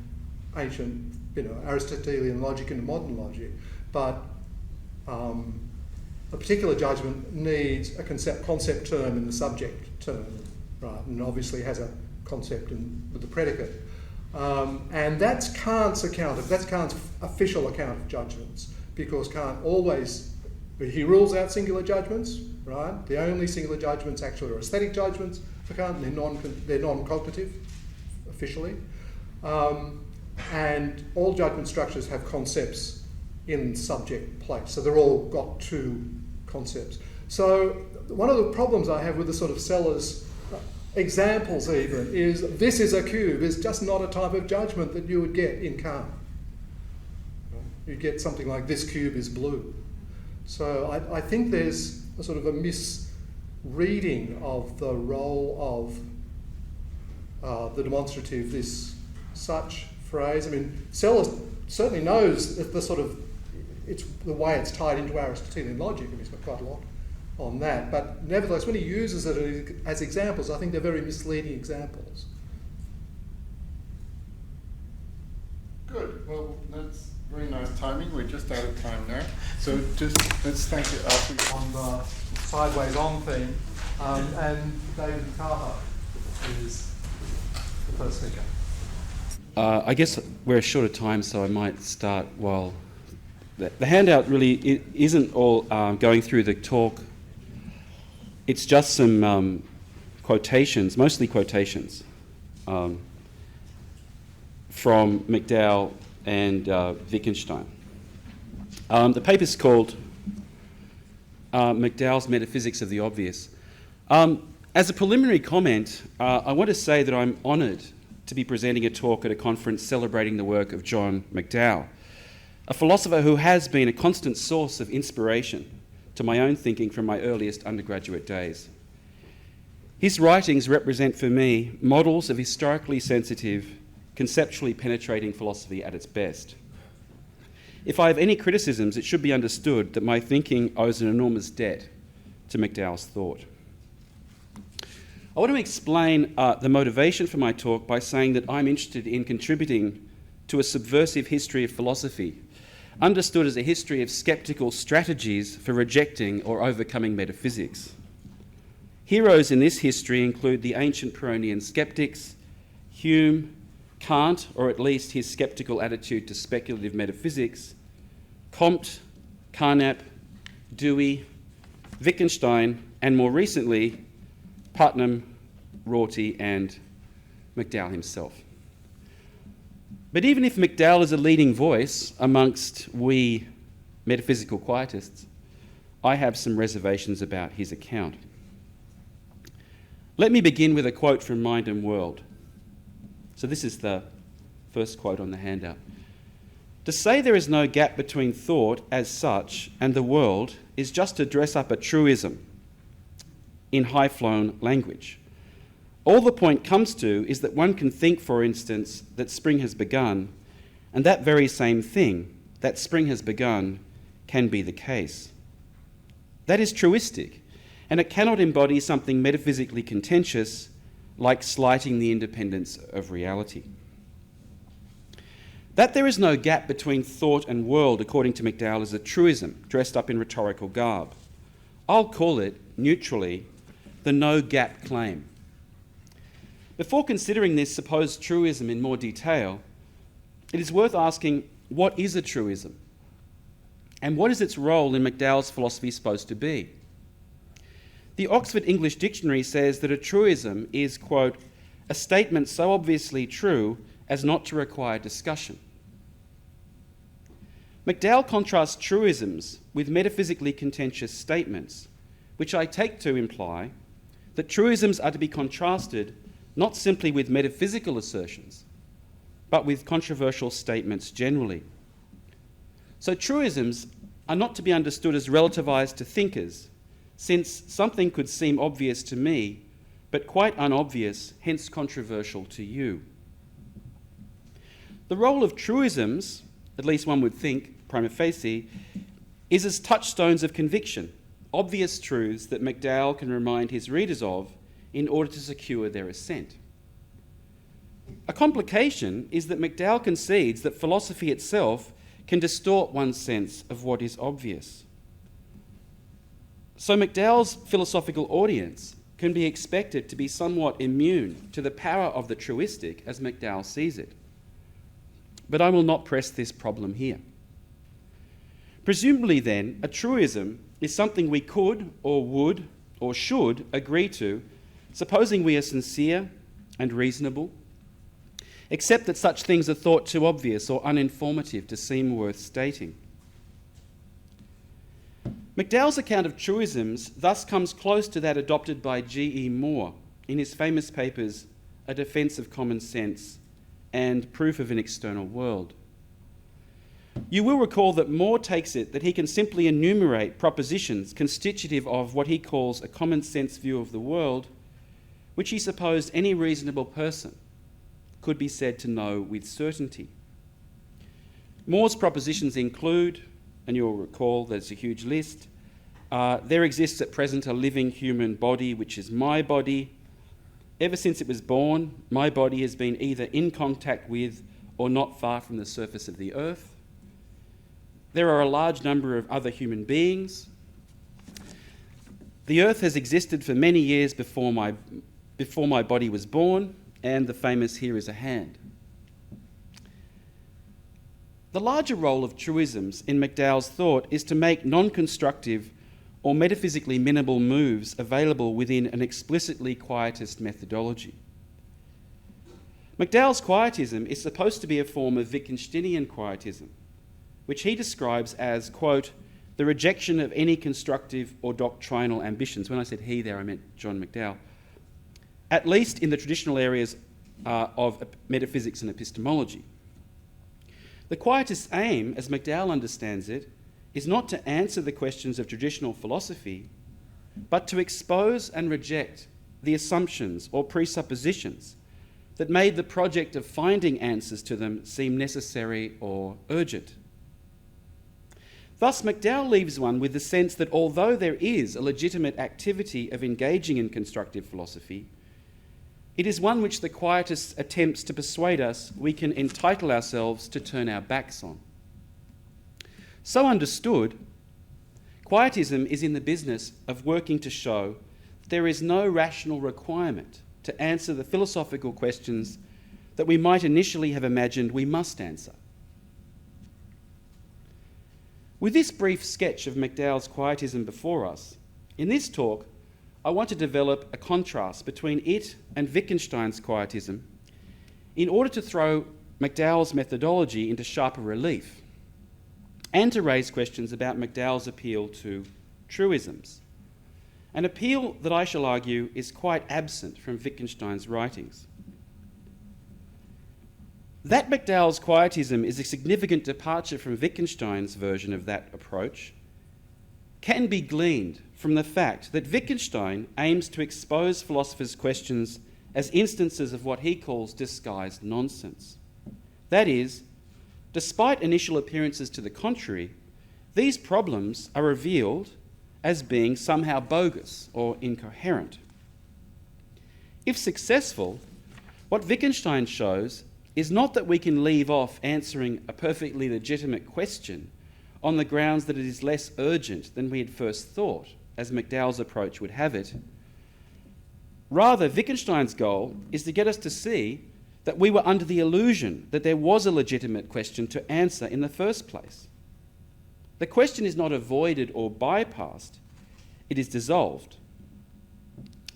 ancient, Aristotelian logic into modern logic. But a particular judgment needs a concept term in the subject term, right? And obviously has a concept with the predicate. And that's Kant's official account of judgments, because Kant he rules out singular judgments, right? The only singular judgments actually are aesthetic judgments for Kant, and they're non-cognitive, officially. And all judgment structures have concepts in subject place, so they're all got two concepts. So one of the problems I have with the sort of Sellars examples even is this is a cube is just not a type of judgment that you would get in Kant. You'd get something like this cube is blue. So I think there's a sort of a misreading of the role of the demonstrative this such phrase. I mean, Sellars certainly knows that it's the way it's tied into Aristotelian logic, and he's got quite a lot on that. But nevertheless, when he uses it as examples, I think they're very misleading examples. Good. Well, that's very nice timing. We're just out of time now. So let's thank you, Alfie. On the sideways on theme. And David Macarthur is the first speaker. I guess we're short of time, so I might start while... The handout really isn't all going through the talk. It's just some quotations, mostly quotations, from McDowell and Wittgenstein. The paper's called McDowell's Metaphysics of the Obvious. As a preliminary comment, I want to say that I'm honoured to be presenting a talk at a conference celebrating the work of John McDowell, a philosopher who has been a constant source of inspiration to my own thinking from my earliest undergraduate days. His writings represent for me models of historically sensitive, conceptually penetrating philosophy at its best. If I have any criticisms, it should be understood that my thinking owes an enormous debt to McDowell's thought. I want to explain the motivation for my talk by saying that I'm interested in contributing to a subversive history of philosophy, understood as a history of skeptical strategies for rejecting or overcoming metaphysics. Heroes in this history include the ancient Pyrrhonian skeptics, Hume, Kant, or at least his skeptical attitude to speculative metaphysics, Comte, Carnap, Dewey, Wittgenstein, and more recently, Putnam, Rorty, and McDowell himself. But even if McDowell is a leading voice amongst we metaphysical quietists, I have some reservations about his account. Let me begin with a quote from Mind and World. So this is the first quote on the handout. To say there is no gap between thought as such and the world is just to dress up a truism in high-flown language. All the point comes to is that one can think, for instance, that spring has begun, and that very same thing, that spring has begun, can be the case. That is truistic, and it cannot embody something metaphysically contentious like slighting the independence of reality. That there is no gap between thought and world, according to McDowell, is a truism dressed up in rhetorical garb. I'll call it, neutrally, the no-gap claim. Before considering this supposed truism in more detail, it is worth asking, what is a truism? And what is its role in McDowell's philosophy supposed to be? The Oxford English Dictionary says that a truism is, quote, a statement so obviously true as not to require discussion. McDowell contrasts truisms with metaphysically contentious statements, which I take to imply that truisms are to be contrasted not simply with metaphysical assertions, but with controversial statements generally. So truisms are not to be understood as relativized to thinkers, since something could seem obvious to me, but quite unobvious, hence controversial to you. The role of truisms, at least one would think, prima facie, is as touchstones of conviction, obvious truths that McDowell can remind his readers of in order to secure their assent. A complication is that McDowell concedes that philosophy itself can distort one's sense of what is obvious. So McDowell's philosophical audience can be expected to be somewhat immune to the power of the truistic as McDowell sees it. But I will not press this problem here. Presumably then, a truism is something we could or would or should agree to, supposing we are sincere and reasonable, except that such things are thought too obvious or uninformative to seem worth stating. McDowell's account of truisms thus comes close to that adopted by G.E. Moore in his famous papers A Defence of Common Sense and Proof of an External World. You will recall that Moore takes it that he can simply enumerate propositions constitutive of what he calls a common sense view of the world, which he supposed any reasonable person could be said to know with certainty. Moore's propositions include, and you'll recall there's a huge list, there exists at present a living human body which is my body. Ever since it was born, my body has been either in contact with or not far from the surface of the earth. There are a large number of other human beings. The earth has existed for many years before my body was born, and the famous "here is a hand." The larger role of truisms in McDowell's thought is to make non-constructive or metaphysically minimal moves available within an explicitly quietist methodology. McDowell's quietism is supposed to be a form of Wittgensteinian quietism, which he describes as, quote, the rejection of any constructive or doctrinal ambitions. When I said he there, I meant John McDowell. At least in the traditional areas of metaphysics and epistemology. The quietist's aim, as McDowell understands it, is not to answer the questions of traditional philosophy, but to expose and reject the assumptions or presuppositions that made the project of finding answers to them seem necessary or urgent. Thus, McDowell leaves one with the sense that although there is a legitimate activity of engaging in constructive philosophy, it is one which the quietist attempts to persuade us we can entitle ourselves to turn our backs on. So understood, quietism is in the business of working to show that there is no rational requirement to answer the philosophical questions that we might initially have imagined we must answer. With this brief sketch of McDowell's quietism before us, in this talk, I want to develop a contrast between it and Wittgenstein's quietism in order to throw McDowell's methodology into sharper relief and to raise questions about McDowell's appeal to truisms, an appeal that I shall argue is quite absent from Wittgenstein's writings. That McDowell's quietism is a significant departure from Wittgenstein's version of that approach can be gleaned from the fact that Wittgenstein aims to expose philosophers' questions as instances of what he calls disguised nonsense. That is, despite initial appearances to the contrary, these problems are revealed as being somehow bogus or incoherent. If successful, what Wittgenstein shows is not that we can leave off answering a perfectly legitimate question on the grounds that it is less urgent than we had first thought, as McDowell's approach would have it. Rather, Wittgenstein's goal is to get us to see that we were under the illusion that there was a legitimate question to answer in the first place. The question is not avoided or bypassed, it is dissolved.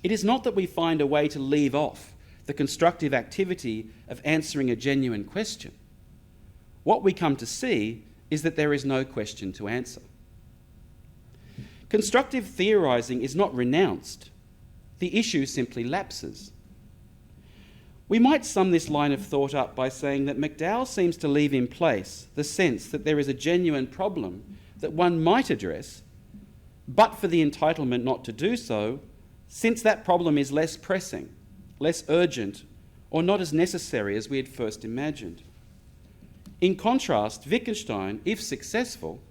It is not that we find a way to leave off the constructive activity of answering a genuine question. What we come to see is that there is no question to answer. Constructive theorising is not renounced. The issue simply lapses. We might sum this line of thought up by saying that McDowell seems to leave in place the sense that there is a genuine problem that one might address, but for the entitlement not to do so, since that problem is less pressing, less urgent, or not as necessary as we had first imagined. In contrast, Wittgenstein, if successful,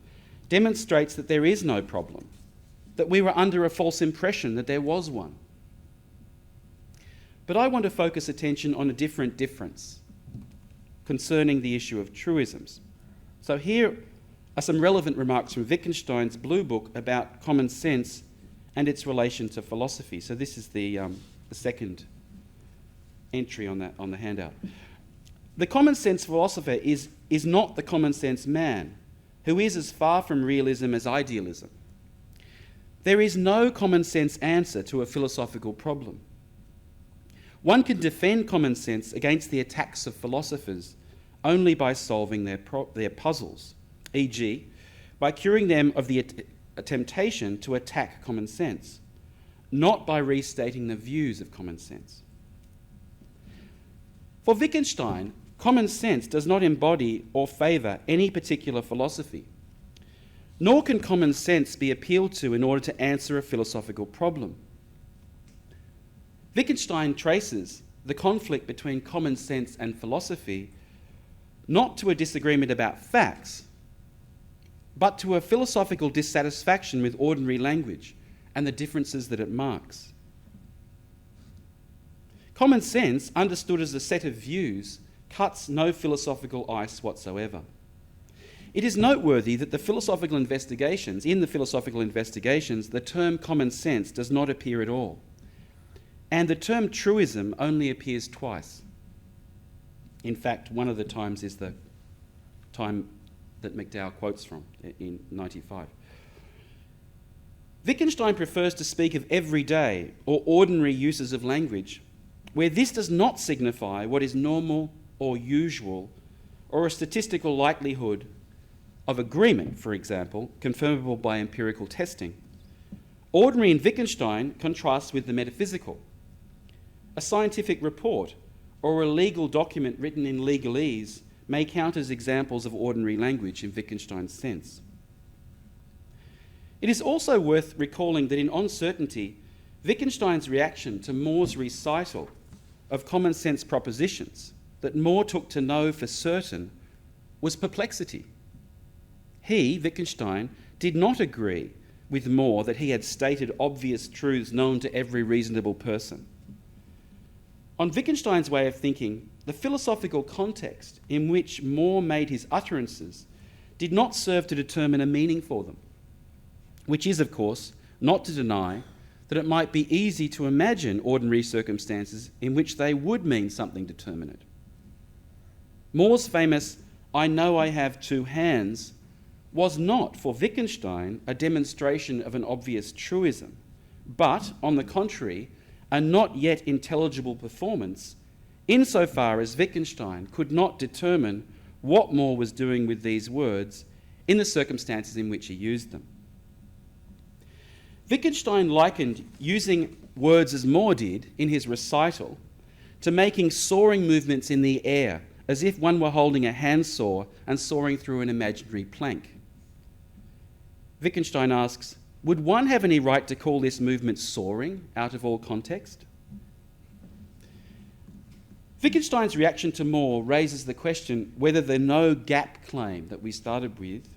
demonstrates that there is no problem, that we were under a false impression that there was one. But I want to focus attention on a different difference concerning the issue of truisms. So here are some relevant remarks from Wittgenstein's Blue Book about common sense and its relation to philosophy. So this is the second entry on the handout. The common sense philosopher is not the common sense man, who is as far from realism as idealism. There is no common sense answer to a philosophical problem. One can defend common sense against the attacks of philosophers only by solving their puzzles, e.g., by curing them of the temptation to attack common sense, not by restating the views of common sense. For Wittgenstein, common sense does not embody or favour any particular philosophy, nor can common sense be appealed to in order to answer a philosophical problem. Wittgenstein traces the conflict between common sense and philosophy not to a disagreement about facts, but to a philosophical dissatisfaction with ordinary language and the differences that it marks. Common sense, understood as a set of views, cuts no philosophical ice whatsoever. It is noteworthy that in the philosophical investigations, the term common sense does not appear at all. And the term truism only appears twice. In fact, one of the times is the time that McDowell quotes from in 95. Wittgenstein prefers to speak of everyday or ordinary uses of language, where this does not signify what is normal or usual, or a statistical likelihood of agreement, for example, confirmable by empirical testing. Ordinary in Wittgenstein contrasts with the metaphysical. A scientific report or a legal document written in legalese may count as examples of ordinary language in Wittgenstein's sense. It is also worth recalling that in Uncertainty, Wittgenstein's reaction to More's recital of common sense propositions that More took to know for certain was perplexity. He, Wittgenstein, did not agree with More that he had stated obvious truths known to every reasonable person. On Wittgenstein's way of thinking, the philosophical context in which More made his utterances did not serve to determine a meaning for them, which is, of course, not to deny that it might be easy to imagine ordinary circumstances in which they would mean something determinate. More's famous, "I know I have two hands," was not, for Wittgenstein, a demonstration of an obvious truism, but, on the contrary, a not yet intelligible performance, insofar as Wittgenstein could not determine what More was doing with these words in the circumstances in which he used them. Wittgenstein likened using words as More did in his recital to making soaring movements in the air, as if one were holding a handsaw and soaring through an imaginary plank. Wittgenstein asks, would one have any right to call this movement soaring out of all context? Wittgenstein's reaction to Moore raises the question whether the no-gap claim that we started with,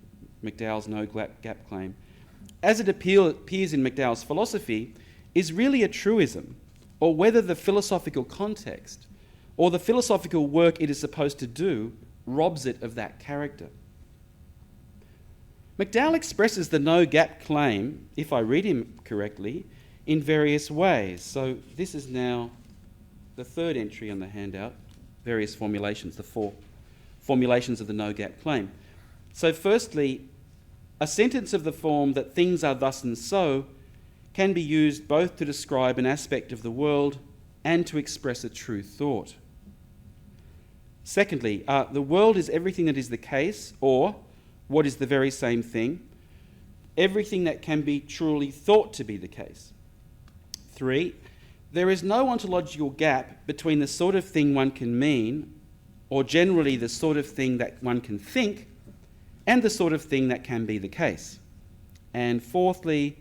McDowell's no-gap claim, as it appears in McDowell's philosophy, is really a truism, or whether the philosophical context or the philosophical work it is supposed to do robs it of that character. McDowell expresses the no-gap claim, if I read him correctly, in various ways. So this is now the third entry on the handout, various formulations, the 4 formulations of the no-gap claim. So firstly, a sentence of the form that things are thus and so can be used both to describe an aspect of the world and to express a true thought. Secondly, the world is everything that is the case, or, what is the very same thing, everything that can be truly thought to be the case. 3, there is no ontological gap between the sort of thing one can mean, or generally the sort of thing that one can think, and the sort of thing that can be the case. And fourthly,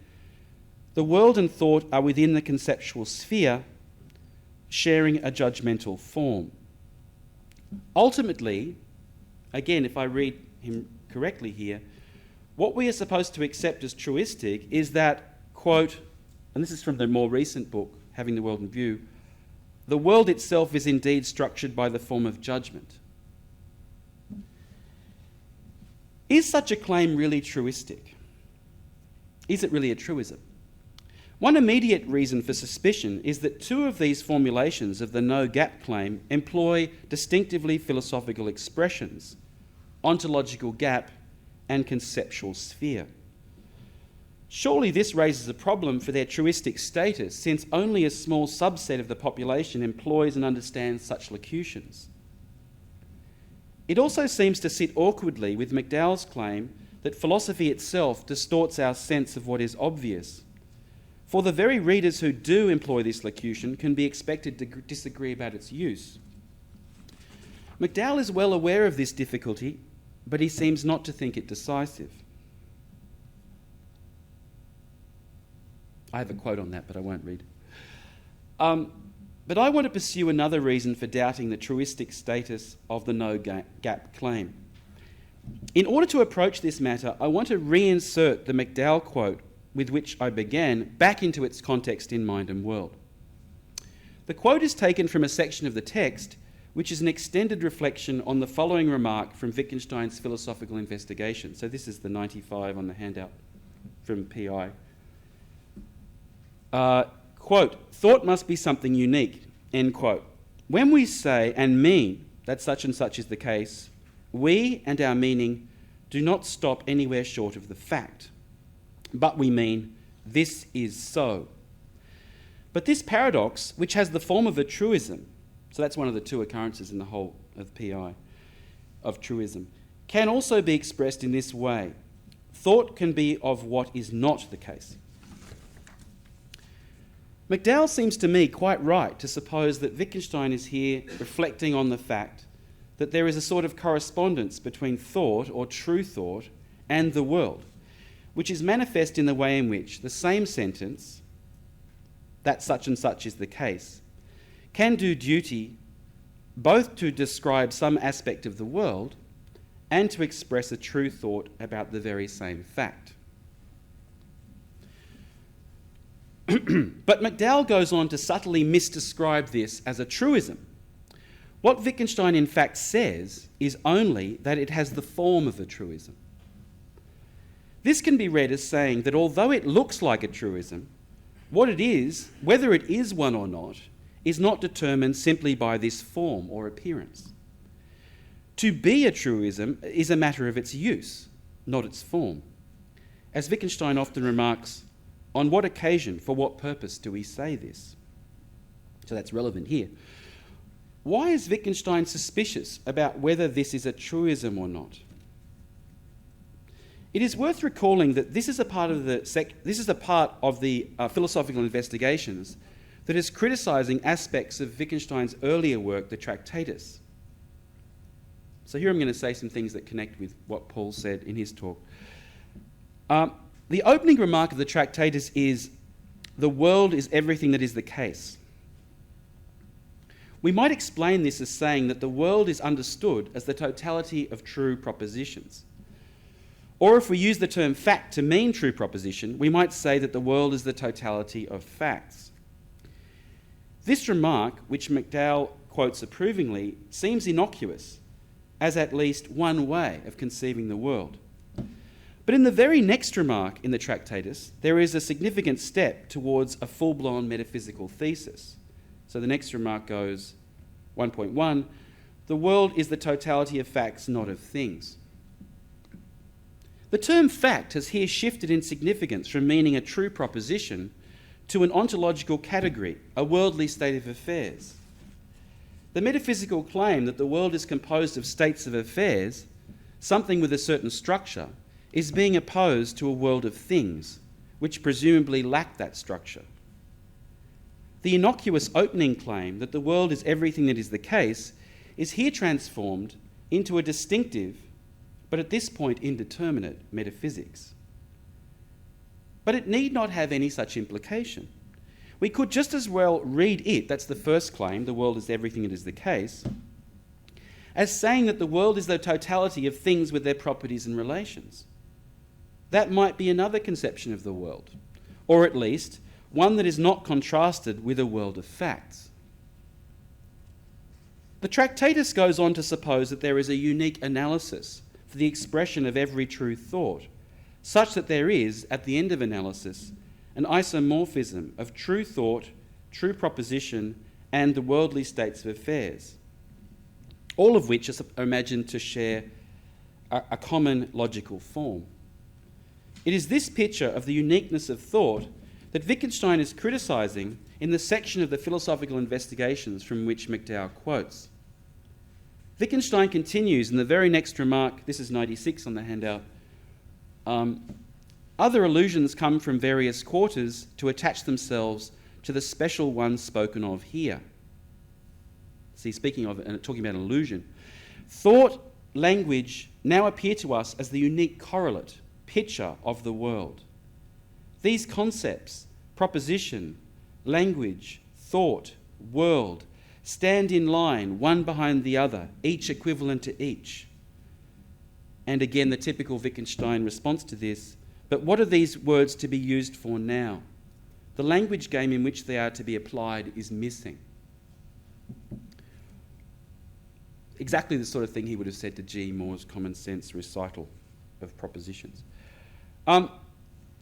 the world and thought are within the conceptual sphere, sharing a judgmental form. Ultimately, again, if I read him correctly here, what we are supposed to accept as truistic is that, quote, and this is from the more recent book, Having the World in View, the world itself is indeed structured by the form of judgment. Is such a claim really truistic? Is it really a truism? One immediate reason for suspicion is that 2 of these formulations of the no-gap claim employ distinctively philosophical expressions, ontological gap and conceptual sphere. Surely this raises a problem for their truistic status, since only a small subset of the population employs and understands such locutions. It also seems to sit awkwardly with McDowell's claim that philosophy itself distorts our sense of what is obvious, for the very readers who do employ this locution can be expected to disagree about its use. McDowell is well aware of this difficulty, but he seems not to think it decisive. I have a quote on that, but I won't read. But I want to pursue another reason for doubting the truistic status of the no-gap claim. In order to approach this matter, I want to reinsert the McDowell quote with which I began back into its context in Mind and World. The quote is taken from a section of the text which is an extended reflection on the following remark from Wittgenstein's philosophical investigation. So this is the 95 on the handout from PI. Quote, thought must be something unique, end quote. When we say and mean that such and such is the case, we and our meaning do not stop anywhere short of the fact, but we mean this is so. But this paradox, which has the form of a truism, so that's one of the 2 occurrences in the whole of PI, of truism, can also be expressed in this way. Thought can be of what is not the case. McDowell seems to me quite right to suppose that Wittgenstein is here reflecting on the fact that there is a sort of correspondence between thought, or true thought, and the world, which is manifest in the way in which the same sentence, that such and such is the case, can do duty both to describe some aspect of the world and to express a true thought about the very same fact. But McDowell goes on to subtly misdescribe this as a truism. What Wittgenstein in fact says is only that it has the form of a truism. This can be read as saying that although it looks like a truism, what it is, whether it is one or not, is not determined simply by this form or appearance. To be a truism is a matter of its use, not its form. As Wittgenstein often remarks, on what occasion, for what purpose do we say this? So that's relevant here. Why is Wittgenstein suspicious about whether this is a truism or not? It is worth recalling that this is a part of the philosophical investigations that is criticising aspects of Wittgenstein's earlier work, the Tractatus. So here I'm going to say some things that connect with what Paul said in his talk. The opening remark of the Tractatus is, the world is everything that is the case. We might explain this as saying that the world is understood as the totality of true propositions. Or if we use the term fact to mean true proposition, we might say that the world is the totality of facts. This remark, which McDowell quotes approvingly, seems innocuous, as at least one way of conceiving the world. But in the very next remark in the Tractatus, there is a significant step towards a full-blown metaphysical thesis. So the next remark goes, 1.1, the world is the totality of facts, not of things. The term fact has here shifted in significance from meaning a true proposition to an ontological category, a worldly state of affairs. The metaphysical claim that the world is composed of states of affairs, something with a certain structure, is being opposed to a world of things, which presumably lack that structure. The innocuous opening claim that the world is everything that is the case is here transformed into a distinctive, but at this point indeterminate, metaphysics. But it need not have any such implication. We could just as well read it, that's the first claim, the world is everything that is the case, as saying that the world is the totality of things with their properties and relations. That might be another conception of the world, or at least one that is not contrasted with a world of facts. The Tractatus goes on to suppose that there is a unique analysis for the expression of every true thought, such that there is, at the end of analysis, an isomorphism of true thought, true proposition, and the worldly states of affairs, all of which are imagined to share a common logical form. It is this picture of the uniqueness of thought that Wittgenstein is criticising in the section of the philosophical investigations from which McDowell quotes. Wittgenstein continues in the very next remark, this is 96 on the handout, other allusions come from various quarters to attach themselves to the special ones spoken of here. See, speaking of and talking about an allusion, thought, language now appear to us as the unique correlate, picture of the world. These concepts, proposition, language, thought, world, stand in line, one behind the other, each equivalent to each. And again, the typical Wittgenstein response to this, but what are these words to be used for now? The language game in which they are to be applied is missing. Exactly the sort of thing he would have said to G. Moore's common sense recital of propositions.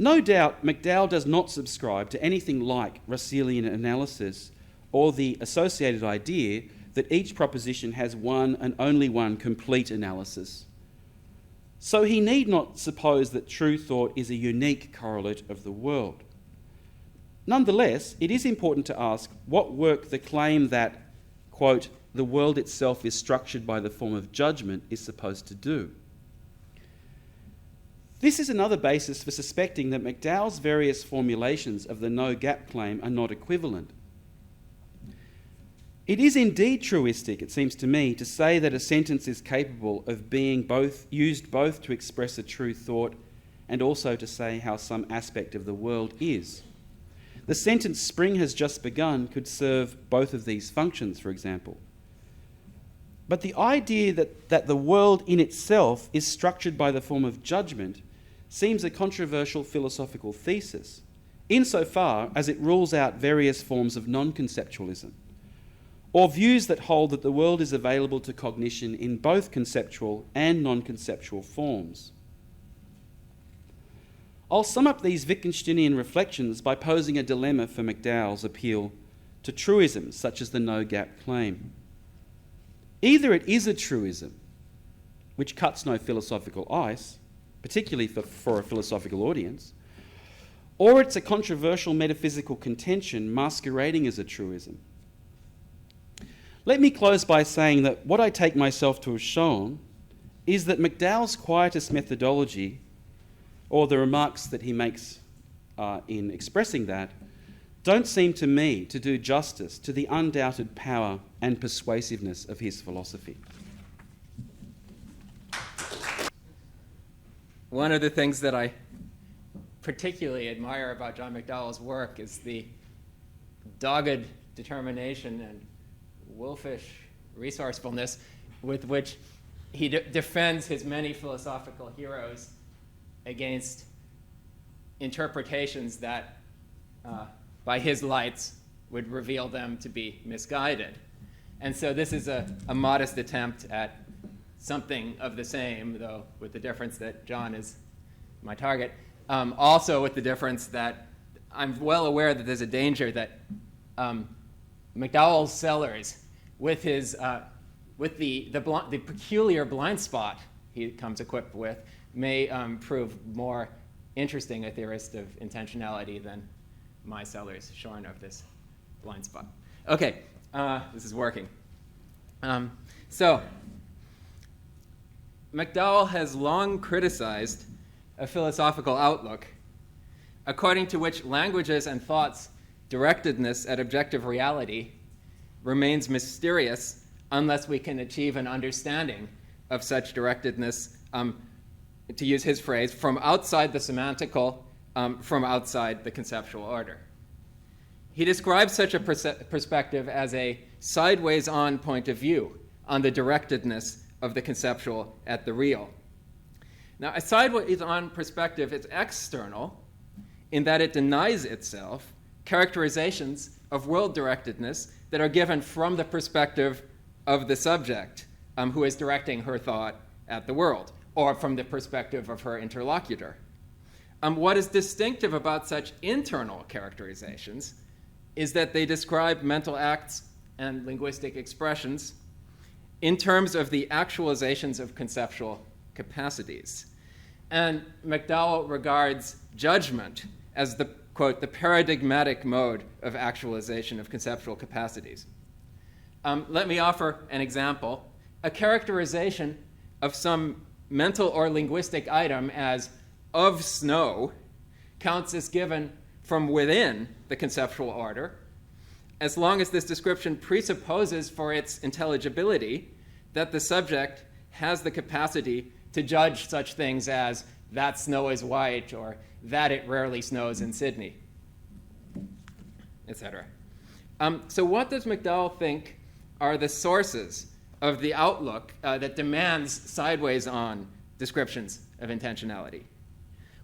No doubt McDowell does not subscribe to anything like Russellian analysis or the associated idea that each proposition has one and only one complete analysis. So he need not suppose that true thought is a unique correlate of the world. Nonetheless, it is important to ask what work the claim that, quote, the world itself is structured by the form of judgment is supposed to do. This is another basis for suspecting that McDowell's various formulations of the no-gap claim are not equivalent. It is indeed truistic, it seems to me, to say that a sentence is capable of being used both to express a true thought and also to say how some aspect of the world is. The sentence "spring has just begun" could serve both of these functions, for example. But the idea that the world in itself is structured by the form of judgment seems a controversial philosophical thesis, insofar as it rules out various forms of non-conceptualism, or views that hold that the world is available to cognition in both conceptual and non-conceptual forms. I'll sum up these Wittgensteinian reflections by posing a dilemma for McDowell's appeal to truisms such as the no-gap claim. Either it is a truism, which cuts no philosophical ice, particularly for a philosophical audience, or it's a controversial metaphysical contention masquerading as a truism. Let me close by saying that what I take myself to have shown is that McDowell's quietist methodology, or the remarks that he makes in expressing that, don't seem to me to do justice to the undoubted power and persuasiveness of his philosophy. One of the things that I particularly admire about John McDowell's work is the dogged determination and wolfish resourcefulness with which he defends his many philosophical heroes against interpretations that, by his lights, would reveal them to be misguided. And so this is a modest attempt at something of the same, though with the difference that John is my target. Also with the difference that I'm well aware that there's a danger that McDowell's Sellars, with his with the peculiar blind spot he comes equipped with, may prove more interesting a theorist of intentionality than my Sellars, shorn of this blind spot. Okay, this is working. So McDowell has long criticized a philosophical outlook according to which languages and thoughts' directedness at objective reality remains mysterious unless we can achieve an understanding of such directedness, to use his phrase, from outside the semantical, from outside the conceptual order. He describes such a perspective as a sideways-on point of view on the directedness of the conceptual at the real. Now, a sideways-on perspective is external in that it denies itself characterizations of world-directedness that are given from the perspective of the subject who is directing her thought at the world, or from the perspective of her interlocutor. What is distinctive about such internal characterizations is that they describe mental acts and linguistic expressions in terms of the actualizations of conceptual capacities. And McDowell regards judgment as the, quote, the paradigmatic mode of actualization of conceptual capacities. Let me offer an example. A characterization of some mental or linguistic item as of snow counts as given from within the conceptual order, as long as this description presupposes for its intelligibility that the subject has the capacity to judge such things as that snow is white or that it rarely snows in Sydney, etc. So what does McDowell think are the sources of the outlook that demands sideways-on descriptions of intentionality?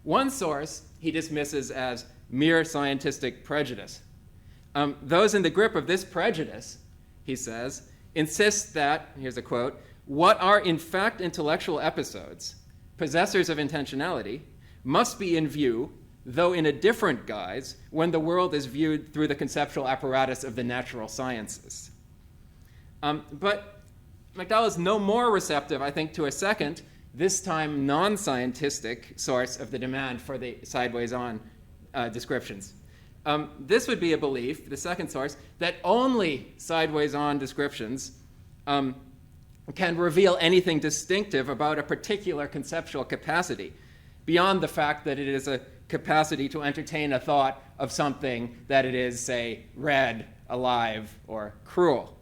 One source he dismisses as mere scientistic prejudice. Those in the grip of this prejudice, he says, insist that, here's a quote, what are in fact intellectual episodes, possessors of intentionality, must be in view, though in a different guise, when the world is viewed through the conceptual apparatus of the natural sciences. But McDowell is no more receptive, I think, to a second, this time non-scientistic source of the demand for the sideways-on descriptions. This would be a belief, the second source, that only sideways-on descriptions can reveal anything distinctive about a particular conceptual capacity, beyond the fact that it is a capacity to entertain a thought of something that it is, say, red, alive, or cruel.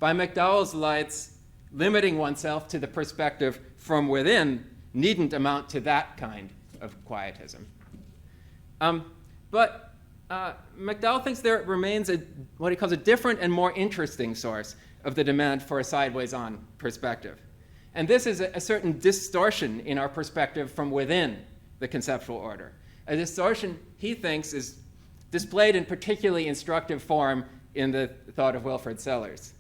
By McDowell's lights, limiting oneself to the perspective from within needn't amount to that kind of quietism. But McDowell thinks there remains what he calls a different and more interesting source of the demand for a sideways-on perspective. And this is a certain distortion in our perspective from within the conceptual order. A distortion, he thinks, is displayed in particularly instructive form in the thought of Wilfrid Sellars.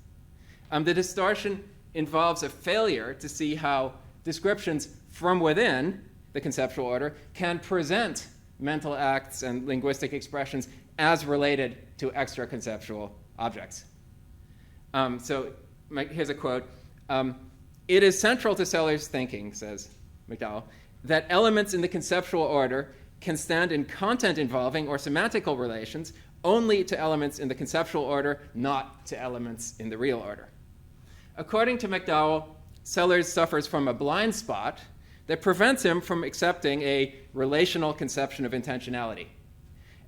The distortion involves a failure to see how descriptions from within the conceptual order can present mental acts and linguistic expressions as related to extra-conceptual objects. So here's a quote. It is central to Sellars' thinking, says McDowell, that elements in the conceptual order can stand in content-involving or semantical relations only to elements in the conceptual order, not to elements in the real order. According to McDowell, Sellars suffers from a blind spot that prevents him from accepting a relational conception of intentionality.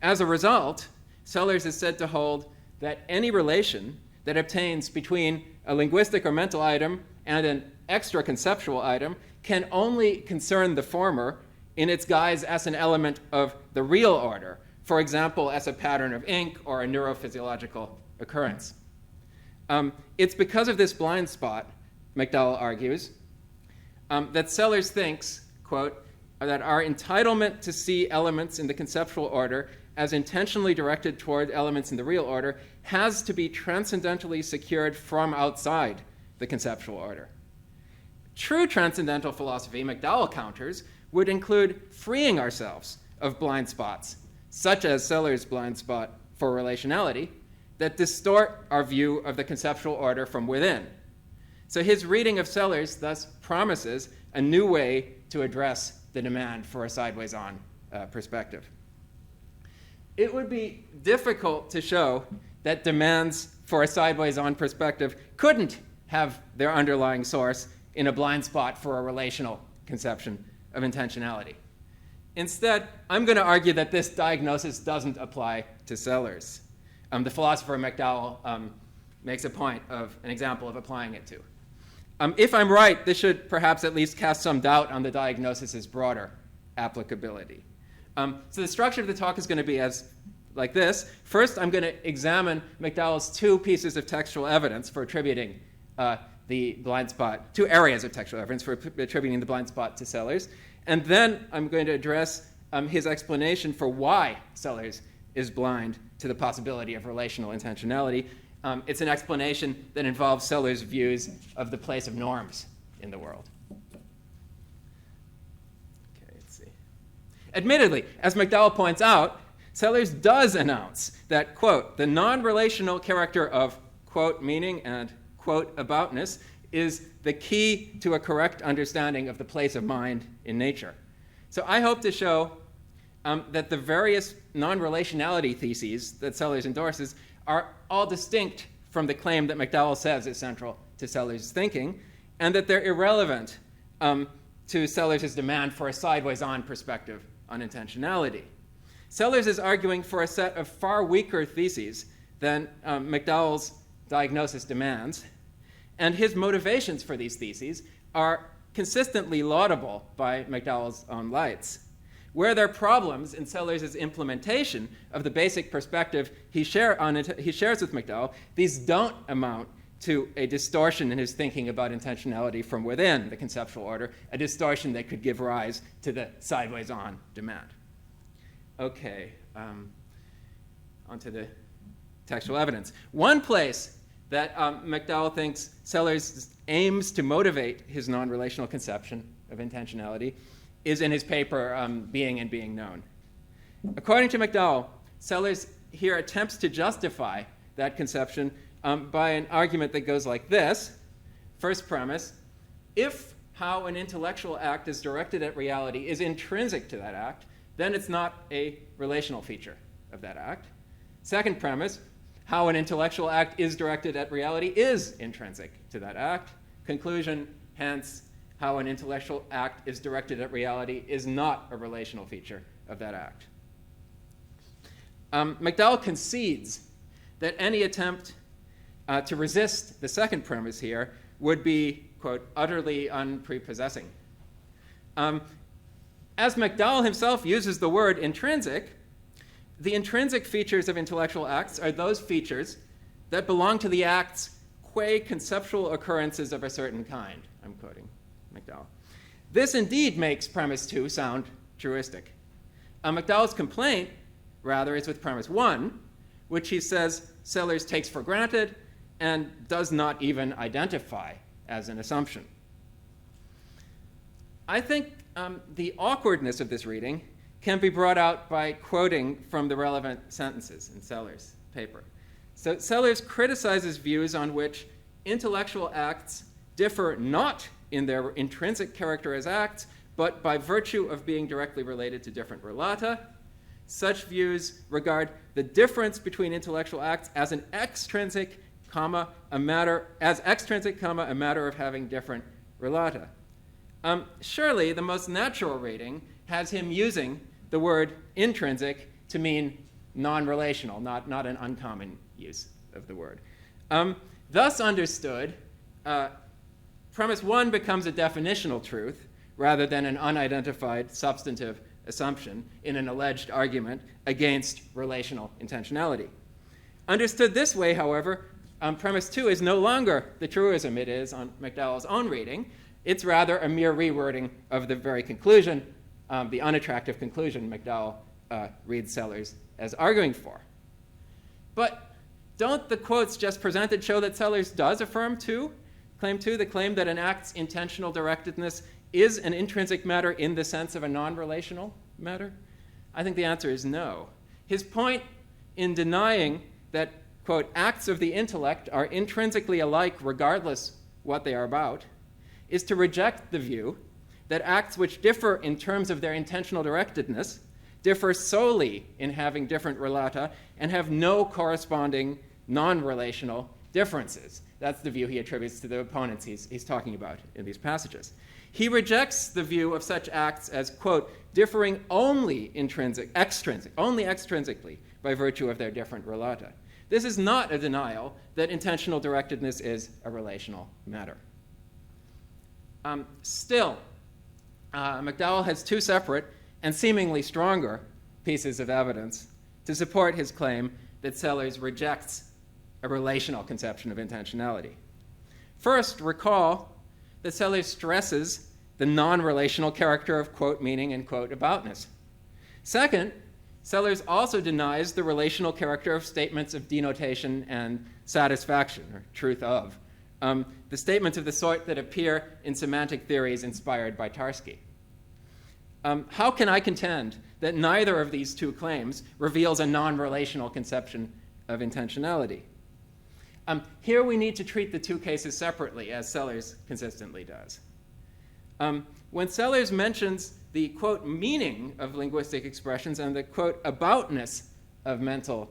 As a result, Sellars is said to hold that any relation that obtains between a linguistic or mental item and an extra-conceptual item can only concern the former in its guise as an element of the real order, for example, as a pattern of ink or a neurophysiological occurrence. It's because of this blind spot, McDowell argues, that Sellars thinks, quote, that our entitlement to see elements in the conceptual order as intentionally directed toward elements in the real order has to be transcendentally secured from outside the conceptual order. True transcendental philosophy, McDowell counters, would include freeing ourselves of blind spots, such as Sellars' blind spot for relationality, that distort our view of the conceptual order from within. So his reading of Sellars thus promises a new way to address the demand for a sideways-on perspective. It would be difficult to show that demands for a sideways-on perspective couldn't have their underlying source in a blind spot for a relational conception of intentionality. Instead, I'm going to argue that this diagnosis doesn't apply to Sellars. The philosopher McDowell makes a point of an example of applying it to. If I'm right, this should perhaps at least cast some doubt on the diagnosis's broader applicability. So the structure of the talk is going to be like this. First, I'm going to examine McDowell's two pieces of textual evidence for attributing the blind spot, two areas of textual evidence for attributing the blind spot to Sellars. And then I'm going to address his explanation for why Sellars is blind to the possibility of relational intentionality. It's an explanation that involves Sellars' views of the place of norms in the world. Okay, let's see. Admittedly, as McDowell points out, Sellars does announce that, quote, the non-relational character of, quote, meaning and, quote, aboutness is the key to a correct understanding of the place of mind in nature. So I hope to show that the various non-relationality theses that Sellars endorses are all distinct from the claim that McDowell says is central to Sellars' thinking, and that they're irrelevant to Sellars' demand for a sideways-on perspective on intentionality. Sellars is arguing for a set of far weaker theses than McDowell's diagnosis demands, and his motivations for these theses are consistently laudable by McDowell's own lights. Where there are problems in Sellars' implementation of the basic perspective he shares with McDowell, these don't amount to a distortion in his thinking about intentionality from within the conceptual order, a distortion that could give rise to the sideways-on demand. Okay, onto the textual evidence. One place that McDowell thinks Sellars aims to motivate his non-relational conception of intentionality is in his paper, Being and Being Known. According to McDowell, Sellars here attempts to justify that conception by an argument that goes like this. First premise, if how an intellectual act is directed at reality is intrinsic to that act, then it's not a relational feature of that act. Second premise, how an intellectual act is directed at reality is intrinsic to that act. Conclusion, hence, how an intellectual act is directed at reality is not a relational feature of that act. McDowell concedes that any attempt to resist the second premise here would be, quote, utterly unprepossessing. As McDowell himself uses the word intrinsic, the intrinsic features of intellectual acts are those features that belong to the act's qua conceptual occurrences of a certain kind. I'm quoting McDowell. This indeed makes premise 2 sound truistic. McDowell's complaint, rather, is with premise 1, which he says Sellars takes for granted and does not even identify as an assumption. I think the awkwardness of this reading can be brought out by quoting from the relevant sentences in Sellars' paper. So Sellars criticizes views on which intellectual acts differ not in their intrinsic character as acts, but by virtue of being directly related to different relata. Such views regard the difference between intellectual acts as an extrinsic, a matter of having different relata. Surely the most natural reading has him using the word intrinsic to mean non-relational, not an uncommon use of the word. Thus understood, premise 1 becomes a definitional truth rather than an unidentified substantive assumption in an alleged argument against relational intentionality. Understood this way, however, premise 2 is no longer the truism it is on McDowell's own reading. It's rather a mere rewording of the very conclusion, the unattractive conclusion McDowell reads Sellars as arguing for. But don't the quotes just presented show that Sellars does affirm claim 2, the claim that an act's intentional directedness is an intrinsic matter in the sense of a non-relational matter? I think the answer is no. His point in denying that, quote, acts of the intellect are intrinsically alike regardless what they are about, is to reject the view that acts which differ in terms of their intentional directedness differ solely in having different relata and have no corresponding non-relational differences. That's the view he attributes to the opponents he's talking about in these passages. He rejects the view of such acts as, quote, differing only extrinsically by virtue of their different relata. This is not a denial that intentional directedness is a relational matter. Still, McDowell has two separate and seemingly stronger pieces of evidence to support his claim that Sellars rejects a relational conception of intentionality. First, recall that Sellars stresses the non-relational character of quote meaning and quote aboutness. Second, Sellars also denies the relational character of statements of denotation and satisfaction, or truth of, the statements of the sort that appear in semantic theories inspired by Tarski. How can I contend that neither of these two claims reveals a non-relational conception of intentionality? Here we need to treat the two cases separately, as Sellars consistently does. When Sellars mentions the, quote, meaning of linguistic expressions and the, quote, aboutness of mental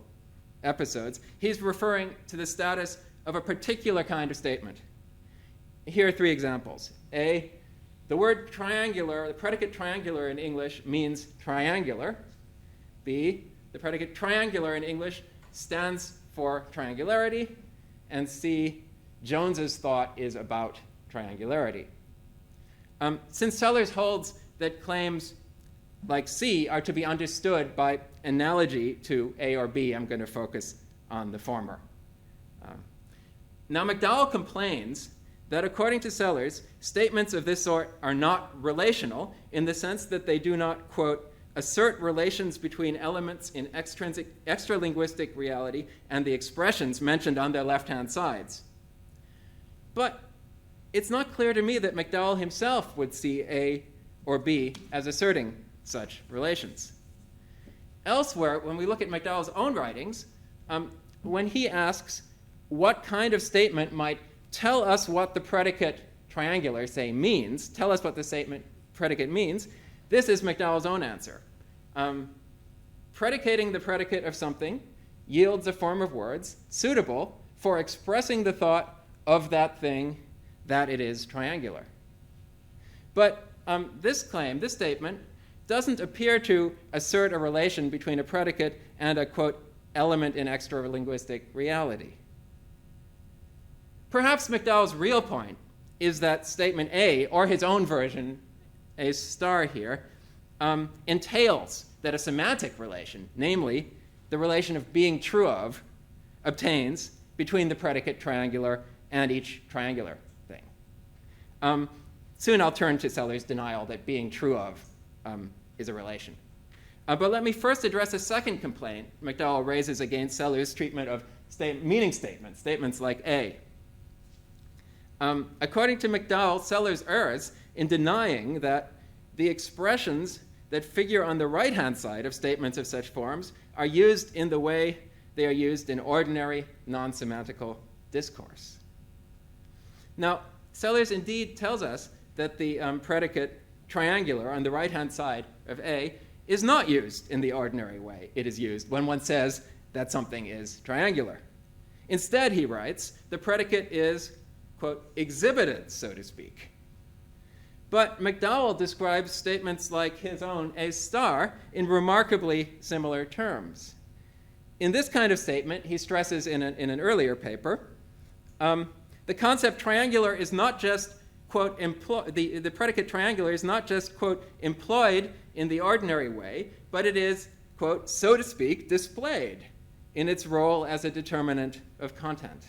episodes, he's referring to the status of a particular kind of statement. Here are three examples. A, the word triangular, the predicate triangular in English means triangular. B, the predicate triangular in English stands for triangularity. And C, Jones's thought is about triangularity. Since Sellars holds that claims like C are to be understood by analogy to A or B, I'm going to focus on the former. Now, McDowell complains that according to Sellars, statements of this sort are not relational in the sense that they do not, quote, assert relations between elements in extralinguistic reality and the expressions mentioned on their left-hand sides. But it's not clear to me that McDowell himself would see A or B as asserting such relations. Elsewhere, when we look at McDowell's own writings, when he asks what kind of statement might tell us what the predicate triangular, say, means, tell us what the statement predicate means, this is McDowell's own answer. Predicating the predicate of something yields a form of words suitable for expressing the thought of that thing that it is triangular. But this claim, this statement, doesn't appear to assert a relation between a predicate and a, quote, element in extralinguistic reality. Perhaps McDowell's real point is that statement A, or his own version, A star here, entails that a semantic relation, namely the relation of being true of, obtains between the predicate triangular and each triangular thing. Soon I'll turn to Sellars' denial that being true of is a relation. But let me first address a second complaint McDowell raises against Sellars' treatment of meaning statements, statements like A. According to McDowell, Sellars errs in denying that the expressions that figure on the right-hand side of statements of such forms are used in the way they are used in ordinary non-semantical discourse. Now, Sellars indeed tells us that the predicate triangular on the right-hand side of A is not used in the ordinary way it is used when one says that something is triangular. Instead, he writes, the predicate is, quote, exhibited, so to speak. But McDowell describes statements like his own A star in remarkably similar terms. In this kind of statement, he stresses in an earlier paper, the concept triangular is not just, quote, the predicate triangular is not just, quote, employed in the ordinary way, but it is, quote, so to speak, displayed in its role as a determinant of content.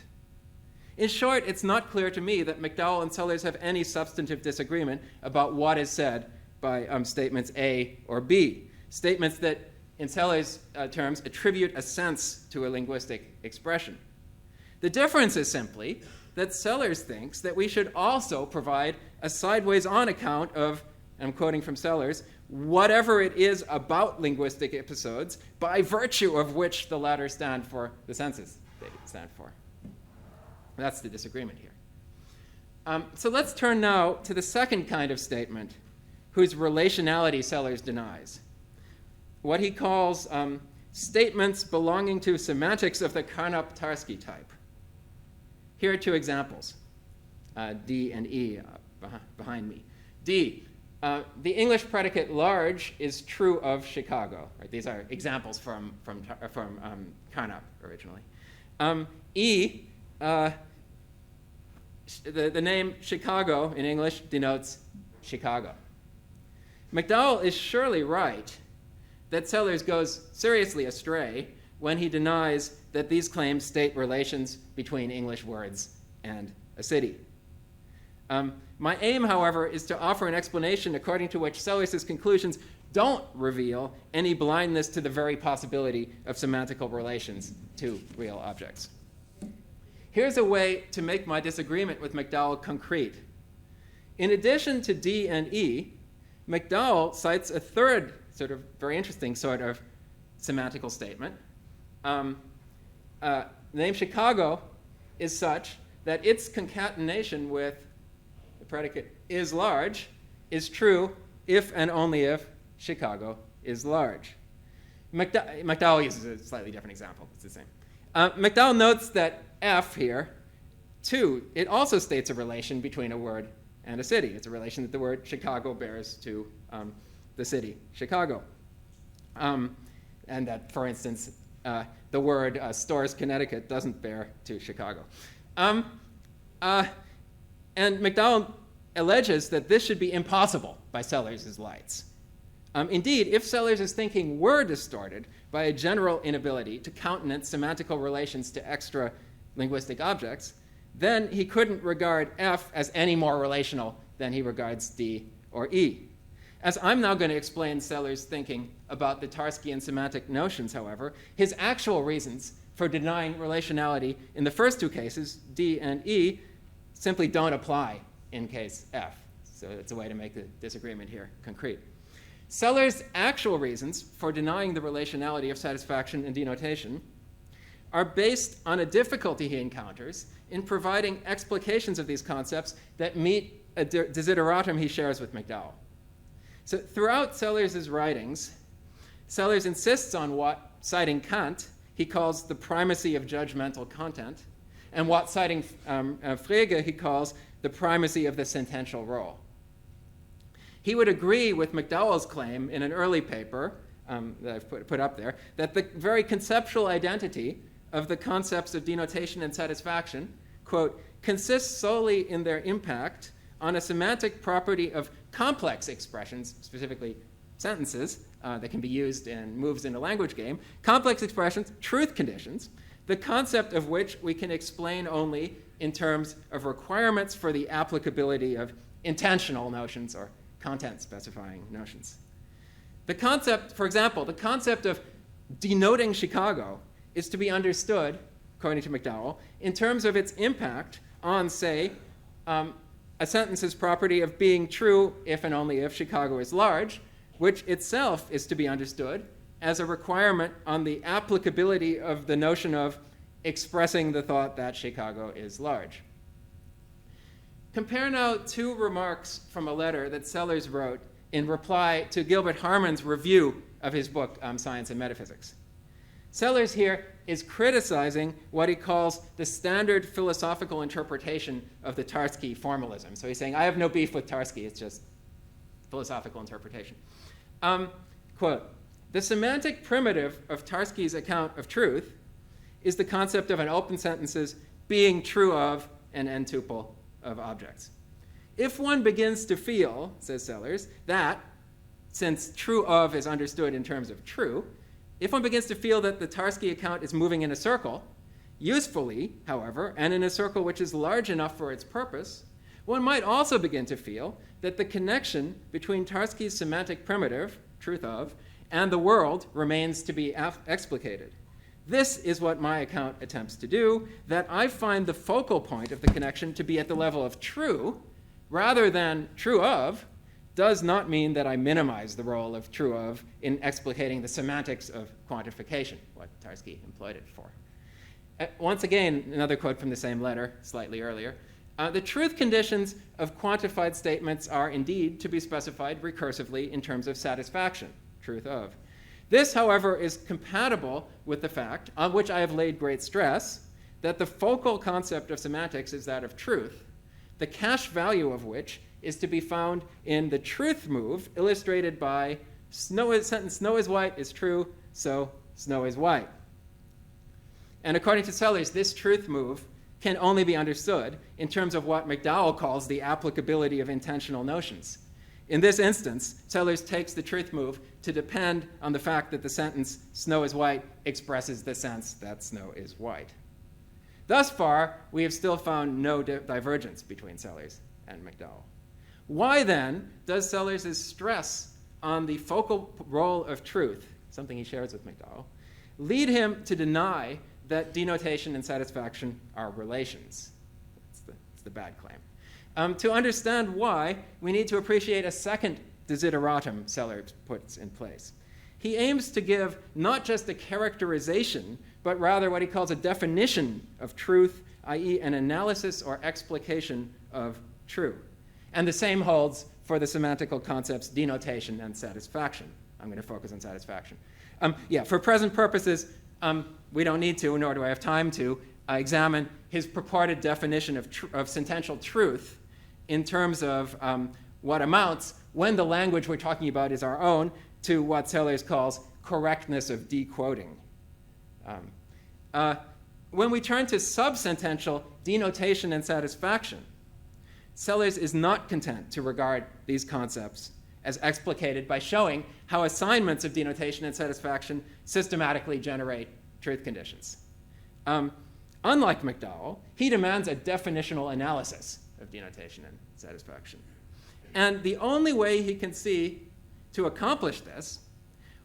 In short, it's not clear to me that McDowell and Sellars have any substantive disagreement about what is said by statements A or B, statements that, in Sellars' terms, attribute a sense to a linguistic expression. The difference is simply that Sellars thinks that we should also provide a sideways-on account of, I'm quoting from Sellars, whatever it is about linguistic episodes by virtue of which the latter stand for the senses they stand for. That's the disagreement here. So let's turn now to the second kind of statement whose relationality Sellars denies, what he calls statements belonging to semantics of the Carnap-Tarski type. Here are two examples, D and E behind me. D, the English predicate large is true of Chicago. Right? These are examples from Carnap originally. E, the name Chicago in English denotes Chicago. McDowell is surely right that Sellars goes seriously astray when he denies that these claims state relations between English words and a city. My aim, however, is to offer an explanation according to which Sellars' conclusions don't reveal any blindness to the very possibility of semantical relations to real objects. Here's a way to make my disagreement with McDowell concrete. In addition to D and E, McDowell cites a third sort of very interesting sort of semantical statement. The name Chicago is such that its concatenation with the predicate is large is true if and only if Chicago is large. McDowell uses a slightly different example. It's the same. McDowell notes that F here, too, it also states a relation between a word and a city. It's a relation that the word Chicago bears to the city, Chicago. And that, for instance, the word Storrs, Connecticut doesn't bear to Chicago. And McDowell alleges that this should be impossible by Sellars' lights. Indeed, if Sellars' thinking were distorted by a general inability to countenance semantical relations to extra linguistic objects, then he couldn't regard F as any more relational than he regards D or E. As I'm now going to explain Sellars' thinking about the Tarskian semantic notions, however, his actual reasons for denying relationality in the first two cases, D and E, simply don't apply in case F. So it's a way to make the disagreement here concrete. Sellars' actual reasons for denying the relationality of satisfaction and denotation are based on a difficulty he encounters in providing explications of these concepts that meet a desideratum he shares with McDowell. So throughout Sellars' writings, Sellars insists on what, citing Kant, he calls the primacy of judgmental content, and what, citing Frege, he calls the primacy of the sentential role. He would agree with McDowell's claim in an early paper that I've put up there, that the very conceptual identity of the concepts of denotation and satisfaction, quote, consists solely in their impact on a semantic property of complex expressions, specifically sentences that can be used in moves in a language game, complex expressions, truth conditions, the concept of which we can explain only in terms of requirements for the applicability of intentional notions or content-specifying notions. The concept, for example, the concept of denoting Chicago is to be understood, according to McDowell, in terms of its impact on, say, a sentence's property of being true if and only if Chicago is large, which itself is to be understood as a requirement on the applicability of the notion of expressing the thought that Chicago is large. Compare now two remarks from a letter that Sellars wrote in reply to Gilbert Harman's review of his book, Science and Metaphysics. Sellars here is criticizing what he calls the standard philosophical interpretation of the Tarski formalism. So he's saying, I have no beef with Tarski, it's just philosophical interpretation. Quote, the semantic primitive of Tarski's account of truth is the concept of an open sentences being true of an n-tuple of objects. If one begins to feel, says Sellars, that, since true of is understood in terms of true, if one begins to feel that the Tarski account is moving in a circle, Usefully, however, and in a circle which is large enough for its purpose, one might also begin to feel that the connection between Tarski's semantic primitive, truth of, and the world remains to be explicated. This is what my account attempts to do, that I find the focal point of the connection to be at the level of true, rather than true of, does not mean that I minimize the role of true of in explicating the semantics of quantification, what Tarski employed it for. Once again, another quote from the same letter, slightly earlier. The truth conditions of quantified statements are indeed to be specified recursively in terms of satisfaction, truth of. This, however, is compatible with the fact, on which I have laid great stress, that the focal concept of semantics is that of truth, the cache value of which is to be found in the truth move, illustrated by sentence "Snow is white" is true, so snow is white. And according to Sellars, this truth move can only be understood in terms of what McDowell calls the applicability of intentional notions. In this instance, Sellars takes the truth move to depend on the fact that the sentence "snow is white" expresses the sense that snow is white. Thus far, we have still found no divergence between Sellars and McDowell. Why then does Sellars' stress on the focal role of truth, something he shares with McDowell, lead him to deny that denotation and satisfaction are relations? It's the bad claim. To understand why, we need to appreciate a second desideratum Sellars puts in place. He aims to give not just a characterization, but rather what he calls a definition of truth, i.e. an analysis or explication of true. And the same holds for the semantical concepts denotation and satisfaction. I'm going to focus on satisfaction. For present purposes, we don't need to, nor do I have time to, examine his purported definition of sentential truth in terms of what amounts, when the language we're talking about is our own, to what Sellars calls correctness of dequoting. When we turn to subsentential denotation and satisfaction, Sellars is not content to regard these concepts as explicated by showing how assignments of denotation and satisfaction systematically generate truth conditions. Unlike McDowell, he demands a definitional analysis of denotation and satisfaction. And the only way he can see to accomplish this,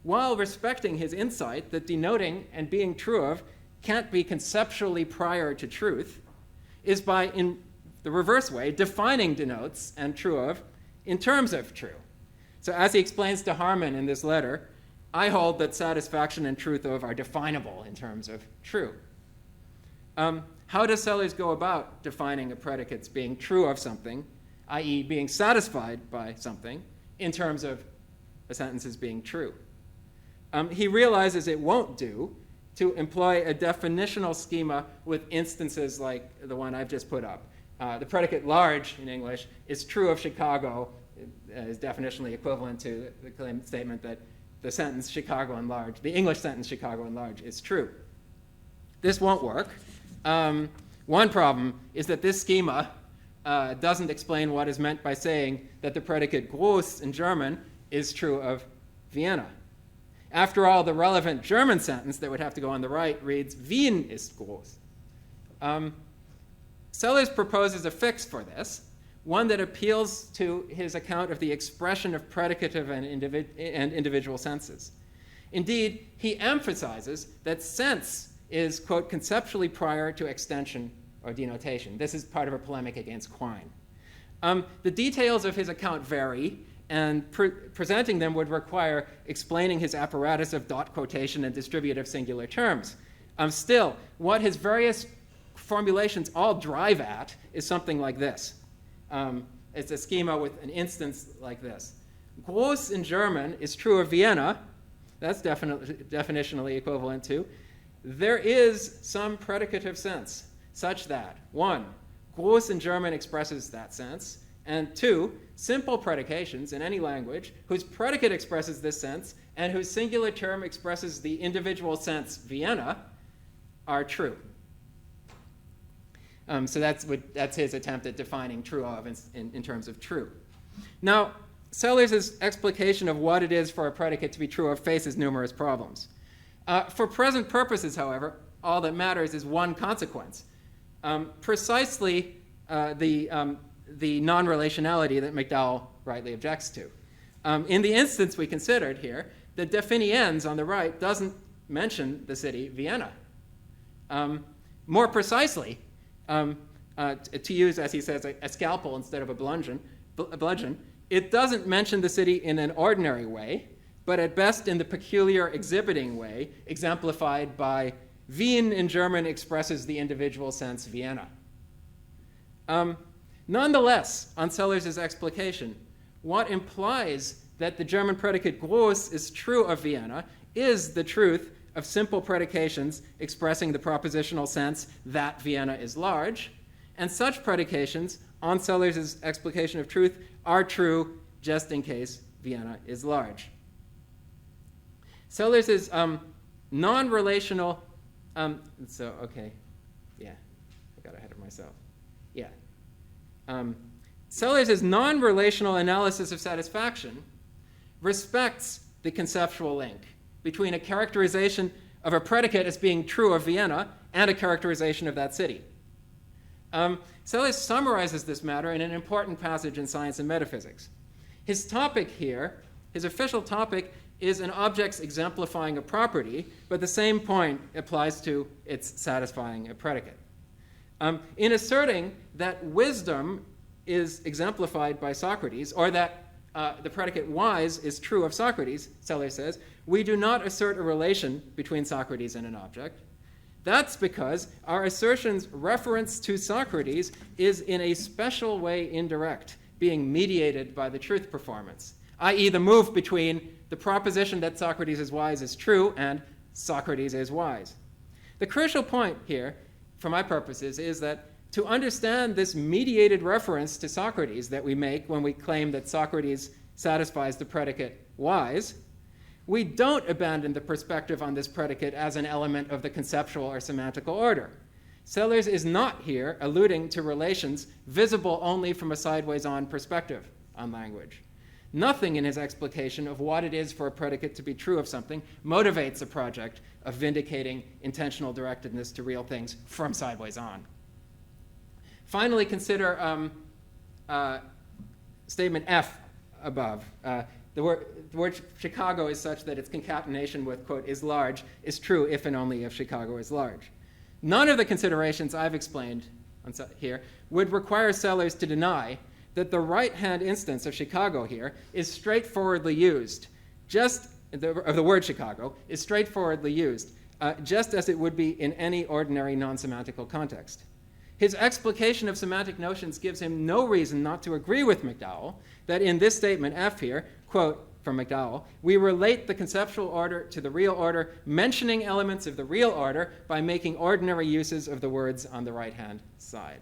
while respecting his insight that denoting and being true of can't be conceptually prior to truth, is by, in the reverse way, defining denotes and true of in terms of true. So as he explains to Harman in this letter, I hold that satisfaction and truth of are definable in terms of true. How does Sellars go about defining a predicate's being true of something, i.e. being satisfied by something, in terms of a sentence's being true? He realizes it won't do to employ a definitional schema with instances like the one I've just put up. The predicate large in English is true of Chicago, is definitionally equivalent to the claim statement that the sentence Chicago and large, the English sentence Chicago and large, is true. This won't work. One problem is that this schema doesn't explain what is meant by saying that the predicate groß in German is true of Vienna. After all, the relevant German sentence that would have to go on the right reads Wien ist groß. Sellars proposes a fix for this, one that appeals to his account of the expression of predicative and individual senses. Indeed, he emphasizes that sense is, quote, conceptually prior to extension or denotation. This is part of a polemic against Quine. The details of his account vary, and presenting them would require explaining his apparatus of dot quotation and distributive singular terms. Still, what his various formulations all drive at is something like this. It's a schema with an instance like this. Groß in German is true of Vienna. That's definitionally equivalent to. There is some predicative sense such that, 1, groß in German expresses that sense, and 2, simple predications in any language whose predicate expresses this sense and whose singular term expresses the individual sense Vienna are true. So that's his attempt at defining true of in terms of true. Now, Sellars' explication of what it is for a predicate to be true of faces numerous problems. For present purposes, however, all that matters is one consequence. Precisely the non-relationality that McDowell rightly objects to. In the instance we considered here, the definiens on the right doesn't mention the city Vienna. More precisely, to use, as he says, a scalpel instead of a bludgeon, it doesn't mention the city in an ordinary way, but at best in the peculiar exhibiting way exemplified by Wien in German expresses the individual sense Vienna. Nonetheless, on Sellars' explication, what implies that the German predicate groß is true of Vienna is the truth of simple predications expressing the propositional sense that Vienna is large, and such predications on Sellars' explication of truth are true just in case Vienna is large. Sellars' non-relational, I got ahead of myself. Sellars' non-relational analysis of satisfaction respects the conceptual link between a characterization of a predicate as being true of Vienna and a characterization of that city. Sellars summarizes this matter in an important passage in Science and Metaphysics. His topic here, his official topic, is an object's exemplifying a property, but the same point applies to its satisfying a predicate. In asserting that wisdom is exemplified by Socrates, or that the predicate wise is true of Socrates, Sellars says, we do not assert a relation between Socrates and an object. That's because our assertion's reference to Socrates is in a special way indirect, being mediated by the truth performance, i.e. the move between the proposition that Socrates is wise is true and Socrates is wise. The crucial point here, for my purposes, is that to understand this mediated reference to Socrates that we make when we claim that Socrates satisfies the predicate wise, we don't abandon the perspective on this predicate as an element of the conceptual or semantical order. Sellars is not here alluding to relations visible only from a sideways-on perspective on language. Nothing in his explication of what it is for a predicate to be true of something motivates a project of vindicating intentional directedness to real things from sideways on. Finally, consider statement F above. The word Chicago is such that its concatenation with, quote, is large, is true if and only if Chicago is large. None of the considerations I've explained here would require Sellars to deny that the right-hand instance of Chicago here is straightforwardly used, of the word Chicago, is straightforwardly used, just as it would be in any ordinary non-semantical context. His explication of semantic notions gives him no reason not to agree with McDowell that in this statement F here, quote from McDowell, we relate the conceptual order to the real order, mentioning elements of the real order by making ordinary uses of the words on the right-hand side.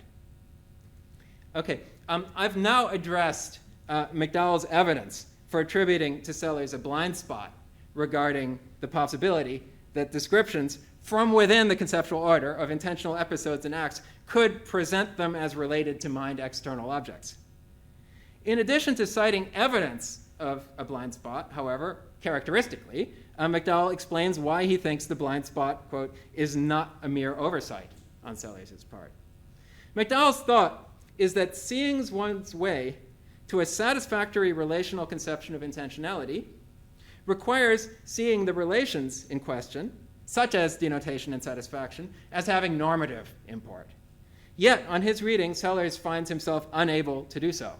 Okay, I've now addressed McDowell's evidence for attributing to Sellars a blind spot regarding the possibility that descriptions from within the conceptual order of intentional episodes and acts could present them as related to mind external objects. In addition to citing evidence of a blind spot, however, characteristically, McDowell explains why he thinks the blind spot, quote, is not a mere oversight on Sellars' part. McDowell's thought is that seeing one's way to a satisfactory relational conception of intentionality requires seeing the relations in question, such as denotation and satisfaction, as having normative import. Yet, on his reading, Sellars finds himself unable to do so.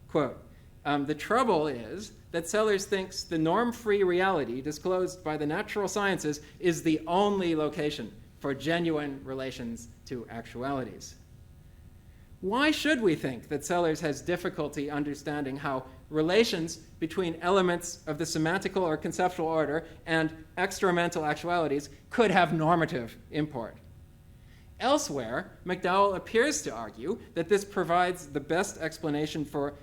Quote, the trouble is that Sellars thinks the norm-free reality disclosed by the natural sciences is the only location for genuine relations to actualities. Why should we think that Sellars has difficulty understanding how relations between elements of the semantical or conceptual order and extramental actualities could have normative import? Elsewhere, McDowell appears to argue that this provides the best explanation for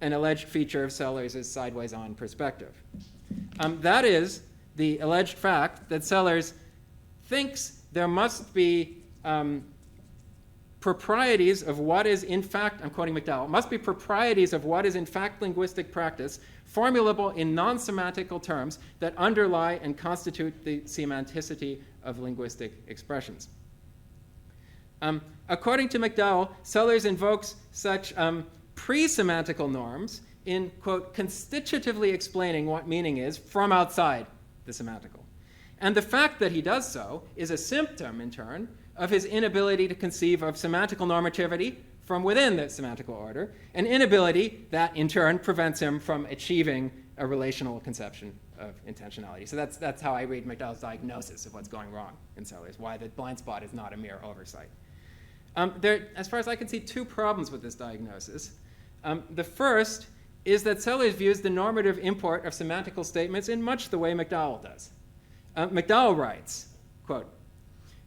an alleged feature of Sellars' sideways-on perspective. That is the alleged fact that Sellars thinks there must be proprieties of what is in fact, I'm quoting McDowell, must be proprieties of what is in fact linguistic practice, formulable in non-semantical terms that underlie and constitute the semanticity of linguistic expressions. According to McDowell, Sellars invokes such pre-semantical norms in, quote, constitutively explaining what meaning is from outside the semantical. And the fact that he does so is a symptom, in turn, of his inability to conceive of semantical normativity from within the semantical order, an inability that, in turn, prevents him from achieving a relational conception of intentionality. So that's how I read McDowell's diagnosis of what's going wrong in Sellars, why the blind spot is not a mere oversight. There, as far as I can see, two problems with this diagnosis. The first is that Sellars views the normative import of semantical statements in much the way McDowell does. McDowell writes, quote,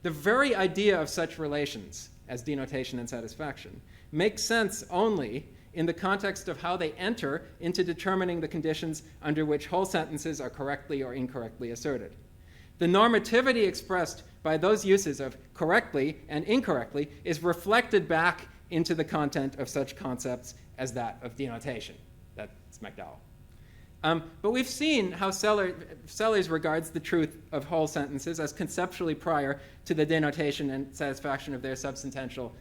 "The very idea of such relations as denotation and satisfaction makes sense only in the context of how they enter into determining the conditions under which whole sentences are correctly or incorrectly asserted. The normativity expressed by those uses of correctly and incorrectly is reflected back into the content of such concepts as that of denotation." That's McDowell. But we've seen how Sellars regards the truth of whole sentences as conceptually prior to the denotation and satisfaction of their substantial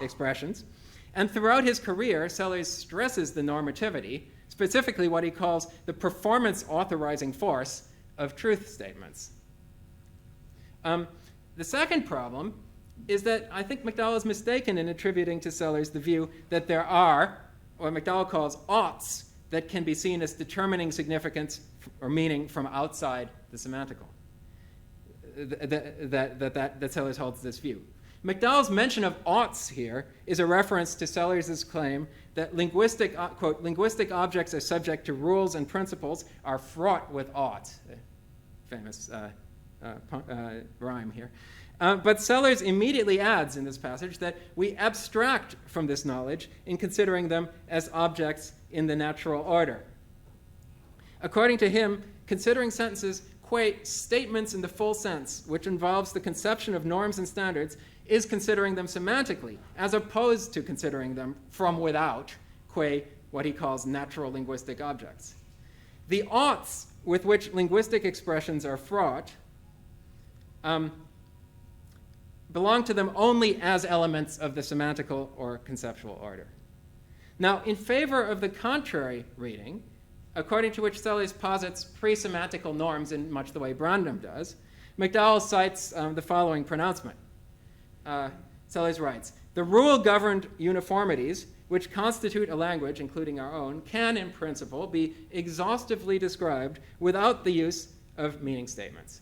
expressions. And throughout his career, Sellars stresses the normativity, specifically what he calls the performance authorizing force of truth statements. The second problem is that I think McDowell is mistaken in attributing to Sellars the view that there are, what McDowell calls oughts, that can be seen as determining significance or meaning from outside the semantical. That Sellars holds this view. McDowell's mention of oughts here is a reference to Sellars' claim that linguistic, quote, linguistic objects are subject to rules and principles are fraught with ought. Famous rhyme here. But Sellars immediately adds in this passage that we abstract from this knowledge in considering them as objects in the natural order. According to him, considering sentences, qua statements in the full sense, which involves the conception of norms and standards, is considering them semantically, as opposed to considering them from without, qua what he calls natural linguistic objects. The oughts with which linguistic expressions are fraught belong to them only as elements of the semantical or conceptual order. Now, in favor of the contrary reading, according to which Sellars posits pre-semantical norms in much the way Brandom does, McDowell cites the following pronouncement. Sellars writes, "The rule-governed uniformities which constitute a language, including our own, can, in principle, be exhaustively described without the use of meaning statements."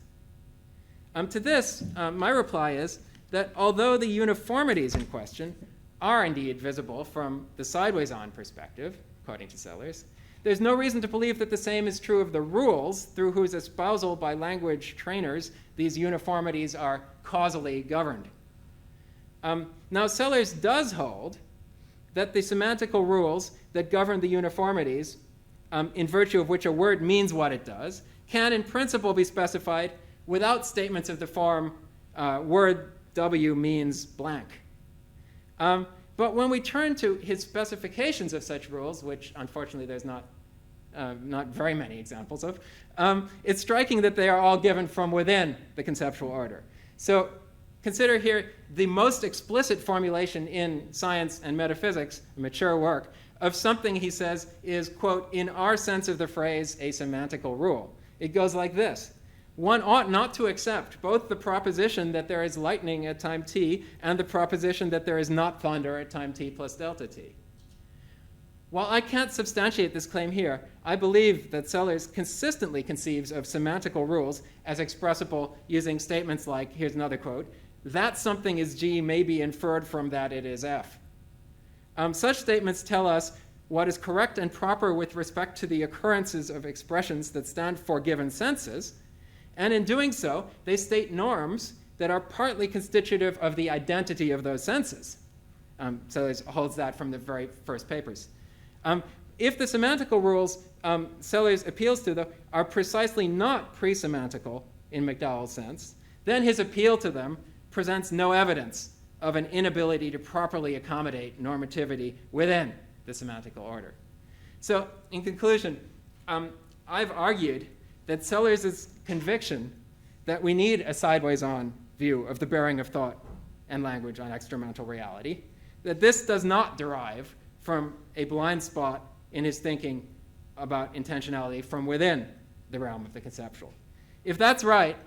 To this, my reply is that although the uniformities in question are indeed visible from the sideways-on perspective, according to Sellars, there's no reason to believe that the same is true of the rules through whose espousal by language trainers these uniformities are causally governed. Now, Sellars does hold that the semantical rules that govern the uniformities, in virtue of which a word means what it does, can in principle be specified without statements of the form word W means blank. But when we turn to his specifications of such rules, which unfortunately there's not very many examples of, it's striking that they are all given from within the conceptual order. So consider here the most explicit formulation in science and metaphysics, mature work, of something he says is, quote, in our sense of the phrase, a semantical rule. It goes like this. One ought not to accept both the proposition that there is lightning at time t and the proposition that there is not thunder at time t plus delta t. While I can't substantiate this claim here, I believe that Sellars consistently conceives of semantical rules as expressible using statements like, here's another quote, that something is G may be inferred from that it is F. Such statements tell us what is correct and proper with respect to the occurrences of expressions that stand for given senses, and in doing so, they state norms that are partly constitutive of the identity of those senses. Sellars holds that from the very first papers. If the semantical rules Sellars appeals to, though, are precisely not pre-semantical in McDowell's sense, then his appeal to them presents no evidence of an inability to properly accommodate normativity within the semantical order. So, in conclusion, I've argued that Sellars' conviction that we need a sideways-on view of the bearing of thought and language on extramental reality, that this does not derive from a blind spot in his thinking about intentionality from within the realm of the conceptual. If that's right,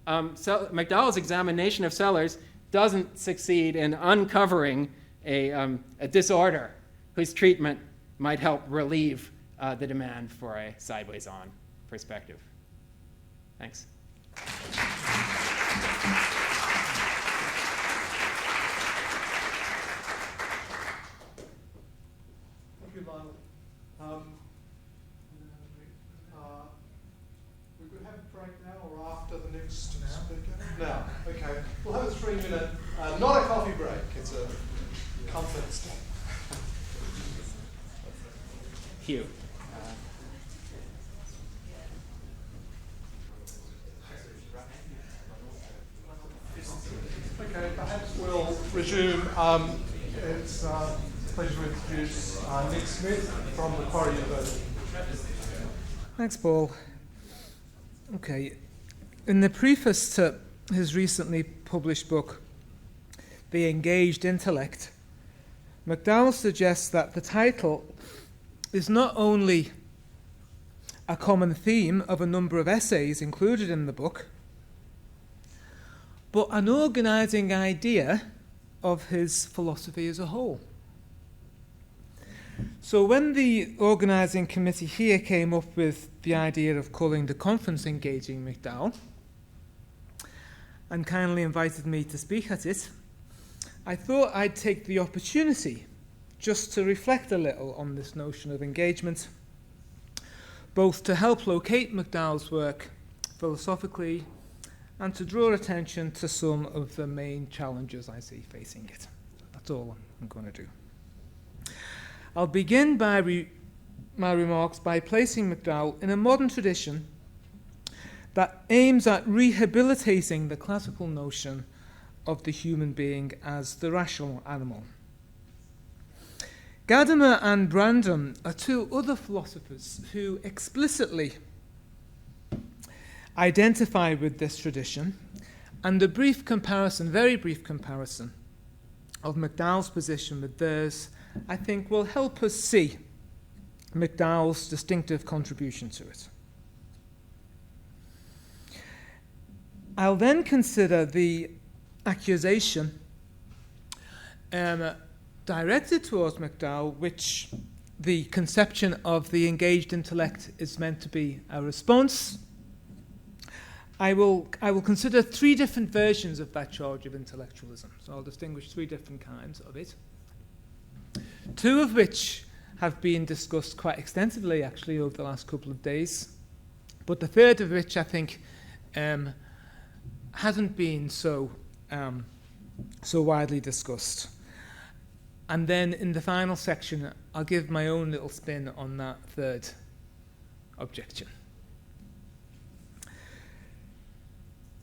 McDowell's examination of Sellars doesn't succeed in uncovering a disorder whose treatment might help relieve the demand for a sideways-on perspective. Thanks. Thank you, Lionel. We could have a break now or after the next speaker? Now, okay. We'll have a 3-minute, not a coffee break, it's a comfort stop. Hugh. Okay, perhaps we'll resume. It's a pleasure to introduce Nick Smith from Macquarie University. Thanks, Paul. Okay, in the preface to his recently published book, The Engaged Intellect, McDowell suggests that the title is not only a common theme of a number of essays included in the book, but an organizing idea of his philosophy as a whole. So when the organizing committee here came up with the idea of calling the conference Engaging McDowell, and kindly invited me to speak at it, I thought I'd take the opportunity just to reflect a little on this notion of engagement, both to help locate McDowell's work philosophically and to draw attention to some of the main challenges I see facing it. That's all I'm going to do. I'll begin by my remarks by placing McDowell in a modern tradition that aims at rehabilitating the classical notion of the human being as the rational animal. Gadamer and Brandom are two other philosophers who explicitly identify with this tradition, and a brief comparison, very brief comparison, of McDowell's position with theirs, I think will help us see McDowell's distinctive contribution to it. I'll then consider the accusation directed towards McDowell, which the conception of the engaged intellect is meant to be a response. I will consider 3 different versions of that charge of intellectualism. So I'll distinguish 3 different kinds of it, 2 of which have been discussed quite extensively, actually, over the last couple of days, but the 3rd of which I think hasn't been so widely discussed. And then in the final section, I'll give my own little spin on that 3rd objection.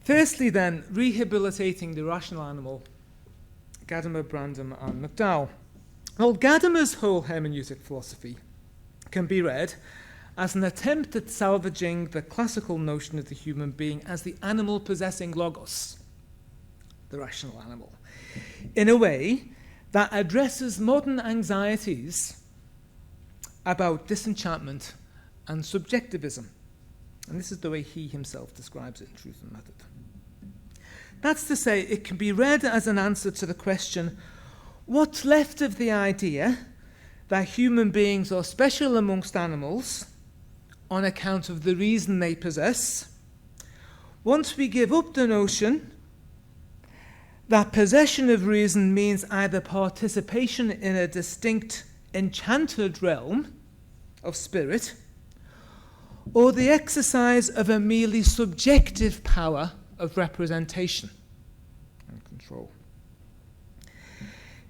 Firstly, then, rehabilitating the rational animal, Gadamer, Brandom, and McDowell. Well, Gadamer's whole hermeneutic philosophy can be read as an attempt at salvaging the classical notion of the human being as the animal possessing logos, the rational animal, in a way that addresses modern anxieties about disenchantment and subjectivism. And this is the way he himself describes it in Truth and Method. That's to say, it can be read as an answer to the question, what's left of the idea that human beings are special amongst animals on account of the reason they possess, once we give up the notion that possession of reason means either participation in a distinct enchanted realm of spirit, or the exercise of a merely subjective power of representation and control.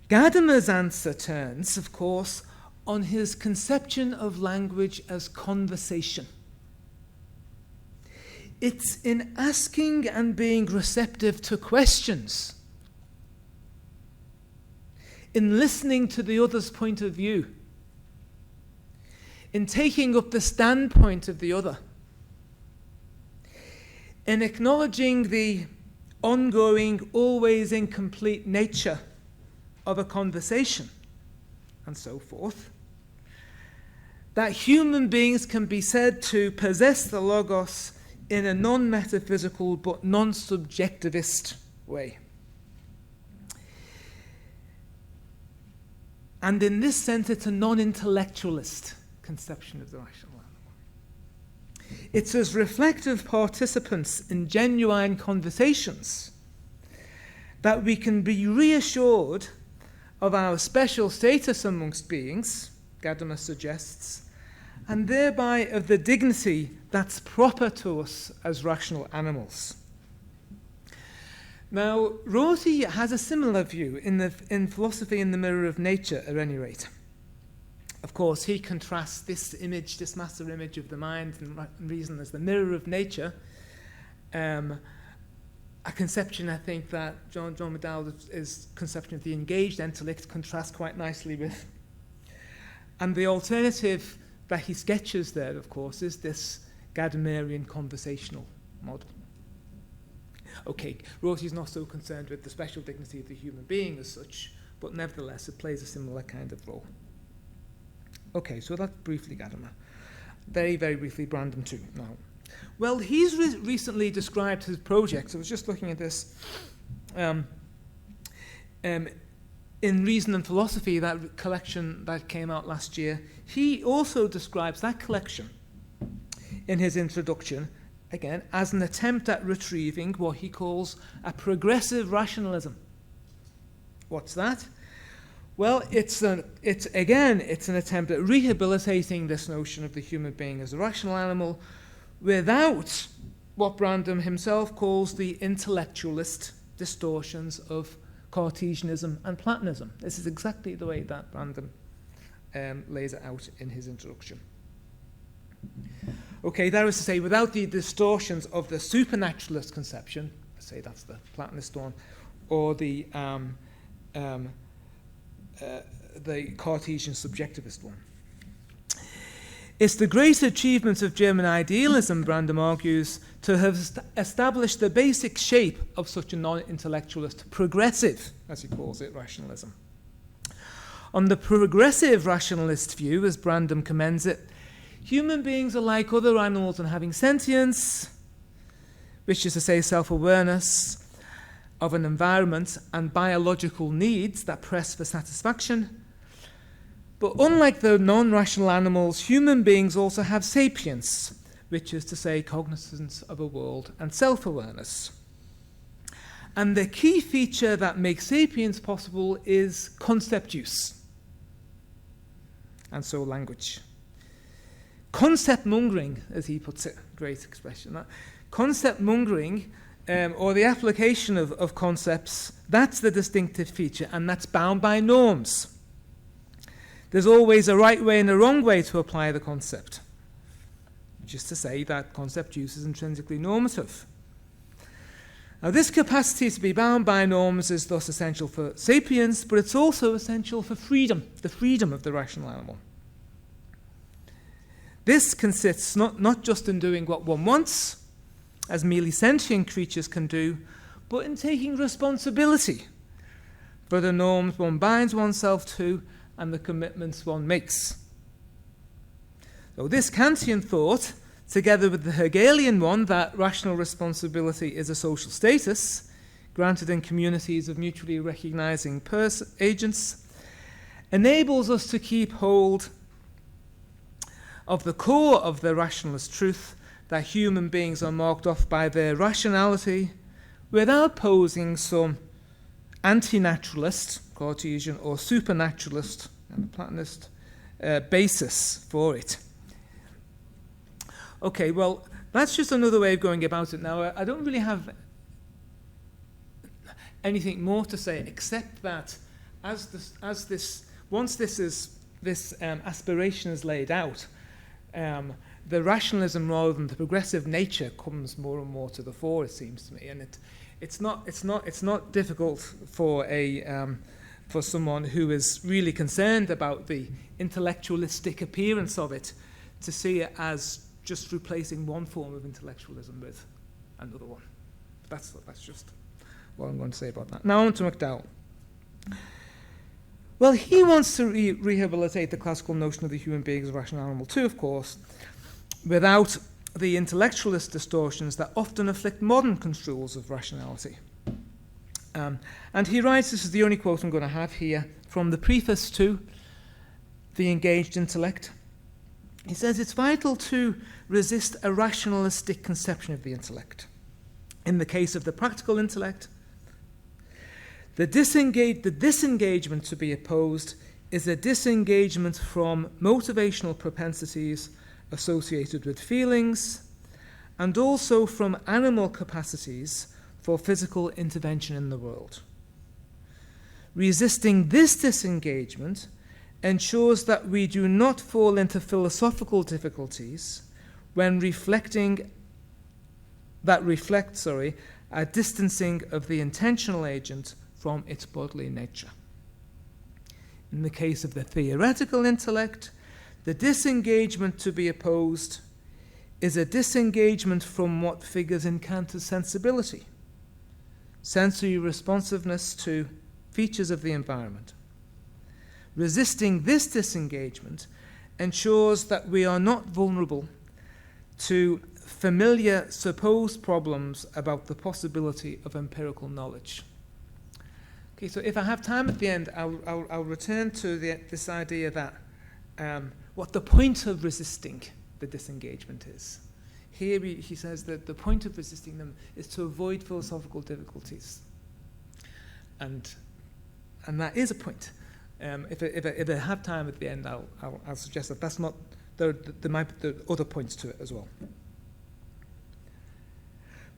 Gadamer's answer turns, of course, on his conception of language as conversation. It's in asking and being receptive to questions in listening to the other's point of view, in taking up the standpoint of the other, in acknowledging the ongoing, always incomplete nature of a conversation, and so forth, that human beings can be said to possess the logos in a non-metaphysical but non-subjectivist way. And in this sense, it's a non-intellectualist conception of the rational animal. It's as reflective participants in genuine conversations that we can be reassured of our special status amongst beings, Gadamer suggests, and thereby of the dignity that's proper to us as rational animals. Now, Rorty has a similar view in Philosophy in the Mirror of Nature, at any rate. Of course, he contrasts this image, this master image of the mind and reason as the mirror of nature, a conception I think that John McDowell's conception of the engaged intellect contrasts quite nicely with. And the alternative that he sketches there, of course, is this Gadamerian conversational model. Okay, Rorty's not so concerned with the special dignity of the human being as such, but nevertheless it plays a similar kind of role. Okay, so that's briefly Gadamer. Very, very briefly Brandom too now. Well, he's recently described his project. I was just looking at this. In Reason and Philosophy, that collection that came out last year, he also describes that collection in his introduction, again, as an attempt at retrieving what he calls a progressive rationalism. What's that? Well, it's an attempt at rehabilitating this notion of the human being as a rational animal without what Brandom himself calls the intellectualist distortions of Cartesianism and Platonism. This is exactly the way that Brandom lays it out in his introduction. Okay, that is to say, without the distortions of the supernaturalist conception, say that's the Platonist one, or the Cartesian subjectivist one. It's the great achievement of German idealism, Brandom argues, to have established the basic shape of such a non-intellectualist, progressive, as he calls it, rationalism. On the progressive rationalist view, as Brandom commends it, human beings are like other animals in having sentience, which is to say self-awareness of an environment and biological needs that press for satisfaction. But unlike the non-rational animals, human beings also have sapience, which is to say cognizance of a world and self-awareness. And the key feature that makes sapience possible is concept use, and so language. Concept mongering, as he puts it, great expression. Concept mongering, or the application of concepts, that's the distinctive feature, and that's bound by norms. There's always a right way and a wrong way to apply the concept, which is to say that concept use is intrinsically normative. Now, this capacity to be bound by norms is thus essential for sapience, but it's also essential for freedom, the freedom of the rational animal. This consists not just in doing what one wants, as merely sentient creatures can do, but in taking responsibility for the norms one binds oneself to and the commitments one makes. So this Kantian thought, together with the Hegelian one that rational responsibility is a social status, granted in communities of mutually recognizing agents, enables us to keep hold of the core of the rationalist truth that human beings are marked off by their rationality without posing some anti-naturalist, Cartesian, or supernaturalist, and Platonist, basis for it. Okay, well, that's just another way of going about it. Now, I don't really have anything more to say except that once this aspiration is laid out, the rationalism rather than the progressive nature comes more and more to the fore, it seems to me, and it's not difficult for for someone who is really concerned about the intellectualistic appearance of it to see it as just replacing one form of intellectualism with another one. That's just what I'm going to say about that. Now on to McDowell. Well, he wants to rehabilitate the classical notion of the human being as a rational animal too, of course, without the intellectualist distortions that often afflict modern construals of rationality. And he writes, this is the only quote I'm going to have here, from the preface to The Engaged Intellect. He says, it's vital to resist a rationalistic conception of the intellect. In the case of the practical intellect, the disengagement to be opposed is a disengagement from motivational propensities associated with feelings, and also from animal capacities for physical intervention in the world. Resisting this disengagement ensures that we do not fall into philosophical difficulties when reflect a distancing of the intentional agent from its bodily nature. In the case of the theoretical intellect, the disengagement to be opposed is a disengagement from what figures in Kant's sensibility, sensory responsiveness to features of the environment. Resisting this disengagement ensures that we are not vulnerable to familiar supposed problems about the possibility of empirical knowledge. Okay, so if I have time at the end, I'll return to this idea that what the point of resisting the disengagement is. Here he says that the point of resisting them is to avoid philosophical difficulties. And that is a point. If I have time at the end, I'll suggest that that's not, there might be other points to it as well.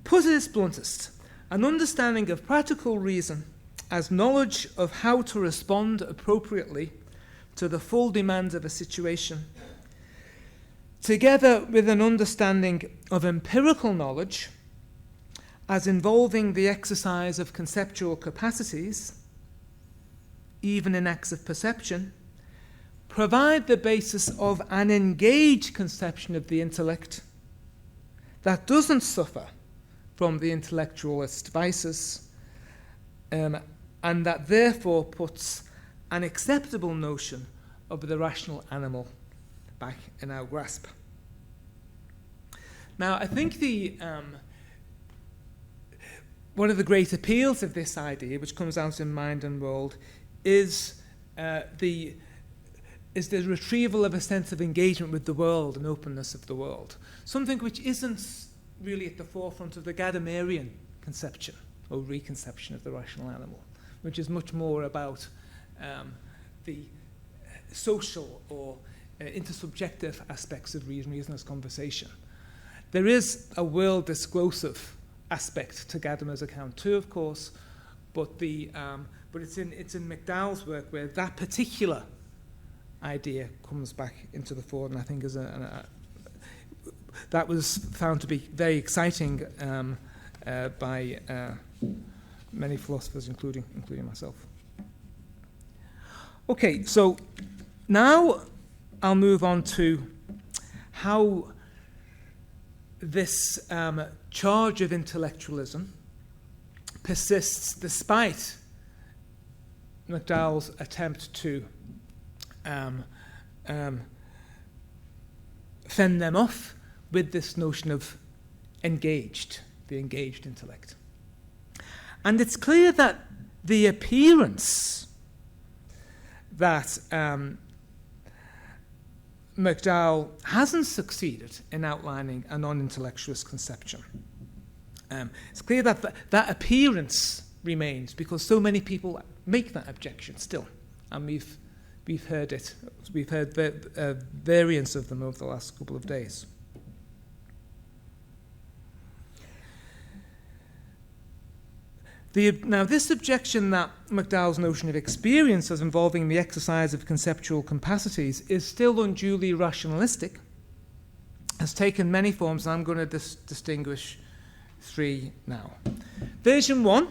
Put at its bluntest, an understanding of practical reason as knowledge of how to respond appropriately to the full demands of a situation, together with an understanding of empirical knowledge as involving the exercise of conceptual capacities, even in acts of perception, provide the basis of an engaged conception of the intellect that doesn't suffer from the intellectualist vices, and that therefore puts an acceptable notion of the rational animal back in our grasp. Now, I think one of the great appeals of this idea, which comes out in Mind and World, is the retrieval of a sense of engagement with the world and openness of the world, something which isn't really at the forefront of the Gadamerian conception or reconception of the rational animal, which is much more about the social or intersubjective aspects of reason as conversation. There is a world disclosive aspect to Gadamer's account too, of course, but it's in McDowell's work where that particular idea comes back into the fore, and I think that was found to be very exciting by many philosophers, including myself. Okay, so now I'll move on to how this charge of intellectualism persists despite McDowell's attempt to fend them off with this notion of the engaged intellect. And it's clear that the appearance that McDowell hasn't succeeded in outlining a non-intellectualist conception. It's clear that that appearance remains because so many people make that objection still, and we've heard it. We've heard variants of them over the last couple of days. Now, this objection that McDowell's notion of experience as involving the exercise of conceptual capacities is still unduly rationalistic has taken many forms, and I'm going to distinguish three now. Version 1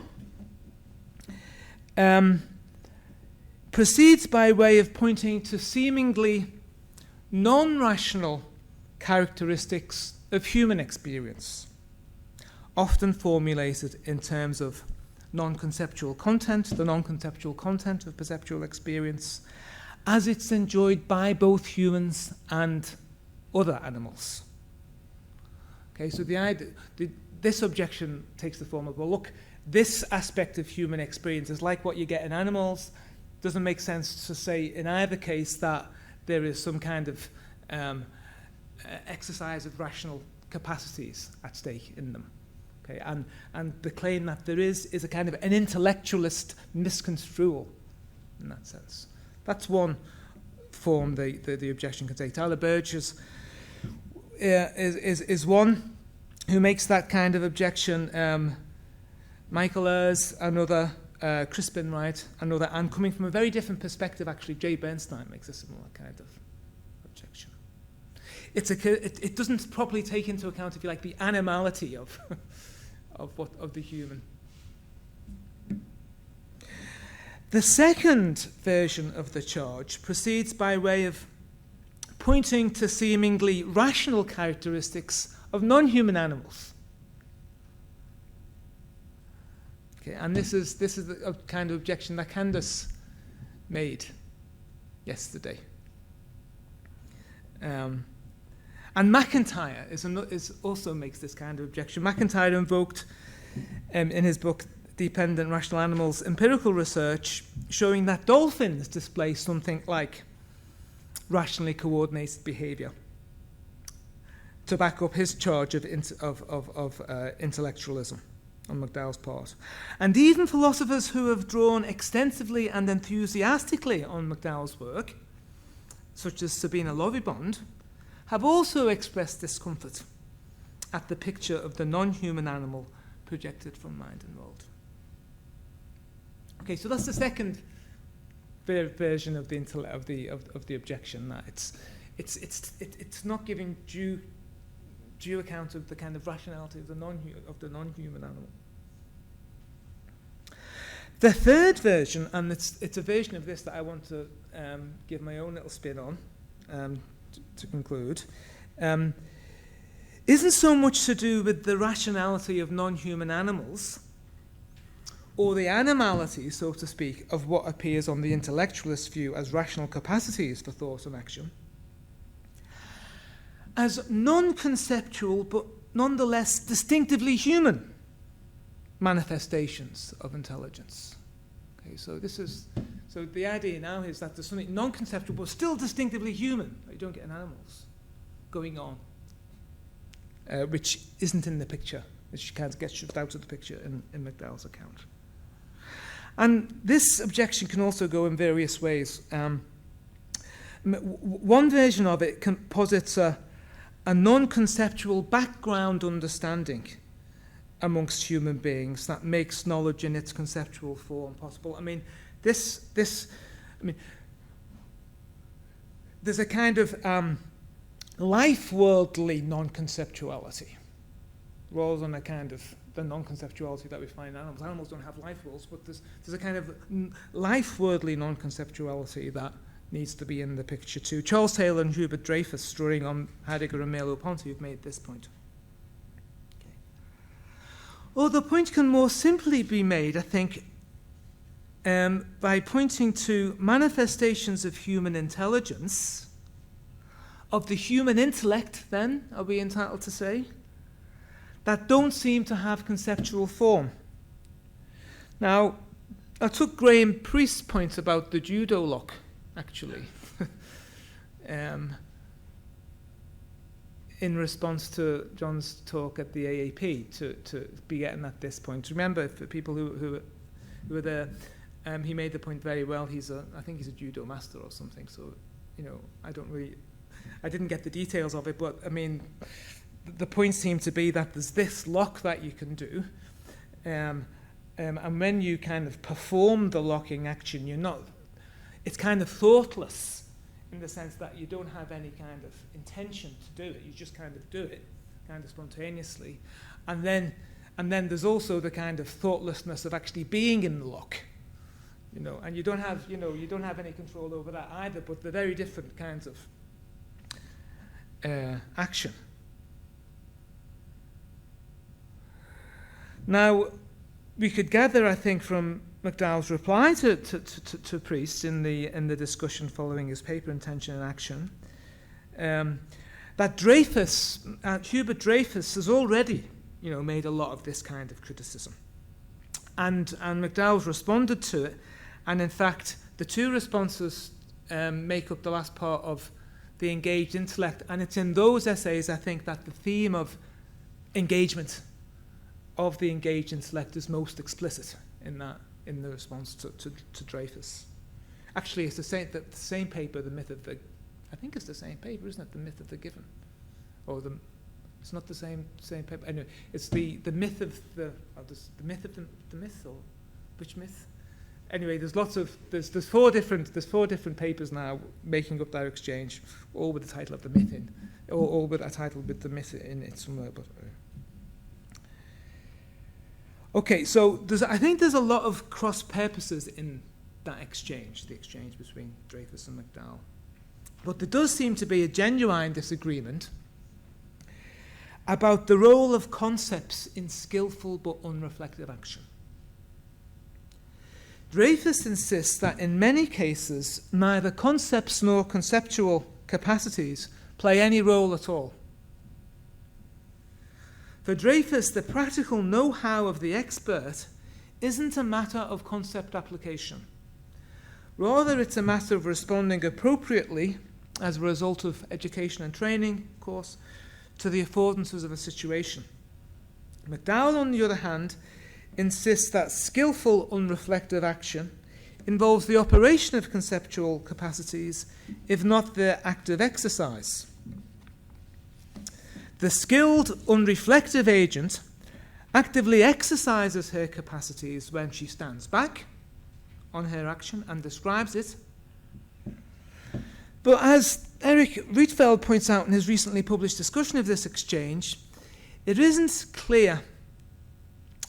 proceeds by way of pointing to seemingly non-rational characteristics of human experience, often formulated in terms of non-conceptual content, the non-conceptual content of perceptual experience, as it's enjoyed by both humans and other animals. Okay, so this objection takes the form of, well, look, this aspect of human experience is like what you get in animals. Doesn't make sense to say in either case that there is some kind of exercise of rational capacities at stake in them. Okay, and the claim that there is a kind of an intellectualist misconstrual in that sense. That's one form the objection can take. Tyler Burge is one who makes that kind of objection. Michael Ayres, another, Crispin Wright, another, and coming from a very different perspective, actually, Jay Bernstein makes a similar kind of objection. It doesn't properly take into account, if you like, the animality of the human. The second version of the charge proceeds by way of pointing to seemingly rational characteristics of non-human animals. Okay, and this is a kind of objection that Candace made yesterday. And McIntyre also makes this kind of objection. McIntyre invoked in his book Dependent Rational Animals empirical research showing that dolphins display something like rationally coordinated behavior to back up his charge of intellectualism on McDowell's part. And even philosophers who have drawn extensively and enthusiastically on McDowell's work, such as Sabina Lovibond, have also expressed discomfort at the picture of the non-human animal projected from mind and world. Okay, so that's the second version of the objection, that it's not giving due account of the kind of rationality of the non-human animal. The third version, and it's a version of this that I want to give my own little spin on to conclude, isn't so much to do with the rationality of non-human animals, or the animality, so to speak, of what appears on the intellectualist view as rational capacities for thought and action, as non-conceptual but nonetheless distinctively human manifestations of intelligence. Okay, so the idea now is that there's something non-conceptual but still distinctively human that you don't get in animals going on, which isn't in the picture, which kind of gets shoved out of the picture in McDowell's account. And this objection can also go in various ways. One version of it posits a non-conceptual background understanding amongst human beings that makes knowledge in its conceptual form possible. I mean, there's a kind of life-worldly non-conceptuality, rather than a kind of the non-conceptuality that we find in animals. Animals don't have life worlds, but there's a kind of life-worldly non-conceptuality that needs to be in the picture too. Charles Taylor and Hubert Dreyfus, drawing on Heidegger and Merleau-Ponty, have made this point. Okay. Well, the point can more simply be made, I think, by pointing to manifestations of human intelligence, of the human intellect, then, are we entitled to say, that don't seem to have conceptual form. Now, I took Graham Priest's point about the judo lock, actually, in response to John's talk at the AAP, to be getting at this point. Remember, for people who were there, he made the point very well. I think he's a judo master or something, so, I didn't get the details of it, but, I mean, the point seemed to be that there's this lock that you can do, and when you kind of perform the locking action, it's kind of thoughtless in the sense that you don't have any kind of intention to do it. You just kind of do it, kind of spontaneously. And then there's also the kind of thoughtlessness of actually being in the lock, and you don't have any control over that either, but they're very different kinds of action. Now, we could gather, I think, from McDowell's reply to Priest in the discussion following his paper, Intention and Action, that Hubert Dreyfus has already, made a lot of this kind of criticism, and McDowell's responded to it, and in fact, the two responses make up the last part of the engaged intellect, and it's in those essays, I think, that the theme of engagement of the engaged intellect is most explicit in the response to Dreyfus. Actually, it's the same paper, the myth of the. I think it's the same paper, isn't it? The myth of the given, it's not the same paper. Anyway, it's the myth of the myth of the myth, or which myth? Anyway, there's four different papers now making up that exchange, all with the title of the myth in, all with a title with the myth in it somewhere, but. Okay, so I think there's a lot of cross purposes in that exchange, the exchange between Dreyfus and McDowell. But there does seem to be a genuine disagreement about the role of concepts in skillful but unreflective action. Dreyfus insists that in many cases, neither concepts nor conceptual capacities play any role at all. For Dreyfus, the practical know-how of the expert isn't a matter of concept application. Rather, it's a matter of responding appropriately as a result of education and training, of course, to the affordances of a situation. McDowell, on the other hand, insists that skillful, unreflective action involves the operation of conceptual capacities, if not their active exercise. The skilled, unreflective agent actively exercises her capacities when she stands back on her action and describes it. But as Eric Rietveld points out in his recently published discussion of this exchange, it isn't clear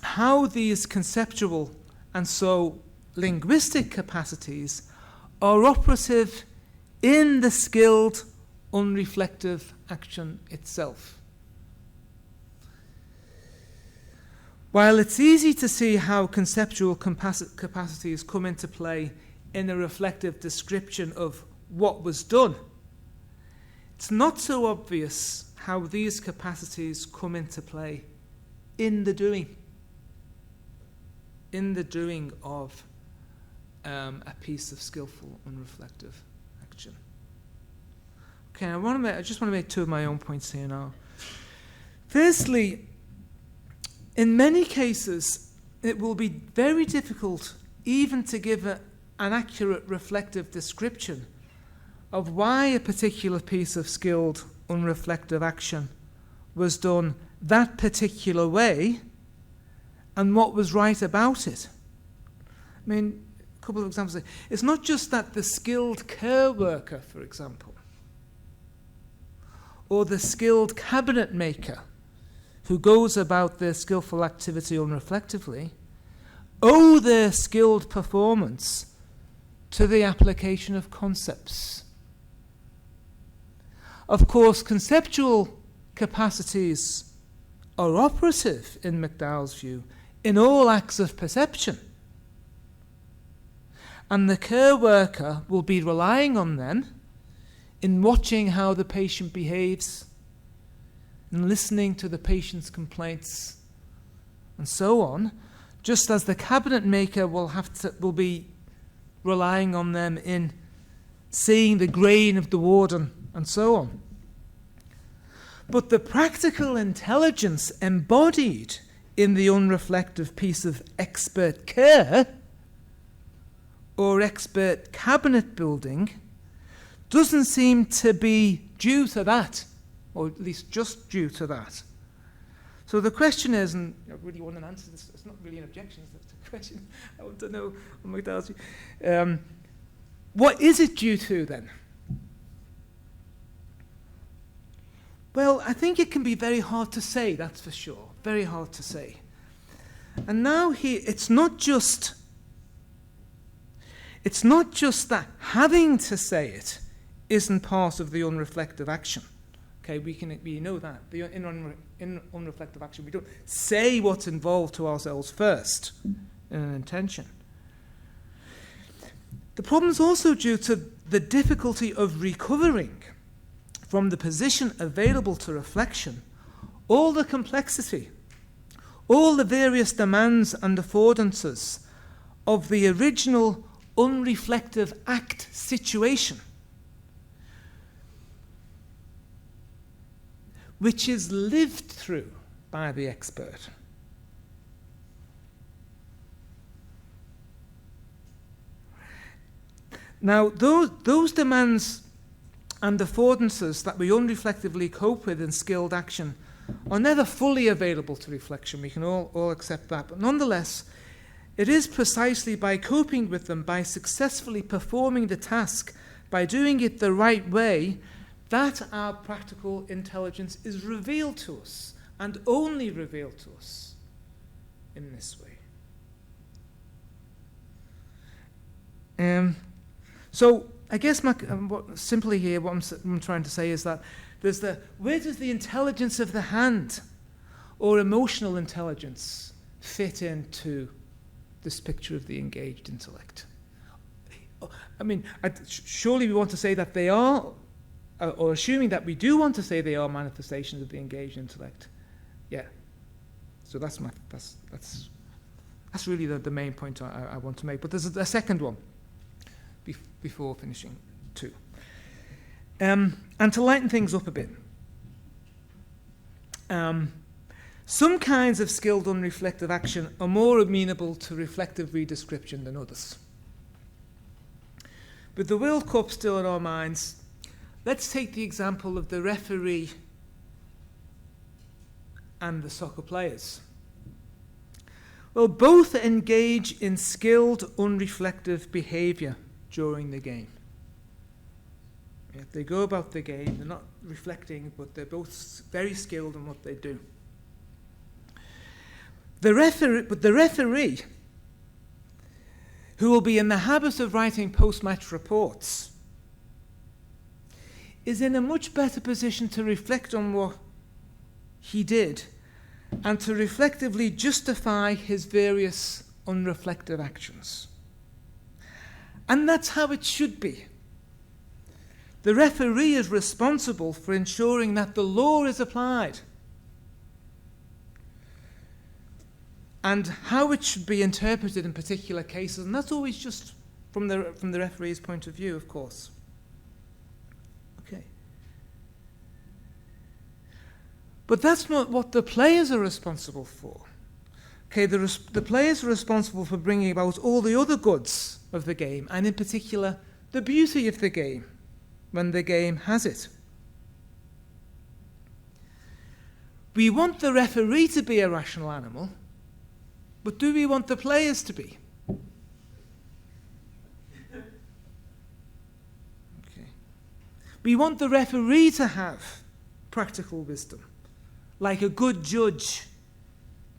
how these conceptual and so linguistic capacities are operative in the skilled, unreflective action itself. While it's easy to see how conceptual capacities come into play in a reflective description of what was done, it's not so obvious how these capacities come into play in the doing of a piece of skillful, unreflective action. Okay, I just want to make two of my own points here now. Firstly, in many cases, it will be very difficult even to give an accurate reflective description of why a particular piece of skilled, unreflective action was done that particular way and what was right about it. I mean, a couple of examples. It's not just that the skilled care worker, for example, or the skilled cabinet maker who goes about their skillful activity unreflectively, owe their skilled performance to the application of concepts. Of course, conceptual capacities are operative, in McDowell's view, in all acts of perception. And the care worker will be relying on them in watching how the patient behaves, and listening to the patient's complaints, and so on, just as the cabinet maker will be relying on them in seeing the grain of the warden, and so on. But the practical intelligence embodied in the unreflective piece of expert care or expert cabinet building doesn't seem to be due to that, or at least just due to that. So the question is, and I really want an answer to this, it's not really an objection, it's a question. I want to know on McDowell's view. What is it due to then? Well, I think it can be very hard to say, that's for sure. Very hard to say. And now it's not just It's not just that having to say it isn't part of the unreflective action. Okay, we know that. In unreflective action, we don't say what's involved to ourselves first in an intention. The problem is also due to the difficulty of recovering from the position available to reflection all the complexity, all the various demands and affordances of the original unreflective act situation, which is lived through by the expert. Now, those demands and affordances that we unreflectively cope with in skilled action are never fully available to reflection. We can all accept that. But nonetheless, it is precisely by coping with them, by successfully performing the task, by doing it the right way, that our practical intelligence is revealed to us, and only revealed to us in this way. So I guess simply here what I'm trying to say is that where does the intelligence of the hand or emotional intelligence fit into this picture of the engaged intellect? I mean, surely we want to say that they are, or assuming that we do want to say they are manifestations of the engaged intellect. Yeah. So that's really the main point I want to make. But there's a second one before finishing too. And to lighten things up a bit, some kinds of skilled unreflective action are more amenable to reflective redescription than others. With the World Cup still in our minds, let's take the example of the referee and the soccer players. Well, both engage in skilled unreflective behaviour during the game. Yeah, they go about the game, they're not reflecting, but they're both very skilled in what they do. The referee, who will be in the habit of writing post-match reports, is in a much better position to reflect on what he did and to reflectively justify his various unreflective actions. And that's how it should be. The referee is responsible for ensuring that the law is applied and how it should be interpreted in particular cases, and that's always just from the referee's point of view, of course. Okay. But that's not what the players are responsible for. Okay, the players are responsible for bringing about all the other goods of the game, and in particular, the beauty of the game, when the game has it. We want the referee to be a rational animal, but do we want the players to be? Okay. We want the referee to have practical wisdom, like a good judge,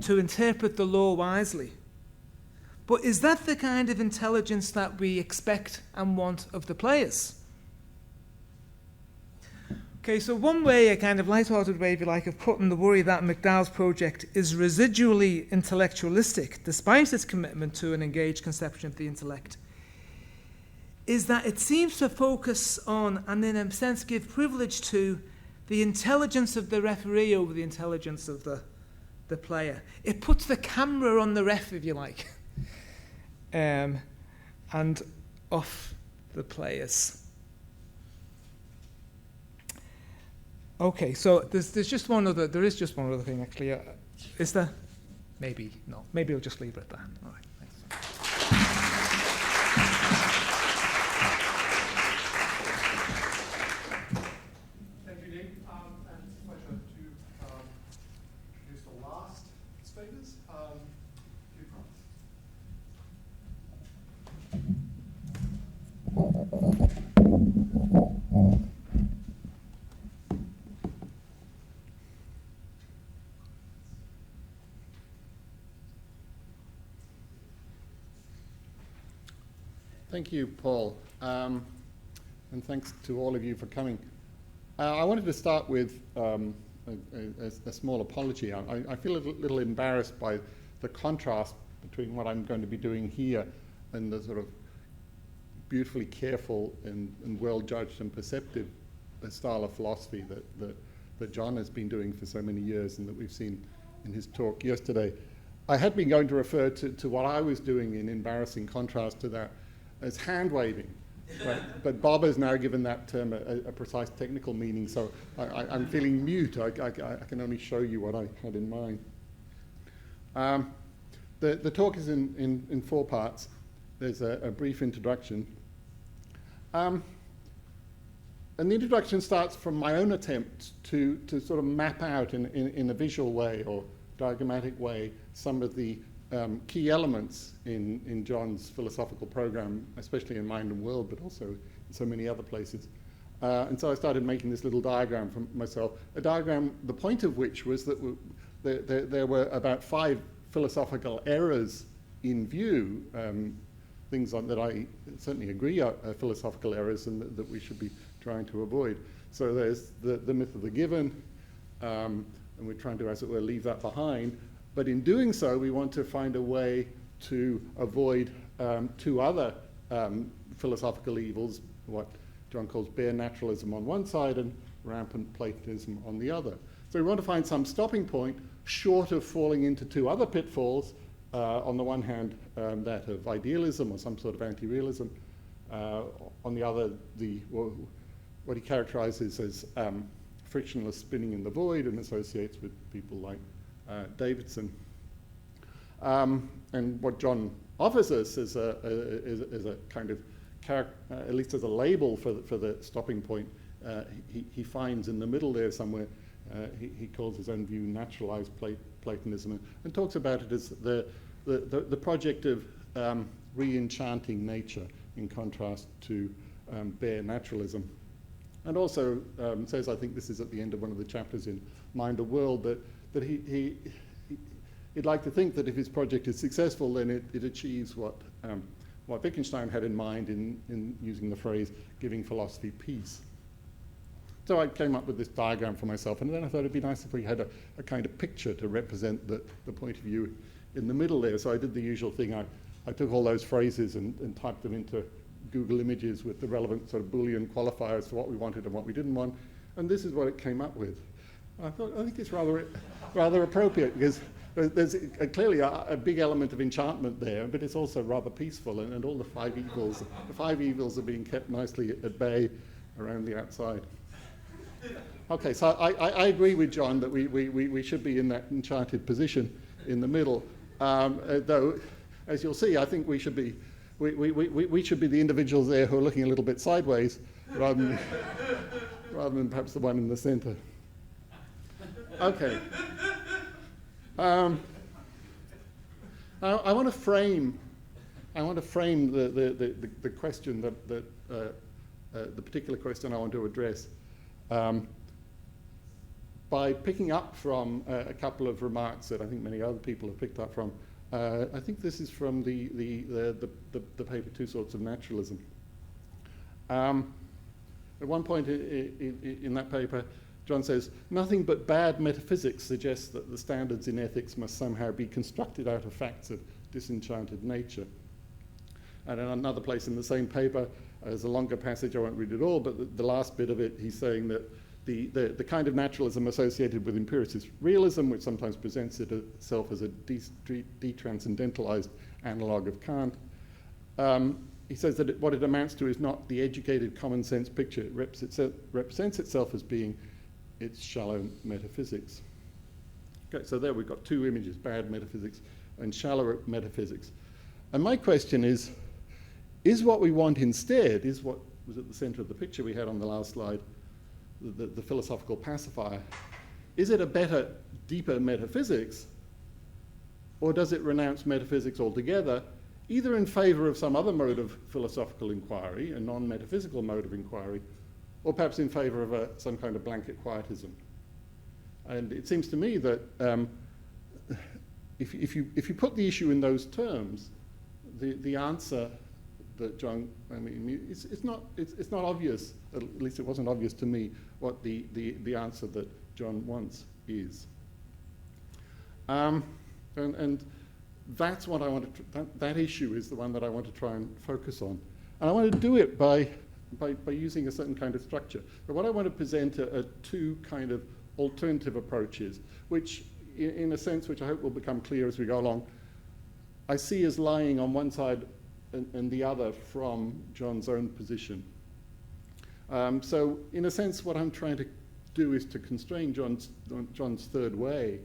to interpret the law wisely. But is that the kind of intelligence that we expect and want of the players? Okay, so one way, a kind of light-hearted way, if you like, of putting the worry that McDowell's project is residually intellectualistic, despite its commitment to an engaged conception of the intellect, is that it seems to focus on, and in a sense give privilege to, the intelligence of the referee over the intelligence of the player. It puts the camera on the ref, if you like, and off the players. Okay, so there is just one other thing actually. Is there? Maybe no. Maybe I'll just leave it at that. All right. Thanks. Thank you, Nick. And it's a pleasure to introduce the last speakers. Thank you, Paul. And thanks to all of you for coming. I wanted to start with a small apology. I feel a little embarrassed by the contrast between what I'm going to be doing here and the sort of beautifully careful and well-judged and perceptive style of philosophy that John has been doing for so many years and that we've seen in his talk yesterday. I had been going to refer to what I was doing in embarrassing contrast to that as hand-waving, but Bob has now given that term a precise technical meaning, so I'm feeling mute. I can only show you what I had in mind. The talk is in 4 parts. There's a brief introduction. And the introduction starts from my own attempt to sort of map out in a visual way or diagrammatic way some of the key elements in John's philosophical program, especially in Mind and World, but also in so many other places. And so I started making this little diagram for myself, a diagram, the point of which was that there were about 5 philosophical errors in view, things that I certainly agree are philosophical errors and that we should be trying to avoid. So there's the myth of the given, and we're trying to, as it were, leave that behind. But in doing so, we want to find a way to avoid 2 other philosophical evils, what John calls bare naturalism on one side and rampant Platonism on the other. So we want to find some stopping point short of falling into 2 other pitfalls. On the one hand, that of idealism or some sort of anti-realism. On the other, what he characterizes as frictionless spinning in the void and associates with people like Davidson. And what John offers us is a kind of at least as a label for the stopping point, he finds in the middle there somewhere. He calls his own view naturalized Platonism and talks about it as the project of re-enchanting nature in contrast to bare naturalism. And also says, I think this is at the end of one of the chapters in Mind and World, that he'd like to think that if his project is successful, then it achieves what Wittgenstein had in mind in using the phrase giving philosophy peace. So I came up with this diagram for myself, and then I thought it'd be nice if we had a kind of picture to represent the point of view in the middle there. So I did the usual thing. I took all those phrases and typed them into Google Images with the relevant sort of Boolean qualifiers for what we wanted and what we didn't want, and this is what it came up with. I think it's rather appropriate because there's clearly a big element of enchantment there, but it's also rather peaceful, and all the 5 evils are being kept nicely at bay around the outside. Okay, so I agree with John that we should be in that enchanted position in the middle, though, as you'll see, I think we should be the individuals there who are looking a little bit sideways rather than perhaps the one in the center. Okay. I want to frame the question that the particular question I want to address by picking up from a couple of remarks that I think many other people have picked up from. I think this is from the paper 2 Sorts of Naturalism. At one point in that paper, John says, nothing but bad metaphysics suggests that the standards in ethics must somehow be constructed out of facts of disenchanted nature. And in another place in the same paper, there's a longer passage, I won't read it all, but the last bit of it, he's saying that the kind of naturalism associated with empiricist realism, which sometimes presents itself as a detranscendentalized analogue of Kant, he says that what it amounts to is not the educated common sense picture. It represents itself as being its shallow metaphysics. Okay, so there we've got 2 images, bad metaphysics and shallow metaphysics. And my question is what we want instead, is what was at the center of the picture we had on the last slide, the philosophical pacifier, is it a better, deeper metaphysics, or does it renounce metaphysics altogether, either in favor of some other mode of philosophical inquiry, a non-metaphysical mode of inquiry, or perhaps in favor of some kind of blanket quietism? And it seems to me that if you put the issue in those terms, the answer that John, I mean, it's not obvious, at least it wasn't obvious to me, what the answer that John wants is. And that's what I want to, that issue is the one that I want to try and focus on. And I want to do it by using a certain kind of structure. But what I want to present are two kind of alternative approaches, which in a sense, which I hope will become clear as we go along, I see as lying on one side and the other from John's own position. So in a sense, what I'm trying to do is to constrain John's third way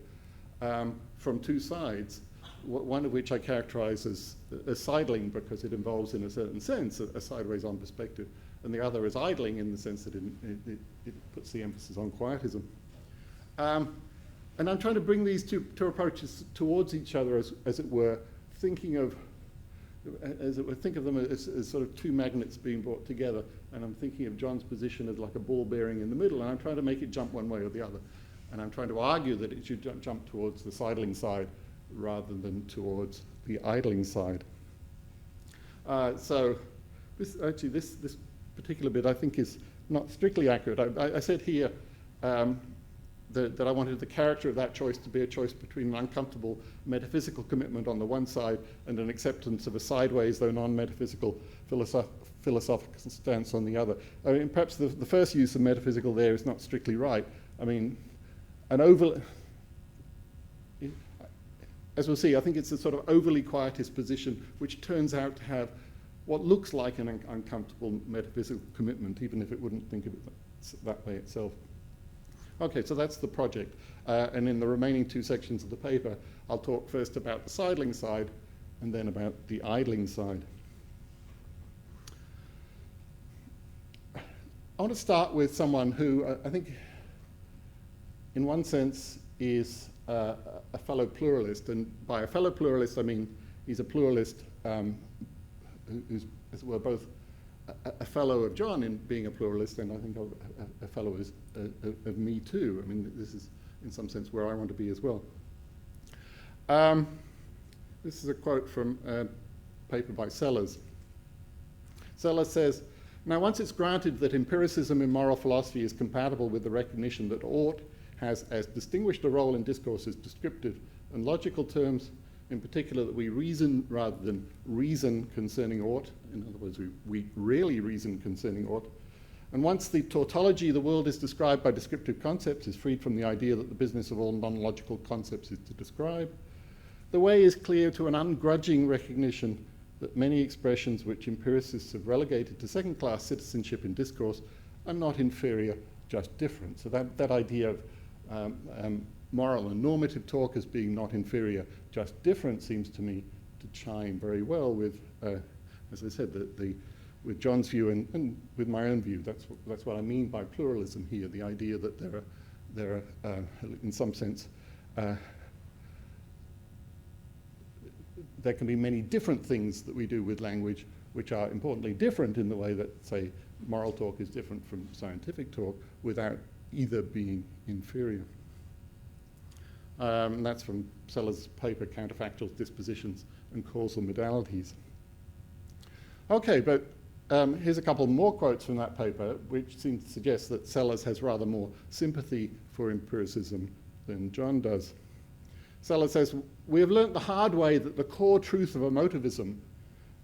from two sides, one of which I characterize as sidling because it involves, in a certain sense, a sideways-on perspective, and the other is idling in the sense that it puts the emphasis on quietism. And I'm trying to bring these two approaches towards each other, as it were, think of them as sort of two magnets being brought together, and I'm thinking of John's position as like a ball bearing in the middle, and I'm trying to make it jump one way or the other. And I'm trying to argue that it should jump towards the sidling side rather than towards the idling side. So this particular bit I think is not strictly accurate. I said here that I wanted the character of that choice to be a choice between an uncomfortable metaphysical commitment on the one side and an acceptance of a sideways, though non-metaphysical, philosophical stance on the other. I mean, perhaps the first use of metaphysical there is not strictly right. I mean, as we'll see, I think it's a sort of overly quietist position which turns out to have what looks like an uncomfortable metaphysical commitment, even if it wouldn't think of it that way itself. Okay, so that's the project. And in the remaining two sections of the paper, I'll talk first about the sidling side and then about the idling side. I want to start with someone who I think, in one sense, is a fellow pluralist. And by a fellow pluralist, I mean he's a pluralist who's, as it were, both a fellow of John in being a pluralist, and I think a fellow of me too. I mean, this is in some sense where I want to be as well. This is a quote from a paper by Sellars. Sellars says, "Now once it's granted that empiricism in moral philosophy is compatible with the recognition that ought has as distinguished a role in discourse as descriptive and logical terms, in particular that we reason rather than reason concerning ought, in other words, we really reason concerning ought, and once the tautology of the world is described by descriptive concepts is freed from the idea that the business of all non-logical concepts is to describe, the way is clear to an ungrudging recognition that many expressions which empiricists have relegated to second-class citizenship in discourse are not inferior, just different." So that idea of moral and normative talk as being not inferior, just different, seems to me to chime very well with, as I said, with John's view and with my own view. That's what I mean by pluralism here, the idea that there are in some sense, there can be many different things that we do with language which are importantly different in the way that, say, moral talk is different from scientific talk without either being inferior. That's from Sellars' paper, Counterfactual Dispositions and Causal Modalities. Okay, but here's a couple more quotes from that paper, which seem to suggest that Sellars has rather more sympathy for empiricism than John does. Sellars says, "We have learnt the hard way that the core truth of emotivism,"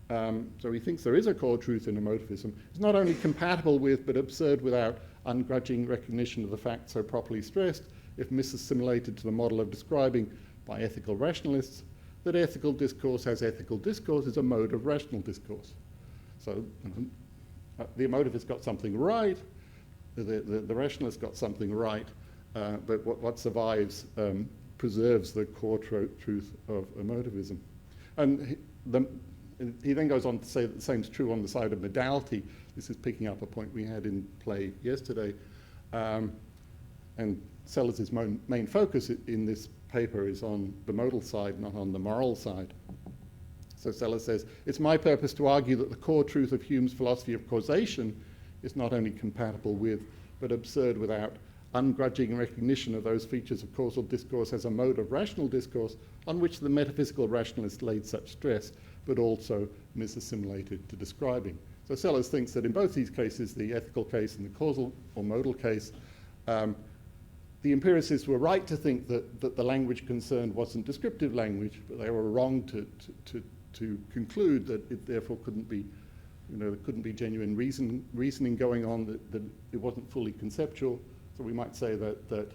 so he thinks there is a core truth in emotivism, "is not only compatible with but absurd without ungrudging recognition of the fact so properly stressed, if misassimilated to the model of describing by ethical rationalists, that ethical discourse as ethical discourse is a mode of rational discourse." So the emotivist got something right, the rationalist got something right, but what survives preserves the core truth of emotivism. And he then goes on to say that the same is true on the side of modality. This is picking up a point we had in play yesterday. And Sellars' main focus in this paper is on the modal side, not on the moral side. So Sellars says, "It's my purpose to argue that the core truth of Hume's philosophy of causation is not only compatible with, but absurd without ungrudging recognition of those features of causal discourse as a mode of rational discourse on which the metaphysical rationalist laid such stress, but also misassimilated to describing. So Sellars thinks that in both these cases, the ethical case and the causal or modal case, the empiricists were right to think that the language concerned wasn't descriptive language, but they were wrong to conclude that it therefore couldn't be, there couldn't be genuine reasoning going on, that it wasn't fully conceptual. So we might say that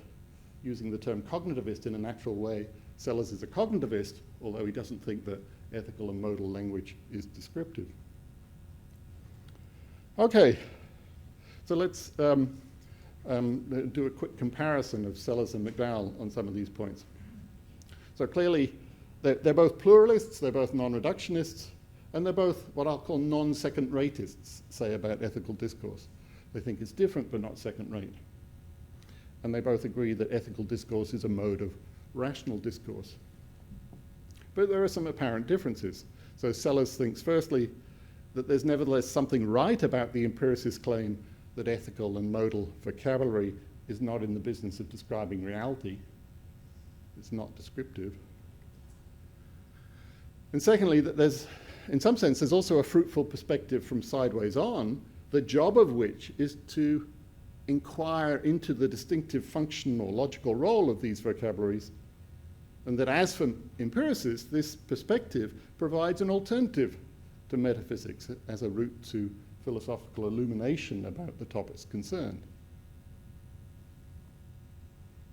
using the term cognitivist in a natural way, Sellars is a cognitivist, although he doesn't think that ethical and modal language is descriptive. Okay, so let's do a quick comparison of Sellars and McDowell on some of these points. So clearly, they're both pluralists, they're both non-reductionists, and they're both what I'll call non-second-ratists, say, about ethical discourse. They think it's different but not second-rate. And they both agree that ethical discourse is a mode of rational discourse. But there are some apparent differences. So Sellars thinks, firstly, that there's nevertheless something right about the empiricist claim that ethical and modal vocabulary is not in the business of describing reality. It's not descriptive. And secondly, that there's, in some sense, there's also a fruitful perspective from sideways on, the job of which is to inquire into the distinctive function or logical role of these vocabularies, and that as for empiricists, this perspective provides an alternative to metaphysics as a route to philosophical illumination about the topics concerned.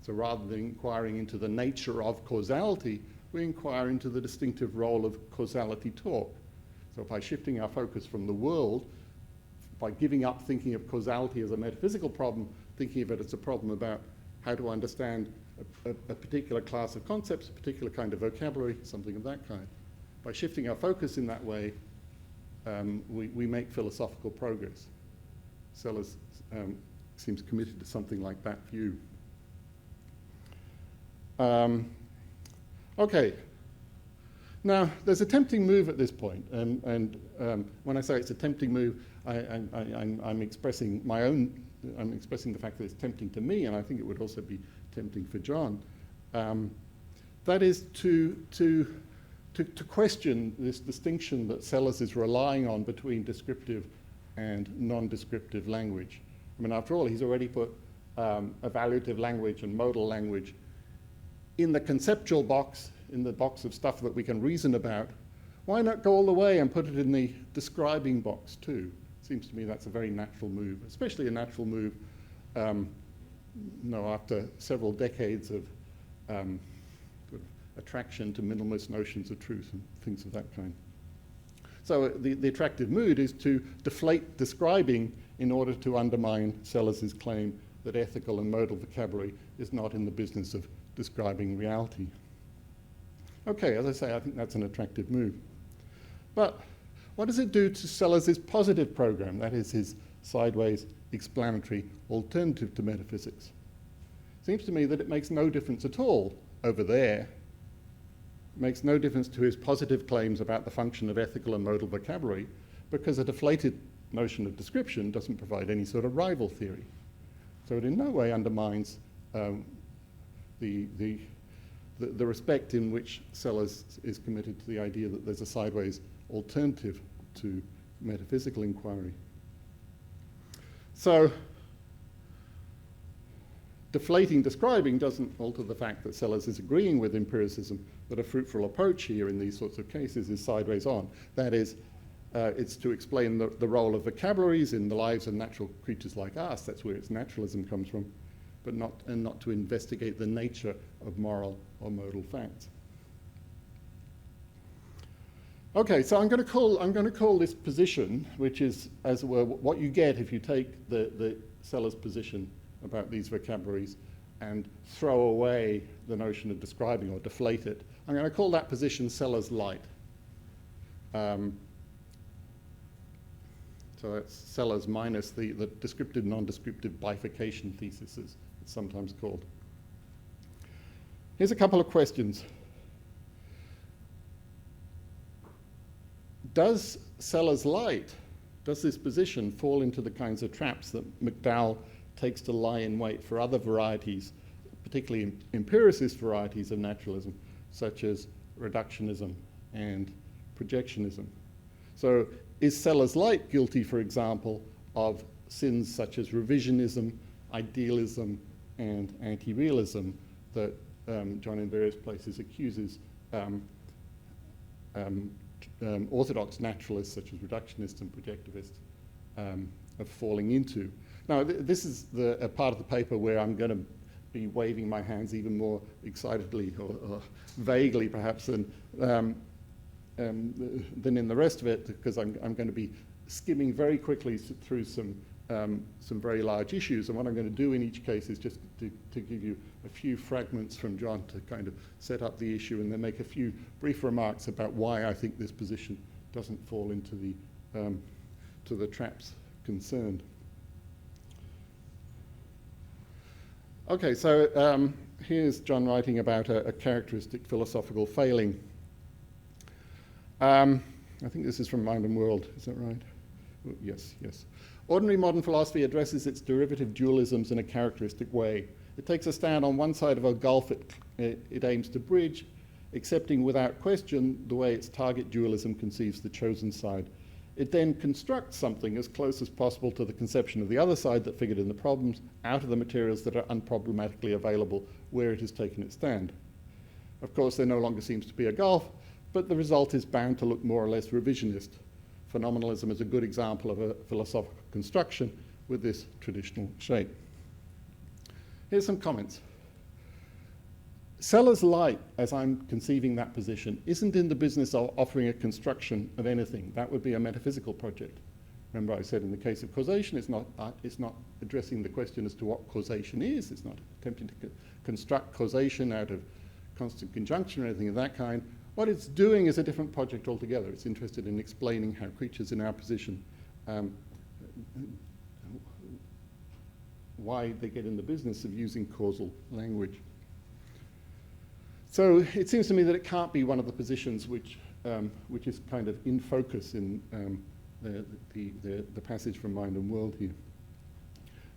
So rather than inquiring into the nature of causality, we inquire into the distinctive role of causality talk. So by shifting our focus from the world, by giving up thinking of causality as a metaphysical problem, thinking of it as a problem about how to understand a particular class of concepts, a particular kind of vocabulary, something of that kind. By shifting our focus in that way, we make philosophical progress. Sellars seems committed to something like that view. Okay. Now, there's a tempting move at this point, and when I say it's a tempting move, I'm expressing my own. I'm expressing the fact that it's tempting to me, and I think it would also be tempting for John. That is to question this distinction that Sellars is relying on between descriptive and non-descriptive language. I mean, after all, he's already put evaluative language and modal language in the conceptual box, in the box of stuff that we can reason about. Why not go all the way and put it in the describing box too? Seems to me that's a very natural move, especially a natural move after several decades of attraction to minimalist notions of truth and things of that kind. So the attractive mood is to deflate describing in order to undermine Sellars' claim that ethical and modal vocabulary is not in the business of describing reality. Okay, as I say, I think that's an attractive move. But what does it do to Sellars' positive program, that is his sideways explanatory alternative to metaphysics? Seems to me that it makes no difference at all over there. It makes no difference to his positive claims about the function of ethical and modal vocabulary, because a deflated notion of description doesn't provide any sort of rival theory. So it in no way undermines the respect in which Sellars is committed to the idea that there's a sideways alternative to metaphysical inquiry. So deflating describing doesn't alter the fact that Sellars is agreeing with empiricism that a fruitful approach here in these sorts of cases is sideways on. That is, it's to explain the role of vocabularies in the lives of natural creatures like us. That's where its naturalism comes from, but not to investigate the nature of moral or modal facts. Okay, so I'm going to call this position, which is, as it were, what you get if you take the Sellars position about these vocabularies and throw away the notion of describing or deflate it. I'm going to call that position Sellars light. So that's Sellars minus the descriptive, non-descriptive bifurcation thesis, as it's sometimes called. Here's a couple of questions. Does Sellars light, does this position fall into the kinds of traps that McDowell takes to lie in wait for other varieties, particularly empiricist varieties of naturalism, such as reductionism and projectionism. So is Sellars Light guilty, for example, of sins such as revisionism, idealism, and anti-realism that John in various places accuses orthodox naturalists such as reductionists and projectivists of falling into? Now, this is a part of the paper where I'm going to be waving my hands even more excitedly or vaguely, perhaps, than in the rest of it, because I'm going to be skimming very quickly through some very large issues. And what I'm going to do in each case is just to give you a few fragments from John to kind of set up the issue, and then make a few brief remarks about why I think this position doesn't fall into the traps concerned. Okay, so here's John writing about a characteristic philosophical failing. I think this is from Mind and World, is that right? Oh, yes. Ordinary modern philosophy addresses its derivative dualisms in a characteristic way. It takes a stand on one side of a gulf it aims to bridge, accepting without question the way its target dualism conceives the chosen side. It then constructs something as close as possible to the conception of the other side that figured in the problems out of the materials that are unproblematically available where it has taken its stand. Of course, there no longer seems to be a gulf, but the result is bound to look more or less revisionist. Phenomenalism is a good example of a philosophical construction with this traditional shape. Here's some comments. Sellars Light, as I'm conceiving that position, isn't in the business of offering a construction of anything. That would be a metaphysical project. Remember I said in the case of causation, it's not addressing the question as to what causation is. It's not attempting to construct causation out of constant conjunction or anything of that kind. What it's doing is a different project altogether. It's interested in explaining how creatures in our position, why they get in the business of using causal language. So it seems to me that it can't be one of the positions which is kind of in focus in the passage from Mind and World here.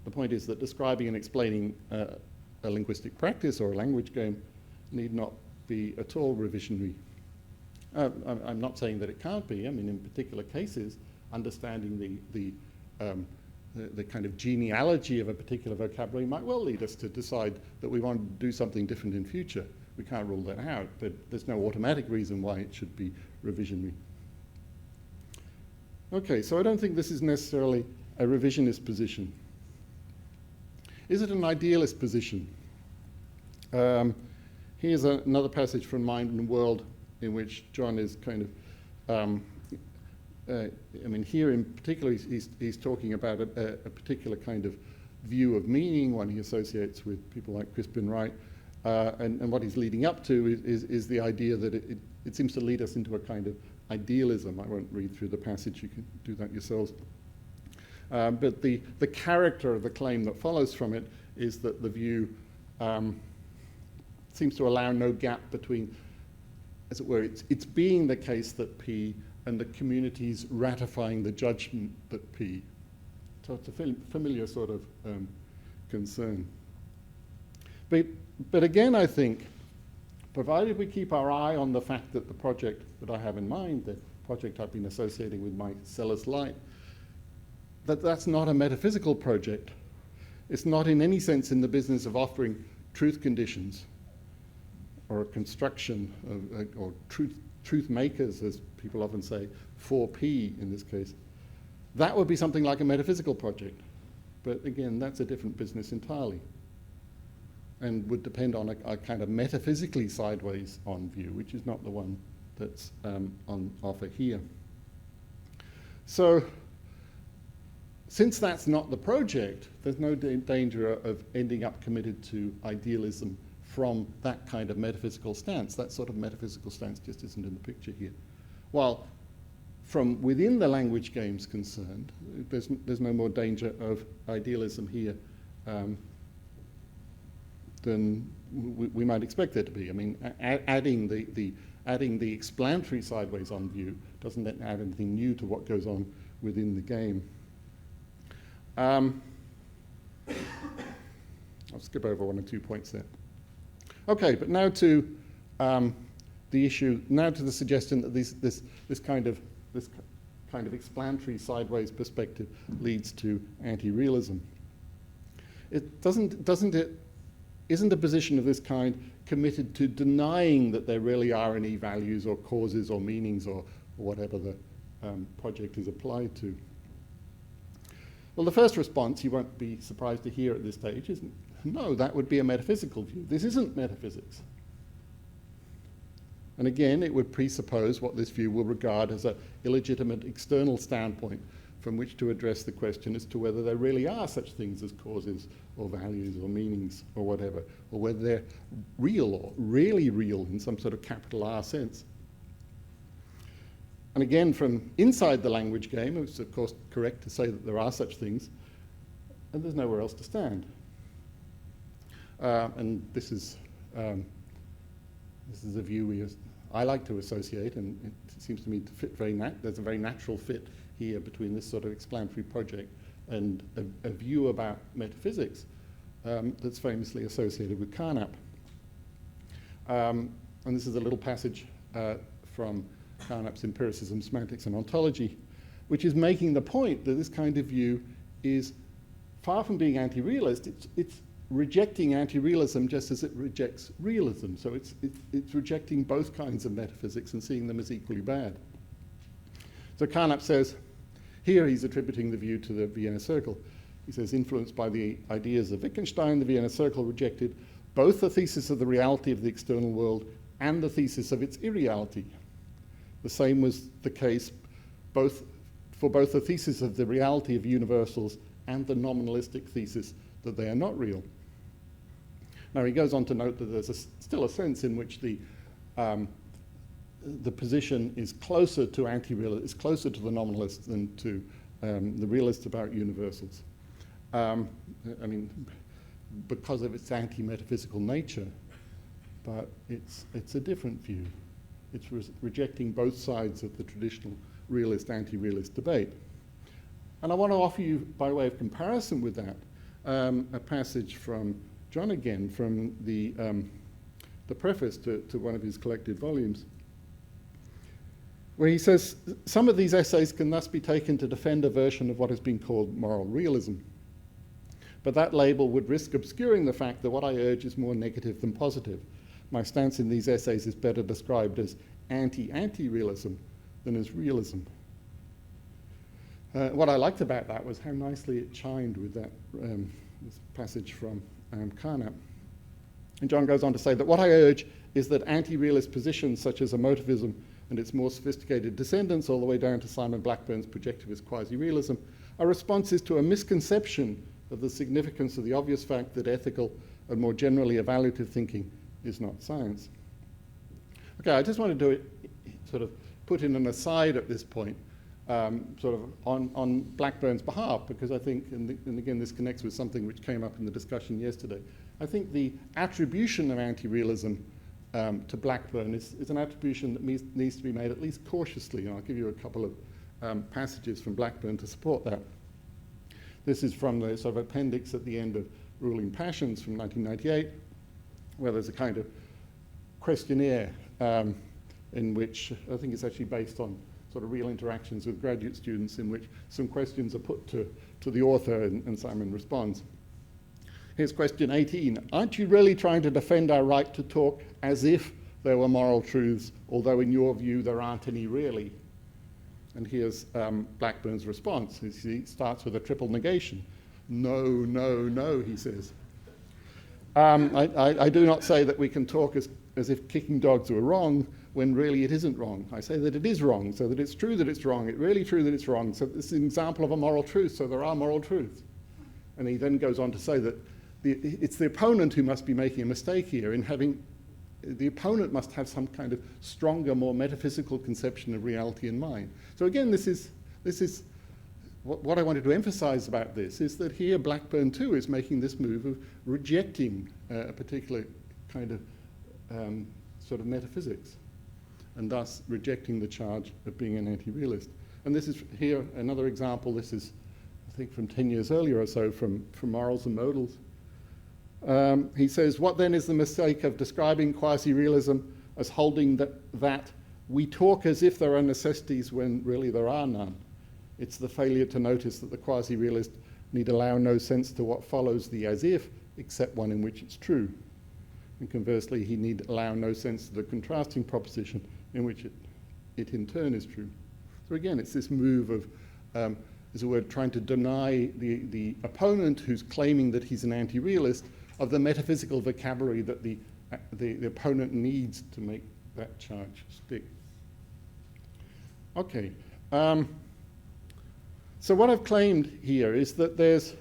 The point is that describing and explaining a linguistic practice or a language game need not be at all revisionary. I'm not saying that it can't be. I mean, in particular cases, understanding the kind of genealogy of a particular vocabulary might well lead us to decide that we want to do something different in future. We can't rule that out, but there's no automatic reason why it should be revisionary. Okay, so I don't think this is necessarily a revisionist position. Is it an idealist position? Here's another passage from Mind and World in which John is kind of, I mean, here in particular, he's talking about a particular kind of view of meaning, one he associates with people like Crispin Wright, and what he's leading up to is the idea that it seems to lead us into a kind of idealism. I won't read through the passage, you can do that yourselves. But the character of the claim that follows from it is that the view seems to allow no gap between, as it were, it's being the case that P and the community's ratifying the judgment that P. So it's a familiar sort of concern. But again, I think, provided we keep our eye on the fact that the project that I have in mind, the project I've been associating with my Sellars Light, that's not a metaphysical project. It's not in any sense in the business of offering truth conditions or a construction or truth makers, as people often say, 4P in this case. That would be something like a metaphysical project. But again, that's a different business entirely and would depend on a kind of metaphysically sideways on view, which is not the one that's on offer here. So since that's not the project, there's no danger of ending up committed to idealism from that kind of metaphysical stance. That sort of metaphysical stance just isn't in the picture here. While from within the language games concerned, there's no more danger of idealism here than we might expect there to be. I mean, adding the explanatory sideways on view doesn't then add anything new to what goes on within the game. I'll skip over 1 or 2 points there. Okay, but now to the issue now to the suggestion that this kind of explanatory sideways perspective leads to anti-realism. Isn't a position of this kind committed to denying that there really are any values or causes or meanings or whatever the project is applied to? Well, the first response, you won't be surprised to hear at this stage, is no, that would be a metaphysical view. This isn't metaphysics. And again, it would presuppose what this view will regard as an illegitimate external standpoint from which to address the question as to whether there really are such things as causes or values or meanings or whatever, or whether they're real or really real in some sort of capital R sense. And again, from inside the language game, it's of course correct to say that there are such things, and there's nowhere else to stand. And this is a view I like to associate, and it seems to me to fit there's a very natural fit here between this sort of explanatory project and a view about metaphysics that's famously associated with Carnap. And this is a little passage from Carnap's Empiricism, Semantics and Ontology, which is making the point that this kind of view is far from being anti-realist, it's rejecting anti-realism just as it rejects realism. So it's rejecting both kinds of metaphysics and seeing them as equally bad. So Carnap says, here he's attributing the view to the Vienna Circle. He says, influenced by the ideas of Wittgenstein, the Vienna Circle rejected both the thesis of the reality of the external world and the thesis of its irreality. The same was the case for both the thesis of the reality of universals and the nominalistic thesis that they are not real. Now he goes on to note that there's still a sense in which the position is closer to anti-realist, is closer to the nominalists than to the realists about universals. I mean, because of its anti-metaphysical nature, but it's a different view. It's rejecting both sides of the traditional realist, anti-realist debate. And I want to offer you, by way of comparison with that, a passage from John again, from the preface to one of his collected volumes, where he says, some of these essays can thus be taken to defend a version of what has been called moral realism. But that label would risk obscuring the fact that what I urge is more negative than positive. My stance in these essays is better described as anti-realism than as realism. What I liked about that was how nicely it chimed with that this passage from Carnap. And John goes on to say that what I urge is that anti-realist positions such as emotivism and its more sophisticated descendants all the way down to Simon Blackburn's projectivist quasi-realism are responses to a misconception of the significance of the obvious fact that ethical and more generally evaluative thinking is not science. Okay, I just want to do it, sort of put in an aside at this point, sort of on Blackburn's behalf, because I think, and again this connects with something which came up in the discussion yesterday, I think the attribution of anti-realism to Blackburn is an attribution that needs to be made at least cautiously, and I'll give you a couple of passages from Blackburn to support that. This is from the sort of appendix at the end of Ruling Passions from 1998, where there's a kind of questionnaire in which I think it's actually based on sort of real interactions with graduate students in which some questions are put to the author and Simon responds. Here's question 18. Aren't you really trying to defend our right to talk as if there were moral truths, although in your view there aren't any really? And here's Blackburn's response. He starts with a triple negation. No, no, no, he says. I do not say that we can talk as if kicking dogs were wrong, when really it isn't wrong. I say that it is wrong, so that it's true that it's wrong. It's really true that it's wrong. So this is an example of a moral truth, so there are moral truths. And he then goes on to say that it's the opponent who must be making a mistake here in having, the opponent must have some kind of stronger, more metaphysical conception of reality in mind. So again, this is what I wanted to emphasize about this is that here Blackburn too is making this move of rejecting a particular kind of sort of metaphysics, and thus rejecting the charge of being an anti-realist. And this is here another example. This is, I think, from 10 years earlier or so from Morals and Modals. He says, what then is the mistake of describing quasi-realism as holding that we talk as if there are necessities when really there are none. It's the failure to notice that the quasi-realist need allow no sense to what follows the as if, except one in which it's true. And conversely, he need allow no sense to the contrasting proposition in which it in turn is true. So again, it's this move of, as a word, trying to deny the opponent who's claiming that he's an anti-realist of the metaphysical vocabulary that the opponent needs to make that charge stick. Okay. So what I've claimed here is that there's,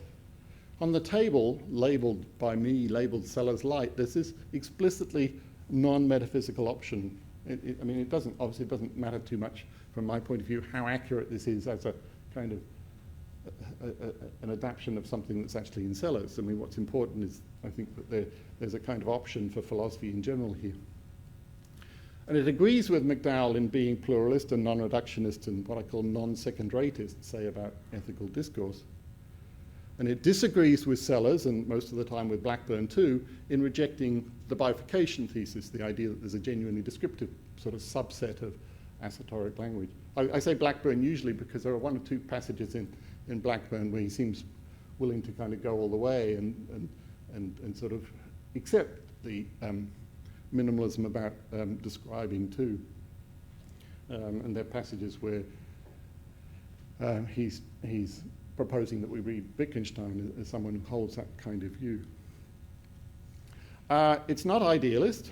on the table, labeled by me, labeled Sellars light, there's this explicitly non-metaphysical option. I mean, obviously it doesn't matter too much from my point of view how accurate this is as a kind of an adaptation of something that's actually in Sellars. I mean, what's important is, I think, that there's a kind of option for philosophy in general here. And it agrees with McDowell in being pluralist and non-reductionist and what I call non-second-ratist, say, about ethical discourse. And it disagrees with Sellars, and most of the time with Blackburn too, in rejecting the bifurcation thesis, the idea that there's a genuinely descriptive sort of subset of esoteric language. I say Blackburn usually because there are one or two passages in Blackburn where he seems willing to kind of go all the way and sort of accept the minimalism about describing too. And there are passages where he's proposing that we read Wittgenstein as someone who holds that kind of view. It's not idealist,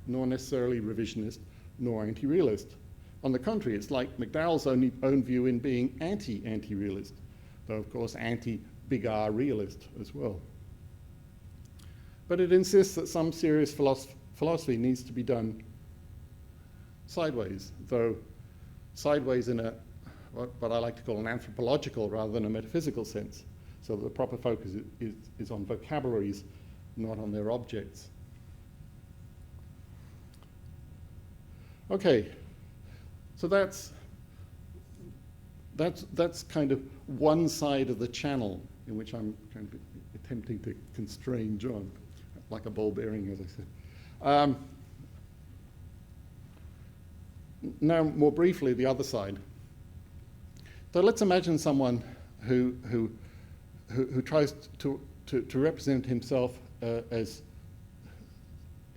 nor necessarily revisionist, nor anti-realist. On the contrary, it's like McDowell's own view in being anti-realist, though of course anti-big R realist as well. But it insists that some serious philosophy needs to be done sideways, though sideways in what I like to call an anthropological rather than a metaphysical sense, so that the proper focus is on vocabularies, not on their objects. Okay, so that's kind of one side of the channel in which I'm kind of attempting to constrain John, like a ball bearing, as I said. Now, more briefly, the other side. So let's imagine someone who tries to represent himself as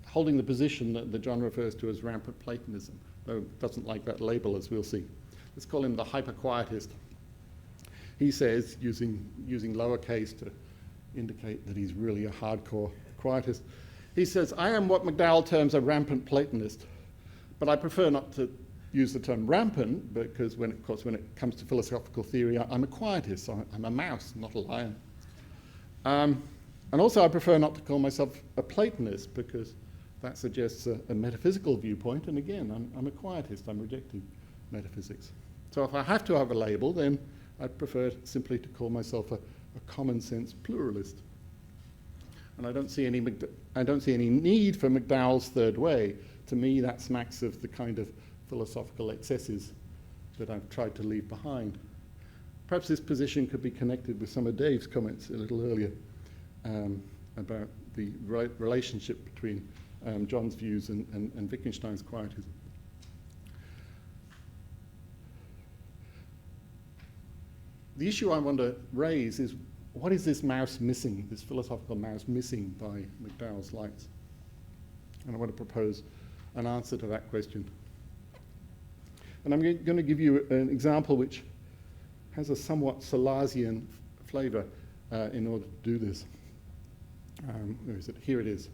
holding the position that John refers to as rampant Platonism, though doesn't like that label, as we'll see. Let's call him the hyper-quietist. He says, using lowercase to indicate that he's really a hardcore quietist, he says, I am what McDowell terms a rampant Platonist, but I prefer not to use the term rampant because, when it comes to philosophical theory, I'm a quietist. So I'm a mouse, not a lion. And also, I prefer not to call myself a Platonist because that suggests a metaphysical viewpoint. And again, I'm a quietist. I'm rejecting metaphysics. So if I have to have a label, then I'd prefer simply to call myself a common sense pluralist. And I don't see any need for McDowell's third way. To me, that smacks of the kind of philosophical excesses that I've tried to leave behind. Perhaps this position could be connected with some of Dave's comments a little earlier about the relationship between John's views and Wittgenstein's quietism. The issue I want to raise is, what is this mouse missing, this philosophical mouse missing by McDowell's lights? And I want to propose an answer to that question. And I'm going to give you an example which has a somewhat Sellarsian flavor in order to do this. Where is it? Here it is.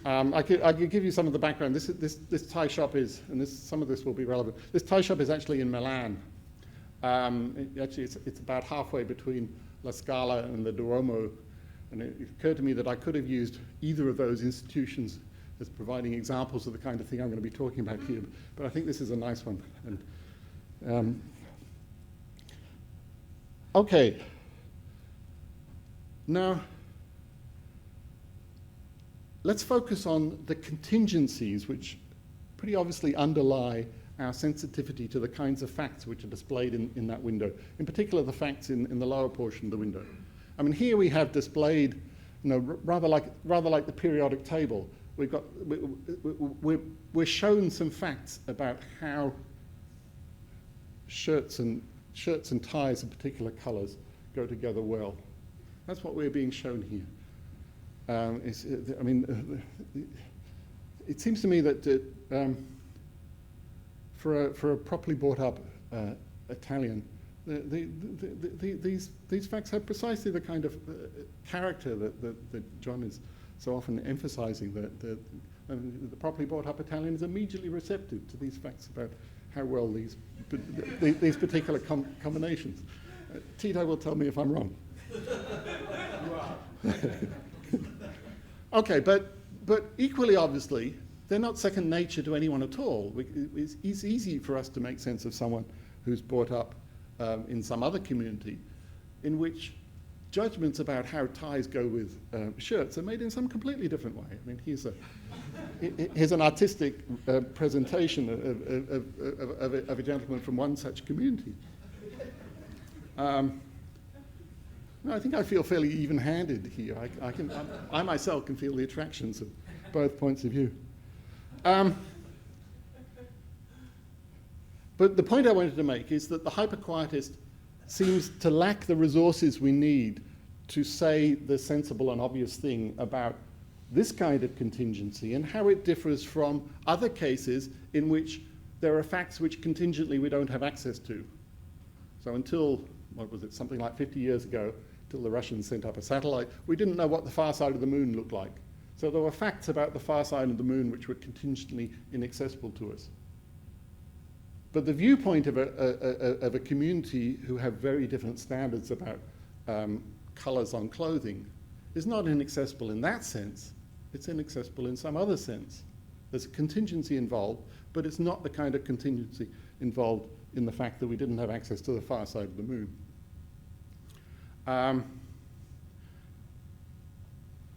I could give you some of the background. This tie shop is, and some of this will be relevant, this tie shop is actually in Milan. It's about halfway between La Scala and the Duomo, and it occurred to me that I could have used either of those institutions as providing examples of the kind of thing I'm going to be talking about here, but I think this is a nice one. And, okay. Now, let's focus on the contingencies which pretty obviously underlie our sensitivity to the kinds of facts which are displayed in that window, in particular the facts in the lower portion of the window. I mean, here we have displayed, rather like the periodic table, we're shown some facts about how shirts and ties of particular colours go together well. That's what we're being shown here. It seems to me that for a properly brought up Italian, these facts have precisely the kind of character that John is so often emphasizing. The properly brought up Italian is immediately receptive to these facts about how well these particular combinations. Tito will tell me if I'm wrong. Okay, but equally obviously, they're not second nature to anyone at all. It's easy for us to make sense of someone who's brought up in some other community in which judgments about how ties go with shirts are made in some completely different way. I mean, here's an artistic presentation of a gentleman from one such community. No, I think I feel fairly even-handed here. I myself can feel the attractions of both points of view. But the point I wanted to make is that the hyperquietist seems to lack the resources we need to say the sensible and obvious thing about this kind of contingency and how it differs from other cases in which there are facts which contingently we don't have access to. So until, what was it, something like 50 years ago, till the Russians sent up a satellite, we didn't know what the far side of the moon looked like. So there were facts about the far side of the moon which were contingently inaccessible to us. But the viewpoint of a community who have very different standards about colours on clothing is not inaccessible in that sense. It's inaccessible in some other sense. There's a contingency involved, but it's not the kind of contingency involved in the fact that we didn't have access to the far side of the moon.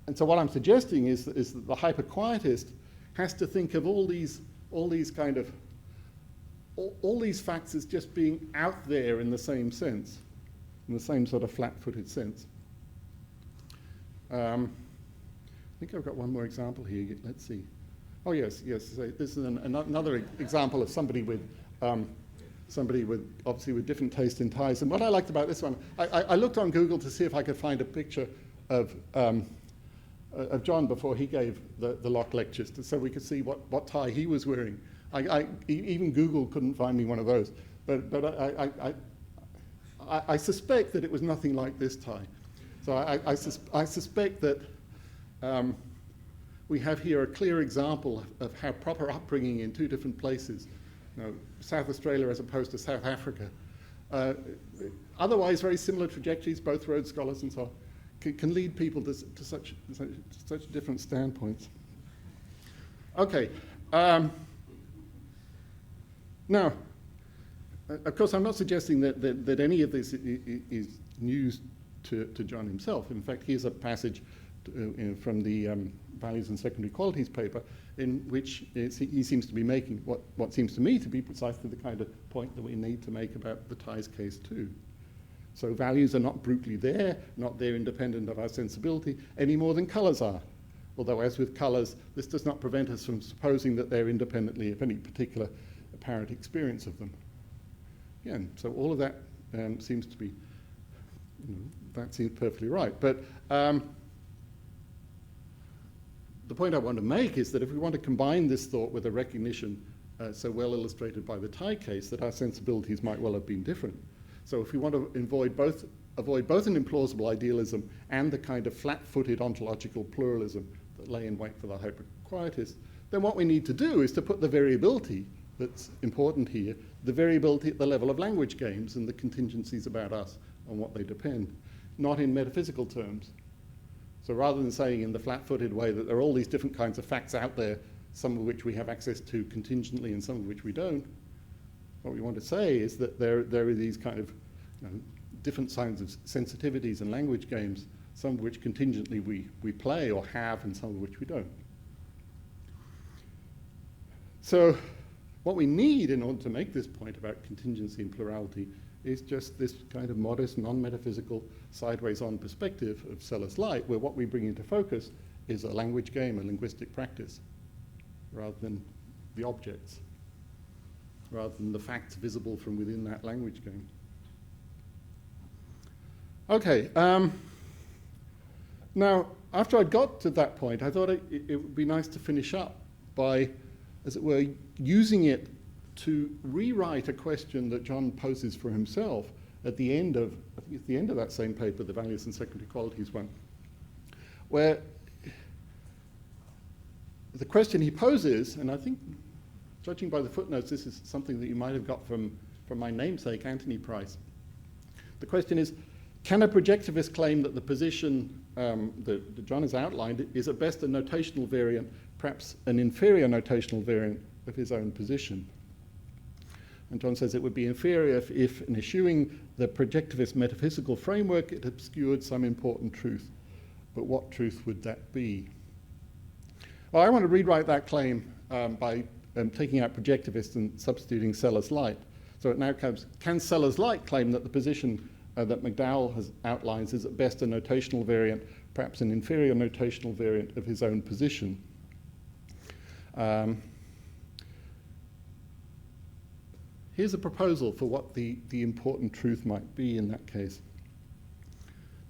And so what I'm suggesting is that the hyperquietist has to think of all these facts as just being out there in the same sense, in the same sort of flat-footed sense. I think I've got one more example here. Let's see. Oh yes. So this is another example of somebody with obviously with different taste in ties. And what I liked about this one, I looked on Google to see if I could find a picture of John before he gave the Locke lectures, so we could see what tie he was wearing. Even Google couldn't find me one of those. But I suspect that it was nothing like this tie. So I suspect that we have here a clear example of how proper upbringing in two different places, South Australia as opposed to South Africa, otherwise very similar trajectories, both Rhodes Scholars and so on, can lead people to such different standpoints. Okay. Now, of course, I'm not suggesting that any of this is news to John himself. In fact, here's a passage from the Values and Secondary Qualities paper in which he seems to be making what seems to me to be precisely the kind of point that we need to make about the ties case too. So values are not brutally there, not there independent of our sensibility, any more than colours are. Although, as with colours, this does not prevent us from supposing that they're independently of any particular apparent experience of them. Again, so all of that seems to be, that seems perfectly right. But the point I want to make is that if we want to combine this thought with a recognition so well illustrated by the tie case that our sensibilities might well have been different. So if we want to avoid both an implausible idealism and the kind of flat-footed ontological pluralism that lay in wait for the hyperquietist, then what we need to do is to put the variability that's important here, the variability at the level of language games and the contingencies about us on what they depend, not in metaphysical terms. So rather than saying in the flat-footed way that there are all these different kinds of facts out there, some of which we have access to contingently and some of which we don't, what we want to say is that there are these kind of different kinds of sensitivities and language games, some of which contingently we play or have and some of which we don't. So what we need in order to make this point about contingency and plurality is just this kind of modest, non-metaphysical, sideways-on perspective of Sellars' light, where what we bring into focus is a language game, a linguistic practice, rather than the objects, rather than the facts visible from within that language game. Okay, now, after I'd got to that point, I thought it would be nice to finish up by, as it were, using it to rewrite a question that John poses for himself at the end of that same paper, the Values and Secondary Qualities one, where the question he poses, and I think, judging by the footnotes, this is something that you might have got from my namesake, Anthony Price. The question is, can a projectivist claim that the position that John has outlined is at best a notational variant, perhaps an inferior notational variant of his own position? And John says it would be inferior if in eschewing the projectivist metaphysical framework, it obscured some important truth. But what truth would that be? Well, I want to rewrite that claim by taking out projectivist and substituting Sellars' light. So it now comes, can Sellars' light claim that the position that McDowell has outlines is at best a notational variant, perhaps an inferior notational variant of his own position? Here's a proposal for what the important truth might be in that case.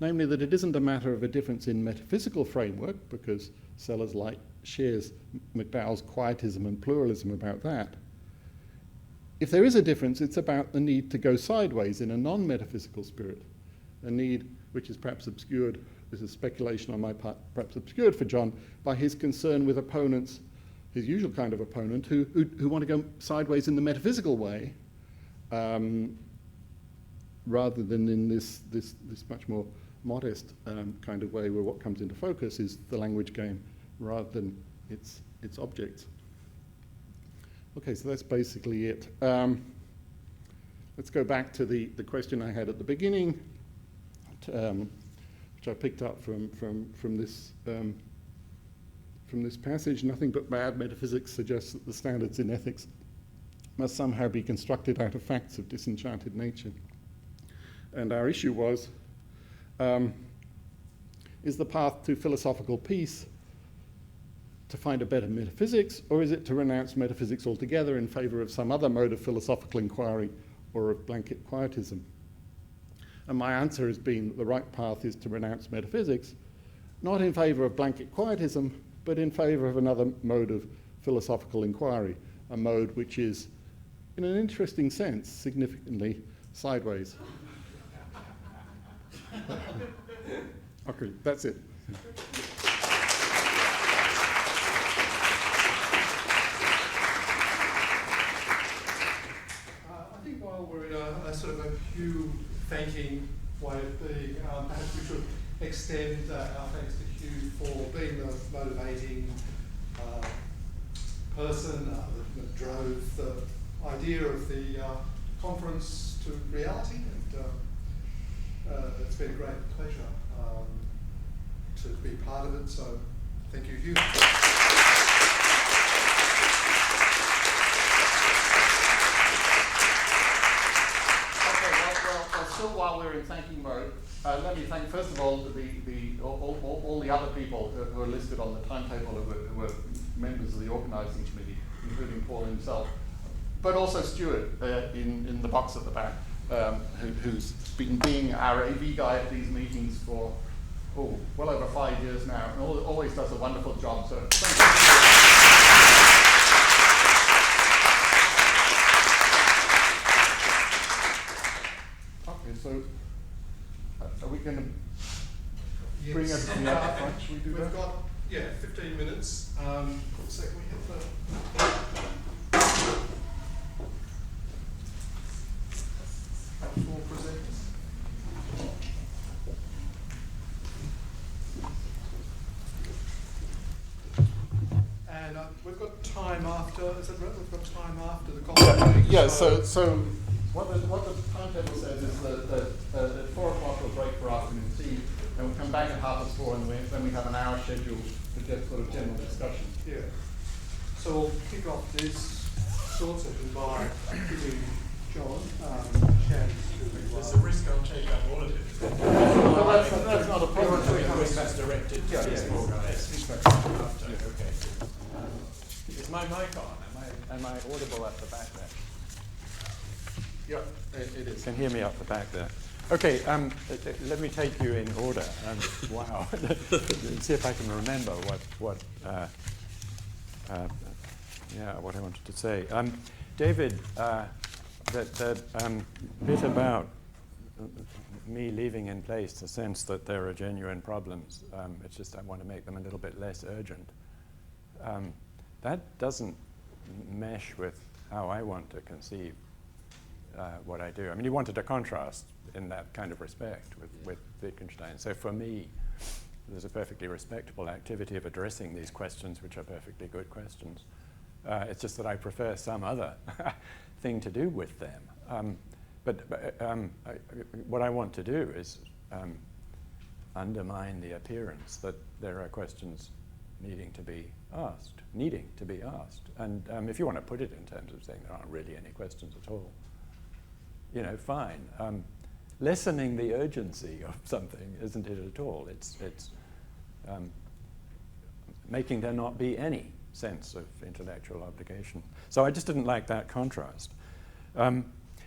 Namely, that it isn't a matter of a difference in metaphysical framework, because Sellars' light shares McDowell's quietism and pluralism about that. If there is a difference, it's about the need to go sideways in a non-metaphysical spirit, a need which is perhaps obscured, this is speculation on my part, perhaps obscured for John, by his concern with opponents, his usual kind of opponent, who want to go sideways in the metaphysical way, rather than in this much more modest kind of way where what comes into focus is the language game rather than its objects. Okay, so that's basically it. Let's go back to the question I had at the beginning, which I picked up from this passage. Nothing but bad metaphysics suggests that the standards in ethics must somehow be constructed out of facts of disenchanted nature. And our issue was, is the path to philosophical peace to find a better metaphysics, or is it to renounce metaphysics altogether in favour of some other mode of philosophical inquiry or of blanket quietism? And my answer has been that the right path is to renounce metaphysics, not in favour of blanket quietism, but in favour of another mode of philosophical inquiry, a mode which is, in an interesting sense, significantly sideways. Okay, that's it. I think while we're in a sort of a Hugh thanking way of being, perhaps we should extend our thanks to Hugh for being the motivating person that drove the idea of the conference to reality, and it's been a great pleasure to be part of it, so thank you, Hugh. Well, still while we're in thanking mode, let me thank first of all all the other people who are listed on the timetable who were members of the organising committee, including Paul himself, but also Stuart in the box at the back, who's been being our AV guy at these meetings for well over 5 years now, and always does a wonderful job. So thank you. Okay, so are we going to bring everything up front? Should we do that? We've got 15 minutes. So can we hit the four presenters? And we've got time after. Is that right? We've got time after the conference. Yeah. So what the timetable says is that at 4 o'clock we'll break for afternoon tea, and we'll come back at 4:30, and then we have an hour scheduled for just sort of general discussion. Yeah. So we'll kick off this short session by giving John, There's a risk I'll take up all of it. That's not a problem. Questions directed to these four guys. Okay. Is my mic on? Am I audible at the back there? Yep, it is. Can hear me up the back there. Okay, let me take you in order. Wow. See if I can remember what I wanted to say. David, that bit about me leaving in place the sense that there are genuine problems, it's just I want to make them a little bit less urgent. That doesn't mesh with how I want to conceive what I do. I mean, you wanted a contrast in that kind of respect with Wittgenstein. So for me, there's a perfectly respectable activity of addressing these questions, which are perfectly good questions. It's just that I prefer some other thing to do with them. What I want to do is undermine the appearance that there are questions needing to be asked. And if you want to put it in terms of saying there aren't really any questions at all, fine. Lessening the urgency of something isn't it at all. It's making there not be any sense of intellectual obligation. So I just didn't like that contrast.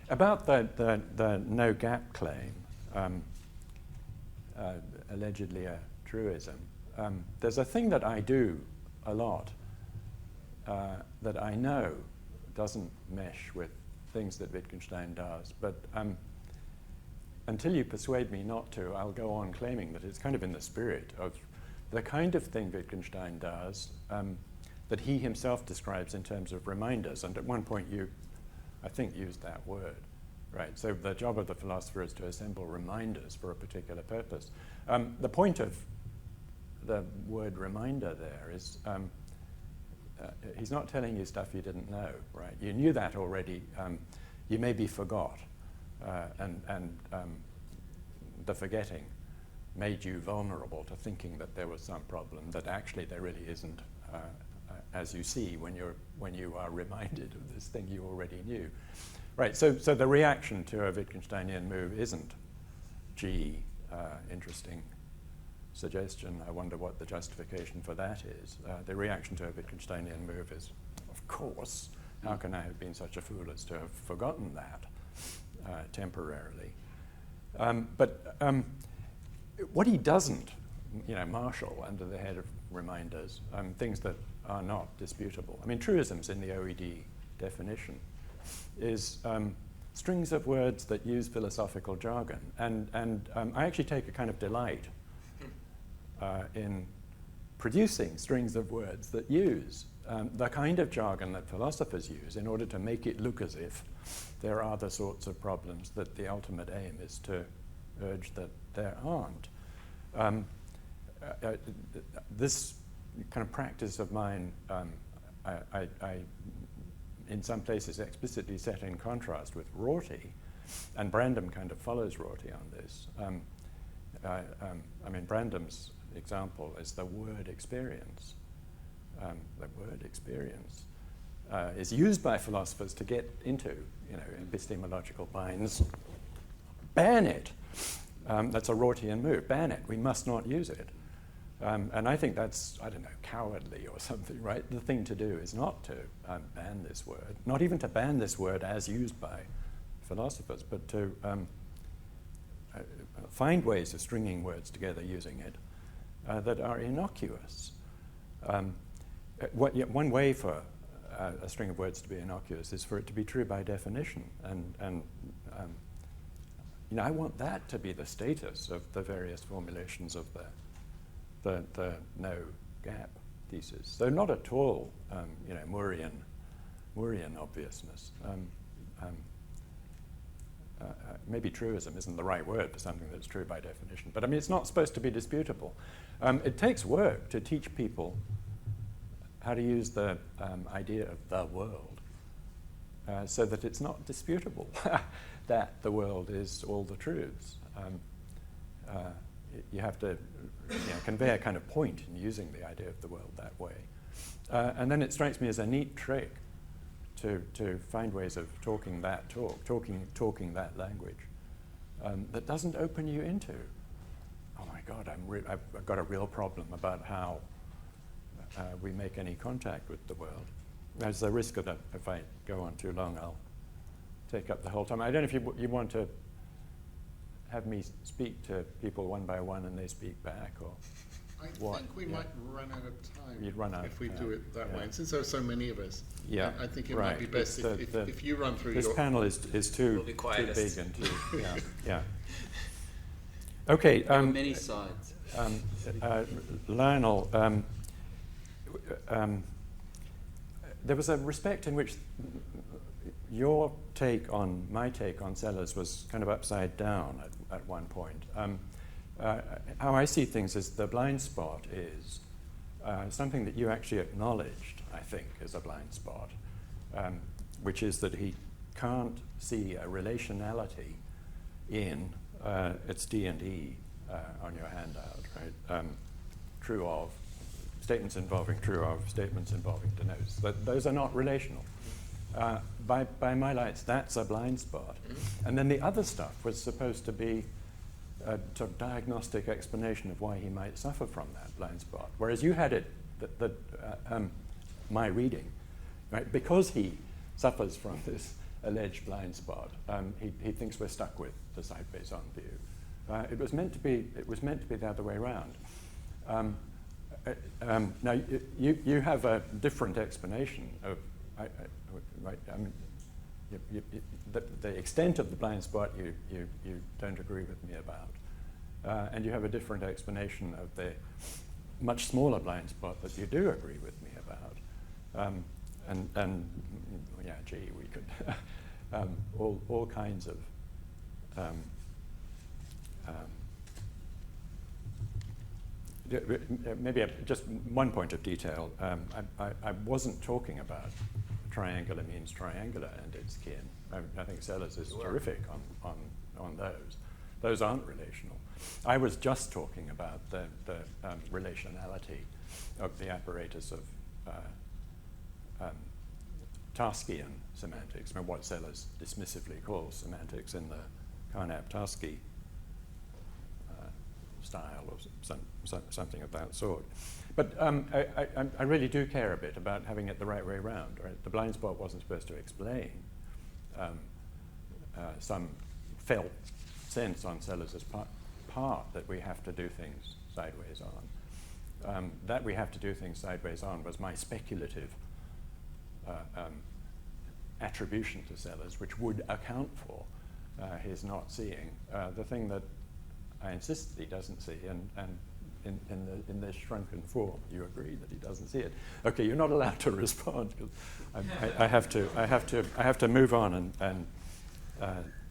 About the no gap claim, allegedly a truism, there's a thing that I do a lot that I know doesn't mesh with things that Wittgenstein does, but until you persuade me not to, I'll go on claiming that it's kind of in the spirit of the kind of thing Wittgenstein does that he himself describes in terms of reminders. And at one point you, I think, used that word, right? So the job of the philosopher is to assemble reminders for a particular purpose. The point of the word reminder there is he's not telling you stuff you didn't know, right? You knew that already. You maybe forgot. And the forgetting made you vulnerable to thinking that there was some problem that actually there really isn't, as you see when you are reminded of this thing you already knew. Right, so the reaction to a Wittgensteinian move isn't, gee, interesting suggestion, I wonder what the justification for that is. The reaction to a Wittgensteinian move is, of course, how can I have been such a fool as to have forgotten that temporarily? But what he doesn't, marshal under the head of reminders, things that are not disputable. I mean, truisms in the OED definition is strings of words that use philosophical jargon. And I actually take a kind of delight in producing strings of words that use the kind of jargon that philosophers use in order to make it look as if there are the sorts of problems that the ultimate aim is to urge that there aren't. This kind of practice of mine, I in some places explicitly set in contrast with Rorty, and Brandom kind of follows Rorty on this. I mean, Brandam's example is the word experience. The word experience is used by philosophers to get into, epistemological binds. Ban it. That's a Rortian move. Ban it. We must not use it. And I think that's, cowardly or something, right? The thing to do is not to ban this word, not even to ban this word as used by philosophers, but to find ways of stringing words together using it that are innocuous. One way for a string of words to be innocuous is for it to be true by definition. And I want that to be the status of the various formulations of the no gap thesis. So not at all, Moorean obviousness. Maybe truism isn't the right word for something that's true by definition. But it's not supposed to be disputable. It takes work to teach people how to use the idea of the world so that it's not disputable that the world is all the truths. You have to convey a kind of point in using the idea of the world that way. And then it strikes me as a neat trick to find ways of talking that that language that doesn't open you into, oh my God, I've got a real problem about how we make any contact with the world. There's the risk of that if I go on too long, I'll take up the whole time. I don't know if you want to have me speak to people one by one and they speak back, or I what? think we might run out of time. You'd run out if we of do time. it that way. And since there are so many of us, I think it right. might be best if you run through this your... panel is too big and too, yeah. Okay. Many sides. Lionel, there was a respect in which your take on my take on Sellars was kind of upside down at one point. How I see things is the blind spot is something that you actually acknowledged, I think, as a blind spot, which is that he can't see a relationality in it's D&E on your handout, right? True of, statements involving true of, statements involving denotes. Those are not relational. By my lights, that's a blind spot. And then the other stuff was supposed to be a sort of diagnostic explanation of why he might suffer from that blind spot. Whereas you had it, my reading, right? Because he suffers from this alleged blind spot, he thinks we're stuck with the sideways on view. It was meant to be the other way around. Now you have a different explanation of right. I mean, the extent of the blind spot you don't agree with me about, and you have a different explanation of the much smaller blind spot that you do agree with me about. And yeah, gee, we could all kinds of maybe just one point of detail. I wasn't talking about triangular means triangular and its kin. I think Sellars is terrific on those. Those aren't relational. I was just talking about the relationality of the apparatus of Tarskian semantics, I mean, what Sellars dismissively calls semantics in the Carnap-Tarski style or something of that sort. But I really do care a bit about having it the right way around. Right? The blind spot wasn't supposed to explain some felt sense on Sellars' part that we have to do things sideways on. That we have to do things sideways on was my speculative attribution to Sellars, which would account for his not seeing the thing that I insist that he doesn't see, and in this shrunken form, you agree that he doesn't see it. Okay, you're not allowed to respond because I have to move on and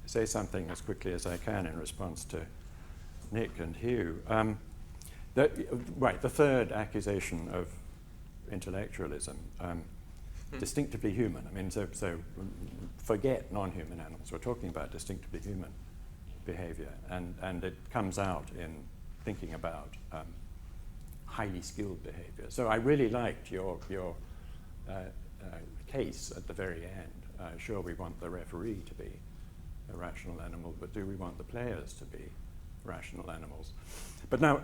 say something as quickly as I can in response to Nick and Hugh. The third accusation of intellectualism, distinctively human. I mean, so forget non-human animals. We're talking about distinctively human behavior, and it comes out in thinking about highly skilled behavior. So I really liked your case at the very end. Sure, we want the referee to be a rational animal, but do we want the players to be rational animals? But now,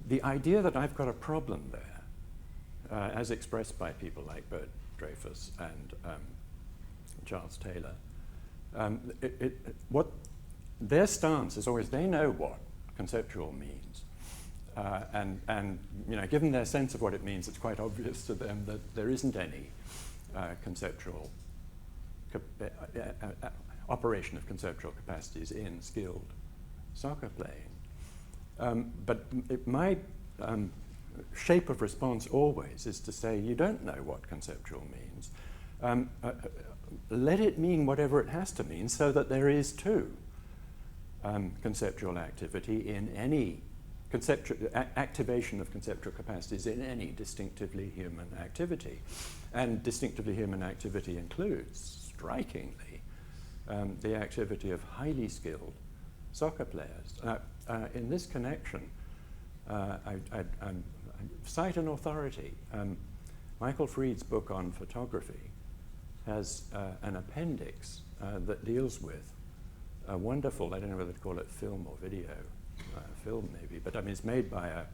the idea that I've got a problem there, as expressed by people like Bert Dreyfus and Charles Taylor, what their stance is always they know what conceptual means, and given their sense of what it means, it's quite obvious to them that there isn't any conceptual operation of conceptual capacities in skilled soccer playing. But my shape of response always is to say, you don't know what conceptual means. Let it mean whatever it has to mean, so that there is too conceptual activity in any activation of conceptual capacities in any distinctively human activity. And distinctively human activity includes, strikingly, the activity of highly skilled soccer players. In this connection, I cite an authority, Michael Fried's book on photography, has an appendix that deals with a wonderful, I don't know whether to call it film or video, film maybe, but I mean it's made by a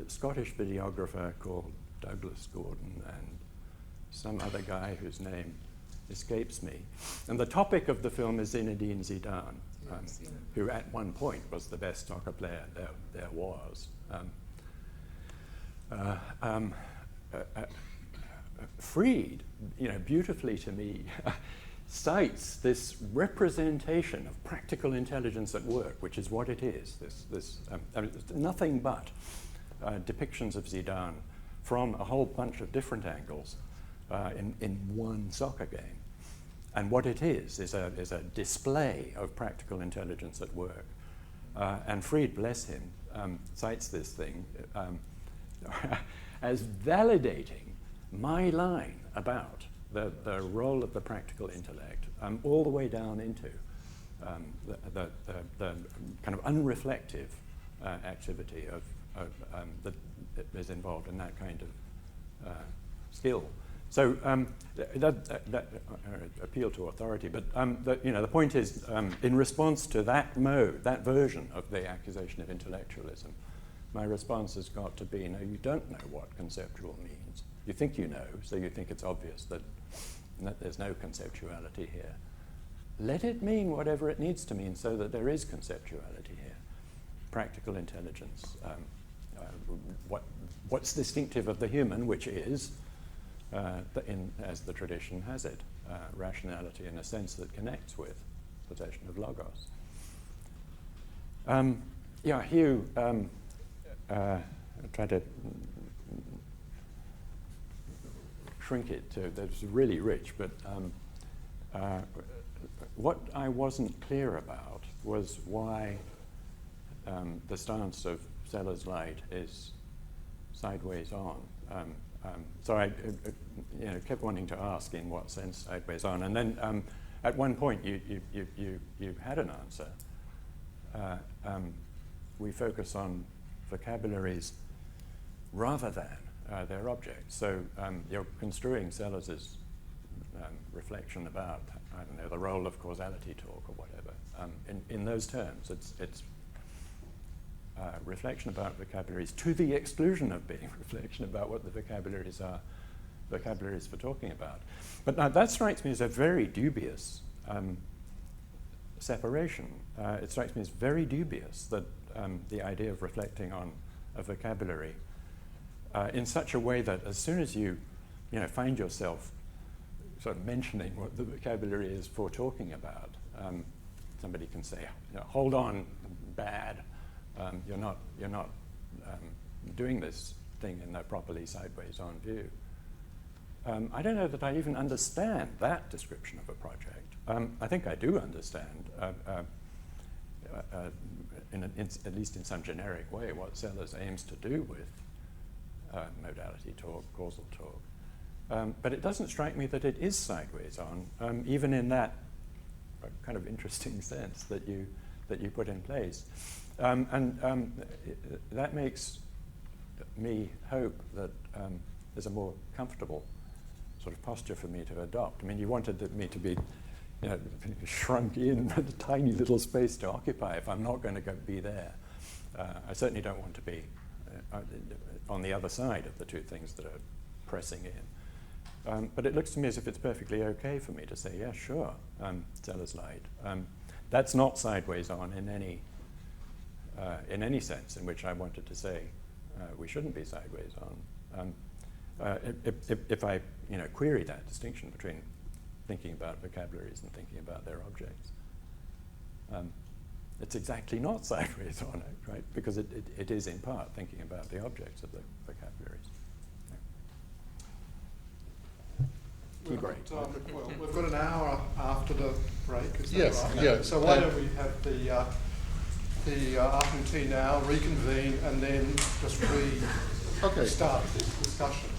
Scottish videographer called Douglas Gordon and some other guy whose name escapes me. And the topic of the film is Zinedine Zidane, who at one point was the best soccer player there was. Fried, beautifully to me, cites this representation of practical intelligence at work, which is what it is. Nothing but depictions of Zidane from a whole bunch of different angles in one soccer game. And what it is a display of practical intelligence at work. And Fried, bless him, cites this thing as validating my line about the role of the practical intellect all the way down into the kind of unreflective activity that is involved in that kind of skill. So that appeal to authority, but the point is, in response to that mode, that version of the accusation of intellectualism, my response has got to be, no, you don't know what conceptual means. You think you know, so you think it's obvious that there's no conceptuality here. Let it mean whatever it needs to mean so that there is conceptuality here. Practical intelligence. What's distinctive of the human, which is, as the tradition has it, rationality in a sense that connects with possession of logos. Hugh tried to shrink it to, that's really rich, but what I wasn't clear about was why the stance of Sellars' light is sideways on. So I kept wanting to ask in what sense sideways on, and then at one point you had an answer. We focus on vocabularies rather than their objects. So you're construing Sellars' reflection about, I don't know, the role of causality talk or whatever. In those terms, it's reflection about vocabularies to the exclusion of being reflection about what the vocabularies are, vocabularies for talking about. But now that strikes me as a very dubious separation. It strikes me as very dubious that the idea of reflecting on a vocabulary in such a way that as soon as you find yourself sort of mentioning what the vocabulary is for talking about, somebody can say, hold on, bad. You're not doing this thing in a properly sideways on view. I don't know that I even understand that description of a project. I think I do understand, at least in some generic way, what Sellars aims to do with modality talk, causal talk. But it doesn't strike me that it is sideways on, even in that kind of interesting sense that you put in place. That makes me hope that there's a more comfortable sort of posture for me to adopt. I mean, you wanted me to be shrunk in a tiny little space to occupy if I'm not going to be there. I certainly don't want to be on the other side of the two things that are pressing in. But it looks to me as if it's perfectly okay for me to say, yeah, sure, Sellars' light. That's not sideways on in any sense in which I wanted to say we shouldn't be sideways on. If I query that distinction between thinking about vocabularies and thinking about their objects, it's exactly not sideways on it, right? Because it is in part thinking about the objects of the vocabularies. We've got an hour after the break, is that yes, right? Yeah. So why don't we have the afternoon tea now, reconvene, and then just restart this discussion.